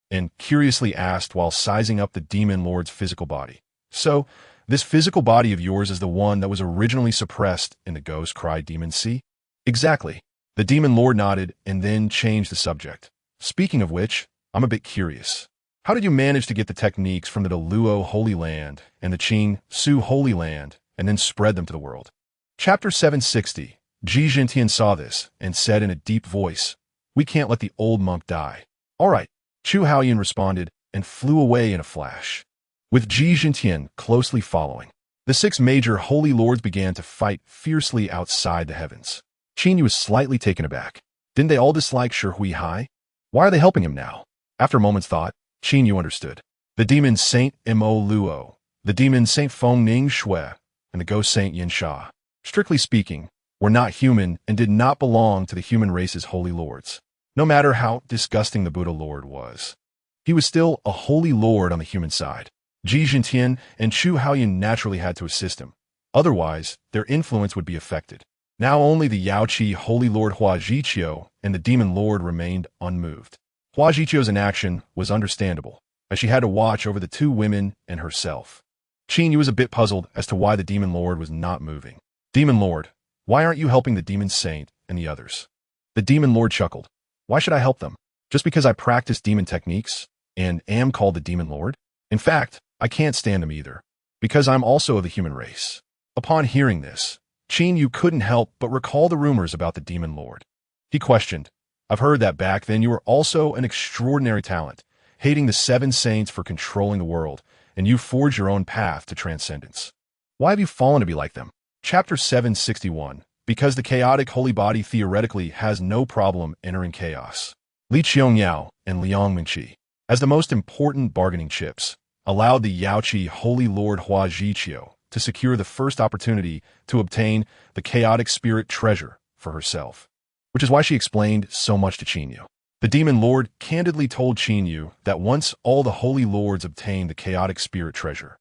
and curiously asked while sizing up the demon lord's physical body. So, this physical body of yours is the one that was originally suppressed in the Ghost Cry Demon Sea? Exactly. The demon lord nodded and then changed the subject. Speaking of which, I'm a bit curious. How did you manage to get the techniques from the Luo Holy Land and the Qing Su Holy Land and then spread them to the world? Chapter 760. Ji Jintian saw this and said in a deep voice, we can't let the old monk die. All right, Chu Haoyun responded and flew away in a flash. With Ji Jintian closely following, the 6 major holy lords began to fight fiercely outside the heavens. Qin Yu was slightly taken aback. Didn't they all dislike Shi Hui Hai? Why are they helping him now? After a moment's thought, Qin Yu understood. The demon Saint Mo Luo, the demon Saint Feng Ning Shui, and the ghost Saint Yin Sha, strictly speaking, were not human and did not belong to the human race's holy lords. No matter how disgusting the Buddha Lord was, he was still a holy lord on the human side. Ji Jintian and Chu Haoyun naturally had to assist him. Otherwise, their influence would be affected. Now only the Yaoqi holy lord Hua Zhiqiu and the demon lord remained unmoved. Hua Zhiqiu's inaction was understandable, as she had to watch over the two women and herself. Qin Yu was a bit puzzled as to why the demon lord was not moving. Demon lord, why aren't you helping the demon saint and the others? The demon lord chuckled. Why should I help them? Just because I practice demon techniques and am called the demon lord? In fact, I can't stand them either, because I'm also of the human race. Upon hearing this, Qin Yu couldn't help but recall the rumors about the demon lord. He questioned, I've heard that back then you were also an extraordinary talent, hating the 7 saints for controlling the world, and you forged your own path to transcendence. Why have you fallen to be like them? Chapter 761. Because the chaotic holy body theoretically has no problem entering chaos. Li Qiangyao and Liang Mingqi, as the most important bargaining chips, allowed the Yaoqi holy lord Hua Zhiqiu to secure the first opportunity to obtain the chaotic spirit treasure for herself, which is why she explained so much to Qin Yu. The demon lord candidly told Qin Yu that once all the holy lords obtained the chaotic spirit treasure,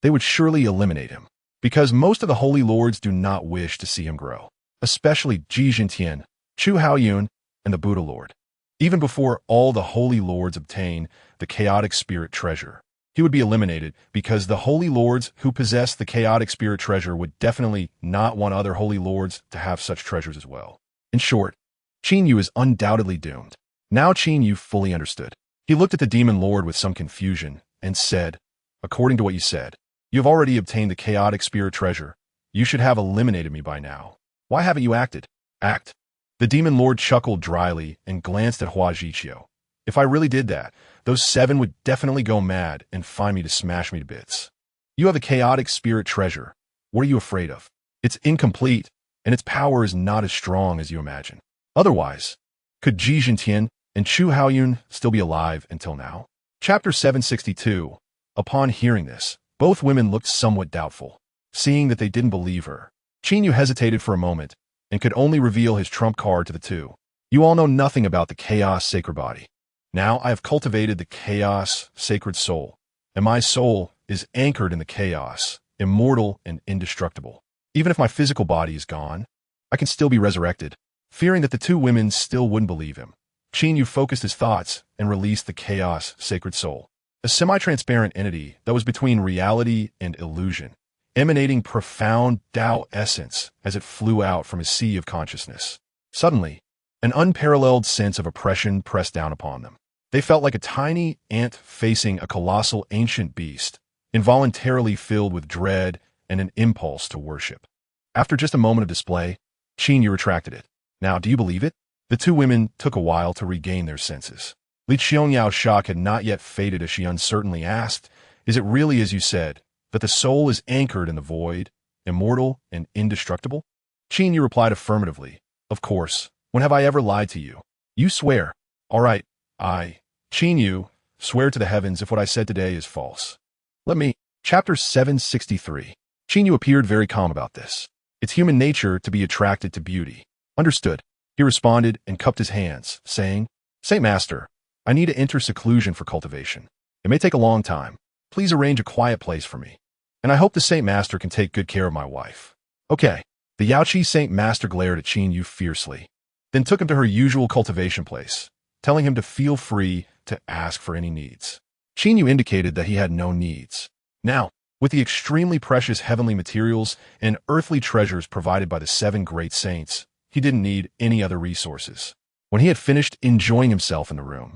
they would surely eliminate him, because most of the holy lords do not wish to see him grow, especially Ji Jintian, Chu Haoyun, and the Buddha Lord. Even before all the holy lords obtain the chaotic spirit treasure, he would be eliminated because the holy lords who possess the chaotic spirit treasure would definitely not want other holy lords to have such treasures as well. In short, Qin Yu is undoubtedly doomed. Now Qin Yu fully understood. He looked at the demon lord with some confusion and said, according to what you said, you have already obtained the chaotic spirit treasure. You should have eliminated me by now. Why haven't you acted? Act. The demon lord chuckled dryly and glanced at Hua Zhiqiu. If I really did that, those 7 would definitely go mad and find me to smash me to bits. You have a chaotic spirit treasure. What are you afraid of? It's incomplete, and its power is not as strong as you imagine. Otherwise, Could Ji Jintian and Chu Haoyun still be alive until now? Chapter 762. Upon hearing this, both women looked somewhat doubtful. Seeing that they didn't believe her, Qin Yu hesitated for a moment and could only reveal his trump card to the two. You all know nothing about the chaos sacred body. Now I have cultivated the chaos sacred soul, and my soul is anchored in the chaos, immortal and indestructible. Even if my physical body is gone, I can still be resurrected. Fearing that the two women still wouldn't believe him, Qin Yu focused his thoughts and released the chaos sacred soul, a semi-transparent entity that was between reality and illusion, emanating profound Tao essence as it flew out from his sea of consciousness. Suddenly, an unparalleled sense of oppression pressed down upon them. They felt like a tiny ant facing a colossal ancient beast, involuntarily filled with dread and an impulse to worship. After just a moment of display, Qin Yu retracted it. Now, do you believe it? The two women took a while to regain their senses. Li Qiongyao's shock had not yet faded as she uncertainly asked, Is it really as you said, that the soul is anchored in the void, immortal and indestructible? Qin Yu replied affirmatively. Of course. When have I ever lied to you? You swear. All right, I, Qin Yu, swear to the heavens if what I said today is false. Let me. Chapter 763. Qin Yu appeared very calm about this. It's human nature to be attracted to beauty. Understood. He responded and cupped his hands, saying, Saint Master, I need to enter seclusion for cultivation. It may take a long time. Please arrange a quiet place for me. And I hope the Saint Master can take good care of my wife. Okay. The Yaoqi Saint Master glared at Qin Yu fiercely, then took him to her usual cultivation place, telling him to feel free to ask for any needs. Qin Yu indicated that he had no needs. Now, with the extremely precious heavenly materials and earthly treasures provided by the 7 great saints, he didn't need any other resources. When he had finished enjoying himself in the room,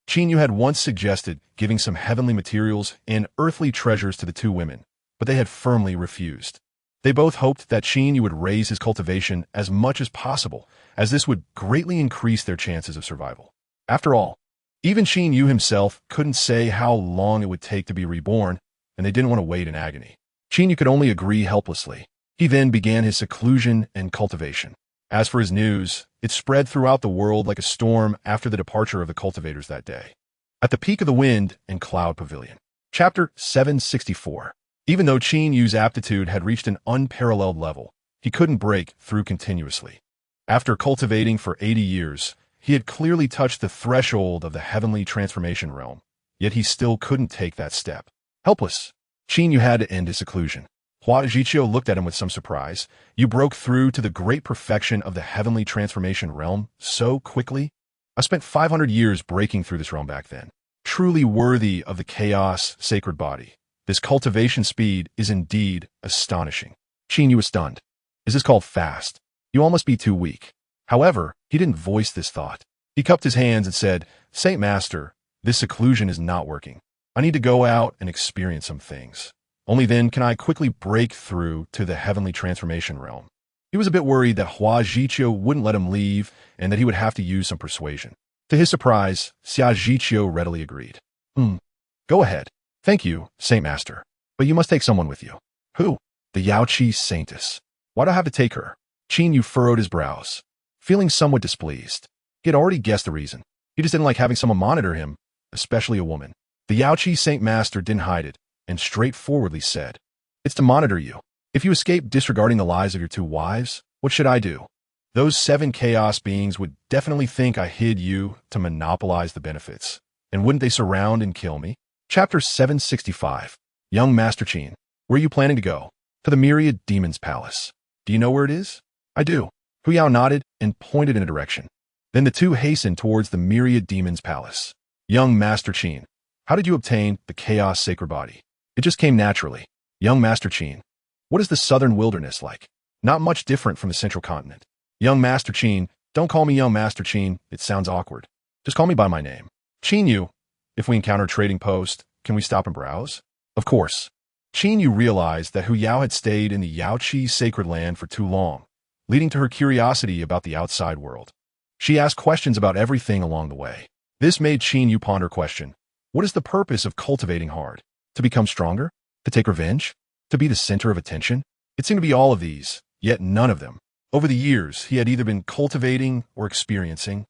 Qin Yu had once suggested giving some heavenly materials and earthly treasures to the two women, but they had firmly refused. They both hoped that Qin Yu would raise his cultivation as much as possible, as this would greatly increase their chances of survival. After all, even Qin Yu himself couldn't say how long it would take to be reborn, and they didn't want to wait in agony. Qin Yu could only agree helplessly. He then began his seclusion and cultivation. As for his news, it spread throughout the world like a storm after the departure of the cultivators that day. At the peak of the wind and cloud pavilion. Chapter 764. Even though Qin Yu's aptitude had reached an unparalleled level, he couldn't break through continuously. After cultivating for 80 years, he had clearly touched the threshold of the heavenly transformation realm, yet he still couldn't take that step. Helpless, Qin Yu had to end his seclusion. Hua Zhiqiu looked at him with some surprise. You broke through to the great perfection of the heavenly transformation realm so quickly? I spent 500 years breaking through this realm back then. Truly worthy of the chaos sacred body. This cultivation speed is indeed astonishing. Qin Yu was stunned. Is this called fast? You all must be too weak. However, he didn't voice this thought. He cupped his hands and said, Saint Master, this seclusion is not working. I need to go out and experience some things. Only then can I quickly break through to the heavenly transformation realm. He was a bit worried that Hua Zhiqiu wouldn't let him leave and that he would have to use some persuasion. To his surprise, Xia Zhiqiu readily agreed. Go ahead. Thank you, Saint Master. But you must take someone with you. Who? The Yaoqi Saintess. Why do I have to take her? Qin Yu furrowed his brows, feeling somewhat displeased. He had already guessed the reason. He just didn't like having someone monitor him, especially a woman. The Yaoqi Saint Master didn't hide it, and straightforwardly said, It's to monitor you. If you escape disregarding the lies of your 2 wives, what should I do? Those 7 chaos beings would definitely think I hid you to monopolize the benefits. And wouldn't they surround and kill me? Chapter 765. Young Master Qin, where are you planning to go? To the Myriad Demon's Palace. Do you know where it is? I do. Hu Yao nodded and pointed in a direction. Then the two hastened towards the Myriad Demon's Palace. Young Master Qin, how did you obtain the chaos sacred body? It just came naturally. Young Master Qin, what is the southern wilderness like? Not much different from the central continent. Young Master Qin, don't call me Young Master Qin, it sounds awkward. Just call me by my name. Qin Yu, if we encounter a trading post, can we stop and browse? Of course. Qin Yu realized that Hu Yao had stayed in the Yaoqi sacred land for too long, leading to her curiosity about the outside world. She asked questions about everything along the way. This made Qin Yu ponder question. What is the purpose of cultivating hard? To become stronger? To take revenge? To be the center of attention? It seemed to be all of these, yet none of them. Over the years, he had either been cultivating or experiencing.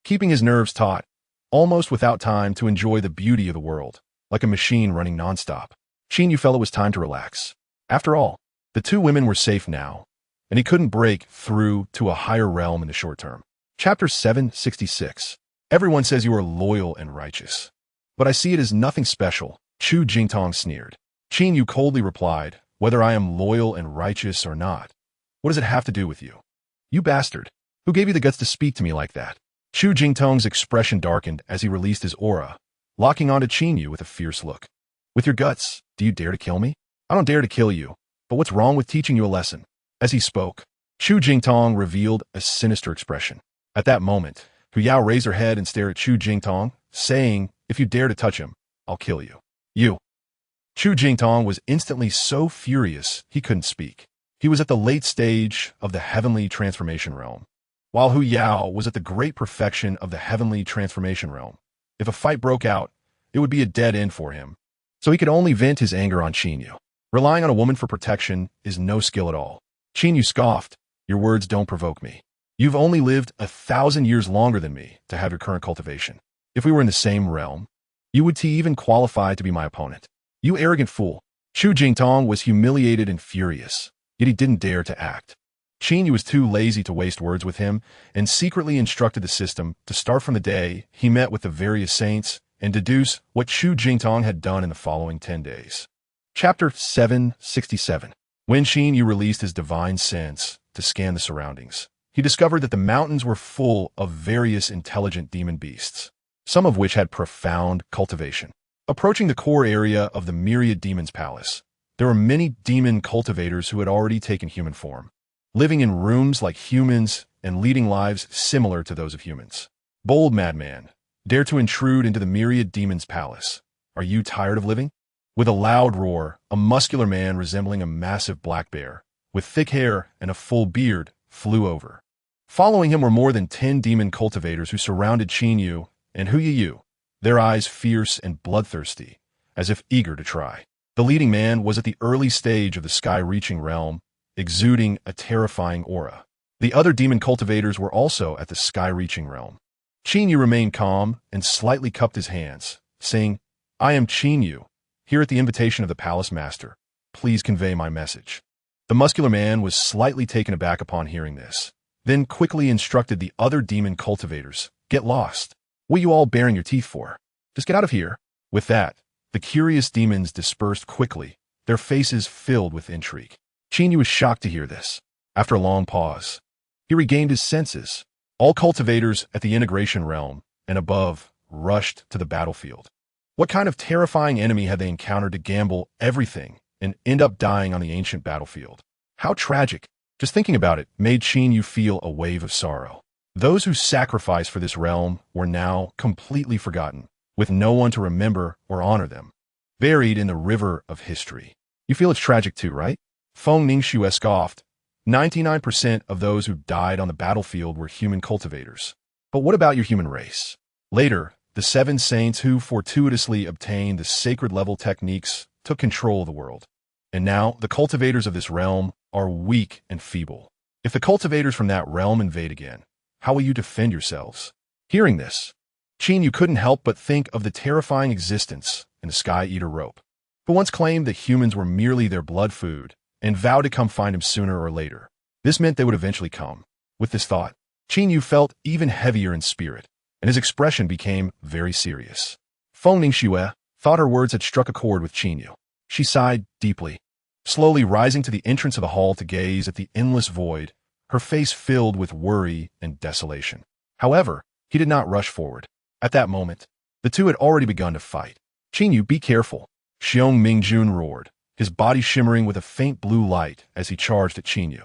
keeping his nerves taut, almost without time to enjoy the beauty of the world, like a machine running nonstop. Qin felt it was time to relax. After all, the two women were safe now, and he couldn't break through to a higher realm in the short term. Chapter 766. Everyone says you are loyal and righteous, but I see it as nothing special, Chu Jingtong sneered. Qin coldly replied, whether I am loyal and righteous or not, what does it have to do with you? You bastard. Who gave you the guts to speak to me like that? Chu Jingtong's expression darkened as he released his aura, locking onto Qin with a fierce look. With your guts, do you dare to kill me? I don't dare to kill you, but what's wrong with teaching you a lesson? As he spoke, Chu Jingtong revealed a sinister expression. At that moment, Hu Yao raised her head and stared at Chu Jingtong, saying, if you dare to touch him, I'll kill you. You. Chu Jingtong was instantly so furious he couldn't speak. He was at the late stage of the heavenly transformation realm, while Hu Yao was at the great perfection of the heavenly transformation realm. If a fight broke out, it would be a dead end for him, so he could only vent his anger on Qin. Relying on a woman for protection is no skill at all. Qin scoffed, your words don't provoke me. You've only lived 1,000 years longer than me to have your current cultivation. If we were in the same realm, you would even qualify to be my opponent. You arrogant fool. Chu Jingtong was humiliated and furious, yet he didn't dare to act. Qin was too lazy to waste words with him and secretly instructed the system to start from the day he met with the various saints and deduce what Chu Jingtong had done in the following 10 days. Chapter 767. When Qin released his divine sense to scan the surroundings, he discovered that the mountains were full of various intelligent demon beasts, some of which had profound cultivation. Approaching the core area of the myriad demons' palace, there were many demon cultivators who had already taken human form, living in rooms like humans and leading lives similar to those of humans. Bold madman, dare to intrude into the myriad demons' palace. Are you tired of living? With a loud roar, a muscular man resembling a massive black bear, with thick hair and a full beard, flew over. Following him were more than 10 demon cultivators who surrounded Qin and Hu Yu, their eyes fierce and bloodthirsty, as if eager to try. The leading man was at the early stage of the sky-reaching realm, exuding a terrifying aura. The other demon cultivators were also at the sky-reaching realm. Qin remained calm and slightly cupped his hands, saying, I am Qin, here at the invitation of the palace master. Please convey my message. The muscular man was slightly taken aback upon hearing this, then quickly instructed the other demon cultivators, get lost. What are you all baring your teeth for? Just get out of here. With that, the curious demons dispersed quickly, their faces filled with intrigue. Qin was shocked to hear this. After a long pause, he regained his senses. All cultivators at the integration realm and above rushed to the battlefield. What kind of terrifying enemy had they encountered to gamble everything and end up dying on the ancient battlefield? How tragic. Just thinking about it made Qin feel a wave of sorrow. Those who sacrificed for this realm were now completely forgotten, with no one to remember or honor them, buried in the river of history. You feel it's tragic too, right? Feng Ningxue scoffed. 99% of those who died on the battlefield were human cultivators. But what about your human race? Later, the 7 saints who fortuitously obtained the sacred level techniques took control of the world. And now, the cultivators of this realm are weak and feeble. If the cultivators from that realm invade again, how will you defend yourselves? Hearing this, Qin couldn't help but think of the terrifying existence in the Sky Eater rope, who once claimed that humans were merely their blood food and vowed to come find him sooner or later. This meant they would eventually come. With this thought, Qin felt even heavier in spirit, and his expression became very serious. Feng Ningxue thought her words had struck a chord with Qin. She sighed deeply, slowly rising to the entrance of the hall to gaze at the endless void, her face filled with worry and desolation. However, he did not rush forward. At that moment, the two had already begun to fight. Qin, be careful, Xiong Mingjun roared, his body shimmering with a faint blue light as he charged at Qin.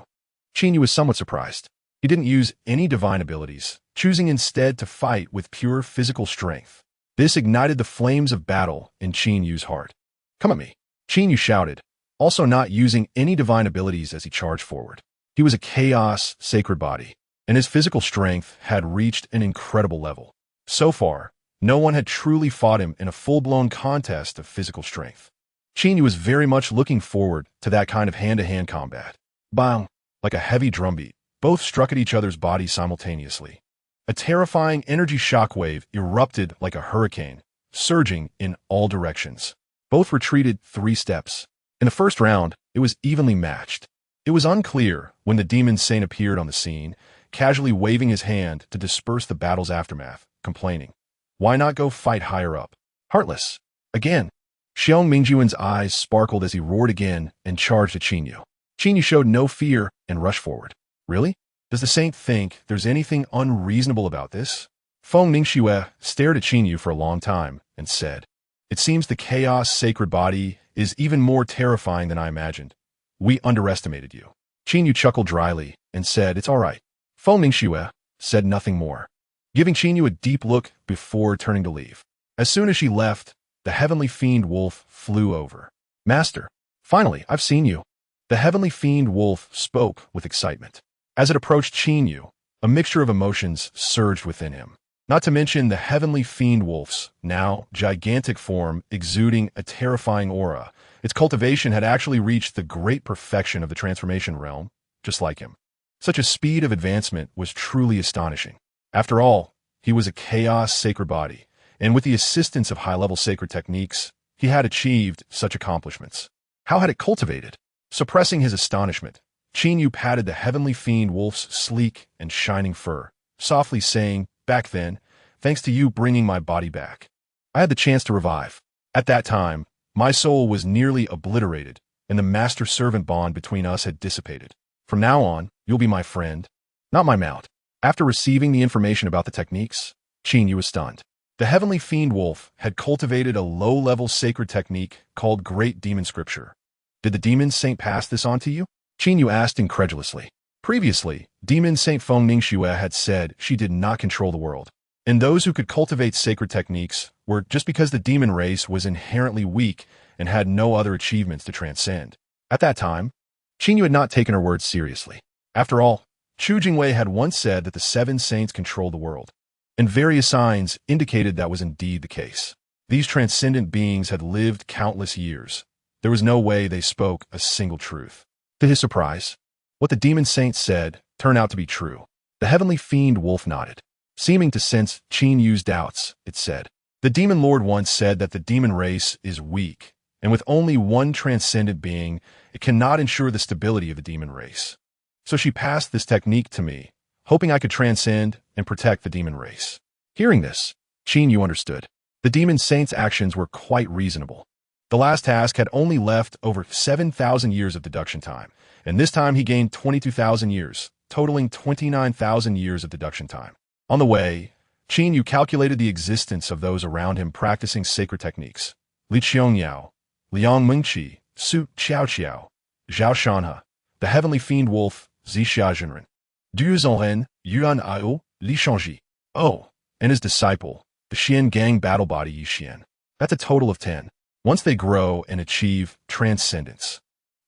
Qin was somewhat surprised. He didn't use any divine abilities, choosing instead to fight with pure physical strength. This ignited the flames of battle in Qin heart. Come at me, Qin shouted, also not using any divine abilities as he charged forward. He was a chaos sacred body, and his physical strength had reached an incredible level. So far, no one had truly fought him in a full-blown contest of physical strength. Qin was very much looking forward to that kind of hand-to-hand combat. Bang! Like a heavy drumbeat, both struck at each other's bodies simultaneously. A terrifying energy shockwave erupted like a hurricane, surging in all directions. Both retreated 3 steps. In the first round, it was evenly matched. It was unclear when the demon saint appeared on the scene, casually waving his hand to disperse the battle's aftermath, complaining, "Why not go fight higher up? Heartless." Again. Xiong Mingjuan's eyes sparkled as he roared again and charged at Qinyu. Qinyu showed no fear and rushed forward. Really? Does the saint think there's anything unreasonable about this? Feng Ningxue stared at Qinyu for a long time and said, "It seems the chaos sacred body is even more terrifying than I imagined. We underestimated you." Qinyu chuckled dryly and said, "It's all right." Feng Ningxue said nothing more, giving Qinyu a deep look before turning to leave. As soon as she left, the heavenly fiend wolf flew over. "Master, finally, I've seen you." The heavenly fiend wolf spoke with excitement. As it approached Qinyu, a mixture of emotions surged within him. Not to mention the heavenly fiend wolf's now gigantic form exuding a terrifying aura. Its cultivation had actually reached the great perfection of the transformation realm, just like him. Such a speed of advancement was truly astonishing. After all, he was a chaos sacred body, and with the assistance of high-level sacred techniques, he had achieved such accomplishments. How had it cultivated? Suppressing his astonishment, Qinyu patted the heavenly fiend wolf's sleek and shining fur, softly saying, "Back then, thanks to you bringing my body back, I had the chance to revive. At that time, my soul was nearly obliterated, and the master-servant bond between us had dissipated. From now on, you'll be my friend, not my mount." After receiving the information about the techniques, Qinyu was stunned. The heavenly fiend wolf had cultivated a low-level sacred technique called Great Demon Scripture. "Did the demon saint pass this on to you?" Qinyu asked incredulously. Previously, demon saint Feng Ningxue had said she did not control the world, and those who could cultivate sacred techniques were just because the demon race was inherently weak and had no other achievements to transcend. At that time, Qinyu had not taken her words seriously. After all, Chu Jingwei had once said that the 7 saints controlled the world, and various signs indicated that was indeed the case. These transcendent beings had lived countless years. There was no way they spoke a single truth. To his surprise, what the demon saint said turned out to be true. The heavenly fiend wolf nodded. Seeming to sense Qinyu's doubts, it said, "The demon lord once said that the demon race is weak, and with only one transcendent being, it cannot ensure the stability of the demon race. So she passed this technique to me, hoping I could transcend and protect the demon race." Hearing this, Qinyu understood. The demon saint's actions were quite reasonable. The last task had only left over 7,000 years of deduction time, and this time he gained 22,000 years, totaling 29,000 years of deduction time. On the way, Qinyu calculated the existence of those around him practicing sacred techniques. Li Qiangyao, Liang Mengqi, Su Qiaoqiao, Zhao Shanhe, the heavenly fiend wolf, Zi Xiazhenren, Du Zhenren, Yuan Ao, Li Shangji. Oh, and his disciple, the Xian Gang battle body Yi Xian. That's a total of 10. Once they grow and achieve transcendence,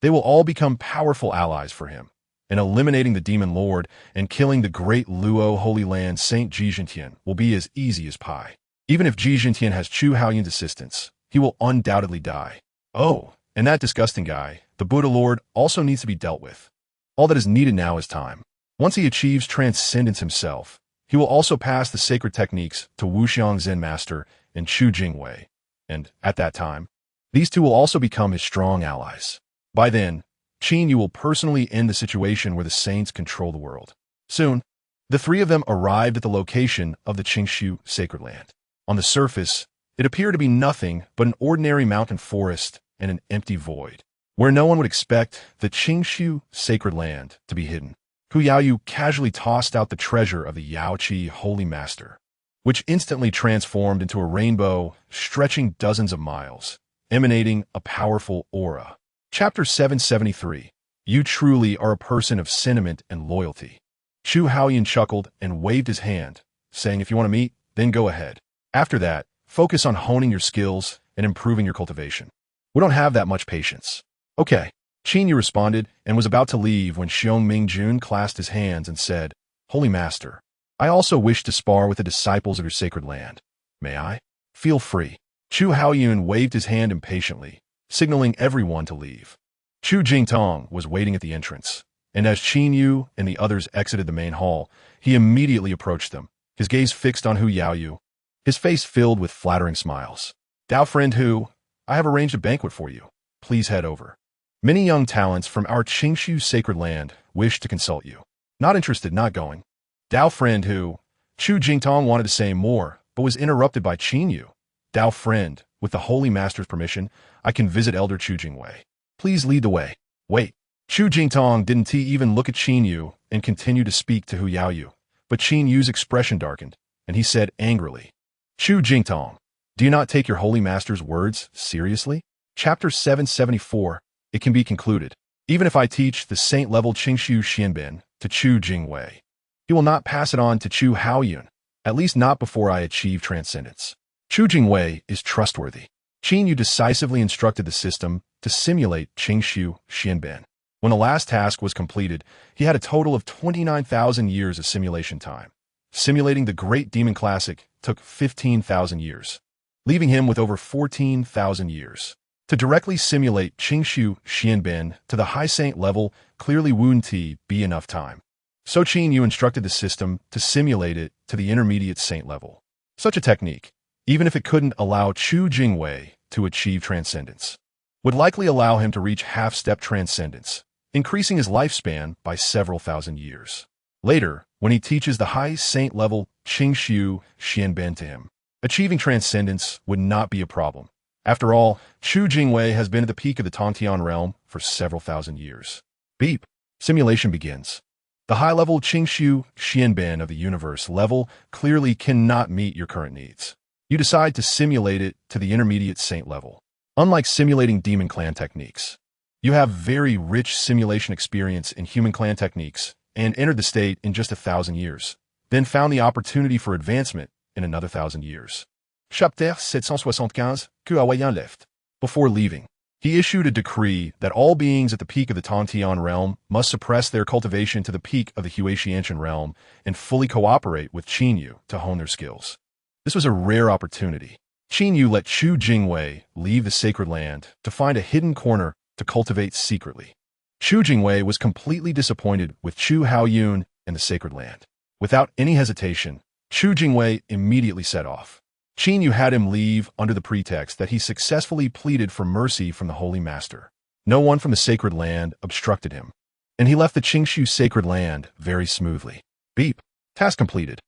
they will all become powerful allies for him, and eliminating the demon lord and killing the great Luo Holy Land Saint Jizhentian will be as easy as pie. Even if Jizhentian has Chu Haoyun's assistance, he will undoubtedly die. Oh, and that disgusting guy, the Buddha Lord, also needs to be dealt with. All that is needed now is time. Once he achieves transcendence himself, he will also pass the sacred techniques to Wuxiang Zen Master and Chu Jingwei, and at that time, these two will also become his strong allies. By then, Qinyu will personally end the situation where the saints control the world. Soon, the 3 of them arrived at the location of the Qingshu sacred land. On the surface, it appeared to be nothing but an ordinary mountain forest and an empty void, where no one would expect the Qingshu sacred land to be hidden. Hu Yaoyu casually tossed out the treasure of the Yaoqi Holy Master, which instantly transformed into a rainbow stretching dozens of miles, emanating a powerful aura. Chapter 773. You truly are a person of sentiment and loyalty. Chu Haoyun chuckled and waved his hand, saying, "If you want to meet, then go ahead. After that, focus on honing your skills and improving your cultivation. We don't have that much patience." "Okay," Qinyu responded and was about to leave when Xiong Mingjun clasped his hands and said, "Holy Master, I also wish to spar with the disciples of your sacred land. May I?" "Feel free." Chu Haoyun waved his hand impatiently, signaling everyone to leave. Chu Jingtong was waiting at the entrance, and as Qinyu and the others exited the main hall, he immediately approached them, his gaze fixed on Hu Yaoyu, his face filled with flattering smiles. Dao friend Hu, I have arranged a banquet for you. Please head over. Many young talents from our Qingshu sacred land wish to consult you. Not interested, not going. Dao friend Hu, Chu Jingtong wanted to say more, but was interrupted by Qin Yu. Dao friend, with the Holy Master's permission, I can visit Elder Chu Jingwei. Please lead the way. Wait. Chu Jingtong didn't even look at Qin Yu and continued to speak to Hu Yaoyu, but Qin Yu's expression darkened, and he said angrily, Chu Jingtong, do you not take your Holy Master's words seriously? Chapter 774, it can be concluded. Even if I teach the saint-level Qingshu Xianbin to Chu Jingwei, he will not pass it on to Chu Haoyun, at least not before I achieve transcendence. Chu Jingwei is trustworthy. Qin Yu decisively instructed the system to simulate Qingshu Xianbin. When the last task was completed, he had a total of 29,000 years of simulation time. Simulating the Great Demon Classic took 15,000 years, leaving him with over 14,000 years. To directly simulate Qingshu Xianbin to the high saint level clearly wouldn't be enough time. So Qin Yu instructed the system to simulate it to the intermediate saint level. Such a technique, even if it couldn't allow Chu Jingwei to achieve transcendence, would likely allow him to reach half-step transcendence, increasing his lifespan by several thousand years. Later, when he teaches the high saint-level Qingshu Xianbin to him, achieving transcendence would not be a problem. After all, Chu Jingwei has been at the peak of the Tongtian realm for several thousand years. Beep. Simulation begins. The high-level Qingshu Xianbin of the universe level clearly cannot meet your current needs. You decide to simulate it to the intermediate saint level. Unlike simulating demon clan techniques, you have very rich simulation experience in human clan techniques and entered the state in just 1,000 years, then found the opportunity for advancement in another 1,000 years. Chapter 775, que Hawaïen left. Before leaving, he issued a decree that all beings at the peak of the Tongtian realm must suppress their cultivation to the peak of the Huaxianshan realm and fully cooperate with Qin Yu to hone their skills. This was a rare opportunity. Qin Yu let Chu Jingwei leave the sacred land to find a hidden corner to cultivate secretly. Chu Jingwei was completely disappointed with Chu Haoyun and the sacred land. Without any hesitation, Chu Jingwei immediately set off. Qin Yu had him leave under the pretext that he successfully pleaded for mercy from the Holy Master. No one from the sacred land obstructed him, and he left the Qingshu sacred land very smoothly. Beep. Task completed.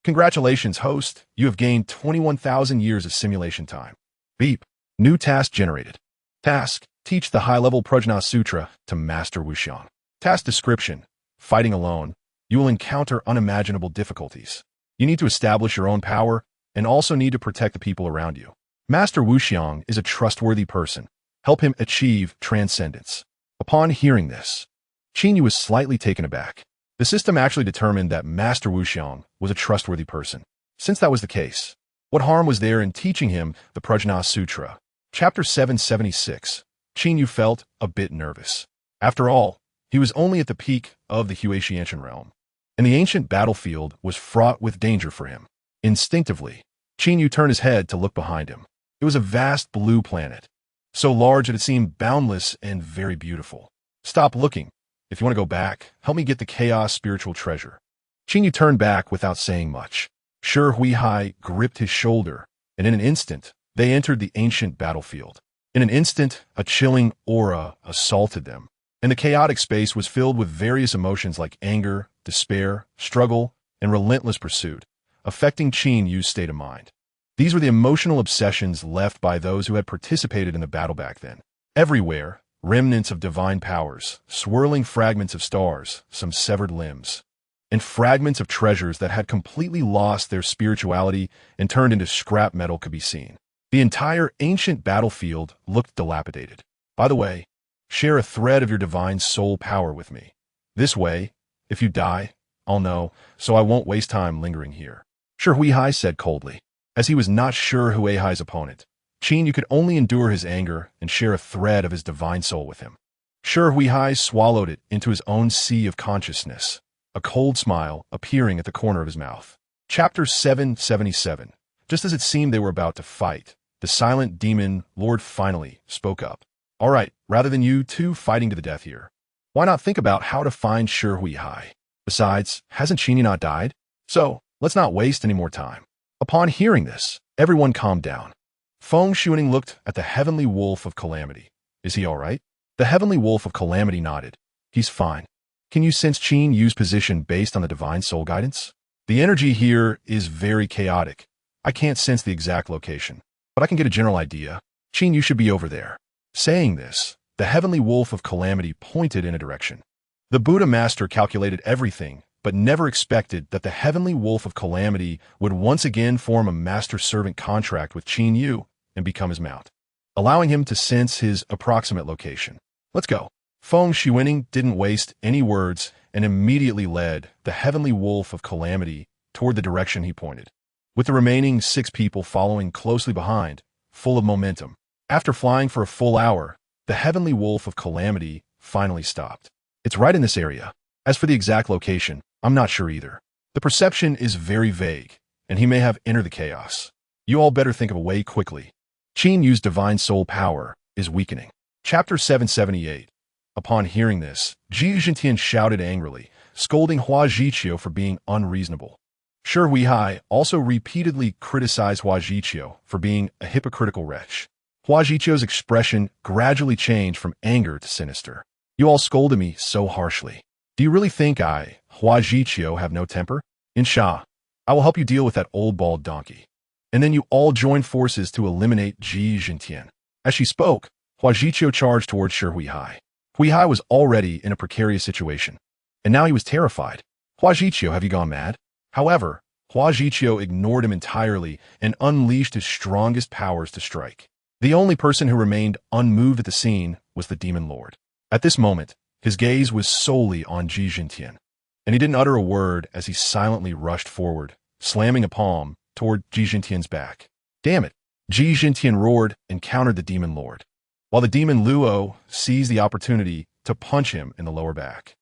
Congratulations, host. You have gained 21,000 years of simulation time. Beep. New task generated. Task. Teach the high-level Prajna Sutra to Master Wuxiang. Task description. Fighting alone, you will encounter unimaginable difficulties. You need to establish your own power and also need to protect the people around you. Master Wuxiang is a trustworthy person. Help him achieve transcendence. Upon hearing this, Qin Yu was slightly taken aback. The system actually determined that Master Wuxiang was a trustworthy person. Since that was the case, what harm was there in teaching him the Prajna Sutra? Chapter 776. Qin Yu felt a bit nervous. After all, he was only at the peak of the Huaxianshan realm, and the ancient battlefield was fraught with danger for him. Instinctively, Qin Yu turned his head to look behind him. It was a vast blue planet, so large that it seemed boundless and very beautiful. Stop looking. If you want to go back, help me get the chaos spiritual treasure. Qin Yu turned back without saying much. Shi Huihai gripped his shoulder, and in an instant, they entered the ancient battlefield. In an instant, a chilling aura assaulted them, and the chaotic space was filled with various emotions like anger, despair, struggle, and relentless pursuit, affecting Qin Yu's state of mind. These were the emotional obsessions left by those who had participated in the battle back then. Everywhere, remnants of divine powers, swirling fragments of stars, some severed limbs, and fragments of treasures that had completely lost their spirituality and turned into scrap metal could be seen. The entire ancient battlefield looked dilapidated. By the way, share a thread of your divine soul power with me. This way, if you die, I'll know, so I won't waste time lingering here. Shi Huihai said coldly. As he was not sure Huihai's opponent, Qin Yu could only endure his anger and share a thread of his divine soul with him. Shi Huihai swallowed it into his own sea of consciousness, a cold smile appearing at the corner of his mouth. Chapter 777. Just as it seemed they were about to fight, the silent demon lord finally spoke up. All right, rather than you two fighting to the death here, why not think about how to find Shi Huihai? Besides, hasn't Qin Yu not died? So, Let's not waste any more time. Upon hearing this, everyone calmed down. Feng Shuning looked at the Heavenly Wolf of Calamity. Is he all right? The Heavenly Wolf of Calamity nodded. He's fine. Can you sense Qin Yu's position based on the Divine Soul Guidance? The energy here is very chaotic. I can't sense the exact location, but I can get a general idea. Qin Yu should be over there. Saying this, the Heavenly Wolf of Calamity pointed in a direction. The Buddha Master calculated everything, but never expected that the Heavenly Wolf of Calamity would once again form a master-servant contract with Qin Yu and become his mount, allowing him to sense his approximate location. Let's go. Feng Shuning didn't waste any words and immediately led the Heavenly Wolf of Calamity toward the direction he pointed, with the remaining 6 people following closely behind, full of momentum. After flying for a full hour, the Heavenly Wolf of Calamity finally stopped. It's right in this area. As for the exact location, I'm not sure either. The perception is very vague, and he may have entered the chaos. You all better think of a way quickly. Qin Yu's divine soul power is weakening. Chapter 778. Upon hearing this, Ji Jintian shouted angrily, scolding Hua Jiqiu for being unreasonable. Shi Huihai also repeatedly criticized Hua Jiqiu for being a hypocritical wretch. Hua Jiqiu's expression gradually changed from anger to sinister. You all scolded me so harshly. Do you really think I, Hua Jiqiu, have no temper? Insha, I will help you deal with that old bald donkey. And then you all joined forces to eliminate Ji Jintian. As she spoke, Hua Jiqiu charged towards Shi Huihai. Huihai was already in a precarious situation, and now he was terrified. Hua Jiqiu, have you gone mad? However, Hua Jiqiu ignored him entirely and unleashed his strongest powers to strike. The only person who remained unmoved at the scene was the Demon Lord. At this moment, his gaze was solely on Ji Jintian, and he didn't utter a word as he silently rushed forward, slamming a palm toward Ji Jintian's back. Damn it! Ji Jintian roared and countered the Demon Lord, while the Demon Luo seized the opportunity to punch him in the lower back.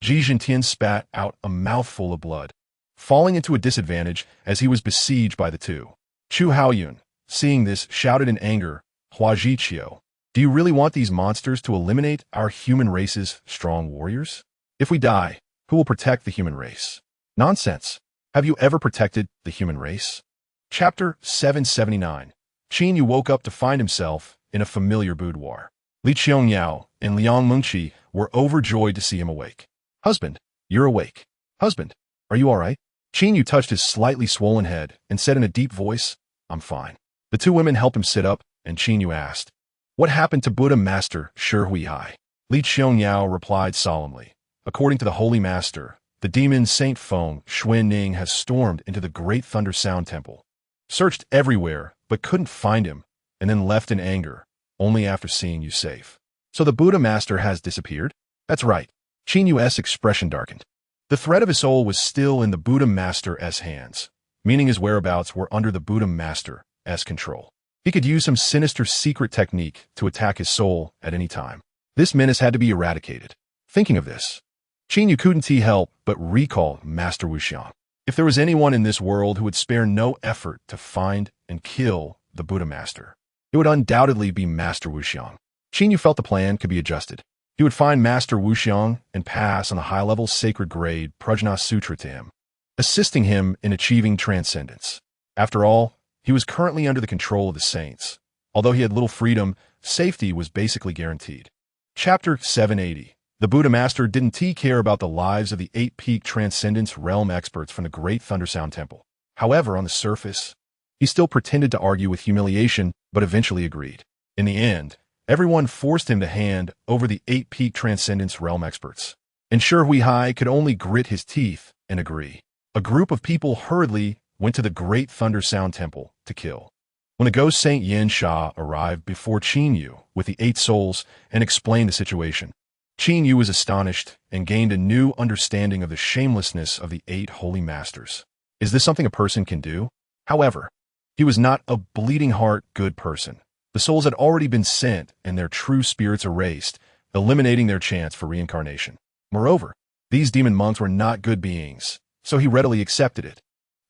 Ji Jintian spat out a mouthful of blood, falling into a disadvantage as he was besieged by the two. Chu Haoyun, seeing this, shouted in anger, Hua Jiqiu, do you really want these monsters to eliminate our human race's strong warriors? If we die, who will protect the human race? Nonsense. Have you ever protected the human race? Chapter 779. Qin Yu woke up to find himself in a familiar boudoir. Li Qiangyao and Liang Mengqi were overjoyed to see him awake. Husband, you're awake. Husband, are you all right? Qin Yu touched his slightly swollen head and said in a deep voice, I'm fine. The two women helped him sit up, and Qin Yu asked, what happened to Buddha Master Shi Huihai? Li Qiangyao replied solemnly, according to the Holy Master, the demon Saint Feng Xuanning has stormed into the Great Thunder Sound Temple, searched everywhere but couldn't find him, and then left in anger, only after seeing you safe. So the Buddha Master has disappeared? That's right. Qin Yu's expression darkened. The thread of his soul was still in the Buddha Master's hands, meaning his whereabouts were under the Buddha Master's control. He could use some sinister secret technique to attack his soul at any time. This menace had to be eradicated. Thinking of this, Qin Yu couldn't help but recall Master Wuxiang. If there was anyone in this world who would spare no effort to find and kill the Buddha Master, it would undoubtedly be Master Wuxiang. Qin Yu felt the plan could be adjusted. He would find Master Wuxiang and pass on the high-level sacred grade Prajna Sutra to him, assisting him in achieving transcendence. After all, he was currently under the control of the saints. Although he had little freedom, safety was basically guaranteed. Chapter 780. The Buddha Master didn't care about the lives of the 8-peak Transcendence Realm experts from the Great Thundersound Temple. However, on the surface, he still pretended to argue with humiliation, but eventually agreed. In the end, everyone forced him to hand over the 8-peak Transcendence Realm experts, and Shi Huihai could only grit his teeth and agree. A group of people hurriedly went to the Great Thunder Sound Temple to kill. When the ghost Saint Yin Sha arrived before Qin Yu with the 8 souls and explained the situation, Qin Yu was astonished and gained a new understanding of the shamelessness of the 8 holy masters. Is this something a person can do? However, he was not a bleeding heart good person. The souls had already been sent and their true spirits erased, eliminating their chance for reincarnation. Moreover, these demon monks were not good beings, so he readily accepted it.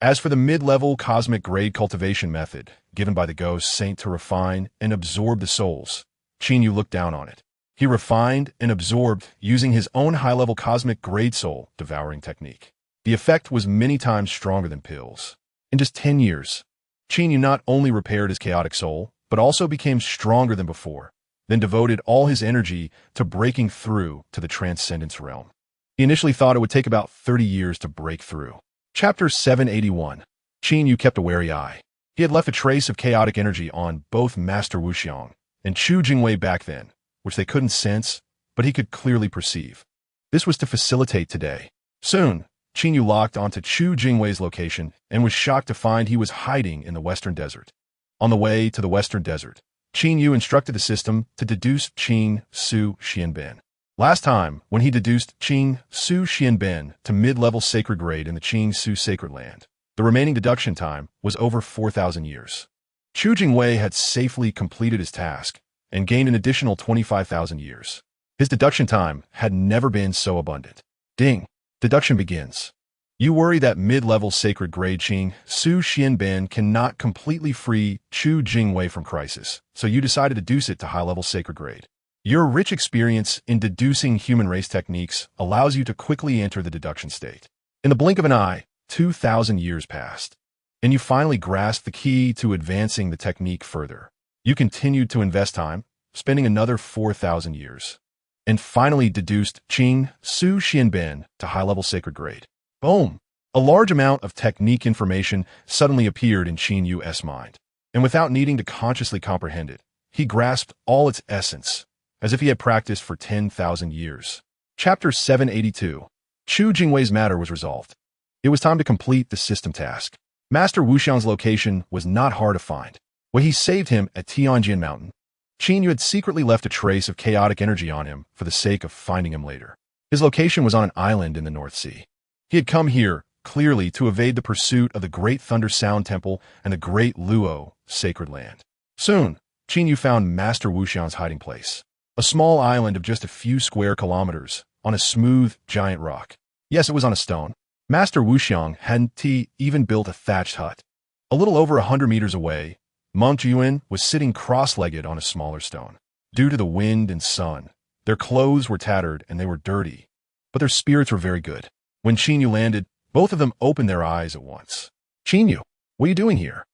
As for the mid-level cosmic grade cultivation method given by the ghost saint to refine and absorb the souls, Qin Yu looked down on it. He refined and absorbed using his own high-level cosmic grade soul devouring technique. The effect was many times stronger than pills. In just 10 years, Qin Yu not only repaired his chaotic soul, but also became stronger than before, then devoted all his energy to breaking through to the transcendence realm. He initially thought it would take about 30 years to break through. Chapter 781. Qin Yu kept a wary eye. He had left a trace of chaotic energy on both Master Wuxiang and Chu Jingwei back then, which they couldn't sense, but he could clearly perceive. This was to facilitate today. Soon, Qin Yu locked onto Chu Jingwei's location and was shocked to find he was hiding in the Western Desert. On the way to the Western Desert, Qin Yu instructed the system to deduce Qin Su Xianben. Last time, when he deduced Qin Su Xianben to mid-level sacred grade in the Qin Su Sacred Land, the remaining deduction time was over 4,000 years. Chu Jingwei had safely completed his task and gained an additional 25,000 years. His deduction time had never been so abundant. Ding! Deduction begins. You worry that mid-level sacred grade Qin Su Xianben cannot completely free Chu Jingwei from crisis, so you decide to deduce it to high-level sacred grade. Your rich experience in deducing human race techniques allows you to quickly enter the deduction state. In the blink of an eye, 2,000 years passed, and you finally grasped the key to advancing the technique further. You continued to invest time, spending another 4,000 years, and finally deduced Qin Su Xianben to high-level sacred grade. Boom! A large amount of technique information suddenly appeared in Qin Yu's mind, and without needing to consciously comprehend it, he grasped all its essence, as if he had practiced for 10,000 years. Chapter 782. Chu Jingwei's matter was resolved. It was time to complete the system task. Master Wuxiang's location was not hard to find. When he saved him at Tianjin Mountain, Qin Yu had secretly left a trace of chaotic energy on him for the sake of finding him later. His location was on an island in the North Sea. He had come here, clearly, to evade the pursuit of the Great Thunder Sound Temple and the Great Luo Sacred Land. Soon, Qin Yu found Master Wuxiang's hiding place. A small island of just a few square kilometers, on a smooth, giant rock. Yes, it was on a stone. Master Wuxiang hadn't even built a thatched hut. A little over 100 meters away, Monk Yuan was sitting cross-legged on a smaller stone. Due to the wind and sun, their clothes were tattered and they were dirty, but their spirits were very good. When Qin Yu landed, both of them opened their eyes at once. "Qin Yu, what are you doing here?"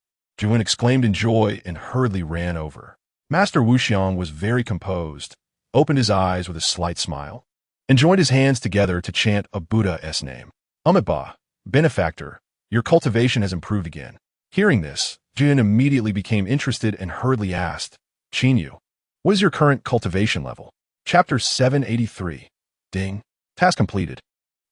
Yuan exclaimed in joy and hurriedly ran over. Master Wuxiang was very composed, opened his eyes with a slight smile, and joined his hands together to chant a Buddha's name. "Amitabha, benefactor, your cultivation has improved again." Hearing this, Yuan immediately became interested and hurriedly asked, "Qin Yu, what is your current cultivation level?" Chapter 783. Ding. Task completed.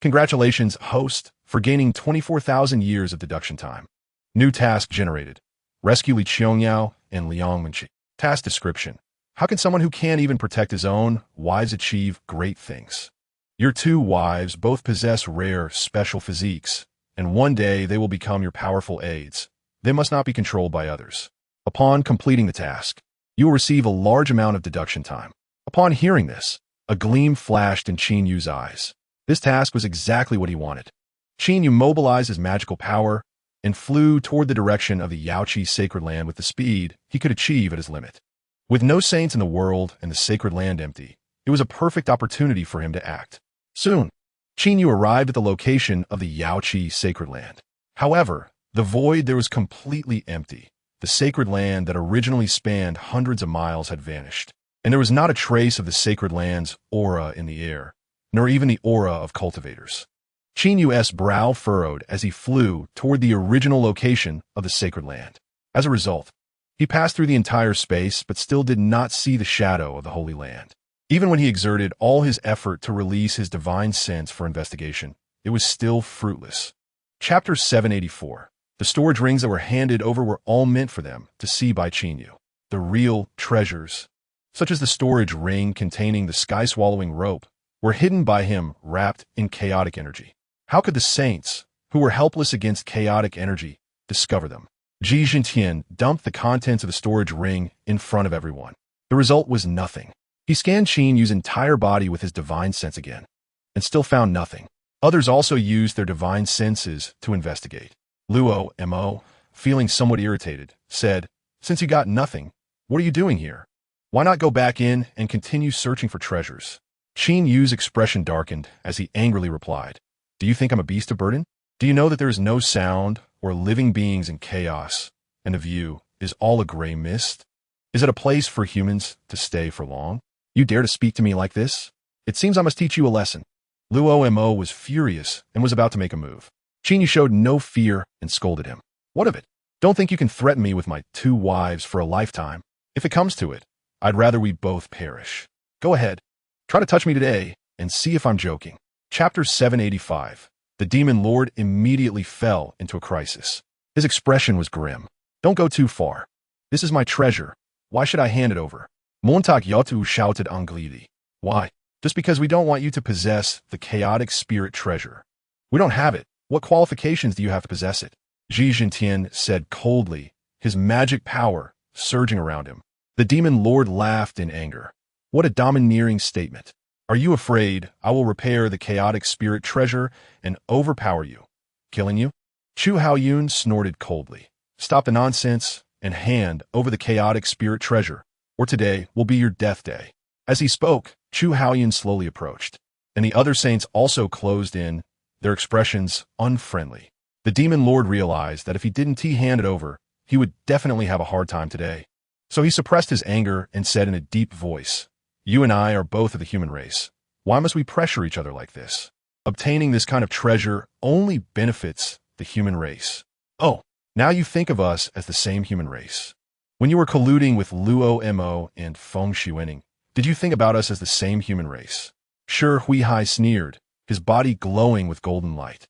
Congratulations, host, for gaining 24,000 years of deduction time. New task generated. Rescue Li Qiangyao and Liang Wenqi. Task description. How can someone who can't even protect his own wives achieve great things? Your two wives both possess rare, special physiques, and one day they will become your powerful aides. They must not be controlled by others. Upon completing the task, you will receive a large amount of deduction time. Upon hearing this, a gleam flashed in Qin Yu's eyes. This task was exactly what he wanted. Qin Yu mobilized his magical power and flew toward the direction of the Yaoqi sacred land with the speed he could achieve at his limit. With no saints in the world and the sacred land empty, it was a perfect opportunity for him to act. Soon, Qin Yu arrived at the location of the Yaoqi sacred land. However, the void there was completely empty. The sacred land that originally spanned hundreds of miles had vanished, and there was not a trace of the sacred land's aura in the air, nor even the aura of cultivators. Qin Yu's brow furrowed as he flew toward the original location of the sacred land. As a result, he passed through the entire space but still did not see the shadow of the Holy Land. Even when he exerted all his effort to release his divine sense for investigation, it was still fruitless. Chapter 784. The storage rings that were handed over were all meant for them to see by Qin Yu. The real treasures, such as the storage ring containing the sky-swallowing rope, were hidden by him wrapped in chaotic energy. How could the saints, who were helpless against chaotic energy, discover them? Ji Jintian dumped the contents of the storage ring in front of everyone. The result was nothing. He scanned Qin Yu's entire body with his divine sense again, and still found nothing. Others also used their divine senses to investigate. Luo, Mo, feeling somewhat irritated, said, "Since you got nothing, what are you doing here? Why not go back in and continue searching for treasures?" Qin Yu's expression darkened as he angrily replied, Do you think I'm a beast of burden? Do you know that there is no sound or living beings in chaos, and the view is all a gray mist? Is it a place for humans to stay for long? You dare to speak to me like this? It seems I must teach you a lesson. Luo Mo was furious and was about to make a move. Qingyu showed no fear and scolded him. What of it? Don't think you can threaten me with my 2 wives for a lifetime. If it comes to it, I'd rather we both perish. Go ahead. Try to touch me today and see if I'm joking. Chapter 785. The demon lord immediately fell into a crisis. His expression was grim. Don't go too far. This is my treasure. Why should I hand it over? Montak Yotu shouted angrily. Why? Just because we don't want you to possess the chaotic spirit treasure. We don't have it. What qualifications do you have to possess it? Ji Jintian said coldly, his magic power surging around him. The demon lord laughed in anger. What a domineering statement. Are you afraid I will repair the chaotic spirit treasure and overpower you, killing you? Chu Haoyun snorted coldly. Stop the nonsense and hand over the chaotic spirit treasure, or today will be your death day. As he spoke, Chu Haoyun slowly approached, and the other saints also closed in, their expressions unfriendly. The demon lord realized that if he didn't hand it over, he would definitely have a hard time today. So he suppressed his anger and said in a deep voice, You and I are both of the human race. Why must we pressure each other like this? Obtaining this kind of treasure only benefits the human race. Oh, now you think of us as the same human race. When you were colluding with Luo Mo and Feng Xuening, did you think about us as the same human race? Sure, Hui Hai sneered, his body glowing with golden light,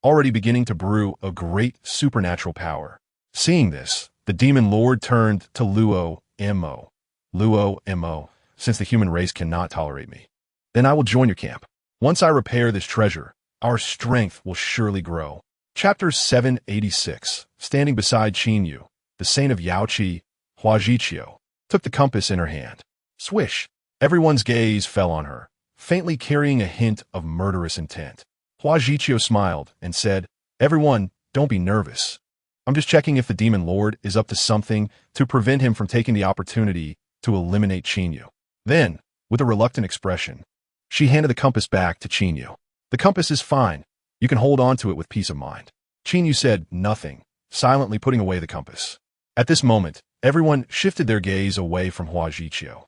already beginning to brew a great supernatural power. Seeing this, the demon lord turned to Luo Mo. Luo Mo, since the human race cannot tolerate me, then I will join your camp. Once I repair this treasure, our strength will surely grow. Chapter 786. Standing beside Qingyu, the saint of Yaoqi, Hua Jiqiu, took the compass in her hand. Swish! Everyone's gaze fell on her, faintly carrying a hint of murderous intent. Hua Jiqiu smiled and said, Everyone, don't be nervous. I'm just checking if the demon lord is up to something to prevent him from taking the opportunity to eliminate Qingyu. Then, with a reluctant expression, she handed the compass back to Qingyu. The compass is fine. You can hold on to it with peace of mind. Qingyu said nothing, silently putting away the compass. At this moment, everyone shifted their gaze away from Hua Jiqiu.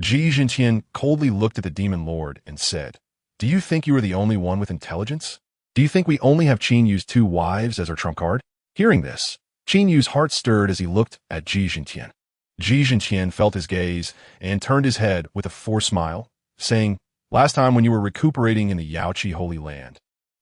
Ji Jintian coldly looked at the demon lord and said, Do you think you are the only one with intelligence? Do you think we only have Qingyu's 2 wives as our trump card? Hearing this, Qingyu's heart stirred as he looked at Ji Jintian. Ji Jintian felt his gaze and turned his head with a forced smile, saying, Last time when you were recuperating in the Yaoqi Holy Land,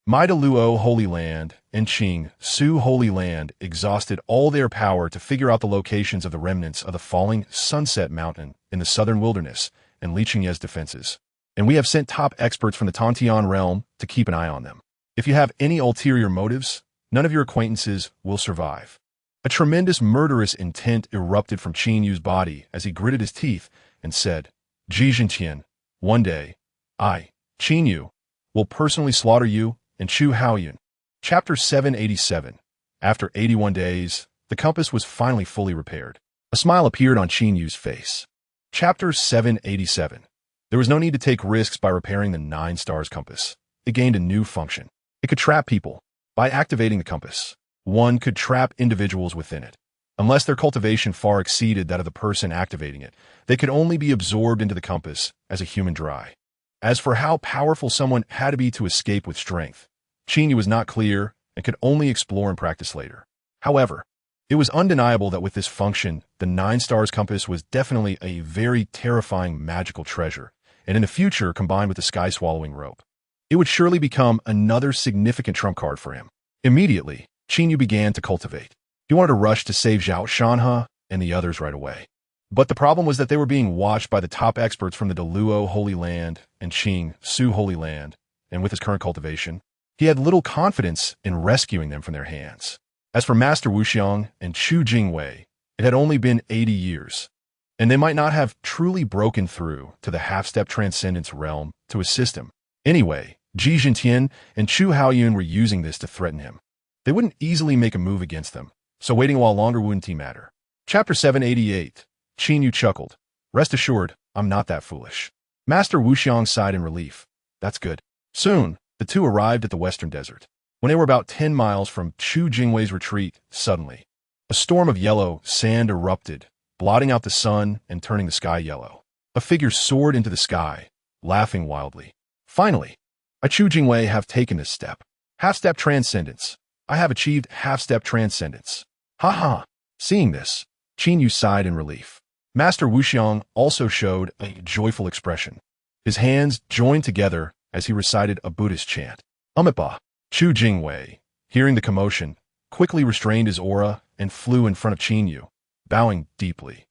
Maida Luo Holy Land and Qing Su Holy Land exhausted all their power to figure out the locations of the remnants of the falling Sunset Mountain in the southern wilderness and Liqingye's defenses. And we have sent top experts from the Tontian realm to keep an eye on them. If you have any ulterior motives, none of your acquaintances will survive. A tremendous murderous intent erupted from Qinyu's body as he gritted his teeth and said, Ji Jintian, one day, I, Qinyu, will personally slaughter you and Chu Haoyun. Chapter 787. After 81 days, the compass was finally fully repaired. A smile appeared on Qinyu's face. Chapter 787. There was no need to take risks by repairing the 9 stars compass. It gained a new function. It could trap people. By activating the compass, one could trap individuals within it. Unless their cultivation far exceeded that of the person activating it, they could only be absorbed into the compass as a human dry. As for how powerful someone had to be to escape with strength, Qinyu was not clear and could only explore and practice later. However, it was undeniable that with this function, the 9 stars compass was definitely a very terrifying magical treasure, and in the future, combined with the sky-swallowing rope, it would surely become another significant trump card for him. Immediately, Qinyu began to cultivate. He wanted to rush to save Zhao Shanhe and the others right away. But the problem was that they were being watched by the top experts from the Deluo Holy Land and Qing Su Holy Land, and with his current cultivation, he had little confidence in rescuing them from their hands. As for Master Wuxiang and Chu Jingwei, it had only been 80 years, and they might not have truly broken through to the half-step transcendence realm to assist him. Anyway, Ji Jintian and Chu Haoyun were using this to threaten him. They wouldn't easily make a move against them, so waiting a while longer wouldn't matter. Chapter 788. Qinyu chuckled. Rest assured, I'm not that foolish. Master Wuxiang sighed in relief. That's good. Soon, The two arrived at the western desert. When they were about 10 miles from Chu Jingwei's retreat, suddenly, a storm of yellow sand erupted, blotting out the sun and turning the sky yellow. A figure soared into the sky, laughing wildly. Finally, I Chu Jingwei have taken this step. Half-step transcendence. I have achieved half-step transcendence. Ha ha. Seeing this, Qin Yu sighed in relief. Master Wuxiang also showed a joyful expression. His hands joined together as he recited a Buddhist chant. Umipa. Chu Jingwei, hearing the commotion, quickly restrained his aura and flew in front of Qin Yu, bowing deeply.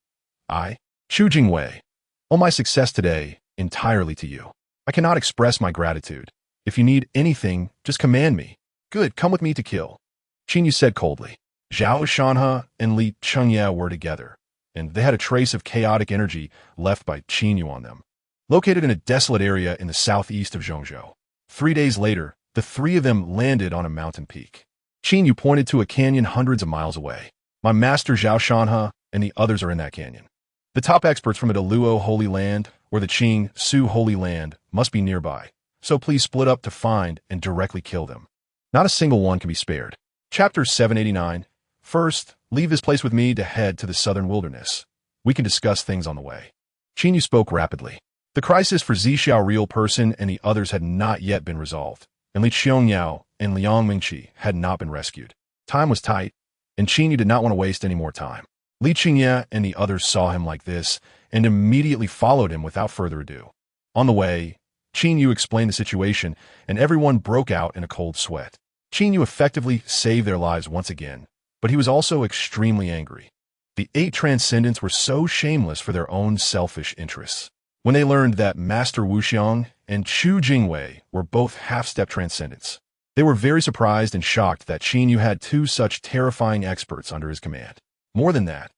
I, Chu Jingwei, owe my success today entirely to you. I cannot express my gratitude. If you need anything, just command me. Good, come with me to kill. Qin Yu said coldly. Zhao Shanhe and Li Chengye were together, and they had a trace of chaotic energy left by Qin Yu on them. Located in a desolate area in the southeast of Zhongzhou. 3 days later, the three of them landed on a mountain peak. Qin Yu pointed to a canyon hundreds of miles away. My master Zhao Shanhe and the others are in that canyon. The top experts from the Luo Holy Land or the Qing Su Holy Land must be nearby, so please split up to find and directly kill them. Not a single one can be spared. Chapter 789. First, leave this place with me to head to the southern wilderness. We can discuss things on the way. Qin Yu spoke rapidly. The crisis for Zhixiao Real Person and the others had not yet been resolved, and Li Qiangyao and Liang Mingqi had not been rescued. Time was tight, and Qin Yu did not want to waste any more time. Li Qingye and the others saw him like this and immediately followed him without further ado. On the way, Qin Yu explained the situation, and everyone broke out in a cold sweat. Qin Yu effectively saved their lives once again, but he was also extremely angry. The 8 transcendents were so shameless for their own selfish interests. When they learned that Master Wuxiang and Chu Jingwei were both half-step transcendents, they were very surprised and shocked that Qin Yu had 2 such terrifying experts under his command. More than that,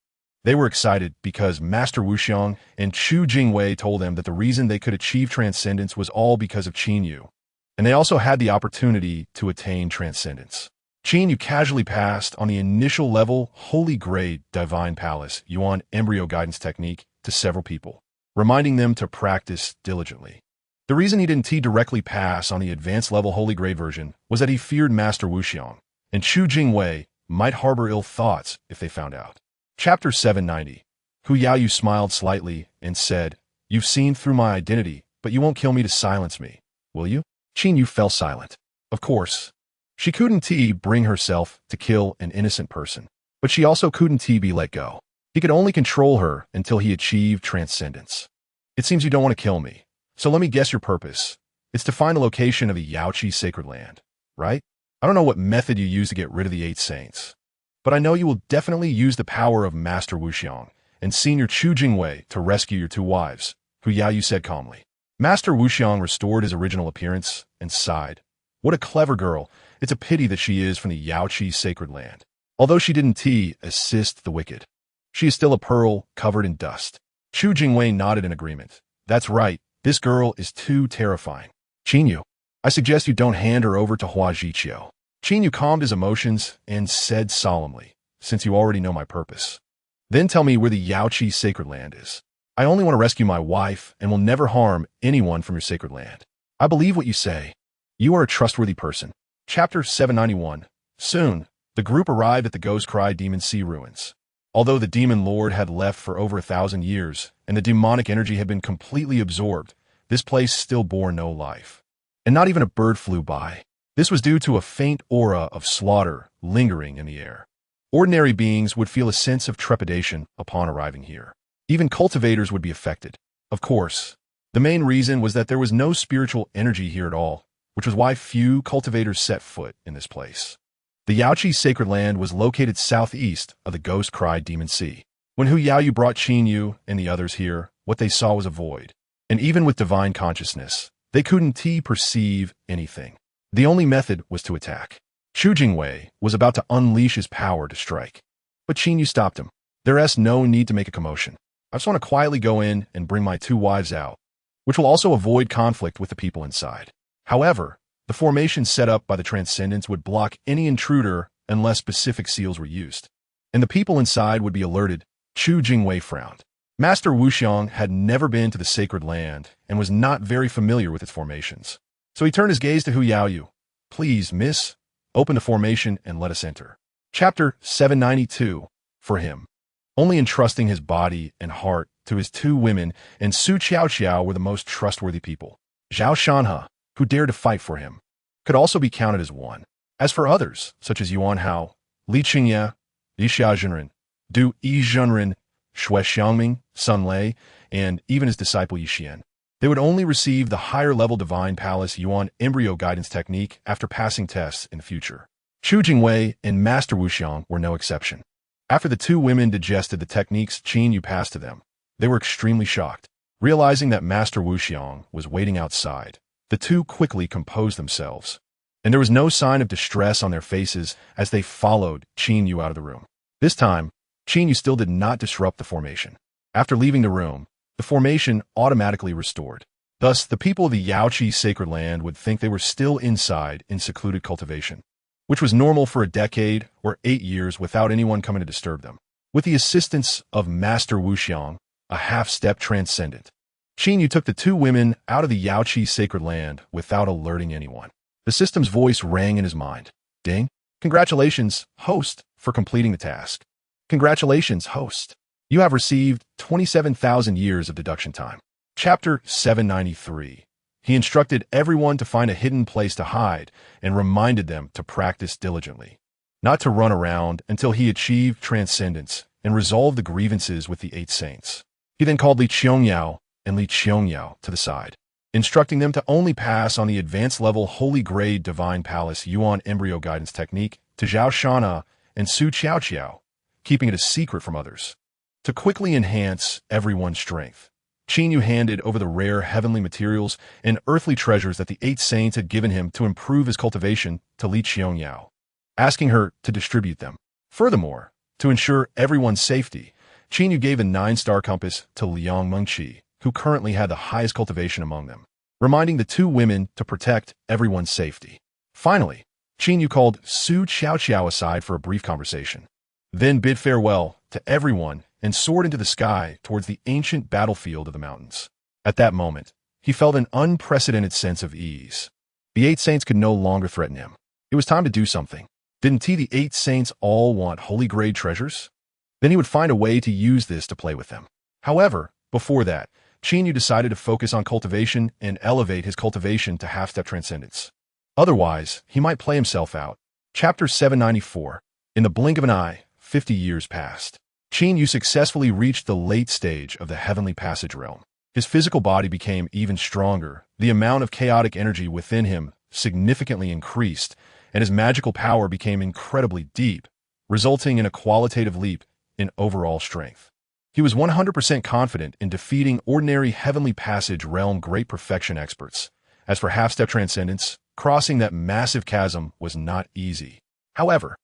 they were excited because Master Wuxiang and Chu Jingwei told them that the reason they could achieve transcendence was all because of Qin Yu, and they also had the opportunity to attain transcendence. Qin Yu casually passed on the initial level Holy Grade Divine Palace Yuan Embryo Guidance Technique to several people, reminding them to practice diligently. The reason he didn't directly pass on the advanced level Holy Grade version was that he feared Master Wuxiang, and Chu Jingwei might harbor ill thoughts if they found out. Chapter 790. Hu Yaoyu smiled slightly and said, "You've seen through my identity, but you won't kill me to silence me, will you?" Qin Yu fell silent. Of course, she couldn't bring herself to kill an innocent person, but she also couldn't be let go. He could only control her until he achieved transcendence. It seems you don't want to kill me, so let me guess your purpose. It's to find the location of the Yaoqi sacred land, right? I don't know what method you use to get rid of the 8 saints, but I know you will definitely use the power of Master Wuxiang and Senior Chu Jingwei to rescue your 2 wives, Hu Yaoyu said calmly. Master Wuxiang restored his original appearance and sighed. What a clever girl. It's a pity that she is from the Yaoqi sacred land. Although she didn't assist the wicked, she is still a pearl covered in dust. Chu Jingwei nodded in agreement. That's right. This girl is too terrifying. Qin Yu, I suggest you don't hand her over to Hua Zhiqiu. Qin Yu calmed his emotions and said solemnly, since you already know my purpose, then tell me where the Yaoqi sacred land is. I only want to rescue my wife and will never harm anyone from your sacred land. I believe what you say. You are a trustworthy person. Chapter 791. Soon, the group arrived at the Ghost Cry Demon Sea ruins. Although the demon lord had left for over 1,000 years and the demonic energy had been completely absorbed, this place still bore no life. And not even a bird flew by. This was due to a faint aura of slaughter lingering in the air. Ordinary beings would feel a sense of trepidation upon arriving here. Even cultivators would be affected. Of course, the main reason was that there was no spiritual energy here at all, which was why few cultivators set foot in this place. The Yaoqi sacred land was located southeast of the Ghost Cry Demon Sea. When Hu Yaoyu brought Qin Yu and the others here, what they saw was a void. And even with divine consciousness, they couldn't perceive anything. The only method was to attack. Chu Jingwei was about to unleash his power to strike, but Qin Yu stopped him. There's no need to make a commotion. I just want to quietly go in and bring my 2 wives out, which will also avoid conflict with the people inside. However, the formation set up by the Transcendents would block any intruder unless specific seals were used, and the people inside would be alerted. Chu Jingwei frowned. Master Wuxiang had never been to the sacred land and was not very familiar with its formations, So he turned his gaze to Hu Yaoyu. Please, miss, open the formation and let us enter. Chapter 792. For him. Only entrusting his body and heart to his two women and Su Qiao were the most trustworthy people. Zhao Shanhe, who dared to fight for him, could also be counted as one. As for others, such as Yuan Hao, Li Qingye, Li Xiaozhenren, Du Yizhenren, Xue Xiangming, Sun Lei, and even his disciple Yixian, they would only receive the higher-level Divine Palace Yuan embryo guidance technique after passing tests in the future. Chu Jingwei and Master Wuxiang were no exception. After the two women digested the techniques Qin Yu passed to them, they were extremely shocked. Realizing that Master Wuxiang was waiting outside, the two quickly composed themselves, and there was no sign of distress on their faces as they followed Qin Yu out of the room. This time, Qin Yu still did not disrupt the formation. After leaving the room, the formation automatically restored. Thus, the people of the Yaoqi sacred land would think they were still inside in secluded cultivation, which was normal for a decade or 8 years without anyone coming to disturb them. With the assistance of Master Wuxiang, a half-step transcendent, Qin Yu took the two women out of the Yaoqi sacred land without alerting anyone. The system's voice rang in his mind. Ding. Congratulations, host, for completing the task. Congratulations, host. You have received 27,000 years of deduction time. Chapter 793. He instructed everyone to find a hidden place to hide and reminded them to practice diligently, not to run around until he achieved transcendence and resolved the grievances with the 8 saints. He then called Li Qiangyao and Li Qiangyao to the side, instructing them to only pass on the advanced level Holy Grade Divine Palace Yuan embryo guidance technique to Zhao Shanhe and Su Qiao, keeping it a secret from others. To quickly enhance everyone's strength, Qin Yu handed over the rare heavenly materials and earthly treasures that the 8 saints had given him to improve his cultivation to Li Qiangyao, asking her to distribute them. Furthermore, to ensure everyone's safety, Qin Yu gave a 9-star compass to Liang Mengqi, who currently had the highest cultivation among them, reminding the two women to protect everyone's safety. Finally, Qin Yu called Su Qiao aside for a brief conversation, then bid farewell to everyone and soared into the sky towards the ancient battlefield of the mountains. At that moment, he felt an unprecedented sense of ease. The 8 saints could no longer threaten him. It was time to do something. Didn't the 8 saints all want holy grade treasures? Then he would find a way to use this to play with them. However, before that, Qin Yu decided to focus on cultivation and elevate his cultivation to half-step transcendence. Otherwise, he might play himself out. Chapter 794. In the blink of an eye, 50 years passed. Qin Yu successfully reached the late stage of the heavenly passage realm. His physical body became even stronger, the amount of chaotic energy within him significantly increased, and his magical power became incredibly deep, resulting in a qualitative leap in overall strength. He was 100% confident in defeating ordinary heavenly passage realm great perfection experts. As for half-step transcendence, crossing that massive chasm was not easy. However,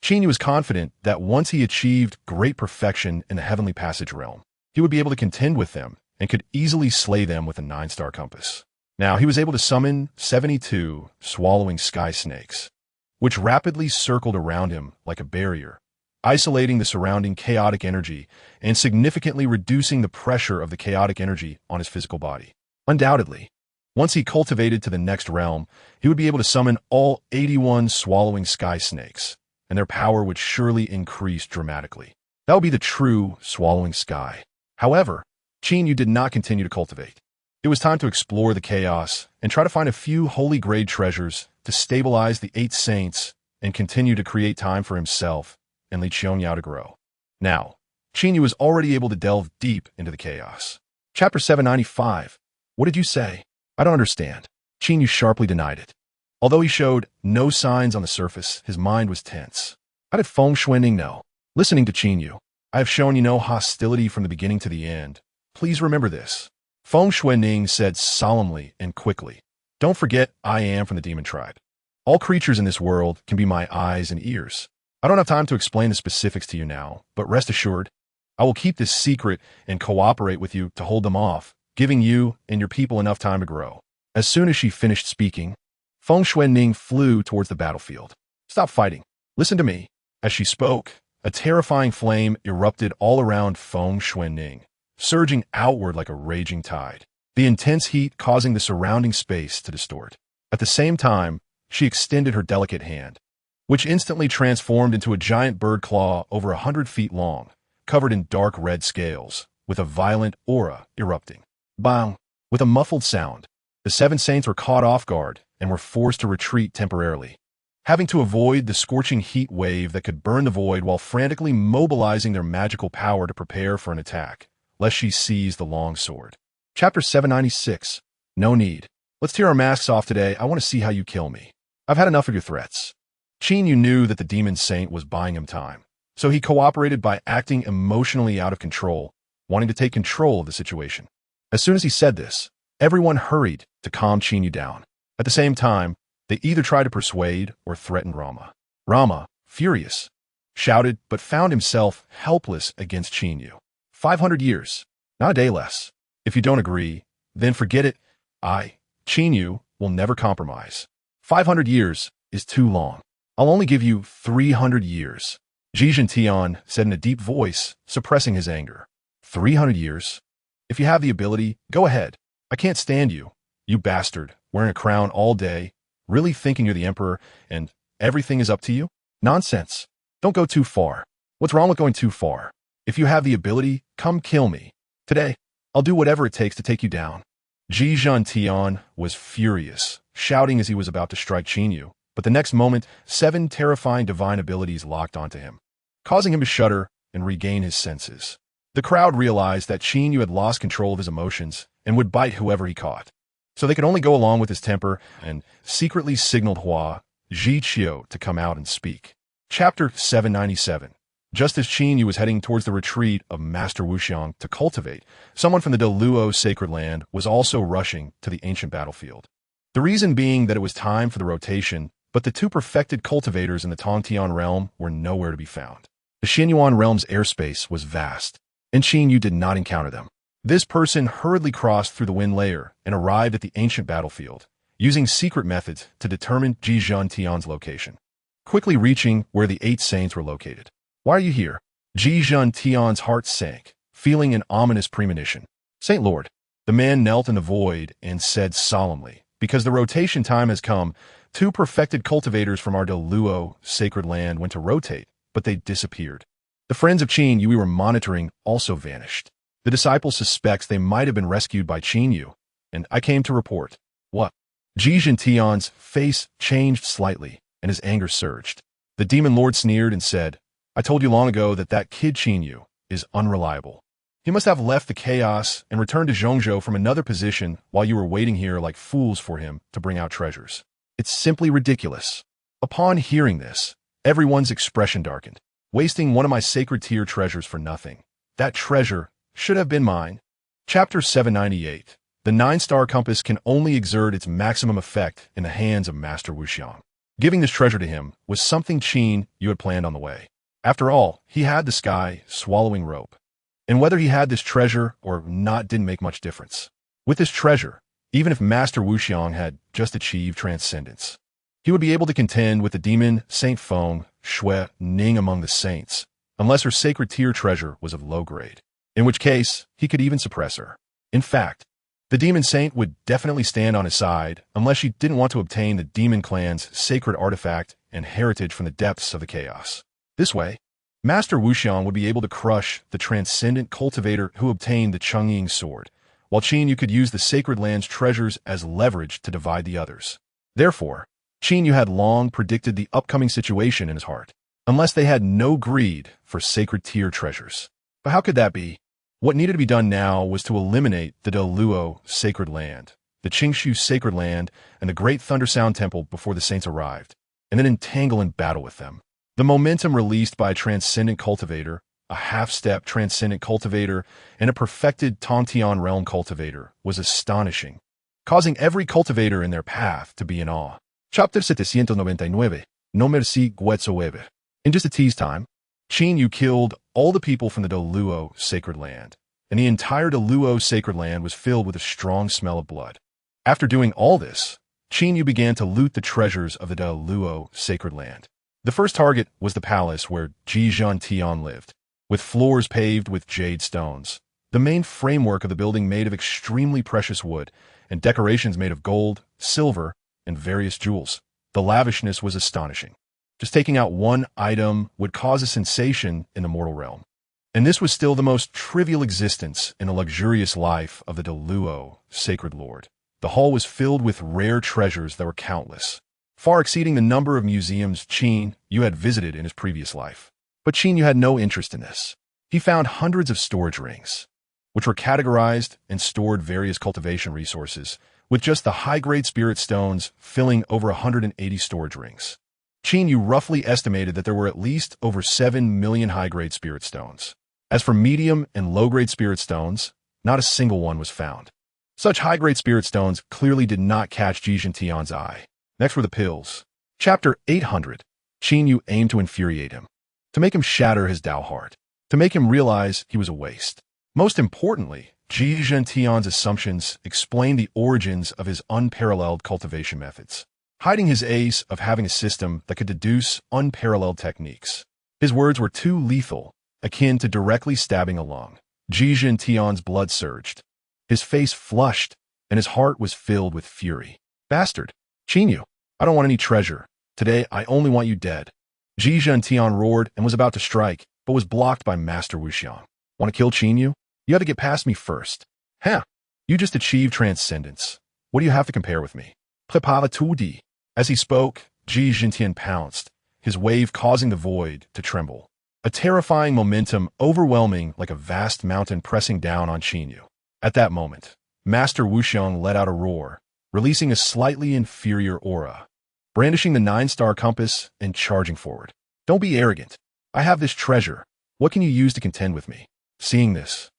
Qin Yu was confident that once he achieved great perfection in the heavenly passage realm, he would be able to contend with them and could easily slay them with a 9-star compass. Now, he was able to summon 72 swallowing sky snakes, which rapidly circled around him like a barrier, isolating the surrounding chaotic energy and significantly reducing the pressure of the chaotic energy on his physical body. Undoubtedly, once he cultivated to the next realm, he would be able to summon all 81 swallowing sky snakes, and their power would surely increase dramatically. That would be the true swallowing sky. However, Qin Yu did not continue to cultivate. It was time to explore the chaos and try to find a few holy grade treasures to stabilize the 8 saints and continue to create time for himself and Li Qiangyao to grow. Now, Qin Yu was already able to delve deep into the chaos. Chapter 795. What did you say? I don't understand. Qin Yu sharply denied it. Although he showed no signs on the surface, his mind was tense. How did Feng Xuanning know? Listening to Qin Yu, I have shown you no hostility from the beginning to the end. Please remember this. Feng Xuanning said solemnly and quickly, don't forget I am from the demon tribe. All creatures in this world can be my eyes and ears. I don't have time to explain the specifics to you now, but rest assured, I will keep this secret and cooperate with you to hold them off, giving you and your people enough time to grow. As soon as she finished speaking, Feng Xuanning flew towards the battlefield. Stop fighting. Listen to me. As she spoke, a terrifying flame erupted all around Feng Xuanning, surging outward like a raging tide, the intense heat causing the surrounding space to distort. At the same time, she extended her delicate hand, which instantly transformed into a giant bird claw over 100 feet long, covered in dark red scales, with a violent aura erupting. Bang! With a muffled sound, the seven saints were caught off guard and were forced to retreat temporarily, having to avoid the scorching heat wave that could burn the void while frantically mobilizing their magical power to prepare for an attack, lest she seize the long sword. Chapter 796. No need. Let's tear our masks off today. I want to see how you kill me. I've had enough of your threats. Chin Yu knew that the demon saint was buying him time, so he cooperated by acting emotionally out of control, wanting to take control of the situation. As soon as he said this, everyone hurried to calm Chin Yu down. At the same time, they either tried to persuade or threaten Rama. Rama, furious, shouted but found himself helpless against Chin Yu. 500 years, not a day less. If you don't agree, then forget it. Chin Yu, will never compromise. 500 years is too long. I'll only give you 300 years, Ji Tian said in a deep voice, suppressing his anger. 300 years? If you have the ability, go ahead. I can't stand you, you bastard, wearing a crown all day, really thinking you're the emperor, and everything is up to you? Nonsense. Don't go too far. What's wrong with going too far? If you have the ability, come kill me. Today, I'll do whatever it takes to take you down. Ji Tian was furious, shouting as he was about to strike Chin Yu, but the next moment, 7 terrifying divine abilities locked onto him, causing him to shudder and regain his senses. The crowd realized that Chin Yu had lost control of his emotions and would bite whoever he caught. So they could only go along with his temper and secretly signaled Hua Zhiqiu to come out and speak. Chapter 797. Just as Chin Yu was heading towards the retreat of Master Wuxiang to cultivate, someone from the Deluo sacred land was also rushing to the ancient battlefield. The reason being that it was time for the rotation, but the 2 perfected cultivators in the Tongtian realm were nowhere to be found. The Xinyuan realm's airspace was vast, and Chin Yu did not encounter them. This person hurriedly crossed through the wind layer and arrived at the ancient battlefield, using secret methods to determine Ji Tian's location, quickly reaching where the 8 saints were located. Why are you here? Ji Tian's heart sank, feeling an ominous premonition. Saint Lord, the man knelt in the void and said solemnly, because the rotation time has come, 2 perfected cultivators from our Deluo sacred land went to rotate, but they disappeared. The friends of Chin Yu we were monitoring also vanished. The disciple suspects they might have been rescued by Chin Yu, and I came to report. What? Ji Tian's face changed slightly, and his anger surged. The demon lord sneered and said, I told you long ago that that kid Chin Yu is unreliable. He must have left the chaos and returned to Zhongzhou from another position while you were waiting here like fools for him to bring out treasures. It's simply ridiculous. Upon hearing this, everyone's expression darkened. Wasting one of my sacred tier treasures for nothing. That treasure should have been mine. Chapter 798. The 9-star compass can only exert its maximum effect in the hands of Master Wuxiang. Giving this treasure to him was something Chin Yu had planned on the way. After all, he had the sky swallowing rope. And whether he had this treasure or not didn't make much difference. With this treasure, even if Master Wuxiang had just achieved transcendence, he would be able to contend with the demon Saint Feng Shui Ning among the saints, unless her sacred tier treasure was of low grade, in which case he could even suppress her. In fact, the demon saint would definitely stand on his side unless she didn't want to obtain the demon clan's sacred artifact and heritage from the depths of the chaos. This way, Master Wuxiang would be able to crush the transcendent cultivator who obtained the Chongying sword, while Chin Yu could use the sacred land's treasures as leverage to divide the others. Therefore, Chin Yu had long predicted the upcoming situation in his heart, unless they had no greed for sacred tier treasures. But how could that be? What needed to be done now was to eliminate the Deluo sacred land, the Qingshu sacred land, and the Great Thundersound Temple before the saints arrived, and then entangle in battle with them. The momentum released by a transcendent cultivator, a half-step transcendent cultivator, and a perfected Tongtian realm cultivator was astonishing, causing every cultivator in their path to be in awe. Chapter 799. No merci whatsoever. In just a tease time, Chin Yu killed all the people from the Deluo sacred land, and the entire Deluo sacred land was filled with a strong smell of blood. After doing all this, Chin Yu began to loot the treasures of the Deluo sacred land. The first target was the palace where Ji Tian lived, with floors paved with jade stones, the main framework of the building made of extremely precious wood, and decorations made of gold, silver, and various jewels. The lavishness was astonishing. Just taking out one item would cause a sensation in the mortal realm. And this was still the most trivial existence in a luxurious life of the Deluo, Sacred Lord. The hall was filled with rare treasures that were countless, far exceeding the number of museums Qin Yu had visited in his previous life. But Qin Yu had no interest in this. He found hundreds of storage rings, which were categorized and stored various cultivation resources, with just the high-grade spirit stones filling over 180 storage rings. Qin Yu roughly estimated that there were at least over 7 million high-grade spirit stones. As for medium and low-grade spirit stones, not a single one was found. Such high-grade spirit stones clearly did not catch Jijin Tian's eye. Next were the pills. Chapter 800. Qin Yu aimed to infuriate him, to make him shatter his Dao heart, to make him realize he was a waste. Most importantly, Jijin Tian's assumptions explained the origins of his unparalleled cultivation methods, hiding his ace of having a system that could deduce unparalleled techniques. His words were too lethal, akin to directly stabbing a lung. Jijin Tian's blood surged. His face flushed, and his heart was filled with fury. Bastard! Qin Yu, I don't want any treasure. Today, I only want you dead. Jijin Tian roared and was about to strike, but was blocked by Master Wuxiang. Want to kill Qin Yu? You have to get past me first. Huh? You just achieved transcendence. What do you have to compare with me? Prepara tout. As he spoke, Jijin Tian pounced, his wave causing the void to tremble. A terrifying momentum overwhelming like a vast mountain pressing down on Qin Yu. At that moment, Master Wuxiang let out a roar, releasing a slightly inferior aura, brandishing the 9-star compass and charging forward. Don't be arrogant. I have this treasure. What can you use to contend with me? Seeing this,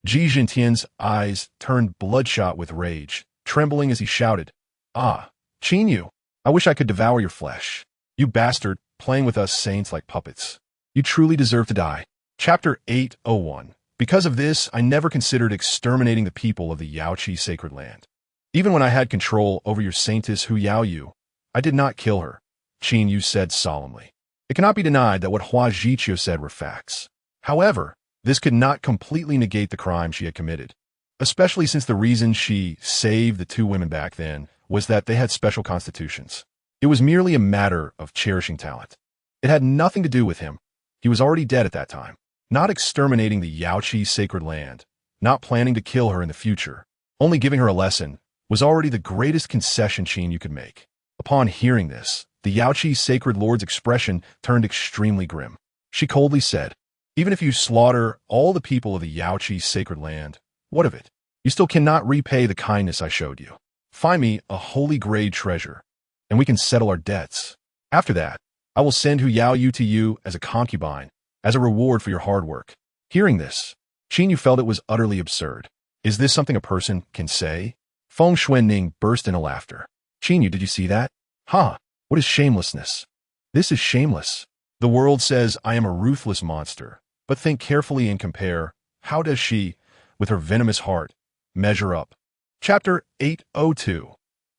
Jijin Tian's eyes turned bloodshot with rage, trembling as he shouted, Ah, Qin Yu, I wish I could devour your flesh. You bastard, playing with us saints like puppets. You truly deserve to die. Chapter 801. Because of this, I never considered exterminating the people of the Yaoqi sacred land. Even when I had control over your saintess Hu Yaoyu, I did not kill her, Qin Yu said solemnly. It cannot be denied that what Hua Zhiqiu said were facts. However, this could not completely negate the crime she had committed, especially since the reason she saved the 2 women back then was that they had special constitutions. It was merely a matter of cherishing talent. It had nothing to do with him. He was already dead at that time. Not exterminating the Yaoqi sacred land, not planning to kill her in the future, only giving her a lesson, was already the greatest concession Qin Yu could make. Upon hearing this, the Yaoqi sacred lord's expression turned extremely grim. She coldly said, Even if you slaughter all the people of the Yaoqi sacred land, what of it? You still cannot repay the kindness I showed you. Find me a holy grade treasure, and we can settle our debts. After that, I will send Hu Yaoyu to you as a concubine, as a reward for your hard work. Hearing this, Qin Yu felt it was utterly absurd. Is this something a person can say? Feng Xuanning burst into laughter. Qin Yu, did you see that? Ha! What is shamelessness? This is shameless. The world says I am a ruthless monster, but think carefully and compare. How does she, with her venomous heart, measure up? Chapter 802.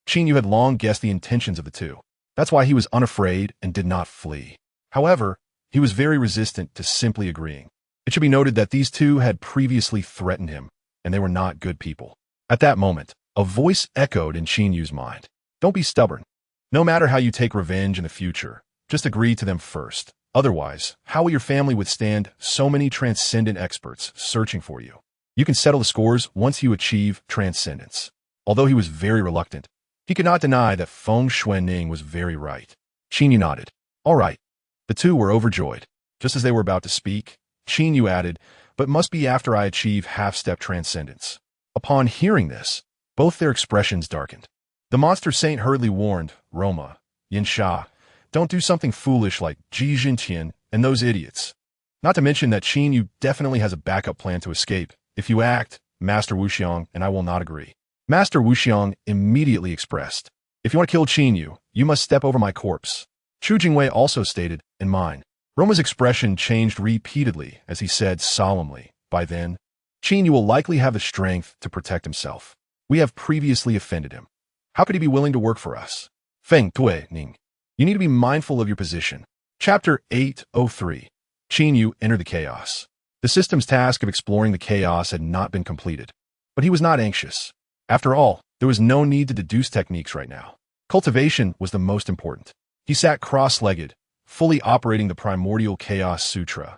Qin Yu had long guessed the intentions of the two. That's why he was unafraid and did not flee. However, he was very resistant to simply agreeing. It should be noted that these two had previously threatened him, and they were not good people. At that moment, a voice echoed in Qin Yu's mind. Don't be stubborn. No matter how you take revenge in the future, just agree to them first. Otherwise, how will your family withstand so many transcendent experts searching for you? You can settle the scores once you achieve transcendence. Although he was very reluctant, he could not deny that Feng Xuanning was very right. Qin Yu nodded. All right. The two were overjoyed. Just as they were about to speak, Qin Yu added, but must be after I achieve half-step transcendence. Upon hearing this, both their expressions darkened. The monster saint hurriedly warned, Roma, Yinsha, don't do something foolish like Jijin Tian and those idiots. Not to mention that Qin Yu definitely has a backup plan to escape. If you act, Master Wuxiang and I will not agree. Master Wuxiang immediately expressed, if you want to kill Qin Yu, you must step over my corpse. Chu Jingwei also stated, and mine. Roma's expression changed repeatedly as he said solemnly, by then, Qin Yu will likely have the strength to protect himself. We have previously offended him. How could he be willing to work for us? Feng Tui Ning. You need to be mindful of your position. Chapter 803. Qin Yu entered the chaos. The system's task of exploring the chaos had not been completed, but he was not anxious. After all, there was no need to deduce techniques right now. Cultivation was the most important. He sat cross-legged, fully operating the primordial chaos sutra.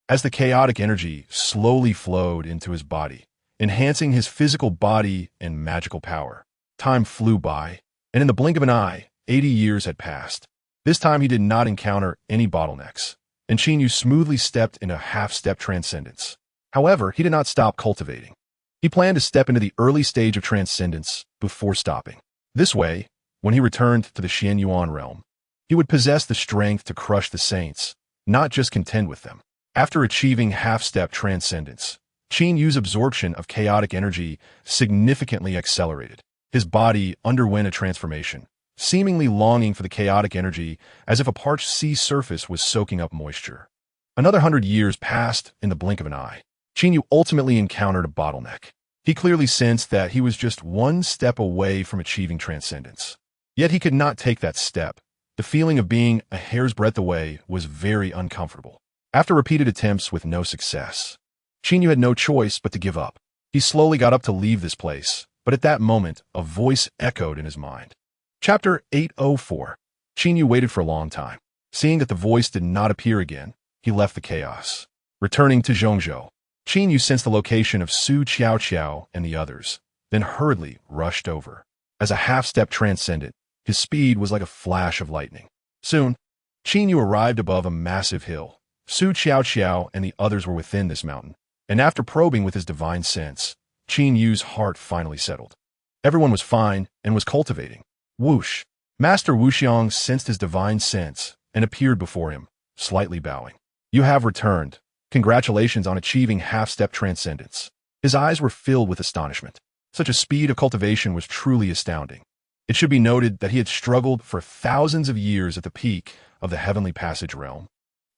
As the chaotic energy slowly flowed into his body, enhancing his physical body and magical power, time flew by, and in the blink of an eye, 80 years had passed. This time he did not encounter any bottlenecks, and Chinyu smoothly stepped into half-step transcendence. However, he did not stop cultivating. He planned to step into the early stage of transcendence before stopping. This way, when he returned to the Xianyuan realm, he would possess the strength to crush the saints, not just contend with them. After achieving half-step transcendence, Qin Yu's absorption of chaotic energy significantly accelerated. His body underwent a transformation, seemingly longing for the chaotic energy as if a parched sea surface was soaking up moisture. Another 100 years passed in the blink of an eye. Qin Yu ultimately encountered a bottleneck. He clearly sensed that he was just one step away from achieving transcendence. Yet he could not take that step. The feeling of being a hair's breadth away was very uncomfortable. After repeated attempts with no success, Qin Yu had no choice but to give up. He slowly got up to leave this place, but at that moment, a voice echoed in his mind. Chapter 804. Qin Yu waited for a long time. Seeing that the voice did not appear again, he left the chaos. Returning to Zhongzhou, Qin Yu sensed the location of Su Qiao and the others, then hurriedly rushed over. As a half-step transcendent, his speed was like a flash of lightning. Soon, Qin Yu arrived above a massive hill. Su Qiao and the others were within this mountain, and after probing with his divine sense, Qin Yu's heart finally settled. Everyone was fine and was cultivating. Whoosh! Master Wuxiang sensed his divine sense and appeared before him, slightly bowing. You have returned. Congratulations on achieving half-step transcendence. His eyes were filled with astonishment. Such a speed of cultivation was truly astounding. It should be noted that he had struggled for thousands of years at the peak of the heavenly passage realm,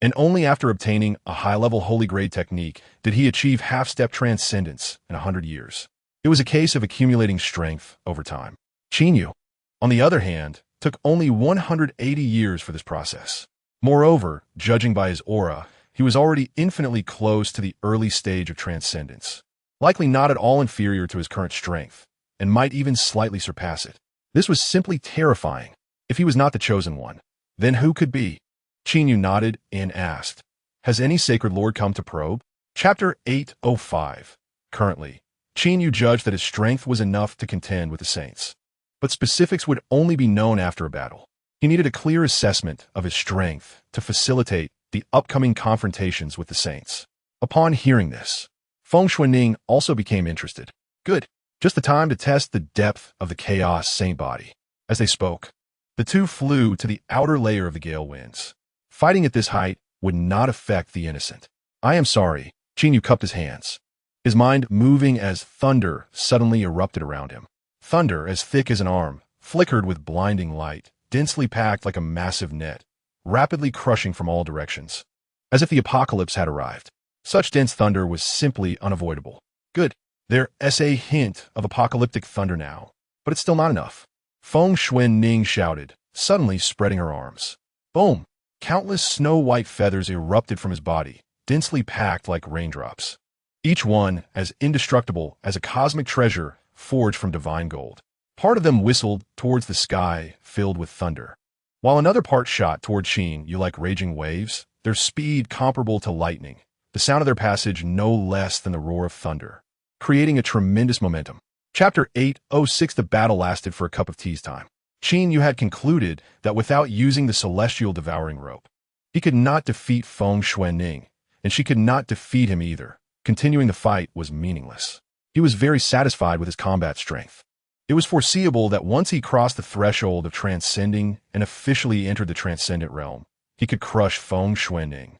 and only after obtaining a high-level holy grade technique did he achieve half-step transcendence in 100 years. It was a case of accumulating strength over time. Qin Yu, on the other hand, took only 180 years for this process. Moreover, judging by his aura, he was already infinitely close to the early stage of transcendence, likely not at all inferior to his current strength, and might even slightly surpass it. This was simply terrifying. If he was not the chosen one, then who could be? Qin Yu nodded and asked, Has any sacred lord come to probe? Chapter 805. Currently, Qin Yu judged that his strength was enough to contend with the saints, but specifics would only be known after a battle. He needed a clear assessment of his strength to facilitate the upcoming confrontations with the saints. Upon hearing this, Feng Xuanning also became interested. Good. Just the time to test the depth of the chaos saint body. As they spoke, the two flew to the outer layer of the gale winds. Fighting at this height would not affect the innocent. I am sorry. Qin Yu cupped his hands, his mind moving as thunder suddenly erupted around him. Thunder, as thick as an arm, flickered with blinding light, densely packed like a massive net, rapidly crushing from all directions, as if the apocalypse had arrived. Such dense thunder was simply unavoidable. Good. There's a hint of apocalyptic thunder now, but it's still not enough. Feng Xuanning shouted, suddenly spreading her arms. Boom! Countless snow-white feathers erupted from his body, densely packed like raindrops, each one as indestructible as a cosmic treasure forged from divine gold. Part of them whistled towards the sky filled with thunder, while another part shot toward Qin Yu like raging waves, their speed comparable to lightning, the sound of their passage no less than the roar of thunder, creating a tremendous momentum. Chapter 806. The battle lasted for a cup of tea's time. Qin Yu had concluded that without using the celestial devouring rope, he could not defeat Feng Xuanning, and she could not defeat him either. Continuing the fight was meaningless. He was very satisfied with his combat strength. It was foreseeable that once he crossed the threshold of transcending and officially entered the transcendent realm, he could crush Feng Xuanning,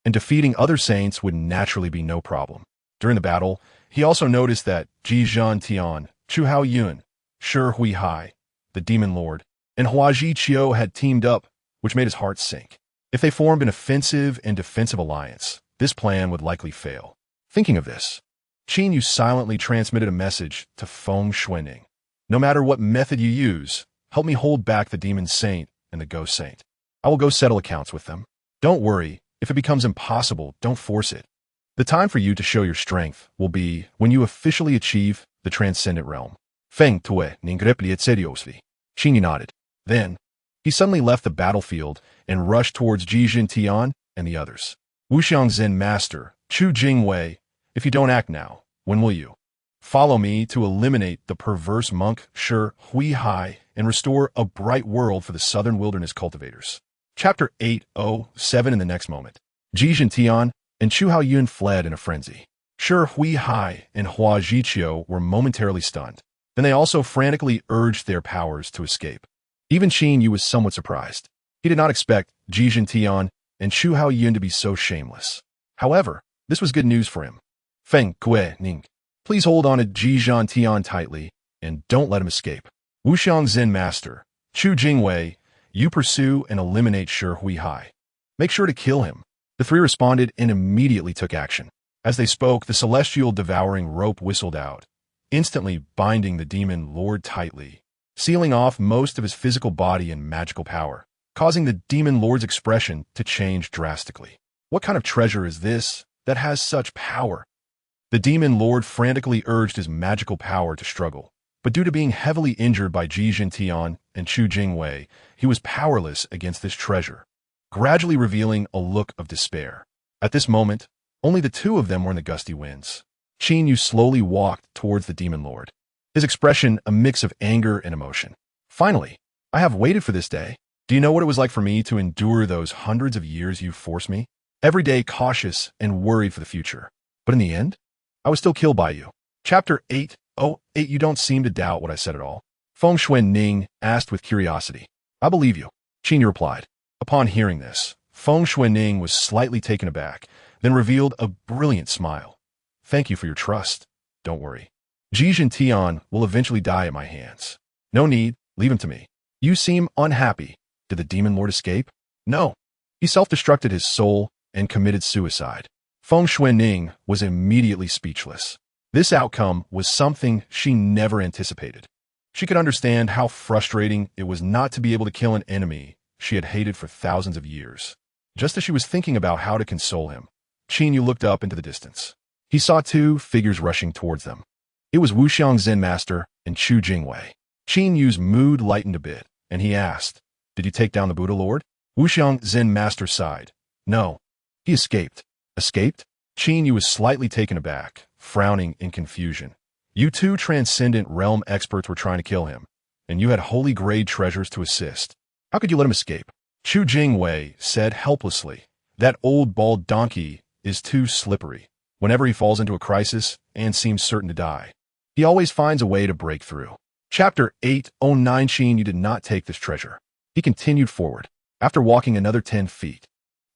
and defeating other saints would naturally be no problem. During the battle, he also noticed that Ji Zhan Tian, Chu Hao Yun, Shi Hui Hai, the Demon Lord, and Hua Ji Qiu had teamed up, which made his heart sink. If they formed an offensive and defensive alliance, this plan would likely fail. Thinking of this, Qin Yu silently transmitted a message to Feng Xuanning. No matter what method you use, help me hold back the Demon Saint and the Ghost Saint. I will go settle accounts with them. Don't worry, if it becomes impossible, don't force it. The time for you to show your strength will be when you officially achieve the transcendent realm. Feng Tue Ningrepli seriously. Qin Yu nodded. Then, he suddenly left the battlefield and rushed towards Jijin Tian and the others. Wuxiang Zen Master, Chu Jingwei, if you don't act now, when will you? Follow me to eliminate the perverse monk Shi Hui Hai and restore a bright world for the southern wilderness cultivators. Chapter 807 in the next moment. Jijin Tian and Chu Haoyun fled in a frenzy. Shi Hui Hai and Hua Jiqiu were momentarily stunned. Then they also frantically urged their powers to escape. Even Qin Yu was somewhat surprised. He did not expect Jijin Tian and Chu Haoyun to be so shameless. However, this was good news for him. Feng Kue Ning, please hold on to Jijin Tian tightly and don't let him escape. Wuxiang Zen Master, Chu Jingwei, you pursue and eliminate Shi Hui Hai. Make sure to kill him. The three responded and immediately took action. As they spoke, the celestial devouring rope whistled out, instantly binding the demon lord tightly, sealing off most of his physical body and magical power, causing the demon lord's expression to change drastically. What kind of treasure is this that has such power? The demon lord frantically urged his magical power to struggle, but due to being heavily injured by Jijin Tian and Chu Jingwei, he was powerless against this treasure, gradually revealing a look of despair. At this moment, only the two of them were in the gusty winds. Qin Yu slowly walked towards the demon lord, his expression a mix of anger and emotion. Finally, I have waited for this day. Do you know what it was like for me to endure those hundreds of years you forced me? Every day cautious and worried for the future. But in the end, I was still killed by you. Chapter 808. You don't seem to doubt what I said at all. Feng Xuan Ning asked with curiosity. I believe you, Qin Yu replied. Upon hearing this, Feng Xuan Ning was slightly taken aback, then revealed a brilliant smile. Thank you for your trust. Don't worry. Jijin Tian will eventually die at my hands. No need, leave him to me. You seem unhappy. Did the demon lord escape? No. He self-destructed his soul and committed suicide. Feng Xuanning was immediately speechless. This outcome was something she never anticipated. She could understand how frustrating it was not to be able to kill an enemy she had hated for thousands of years. Just as she was thinking about how to console him, Qin Yu looked up into the distance. He saw two figures rushing towards them. It was Wuxiang Zen Master and Chu Jingwei. Qin Yu's mood lightened a bit, and he asked, Did you take down the Buddha Lord? Wuxiang Zen Master sighed. No. He escaped. Escaped? Qin Yu was slightly taken aback, frowning in confusion. You two transcendent realm experts were trying to kill him, and you had holy grade treasures to assist. How could you let him escape? Chu Jingwei said helplessly, That old bald donkey is too slippery. Whenever he falls into a crisis and seems certain to die, he always finds a way to break through. Chapter 809. Qin Yu did not take this treasure. He continued forward. After walking another 10 feet,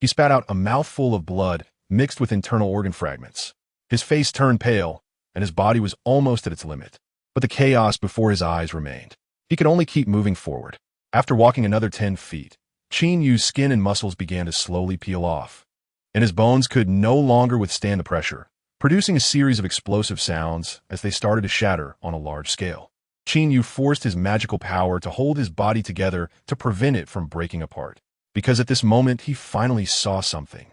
he spat out a mouthful of blood mixed with internal organ fragments. His face turned pale, and his body was almost at its limit. But the chaos before his eyes remained. He could only keep moving forward. After walking another 10 feet, Qin Yu's skin and muscles began to slowly peel off, and his bones could no longer withstand the pressure, producing a series of explosive sounds as they started to shatter on a large scale. Qin Yu forced his magical power to hold his body together to prevent it from breaking apart, because at this moment he finally saw something.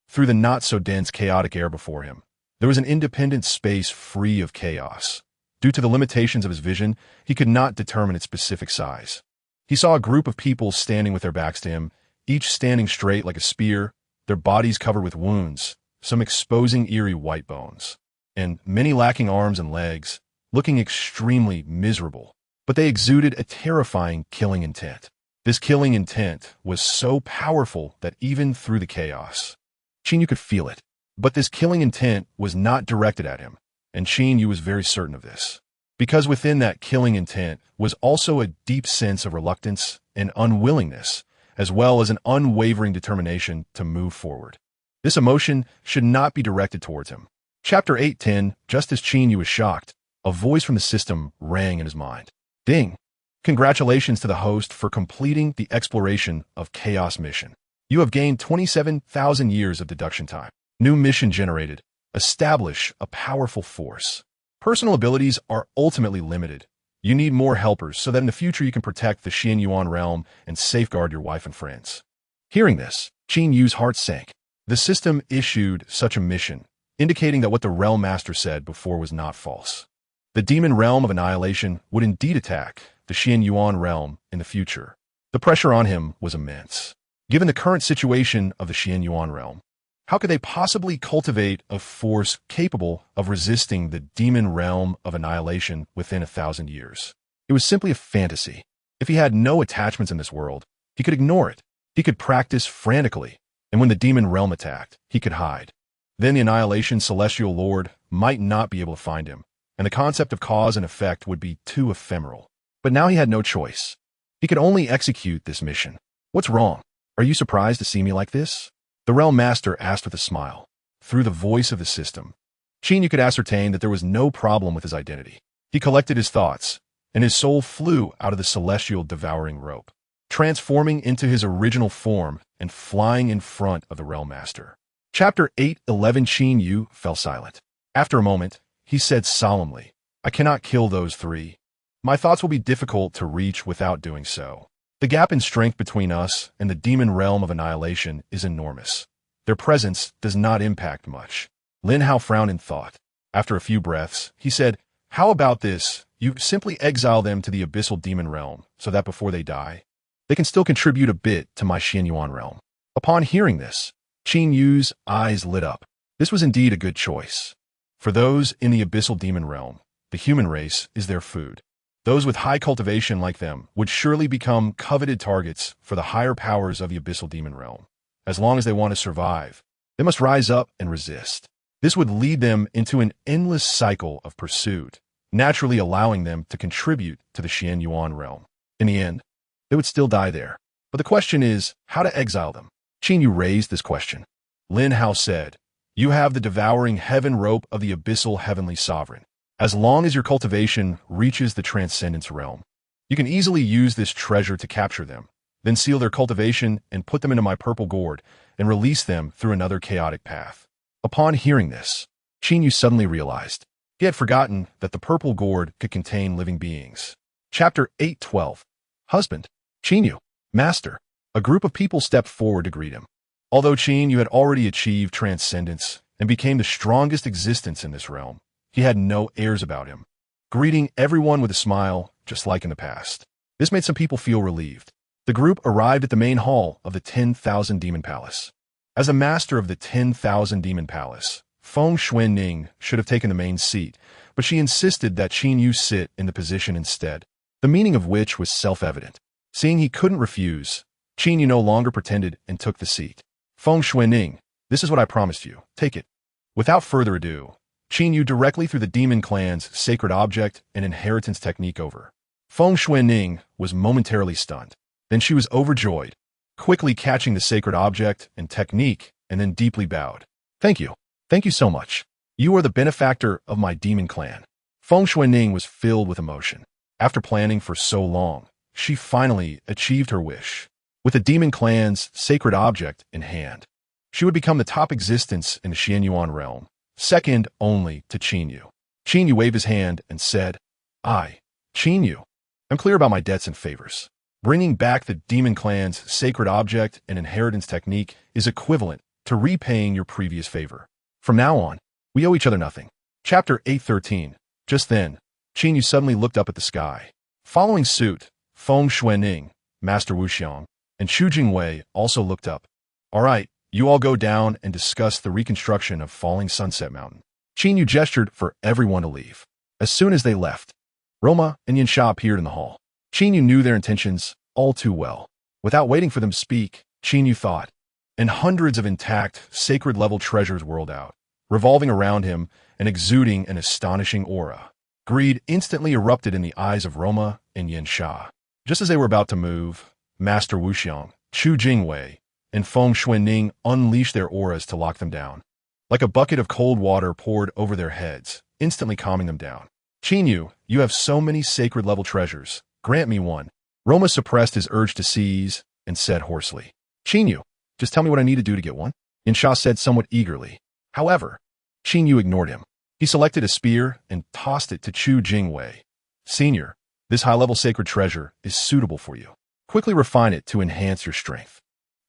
Through the not-so-dense chaotic air before him, there was an independent space free of chaos. Due to the limitations of his vision, he could not determine its specific size. He saw a group of people standing with their backs to him, each standing straight like a spear, their bodies covered with wounds, some exposing eerie white bones, and many lacking arms and legs, looking extremely miserable. But they exuded a terrifying killing intent. This killing intent was so powerful that even through the chaos, Qin Yu could feel it. But this killing intent was not directed at him, and Qin Yu was very certain of this. Because within that killing intent was also a deep sense of reluctance and unwillingness, as well as an unwavering determination to move forward. This emotion should not be directed towards him. Chapter 810. Just as Qin Yu was shocked, a voice from the system rang in his mind. Ding! Congratulations to the host for completing the exploration of Chaos mission. You have gained 27,000 years of deduction time. New mission generated. Establish a powerful force. Personal abilities are ultimately limited. You need more helpers so that in the future you can protect the Xian Yuan realm and safeguard your wife and friends. Hearing this, Qin Yu's heart sank. The system issued such a mission, indicating that what the Realm Master said before was not false. The demon realm of annihilation would indeed attack the Xian Yuan realm in the future, The pressure on him was immense. Given the current situation of the Xianyuan realm, how could they possibly cultivate a force capable of resisting the demon realm of annihilation within 1,000 years? It was simply a fantasy. If he had no attachments in this world, he could ignore it. He could practice frantically, and when the demon realm attacked, he could hide. Then the annihilation celestial lord might not be able to find him, and the concept of cause and effect would be too ephemeral. But now he had no choice. He could only execute this mission. What's wrong? Are you surprised to see me like this? The realm master asked with a smile. Through the voice of the system, Qinyu could ascertain that there was no problem with his identity. He collected his thoughts, and his soul flew out of the celestial devouring rope, transforming into his original form and flying in front of the realm master. Chapter 8:11 Qinyu fell silent. After a moment, he said solemnly, I cannot kill those three. My thoughts will be difficult to reach without doing so. The gap in strength between us and the demon realm of annihilation is enormous. Their presence does not impact much. Lin Hao frowned in thought. After a few breaths, he said, How about this? You simply exile them to the abyssal demon realm, so that before they die, they can still contribute a bit to my Xianyuan realm. Upon hearing this, Qin Yu's eyes lit up. This was indeed a good choice. For those in the abyssal demon realm, the human race is their food. Those with high cultivation like them would surely become coveted targets for the higher powers of the abyssal demon realm. As long as they want to survive, they must rise up and resist. This would lead them into an endless cycle of pursuit, naturally allowing them to contribute to the Xianyuan realm. In the end, they would still die there. But the question is, how to exile them? Qinyu raised this question. Lin Hao said, You have the devouring heaven rope of the abyssal heavenly sovereign. As long as your cultivation reaches the transcendence realm, you can easily use this treasure to capture them, then seal their cultivation and put them into my purple gourd and release them through another chaotic path. Upon hearing this, Qinyu suddenly realized he had forgotten that the purple gourd could contain living beings. Chapter 8:12 Husband, Qinyu, Master. A group of people stepped forward to greet him. Although Qinyu had already achieved transcendence and became the strongest existence in this realm, he had no airs about him, greeting everyone with a smile, just like in the past. This made some people feel relieved. The group arrived at the main hall of the 10,000 Demon Palace. As a master of the 10,000 Demon Palace, Feng Xuanning should have taken the main seat, but she insisted that Qinyu sit in the position instead, the meaning of which was self-evident. Seeing he couldn't refuse, Qinyu no longer pretended and took the seat. Feng Xuanning, this is what I promised you. Take it. Without further ado, Qinyu directly threw the demon clan's sacred object and inheritance technique over. Feng Xuanning was momentarily stunned. Then she was overjoyed, quickly catching the sacred object and technique, and then deeply bowed. Thank you. Thank you so much. You are the benefactor of my demon clan. Feng Xuanning was filled with emotion. After planning for so long, she finally achieved her wish. With the demon clan's sacred object in hand, she would become the top existence in the Xianyuan realm, second only to Qinyu. Qinyu waved his hand and said, Qinyu, I'm clear about my debts and favors. Bringing back the demon clan's sacred object and inheritance technique is equivalent to repaying your previous favor. From now on, we owe each other nothing. Chapter 8:13 Just then, Qinyu suddenly looked up at the sky. Following suit, Feng Xuanning, Master Wuxiang, and Chu Jingwei also looked up. All right, you all go down and discuss the reconstruction of Falling Sunset Mountain. Qinyu gestured for everyone to leave. As soon as they left, Roma and Yansha appeared in the hall. Qinyu knew their intentions all too well. Without waiting for them to speak, Qinyu thought, and hundreds of intact, sacred-level treasures whirled out, revolving around him and exuding an astonishing aura. Greed instantly erupted in the eyes of Roma and Yansha. Just as they were about to move, Master Wuxiang, Chu Jingwei, and Feng Xuanning unleashed their auras to lock them down. Like a bucket of cold water poured over their heads, instantly calming them down. Qinyu, you have so many sacred-level treasures. Grant me one. Roma suppressed his urge to seize and said hoarsely, Qinyu, just tell me what I need to do to get one. Yansha said somewhat eagerly. However, Qinyu ignored him. He selected a spear and tossed it to Chu Jingwei. Senior, this high-level sacred treasure is suitable for you. Quickly refine it to enhance your strength.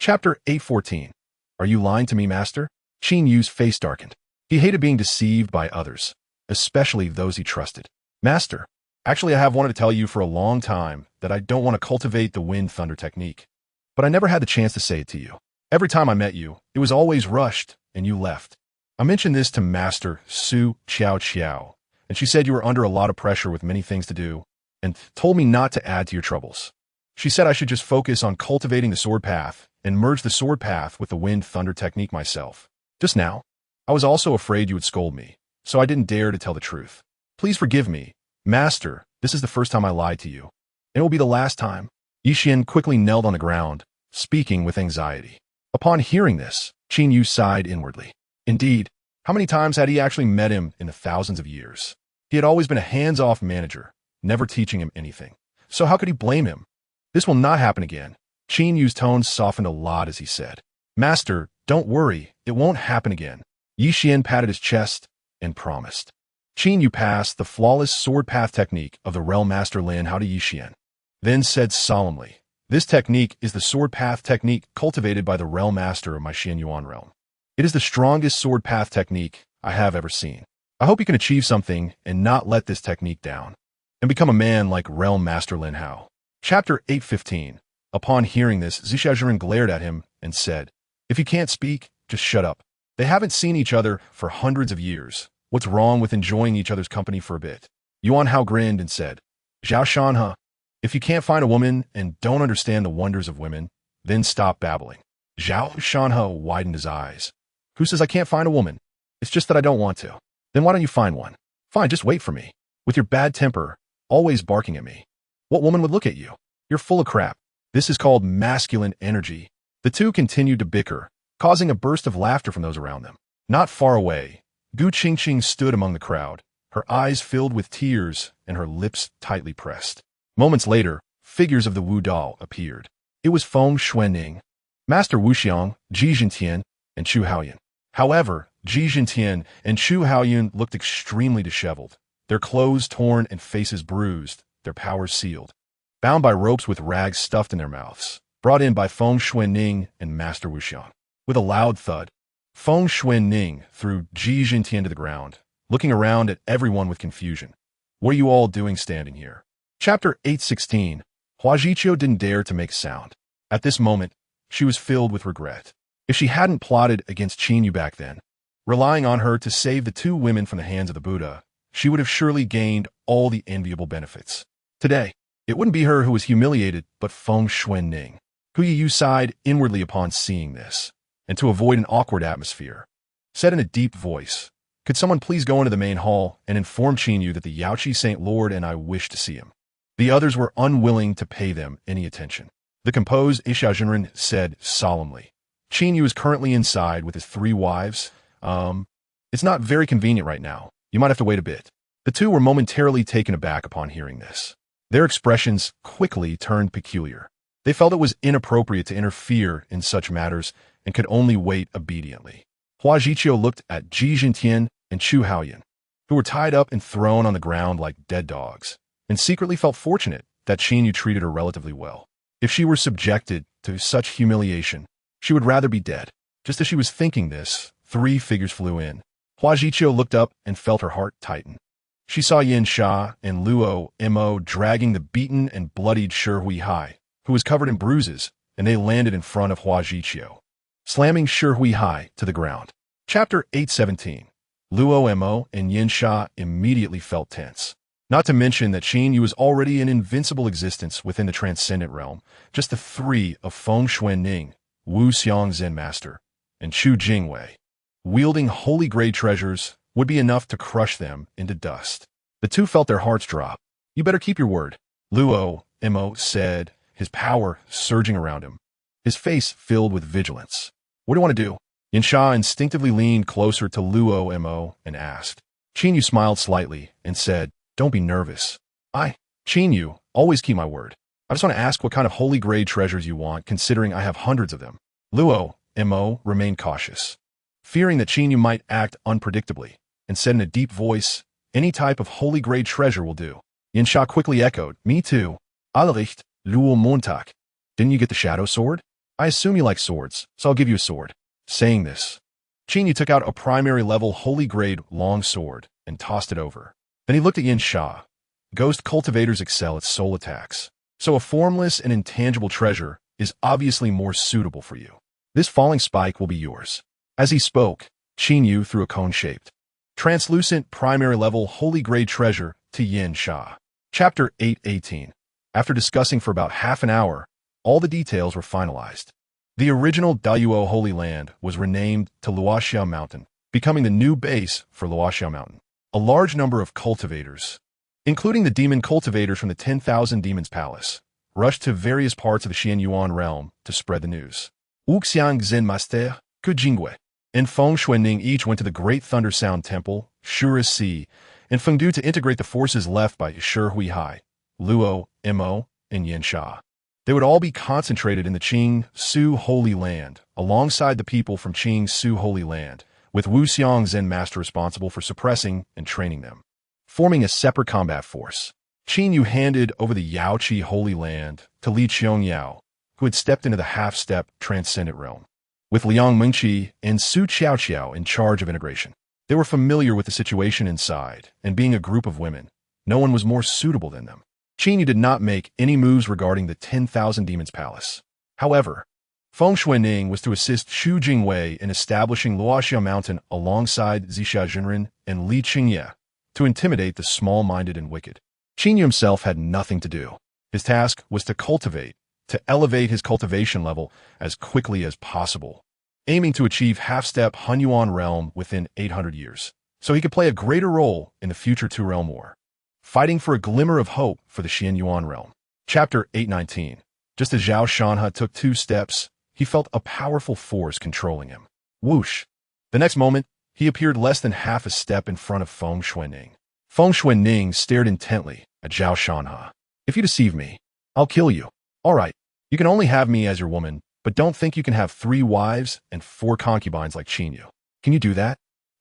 Chapter 8:14 Are you lying to me, Master? Qinyu's face darkened. He hated being deceived by others, especially those he trusted. Master, actually I have wanted to tell you for a long time that I don't want to cultivate the wind thunder technique. But I never had the chance to say it to you. Every time I met you, it was always rushed, and you left. I mentioned this to Master Su Qiao Qiao, and she said you were under a lot of pressure with many things to do, and told me not to add to your troubles. She said I should just focus on cultivating the sword path and merge the sword path with the wind thunder technique myself. Just now, I was also afraid you would scold me, so I didn't dare to tell the truth. Please forgive me, Master. This is the first time I lied to you, and it will be the last time. Yixian quickly knelt on the ground, speaking with anxiety. Upon hearing this, Qin Yu sighed inwardly. Indeed, how many times had he actually met him in the thousands of years? He had always been a hands-off manager, never teaching him anything. So how could he blame him? This will not happen again. Qin Yu's tone softened a lot as he said, Master, don't worry, it won't happen again. Yixian patted his chest and promised. Qin Yu passed the flawless sword path technique of the Realm Master Lin Hao to Yixian, then said solemnly, this technique is the sword path technique cultivated by the Realm Master of my Xian Yuan realm. It is the strongest sword path technique I have ever seen. I hope you can achieve something and not let this technique down, and become a man like Realm Master Lin Hao. Chapter 8:15. Upon hearing this, Zhixiaozhen glared at him and said, if you can't speak, just shut up. They haven't seen each other for hundreds of years. What's wrong with enjoying each other's company for a bit? Yuan Hao grinned and said, Zhao Shanhe, if you can't find a woman and don't understand the wonders of women, then stop babbling. Zhao Shanhe widened his eyes. Who says I can't find a woman? It's just that I don't want to. Then why don't you find one? Fine, just wait for me. With your bad temper, always barking at me. What woman would look at you? You're full of crap. This is called masculine energy. The two continued to bicker, causing a burst of laughter from those around them. Not far away, Gu Qingqing stood among the crowd, her eyes filled with tears and her lips tightly pressed. Moments later, figures of the Wu Dao appeared. It was Feng Xuanning, Master Wuxiang, Ji Jintian, and Chu Haoyun. However, Ji Jintian and Chu Haoyun looked extremely disheveled, their clothes torn and faces bruised, their powers sealed. Bound by ropes with rags stuffed in their mouths, brought in by Feng Xuanning and Master Wuxiang. With a loud thud, Feng Xuanning threw Ji Jintian to the ground, looking around at everyone with confusion. What are you all doing standing here? Chapter 8:16. Hua Zhiqiu didn't dare to make sound. At this moment, she was filled with regret. If she hadn't plotted against Qin Yu back then, relying on her to save the two women from the hands of the Buddha, she would have surely gained all the enviable benefits. Today, it wouldn't be her who was humiliated, but Feng Xuanning. Hu Yu sighed inwardly upon seeing this, and to avoid an awkward atmosphere, said in a deep voice, could someone please go into the main hall and inform Qin Yu that the Yaoqi Saint Lord and I wish to see him? The others were unwilling to pay them any attention. The composed Xiaozhenren said solemnly, Qin Yu is currently inside with his 3 wives. It's not very convenient right now. You might have to wait a bit. The two were momentarily taken aback upon hearing this. Their expressions quickly turned peculiar. They felt it was inappropriate to interfere in such matters and could only wait obediently. Hua Zhiqiu looked at Ji Jintian and Chu Haoyun, who were tied up and thrown on the ground like dead dogs, and secretly felt fortunate that Qin Yu treated her relatively well. If she were subjected to such humiliation, she would rather be dead. Just as she was thinking this, 3 figures flew in. Hua Zhiqiu looked up and felt her heart tighten. She saw Yin Sha and Luo Mo dragging the beaten and bloodied Shi Huihai, who was covered in bruises, and they landed in front of Hua Zhiqiu, slamming Shi Huihai to the ground. Chapter 8:17. Luo Mo and Yin Sha immediately felt tense. Not to mention that Qin Yu was already an invincible existence within the transcendent realm. Just the 3 of Feng Xuanning, Wu Xiang Zen Master, and Chu Jingwei, wielding holy grade treasures, would be enough to crush them into dust. The two felt their hearts drop. You better keep your word, Luo Mo said, his power surging around him, his face filled with vigilance. What do you want to do? Yin Sha instinctively leaned closer to Luo Mo and asked. Qin Yu smiled slightly and said, don't be nervous. Qin Yu, always keep my word. I just want to ask what kind of holy grade treasures you want, considering I have hundreds of them. Luo Mo remained cautious, fearing that Qin Yu might act unpredictably, and said in a deep voice, any type of holy grade treasure will do. Yin Sha quickly echoed, me too. Allericht, Luo Montag. Didn't you get the shadow sword? I assume you like swords, so I'll give you a sword. Saying this, Qin Yu took out a primary level holy grade long sword and tossed it over. Then he looked at Yin Sha. Ghost cultivators excel at soul attacks, So a formless and intangible treasure is obviously more suitable for you. This falling spike will be yours. As he spoke, Qin Yu threw a cone-shaped, translucent primary-level holy-grade treasure to Yin Sha. Chapter 8:18. After discussing for about half an hour, all the details were finalized. The original Daiyuo Holy Land was renamed to Luoxiao Mountain, becoming the new base for Luoxiao Mountain. A large number of cultivators, including the demon cultivators from the 10,000 Demons Palace, rushed to various parts of the Xianyuan realm to spread the news. Wuxiang Zen Master, Kujingwe, and Feng Xuanning each went to the Great Thunder Sound Temple, Shura Si, and Fengdu to integrate the forces left by Shi Huihai, Luo, Mo, and Yin Sha. They would all be concentrated in the Qing Su Holy Land, alongside the people from Qing Su Holy Land, with Wuxiang Zen Master responsible for suppressing and training them. Forming a separate combat force, Qin Yu handed over the Yaoqi Holy Land to Li Qiangyao, who had stepped into the half-step transcendent realm, with Liang Mengqi and Su Qiaoqiao in charge of integration. They were familiar with the situation inside, and being a group of women, no one was more suitable than them. Qin Yu did not make any moves regarding the 10,000 Demons Palace. However, Feng Xuanning was to assist Xu Jingwei in establishing Luoxiao Mountain alongside Zixia Jinren and Li Qingye to intimidate the small-minded and wicked. Qin Yu himself had nothing to do. His task was to cultivate, to elevate his cultivation level as quickly as possible, aiming to achieve half-step Hunyuan realm within 800 years, so he could play a greater role in the future Two-Realm War, fighting for a glimmer of hope for the Xianyuan realm. Chapter 8:19. Just as Zhao Shanhe took 2 steps, he felt a powerful force controlling him. Whoosh! The next moment, he appeared less than half a step in front of Feng Xuanning. Feng Xuanning stared intently at Zhao Shanhe. If you deceive me, I'll kill you. All right, you can only have me as your woman, but don't think you can have 3 wives and 4 concubines like Qin Yu. Can you do that?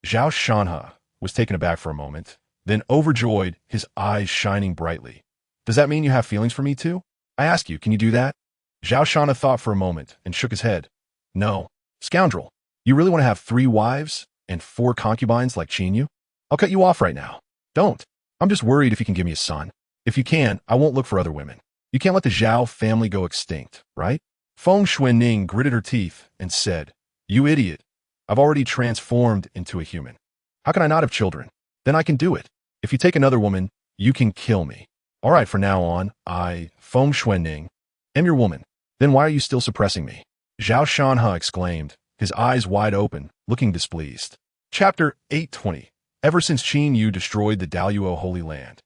Zhao Shanhe was taken aback for a moment, then overjoyed, his eyes shining brightly. Does that mean you have feelings for me too? I ask you, can you do that? Zhao Shanhe thought for a moment and shook his head. No. Scoundrel, you really want to have 3 wives and 4 concubines like Qin Yu? I'll cut you off right now. Don't. I'm just worried if you can give me a son. If you can, I won't look for other women. You can't let the Zhao family go extinct, right? Feng Xuanning gritted her teeth and said, You idiot. I've already transformed into a human. How can I not have children? Then I can do it. If you take another woman, you can kill me. All right, from now on, I, Feng Xuanning, am your woman. Then why are you still suppressing me? Zhao Shanhe exclaimed, his eyes wide open, looking displeased. Chapter 8:20. Ever since Qin Yu destroyed the Daiyuo Holy Land,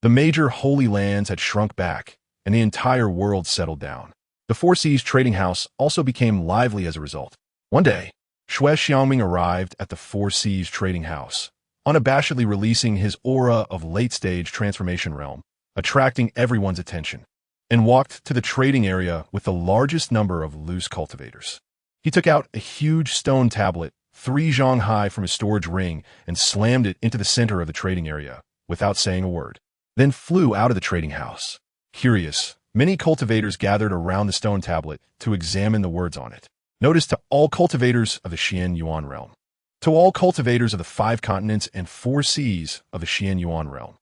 the major holy lands had shrunk back, and the entire world settled down. The Four Seas trading house also became lively as a result. One day, Xue Xiangming arrived at the Four Seas trading house, unabashedly releasing his aura of late-stage transformation realm, attracting everyone's attention, and walked to the trading area with the largest number of loose cultivators. He took out a huge stone tablet, 3 zhang high from his storage ring, and slammed it into the center of the trading area, without saying a word, then flew out of the trading house. Curious, many cultivators gathered around the stone tablet to examine the words on it. Notice to all cultivators of the Xianyuan realm. To all cultivators of the 5 continents and 4 seas of the Xianyuan realm.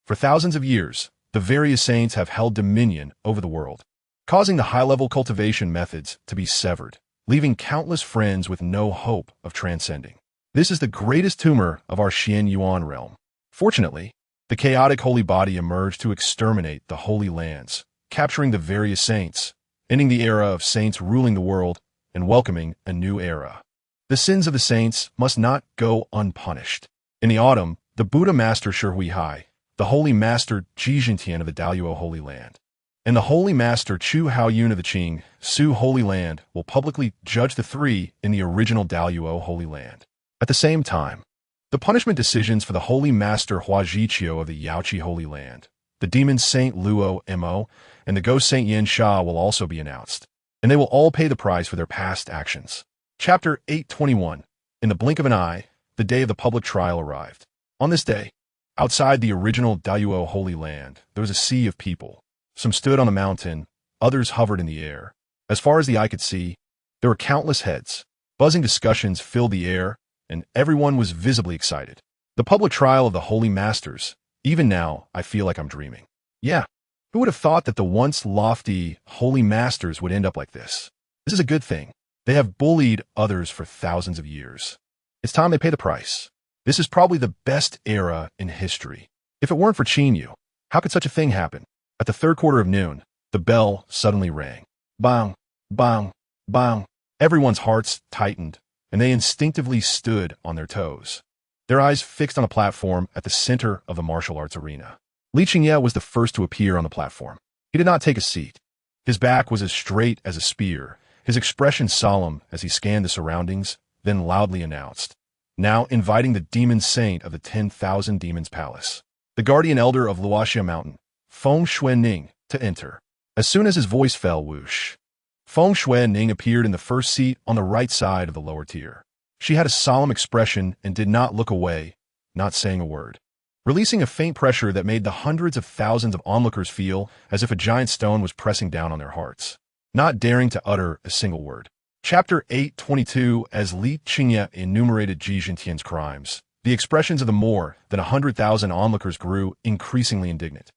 For thousands of years, the various saints have held dominion over the world, causing the high-level cultivation methods to be severed, leaving countless friends with no hope of transcending. This is the greatest tumor of our Xianyuan realm. Fortunately, the chaotic holy body emerged to exterminate the holy lands, capturing the various saints, ending the era of saints ruling the world and welcoming a new era. The sins of the saints must not go unpunished. In the autumn, the Buddha Master Shi Huihai, the Holy Master Ji Jintian of the Daiyuo Holy Land, and the Holy Master Chu Haoyun of the Qing Su Holy Land will publicly judge the 3 in the original Daiyuo Holy Land. At the same time, the punishment decisions for the Holy Master Hua Zhiqiu of the Yaoqi Holy Land, the Demon Saint Luo Mo, and the Ghost Saint Yin Sha will also be announced, and they will all pay the price for their past actions. Chapter 8:21. In the blink of an eye, the day of the public trial arrived. On this day, outside the original Daiyuo Holy Land, there was a sea of people. Some stood on the mountain, others hovered in the air. As far as the eye could see, there were countless heads. Buzzing discussions filled the air, and everyone was visibly excited. The public trial of the Holy Masters. Even now, I feel like I'm dreaming. Yeah, Who would have thought that the once lofty, holy masters would end up like this? This is a good thing. They have bullied others for thousands of years. It's time they pay the price. This is probably the best era in history. If it weren't for Qin, how could such a thing happen? At the third quarter of noon, the bell suddenly rang. Bang, bang, bang. Everyone's hearts tightened, and they instinctively stood on their toes, their eyes fixed on a platform at the center of the martial arts arena. Li Qingye was the first to appear on the platform. He did not take a seat. His back was as straight as a spear, his expression solemn as he scanned the surroundings, then loudly announced, "Now inviting the demon saint of the 10,000 Demons Palace, the guardian elder of Luoxia Mountain, Feng Xuening, to enter." As soon as his voice fell, whoosh, Feng Xuening appeared in the first seat on the right side of the lower tier. She had a solemn expression and did not look away, not saying a word, releasing a faint pressure that made the hundreds of thousands of onlookers feel as if a giant stone was pressing down on their hearts, not daring to utter a single word. Chapter 822. As Li Qingye enumerated Ji Jintian's crimes, the expressions of the more than 100,000 onlookers grew increasingly indignant,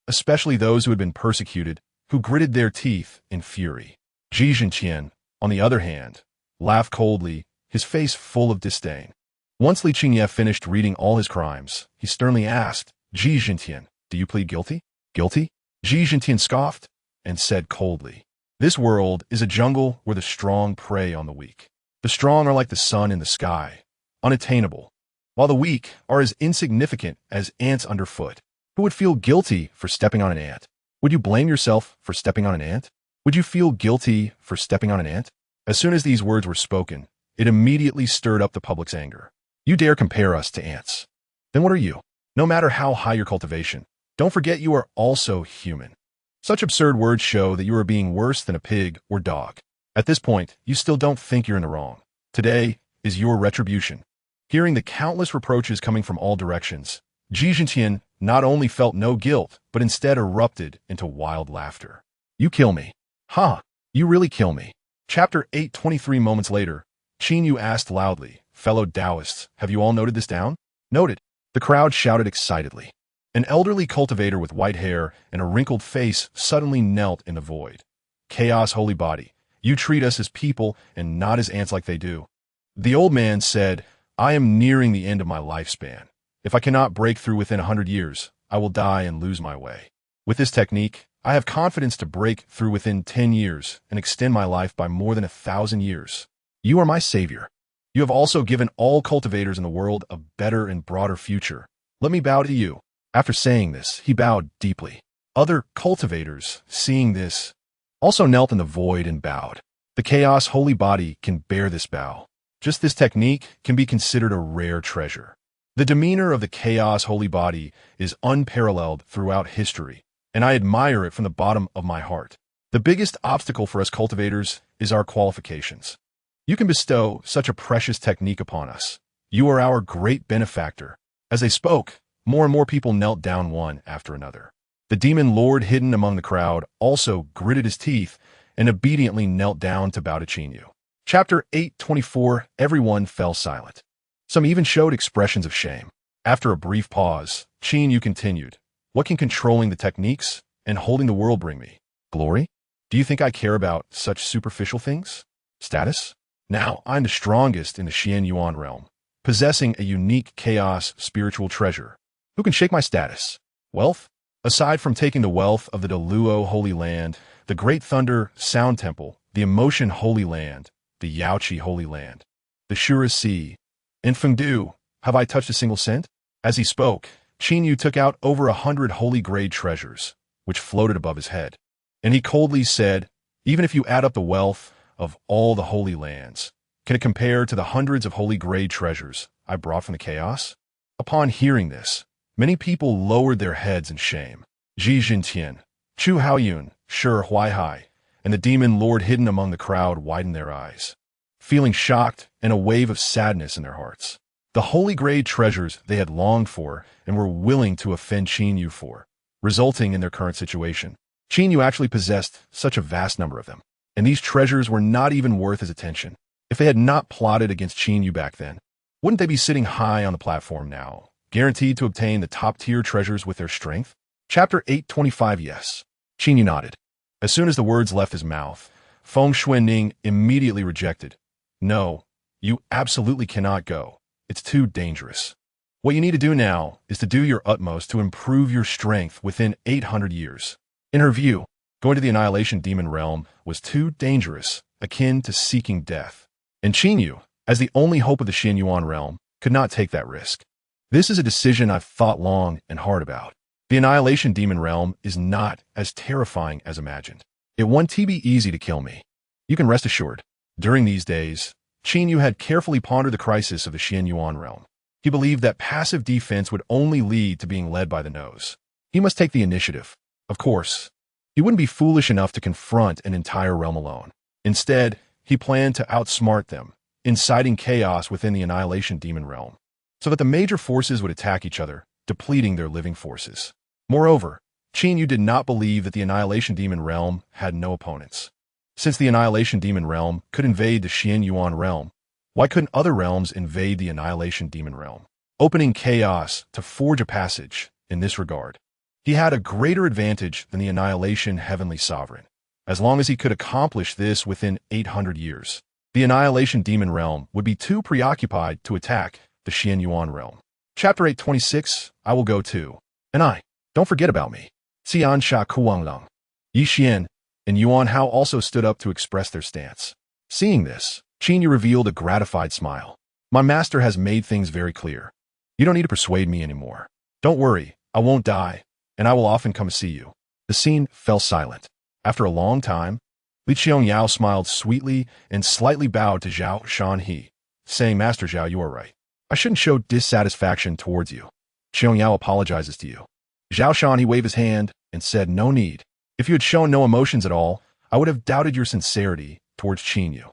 especially those who had been persecuted, who gritted their teeth in fury. Ji Jintian, on the other hand, laughed coldly, his face full of disdain. Once Li Qingye finished reading all his crimes, he sternly asked, "Ji Jintian, do you plead guilty?" "Guilty?" Ji Jintian scoffed and said coldly, "This world is a jungle where the strong prey on the weak. The strong are like the sun in the sky, unattainable, while the weak are as insignificant as ants underfoot. Who would feel guilty for stepping on an ant? Would you blame yourself for stepping on an ant? Would you feel guilty for stepping on an ant?" As soon as these words were spoken, it immediately stirred up the public's anger. "You dare compare us to ants? Then what are you? No matter how high your cultivation, don't forget you are also human. Such absurd words show that you are being worse than a pig or dog. At this point, you still don't think you're in the wrong. Today is your retribution." Hearing the countless reproaches coming from all directions, Ji Jintian not only felt no guilt, but instead erupted into wild laughter. "You kill me. Ha! You really kill me." Chapter 823. Moments later, Qin Yu asked loudly, "Fellow Taoists, have you all noted this down?" "Noted." The crowd shouted excitedly. An elderly cultivator with white hair and a wrinkled face suddenly knelt in the void. "Chaos, holy body, you treat us as people and not as ants like they do." The old man said, "I am nearing the end of my lifespan. If I cannot break through within 100 years, I will die and lose my way. With this technique, I have confidence to break through within 10 years and extend my life by more than 1,000 years. You are my savior. You have also given all cultivators in the world a better and broader future. Let me bow to you." After saying this, he bowed deeply. Other cultivators, seeing this, also knelt in the void and bowed. The Chaos Holy Body can bear this bow. Just this technique can be considered a rare treasure. The demeanor of the Chaos Holy Body is unparalleled throughout history, and I admire it from the bottom of my heart. The biggest obstacle for us cultivators is our qualifications. You can bestow such a precious technique upon us. You are our great benefactor. As they spoke, more and more people knelt down one after another. The demon lord hidden among the crowd also gritted his teeth and obediently knelt down to bow to Qin Yu. Chapter 824. Everyone fell silent. Some even showed expressions of shame. After a brief pause, Qin Yu continued, "What can controlling the techniques and holding the world bring me? Glory? Do you think I care about such superficial things? Status? Now I'm the strongest in the Xian Yuan realm, possessing a unique chaos spiritual treasure. Who can shake my status? Wealth? Aside from taking the wealth of the Deluo Holy Land, the Great Thunder Sound Temple, the Emotion Holy Land, the Yaoqi Holy Land, the Shura Sea, and Fengdu, have I touched a single cent?" As he spoke, Qin Yu took out over 100 holy grade treasures, which floated above his head. And he coldly said, "Even if you add up the wealth of all the holy lands, can it compare to the hundreds of holy grade treasures I brought from the chaos?" Upon hearing this, many people lowered their heads in shame. Ji Jintian, Chu Haoyun, Shi Huaihai, and the demon lord hidden among the crowd widened their eyes, feeling shocked and a wave of sadness in their hearts. The holy grade treasures they had longed for and were willing to offend Qin Yu for, resulting in their current situation. Qin Yu actually possessed such a vast number of them, and these treasures were not even worth his attention. If they had not plotted against Qin Yu back then, wouldn't they be sitting high on the platform now, guaranteed to obtain the top-tier treasures with their strength? Chapter 825. Yes. Qin Yu nodded. As soon as the words left his mouth, Feng Xuanning immediately rejected. No, you absolutely cannot go. It's too dangerous. What you need to do now is to do your utmost to improve your strength within 800 years. In her view, going to the Annihilation Demon realm was too dangerous, akin to seeking death. And Qin Yu, as the only hope of the Xin Yuan realm, could not take that risk. This is a decision I've thought long and hard about. The Annihilation Demon realm is not as terrifying as imagined. It won't be easy to kill me. You can rest assured. During these days, Qin Yu had carefully pondered the crisis of the Xin Yuan realm. He believed that passive defense would only lead to being led by the nose. He must take the initiative. Of course, he wouldn't be foolish enough to confront an entire realm alone. Instead, he planned to outsmart them, inciting chaos within the Annihilation Demon realm, so that the major forces would attack each other, depleting their living forces. Moreover, Qin Yu did not believe that the Annihilation Demon realm had no opponents. Since the Annihilation Demon realm could invade the Xin Yuan realm, why couldn't other realms invade the Annihilation Demon realm, opening chaos to forge a passage in this regard? He had a greater advantage than the Annihilation Heavenly Sovereign, as long as he could accomplish this within 800 years. The Annihilation Demon realm would be too preoccupied to attack the Xin Yuan realm. Chapter 826, I will go too. And I, don't forget about me. Xian Sha Kuanglong. Yi Xian and Yuan Hao also stood up to express their stance. Seeing this, Qin Yu revealed a gratified smile. My master has made things very clear. You don't need to persuade me anymore. Don't worry, I won't die, and I will often come see you. The scene fell silent. After a long time, Li Qiangyao smiled sweetly and slightly bowed to Zhao Shanhe, saying, Master Zhao, you are right. I shouldn't show dissatisfaction towards you. Qiangyao apologizes to you. Zhao Shanhe waved his hand and said, no need. If you had shown no emotions at all, I would have doubted your sincerity towards Qin Yu.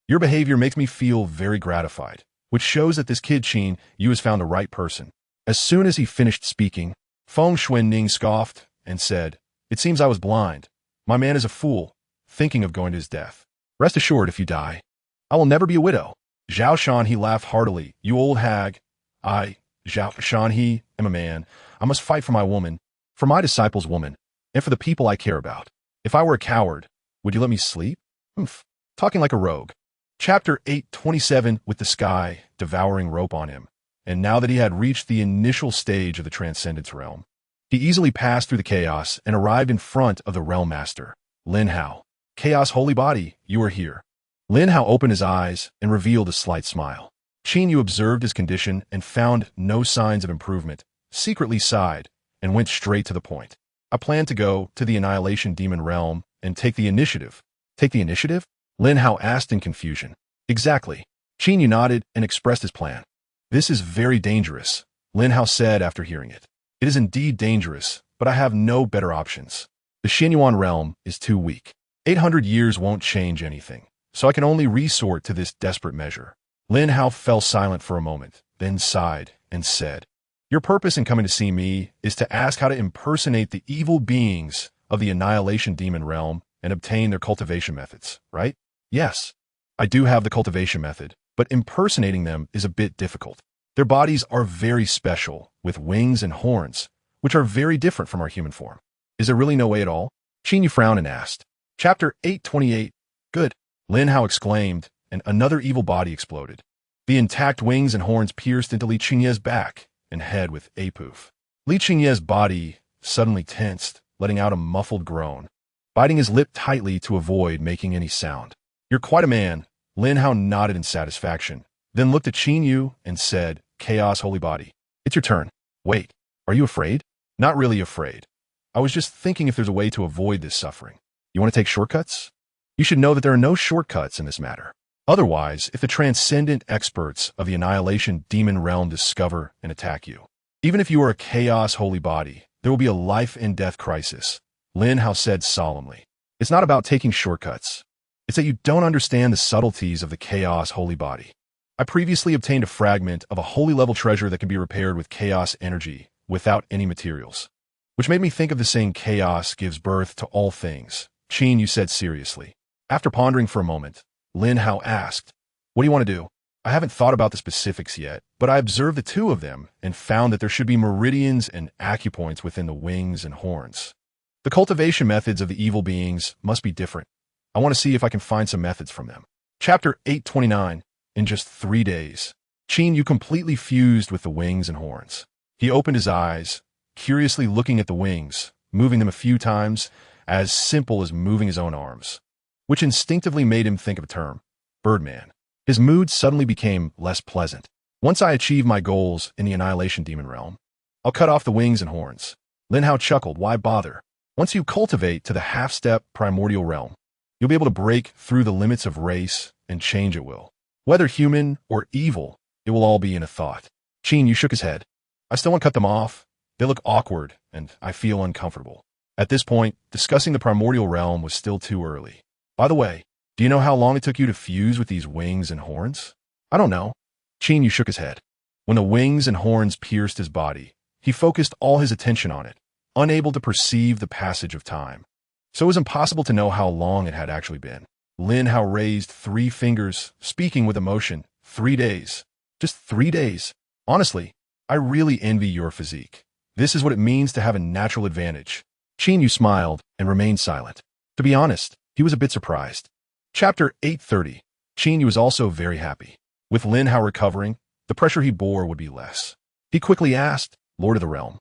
Your behavior makes me feel very gratified, which shows that this kid Qin Yu has found the right person. As soon as he finished speaking, Feng Xuanning scoffed and said, it seems I was blind. My man is a fool, thinking of going to his death. Rest assured, if you die, I will never be a widow. Zhao Shanhe laughed heartily. You old hag. I, Zhao Shanhe, am a man. I must fight for my woman, for my disciples' woman, and for the people I care about. If I were a coward, would you let me sleep? Talking like a rogue. Chapter 827, with the sky devouring rope on him. And now that he had reached the initial stage of the Transcendence realm, he easily passed through the chaos and arrived in front of the Realm Master, Lin Hao. Chaos Holy Body, you are here. Lin Hao opened his eyes and revealed a slight smile. Qin Yu observed his condition and found no signs of improvement, secretly sighed, and went straight to the point. I plan to go to the Annihilation Demon realm and take the initiative. Take the initiative? Lin Hao asked in confusion. Exactly. Qin Yu nodded and expressed his plan. This is very dangerous, Lin Hao said after hearing it. It is indeed dangerous, but I have no better options. The Xin Yuan realm is too weak. 800 years won't change anything, so I can only resort to this desperate measure. Lin Hao fell silent for a moment, then sighed and said, your purpose in coming to see me is to ask how to impersonate the evil beings of the Annihilation Demon realm and obtain their cultivation methods, right? Yes, I do have the cultivation method, but impersonating them is a bit difficult. Their bodies are very special, with wings and horns, which are very different from our human form. Is there really no way at all? Qin Yu frowned and asked. Chapter 828. Good, Lin Hao exclaimed, and another evil body exploded. The intact wings and horns pierced into Li Qingye's back and head with a poof. Li Qingye's body suddenly tensed, letting out a muffled groan, biting his lip tightly to avoid making any sound. You're quite a man. Lin Hao nodded in satisfaction, then looked at Qin Yu and said, Chaos Holy Body, it's your turn. Wait, are you afraid? Not really afraid. I was just thinking if there's a way to avoid this suffering. You want to take shortcuts? You should know that there are no shortcuts in this matter. Otherwise, if the transcendent experts of the Annihilation Demon realm discover and attack you, even if you are a Chaos Holy Body, there will be a life and death crisis, Lin Hao said solemnly. It's not about taking shortcuts. It's that you don't understand the subtleties of the Chaos Holy Body. I previously obtained a fragment of a holy level treasure that can be repaired with chaos energy without any materials, which made me think of the saying chaos gives birth to all things. Qin Yu said seriously. After pondering for a moment, Lin Hao asked, what do you want to do? I haven't thought about the specifics yet, but I observed the two of them and found that there should be meridians and acupoints within the wings and horns. The cultivation methods of the evil beings must be different. I want to see if I can find some methods from them. Chapter 829. In just 3 days, Qin Yu completely fused with the wings and horns. He opened his eyes, curiously looking at the wings, moving them a few times, as simple as moving his own arms, which instinctively made him think of a term, Birdman. His mood suddenly became less pleasant. Once I achieve my goals in the Annihilation Demon realm, I'll cut off the wings and horns. Lin Hao chuckled, why bother? Once you cultivate to the half-step primordial realm, you'll be able to break through the limits of race and change at will. Whether human or evil, it will all be in a thought. Qin Yu shook his head. I still want to cut them off. They look awkward, and I feel uncomfortable. At this point, discussing the primordial realm was still too early. By the way, do you know how long it took you to fuse with these wings and horns? I don't know. Qin Yu shook his head. When the wings and horns pierced his body, he focused all his attention on it, unable to perceive the passage of time. So it was impossible to know how long it had actually been. Lin Hao raised 3 fingers, speaking with emotion. 3 days. Just 3 days. Honestly, I really envy your physique. This is what it means to have a natural advantage. Qin Yu smiled and remained silent. To be honest, he was a bit surprised. Chapter 830. Qin Yu was also very happy. With Lin Hao recovering, the pressure he bore would be less. He quickly asked, Lord of the Realm,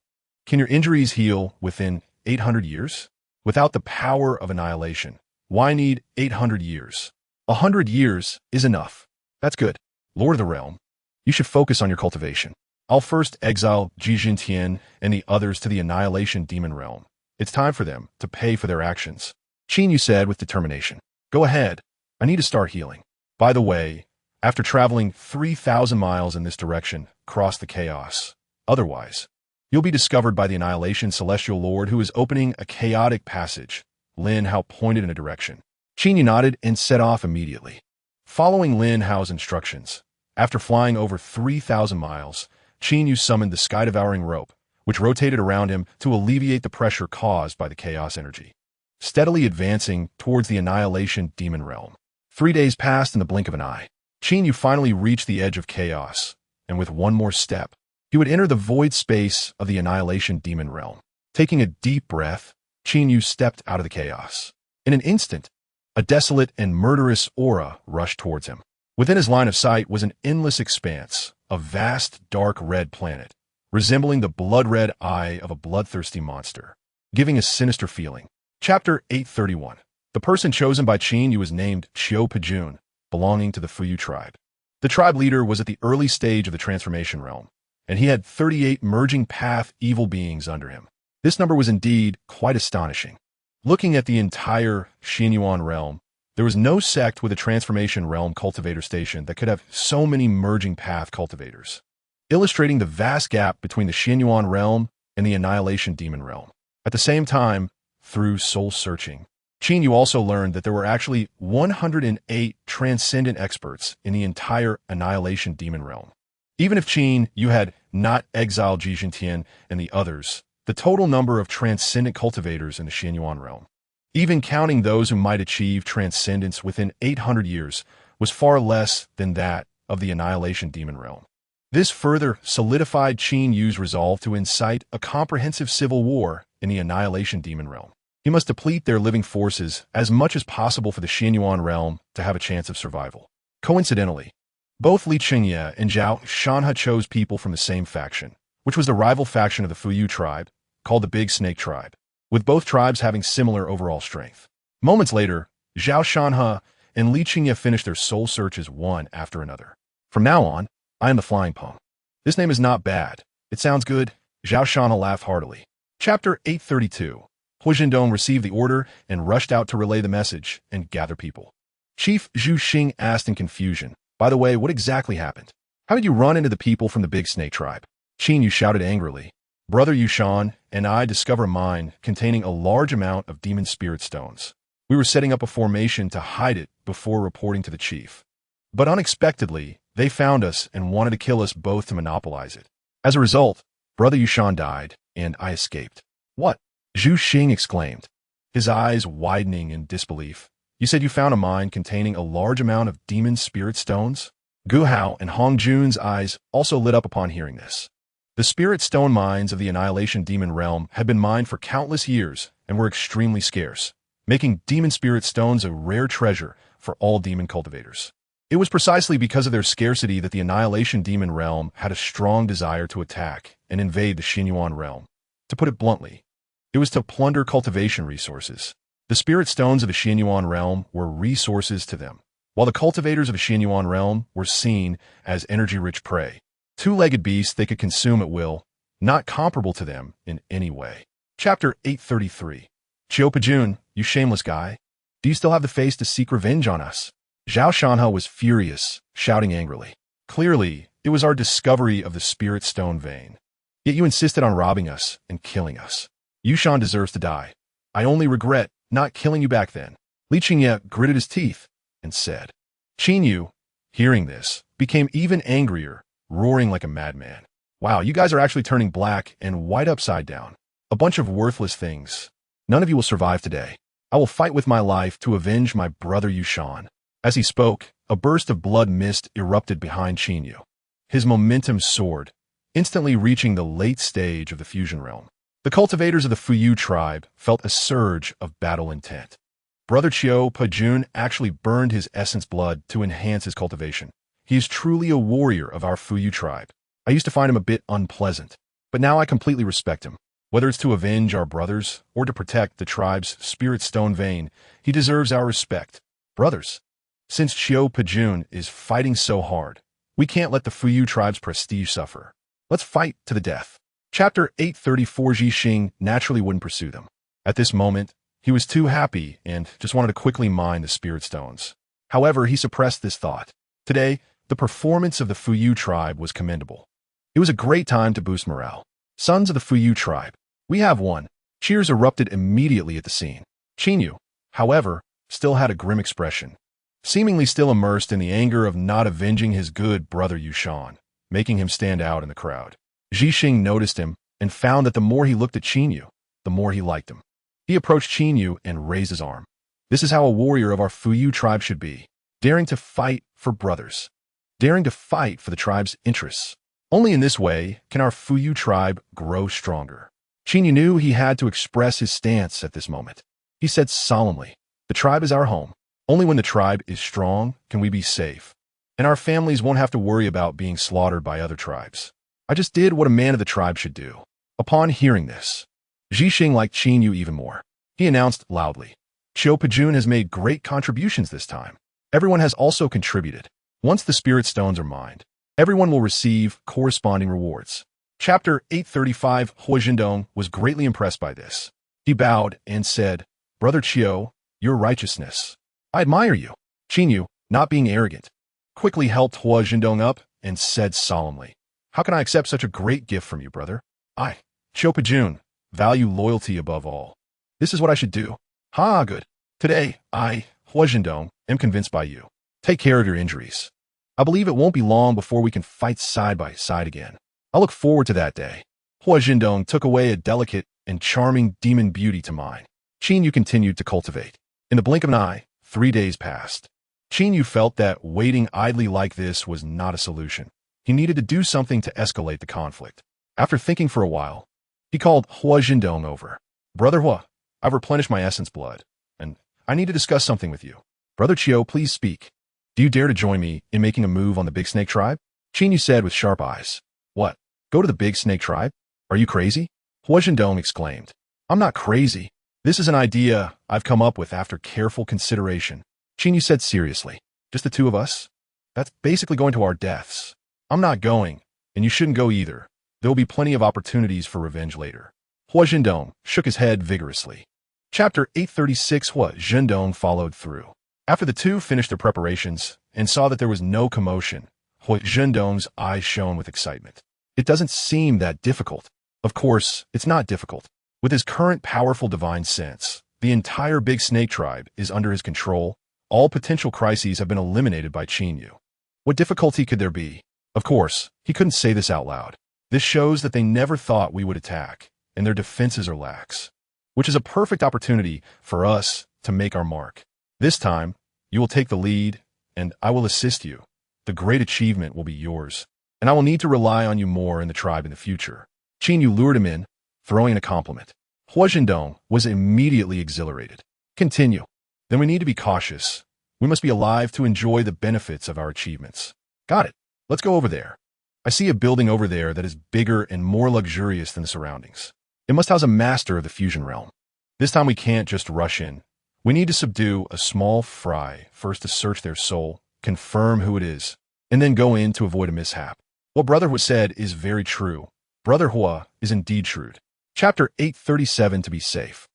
can your injuries heal within 800 years? Without the power of annihilation, why need 800 years? 100 years is enough. That's good. Lord of the Realm, you should focus on your cultivation. I'll first exile Jijin Tian and the others to the Annihilation Demon realm. It's time for them to pay for their actions. Qin Yu said with determination. Go ahead. I need to start healing. By the way, after traveling 3,000 miles in this direction, cross the chaos. Otherwise, you'll be discovered by the Annihilation Celestial Lord who is opening a chaotic passage. Lin Hao pointed in a direction. Qin Yu nodded and set off immediately. Following Lin Hao's instructions, after flying over 3,000 miles, Qin Yu summoned the sky-devouring rope, which rotated around him to alleviate the pressure caused by the chaos energy. Steadily advancing towards the Annihilation Demon realm. 3 days passed in the blink of an eye. Qin Yu finally reached the edge of chaos, and with one more step, he would enter the void space of the Annihilation Demon realm. Taking a deep breath, Qin Yu stepped out of the chaos. In an instant, a desolate and murderous aura rushed towards him. Within his line of sight was an endless expanse, a vast dark red planet, resembling the blood-red eye of a bloodthirsty monster, giving a sinister feeling. Chapter 831. The person chosen by Qin Yu was named Qiu Pejun, belonging to the Fuyu tribe. The tribe leader was at the early stage of the transformation realm, and he had 38 merging path evil beings under him. This number was indeed quite astonishing. Looking at the entire Xinyuan realm, there was no sect with a transformation realm cultivator station that could have so many merging path cultivators, illustrating the vast gap between the Xinyuan realm and the Annihilation Demon realm. At the same time, through soul searching, Qin Yu also learned that there were actually 108 transcendent experts in the entire Annihilation Demon realm. Even if Qin Yu had not exiled Jijin Tian and the others, the total number of transcendent cultivators in the Xinyuan realm, even counting those who might achieve transcendence within 800 years, was far less than that of the Annihilation Demon realm. This further solidified Qin Yu's resolve to incite a comprehensive civil war in the Annihilation Demon realm. He must deplete their living forces as much as possible for the Xinyuan realm to have a chance of survival. Coincidentally, both Li Qingye and Zhao Shanhe chose people from the same faction, which was the rival faction of the Fuyu tribe, called the Big Snake tribe, with both tribes having similar overall strength. Moments later, Zhao Shanhe and Li Qingye finished their soul searches one after another. From now on, I am the Flying Pong. This name is not bad. It sounds good. Zhao Shanhe laughed heartily. Chapter 832. Hu Jindong received the order and rushed out to relay the message and gather people. Chief Zhu Xing asked in confusion, by the way, what exactly happened? How did you run into the people from the Big Snake tribe? Qin Yu shouted angrily. Brother Yushan and I discovered a mine containing a large amount of demon spirit stones. We were setting up a formation to hide it before reporting to the chief. But unexpectedly, they found us and wanted to kill us both to monopolize it. As a result, Brother Yushan died, and I escaped. What? Zhu Xing exclaimed, his eyes widening in disbelief. You said you found a mine containing a large amount of demon spirit stones? Gu Hao and Hong Jun's eyes also lit up upon hearing this. The spirit stone mines of the Annihilation Demon realm had been mined for countless years and were extremely scarce, making demon spirit stones a rare treasure for all demon cultivators. It was precisely because of their scarcity that the Annihilation Demon realm had a strong desire to attack and invade the Xinyuan realm. To put it bluntly, it was to plunder cultivation resources. The spirit stones of the Xinyuan realm were resources to them, while the cultivators of the Xinyuan realm were seen as energy-rich prey. Two-legged beasts they could consume at will, not comparable to them in any way. Chapter 833. Qiu Pejun, you shameless guy. Do you still have the face to seek revenge on us? Zhao Shanhe was furious, shouting angrily. Clearly, it was our discovery of the spirit stone vein. Yet you insisted on robbing us and killing us. Yushan deserves to die. I only regret not killing you back then. Li Qingye gritted his teeth and said. Qin Yu, hearing this, became even angrier, roaring like a madman. Wow, you guys are actually turning black and white upside down. A bunch of worthless things. None of you will survive today. I will fight with my life to avenge my brother Yushan. As he spoke, a burst of blood mist erupted behind Qin Yu. His momentum soared, instantly reaching the late stage of the fusion realm. The cultivators of the Fuyu tribe felt a surge of battle intent. Brother Qiu Pejun actually burned his essence blood to enhance his cultivation. He is truly a warrior of our Fuyu tribe. I used to find him a bit unpleasant, but now I completely respect him. Whether it's to avenge our brothers or to protect the tribe's spirit stone vein, he deserves our respect. Brothers, since Qiu Pejun is fighting so hard, we can't let the Fuyu tribe's prestige suffer. Let's fight to the death. Chapter 834. Ji Xing naturally wouldn't pursue them. At this moment, he was too happy and just wanted to quickly mine the spirit stones. However, he suppressed this thought. Today, the performance of the Fuyu tribe was commendable. It was a great time to boost morale. Sons of the Fuyu tribe, we have won. Cheers erupted immediately at the scene. Qin Yu, however, still had a grim expression, seemingly still immersed in the anger of not avenging his good brother Yushan, making him stand out in the crowd. Ji Xing noticed him and found that the more he looked at Qin Yu, the more he liked him. He approached Qin Yu and raised his arm. This is how a warrior of our Fuyu tribe should be, daring to fight for brothers, daring to fight for the tribe's interests. Only in this way can our Fuyu tribe grow stronger. Qin Yu knew he had to express his stance at this moment. He said solemnly, the tribe is our home. Only when the tribe is strong can we be safe, and our families won't have to worry about being slaughtered by other tribes. I just did what a man of the tribe should do. Upon hearing this, Ji Xing liked Qin Yu even more. He announced loudly, Qiu Pejun has made great contributions this time. Everyone has also contributed. Once the spirit stones are mined, everyone will receive corresponding rewards. Chapter 835. Hua Zhendong was greatly impressed by this. He bowed and said, Brother Qiu, your righteousness. I admire you. Qin Yu, not being arrogant, quickly helped Hua Zhendong up and said solemnly, how can I accept such a great gift from you, brother? I, Qiu Pejun, value loyalty above all. This is what I should do. Ha, good. Today, I, Hua Zhendong, am convinced by you. Take care of your injuries. I believe it won't be long before we can fight side by side again. I look forward to that day. Hua Zhendong took away a delicate and charming demon beauty to mine. Qin Yu continued to cultivate. In the blink of an eye, 3 days passed. Qin Yu felt that waiting idly like this was not a solution. He needed to do something to escalate the conflict. After thinking for a while, he called Hua Zhendong over. Brother Hua, I've replenished my essence blood, and I need to discuss something with you. Brother Qiu, please speak. Do you dare to join me in making a move on the Big Snake tribe? Qin Yu said with sharp eyes. What? Go to the Big Snake tribe? Are you crazy? Hua Zhendong exclaimed. I'm not crazy. This is an idea I've come up with after careful consideration. Qin Yu said seriously. Just the two of us? That's basically going to our deaths. I'm not going, and you shouldn't go either. There will be plenty of opportunities for revenge later. Hua Zhendong shook his head vigorously. Chapter 836. Hua Zhendong followed through. After the two finished their preparations and saw that there was no commotion, Hua Zhendong's eyes shone with excitement. It doesn't seem that difficult. Of course, it's not difficult. With his current powerful divine sense, the entire Big Snake tribe is under his control. All potential crises have been eliminated by Qin Yu. What difficulty could there be? Of course, he couldn't say this out loud. This shows that they never thought we would attack, and their defenses are lax, which is a perfect opportunity for us to make our mark. This time, you will take the lead, and I will assist you. The great achievement will be yours, and I will need to rely on you more in the tribe in the future. Qin Yu lured him in, throwing in a compliment. Hua Zhendong was immediately exhilarated. Continue. Then we need to be cautious. We must be alive to enjoy the benefits of our achievements. Got it. Let's go over there. I see a building over there that is bigger and more luxurious than the surroundings. It must house a master of the fusion realm. This time we can't just rush in. We need to subdue a small fry first to search their soul, confirm who it is, and then go in to avoid a mishap. What Brother Hua said is very true. Brother Hua is indeed shrewd. Chapter 837 to be safe.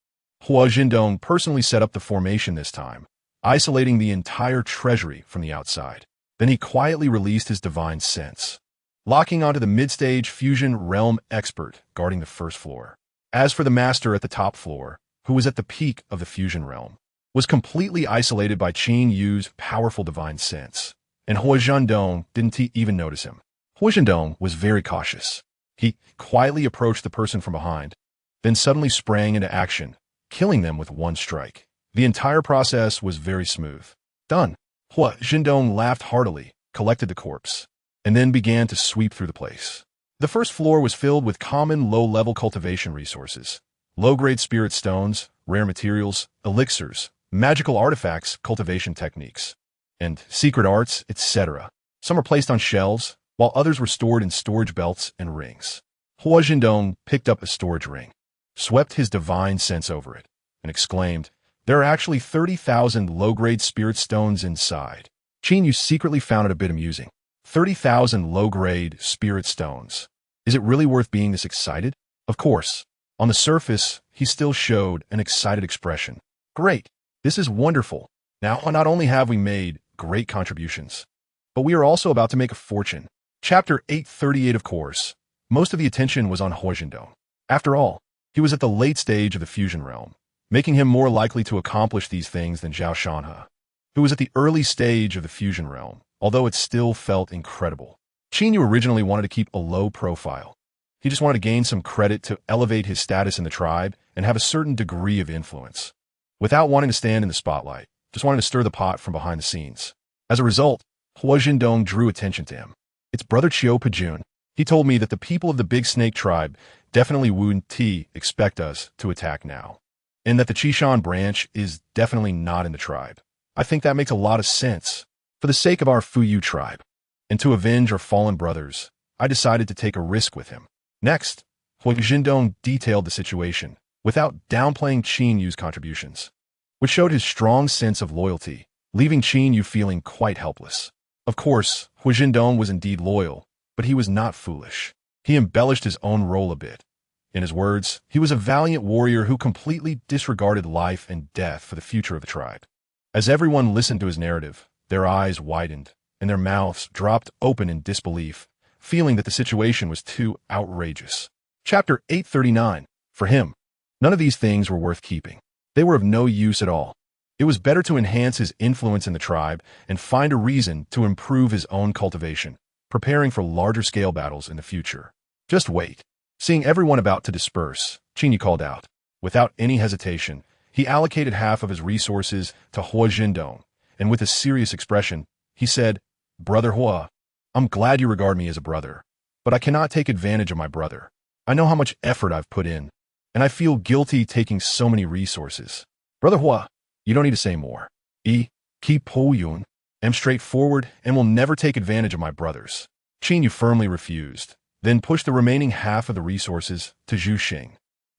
Hua Zhendong personally set up the formation this time, isolating the entire treasury from the outside. Then he quietly released his divine sense, locking onto the mid-stage fusion realm expert guarding the first floor. As for the master at the top floor, who was at the peak of the fusion realm, was completely isolated by Qin Yu's powerful divine sense, and Hua Zhendong didn't even notice him. Hua Zhendong was very cautious. He quietly approached the person from behind, then suddenly sprang into action, killing them with one strike. The entire process was very smooth. Done. Hua Zhendong laughed heartily, collected the corpse, and then began to sweep through the place. The first floor was filled with common low-level cultivation resources, low-grade spirit stones, rare materials, elixirs, magical artifacts, cultivation techniques, and secret arts, etc. Some were placed on shelves, while others were stored in storage belts and rings. Hua Zhendong picked up a storage ring, swept his divine sense over it, and exclaimed, "There are actually 30,000 low-grade spirit stones inside." Qin Yu secretly found it a bit amusing. 30,000 low-grade spirit stones. Is it really worth being this excited? Of course. On the surface, he still showed an excited expression. Great. This is wonderful. Now, not only have we made great contributions, but we are also about to make a fortune. Chapter 838, of course. Most of the attention was on Hua Zhendong. After all, he was at the late stage of the fusion realm, making him more likely to accomplish these things than Zhao Shanhe, who was at the early stage of the fusion realm, although it still felt incredible. Qin Yu originally wanted to keep a low profile. He just wanted to gain some credit to elevate his status in the tribe and have a certain degree of influence, without wanting to stand in the spotlight, just wanting to stir the pot from behind the scenes. As a result, Hua Zhendong drew attention to him. It's Brother Chiu Pajun. He told me that the people of the Big Snake tribe definitely wouldn't expect us to attack now, and that the Qishan branch is definitely not in the tribe. I think that makes a lot of sense. For the sake of our Fuyu tribe, and to avenge our fallen brothers, I decided to take a risk with him. Next, Hua Zhendong detailed the situation, without downplaying Qin Yu's contributions, which showed his strong sense of loyalty, leaving Qin Yu feeling quite helpless. Of course, Hua Zhendong was indeed loyal, but he was not foolish. He embellished his own role a bit. In his words, he was a valiant warrior who completely disregarded life and death for the future of the tribe. As everyone listened to his narrative, their eyes widened, and their mouths dropped open in disbelief, feeling that the situation was too outrageous. Chapter 839. For him, none of these things were worth keeping. They were of no use at all. It was better to enhance his influence in the tribe and find a reason to improve his own cultivation, preparing for larger-scale battles in the future. Just wait. Seeing everyone about to disperse, Qin Yu called out. Without any hesitation, he allocated half of his resources to Hua Zhendong, and with a serious expression, he said, "Brother Hua, I'm glad you regard me as a brother, but I cannot take advantage of my brother. I know how much effort I've put in, and I feel guilty taking so many resources. Brother Hua, you don't need to say more. Keep Po Yun. I'm straightforward and will never take advantage of my brothers." Qin Yu firmly refused, then pushed the remaining half of the resources to Zhu Xing.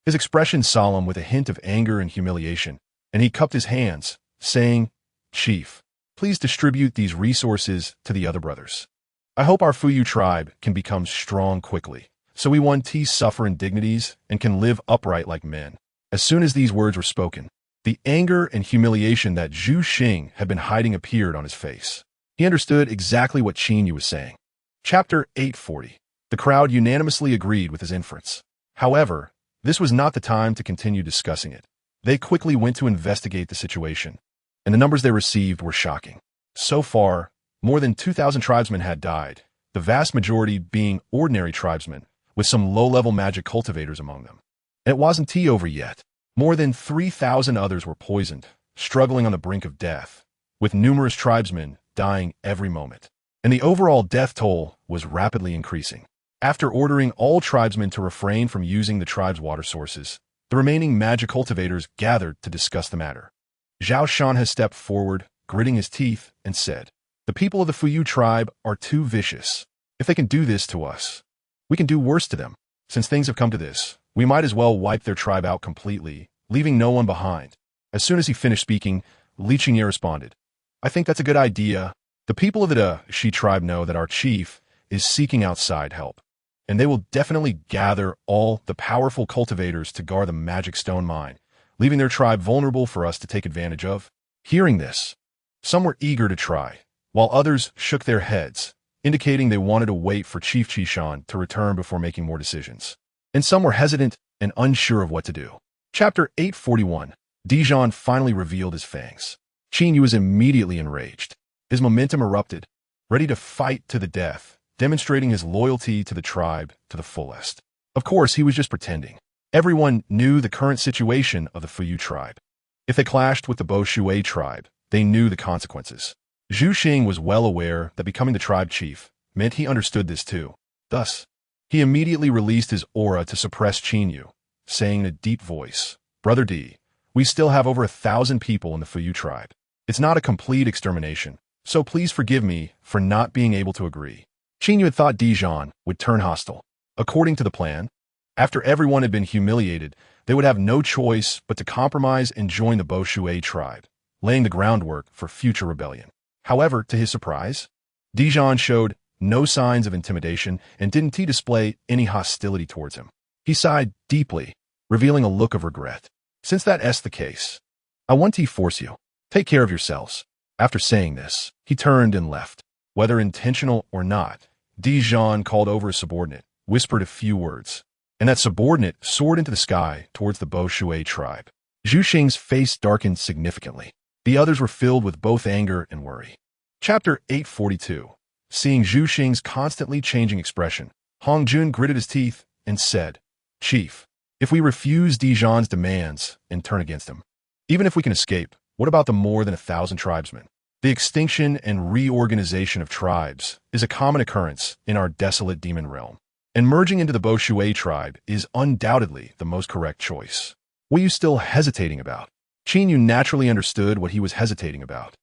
His expression solemn with a hint of anger and humiliation, and he cupped his hands, saying, "Chief, please distribute these resources to the other brothers. I hope our Fuyu tribe can become strong quickly, so we won't suffer indignities and can live upright like men." As soon as these words were spoken, the anger and humiliation that Zhu Xing had been hiding appeared on his face. He understood exactly what Qin Yu was saying. Chapter 840. The crowd unanimously agreed with his inference. However, this was not the time to continue discussing it. They quickly went to investigate the situation, and the numbers they received were shocking. So far, more than 2,000 tribesmen had died, the vast majority being ordinary tribesmen, with some low-level magic cultivators among them. And it wasn't over yet. More than 3,000 others were poisoned, struggling on the brink of death, with numerous tribesmen dying every moment. And the overall death toll was rapidly increasing. After ordering all tribesmen to refrain from using the tribe's water sources, The remaining magic cultivators gathered to discuss the matter. Zhao Shan has stepped forward, gritting his teeth, and said, "The people of the Fuyu tribe are too vicious. If they can do this to us, we can do worse to them. Since things have come to this, we might as well wipe their tribe out completely, leaving no one behind." As soon as he finished speaking, Li Qingye responded, "I think that's a good idea. The people of the Deduce tribe know that our chief is seeking outside help, and they will definitely gather all the powerful cultivators to guard the magic stone mine, leaving their tribe vulnerable for us to take advantage of." Hearing this, some were eager to try, while others shook their heads, indicating they wanted to wait for Chief Qishan to return before making more decisions. And some were hesitant and unsure of what to do. Chapter 841. Dijon finally revealed his fangs. Qin Yu was immediately enraged. His momentum erupted, ready to fight to the death, demonstrating his loyalty to the tribe to the fullest. Of course, he was just pretending. Everyone knew the current situation of the Fuyu tribe. If they clashed with the Bo Shui tribe, they knew the consequences. Zhu Xing was well aware that becoming the tribe chief meant he understood this too. Thus, he immediately released his aura to suppress Qin Yu, saying in a deep voice, "Brother D, we still have over 1,000 people in the Fuyu tribe. It's not a complete extermination, so please forgive me for not being able to agree." Qin Yu had thought Dijon would turn hostile. According to the plan, after everyone had been humiliated, they would have no choice but to compromise and join the Bo Shui tribe, laying the groundwork for future rebellion. However, to his surprise, Dijon showed no signs of intimidation and didn't display any hostility towards him. He sighed deeply, revealing a look of regret. "Since that's the case, I want to force you. Take care of yourselves." After saying this, he turned and left. Whether intentional or not, Dijon called over his subordinate, whispered a few words, and that subordinate soared into the sky towards the Bo Shui tribe. Zhu Xing's face darkened significantly. The others were filled with both anger and worry. Chapter 842. Seeing Zhu Xing's constantly changing expression, Hong Jun gritted his teeth and said, "Chief, if we refuse Dijon's demands and turn against him, even if we can escape, what about the more than 1,000 tribesmen? The extinction and reorganization of tribes is a common occurrence in our desolate demon realm, and merging into the Bo Shui tribe is undoubtedly the most correct choice. What are you still hesitating about?" Qin Yu naturally understood what he was hesitating about.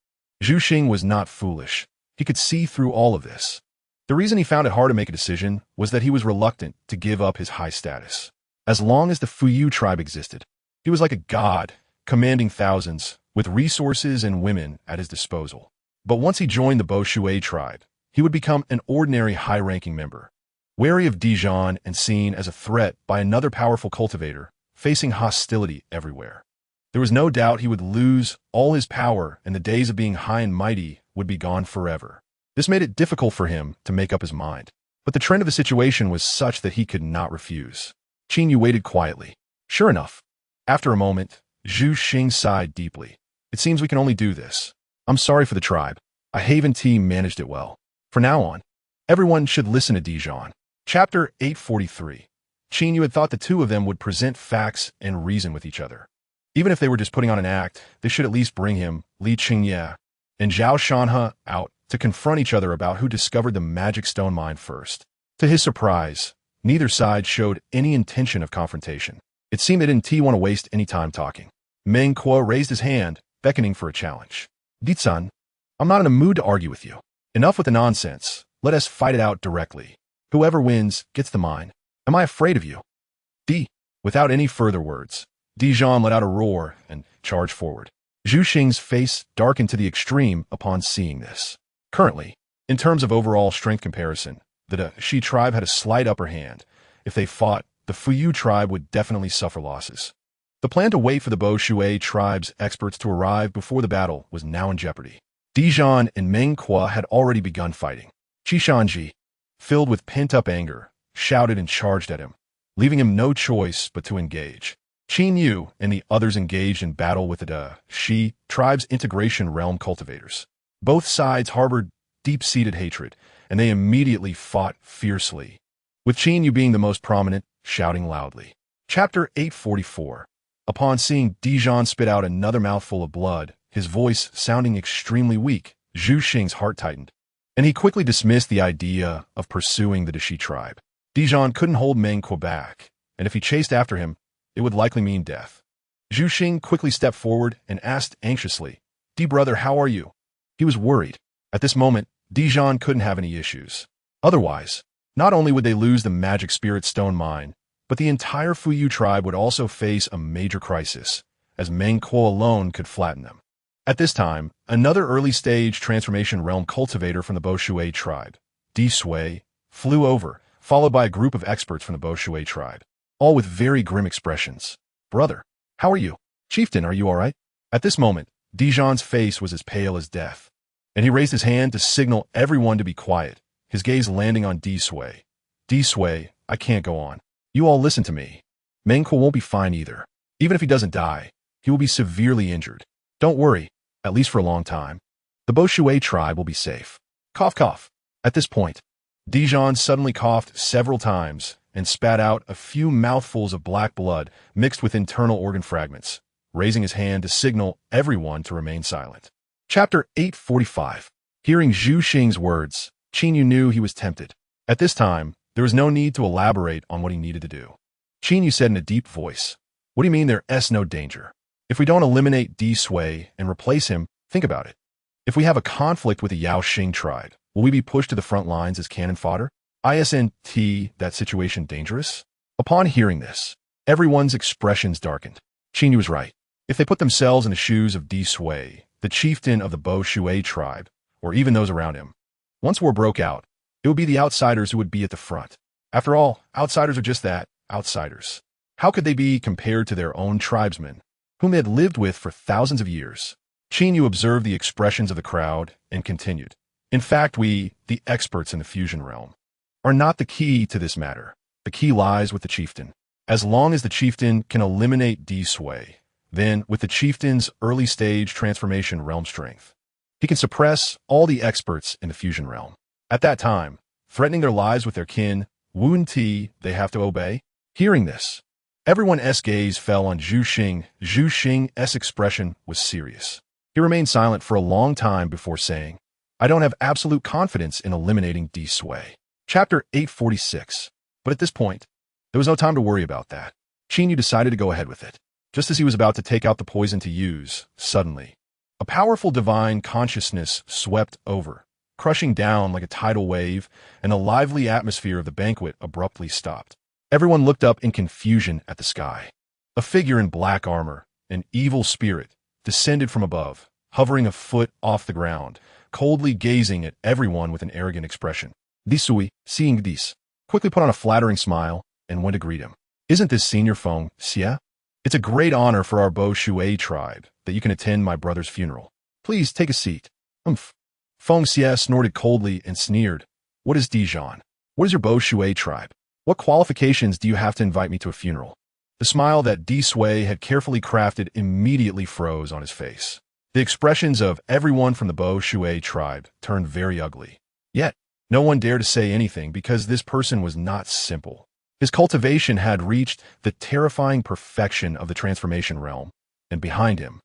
Zhu Xing was not foolish. He could see through all of this. The reason he found it hard to make a decision was that he was reluctant to give up his high status. As long as the Fuyu tribe existed, he was like a god, commanding thousands, with resources and women at his disposal. But once he joined the Bo Shui tribe, he would become an ordinary high-ranking member, wary of Dijon and seen as a threat by another powerful cultivator, facing hostility everywhere. There was no doubt he would lose all his power and the days of being high and mighty would be gone forever. This made it difficult for him to make up his mind. But the trend of the situation was such that he could not refuse. Qin Yu waited quietly. Sure enough, after a moment, Zhu Xing sighed deeply. "It seems we can only do this. I'm sorry for the tribe. A Haven team managed it well. For now on, everyone should listen to Dijon." Chapter 843. Qin Yu had thought the two of them would present facts and reason with each other. Even if they were just putting on an act, they should at least bring him, Li Qingye, and Zhao Shanhe out to confront each other about who discovered the magic stone mine first. To his surprise, neither side showed any intention of confrontation. It seemed they didn't want to waste any time talking. Meng Kuo raised his hand, beckoning for a challenge. "Di-san, I'm not in a mood to argue with you. Enough with the nonsense. Let us fight it out directly. Whoever wins gets the mine. Am I afraid of you?" Without any further words, Dijon let out a roar and charged forward. Zhu Xing's face darkened to the extreme upon seeing this. Currently, in terms of overall strength comparison, the Deduce tribe had a slight upper hand. If they fought, the Fuyu tribe would definitely suffer losses. The plan to wait for the Bo Shui tribe's experts to arrive before the battle was now in jeopardy. Dijon and Meng Kuo had already begun fighting. Qishanji, filled with pent-up anger, shouted and charged at him, leaving him no choice but to engage. Qin Yu and the others engaged in battle with the Deduce tribe's integration realm cultivators. Both sides harbored deep-seated hatred, and they immediately fought fiercely, with Qin Yu being the most prominent, shouting loudly. Chapter 844. Upon seeing Dijon spit out another mouthful of blood, his voice sounding extremely weak, Zhu Xing's heart tightened, and he quickly dismissed the idea of pursuing the Deduce tribe. Dijon couldn't hold Meng Kuo back, and if he chased after him, it would likely mean death. Zhu Xing quickly stepped forward and asked anxiously, "Di brother, how are you?" He was worried. At this moment, Dijon couldn't have any issues. Otherwise, not only would they lose the magic spirit stone mine, but the entire Fuyu tribe would also face a major crisis, as Meng Kuo alone could flatten them. At this time, another early-stage transformation realm cultivator from the Bo Shui tribe, Di Sui, flew over, followed by a group of experts from the Bo Shui tribe, all with very grim expressions. "Brother, how are you? Chieftain, are you all right?" At this moment, Dijon's face was as pale as death, and he raised his hand to signal everyone to be quiet, his gaze landing on Di Sui. "Di Sui, I can't go on. You all listen to me. Meng Kuo won't be fine either. Even if he doesn't die, he will be severely injured. Don't worry, at least for a long time. The Bo Shui tribe will be safe." Cough, cough. At this point, Dijon suddenly coughed several times and spat out a few mouthfuls of black blood mixed with internal organ fragments, raising his hand to signal everyone to remain silent. Chapter 845. Hearing Zhu Xing's words, Qin Yu knew he was tempted. At this time, there was no need to elaborate on what he needed to do. Qin Yu said in a deep voice, "What do you mean there's no danger? If we don't eliminate Di Sui and replace him, think about it. If we have a conflict with the Yao Xing tribe, will we be pushed to the front lines as cannon fodder? Isn't that situation dangerous?" Upon hearing this, everyone's expressions darkened. Qin Yu was right. If they put themselves in the shoes of Di Sui, the chieftain of the Bo Shui tribe, or even those around him, once war broke out, it would be the outsiders who would be at the front. After all, outsiders are just that, outsiders. How could they be compared to their own tribesmen, whom they had lived with for thousands of years? Qin Yu observed the expressions of the crowd and continued. "In fact, we, the experts in the fusion realm, are not the key to this matter. The key lies with the chieftain. As long as the chieftain can eliminate Di Sui, then, with the chieftain's early-stage transformation realm strength, he can suppress all the experts in the fusion realm. At that time, threatening their lives with their kin, Wu-Ti, they have to obey." Hearing this, everyone's gaze fell on Zhu Xing. Zhu Xing's expression was serious. He remained silent for a long time before saying, "I don't have absolute confidence in eliminating Di Sui." Chapter 846. But at this point, there was no time to worry about that. Qin Yu decided to go ahead with it. Just as he was about to take out the poison to use, suddenly, a powerful divine consciousness swept over, crushing down like a tidal wave, and the lively atmosphere of the banquet abruptly stopped. Everyone looked up in confusion at the sky. A figure in black armor, an evil spirit, descended from above, hovering a foot off the ground, coldly gazing at everyone with an arrogant expression. Di Sui, seeing this, quickly put on a flattering smile and went to greet him. "Isn't this Senior Feng Xie? It's a great honor for our Bo Shui tribe that you can attend my brother's funeral. Please take a seat." "Umph." Feng Xie snorted coldly and sneered. "What is Dijon? What is your Bo Shui tribe? What qualifications do you have to invite me to a funeral?" The smile that Di Sui had carefully crafted immediately froze on his face. The expressions of everyone from the Bo Shui tribe turned very ugly. Yet, no one dared to say anything because this person was not simple. His cultivation had reached the terrifying perfection of the transformation realm, and behind him,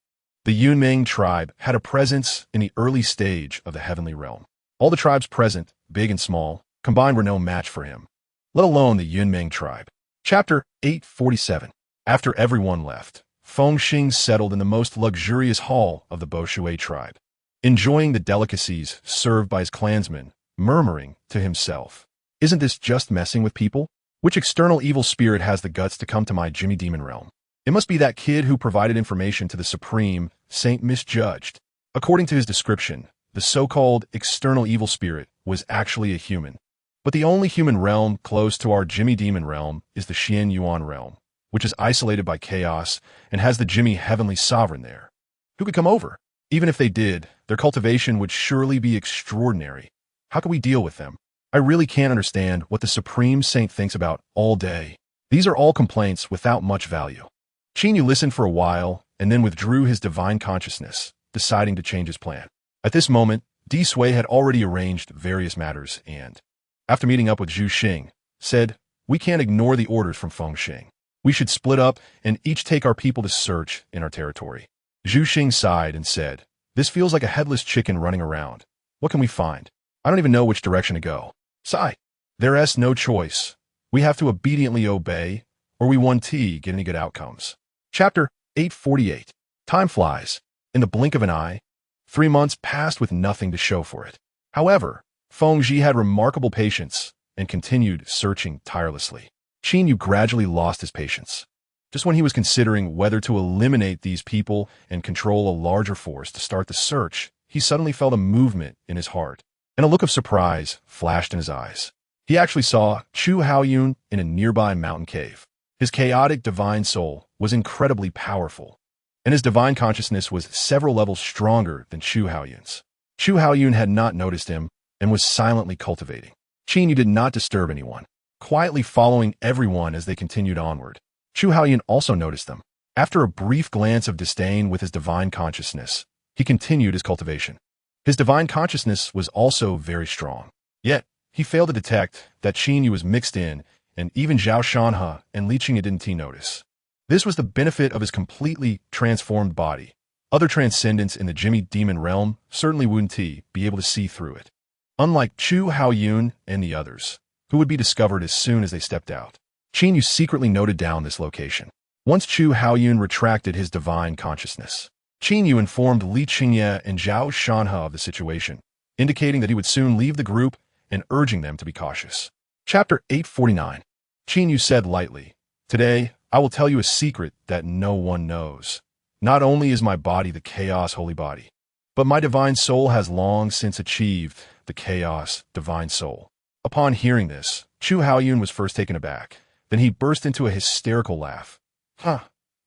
the Yunming tribe had a presence in the early stage of the heavenly realm. All the tribes present, big and small, combined were no match for him, let alone the Yunming tribe. Chapter 847. After everyone left, Feng Xing settled in the most luxurious hall of the Bo Shui tribe, enjoying the delicacies served by his clansmen, murmuring to himself, "Isn't this just messing with people? Which external evil spirit has the guts to come to my Jimmy Demon realm? It must be that kid who provided information to the Supreme Saint Misjudged." According to his description, the so-called external evil spirit was actually a human. But the only human realm close to our Jimmy Demon realm is the Xian Yuan realm, which is isolated by chaos and has the Jimmy Heavenly Sovereign there. Who could come over? Even if they did, their cultivation would surely be extraordinary. How can we deal with them? I really can't understand what the Supreme Saint thinks about all day. These are all complaints without much value. Qin Yu listened for a while and then withdrew his divine consciousness, deciding to change his plan. At this moment, Di Sui had already arranged various matters and, after meeting up with Zhu Xing, said, "We can't ignore the orders from Feng Xing. We should split up and each take our people to search in our territory." Zhu Xing sighed and said, "This feels like a headless chicken running around. What can we find? I don't even know which direction to go." "Sigh. There's no choice. We have to obediently obey, or we 1T get any good outcomes. Chapter 848. Time flies. In the blink of an eye, 3 months passed with nothing to show for it. However, Fengji had remarkable patience and continued searching tirelessly. Qin Yu gradually lost his patience. Just when he was considering whether to eliminate these people and control a larger force to start the search, he suddenly felt a movement in his heart, and a look of surprise flashed in his eyes. He actually saw Chu Haoyun in a nearby mountain cave. His chaotic divine soul was incredibly powerful, and his divine consciousness was several levels stronger than Chu Haoyun's. Chu Haoyun had not noticed him and was silently cultivating. Qin Yu did not disturb anyone, quietly following everyone as they continued onward. Chu Haoyun also noticed them. After a brief glance of disdain with his divine consciousness, he continued his cultivation. His divine consciousness was also very strong. Yet, he failed to detect that Qin Yu was mixed in, and even Zhao Shanhe and Li Qingye didn't notice. This was the benefit of his completely transformed body. Other transcendents in the Jimmy Demon realm certainly wouldn't be able to see through it. Unlike Chu Haoyun and the others, who would be discovered as soon as they stepped out. Qin Yu secretly noted down this location. Once Chu Haoyun retracted his divine consciousness, Qin Yu informed Li Qingye and Zhao Shanhe of the situation, indicating that he would soon leave the group and urging them to be cautious. Chapter 849. Qin Yu said lightly, "Today, I will tell you a secret that no one knows. Not only is my body the Chaos Holy Body, but my divine soul has long since achieved the Chaos Divine Soul." Upon hearing this, Chu Haoyun was first taken aback. Then he burst into a hysterical laugh.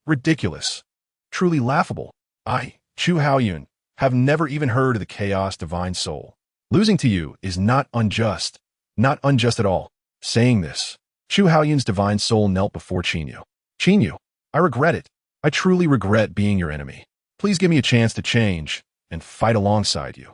Ridiculous. Truly laughable. I, Chu Haoyun, have never even heard of the Chaos Divine Soul. Losing to you is not unjust. Not unjust at all. Saying this, Chu Haoyun's divine soul knelt before Qin Yu. Qin Yu, I regret it. I truly regret being your enemy. Please give me a chance to change and fight alongside you.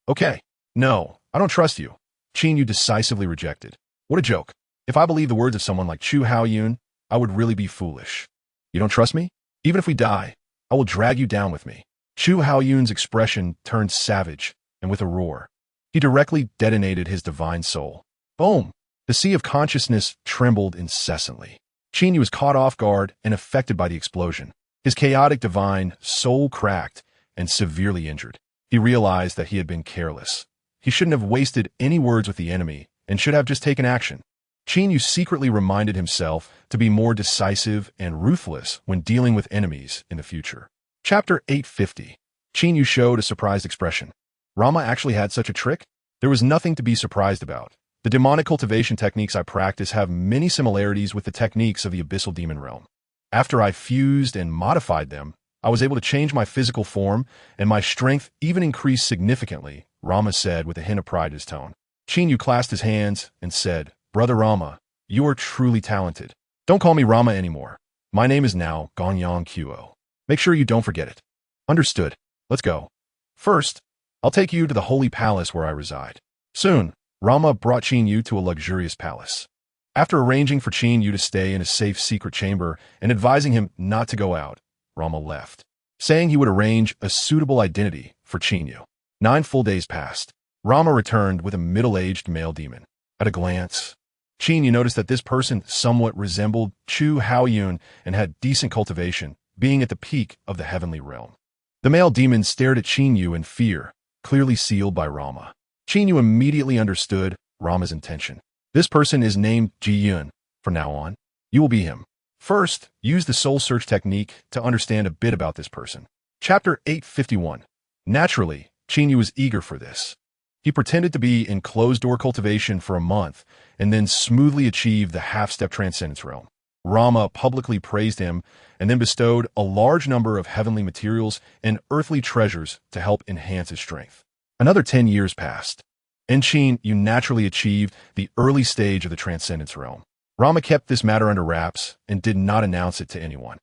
Okay. No, I don't trust you. Qin Yu decisively rejected. What a joke. If I believe the words of someone like Chu Haoyun, I would really be foolish. You don't trust me? Even if we die, I will drag you down with me. Chu Haoyun's expression turned savage, and with a roar, he directly detonated his divine soul. Boom! The sea of consciousness trembled incessantly. Qin Yu was caught off guard and affected by the explosion. His chaotic divine soul cracked and severely injured. He realized that he had been careless. He shouldn't have wasted any words with the enemy and should have just taken action. Qin Yu secretly reminded himself to be more decisive and ruthless when dealing with enemies in the future. Chapter 850. Qin Yu showed a surprised expression. Rama actually had such a trick? There was nothing to be surprised about. The demonic cultivation techniques I practice have many similarities with the techniques of the abyssal demon realm. After I fused and modified them, I was able to change my physical form, and my strength even increased significantly, Rama said with a hint of pride in his tone. Qin Yu clasped his hands and said, Brother Rama, you are truly talented. Don't call me Rama anymore. My name is now Gangyang Qo. Make sure you don't forget it. Understood. Let's go. First, I'll take you to the holy palace where I reside. Soon, Rama brought Qin Yu to a luxurious palace. After arranging for Qin Yu to stay in a safe secret chamber and advising him not to go out, Rama left, saying he would arrange a suitable identity for Qin Yu. 9 full days passed. Rama returned with a middle-aged male demon. At a glance, Qin Yu noticed that this person somewhat resembled Chu Haoyun and had decent cultivation, being at the peak of the heavenly realm. The male demon stared at Qin Yu in fear, clearly sealed by Rama. Qin Yu immediately understood Rama's intention. This person is named Ji Yun. From now on, you will be him. First, use the soul search technique to understand a bit about this person. Chapter 851. Naturally, Qin Yu was eager for this. He pretended to be in closed-door cultivation for a month and then smoothly achieved the half-step transcendence realm. Rama publicly praised him and then bestowed a large number of heavenly materials and earthly treasures to help enhance his strength. Another 10 years passed, and Qin Yu naturally achieved the early stage of the transcendence realm. Rama kept this matter under wraps and did not announce it to anyone.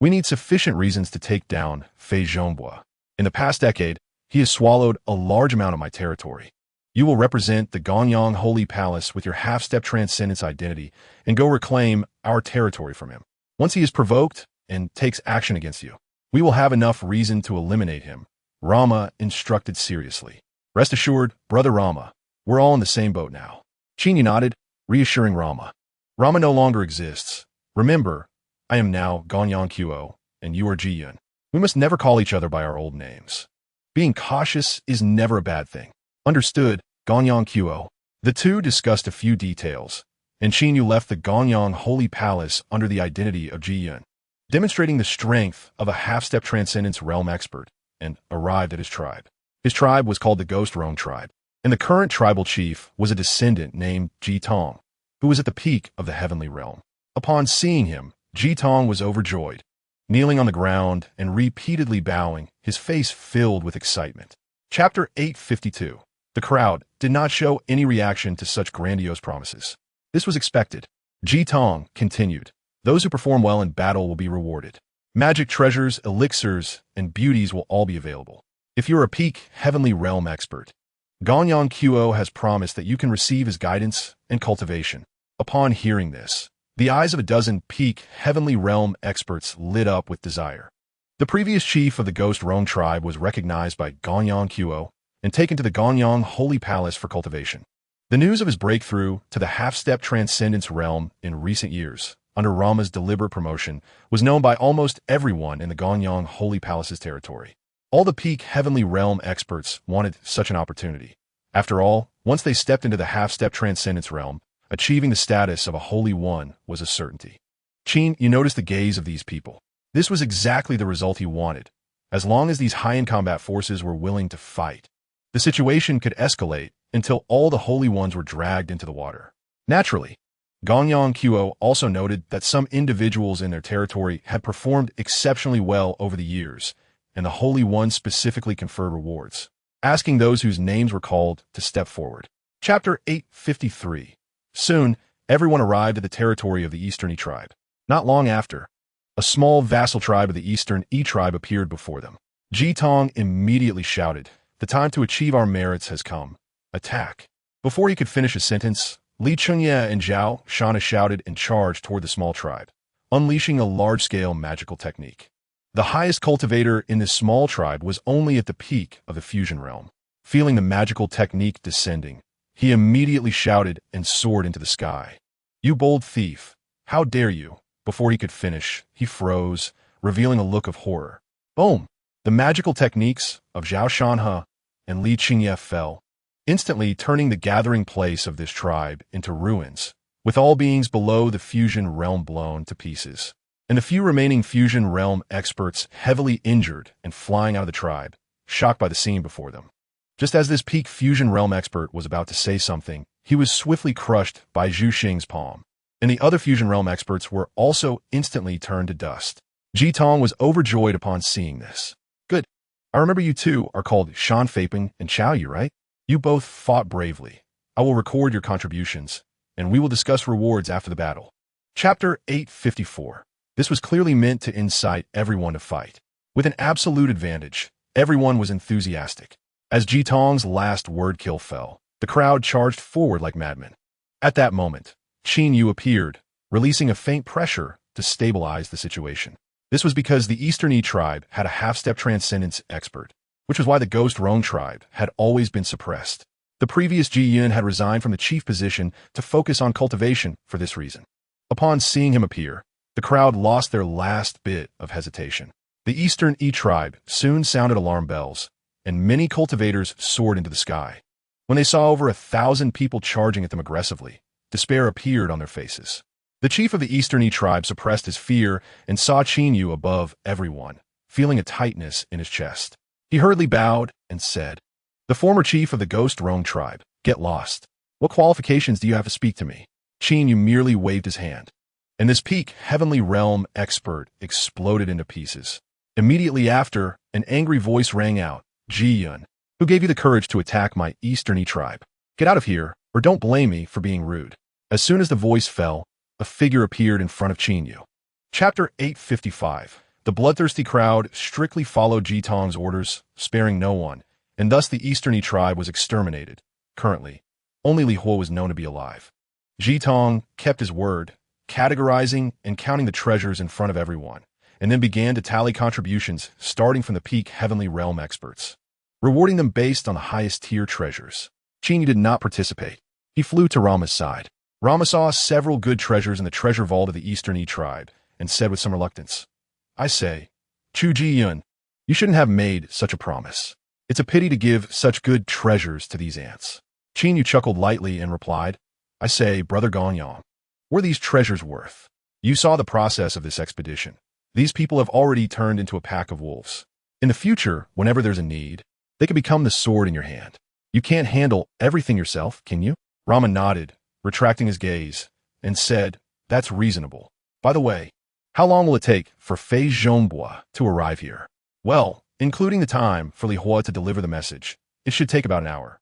We need sufficient reasons to take down Fei Zhongbo. In the past decade, he has swallowed a large amount of my territory. You will represent the Gangyang Holy Palace with your half-step transcendence identity and go reclaim our territory from him. Once he is provoked and takes action against you, we will have enough reason to eliminate him, Rama instructed seriously. Rest assured, Brother Rama, we're all in the same boat now. Qin Yu nodded, reassuring Rama. Rama no longer exists. Remember, I am now Ganyang Qo, and you are Ji Yun. We must never call each other by our old names. Being cautious is never a bad thing. Understood, Ganyang Qo. The two discussed a few details, and Qin Yu left the Ganyang Holy Palace under the identity of Ji Yun, demonstrating the strength of a half-step transcendence realm expert, and arrived at his tribe. His tribe was called the Ghost Rong tribe, and the current tribal chief was a descendant named Ji Tong, who was at the peak of the heavenly realm. Upon seeing him, Ji Tong was overjoyed, kneeling on the ground and repeatedly bowing, his face filled with excitement. Chapter 852. The crowd did not show any reaction to such grandiose promises. This was expected. Ji Tong continued, "Those who perform well in battle will be rewarded. Magic treasures, elixirs, and beauties will all be available. If you're a peak heavenly realm expert, Ganyang Qo has promised that you can receive his guidance and cultivation." Upon hearing this, the eyes of a dozen peak heavenly realm experts lit up with desire. The previous chief of the Ghost Rong tribe was recognized by Ganyang Qo and taken to the Ganyang Holy Palace for cultivation. The news of his breakthrough to the half-step transcendence realm in recent years, under Rama's deliberate promotion, was known by almost everyone in the Ganyang Holy Palace's territory. All the peak heavenly realm experts wanted such an opportunity. After all, once they stepped into the half-step transcendence realm, achieving the status of a Holy One was a certainty. Qin, you noticed the gaze of these people. This was exactly the result he wanted. As long as these high-end combat forces were willing to fight, the situation could escalate until all the Holy Ones were dragged into the water. Naturally, Ganyang Qo also noted that some individuals in their territory had performed exceptionally well over the years, and the Holy One specifically conferred rewards, asking those whose names were called to step forward. Chapter 853. Soon, everyone arrived at the territory of the Eastern E tribe. Not long after, a small vassal tribe of the Eastern E tribe appeared before them. Ji Tong immediately shouted, "The time to achieve our merits has come. Attack." Before he could finish his sentence, Li Chunye and Zhao Shana shouted and charged toward the small tribe, unleashing a large-scale magical technique. The highest cultivator in this small tribe was only at the peak of the fusion realm. Feeling the magical technique descending, he immediately shouted and soared into the sky. "You bold thief! How dare you!" Before he could finish, he froze, revealing a look of horror. Boom! The magical techniques of Zhao Shanhe and Li Qingye fell, instantly turning the gathering place of this tribe into ruins, with all beings below the fusion realm blown to pieces, and the few remaining fusion realm experts heavily injured and flying out of the tribe, shocked by the scene before them. Just as this peak fusion realm expert was about to say something, he was swiftly crushed by Zhu Xing's palm, and the other fusion realm experts were also instantly turned to dust. Ji Tong was overjoyed upon seeing this. "Good. I remember you two are called Shan Feiping and Chao Yu, right? You both fought bravely. I will record your contributions, and we will discuss rewards after the battle." Chapter 854. This was clearly meant to incite everyone to fight. With an absolute advantage, everyone was enthusiastic. As Ji Tong's last word kill fell, the crowd charged forward like madmen. At that moment, Qin Yu appeared, releasing a faint pressure to stabilize the situation. This was because the Eastern E tribe had a half-step transcendence expert, which was why the Ghost Rong tribe had always been suppressed. The previous Ji Yun had resigned from the chief position to focus on cultivation for this reason. Upon seeing him appear, the crowd lost their last bit of hesitation. The Eastern E tribe soon sounded alarm bells, and many cultivators soared into the sky. When they saw over 1,000 people charging at them aggressively, despair appeared on their faces. The chief of the Eastern E tribe suppressed his fear and saw Qin Yu above everyone, feeling a tightness in his chest. He hurriedly bowed and said, "The former chief of the Ghost Rong tribe, get lost. What qualifications do you have to speak to me?" Qin Yu merely waved his hand, and this peak heavenly realm expert exploded into pieces. Immediately after, an angry voice rang out, "Ji Yun, who gave you the courage to attack my Eastern E tribe? Get out of here, or don't blame me for being rude." As soon as the voice fell, a figure appeared in front of Qin Yu. Chapter 855. The bloodthirsty crowd strictly followed Ji Tong's orders, sparing no one, and thus the Eastern E tribe was exterminated. Currently, only Li Huo was known to be alive. Ji Tong kept his word, categorizing and counting the treasures in front of everyone, and then began to tally contributions starting from the peak heavenly realm experts, rewarding them based on the highest tier treasures. Qin Yu did not participate. He flew to Rama's side. Rama saw several good treasures in the treasure vault of the Eastern E tribe and said with some reluctance, I say, Chu Ji Yun, you shouldn't have made such a promise. It's a pity to give such good treasures to these ants. Qin Yu chuckled lightly and replied, I say, Brother Ganyang, what are these treasures worth? You saw the process of this expedition. These people have already turned into a pack of wolves. In the future, whenever there's a need, they can become the sword in your hand. You can't handle everything yourself, can you? Rama nodded, retracting his gaze, and said, That's reasonable. By the way, how long will it take for Fei Zhongbua to arrive here? Well, including the time for Li Hua to deliver the message, it should take about an hour.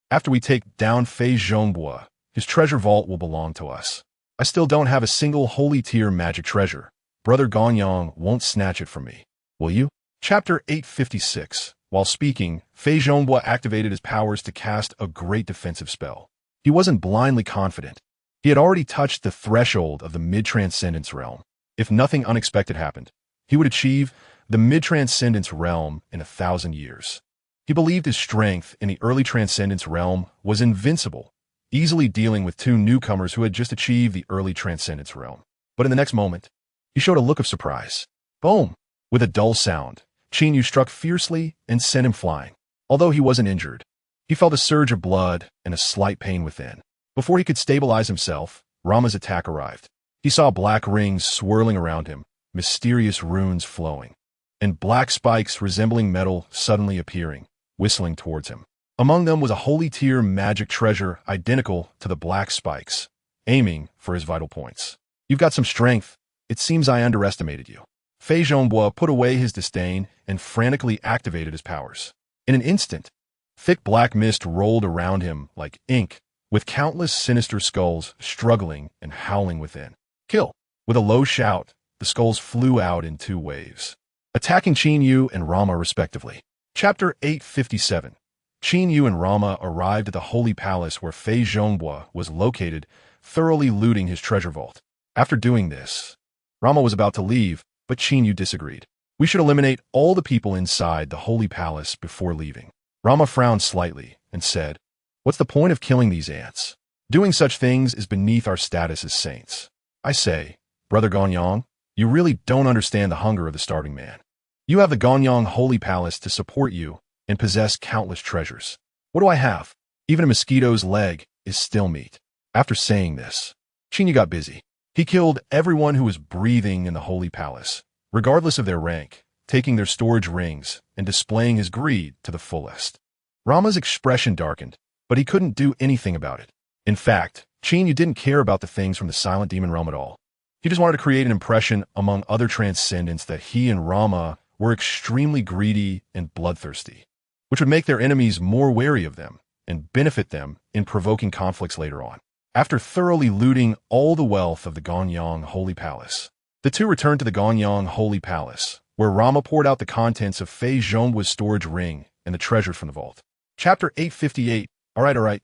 After we take down Fei Zhongbua, his treasure vault will belong to us. I still don't have a single holy tier magic treasure. Brother Ganyang won't snatch it from me. Will you? Chapter 856. While speaking, Fei Zhongbua activated his powers to cast a great defensive spell. He wasn't blindly confident. He had already touched the threshold of the mid-transcendence realm. If nothing unexpected happened, he would achieve the mid-transcendence realm in 1,000 years. He believed his strength in the early transcendence realm was invincible, easily dealing with two newcomers who had just achieved the early transcendence realm. But in the next moment, he showed a look of surprise. Boom! With a dull sound, Qin Yu struck fiercely and sent him flying. Although he wasn't injured, he felt a surge of blood and a slight pain within. Before he could stabilize himself, Rama's attack arrived. He saw black rings swirling around him, mysterious runes flowing, and black spikes resembling metal suddenly appearing, whistling towards him. Among them was a holy tier magic treasure identical to the black spikes, aiming for his vital points. You've got some strength. It seems I underestimated you. Fei Zhongbua put away his disdain and frantically activated his powers. In an instant, thick black mist rolled around him like ink, with countless sinister skulls struggling and howling within. Kill! With a low shout, the skulls flew out in two waves, attacking Qin Yu and Rama respectively. Chapter 857. Qin Yu and Rama arrived at the Holy Palace where Fei Zhongbua was located, thoroughly looting his treasure vault. After doing this, Rama was about to leave, but Qin Yu disagreed. We should eliminate all the people inside the Holy Palace before leaving. Rama frowned slightly and said, What's the point of killing these ants? Doing such things is beneath our status as saints. I say, Brother Ganyang, you really don't understand the hunger of the starving man. You have the Ganyang Holy Palace to support you and possess countless treasures. What do I have? Even a mosquito's leg is still meat. After saying this, Qin Yu got busy. He killed everyone who was breathing in the Holy Palace, regardless of their rank, taking their storage rings and displaying his greed to the fullest. Rama's expression darkened, but he couldn't do anything about it. In fact, Qin Yu didn't care about the things from the Silent Demon realm at all. He just wanted to create an impression among other transcendents that he and Rama were extremely greedy and bloodthirsty, which would make their enemies more wary of them and benefit them in provoking conflicts later on. After thoroughly looting all the wealth of the Ganyang Holy Palace, the two returned to the Ganyang Holy Palace, where Rama poured out the contents of Fei Zhongbua's storage ring and the treasures from the vault. Chapter 858. All right.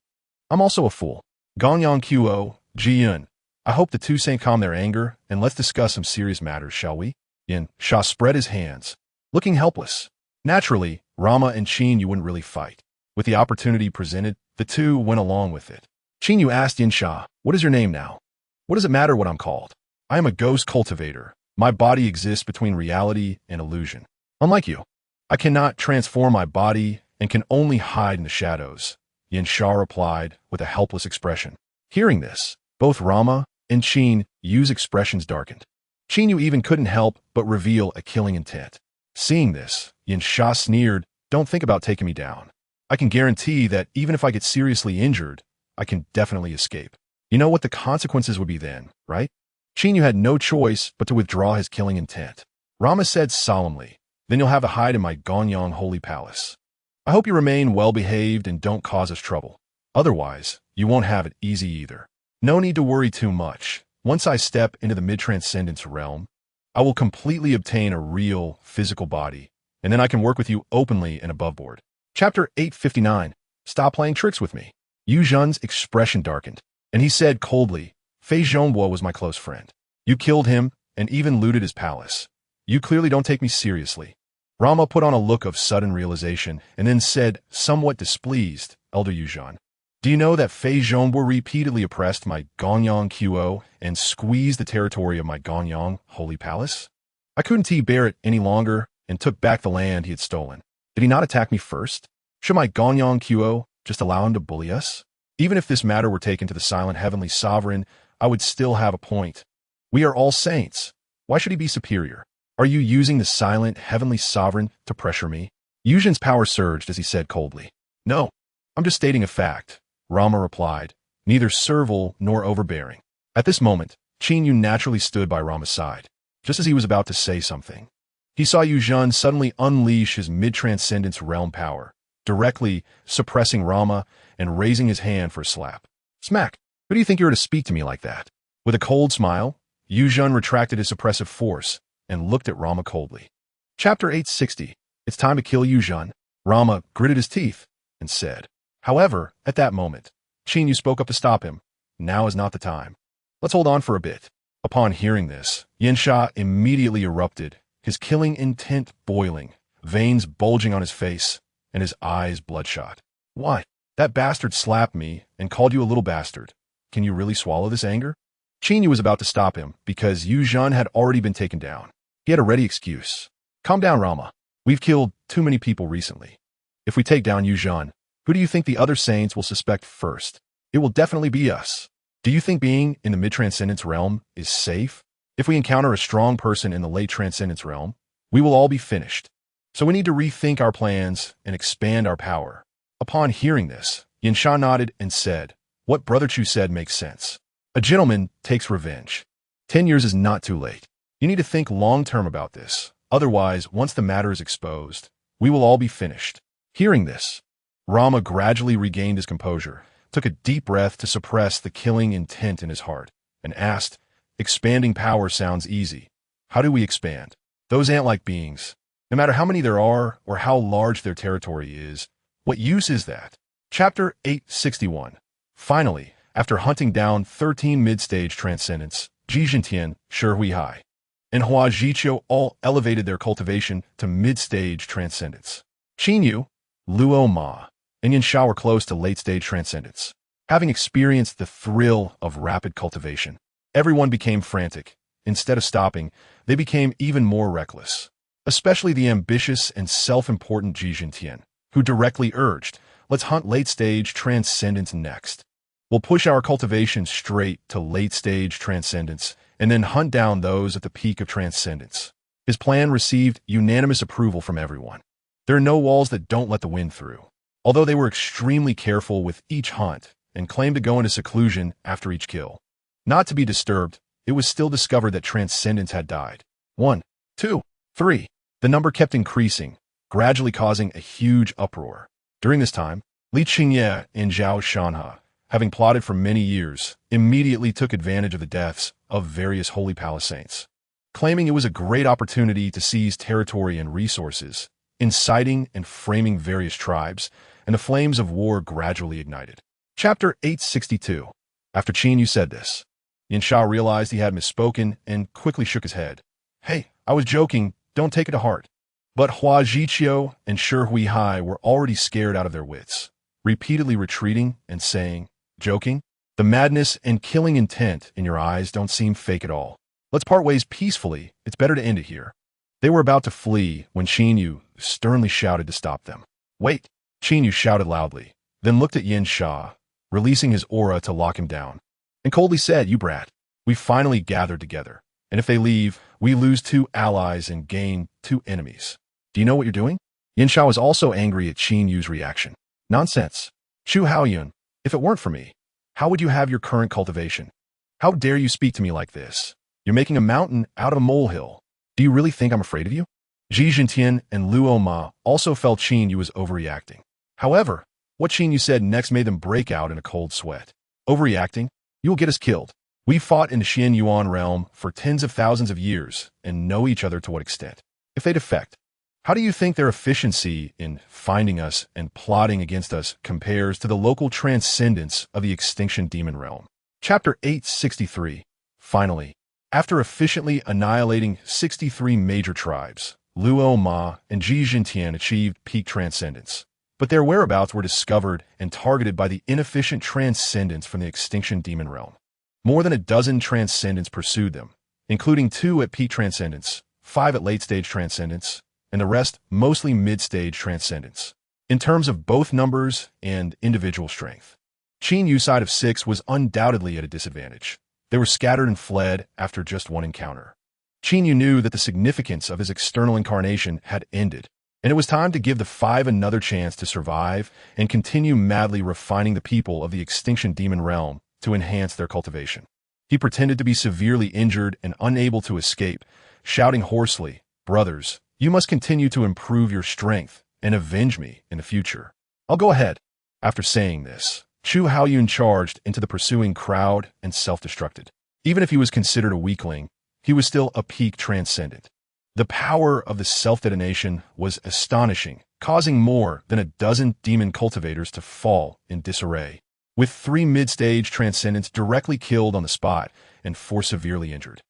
I'm also a fool. Ganyang Qo, Jiyun. I hope the two say calm their anger, and let's discuss some serious matters, shall we? Yin Sha spread his hands, looking helpless. Naturally, Rama and Qin Yu wouldn't really fight. With the opportunity presented, the two went along with it. Qin Yu asked Yin Sha, What is your name now? What does it matter what I'm called? I am a ghost cultivator. My body exists between reality and illusion. Unlike you, I cannot transform my body and can only hide in the shadows, Yin Sha replied with a helpless expression. Hearing this, both Rama and Qin Yu's expressions darkened. Qin Yu even couldn't help but reveal a killing intent. Seeing this, Yin Sha sneered, Don't think about taking me down. I can guarantee that even if I get seriously injured, I can definitely escape. You know what the consequences would be then, right? Qin Yu had no choice but to withdraw his killing intent. Rama said solemnly, Then you'll have to hide in my Ganyang Holy Palace. I hope you remain well-behaved and don't cause us trouble. Otherwise, you won't have it easy either. No need to worry too much. Once I step into the mid-transcendence realm, I will completely obtain a real physical body, and then I can work with you openly and above board. Chapter 859. Stop playing tricks with me. Yu Zhen's expression darkened, and he said coldly, Fei Zhongbua was my close friend. You killed him and even looted his palace. You clearly don't take me seriously. Rama put on a look of sudden realization and then said, somewhat displeased, Elder Yu Zhen. Do you know that Fei Zhongbo repeatedly oppressed my Gonyang Qo and squeezed the territory of my Gonyang holy palace? I couldn't bear it any longer and took back the land he had stolen. Did he not attack me first? Should my Gonyang Qo just allow him to bully us? Even if this matter were taken to the silent heavenly sovereign, I would still have a point. We are all saints. Why should he be superior? Are you using the silent heavenly sovereign to pressure me? Yuzhan's power surged as he said coldly. No, I'm just stating a fact, Rama replied, neither servile nor overbearing. At this moment, Qin Yu naturally stood by Rama's side. Just as he was about to say something, he saw Yuzhan suddenly unleash his mid-transcendence realm power, directly suppressing Rama and raising his hand for a slap. Smack! Who do you think you are to speak to me like that? With a cold smile, Yuzhan retracted his suppressive force and looked at Rama coldly. Chapter 860. It's time to kill Yuzhan. Rama gritted his teeth and said. However, at that moment, Qin Yu spoke up to stop him. Now is not the time. Let's hold on for a bit. Upon hearing this, Yansha immediately erupted, his killing intent boiling, veins bulging on his face, and his eyes bloodshot. Why? That bastard slapped me and called you a little bastard. Can you really swallow this anger? Qin Yu was about to stop him because Yuzhan had already been taken down. He had a ready excuse. Calm down, Rama. We've killed too many people recently. If we take down Yuzhan, who do you think the other saints will suspect first? It will definitely be us. Do you think being in the mid-transcendence realm is safe? If we encounter a strong person in the late transcendence realm, we will all be finished. So we need to rethink our plans and expand our power. Upon hearing this, Yansha nodded and said, what Brother Chu said makes sense. A gentleman takes revenge. 10 years is not too late. You need to think long-term about this. Otherwise, once the matter is exposed, we will all be finished. Hearing this, Rama gradually regained his composure, took a deep breath to suppress the killing intent in his heart, and asked, expanding power sounds easy. How do we expand? Those ant-like beings, no matter how many there are or how large their territory is, what use is that? Chapter 861. Finally, after hunting down 13 mid-stage transcendents, Ji Jintian, Shi Huihai, and Hua Jiqiu all elevated their cultivation to mid-stage transcendence. Qin Yu, Luo Ma, and Yansha were close to late-stage transcendence. Having experienced the thrill of rapid cultivation, everyone became frantic. Instead of stopping, they became even more reckless, especially the ambitious and self-important Ji Jintian, who directly urged, let's hunt late-stage transcendence next. We'll push our cultivation straight to late-stage transcendence and then hunt down those at the peak of transcendence. His plan received unanimous approval from everyone. There are no walls that don't let the wind through. Although they were extremely careful with each hunt and claimed to go into seclusion after each kill. Not to be disturbed, it was still discovered that transcendence had died. 1, 2, 3. The number kept increasing, gradually causing a huge uproar. During this time, Li Qingye and Zhao Shanhe, having plotted for many years, immediately took advantage of the deaths of various Holy Palace saints, claiming it was a great opportunity to seize territory and resources, inciting and framing various tribes, and the flames of war gradually ignited. Chapter 862. After Qin Yu said this, Yansha realized he had misspoken and quickly shook his head. Hey, I was joking, don't take it to heart. But Hua Jiqiu and Shi Huihai were already scared out of their wits, repeatedly retreating and saying, joking? The madness and killing intent in your eyes don't seem fake at all. Let's part ways peacefully. It's better to end it here. They were about to flee when Qin Yu sternly shouted to stop them. Wait! Qin Yu shouted loudly, then looked at Yansha, releasing his aura to lock him down, and coldly said, you brat, we finally gathered together, and if they leave, we lose 2 allies and gain 2 enemies. Do you know what you're doing? Yansha was also angry at Qin Yu's reaction. Nonsense. Chu Haoyun, if it weren't for me, how would you have your current cultivation? How dare you speak to me like this? You're making a mountain out of a molehill. Do you really think I'm afraid of you? Ji Jintian and Luo Ma also felt Qin Yu was overreacting. However, what Qin Yu said next made them break out in a cold sweat. Overreacting? You will get us killed. We fought in the Xian Yuan realm for tens of thousands of years and know each other to what extent. If they defect, how do you think their efficiency in finding us and plotting against us compares to the local transcendence of the extinction demon realm? Chapter 863. Finally, after efficiently annihilating 63 major tribes, Luo Ma and Ji Jintian achieved peak transcendence. but their whereabouts were discovered and targeted by the inefficient transcendents from the extinction demon realm. More than a dozen transcendents pursued them, including 2 at peak transcendence, 5 at late-stage transcendence, and the rest mostly mid-stage transcendence. In terms of both numbers and individual strength, Qin Yu's side of 6 was undoubtedly at a disadvantage. They were scattered and fled after just one encounter. Qin Yu knew that the significance of his external incarnation had ended, and it was time to give the 5 another chance to survive and continue madly refining the people of the extinction demon realm to enhance their cultivation. He pretended to be severely injured and unable to escape, shouting hoarsely, "Brothers, you must continue to improve your strength and avenge me in the future. I'll go ahead." After saying this, Chu Haoyun charged into the pursuing crowd and self-destructed. Even if he was considered a weakling, he was still a peak transcendent. The power of the self-detonation was astonishing, causing more than a dozen demon cultivators to fall in disarray, with 3 mid-stage transcendents directly killed on the spot and 4 severely injured.